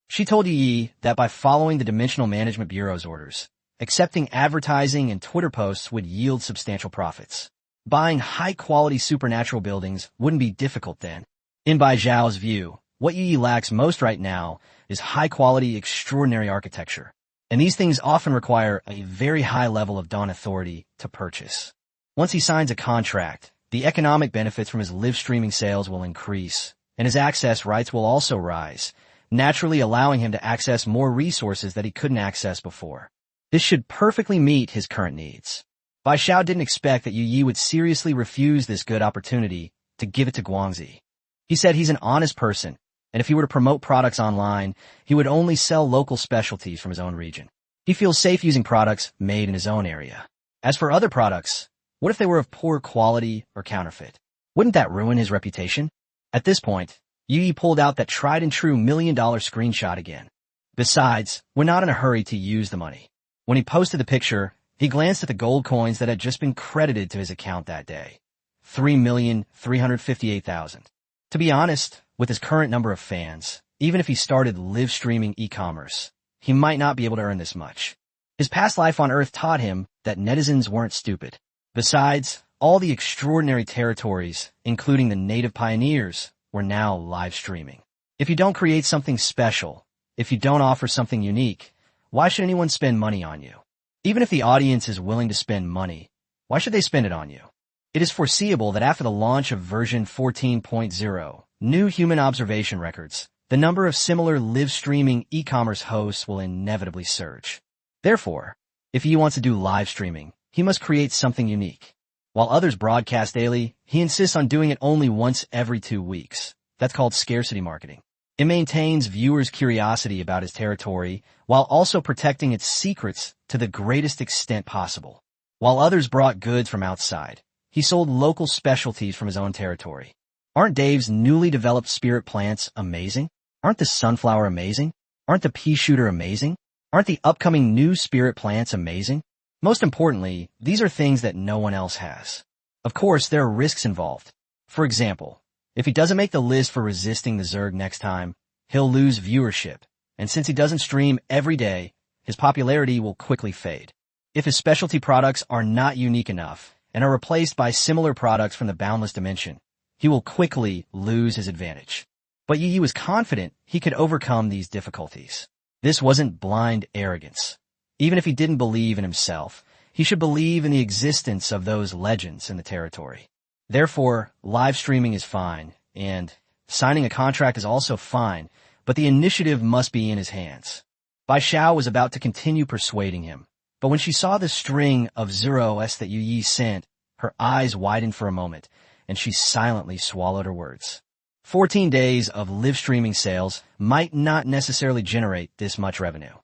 She told Yi that by following the Dimensional Management Bureau's orders, accepting advertising and Twitter posts would yield substantial profits. Buying high-quality supernatural buildings wouldn't be difficult then. In Bai Xiao's view, what Yi lacks most right now is high-quality, extraordinary architecture. And these things often require a very high level of Dawn authority to purchase. Once he signs a contract, the economic benefits from his live streaming sales will increase, and his access rights will also rise, naturally allowing him to access more resources that he couldn't access before. This should perfectly meet his current needs. Bai Xiao didn't expect that Yi would seriously refuse this good opportunity to give it to Guangzi. He said he's an honest person, and if he were to promote products online, he would only sell local specialties from his own region. He feels safe using products made in his own area. As for other products, what if they were of poor quality or counterfeit? Wouldn't that ruin his reputation? At this point, Yi pulled out that tried-and-true $1 million screenshot again. Besides, we're not in a hurry to use the money. When he posted the picture, he glanced at the gold coins that had just been credited to his account that day. 3,358,000. To be honest, with his current number of fans, even if he started live streaming e-commerce, he might not be able to earn this much. His past life on Earth taught him that netizens weren't stupid. Besides, all the extraordinary territories, including the native pioneers, were now live streaming. If you don't create something special, if you don't offer something unique, why should anyone spend money on you? Even if the audience is willing to spend money, why should they spend it on you? It is foreseeable that after the launch of version 14.0, new human observation records, the number of similar live streaming e-commerce hosts will inevitably surge. Therefore, if he wants to do live streaming, he must create something unique. While others broadcast daily, he insists on doing it only once every 2 weeks. That's called scarcity marketing. It maintains viewers' curiosity about his territory while also protecting its secrets to the greatest extent possible. While others brought goods from outside, he sold local specialties from his own territory. Aren't Dave's newly developed spirit plants amazing? Aren't the sunflower amazing? Aren't the pea shooter amazing? Aren't the upcoming new spirit plants amazing? Most importantly, these are things that no one else has. Of course, there are risks involved. For example, if he doesn't make the list for resisting the Zerg next time, he'll lose viewership, and since he doesn't stream every day, his popularity will quickly fade. If his specialty products are not unique enough and are replaced by similar products from the Boundless Dimension, he will quickly lose his advantage. But Yi was confident he could overcome these difficulties. This wasn't blind arrogance. Even if he didn't believe in himself, he should believe in the existence of those legends in the territory. Therefore, live streaming is fine, and signing a contract is also fine, but the initiative must be in his hands. Bai Xiao was about to continue persuading him, but when she saw the string of zeros that Yi sent, her eyes widened for a moment, and she silently swallowed her words. 14 days of live streaming sales might not necessarily generate this much revenue.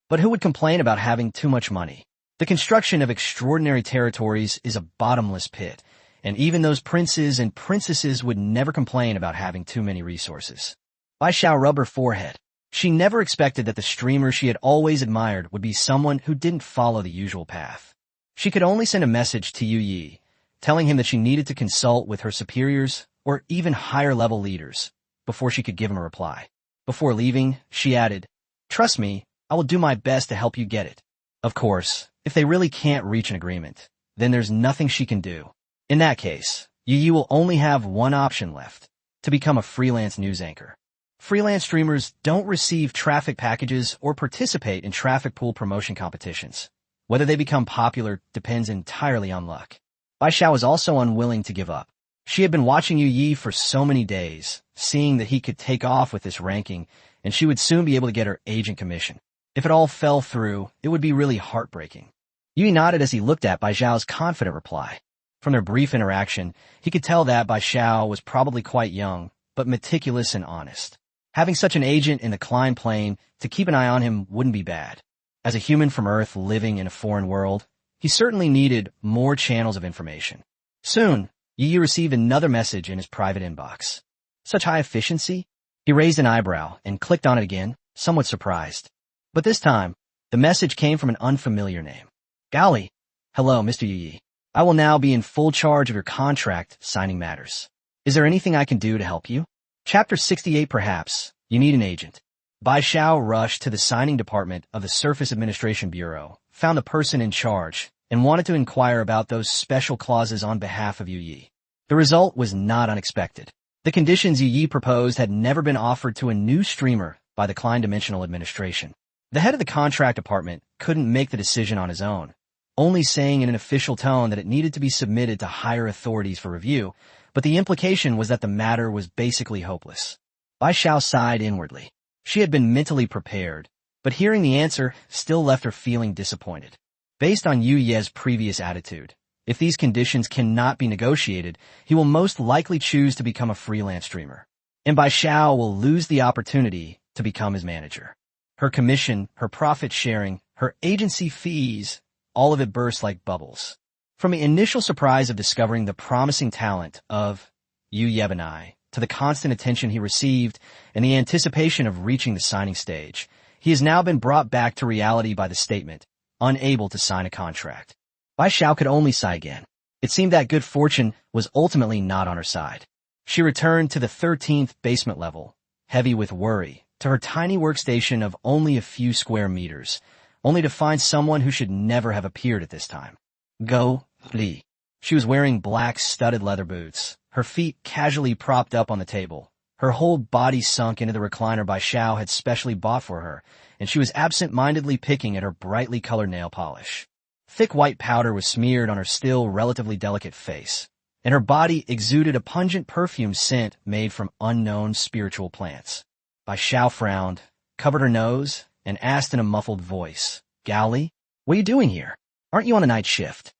But who would complain about having too much money? The construction of extraordinary territories is a bottomless pit, and even those princes and princesses would never complain about having too many resources. Bai Xiao rubbed her forehead. She never expected that the streamer she had always admired would be someone who didn't follow the usual path. She could only send a message to Yu Yi, telling him that she needed to consult with her superiors or even higher-level leaders before she could give him a reply. Before leaving, she added, "Trust me, I will do my best to help you get it." Of course, if they really can't reach an agreement, then there's nothing she can do. In that case, Yu Yi will only have one option left, to become a freelance news anchor. Freelance streamers don't receive traffic packages or participate in traffic pool promotion competitions. Whether they become popular depends entirely on luck. Bai Xiao was also unwilling to give up. She had been watching Yu Yi for so many days, seeing that he could take off with this ranking, and she would soon be able to get her agent commission. If it all fell through, it would be really heartbreaking. Yu Yi nodded as he looked at Bai Xiao's confident reply. From their brief interaction, he could tell that Bai Xiao was probably quite young, but meticulous and honest. Having such an agent in the Klein Plain to keep an eye on him wouldn't be bad. As a human from Earth living in a foreign world, he certainly needed more channels of information. Soon, Yu Yi received another message in his private inbox. Such high efficiency? He raised an eyebrow and clicked on it again, somewhat surprised. But this time, the message came from an unfamiliar name. Golly. Hello, Mr. Yu Yi. I will now be in full charge of your contract signing matters. Is there anything I can do to help you? Chapter 68 Perhaps. You need an agent. Bai Xiao rushed to the signing department of the Surface Administration Bureau, found the person in charge, and wanted to inquire about those special clauses on behalf of Yu Yi. The result was not unexpected. The conditions Yu Yi proposed had never been offered to a new streamer by the Klein Dimensional Administration. The head of the contract department couldn't make the decision on his own, only saying in an official tone that it needed to be submitted to higher authorities for review, but the implication was that the matter was basically hopeless. Bai Xiao sighed inwardly. She had been mentally prepared, but hearing the answer still left her feeling disappointed. Based on Yu Ye's previous attitude, if these conditions cannot be negotiated, he will most likely choose to become a freelance streamer, and Bai Xiao will lose the opportunity to become his manager. Her commission, her profit sharing, her agency fees, all of it burst like bubbles. From the initial surprise of discovering the promising talent of Yu Yebanai to the constant attention he received and the anticipation of reaching the signing stage, he has now been brought back to reality by the statement, unable to sign a contract. Bai Xiao could only sigh again. It seemed that good fortune was ultimately not on her side. She returned to the 13th basement level, heavy with worry, to her tiny workstation of only a few square meters, only to find someone who should never have appeared at this time. Go, Li. She was wearing black studded leather boots, her feet casually propped up on the table, her whole body sunk into the recliner Bai Xiao had specially bought for her, and she was absent-mindedly picking at her brightly colored nail polish. Thick white powder was smeared on her still relatively delicate face, and her body exuded a pungent perfume scent made from unknown spiritual plants. Bai Xiao frowned, covered her nose, and asked in a muffled voice, Gao Li, what are you doing here? Aren't you on a night shift?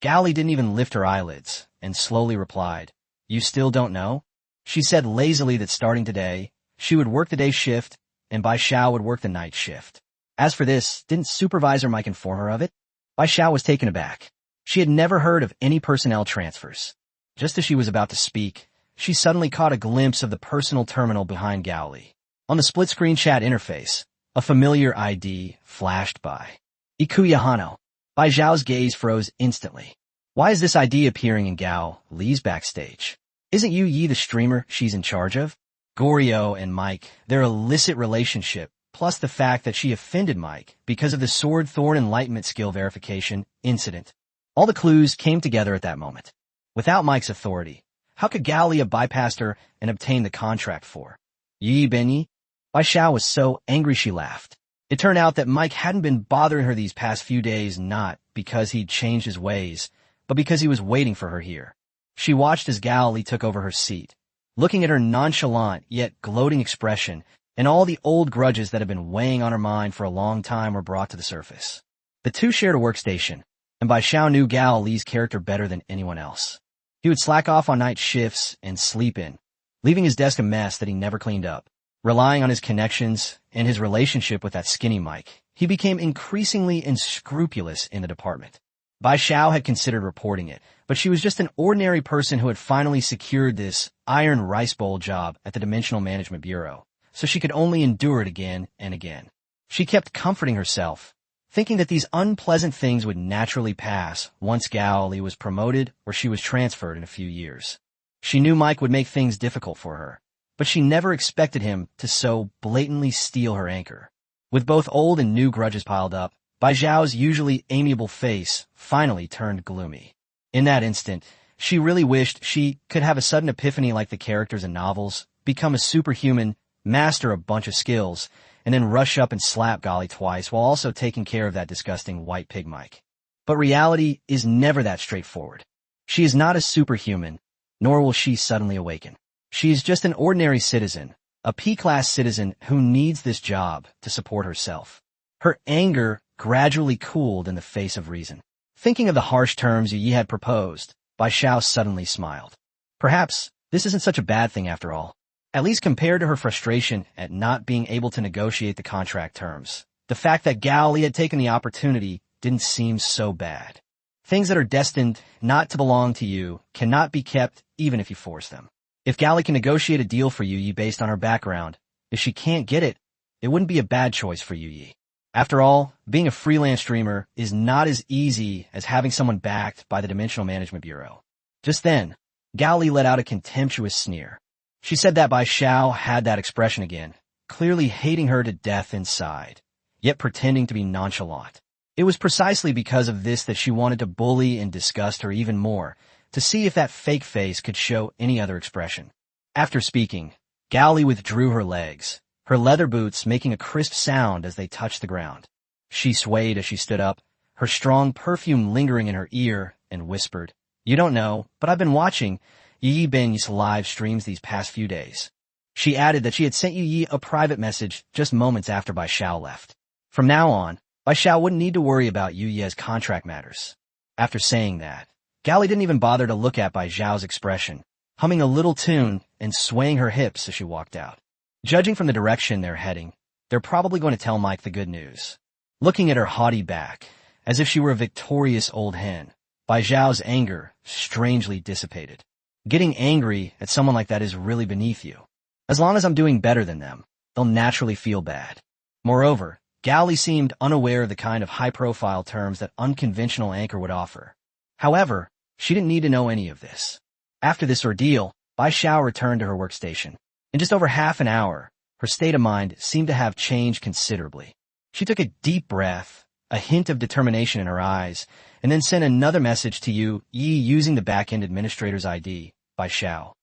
Gally didn't even lift her eyelids, and slowly replied, "You still don't know?" She said lazily that starting today, she would work the day shift, and Bai Xiao would work the night shift. As for this, didn't Supervisor Mike inform her of it? Bai Xiao was taken aback. She had never heard of any personnel transfers. Just as she was about to speak, she suddenly caught a glimpse of the personal terminal behind Gally. On the split-screen chat interface, a familiar ID flashed by. Ikuya Hano. Bai Xiao's gaze froze instantly. Why is this ID appearing in Gao Li's backstage? Isn't Yu Yi the streamer she's in charge of? Goryo and Mike, their illicit relationship, plus the fact that she offended Mike because of the Sword Thorn Enlightenment skill verification incident. All the clues came together at that moment. Without Mike's authority, how could Gao Li have bypassed her and obtained the contract for? Yi Benyi? Bai Xiao was so angry she laughed. It turned out that Mike hadn't been bothering her these past few days not because he'd changed his ways, but because he was waiting for her here. She watched as Gao Li took over her seat, looking at her nonchalant yet gloating expression, and all the old grudges that had been weighing on her mind for a long time were brought to the surface. The two shared a workstation, and Bai Xiao knew Gao Li's character better than anyone else. He would slack off on night shifts and sleep in, leaving his desk a mess that he never cleaned up. Relying on his connections and his relationship with that skinny Mike, he became increasingly unscrupulous in the department. Bai Xiao had considered reporting it, but she was just an ordinary person who had finally secured this iron rice bowl job at the Dimensional Management Bureau, so she could only endure it again and again. She kept comforting herself, thinking that these unpleasant things would naturally pass once Gao Li was promoted or she was transferred in a few years. She knew Mike would make things difficult for her, but she never expected him to so blatantly steal her anchor. With both old and new grudges piled up, Bai Xiao's usually amiable face finally turned gloomy. In that instant, she really wished she could have a sudden epiphany like the characters in novels, become a superhuman, master a bunch of skills, and then rush up and slap Gally twice while also taking care of that disgusting white pig Mike. But reality is never that straightforward. She is not a superhuman, nor will she suddenly awaken. She is just an ordinary citizen, a P-class citizen who needs this job to support herself. Her anger gradually cooled in the face of reason. Thinking of the harsh terms Yu Yi had proposed, Bai Xiao suddenly smiled. Perhaps this isn't such a bad thing after all. At least compared to her frustration at not being able to negotiate the contract terms, the fact that Gao Li had taken the opportunity didn't seem so bad. Things that are destined not to belong to you cannot be kept even if you force them. If Gao Li can negotiate a deal for Yu Yi based on her background, if she can't get it, it wouldn't be a bad choice for Yu Yi. After all, being a freelance streamer is not as easy as having someone backed by the Dimensional Management Bureau. Just then, Gao Li let out a contemptuous sneer. She said that Bai Xiao had that expression again, clearly hating her to death inside, yet pretending to be nonchalant. It was precisely because of this that she wanted to bully and disgust her even more, to see if that fake face could show any other expression. After speaking, Gao Li withdrew her legs, her leather boots making a crisp sound as they touched the ground. She swayed as she stood up, her strong perfume lingering in her ear, and whispered, "You don't know, but I've been watching Yu Yi Benyi's live streams these past few days." She added that she had sent Yu Yi a private message just moments after Bai Xiao left. From now on, Bai Xiao wouldn't need to worry about Yu Yi's contract matters. After saying that, Gao Li didn't even bother to look at Bai Xiao's expression, humming a little tune and swaying her hips as she walked out. Judging from the direction they're heading, they're probably going to tell Mike the good news. Looking at her haughty back, as if she were a victorious old hen, Bai Xiao's anger strangely dissipated. Getting angry at someone like that is really beneath you. As long as I'm doing better than them, they'll naturally feel bad. Moreover, Gao Li seemed unaware of the kind of high-profile terms that unconventional anchor would offer. However, she didn't need to know any of this. After this ordeal, Bai Xiao returned to her workstation. In just over half an hour, her state of mind seemed to have changed considerably. She took a deep breath, a hint of determination in her eyes, and then sent another message to Yu Yi using the back-end administrator's ID, Bai Xiao.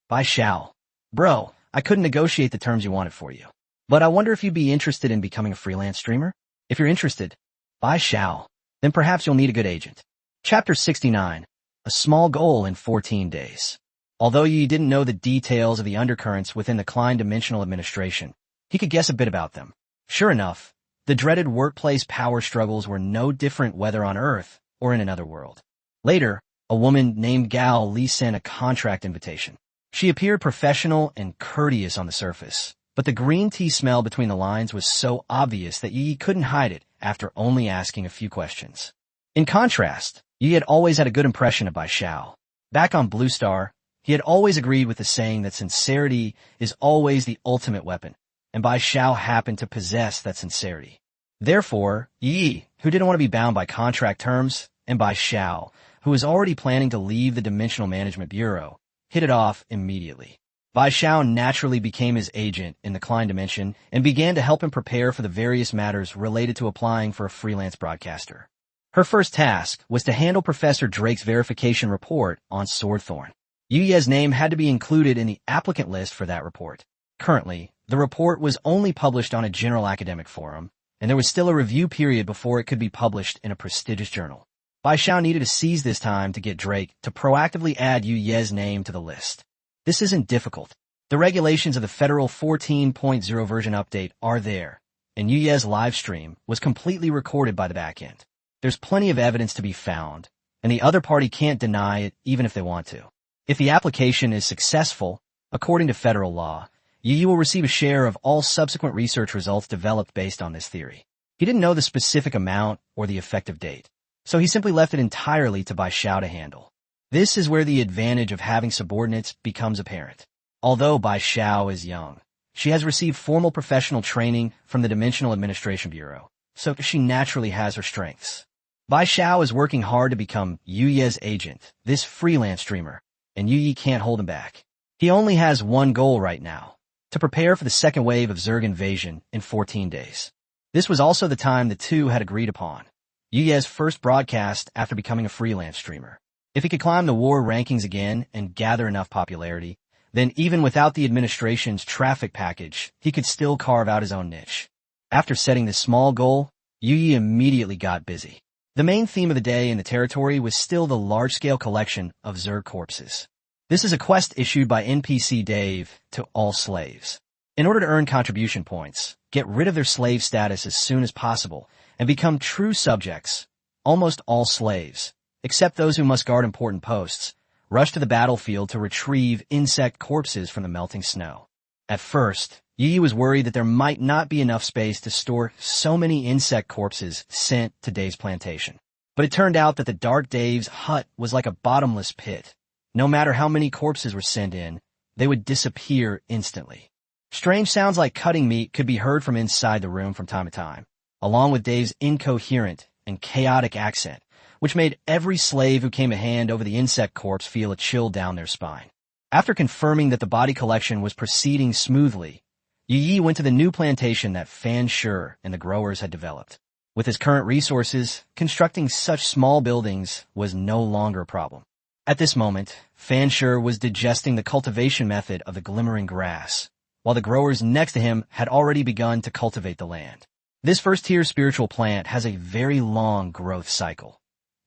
Bai Xiao. Bro, I couldn't negotiate the terms you wanted for you. But I wonder if you'd be interested in becoming a freelance streamer? If you're interested, Bai Xiao, then perhaps you'll need a good agent. Chapter 69. A small goal in 14 days. Although Yi didn't know the details of the undercurrents within the Klein Dimensional Administration, he could guess a bit about them. Sure enough, the dreaded workplace power struggles were no different whether on Earth or in another world. Later, a woman named Gao Li sent a contract invitation. She appeared professional and courteous on the surface, but the green tea smell between the lines was so obvious that Yi couldn't hide it after only asking a few questions. In contrast, Yi had always had a good impression of Bai Xiao. Back on Blue Star, he had always agreed with the saying that sincerity is always the ultimate weapon, and Bai Xiao happened to possess that sincerity. Therefore, Yi, who didn't want to be bound by contract terms, and Bai Xiao, who was already planning to leave the Dimensional Management Bureau, hit it off immediately. Bai Xiao naturally became his agent in the Klein Dimension and began to help him prepare for the various matters related to applying for a freelance broadcaster. Her first task was to handle Professor Drake's verification report on Swordthorn. Yu Ye's name had to be included in the applicant list for that report. Currently, the report was only published on a general academic forum, and there was still a review period before it could be published in a prestigious journal. Bai Xiao needed to seize this time to get Drake to proactively add Yu Ye's name to the list. This isn't difficult. The regulations of the Federal 14.0 version update are there, and Yu Ye's live stream was completely recorded by the backend. There's plenty of evidence to be found, and the other party can't deny it even if they want to. If the application is successful, according to federal law, Yu will receive a share of all subsequent research results developed based on this theory. He didn't know the specific amount or the effective date, so he simply left it entirely to Bai Xiao to handle. This is where the advantage of having subordinates becomes apparent. Although Bai Xiao is young, she has received formal professional training from the Dimensional Administration Bureau, so she naturally has her strengths. Bai Xiao is working hard to become Yu Ye's agent, this freelance streamer, and Yu Ye can't hold him back. He only has one goal right now, to prepare for the second wave of Zerg invasion in 14 days. This was also the time the two had agreed upon. Yu Ye's first broadcast after becoming a freelance streamer. If he could climb the war rankings again and gather enough popularity, then even without the administration's traffic package, he could still carve out his own niche. After setting this small goal, Yu Ye immediately got busy. The main theme of the day in the territory was still the large-scale collection of Zerg corpses. This is a quest issued by NPC Dave to all slaves. In order to earn contribution points, get rid of their slave status as soon as possible and become true subjects. Almost all slaves, except those who must guard important posts, rush to the battlefield to retrieve insect corpses from the melting snow. At first, Yi was worried that there might not be enough space to store so many insect corpses sent to Dave's plantation. But it turned out that the Dark Dave's hut was like a bottomless pit. No matter how many corpses were sent in, they would disappear instantly. Strange sounds like cutting meat could be heard from inside the room from time to time, along with Dave's incoherent and chaotic accent, which made every slave who came a hand over the insect corpse feel a chill down their spine. After confirming that the body collection was proceeding smoothly, Yu Yi went to the new plantation that Fan Shi and the growers had developed. With his current resources, constructing such small buildings was no longer a problem. At this moment, Fan Shi was digesting the cultivation method of the glimmering grass, while the growers next to him had already begun to cultivate the land. This first-tier spiritual plant has a very long growth cycle.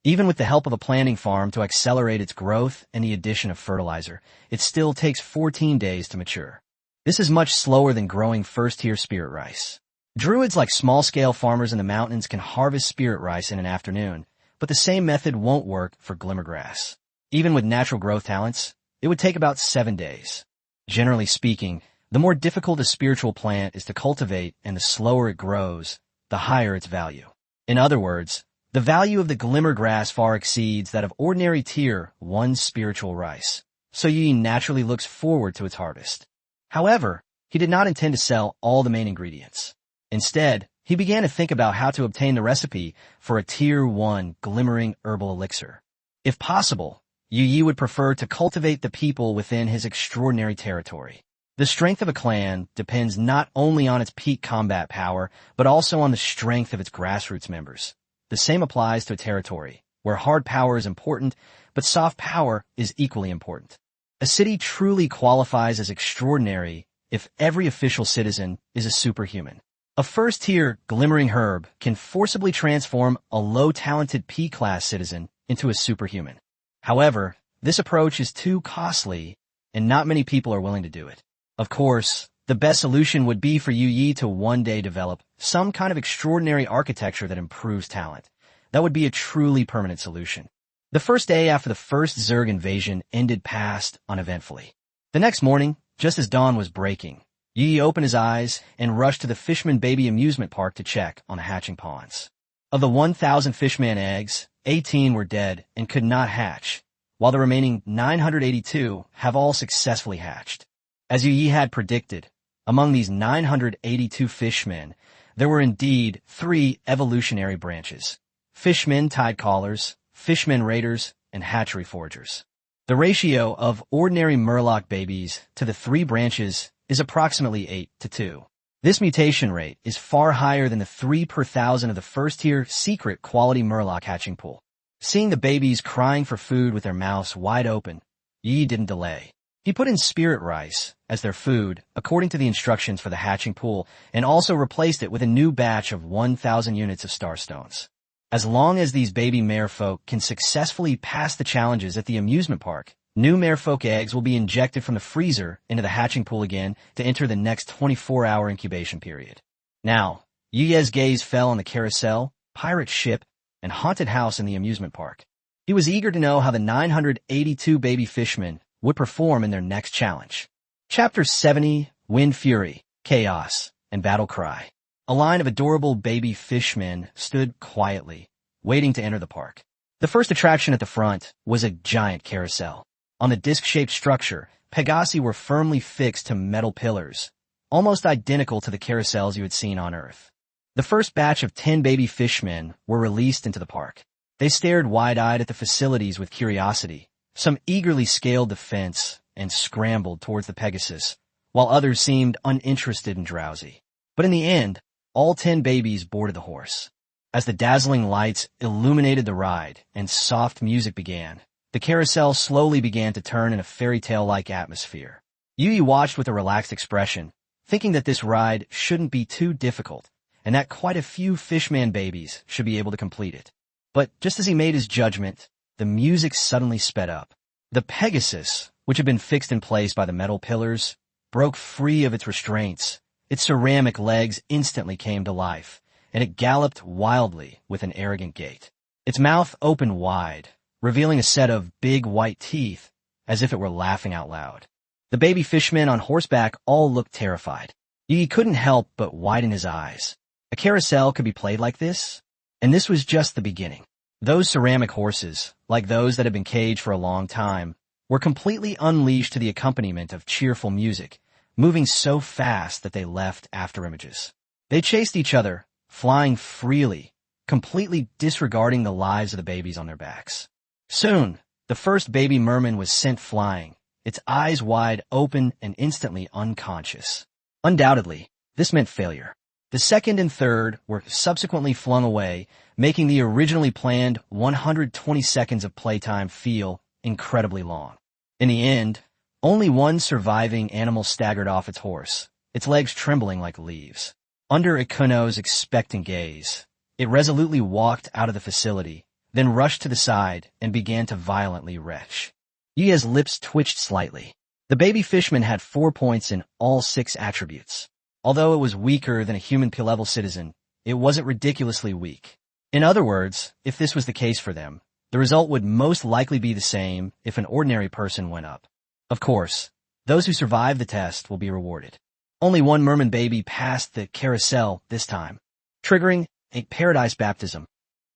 Even with the help of a planting farm to accelerate its growth and the addition of fertilizer, it still takes 14 days to mature. This is much slower than growing first-tier spirit rice. Druids like small-scale farmers in the mountains can harvest spirit rice in an afternoon, but the same method won't work for glimmergrass. Even with natural growth talents, it would take about 7 days. Generally speaking, the more difficult a spiritual plant is to cultivate and the slower it grows, the higher its value. In other words, the value of the glimmergrass far exceeds that of ordinary tier 1 spiritual rice, so Yi naturally looks forward to its harvest. However, he did not intend to sell all the main ingredients. Instead, he began to think about how to obtain the recipe for a tier 1 glimmering herbal elixir. If possible, Yu Yi would prefer to cultivate the people within his extraordinary territory. The strength of a clan depends not only on its peak combat power, but also on the strength of its grassroots members. The same applies to a territory, where hard power is important, but soft power is equally important. A city truly qualifies as extraordinary if every official citizen is a superhuman. A first-tier glimmering herb can forcibly transform a low-talented P-class citizen into a superhuman. However, this approach is too costly, and not many people are willing to do it. Of course, the best solution would be for Yu Yi to one day develop some kind of extraordinary architecture that improves talent. That would be a truly permanent solution. The first day after the first Zerg invasion ended passed uneventfully. The next morning, just as dawn was breaking, Yi opened his eyes and rushed to the Fishman Baby amusement park to check on the hatching pawns. Of the 1,000 Fishman eggs, 18 were dead and could not hatch, while the remaining 982 have all successfully hatched. As Yi had predicted, among these 982 fishmen, there were indeed 3 evolutionary branches: fishmen tide callers, fishmen raiders, and hatchery forgers. The ratio of ordinary murloc babies to the 3 branches is approximately 8:2. This mutation rate is far higher than the 3 per 1,000 of the first-tier secret quality murloc hatching pool. Seeing the babies crying for food with their mouths wide open, Yi didn't delay. He put in spirit rice as their food, according to the instructions for the hatching pool, and also replaced it with a new batch of 1,000 units of starstones. As long as these baby merfolk can successfully pass the challenges at the amusement park, new merfolk eggs will be injected from the freezer into the hatching pool again to enter the next 24-hour incubation period. Now, Yi's gaze fell on the carousel, pirate ship, and haunted house in the amusement park. He was eager to know how the 982 baby fishmen would perform in their next challenge. Chapter 70, Wind Fury, Chaos, and Battle Cry. A line of adorable baby fishmen stood quietly, waiting to enter the park. The first attraction at the front was a giant carousel. On the disc-shaped structure, Pegasi were firmly fixed to metal pillars, almost identical to the carousels you had seen on Earth. The first batch of 10 baby fishmen were released into the park. They stared wide-eyed at the facilities with curiosity. Some eagerly scaled the fence and scrambled towards the Pegasus, while others seemed uninterested and drowsy. But in the end, all 10 babies boarded the horse. As the dazzling lights illuminated the ride and soft music began, the carousel slowly began to turn in a fairy tale-like atmosphere. Yi watched with a relaxed expression, thinking that this ride shouldn't be too difficult, and that quite a few Fishman babies should be able to complete it. But just as he made his judgment, the music suddenly sped up. The Pegasus, which had been fixed in place by the metal pillars, broke free of its restraints. Its ceramic legs instantly came to life, and it galloped wildly with an arrogant gait. Its mouth opened wide, revealing a set of big white teeth, as if it were laughing out loud. The baby fishmen on horseback all looked terrified. Yi couldn't help but widen his eyes. A carousel could be played like this? And this was just the beginning. Those ceramic horses, like those that had been caged for a long time, were completely unleashed to the accompaniment of cheerful music, moving so fast that they left afterimages. They chased each other, flying freely, completely disregarding the lives of the babies on their backs. Soon, the first baby merman was sent flying, its eyes wide open and instantly unconscious. Undoubtedly, this meant failure. The second and third were subsequently flung away, making the originally planned 120 seconds of playtime feel incredibly long. In the end, only one surviving animal staggered off its horse, its legs trembling like leaves. Under Ikuno's expectant gaze, it resolutely walked out of the facility, then rushed to the side and began to violently retch. Yi's lips twitched slightly. The baby fishman had 4 points in all 6 attributes. Although it was weaker than a human P-level citizen, it wasn't ridiculously weak. In other words, if this was the case for them, the result would most likely be the same if an ordinary person went up. Of course, those who survive the test will be rewarded. Only one merman baby passed the carousel this time, triggering a paradise baptism.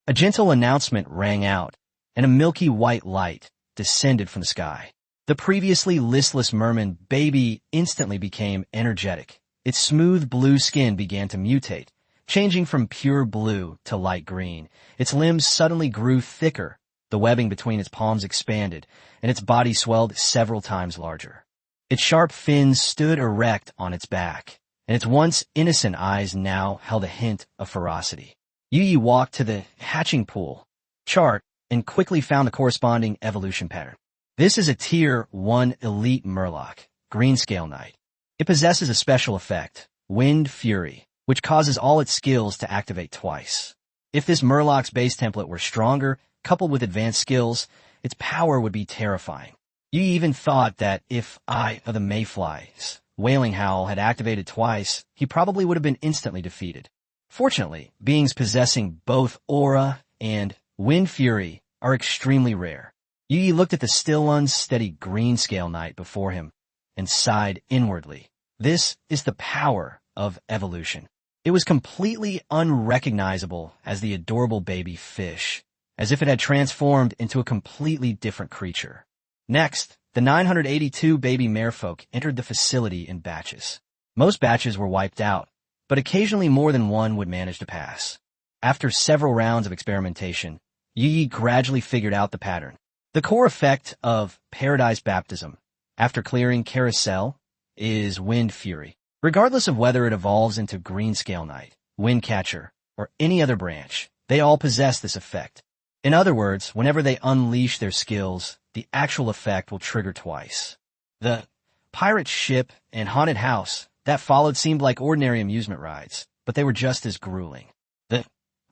A gentle announcement rang out, and a milky white light descended from the sky. The previously listless merman baby instantly became energetic. Its smooth blue skin began to mutate, changing from pure blue to light green. Its limbs suddenly grew thicker, the webbing between its palms expanded, and its body swelled several times larger. Its sharp fins stood erect on its back, and its once innocent eyes now held a hint of ferocity. Yi walked to the hatching pool chart and quickly found the corresponding evolution pattern. This is a Tier 1 Elite Murloc, Greenscale Knight. It possesses a special effect, Wind Fury, which causes all its skills to activate twice. If this Murloc's base template were stronger, coupled with advanced skills, its power would be terrifying. Yi even thought that if Eye of the Mayfly's wailing howl had activated twice, he probably would have been instantly defeated. Fortunately, beings possessing both Aura and Wind Fury are extremely rare. Yi looked at the still unsteady green scale knight before him and sighed inwardly. This is the power of evolution. It was completely unrecognizable as the adorable baby fish, as if it had transformed into a completely different creature. Next, the 982 baby merfolk entered the facility in batches. Most batches were wiped out, but occasionally more than one would manage to pass. After several rounds of experimentation, Yi gradually figured out the pattern. The core effect of Paradise Baptism, after clearing Carousel, is Wind Fury. Regardless of whether it evolves into Greenscale Knight, Windcatcher, or any other branch, they all possess this effect. In other words, whenever they unleash their skills, the actual effect will trigger twice. The pirate ship and haunted house that followed seemed like ordinary amusement rides, but they were just as grueling. The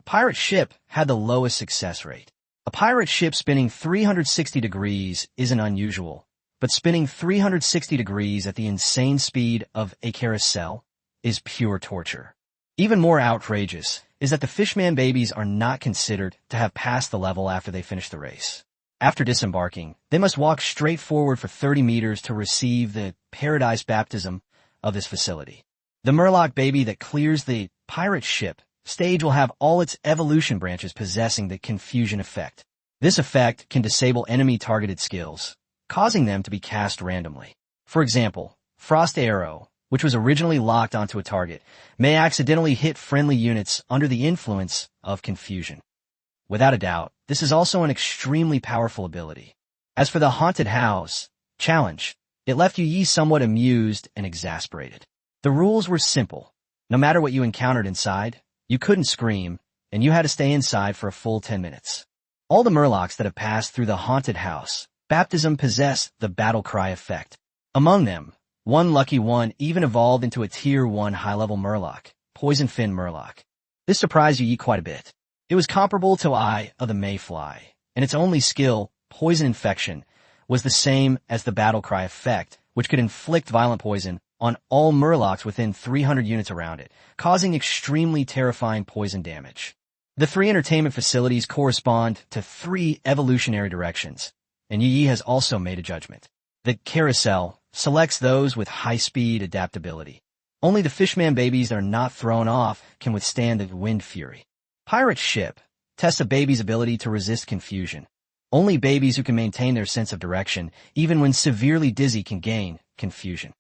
pirate ship had the lowest success rate. A pirate ship spinning 360 degrees isn't unusual, but spinning 360 degrees at the insane speed of a carousel is pure torture. Even more outrageous is that the Fishman babies are not considered to have passed the level after they finish the race. After disembarking, they must walk straight forward for 30 meters to receive the Paradise Baptism of this facility. The Murloc baby that clears the pirate ship stage will have all its evolution branches possessing the confusion effect. This effect can disable enemy-targeted skills, causing them to be cast randomly. For example, Frost Arrow, which was originally locked onto a target, may accidentally hit friendly units under the influence of confusion. Without a doubt, this is also an extremely powerful ability. As for the Haunted House challenge, it left Yi somewhat amused and exasperated. The rules were simple. No matter what you encountered inside, you couldn't scream, and you had to stay inside for a full 10 minutes. All the Murlocs that have passed through the Haunted House Baptism possess the battle cry effect. Among them, one lucky one even evolved into a Tier 1 high-level Murloc, Poison Fin Murloc. This surprised Yi quite a bit. It was comparable to Eye of the Mayfly, and its only skill, Poison Infection, was the same as the battle cry effect, which could inflict violent poison on all Murlocs within 300 units around it, causing extremely terrifying poison damage. The three entertainment facilities correspond to three evolutionary directions, and Yi has also made a judgment. The Carousel selects those with high-speed adaptability. Only the Fishman babies that are not thrown off can withstand the Wind Fury. Pirate Ship tests a baby's ability to resist confusion. Only babies who can maintain their sense of direction, even when severely dizzy, can gain confusion.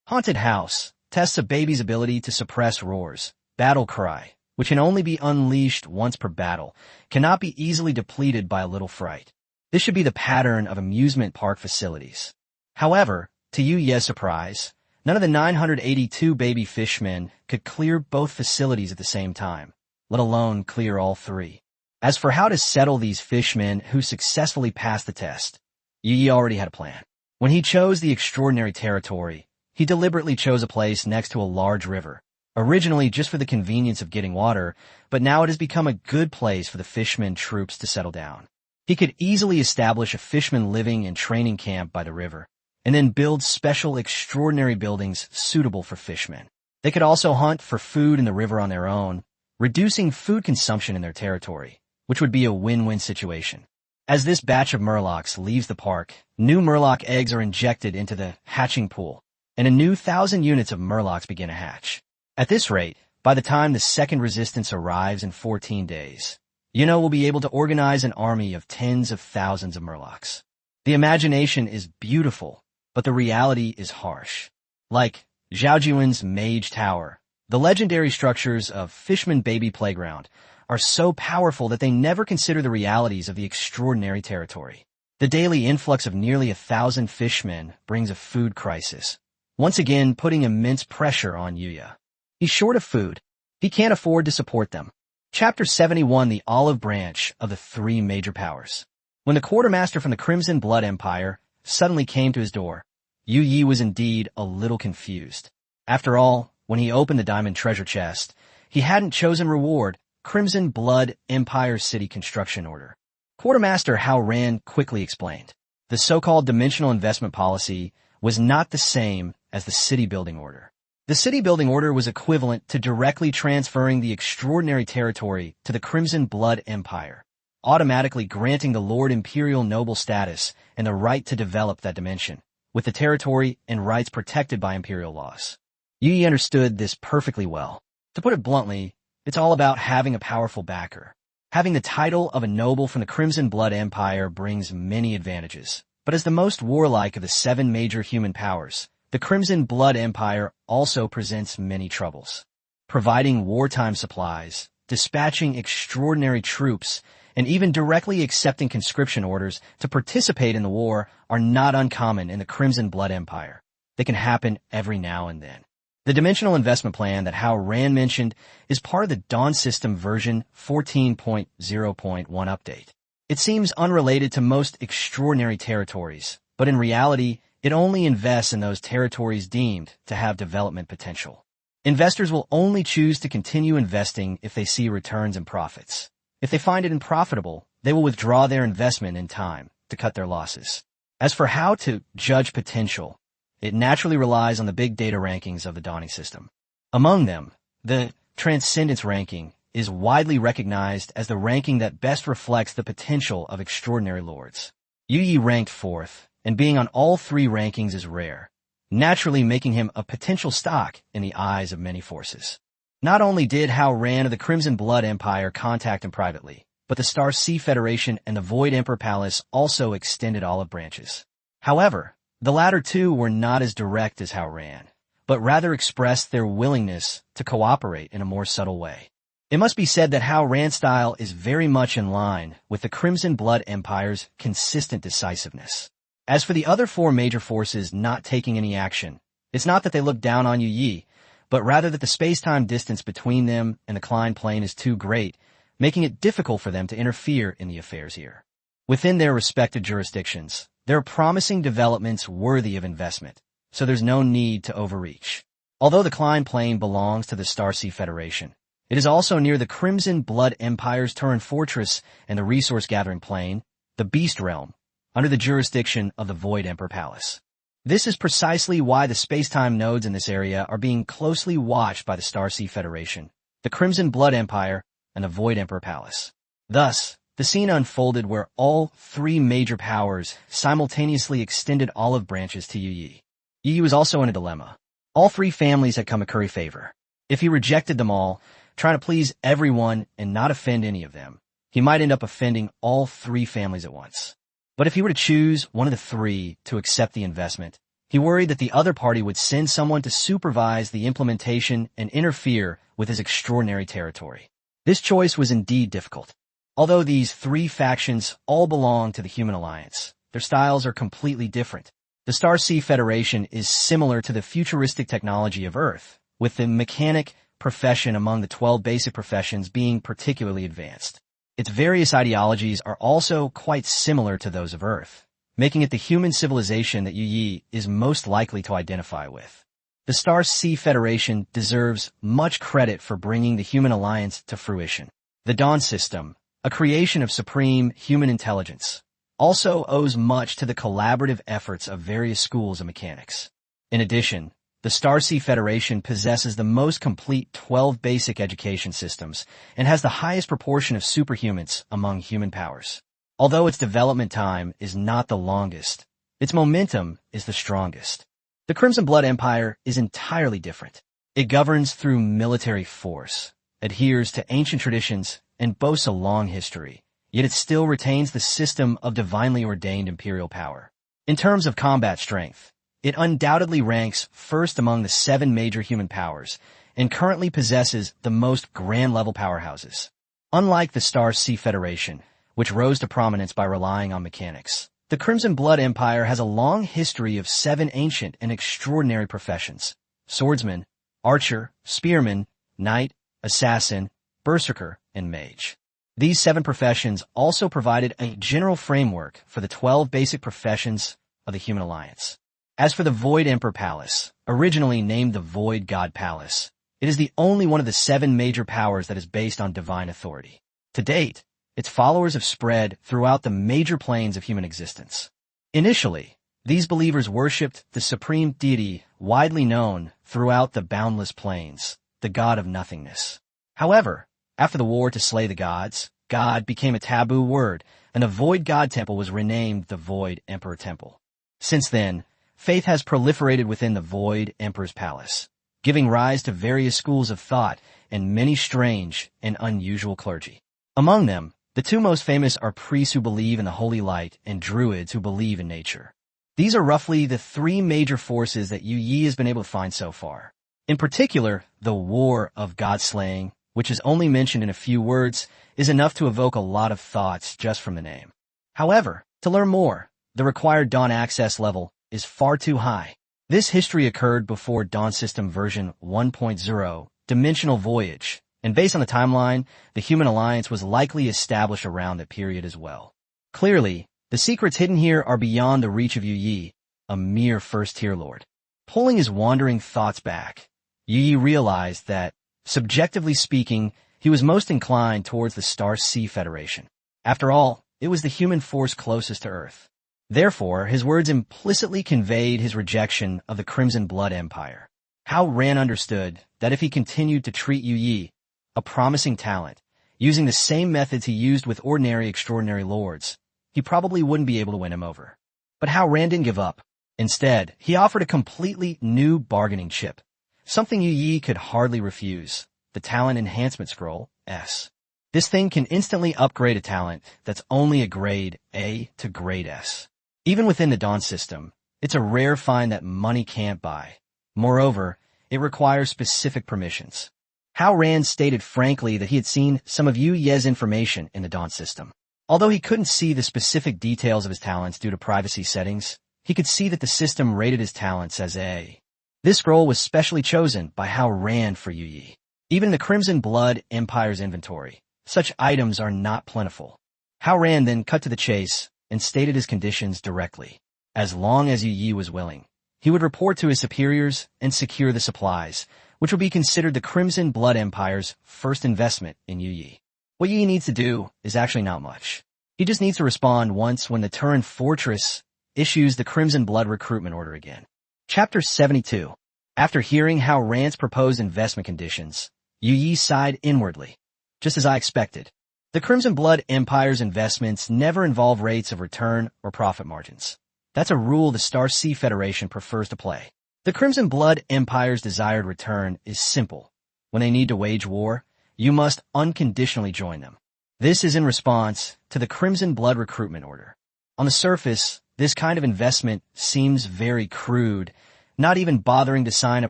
Haunted House tests a baby's ability to suppress roars. Battle Cry, which can only be unleashed once per battle, cannot be easily depleted by a little fright. This should be the pattern of amusement park facilities. However, to Yuya's surprise, none of the 982 baby fishmen could clear both facilities at the same time, let alone clear all three. As for how to settle these fishmen who successfully passed the test, Yi already had a plan. When he chose the extraordinary territory, he deliberately chose a place next to a large river, originally just for the convenience of getting water, but now it has become a good place for the fishmen troops to settle down. He could easily establish a fisherman living and training camp by the river, and then build special extraordinary buildings suitable for fishermen. They could also hunt for food in the river on their own, reducing food consumption in their territory, which would be a win-win situation. As this batch of Murlocs leaves the park, new Murloc eggs are injected into the hatching pool, and a new 1,000 units of Murlocs begin to hatch. At this rate, by the time the second resistance arrives in 14 days, Yuno will be able to organize an army of tens of thousands of Murlocs. The imagination is beautiful, but the reality is harsh. Like Zhaojuan's Mage Tower, the legendary structures of Fishman Baby Playground are so powerful that they never consider the realities of the extraordinary territory. The daily influx of nearly 1,000 fishmen brings a food crisis, once again putting immense pressure on Yuya. He's short of food. He can't afford to support them. Chapter 71, the olive branch of the three major powers. When the quartermaster from the Crimson Blood Empire suddenly came to his door, Yu Yi was indeed a little confused. After all, when he opened the diamond treasure chest, he hadn't chosen reward, Crimson Blood Empire City Construction Order. Quartermaster Hao Ran quickly explained. The so-called dimensional investment policy was not the same as the city building order. The city building order was equivalent to directly transferring the extraordinary territory to the Crimson Blood Empire. automatically granting the Lord Imperial Noble status and the right to develop that dimension, with the territory and rights protected by Imperial laws. Yi understood this perfectly well. To put it bluntly, it's all about having a powerful backer. Having the title of a noble from the Crimson Blood Empire brings many advantages, but as the most warlike of the 7 major human powers, the Crimson Blood Empire also presents many troubles. Providing wartime supplies, dispatching extraordinary troops, and even directly accepting conscription orders to participate in the war are not uncommon in the Crimson Blood Empire. They can happen every now and then. The dimensional investment plan that Hao Ran mentioned is part of the Dawn System version 14.0.1 update. It seems unrelated to most extraordinary territories, but in reality, it only invests in those territories deemed to have development potential. Investors will only choose to continue investing if they see returns and profits. If they find it unprofitable, they will withdraw their investment in time to cut their losses. As for how to judge potential, it naturally relies on the big data rankings of the Dawning System. Among them, the Transcendence ranking is widely recognized as the ranking that best reflects the potential of extraordinary lords. Yi ranked 4th, and being on all 3 rankings is rare, naturally making him a potential stock in the eyes of many forces. Not only did Hao Ran of the Crimson Blood Empire contact him privately, but the Star Sea Federation and the Void Emperor Palace also extended olive branches. However, the latter two were not as direct as Hao Ran, but rather expressed their willingness to cooperate in a more subtle way. It must be said that Hao Ran's style is very much in line with the Crimson Blood Empire's consistent decisiveness. As for the other 4 major forces not taking any action, it's not that they look down on Yi, but rather that the space-time distance between them and the Klein plane is too great, making it difficult for them to interfere in the affairs here. Within their respective jurisdictions, there are promising developments worthy of investment, so there's no need to overreach. Although the Klein plane belongs to the Star Sea Federation, it is also near the Crimson Blood Empire's Turin Fortress and the resource-gathering plane, the Beast Realm, under the jurisdiction of the Void Emperor Palace. This is precisely why the space-time nodes in this area are being closely watched by the Star Sea Federation, the Crimson Blood Empire, and the Void Emperor Palace. Thus, the scene unfolded where all 3 major powers simultaneously extended olive branches to Yi. Yi was also in a dilemma. All 3 families had come to curry favor. If he rejected them all, trying to please everyone and not offend any of them, he might end up offending all 3 families at once. But if he were to choose one of the 3 to accept the investment, he worried that the other party would send someone to supervise the implementation and interfere with his extraordinary territory. This choice was indeed difficult. Although these 3 factions all belong to the Human Alliance, their styles are completely different. The Star Sea Federation is similar to the futuristic technology of Earth, with the mechanic profession among the 12 basic professions being particularly advanced. Its various ideologies are also quite similar to those of Earth, making it the human civilization that Yi is most likely to identify with. The Star Sea Federation deserves much credit for bringing the Human Alliance to fruition. The Dawn System, a creation of supreme human intelligence, also owes much to the collaborative efforts of various schools of mechanics. In addition, the Star Sea Federation possesses the most complete 12 basic education systems and has the highest proportion of superhumans among human powers. Although its development time is not the longest, its momentum is the strongest. The Crimson Blood Empire is entirely different. It governs through military force, adheres to ancient traditions, and boasts a long history, yet it still retains the system of divinely ordained imperial power. In terms of combat strength, it undoubtedly ranks first among the 7 major human powers and currently possesses the most grand-level powerhouses. Unlike the Star Sea Federation, which rose to prominence by relying on mechanics, the Crimson Blood Empire has a long history of 7 ancient and extraordinary professions: swordsman, archer, spearman, knight, assassin, berserker, and mage. These 7 professions also provided a general framework for the 12 basic professions of the Human Alliance. As for the Void Emperor Palace, originally named the Void God Palace, it is the only one of the 7 major powers that is based on divine authority. To date, its followers have spread throughout the major planes of human existence. Initially, these believers worshipped the supreme deity widely known throughout the boundless planes, the god of nothingness. However, after the war to slay the gods, God became a taboo word, and a Void God Temple was renamed the Void Emperor Temple. Since then, faith has proliferated within the Void Emperor's palace, giving rise to various schools of thought and many strange and unusual clergy. Among them, the two most famous are priests who believe in the holy light and druids who believe in nature. These are roughly the three major forces that Yu Yi has been able to find so far. In particular, the war of god-slaying, which is only mentioned in a few words, is enough to evoke a lot of thoughts just from the name. However, to learn more, the required Dawn access level is far too high. This history occurred before Dawn System version 1.0, Dimensional Voyage, and based on the timeline, the human alliance was likely established around that period as well. Clearly, the secrets hidden here are beyond the reach of Yu Yi, a mere first-tier lord. Pulling his wandering thoughts back, Yu Yi realized that, subjectively speaking, he was most inclined towards the Star Sea Federation. After all, it was the human force closest to Earth. Therefore, his words implicitly conveyed his rejection of the Crimson Blood Empire. Hao Ran understood that if he continued to treat Yu Yi, a promising talent, using the same methods he used with ordinary extraordinary lords, he probably wouldn't be able to win him over. But Hao Ran didn't give up. Instead, he offered a completely new bargaining chip, something Yu Yi could hardly refuse, the Talent Enhancement Scroll, S. This thing can instantly upgrade a talent that's only a grade A to grade S. Even within the Dawn system, it's a rare find that money can't buy. Moreover, it requires specific permissions. Hao Ran stated frankly that he had seen some of Yu Ye's information in the Dawn system. Although he couldn't see the specific details of his talents due to privacy settings, he could see that the system rated his talents as A. This scroll was specially chosen by Hao Ran for Yu Yi. Even in the Crimson Blood Empire's inventory, such items are not plentiful. Hao Ran then cut to the chase and stated his conditions directly. As long as Yu Yi was willing, he would report to his superiors and secure the supplies, which would be considered the Crimson Blood Empire's first investment in Yu Yi. What Yu Yi needs to do is actually not much. He just needs to respond once when the Turin Fortress issues the Crimson Blood recruitment order again. Chapter 72. After hearing Hao Ran's proposed investment conditions, Yu Yi sighed inwardly. Just as I expected. The Crimson Blood Empire's investments never involve rates of return or profit margins. That's a rule the Star Sea Federation prefers to play. The Crimson Blood Empire's desired return is simple. When they need to wage war, you must unconditionally join them. This is in response to the Crimson Blood recruitment order. On the surface, this kind of investment seems very crude, not even bothering to sign a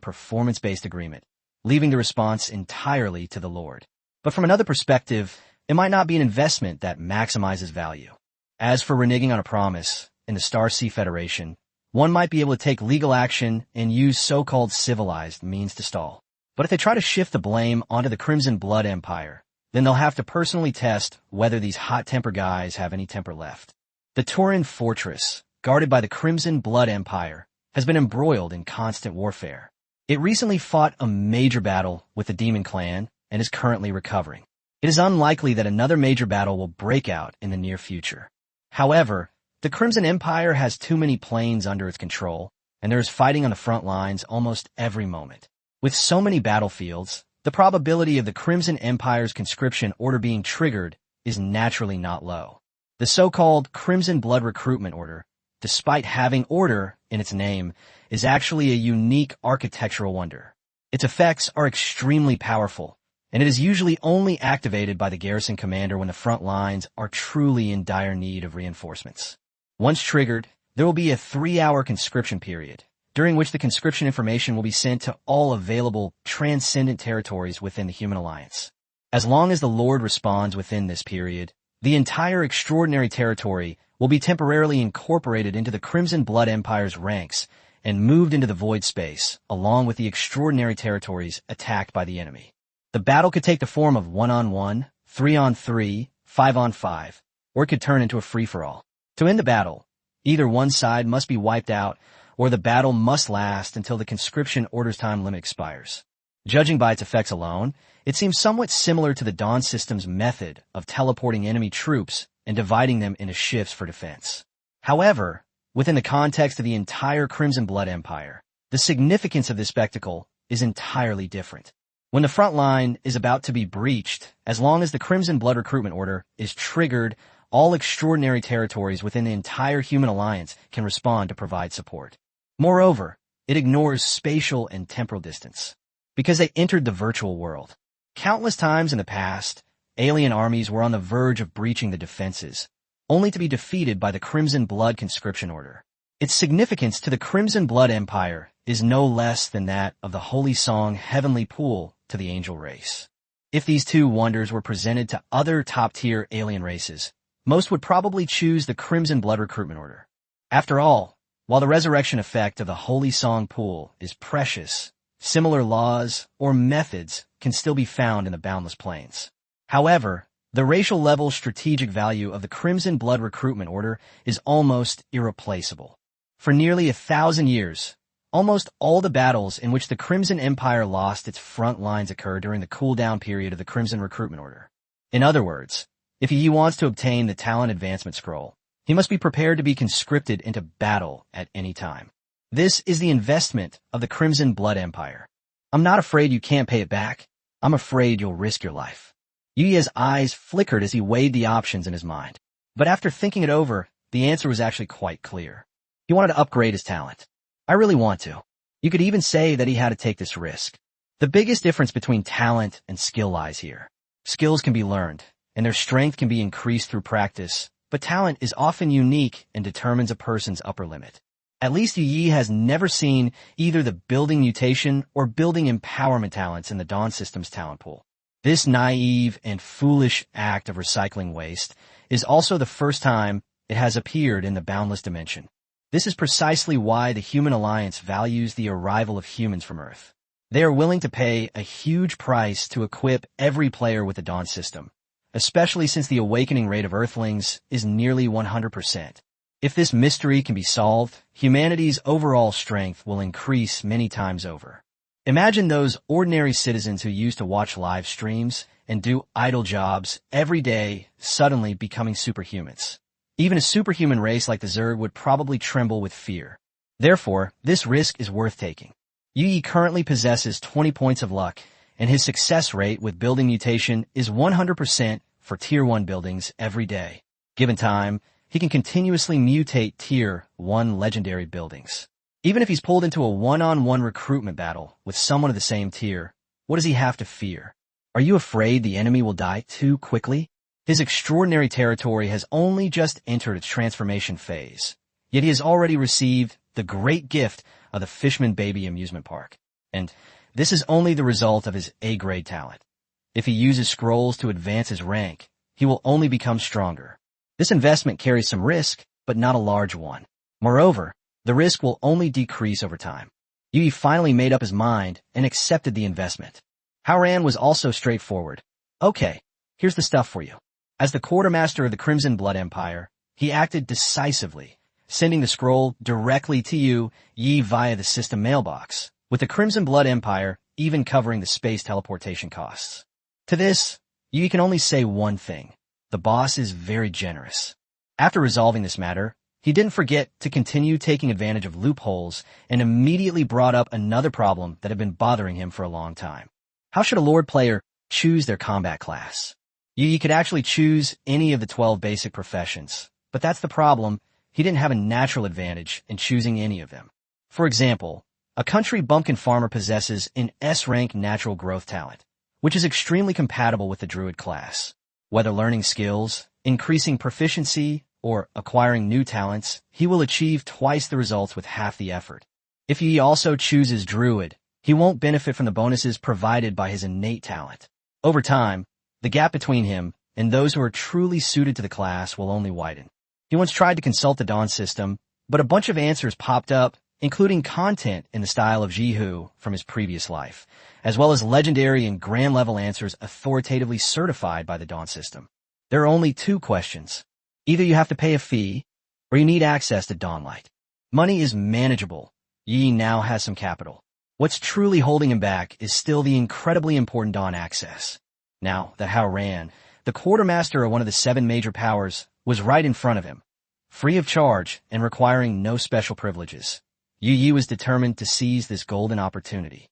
performance-based agreement, leaving the response entirely to the Lord. But from another perspective, it might not be an investment that maximizes value. As for reneging on a promise, in the Star Sea Federation, one might be able to take legal action and use so-called civilized means to stall. But if they try to shift the blame onto the Crimson Blood Empire, then they'll have to personally test whether these hot-temper guys have any temper left. The Turin Fortress, guarded by the Crimson Blood Empire, has been embroiled in constant warfare. It recently fought a major battle with the Demon Clan and is currently recovering. It is unlikely that another major battle will break out in the near future. However, the Crimson Empire has too many planes under its control, and there is fighting on the front lines almost every moment. With so many battlefields, the probability of the Crimson Empire's conscription order being triggered is naturally not low. The so-called Crimson Blood Recruitment Order, despite having order in its name, is actually a unique architectural wonder. Its effects are extremely powerful, and it is usually only activated by the garrison commander when the front lines are truly in dire need of reinforcements. Once triggered, there will be a 3-hour conscription period, during which the conscription information will be sent to all available transcendent territories within the human alliance. As long as the Lord responds within this period, the entire extraordinary territory will be temporarily incorporated into the Crimson Blood Empire's ranks and moved into the void space, along with the extraordinary territories attacked by the enemy. The battle could take the form of 1-on-1, 3-on-3, 5-on-5, or it could turn into a free-for-all. To end the battle, either one side must be wiped out, or the battle must last until the conscription order's time limit expires. Judging by its effects alone, it seems somewhat similar to the Dawn system's method of teleporting enemy troops and dividing them into shifts for defense. However, within the context of the entire Crimson Blood Empire, the significance of this spectacle is entirely different. When the front line is about to be breached, as long as the Crimson Blood Recruitment Order is triggered, all extraordinary territories within the entire human alliance can respond to provide support. Moreover, it ignores spatial and temporal distance, because they entered the virtual world. Countless times in the past, alien armies were on the verge of breaching the defenses, only to be defeated by the Crimson Blood Conscription Order. Its significance to the Crimson Blood Empire is no less than that of the holy song Heavenly Pool to the angel race. If these two wonders were presented to other top-tier alien races, most would probably choose the Crimson Blood Recruitment Order. After all, while the resurrection effect of the holy song pool is precious, similar laws or methods can still be found in the Boundless Plains. However, the racial-level strategic value of the Crimson Blood Recruitment Order is almost irreplaceable. For nearly 1,000 years, almost all the battles in which the Crimson Empire lost its front lines occurred during the cooldown period of the Crimson Recruitment Order. In other words, if he wants to obtain the Talent Advancement Scroll, he must be prepared to be conscripted into battle at any time. This is the investment of the Crimson Blood Empire. I'm not afraid you can't pay it back. I'm afraid you'll risk your life. Yuya's eyes flickered as he weighed the options in his mind. But after thinking it over, the answer was actually quite clear. He wanted to upgrade his talent. I really want to. You could even say that he had to take this risk. The biggest difference between talent and skill lies here. Skills can be learned, and their strength can be increased through practice, but talent is often unique and determines a person's upper limit. At least Yi has never seen either the building mutation or building empowerment talents in the Dawn System's talent pool. This naive and foolish act of recycling waste is also the first time it has appeared in the Boundless Dimension. This is precisely why the Human Alliance values the arrival of humans from Earth. They are willing to pay a huge price to equip every player with the Dawn System, especially since the awakening rate of Earthlings is nearly 100%. If this mystery can be solved, humanity's overall strength will increase many times over. Imagine those ordinary citizens who used to watch live streams and do idle jobs every day suddenly becoming superhumans. Even a superhuman race like the Zerg would probably tremble with fear. Therefore, this risk is worth taking. Yi currently possesses 20 points of luck, and his success rate with building mutation is 100% for Tier 1 buildings every day. Given time, he can continuously mutate Tier 1 legendary buildings. Even if he's pulled into a one-on-one recruitment battle with someone of the same tier, what does he have to fear? Are you afraid the enemy will die too quickly? His extraordinary territory has only just entered its transformation phase, yet he has already received the great gift of the Fishman Baby Amusement Park. And this is only the result of his A-grade talent. If he uses scrolls to advance his rank, he will only become stronger. This investment carries some risk, but not a large one. Moreover, the risk will only decrease over time. Yi finally made up his mind and accepted the investment. Haoran was also straightforward. Okay, here's the stuff for you. As the quartermaster of the Crimson Blood Empire, he acted decisively, sending the scroll directly to you, Yi, via the system mailbox, with the Crimson Blood Empire even covering the space teleportation costs. To this, Yi can only say one thing. The boss is very generous. After resolving this matter, he didn't forget to continue taking advantage of loopholes and immediately brought up another problem that had been bothering him for a long time. How should a Lord player choose their combat class? You could actually choose any of the 12 basic professions, but that's the problem. He didn't have a natural advantage in choosing any of them. For example, a country bumpkin farmer possesses an S-rank natural growth talent, which is extremely compatible with the druid class. Whether learning skills, increasing proficiency, or acquiring new talents, he will achieve twice the results with half the effort. If he also chooses druid, he won't benefit from the bonuses provided by his innate talent. Over time, the gap between him and those who are truly suited to the class will only widen. He once tried to consult the Dawn system, but a bunch of answers popped up, including content in the style of Jihu from his previous life, as well as legendary and grand-level answers authoritatively certified by the Dawn system. There are only two questions. Either you have to pay a fee, or you need access to Dawnlight. Money is manageable. Yi now has some capital. What's truly holding him back is still the incredibly important Dawn access. Now that Haoran, the quartermaster of one of the 7 major powers, was right in front of him, free of charge and requiring no special privileges, Yi was determined to seize this golden opportunity.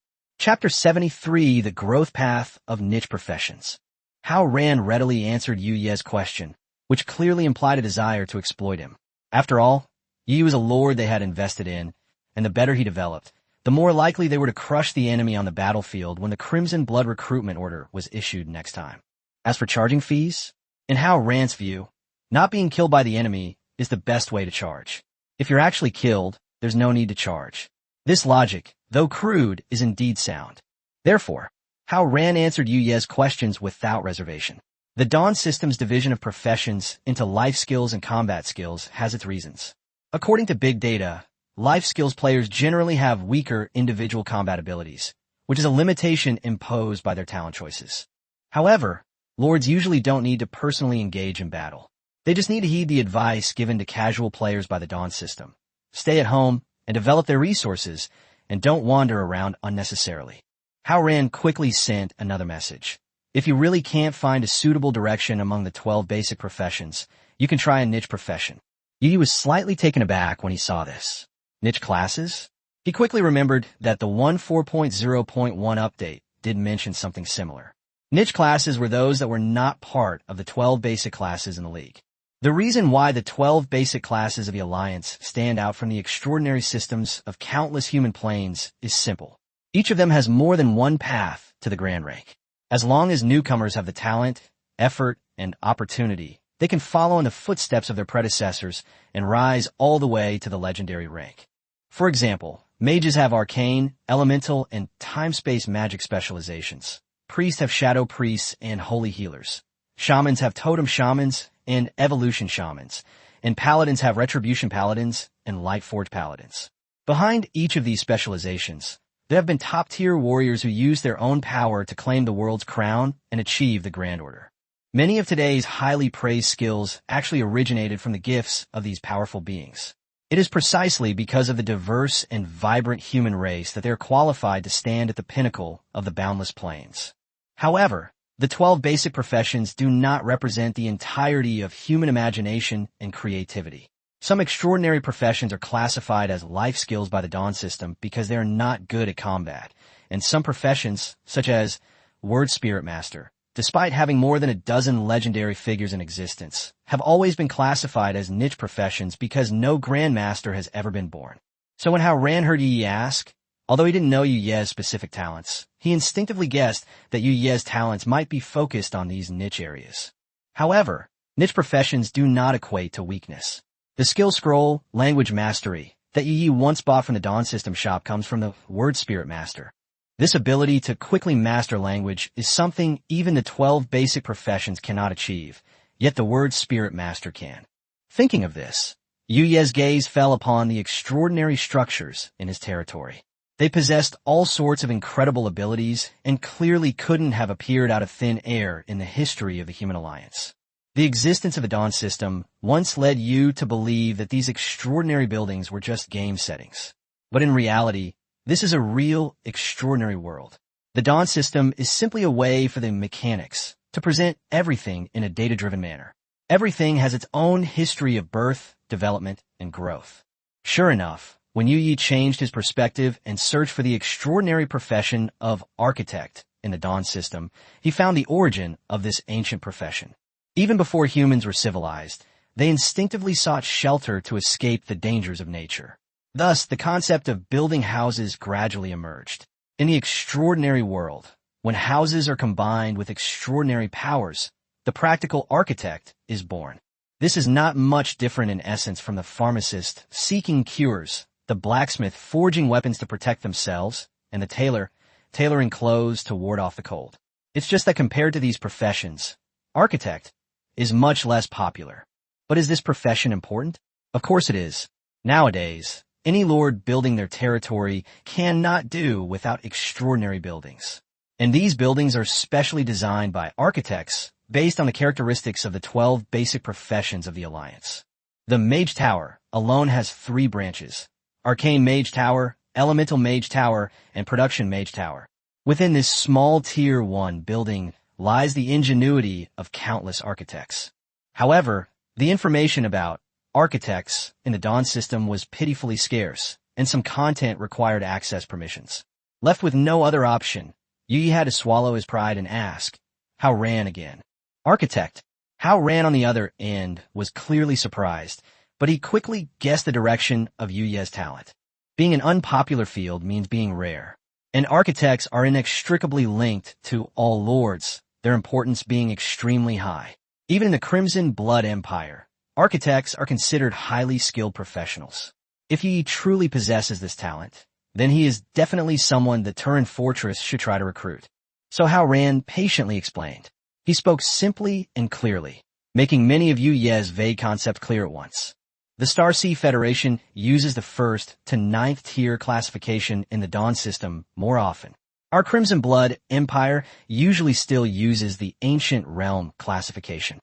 Chapter 73, The Growth Path of Niche Professions. How Rand readily answered Yu Ye's question, which clearly implied a desire to exploit him. After all, Yu was a lord they had invested in, and the better he developed, the more likely they were to crush the enemy on the battlefield when the Crimson Blood recruitment order was issued next time. As for charging fees, in How Rand's view, not being killed by the enemy is the best way to charge. If you're actually killed, there's no need to charge. This logic, though crude, is indeed sound. Therefore, How Rand answered Yu Ye's questions without reservation. The Dawn System's division of professions into life skills and combat skills has its reasons. According to big data, life skills players generally have weaker individual combat abilities, which is a limitation imposed by their talent choices. However, lords usually don't need to personally engage in battle. They just need to heed the advice given to casual players by the Dawn System. Stay at home and develop their resources, and don't wander around unnecessarily. How Rand quickly sent another message. If you really can't find a suitable direction among the 12 basic professions, you can try a niche profession. Yu was slightly taken aback when he saw this. Niche classes? He quickly remembered that the 1.4.0.1 update did mention something similar. Niche classes were those that were not part of the 12 basic classes in the League. The reason why the 12 basic classes of the Alliance stand out from the extraordinary systems of countless human planes is simple. Each of them has more than one path to the Grand Rank. As long as newcomers have the talent, effort, and opportunity, they can follow in the footsteps of their predecessors and rise all the way to the legendary rank. For example, mages have arcane, elemental, and time-space magic specializations. Priests have shadow priests and holy healers. Shamans have totem shamans and evolution shamans, and paladins have retribution paladins and lightforge paladins. Behind each of these specializations, there have been top-tier warriors who use their own power to claim the world's crown and achieve the Grand Order. Many of today's highly praised skills actually originated from the gifts of these powerful beings. It is precisely because of the diverse and vibrant human race that they are qualified to stand at the pinnacle of the boundless plains. However, the 12 basic professions do not represent the entirety of human imagination and creativity. Some extraordinary professions are classified as life skills by the Dawn System because they are not good at combat, and some professions, such as Word Spirit Master, despite having more than a dozen legendary figures in existence, have always been classified as niche professions because no Grandmaster has ever been born. So when How Rand heard Yu Ye ask, although he didn't know Yu Ye's specific talents, he instinctively guessed that Yu Ye's talents might be focused on these niche areas. However, niche professions do not equate to weakness. The skill scroll, Language Mastery, that Yu Ye once bought from the Dawn System shop comes from the Word Spirit Master. This ability to quickly master language is something even the 12 basic professions cannot achieve, yet the Word Spirit Master can. Thinking of this, Yu Ye's gaze fell upon the extraordinary structures in his territory. They possessed all sorts of incredible abilities and clearly couldn't have appeared out of thin air in the history of the human alliance. The existence of the Dawn System once led Yu to believe that these extraordinary buildings were just game settings. But in reality, this is a real, extraordinary world. The Dawn System is simply a way for the mechanics to present everything in a data-driven manner. Everything has its own history of birth, development, and growth. Sure enough, when Yu Ye changed his perspective and searched for the extraordinary profession of architect in the Dawn System, he found the origin of this ancient profession. Even before humans were civilized, they instinctively sought shelter to escape the dangers of nature. Thus, the concept of building houses gradually emerged. In the extraordinary world, when houses are combined with extraordinary powers, the practical architect is born. This is not much different in essence from the pharmacist seeking cures, the blacksmith forging weapons to protect themselves, and the tailor tailoring clothes to ward off the cold. It's just that compared to these professions, architect is much less popular. But is this profession important? Of course it is. Nowadays, any lord building their territory cannot do without extraordinary buildings. And these buildings are specially designed by architects based on the characteristics of the 12 basic professions of the Alliance. The Mage Tower alone has 3 branches: Arcane Mage Tower, Elemental Mage Tower, and Production Mage Tower. Within this small Tier 1 building lies the ingenuity of countless architects. However, the information about architects in the Dawn System was pitifully scarce, and some content required access permissions. Left with no other option, Yu had to swallow his pride and ask, "How Ran again?" Architect. How Ran on the other end was clearly surprised, but he quickly guessed the direction of Yuye's talent. Being an unpopular field means being rare, and architects are inextricably linked to all lords, their importance being extremely high. Even in the Crimson Blood Empire, architects are considered highly skilled professionals. If he truly possesses this talent, then he is definitely someone the Turin Fortress should try to recruit. So How Ran patiently explained. He spoke simply and clearly, making many of Yuye's vague concepts clear at once. The Star Sea Federation uses the 1st to 9th tier classification in the Dawn system more often. Our Crimson Blood Empire usually still uses the Ancient Realm classification.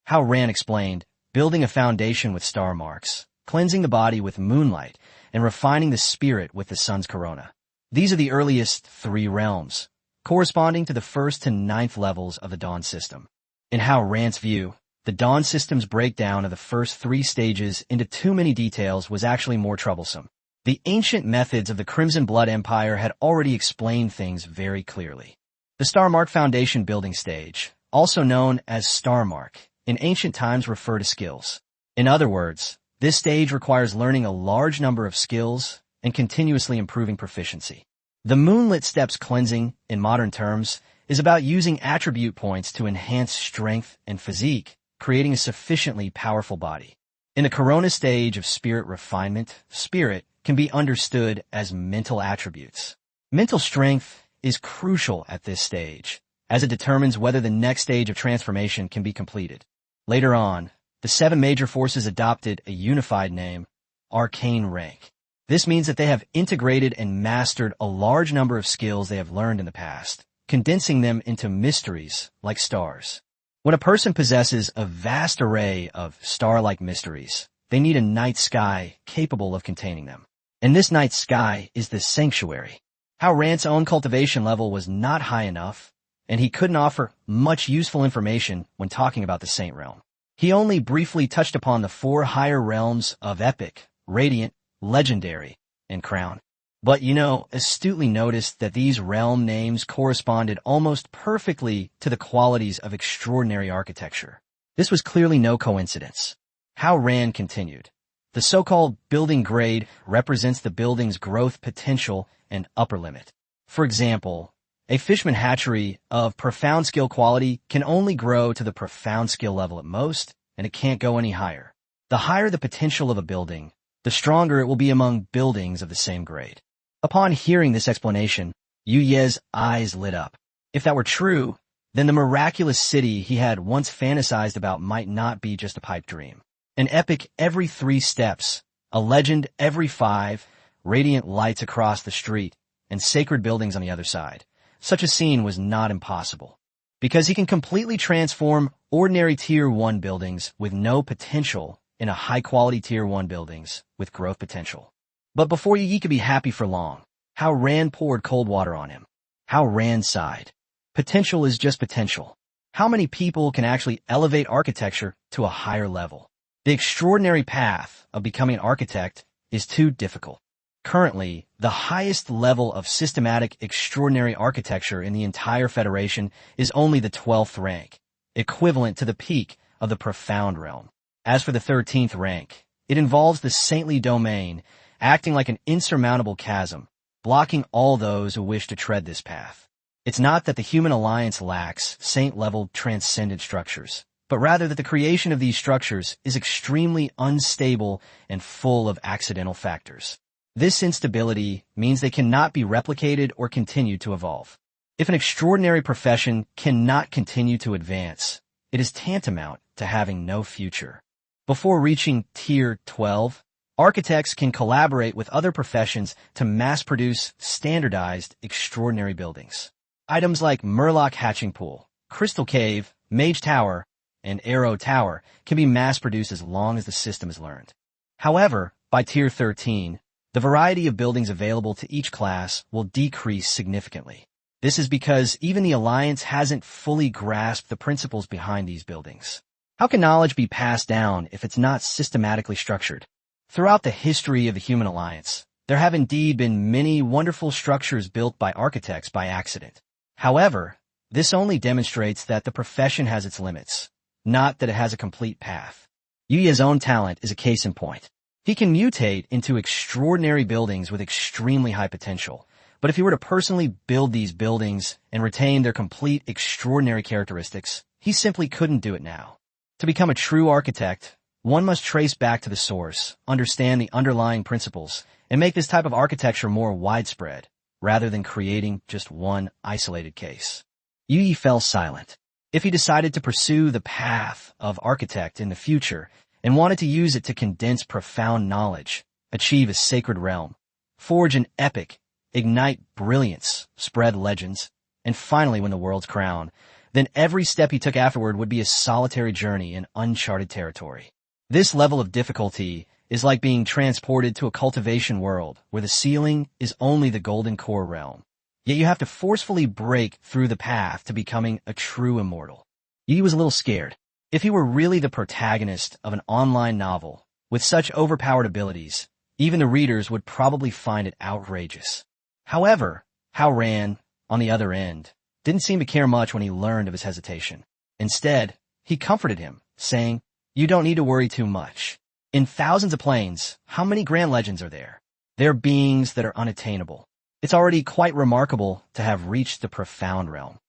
How Ran explained, building a foundation with star marks, cleansing the body with moonlight, and refining the spirit with the sun's corona. These are the earliest 3 realms, corresponding to the 1st to 9th levels of the Dawn system. In How Ran's view, the Dawn system's breakdown of the first 3 stages into too many details was actually more troublesome. The ancient methods of the Crimson Blood Empire had already explained things very clearly. The Starmark Foundation building stage, also known as Starmark, in ancient times refer to skills. In other words, this stage requires learning a large number of skills and continuously improving proficiency. The Moonlit Steps cleansing, in modern terms, is about using attribute points to enhance strength and physique, creating a sufficiently powerful body. In the Corona stage of spirit refinement, spirit can be understood as mental attributes. Mental strength is crucial at this stage, as it determines whether the next stage of transformation can be completed. Later on, the 7 major forces adopted a unified name, Arcane Rank. This means that they have integrated and mastered a large number of skills they have learned in the past, condensing them into mysteries like stars. When a person possesses a vast array of star-like mysteries, they need a night sky capable of containing them. And this night sky is the sanctuary. How Ran's own cultivation level was not high enough, and he couldn't offer much useful information when talking about the Saint Realm. He only briefly touched upon the 4 higher realms of Epic, Radiant, Legendary, and Crown. But astutely noticed that these realm names corresponded almost perfectly to the qualities of extraordinary architecture. This was clearly no coincidence. How Ran continued. The so-called building grade represents the building's growth potential and upper limit. For example, a Fishman hatchery of profound skill quality can only grow to the profound skill level at most, and it can't go any higher. The higher the potential of a building, the stronger it will be among buildings of the same grade. Upon hearing this explanation, Yuye's eyes lit up. If that were true, then the miraculous city he had once fantasized about might not be just a pipe dream. An epic every 3 steps, a legend every 5, radiant lights across the street, and sacred buildings on the other side. Such a scene was not impossible, because he can completely transform ordinary Tier 1 buildings with no potential into high-quality Tier 1 buildings with growth potential. But before Yi could be happy for long, How Ran poured cold water on him. How Ran sighed. Potential is just potential. How many people can actually elevate architecture to a higher level? The extraordinary path of becoming an architect is too difficult. Currently, the highest level of systematic extraordinary architecture in the entire Federation is only the 12th rank, equivalent to the peak of the Profound Realm. As for the 13th rank, it involves the saintly domain, acting like an insurmountable chasm, blocking all those who wish to tread this path. It's not that the human alliance lacks saint-level transcendent structures, but rather that the creation of these structures is extremely unstable and full of accidental factors. This instability means they cannot be replicated or continue to evolve. If an extraordinary profession cannot continue to advance, it is tantamount to having no future. Before reaching Tier 12, architects can collaborate with other professions to mass-produce standardized, extraordinary buildings. Items like Murloc Hatching Pool, Crystal Cave, Mage Tower, and Arrow Tower can be mass-produced as long as the system is learned. However, by Tier 13, the variety of buildings available to each class will decrease significantly. This is because even the Alliance hasn't fully grasped the principles behind these buildings. How can knowledge be passed down if it's not systematically structured? Throughout the history of the Human Alliance, There have indeed been many wonderful structures built by architects by accident. However, this only demonstrates that the profession has its limits, not that it has a complete path. Yuya's own talent is a case in point. He can mutate into extraordinary buildings with extremely high potential, but if he were to personally build these buildings and retain their complete extraordinary characteristics, he simply couldn't do it now. To become a true architect, one must trace back to the source, understand the underlying principles, and make this type of architecture more widespread, rather than creating just one isolated case. Yu fell silent. If he decided to pursue the path of architect in the future and wanted to use it to condense profound knowledge, achieve a sacred realm, forge an epic, ignite brilliance, spread legends, and finally win the world's crown, then every step he took afterward would be a solitary journey in uncharted territory. This level of difficulty is like being transported to a cultivation world where the ceiling is only the golden core realm. Yet you have to forcefully break through the path to becoming a true immortal. Yi was a little scared. If he were really the protagonist of an online novel with such overpowered abilities, even the readers would probably find it outrageous. However, Hao Ran, on the other end, didn't seem to care much when he learned of his hesitation. Instead, he comforted him, saying, "You don't need to worry too much. In thousands of planes, how many grand legends are there? They're beings that are unattainable. It's already quite remarkable to have reached the profound realm."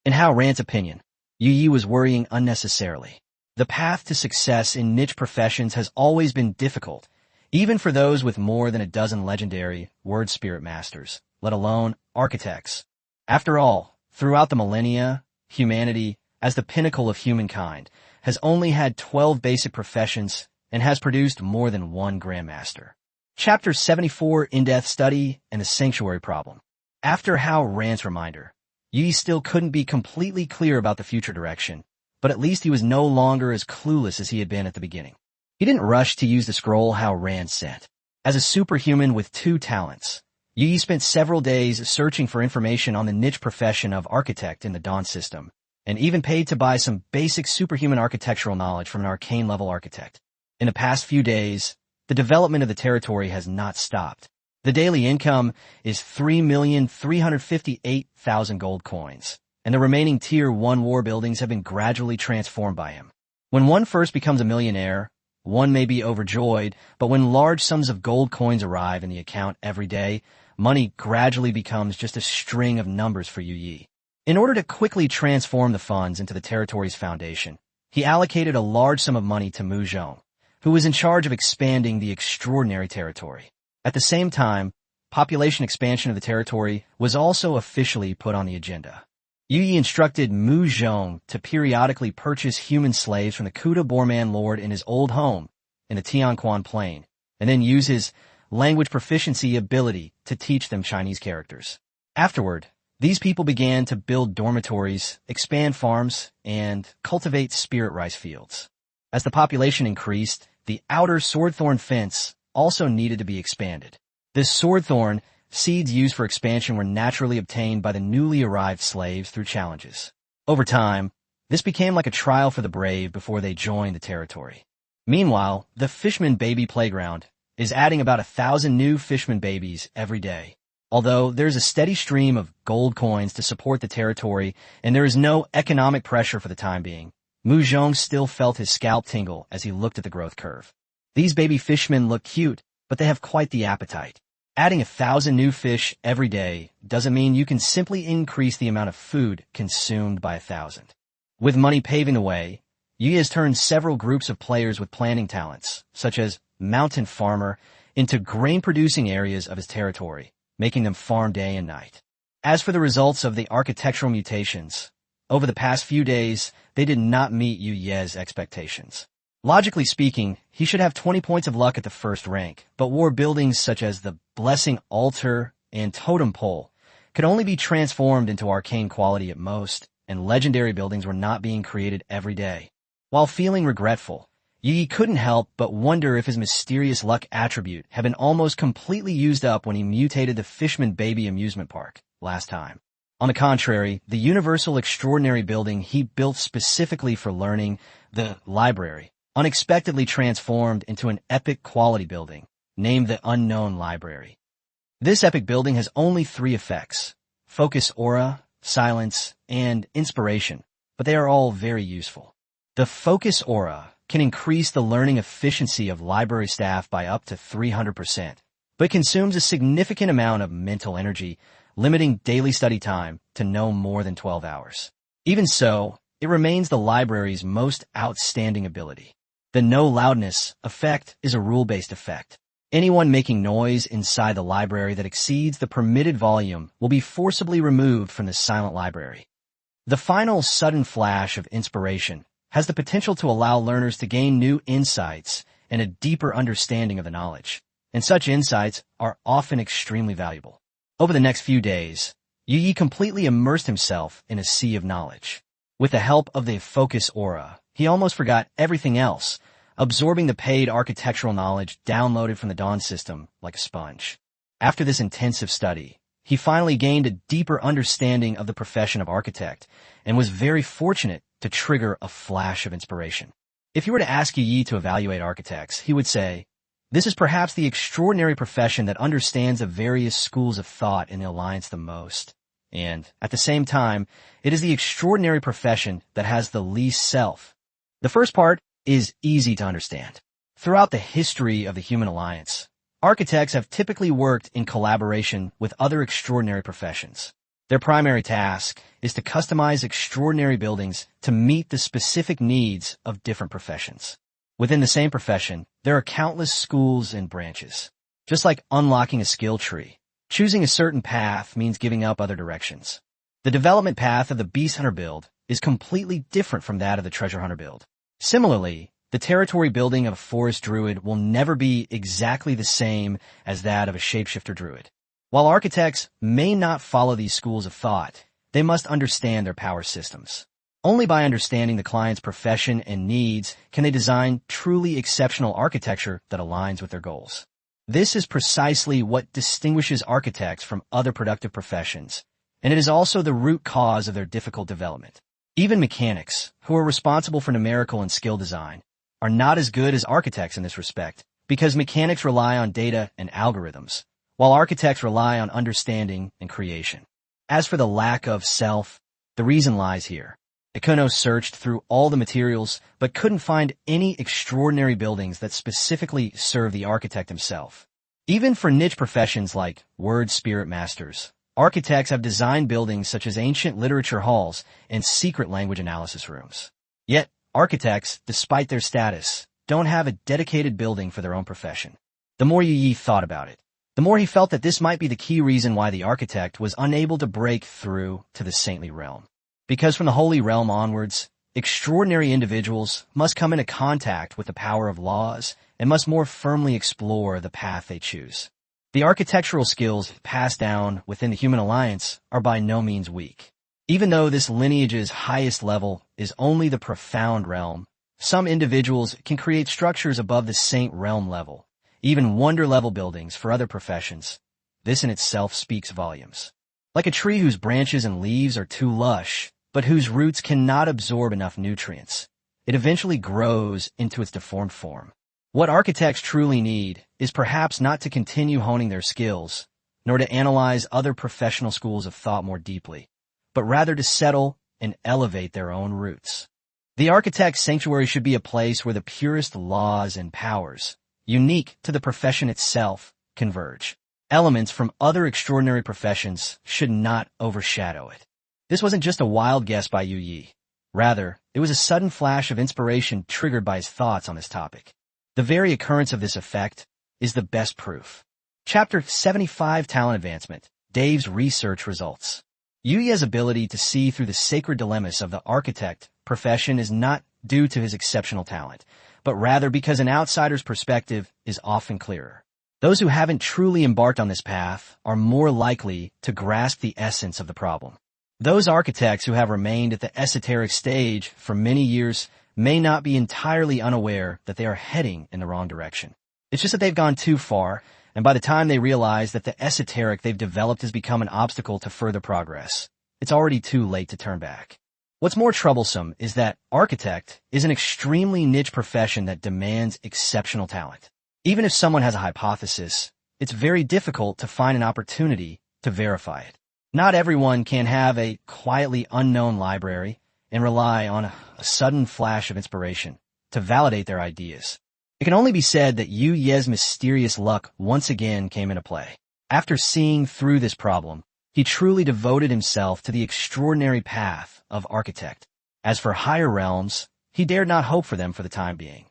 In Hao Ran's opinion, Yu Yi was worrying unnecessarily. The path to success in niche professions has always been difficult, even for those with more than a dozen legendary word spirit masters, let alone architects. After all, throughout the millennia, humanity, as the pinnacle of humankind, has only had 12 basic professions and has produced more than one grandmaster. Chapter 74, In-Depth Study and the Sanctuary Problem. After Hao Ran's reminder, Yi still couldn't be completely clear about the future direction, but at least he was no longer as clueless as he had been at the beginning. He didn't rush to use the scroll Hao Ran sent. As a superhuman with 2 talents, Yi spent several days searching for information on the niche profession of architect in the Dawn system, and even paid to buy some basic superhuman architectural knowledge from an arcane-level architect. In the past few days, the development of the territory has not stopped. The daily income is 3,358,000 gold coins, and the remaining Tier 1 war buildings have been gradually transformed by him. When one first becomes a millionaire, one may be overjoyed, but when large sums of gold coins arrive in the account every day, money gradually becomes just a string of numbers for Yu Yi. In order to quickly transform the funds into the territory's foundation, he allocated a large sum of money to Mu Zhong, who was in charge of expanding the extraordinary territory. At the same time, population expansion of the territory was also officially put on the agenda. Yu Yi instructed Mu Zhong to periodically purchase human slaves from the Kuta Borman Lord in his old home in the Tianquan Plain, and then use his language proficiency ability to teach them Chinese characters. Afterward, these people began to build dormitories, expand farms, and cultivate spirit rice fields. As the population increased, the outer swordthorn fence also needed to be expanded. This swordthorn, seeds used for expansion, were naturally obtained by the newly arrived slaves through challenges. Over time, this became like a trial for the brave before they joined the territory. Meanwhile, the Fishman Baby Playground is adding about 1,000 new Fishman babies every day. Although there's a steady stream of gold coins to support the territory and there is no economic pressure for the time being, Mu Zhong still felt his scalp tingle as he looked at the growth curve. These baby fishmen look cute, but they have quite the appetite. Adding 1,000 new fish every day doesn't mean you can simply increase the amount of food consumed by 1,000. With money paving the way, Yi has turned several groups of players with planting talents, such as Mountain Farmer, into grain-producing areas of his territory, making them farm day and night. As for the results of the architectural mutations, over the past few days, they did not meet Yu Ye's expectations. Logically speaking, he should have 20 points of luck at the first rank, but war buildings such as the Blessing Altar and Totem Pole could only be transformed into arcane quality at most, and legendary buildings were not being created every day. While feeling regretful, Yi couldn't help but wonder if his mysterious luck attribute had been almost completely used up when he mutated the Fishman Baby Amusement Park last time. On the contrary, the universal extraordinary building he built specifically for learning, the library, unexpectedly transformed into an epic quality building, named the Unknown Library. This epic building has only 3 effects: focus aura, silence, and inspiration, but they are all very useful. The focus aura can increase the learning efficiency of library staff by up to 300%, but consumes a significant amount of mental energy, limiting daily study time to no more than 12 hours. Even so, it remains the library's most outstanding ability. The no loudness effect is a rule-based effect. Anyone making noise inside the library that exceeds the permitted volume will be forcibly removed from the silent library. The final sudden flash of inspiration has the potential to allow learners to gain new insights and a deeper understanding of the knowledge, and such insights are often extremely valuable. Over the next few days, Yi completely immersed himself in a sea of knowledge. With the help of the focus aura, he almost forgot everything else, absorbing the paid architectural knowledge downloaded from the Dawn system like a sponge. After this intensive study, he finally gained a deeper understanding of the profession of architect and was very fortunate to trigger a flash of inspiration. If you were to ask Yi to evaluate architects, he would say, "This is perhaps the extraordinary profession that understands the various schools of thought in the Alliance the most. And, at the same time, it is the extraordinary profession that has the least self." The first part is easy to understand. Throughout the history of the Human Alliance, architects have typically worked in collaboration with other extraordinary professions. Their primary task is to customize extraordinary buildings to meet the specific needs of different professions. Within the same profession, there are countless schools and branches. Just like unlocking a skill tree, choosing a certain path means giving up other directions. The development path of the Beast Hunter build is completely different from that of the Treasure Hunter build. Similarly, the territory building of a forest druid will never be exactly the same as that of a shapeshifter druid. While architects may not follow these schools of thought, they must understand their power systems. Only by understanding the client's profession and needs can they design truly exceptional architecture that aligns with their goals. This is precisely what distinguishes architects from other productive professions, and it is also the root cause of their difficult development. Even mechanics, who are responsible for numerical and skill design, are not as good as architects in this respect, because mechanics rely on data and algorithms, while architects rely on understanding and creation. As for the lack of self, the reason lies here. Ikuno searched through all the materials, but couldn't find any extraordinary buildings that specifically serve the architect himself. Even for niche professions like word spirit masters, architects have designed buildings such as ancient literature halls and secret language analysis rooms. Yet, architects, despite their status, don't have a dedicated building for their own profession. The more Yi thought about it, the more he felt that this might be the key reason why the architect was unable to break through to the saintly realm. Because from the holy realm onwards, extraordinary individuals must come into contact with the power of laws and must more firmly explore the path they choose. The architectural skills passed down within the Human Alliance are by no means weak. Even though this lineage's highest level is only the profound realm, some individuals can create structures above the saint realm level, even wonder-level buildings for other professions. This in itself speaks volumes. Like a tree whose branches and leaves are too lush, but whose roots cannot absorb enough nutrients, it eventually grows into its deformed form. What architects truly need is perhaps not to continue honing their skills, nor to analyze other professional schools of thought more deeply, but rather to settle and elevate their own roots. The architect's sanctuary should be a place where the purest laws and powers, unique to the profession itself, converge. Elements from other extraordinary professions should not overshadow it. This wasn't just a wild guess by Yi. Rather, it was a sudden flash of inspiration triggered by his thoughts on this topic. The very occurrence of this effect is the best proof. Chapter 75 Talent Advancement, Dave's Research Results. Yuya's ability to see through the sacred dilemmas of the architect profession is not due to his exceptional talent, but rather because an outsider's perspective is often clearer. Those who haven't truly embarked on this path are more likely to grasp the essence of the problem. Those architects who have remained at the esoteric stage for many years may not be entirely unaware that they are heading in the wrong direction. It's just that they've gone too far, and by the time they realize that the esoteric they've developed has become an obstacle to further progress, it's already too late to turn back. What's more troublesome is that architect is an extremely niche profession that demands exceptional talent. Even if someone has a hypothesis, it's very difficult to find an opportunity to verify it. Not everyone can have a quietly unknown library and rely on a sudden flash of inspiration to validate their ideas. It can only be said that Yu Ye's mysterious luck once again came into play. After seeing through this problem, he truly devoted himself to the extraordinary path of architect. As for higher realms, he dared not hope for them for the time being.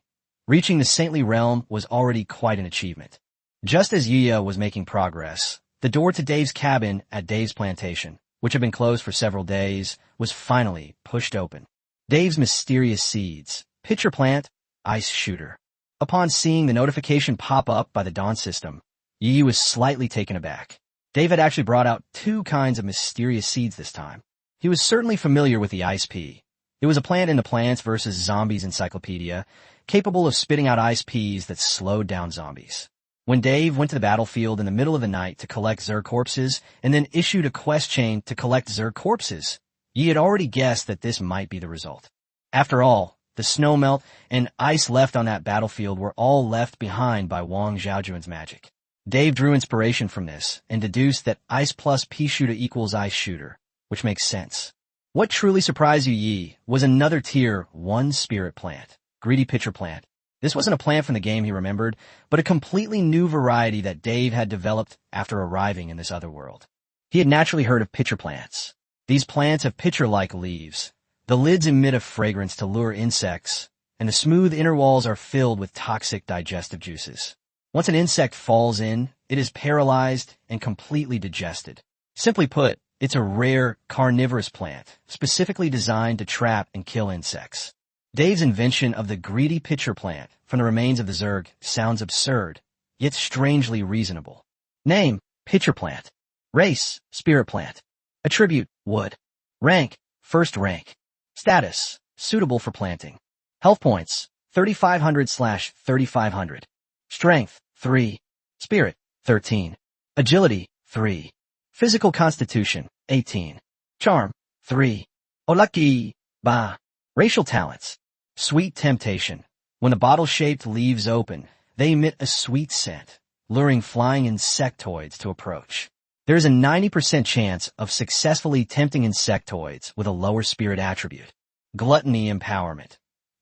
Reaching the saintly realm was already quite an achievement. Just as Yuya was making progress, the door to Dave's cabin at Dave's plantation, which had been closed for several days, was finally pushed open. Dave's mysterious seeds, pitcher plant, ice shooter. Upon seeing the notification pop up by the Dawn system, Yi was slightly taken aback. Dave had actually brought out 2 kinds of mysterious seeds this time. He was certainly familiar with the ice pea. It was a plant in the Plants vs. Zombies encyclopedia, capable of spitting out ice peas that slowed down zombies. When Dave went to the battlefield in the middle of the night to collect Zerg corpses and then issued a quest chain to collect Zerg corpses, Yi had already guessed that this might be the result. After all, the snow melt and ice left on that battlefield were all left behind by Wang Xiaojuan's magic. Dave drew inspiration from this and deduced that ice plus pea shooter equals ice shooter, which makes sense. What truly surprised Yi was another tier 1 spirit plant, greedy pitcher plant. This wasn't a plant from the game he remembered, but a completely new variety that Dave had developed after arriving in this other world. He had naturally heard of pitcher plants. These plants have pitcher-like leaves. The lids emit a fragrance to lure insects, and the smooth inner walls are filled with toxic digestive juices. Once an insect falls in, it is paralyzed and completely digested. Simply put, it's a rare, carnivorous plant, specifically designed to trap and kill insects. Dave's invention of the greedy pitcher plant from the remains of the Zerg sounds absurd, yet strangely reasonable. Name, pitcher plant. Race, spirit plant. Attribute, wood. Rank, first rank. Status, suitable for planting. Health points, 3,500/3,500. Strength, 3. Spirit, 13. Agility, 3. Physical constitution, 18. Charm, 3. Olaki, ba. Racial talents. Sweet temptation. When the bottle-shaped leaves open, they emit a sweet scent, luring flying insectoids to approach. There is a 90% chance of successfully tempting insectoids with a lower spirit attribute. Gluttony empowerment.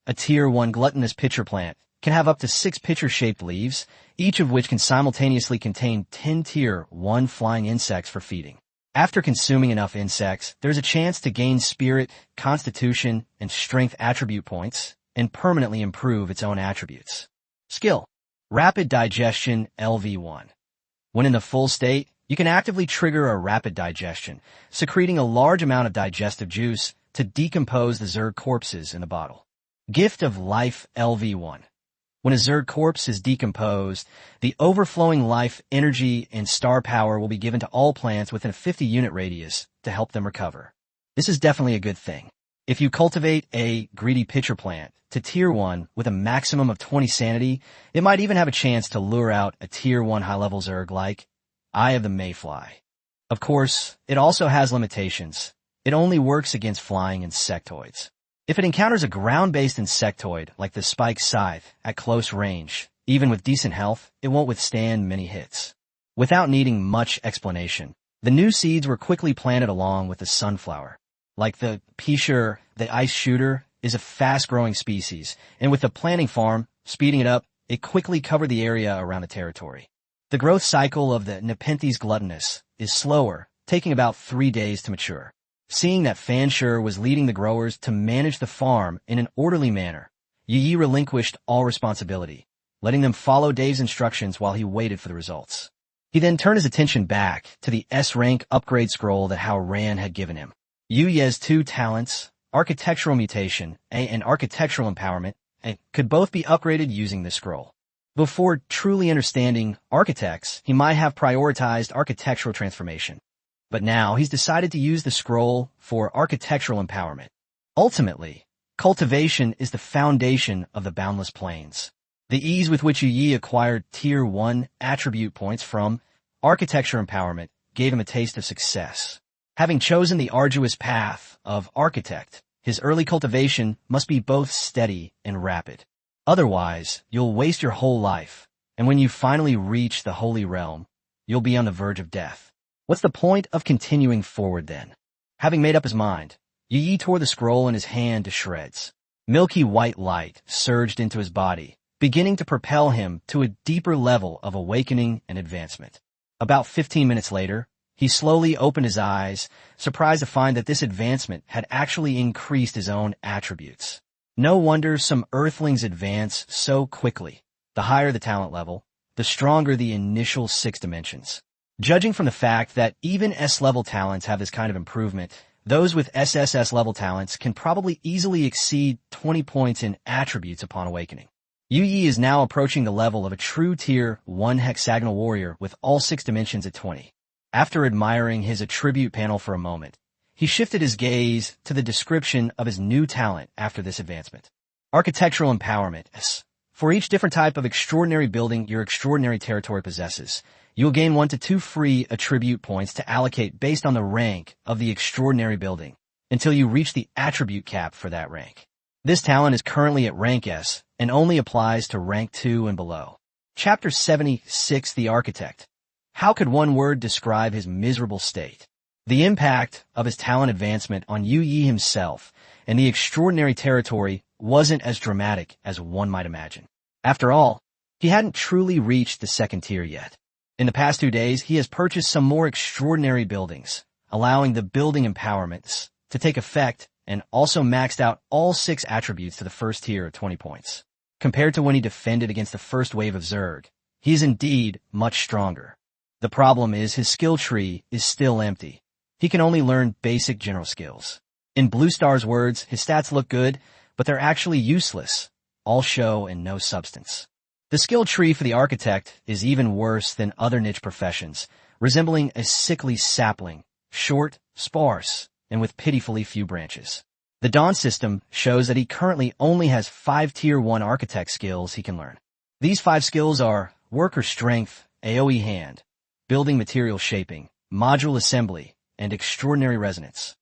A tier 1 gluttonous pitcher plant can have up to 6 pitcher-shaped leaves, each of which can simultaneously contain 10 tier 1 flying insects for feeding. After consuming enough insects, there's a chance to gain spirit, constitution, and strength attribute points, and permanently improve its own attributes. Skill. Rapid Digestion LV1. When in the full state, you can actively trigger a rapid digestion, secreting a large amount of digestive juice to decompose the Zerg corpses in the bottle. Gift of Life LV1. When a Zerg corpse is decomposed, the overflowing life, energy, and star power will be given to all plants within a 50-unit radius to help them recover. This is definitely a good thing. If you cultivate a greedy pitcher plant to tier 1 with a maximum of 20 sanity, it might even have a chance to lure out a tier 1 high-level Zerg like Eye of the Mayfly. Of course, it also has limitations. It only works against flying insectoids. If it encounters a ground-based insectoid like the spike scythe at close range, even with decent health, it won't withstand many hits. Without needing much explanation, the new seeds were quickly planted along with the sunflower. Like the Pisher, the ice shooter is a fast-growing species, and with the planting farm, speeding it up, it quickly covered the area around the territory. The growth cycle of the Nepenthes gluttonous is slower, taking about 3 days to mature. Seeing that Fanshur was leading the growers to manage the farm in an orderly manner, Yi relinquished all responsibility, letting them follow Dave's instructions while he waited for the results. He then turned his attention back to the S-rank upgrade scroll that Hao Ran had given him. Yuya's 2 talents, architectural mutation and architectural empowerment, could both be upgraded using this scroll. Before truly understanding architects, he might have prioritized architectural transformation. But now he's decided to use the scroll for architectural empowerment. Ultimately, cultivation is the foundation of the Boundless Plains. The ease with which Yi acquired tier 1 attribute points from architecture empowerment gave him a taste of success. Having chosen the arduous path of architect, his early cultivation must be both steady and rapid. Otherwise, you'll waste your whole life, And when you finally reach the Holy Realm, you'll be on the verge of death. What's the point of continuing forward then? Having made up his mind, Yu Yi tore the scroll in his hand to shreds. Milky white light surged into his body, beginning to propel him to a deeper level of awakening and advancement. About 15 minutes later, he slowly opened his eyes, surprised to find that this advancement had actually increased his own attributes. No wonder some Earthlings advance so quickly. The higher the talent level, the stronger the initial 6 dimensions. Judging from the fact that even S-level talents have this kind of improvement, those with SSS-level talents can probably easily exceed 20 points in attributes upon awakening. Yu Yi is now approaching the level of a true Tier 1 hexagonal warrior with all 6 dimensions at 20. After admiring his attribute panel for a moment, he shifted his gaze to the description of his new talent after this advancement. Architectural empowerment. For each different type of extraordinary building your extraordinary territory possesses, you'll gain 1 to 2 free attribute points to allocate based on the rank of the extraordinary building, until you reach the attribute cap for that rank. This talent is currently at rank S, and only applies to rank 2 and below. Chapter 76 The Architect. How could one word describe his miserable state? The impact of his talent advancement on Yu Yi himself and the extraordinary territory wasn't as dramatic as one might imagine. After all, he hadn't truly reached the 2nd tier yet. In the past 2 days, he has purchased some more extraordinary buildings, allowing the building empowerments to take effect, and also maxed out all 6 attributes to the 1st tier at 20 points. Compared to when he defended against the first wave of Zerg, he is indeed much stronger. The problem is his skill tree is still empty. He can only learn basic general skills. In Blue Star's words, his stats look good, but they're actually useless, all show and no substance. The skill tree for the architect is even worse than other niche professions, resembling a sickly sapling, short, sparse, and with pitifully few branches. The Dawn system shows that he currently only has 5 Tier 1 architect skills he can learn. These 5 skills are Worker Strength, AoE Hand, Building Material Shaping, Module Assembly, and Extraordinary Resonance.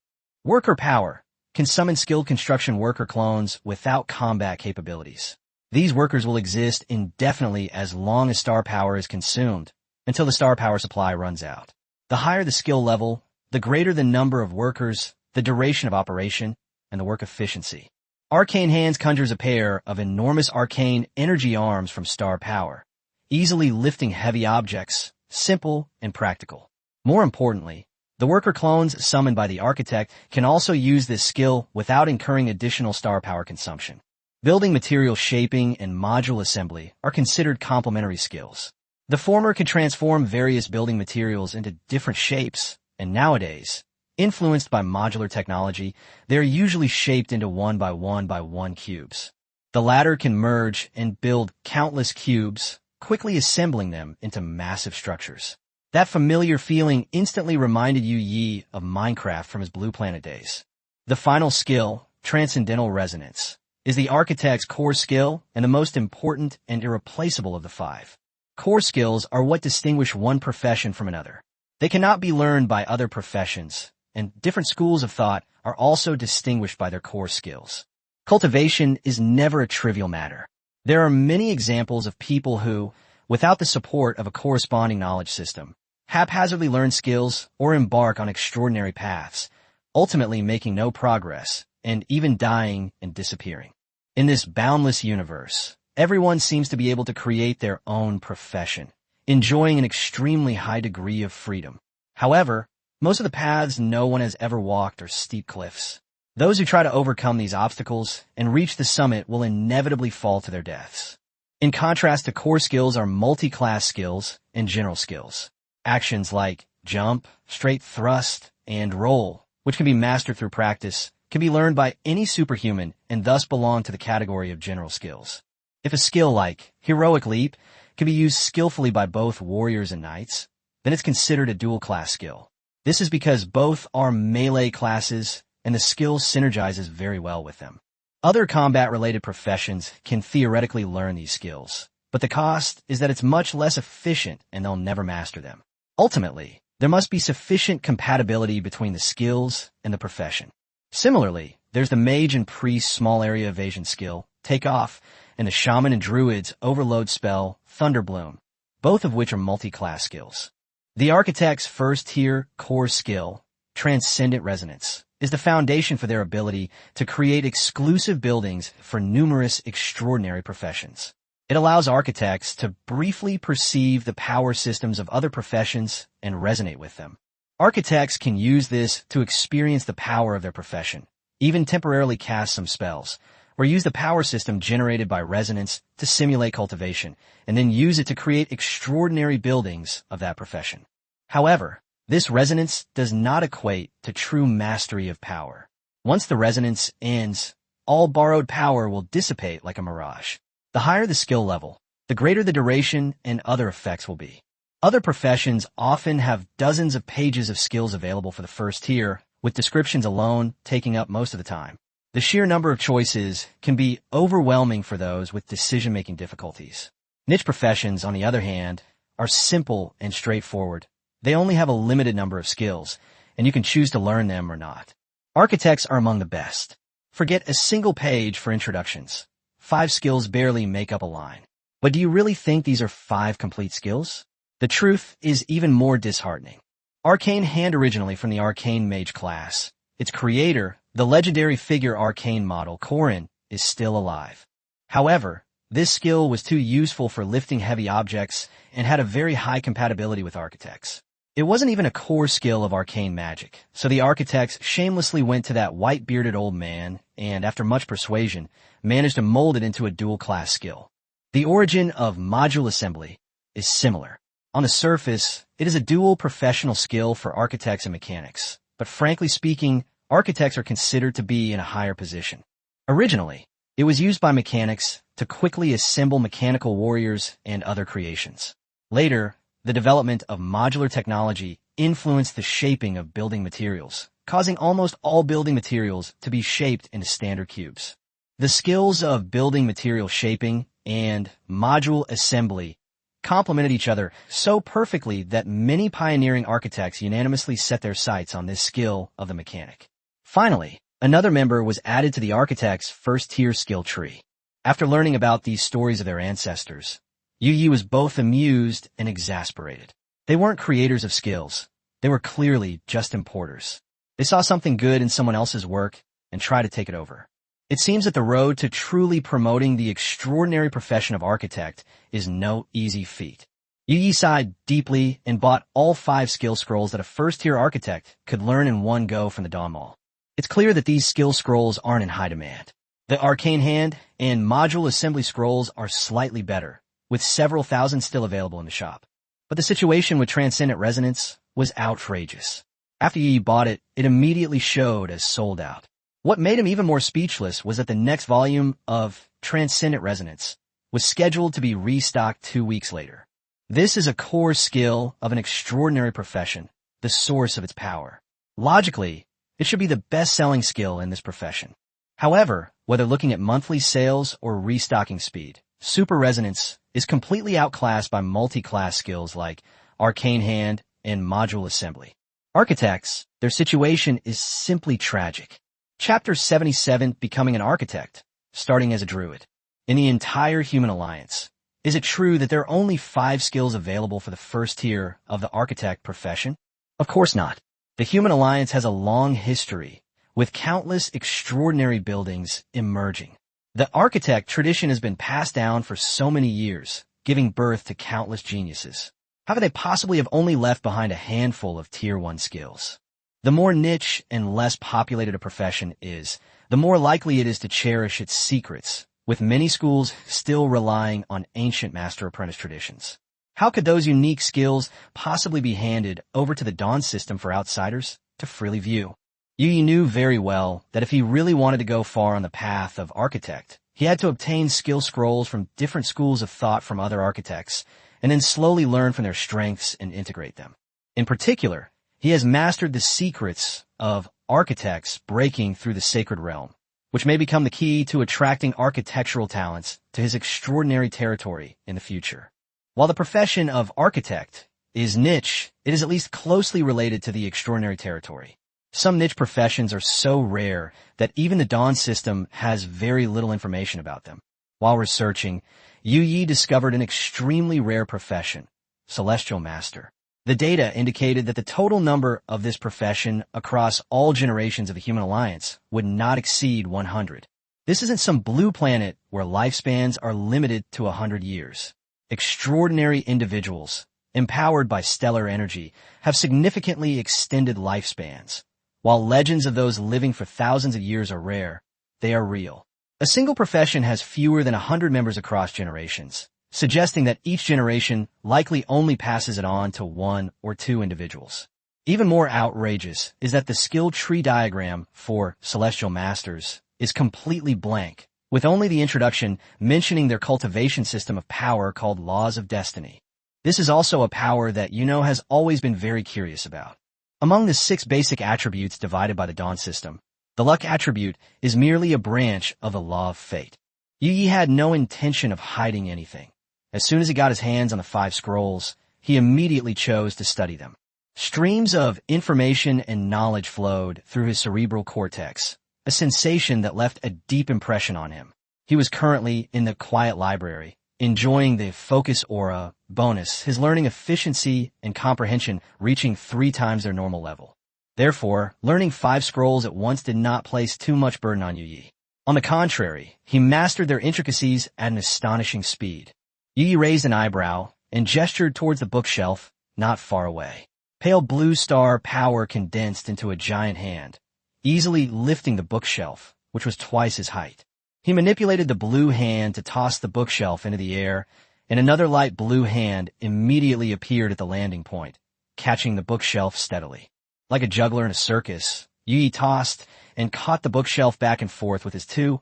Worker Power can summon skilled construction worker clones without combat capabilities. These workers will exist indefinitely as long as star power is consumed, until the star power supply runs out. The higher the skill level, the greater the number of workers, the duration of operation, and the work efficiency. Arcane Hands conjures a pair of enormous arcane energy arms from star power, easily lifting heavy objects, simple and practical. More importantly, the worker clones summoned by the architect can also use this skill without incurring additional star power consumption. Building Material Shaping and Module Assembly are considered complementary skills. The former can transform various building materials into different shapes, and nowadays, influenced by modular technology, they are usually shaped into 1 by 1 by 1 cubes. The latter can merge and build countless cubes, quickly assembling them into massive structures. That familiar feeling instantly reminded Yu Yi of Minecraft from his Blue Planet days. The final skill, Transcendental Resonance, is the architect's core skill and the most important and irreplaceable of the 5. Core skills are what distinguish one profession from another. They cannot be learned by other professions, and different schools of thought are also distinguished by their core skills. Cultivation is never a trivial matter. There are many examples of people who, without the support of a corresponding knowledge system, haphazardly learn skills or embark on extraordinary paths, ultimately making no progress and even dying and disappearing. In this boundless universe, everyone seems to be able to create their own profession, enjoying an extremely high degree of freedom. However, most of the paths no one has ever walked are steep cliffs. Those who try to overcome these obstacles and reach the summit will inevitably fall to their deaths. In contrast to core skills are multi-class skills and general skills. Actions like jump, straight thrust, and roll, which can be mastered through practice, can be learned by any superhuman and thus belong to the category of general skills. If a skill like heroic leap can be used skillfully by both warriors and knights, then it's considered a dual-class skill. This is because both are melee classes and the skill synergizes very well with them. Other combat-related professions can theoretically learn these skills, but the cost is that it's much less efficient and they'll never master them. Ultimately, there must be sufficient compatibility between the skills and the profession. Similarly, there's the mage and priest small area evasion skill, Take Off, and the Shaman and Druid's Overload spell, Thunderbloom, both of which are multi-class skills. The Architect's first-tier core skill, Transcendent Resonance, is the foundation for their ability to create exclusive buildings for numerous extraordinary professions. It allows architects to briefly perceive the power systems of other professions and resonate with them. Architects can use this to experience the power of their profession, even temporarily cast some spells, or use the power system generated by resonance to simulate cultivation, and then use it to create extraordinary buildings of that profession. However, this resonance does not equate to true mastery of power. Once the resonance ends, all borrowed power will dissipate like a mirage. The higher the skill level, the greater the duration and other effects will be. Other professions often have dozens of pages of skills available for the first tier, with descriptions alone taking up most of the time. The sheer number of choices can be overwhelming for those with decision-making difficulties. Niche professions, on the other hand, are simple and straightforward. They only have a limited number of skills, and you can choose to learn them or not. Architects are among the best. Forget a single page for introductions. 5 skills barely make up a line. But do you really think these are 5 complete skills? The truth is even more disheartening. Arcane Hand, originally from the Arcane Mage class, its creator, the legendary figure Arcane model Corrin, is still alive. However, this skill was too useful for lifting heavy objects and had a very high compatibility with architects. It wasn't even a core skill of arcane magic, so the architects shamelessly went to that white-bearded old man and, after much persuasion, managed to mold it into a dual-class skill. The origin of module assembly is similar. On the surface, it is a dual professional skill for architects and mechanics, but frankly speaking, architects are considered to be in a higher position. Originally, it was used by mechanics to quickly assemble mechanical warriors and other creations. Later, the development of modular technology influenced the shaping of building materials, causing almost all building materials to be shaped into standard cubes. The skills of building material shaping and module assembly complemented each other so perfectly that many pioneering architects unanimously set their sights on this skill of the mechanic. Finally, another member was added to the architect's first-tier skill tree. After learning about these stories of their ancestors, Yu Yi was both amused and exasperated. They weren't creators of skills. They were clearly just importers. They saw something good in someone else's work and tried to take it over. It seems that the road to truly promoting the extraordinary profession of architect is no easy feat. Yu Yi sighed deeply and bought all 5 skill scrolls that a first-tier architect could learn in one go from the Dawn Mall. It's clear that these skill scrolls aren't in high demand. The Arcane Hand and Module Assembly scrolls are slightly better, with several thousand still available in the shop. But the situation with Transcendent Resonance was outrageous. After Yi bought it, it immediately showed as sold out. What made him even more speechless was that the next volume of Transcendent Resonance was scheduled to be restocked 2 weeks later. This is a core skill of an extraordinary profession, the source of its power. Logically, it should be the best-selling skill in this profession. However, whether looking at monthly sales or restocking speed, Super Resonance is completely outclassed by multi-class skills like Arcane Hand and Module Assembly. Architects, their situation is simply tragic. Chapter 77, Becoming an Architect, starting as a druid. In the entire human alliance, is it true that there are only 5 skills available for the first tier of the architect profession? Of course not. The human alliance has a long history, with countless extraordinary buildings emerging. The architect tradition has been passed down for so many years, giving birth to countless geniuses. How could they possibly have only left behind a handful of Tier 1 skills? The more niche and less populated a profession is, the more likely it is to cherish its secrets, with many schools still relying on ancient master-apprentice traditions. How could those unique skills possibly be handed over to the Dawn system for outsiders to freely view? Yu Yi knew very well that if he really wanted to go far on the path of architect, he had to obtain skill scrolls from different schools of thought from other architects, and then slowly learn from their strengths and integrate them. In particular, he has mastered the secrets of architects breaking through the sacred realm, which may become the key to attracting architectural talents to his extraordinary territory in the future. While the profession of architect is niche, it is at least closely related to the extraordinary territory. Some niche professions are so rare that even the Dawn system has very little information about them. While researching, Yu Yi discovered an extremely rare profession, Celestial Master. The data indicated that the total number of this profession across all generations of the Human Alliance would not exceed 100. This isn't some blue planet where lifespans are limited to 100 years. Extraordinary individuals, empowered by stellar energy, have significantly extended lifespans. While legends of those living for thousands of years are rare, they are real. A single profession has fewer than 100 members across generations, suggesting that each generation likely only passes it on to one or two individuals. Even more outrageous is that the skill tree diagram for Celestial Masters is completely blank, with only the introduction mentioning their cultivation system of power called Laws of Destiny. This is also a power that Yuno has always been very curious about. Among the 6 basic attributes divided by the Dawn system, the luck attribute is merely a branch of the law of fate. Yu Yi had no intention of hiding anything. As soon as he got his hands on the 5 scrolls, he immediately chose to study them. Streams of information and knowledge flowed through his cerebral cortex, a sensation that left a deep impression on him. He was currently in the quiet library, enjoying the focus aura bonus, his learning efficiency and comprehension reaching 3 times their normal level. Therefore, learning 5 scrolls at once did not place too much burden on Yu Yi. On the contrary, he mastered their intricacies at an astonishing speed. Yu Yi raised an eyebrow and gestured towards the bookshelf not far away. Pale blue star power condensed into a giant hand, easily lifting the bookshelf, which was twice his height. He manipulated the blue hand to toss the bookshelf into the air, and another light blue hand immediately appeared at the landing point, catching the bookshelf steadily. Like a juggler in a circus, Yu Yi tossed and caught the bookshelf back and forth with his 2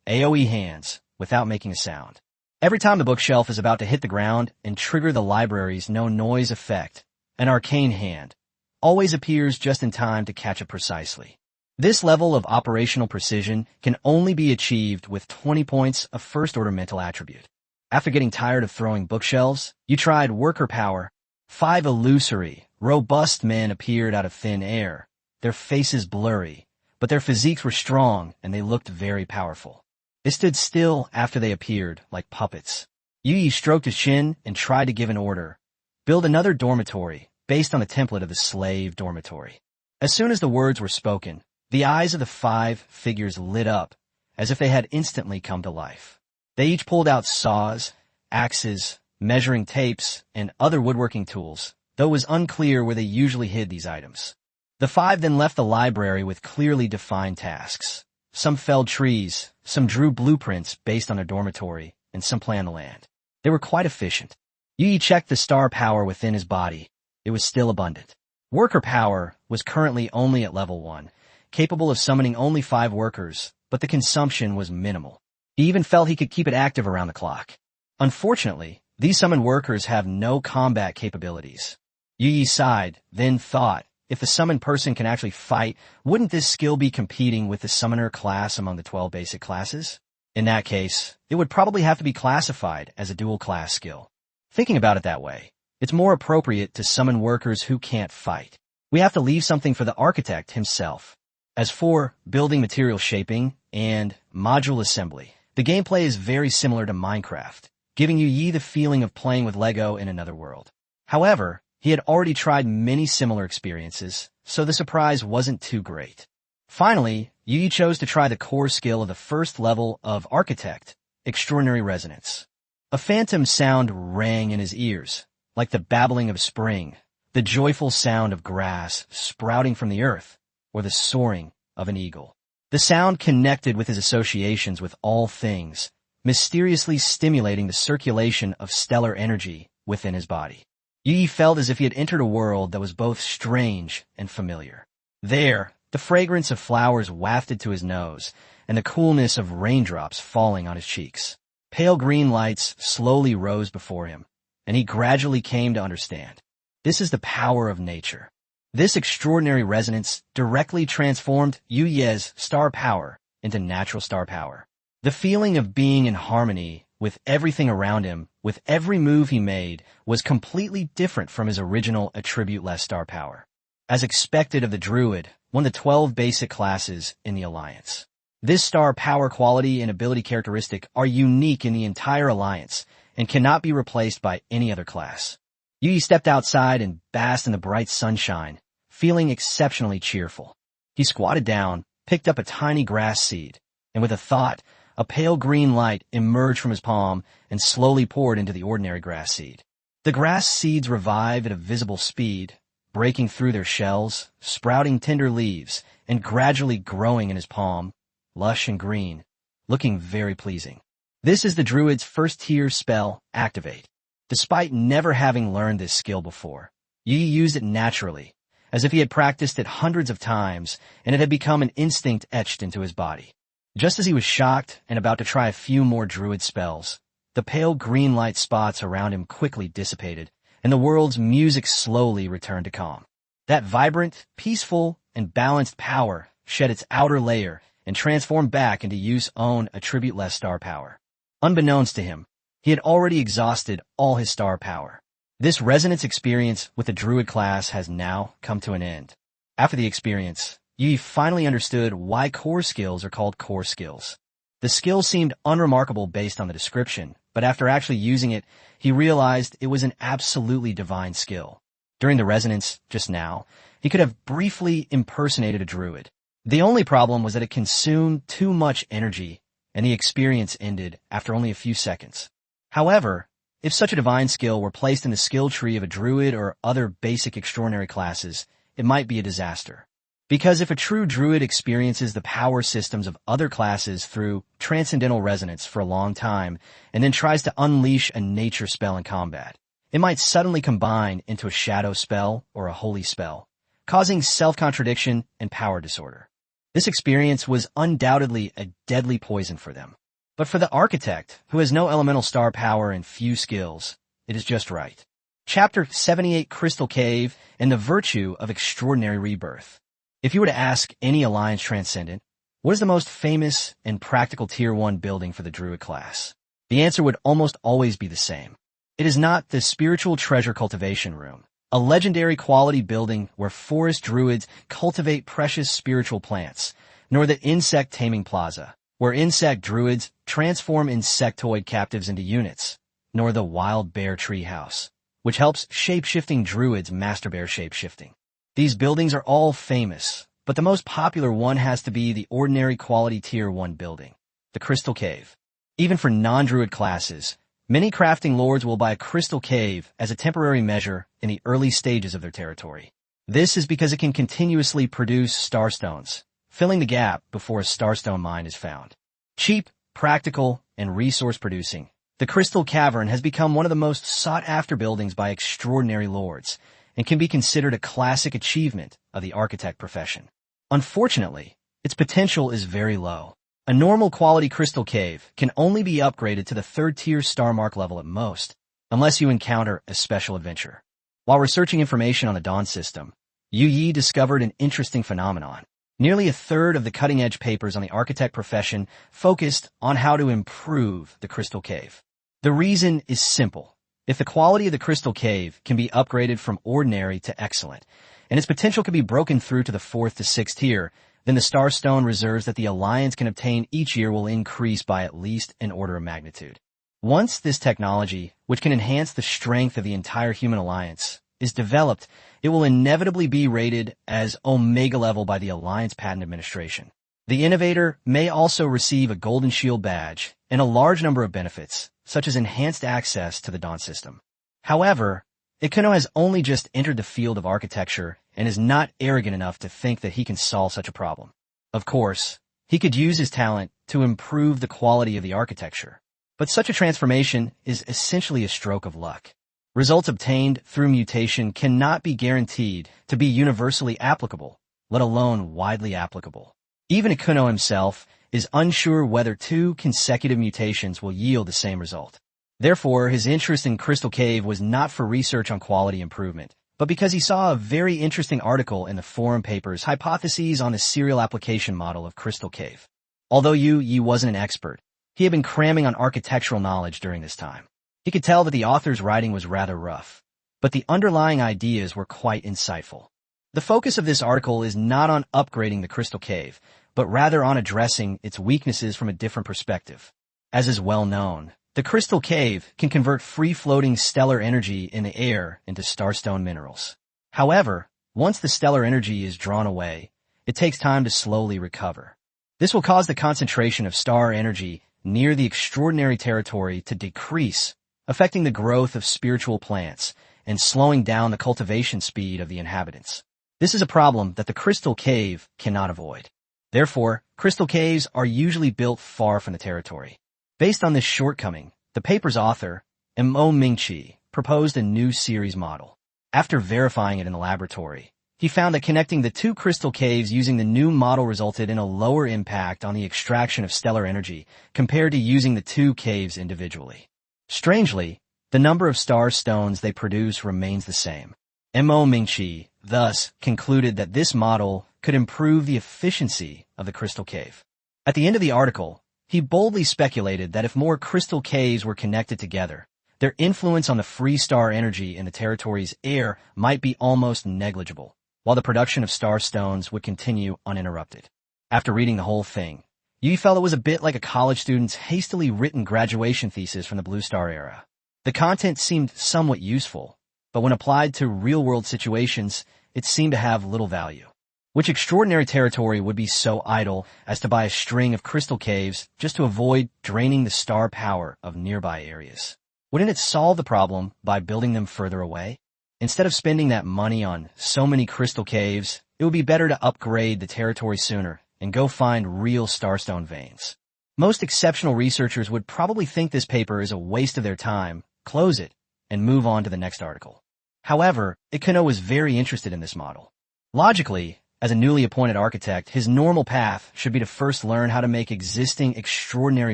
AoE hands without making a sound. Every time the bookshelf is about to hit the ground and trigger the library's no noise effect, an arcane hand always appears just in time to catch it precisely. This level of operational precision can only be achieved with 20 points of first-order mental attribute. After getting tired of throwing bookshelves, you tried worker power. 5 illusory, robust men appeared out of thin air, their faces blurry, but their physiques were strong and they looked very powerful. They stood still after they appeared, like puppets. Yu Yi stroked his chin and tried to give an order. Build another dormitory, based on the template of the slave dormitory. As soon as the words were spoken, the eyes of the 5 figures lit up, as if they had instantly come to life. They each pulled out saws, axes, measuring tapes, and other woodworking tools, though it was unclear where they usually hid these items. The 5 then left the library with clearly defined tasks. Some felled trees, some drew blueprints based on a dormitory, and some planned the land. They were quite efficient. Yu Yi checked the star power within his body. It was still abundant. Worker power was currently only at level 1, capable of summoning only 5 workers, but the consumption was minimal. He even felt he could keep it active around the clock. Unfortunately, these summoned workers have no combat capabilities. Yu Yi sighed, then thought, if the summoned person can actually fight, wouldn't this skill be competing with the summoner class among the 12 basic classes? In that case, it would probably have to be classified as a dual class skill. Thinking about it that way, it's more appropriate to summon workers who can't fight. We have to leave something for the architect himself. As for building material shaping and module assembly, the gameplay is very similar to Minecraft, giving Yu Yi the feeling of playing with Lego in another world. However, he had already tried many similar experiences, so the surprise wasn't too great. Finally, Yu Yi chose to try the core skill of the first level of Architect, Extraordinary Resonance. A phantom sound rang in his ears, like the babbling of spring, the joyful sound of grass sprouting from the earth, or the soaring of an eagle. The sound connected with his associations with all things, mysteriously stimulating the circulation of stellar energy within his body. Yu Yi felt as if he had entered a world that was both strange and familiar. There, the fragrance of flowers wafted to his nose, and the coolness of raindrops falling on his cheeks. Pale green lights slowly rose before him, and he gradually came to understand. This is the power of nature. This extraordinary resonance directly transformed Yu Yi's star power into natural star power. The feeling of being in harmony with everything around him, with every move he made, was completely different from his original attribute-less star power. As expected of the druid, one of the 12 basic classes in the Alliance. This star power quality and ability characteristic are unique in the entire Alliance and cannot be replaced by any other class. Yi stepped outside and basked in the bright sunshine, feeling exceptionally cheerful. He squatted down, picked up a tiny grass seed, and with a thought, a pale green light emerged from his palm and slowly poured into the ordinary grass seed. The grass seeds revive at a visible speed, breaking through their shells, sprouting tender leaves, and gradually growing in his palm, lush and green, looking very pleasing. This is the druid's first-tier spell, Activate. Despite never having learned this skill before, Yi used it naturally, as if he had practiced it hundreds of times and it had become an instinct etched into his body. Just as he was shocked and about to try a few more druid spells, the pale green light spots around him quickly dissipated, and the world's music slowly returned to calm. That vibrant, peaceful, and balanced power shed its outer layer and transformed back into Yu's own attribute-less star power. Unbeknownst to him, he had already exhausted all his star power. This resonance experience with the druid class has now come to an end. After the experience, Yi finally understood why core skills are called core skills. The skill seemed unremarkable based on the description, but after actually using it, he realized it was an absolutely divine skill. During the resonance, just now, he could have briefly impersonated a druid. The only problem was that it consumed too much energy, and the experience ended after only a few seconds. However, if such a divine skill were placed in the skill tree of a druid or other basic extraordinary classes, it might be a disaster. Because if a true druid experiences the power systems of other classes through transcendental resonance for a long time and then tries to unleash a nature spell in combat, it might suddenly combine into a shadow spell or a holy spell, causing self-contradiction and power disorder. This experience was undoubtedly a deadly poison for them. But for the architect, who has no elemental star power and few skills, it is just right. Chapter 78, Crystal Cave, and the Virtue of Extraordinary Rebirth. If you were to ask any Alliance Transcendent, what is the most famous and practical Tier 1 building for the Druid class? The answer would almost always be the same. It is not the Spiritual Treasure Cultivation Room, a legendary quality building where forest druids cultivate precious spiritual plants, nor the Insect Taming Plaza, where insect druids transform insectoid captives into units, nor the Wild Bear Treehouse, which helps shape-shifting druids master bear shape-shifting. These buildings are all famous, but the most popular one has to be the ordinary quality Tier 1 building, the Crystal Cave. Even for non-druid classes, many crafting lords will buy a Crystal Cave as a temporary measure in the early stages of their territory. This is because it can continuously produce starstones, filling the gap before a starstone mine is found. Cheap, practical, and resource-producing, the Crystal Cavern has become one of the most sought-after buildings by extraordinary lords, and can be considered a classic achievement of the architect profession. Unfortunately, its potential is very low. A normal quality Crystal Cave can only be upgraded to the 3rd-tier star mark level at most, unless you encounter a special adventure. While researching information on the Dawn system, Yi discovered an interesting phenomenon. Nearly a third of the cutting-edge papers on the architect profession focused on how to improve the Crystal Cave. The reason is simple. If the quality of the Crystal Cave can be upgraded from ordinary to excellent, and its potential can be broken through to the 4th to 6th tier, then the Starstone reserves that the Alliance can obtain each year will increase by at least an order of magnitude. Once this technology, which can enhance the strength of the entire human alliance, is developed, it will inevitably be rated as Omega level by the Alliance Patent Administration. The innovator may also receive a Golden Shield badge and a large number of benefits, such as enhanced access to the Dawn system. However, Ikuno has only just entered the field of architecture and is not arrogant enough to think that he can solve such a problem. Of course, he could use his talent to improve the quality of the architecture, but such a transformation is essentially a stroke of luck. Results obtained through mutation cannot be guaranteed to be universally applicable, let alone widely applicable. Even Ikuno himself is unsure whether 2 consecutive mutations will yield the same result. Therefore, his interest in Crystal Cave was not for research on quality improvement, but because he saw a very interesting article in the forum papers Hypotheses on the Serial Application Model of Crystal Cave. Although Yi wasn't an expert, he had been cramming on architectural knowledge during this time. He could tell that the author's writing was rather rough, but the underlying ideas were quite insightful. The focus of this article is not on upgrading the crystal cave, but rather on addressing its weaknesses from a different perspective. As is well known, the crystal cave can convert free-floating stellar energy in the air into starstone minerals. However, once the stellar energy is drawn away, it takes time to slowly recover. This will cause the concentration of star energy near the extraordinary territory to decrease, affecting the growth of spiritual plants and slowing down the cultivation speed of the inhabitants. This is a problem that the crystal cave cannot avoid. Therefore, crystal caves are usually built far from the territory. Based on this shortcoming, the paper's author, Mo Mingqi, proposed a new series model. After verifying it in the laboratory, he found that connecting the two crystal caves using the new model resulted in a lower impact on the extraction of stellar energy compared to using the two caves individually. Strangely, the number of star stones they produce remains the same. Mo Mingqi thus concluded that this model could improve the efficiency of the crystal cave. At the end of the article, he boldly speculated that if more crystal caves were connected together, their influence on the free star energy in the territory's air might be almost negligible, while the production of star stones would continue uninterrupted. After reading the whole thing, Yi felt it was a bit like a college student's hastily written graduation thesis from the Blue Star era. The content seemed somewhat useful, but when applied to real-world situations, it seemed to have little value. Which extraordinary territory would be so idle as to buy a string of crystal caves just to avoid draining the star power of nearby areas? Wouldn't it solve the problem by building them further away? Instead of spending that money on so many crystal caves, it would be better to upgrade the territory sooner and go find real starstone veins. Most exceptional researchers would probably think this paper is a waste of their time, close it, and move on to the next article. However, Ikuno was very interested in this model. Logically, as a newly appointed architect, his normal path should be to first learn how to make existing extraordinary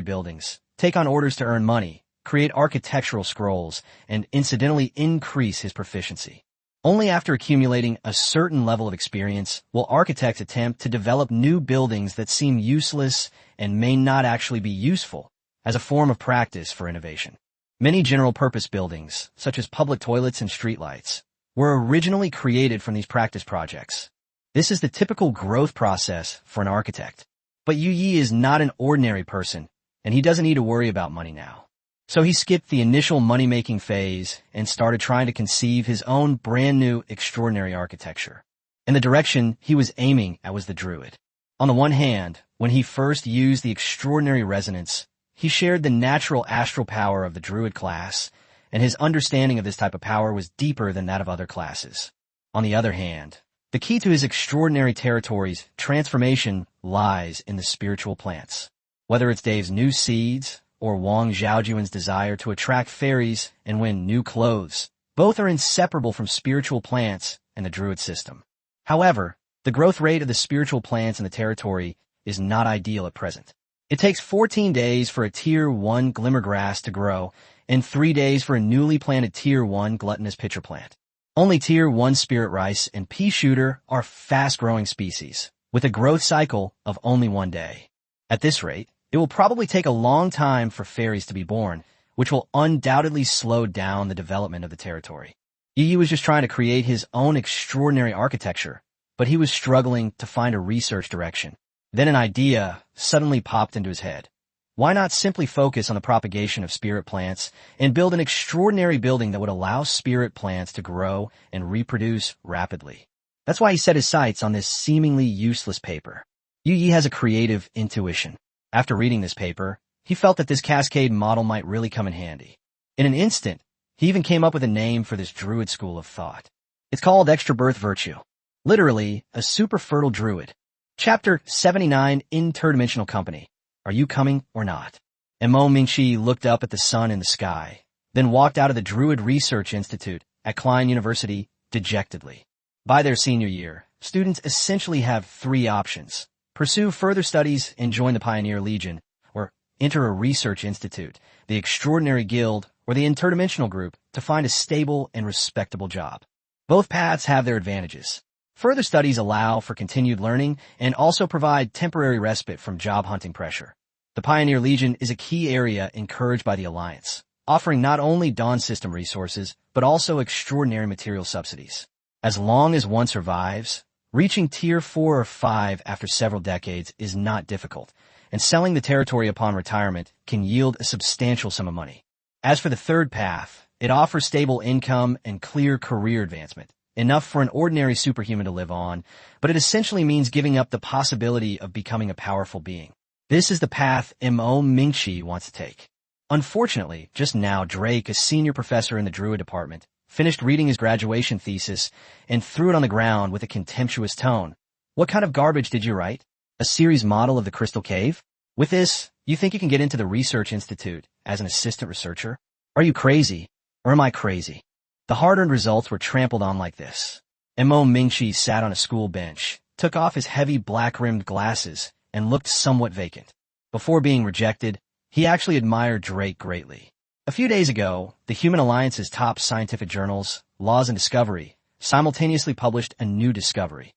buildings, take on orders to earn money, create architectural scrolls, and incidentally increase his proficiency. Only after accumulating a certain level of experience will architects attempt to develop new buildings that seem useless and may not actually be useful as a form of practice for innovation. Many general-purpose buildings, such as public toilets and streetlights, were originally created from these practice projects. This is the typical growth process for an architect. But Yu Yi is not an ordinary person, and he doesn't need to worry about money now. So he skipped the initial money-making phase and started trying to conceive his own brand-new extraordinary architecture. And the direction he was aiming at was the Druid. On the one hand, when he first used the extraordinary resonance, he shared the natural astral power of the Druid class, and his understanding of this type of power was deeper than that of other classes. On the other hand, the key to his extraordinary territory's transformation lies in the spiritual plants. Whether it's Dave's new seeds, or Wang Zhaojuan's desire to attract fairies and win new clothes, both are inseparable from spiritual plants and the Druid system. However, the growth rate of the spiritual plants in the territory is not ideal at present. It takes 14 days for a Tier 1 glimmergrass to grow, and 3 days for a newly planted Tier 1 gluttonous pitcher plant. Only Tier 1 spirit rice and pea shooter are fast-growing species, with a growth cycle of only 1 day. At this rate, it will probably take a long time for fairies to be born, which will undoubtedly slow down the development of the territory. Yi was just trying to create his own extraordinary architecture, but he was struggling to find a research direction. Then an idea suddenly popped into his head. Why not simply focus on the propagation of spirit plants and build an extraordinary building that would allow spirit plants to grow and reproduce rapidly? That's why he set his sights on this seemingly useless paper. Yi has a creative intuition. After reading this paper, he felt that this cascade model might really come in handy. In an instant, he even came up with a name for this Druid school of thought. It's called Extra Birth Virtue. Literally, a super fertile Druid. Chapter 79, Interdimensional Company. Are you coming or not? Mo Mingqi looked up at the sun in the sky, then walked out of the Druid Research Institute at Klein University dejectedly. By their senior year, students essentially have 3 options: pursue further studies and join the Pioneer Legion, or enter a research institute, the Extraordinary Guild, or the Interdimensional Group to find a stable and respectable job. Both paths have their advantages. Further studies allow for continued learning and also provide temporary respite from job hunting pressure. The Pioneer Legion is a key area encouraged by the Alliance, offering not only Dawn system resources, but also extraordinary material subsidies. As long as one survives, reaching Tier 4 or 5 after several decades is not difficult, and selling the territory upon retirement can yield a substantial sum of money. As for the third path, it offers stable income and clear career advancement, enough for an ordinary superhuman to live on, but it essentially means giving up the possibility of becoming a powerful being. This is the path Mo Mingchi wants to take. Unfortunately, just now Drake, a senior professor in the Druid department, finished reading his graduation thesis and threw it on the ground with a contemptuous tone. What kind of garbage did you write? A series model of the Crystal Cave? With this, you think you can get into the Research Institute as an assistant researcher? Are you crazy? Or am I crazy? The hard-earned results were trampled on like this. Mo Mingchi sat on a school bench, took off his heavy black-rimmed glasses, and looked somewhat vacant. Before being rejected, he actually admired Drake greatly. A few days ago, the Human Alliance's top scientific journals, Laws and Discovery, simultaneously published a new discovery.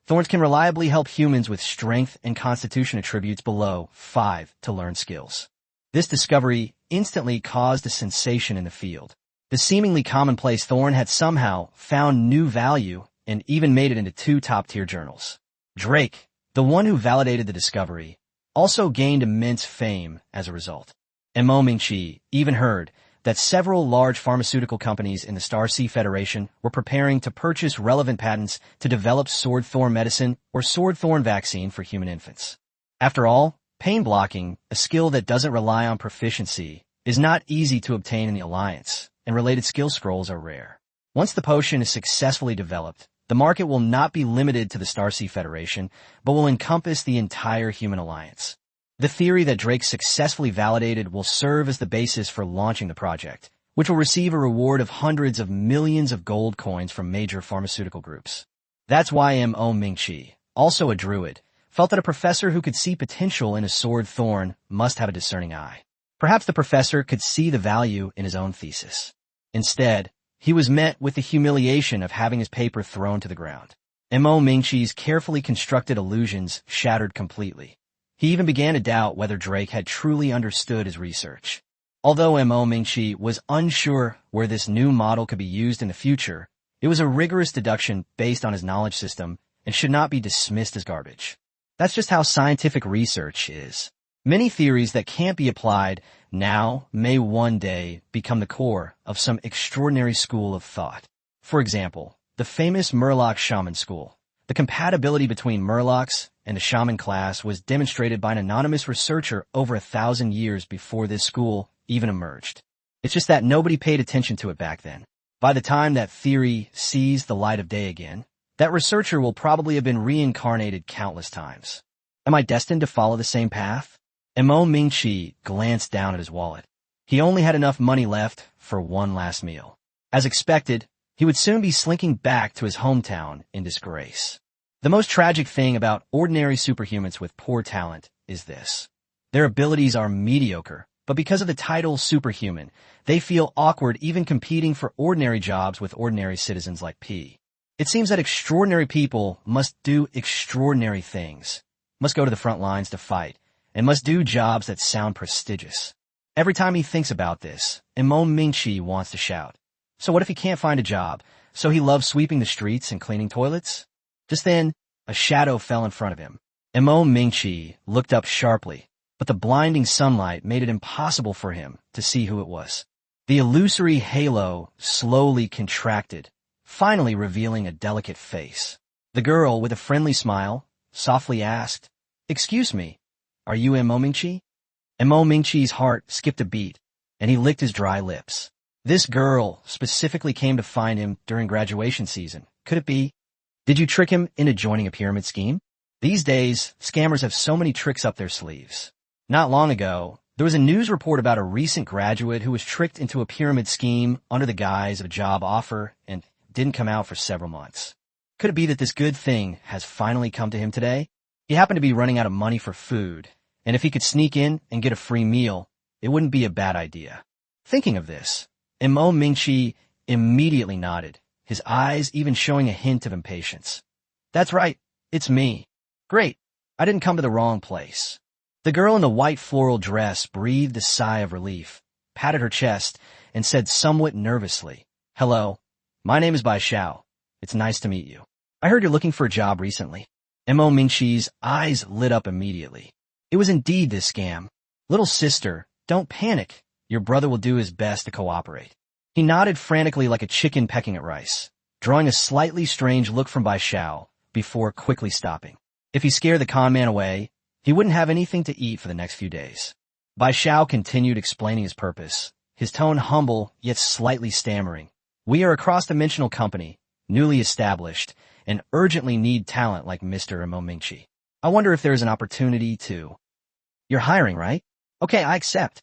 Thorns can reliably help humans with strength and constitution attributes below 5 to learn skills. This discovery instantly caused a sensation in the field. The seemingly commonplace thorn had somehow found new value and even made it into 2 top-tier journals. Drake, the one who validated the discovery, also gained immense fame as a result. Mo Mingchi even heard that several large pharmaceutical companies in the Star Sea Federation were preparing to purchase relevant patents to develop sword thorn medicine or sword thorn vaccine for human infants. After all, pain blocking, a skill that doesn't rely on proficiency, is not easy to obtain in the Alliance, and related skill scrolls are rare. Once the potion is successfully developed, the market will not be limited to the Star Sea Federation, but will encompass the entire Human Alliance. The theory that Drake successfully validated will serve as the basis for launching the project, which will receive a reward of hundreds of millions of gold coins from major pharmaceutical groups. That's why Mo Mingchi, also a druid, felt that a professor who could see potential in a sword thorn must have a discerning eye. Perhaps the professor could see the value in his own thesis. Instead, he was met with the humiliation of having his paper thrown to the ground. Mo Mingchi's carefully constructed illusions shattered completely. He even began to doubt whether Drake had truly understood his research. Although Mo Mingchi was unsure where this new model could be used in the future, it was a rigorous deduction based on his knowledge system and should not be dismissed as garbage. That's just how scientific research is. Many theories that can't be applied now may one day become the core of some extraordinary school of thought. For example, the famous Murloc Shaman School. The compatibility between Murlocs and the Shaman class was demonstrated by an anonymous researcher over 1,000 years before this school even emerged. It's just that nobody paid attention to it back then. By the time that theory sees the light of day again, that researcher will probably have been reincarnated countless times. Am I destined to follow the same path? Mo Mingchi glanced down at his wallet. He only had enough money left for one last meal. As expected, he would soon be slinking back to his hometown in disgrace. The most tragic thing about ordinary superhumans with poor talent is this. Their abilities are mediocre, but because of the title superhuman, they feel awkward even competing for ordinary jobs with ordinary citizens like P. It seems that extraordinary people must do extraordinary things, must go to the front lines to fight, and must do jobs that sound prestigious. Every time he thinks about this, Mo Mingchi wants to shout. So what if he can't find a job? So he loves sweeping the streets and cleaning toilets? Just then, a shadow fell in front of him. Mo Mingchi looked up sharply, but the blinding sunlight made it impossible for him to see who it was. The illusory halo slowly contracted, finally revealing a delicate face. The girl, with a friendly smile, softly asked, "Excuse me, are you Mo Mingchi?" Mo Mingchi's heart skipped a beat, and he licked his dry lips. This girl specifically came to find him during graduation season. Could it be? Did you trick him into joining a pyramid scheme? These days, scammers have so many tricks up their sleeves. Not long ago, there was a news report about a recent graduate who was tricked into a pyramid scheme under the guise of a job offer and didn't come out for several months. Could it be that this good thing has finally come to him today? He happened to be running out of money for food, and if he could sneak in and get a free meal, it wouldn't be a bad idea. Thinking of this, Mo Mingchi immediately nodded, his eyes even showing a hint of impatience. That's right, it's me. Great, I didn't come to the wrong place. The girl in the white floral dress breathed a sigh of relief, patted her chest, and said somewhat nervously, "Hello, my name is Bai Xiao. It's nice to meet you. I heard you're looking for a job recently. Mo Mingqi's eyes lit up immediately. It was indeed this scam. Little sister, don't panic. Your brother will do his best to cooperate. He nodded frantically like a chicken pecking at rice, drawing a slightly strange look from Bai Xiao before quickly stopping. If he scared the con man away, he wouldn't have anything to eat for the next few days. Bai Xiao continued explaining his purpose, his tone humble yet slightly stammering. We are a cross-dimensional company, newly established, and urgently need talent like Mr. Mo Mingqi. I wonder if there is an opportunity to... You're hiring, right? Okay, I accept.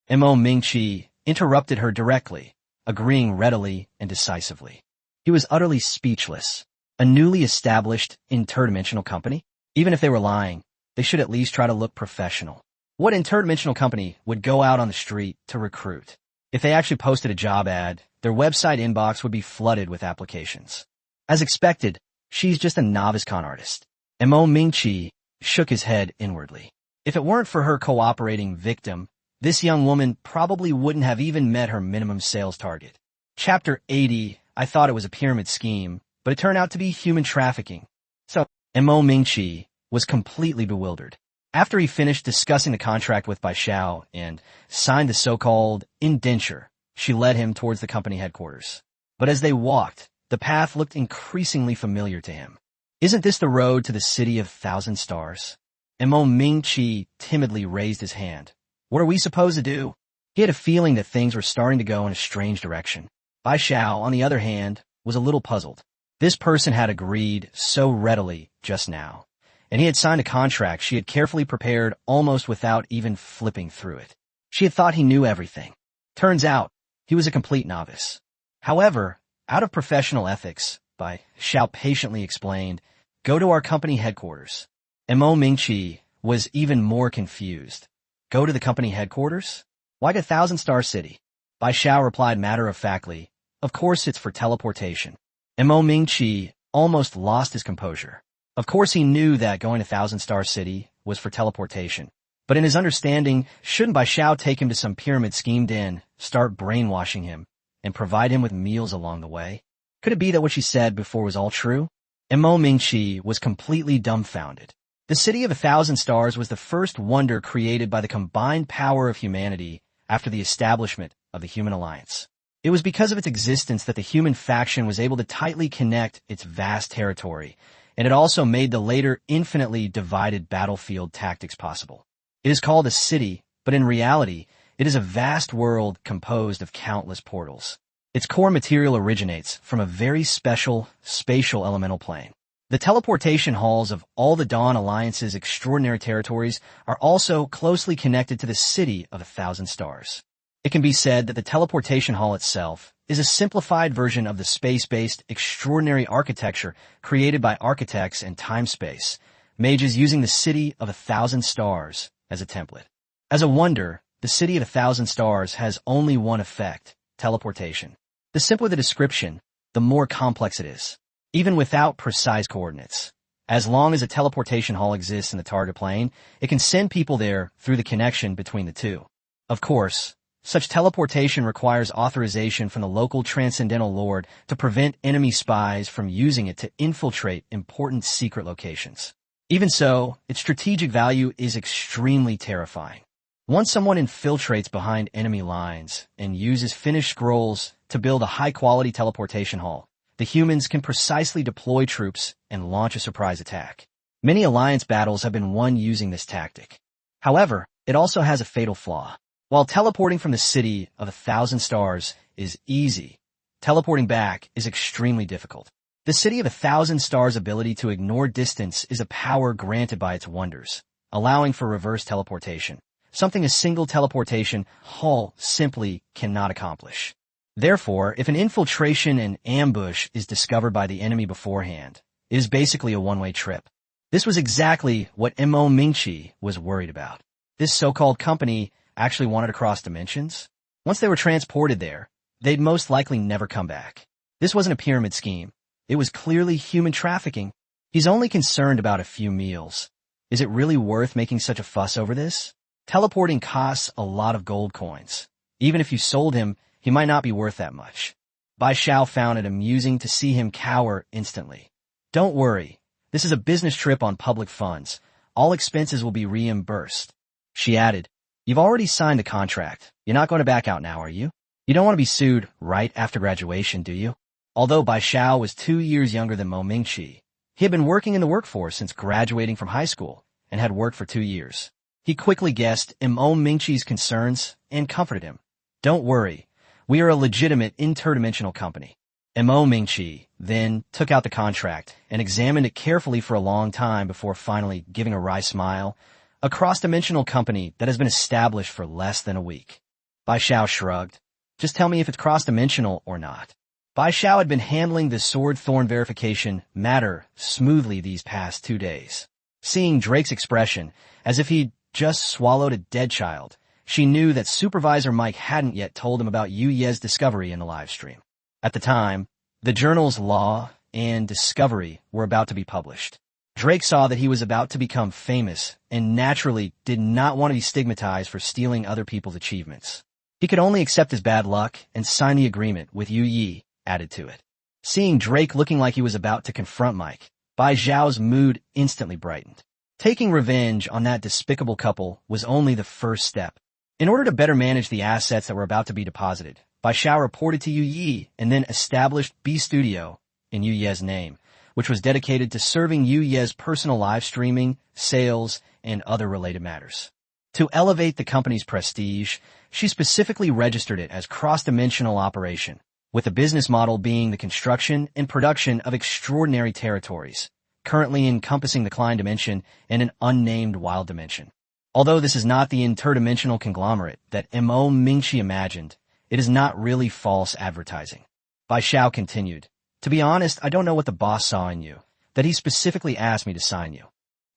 Mo Mingqi interrupted her directly, agreeing readily and decisively. He was utterly speechless. A newly established interdimensional company? Even if they were lying, they should at least try to look professional. What interdimensional company would go out on the street to recruit? If they actually posted a job ad, their website inbox would be flooded with applications. As expected, she's just a novice con artist. Mo Mingqi shook his head inwardly. If it weren't for her cooperating victim, this young woman probably wouldn't have even met her minimum sales target. Chapter 80, I thought it was a pyramid scheme, but it turned out to be human trafficking. So, Mo Mingqi was completely bewildered. After he finished discussing the contract with Bai Xiao and signed the so-called indenture, she led him towards the company headquarters. But as they walked, the path looked increasingly familiar to him. Isn't this the road to the city of 1,000 stars? Mo Mingqi timidly raised his hand. What are we supposed to do? He had a feeling that things were starting to go in a strange direction. Bai Xiao, on the other hand, was a little puzzled. This person had agreed so readily just now, and he had signed a contract she had carefully prepared almost without even flipping through it. She had thought he knew everything. Turns out, he was a complete novice. However, out of professional ethics, Bai Xiao patiently explained, go to our company headquarters. Mo Mingqi was even more confused. Go to the company headquarters? Why to 1,000 Star City? Bai Xiao replied matter-of-factly, of course it's for teleportation. Mo Mingqi almost lost his composure. Of course he knew that going to 1,000 Star City was for teleportation. But in his understanding, shouldn't Bai Xiao take him to some pyramid schemed in, start brainwashing him, and provide him with meals along the way? Could it be that what she said before was all true? Mo Mingqi was completely dumbfounded. The city of 1,000 stars was the first wonder created by the combined power of humanity after the establishment of the Human Alliance. It was because of its existence that the human faction was able to tightly connect its vast territory, and it also made the later infinitely divided battlefield tactics possible. It is called a city, but in reality, it is a vast world composed of countless portals. Its core material originates from a very special spatial elemental plane. The teleportation halls of all the Dawn Alliance's extraordinary territories are also closely connected to the city of 1,000 stars. It can be said that the teleportation hall itself is a simplified version of the space-based extraordinary architecture created by architects and time-space, mages using the city of 1,000 stars as a template. As a wonder, the city of 1,000 stars has only one effect, teleportation. The simpler the description, the more complex it is. Even without precise coordinates. As long as a teleportation hall exists in the target plane, it can send people there through the connection between the two. Of course, such teleportation requires authorization from the local Transcendental Lord to prevent enemy spies from using it to infiltrate important secret locations. Even so, its strategic value is extremely terrifying. Once someone infiltrates behind enemy lines and uses finished scrolls to build a high-quality teleportation hall, the humans can precisely deploy troops and launch a surprise attack. Many alliance battles have been won using this tactic. However, it also has a fatal flaw. While teleporting from the city of 1,000 stars is easy, teleporting back is extremely difficult. The city of 1,000 stars' ability to ignore distance is a power granted by its wonders, allowing for reverse teleportation, something a single teleportation hall simply cannot accomplish. Therefore, if an infiltration and ambush is discovered by the enemy beforehand, it is basically a one-way trip. This was exactly what Mo Mingqi was worried about. This so-called company actually wanted to cross dimensions. Once they were transported there, they'd most likely never come back. This wasn't a pyramid scheme. It was clearly human trafficking. He's only concerned about a few meals. Is it really worth making such a fuss over this? Teleporting costs a lot of gold coins. Even if you sold him, he might not be worth that much. Bai Xiao found it amusing to see him cower instantly. Don't worry. This is a business trip on public funds. All expenses will be reimbursed. She added, You've already signed the contract. You're not going to back out now, are you? You don't want to be sued right after graduation, do you? Although Bai Xiao was 2 years younger than Mo Mingqi, he had been working in the workforce since graduating from high school and had worked for 2 years. He quickly guessed Mo Mingqi's concerns and comforted him. Don't worry. We are a legitimate interdimensional company. Mo Mingqi then took out the contract and examined it carefully for a long time before finally giving a wry smile. A cross-dimensional company that has been established for less than a week. Bai Xiao shrugged. Just tell me if it's cross-dimensional or not. Bai Xiao had been handling the sword thorn verification matter smoothly these past 2 days. Seeing Drake's expression, as if he'd just swallowed a dead child, she knew that Supervisor Mike hadn't yet told him about Yu Ye's discovery in the live stream. At the time, the journals Law and Discovery were about to be published. Drake saw that he was about to become famous and naturally did not want to be stigmatized for stealing other people's achievements. He could only accept his bad luck and sign the agreement with Yu Yi added to it. Seeing Drake looking like he was about to confront Mike, Bai Xiao's mood instantly brightened. Taking revenge on that despicable couple was only the first step. In order to better manage the assets that were about to be deposited, Bai Xiao reported to Yu Yi and then established B Studio in Yu Ye's name, which was dedicated to serving Yu Ye's personal live streaming, sales, and other related matters. To elevate the company's prestige, she specifically registered it as cross-dimensional operation, with the business model being the construction and production of extraordinary territories, currently encompassing the Klein dimension and an unnamed wild dimension. Although this is not the interdimensional conglomerate that Mo Mingqi imagined, it is not really false advertising. Bai Xiao continued, To be honest, I don't know what the boss saw in you, that he specifically asked me to sign you.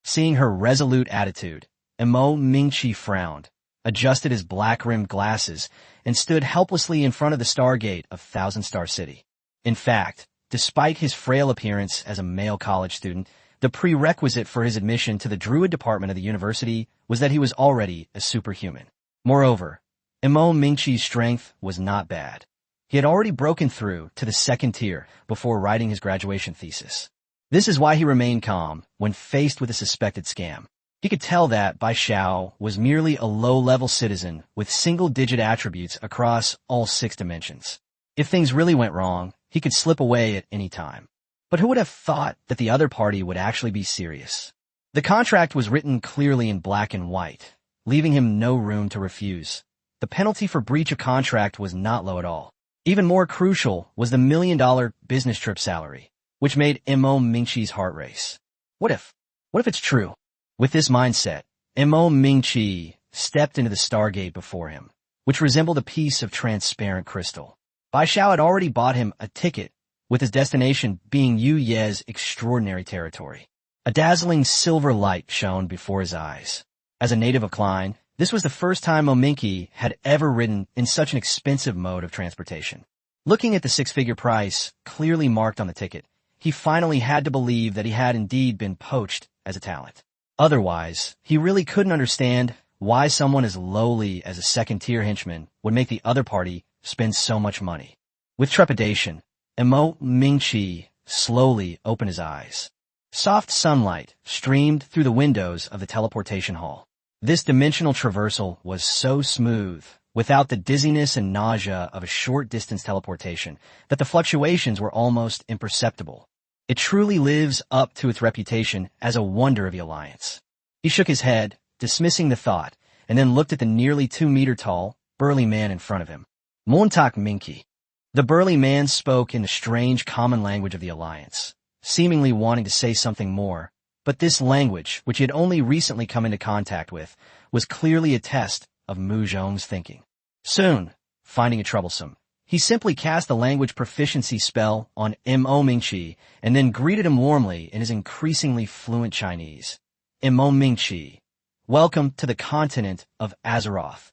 Seeing her resolute attitude, Mo Mingqi frowned, adjusted his black-rimmed glasses, and stood helplessly in front of the Stargate of Thousand Star City. In fact, despite his frail appearance as a male college student, the prerequisite for his admission to the Druid department of the university was that he was already a superhuman. Moreover, Mo Mingqi's strength was not bad. He had already broken through to the 2nd tier before writing his graduation thesis. This is why he remained calm when faced with a suspected scam. He could tell that Bai Xiao was merely a low-level citizen with single-digit attributes across all 6 dimensions. If things really went wrong, he could slip away at any time. But who would have thought that the other party would actually be serious? The contract was written clearly in black and white, leaving him no room to refuse. The penalty for breach of contract was not low at all. Even more crucial was the $1 million business trip salary, which made Mo Mingqi's heart race. What if it's true? With this mindset, Mo Mingqi stepped into the Stargate before him, which resembled a piece of transparent crystal. Bai Xiao had already bought him a ticket, with his destination being Yu Ye's extraordinary territory. A dazzling silver light shone before his eyes. As a native of Klein, this was the first time Mo Mingqi had ever ridden in such an expensive mode of transportation. Looking at the 6-figure price clearly marked on the ticket, he finally had to believe that he had indeed been poached as a talent. Otherwise, he really couldn't understand why someone as lowly as a 2nd-tier henchman would make the other party spend so much money. With trepidation, Mo Mingqi slowly opened his eyes. Soft sunlight streamed through the windows of the teleportation hall. This dimensional traversal was so smooth, without the dizziness and nausea of a short-distance teleportation, that the fluctuations were almost imperceptible. It truly lives up to its reputation as a wonder of the Alliance. He shook his head, dismissing the thought, and then looked at the nearly 2-meter-tall, burly man in front of him. Montak Mingqi. The burly man spoke in the strange common language of the Alliance, seemingly wanting to say something more, but this language, which he had only recently come into contact with, was clearly a test of Mu Zhong's thinking. Soon, finding it troublesome, he simply cast the language proficiency spell on Mo Mingqi and then greeted him warmly in his increasingly fluent Chinese. Mo Mingqi, welcome to the continent of Azeroth.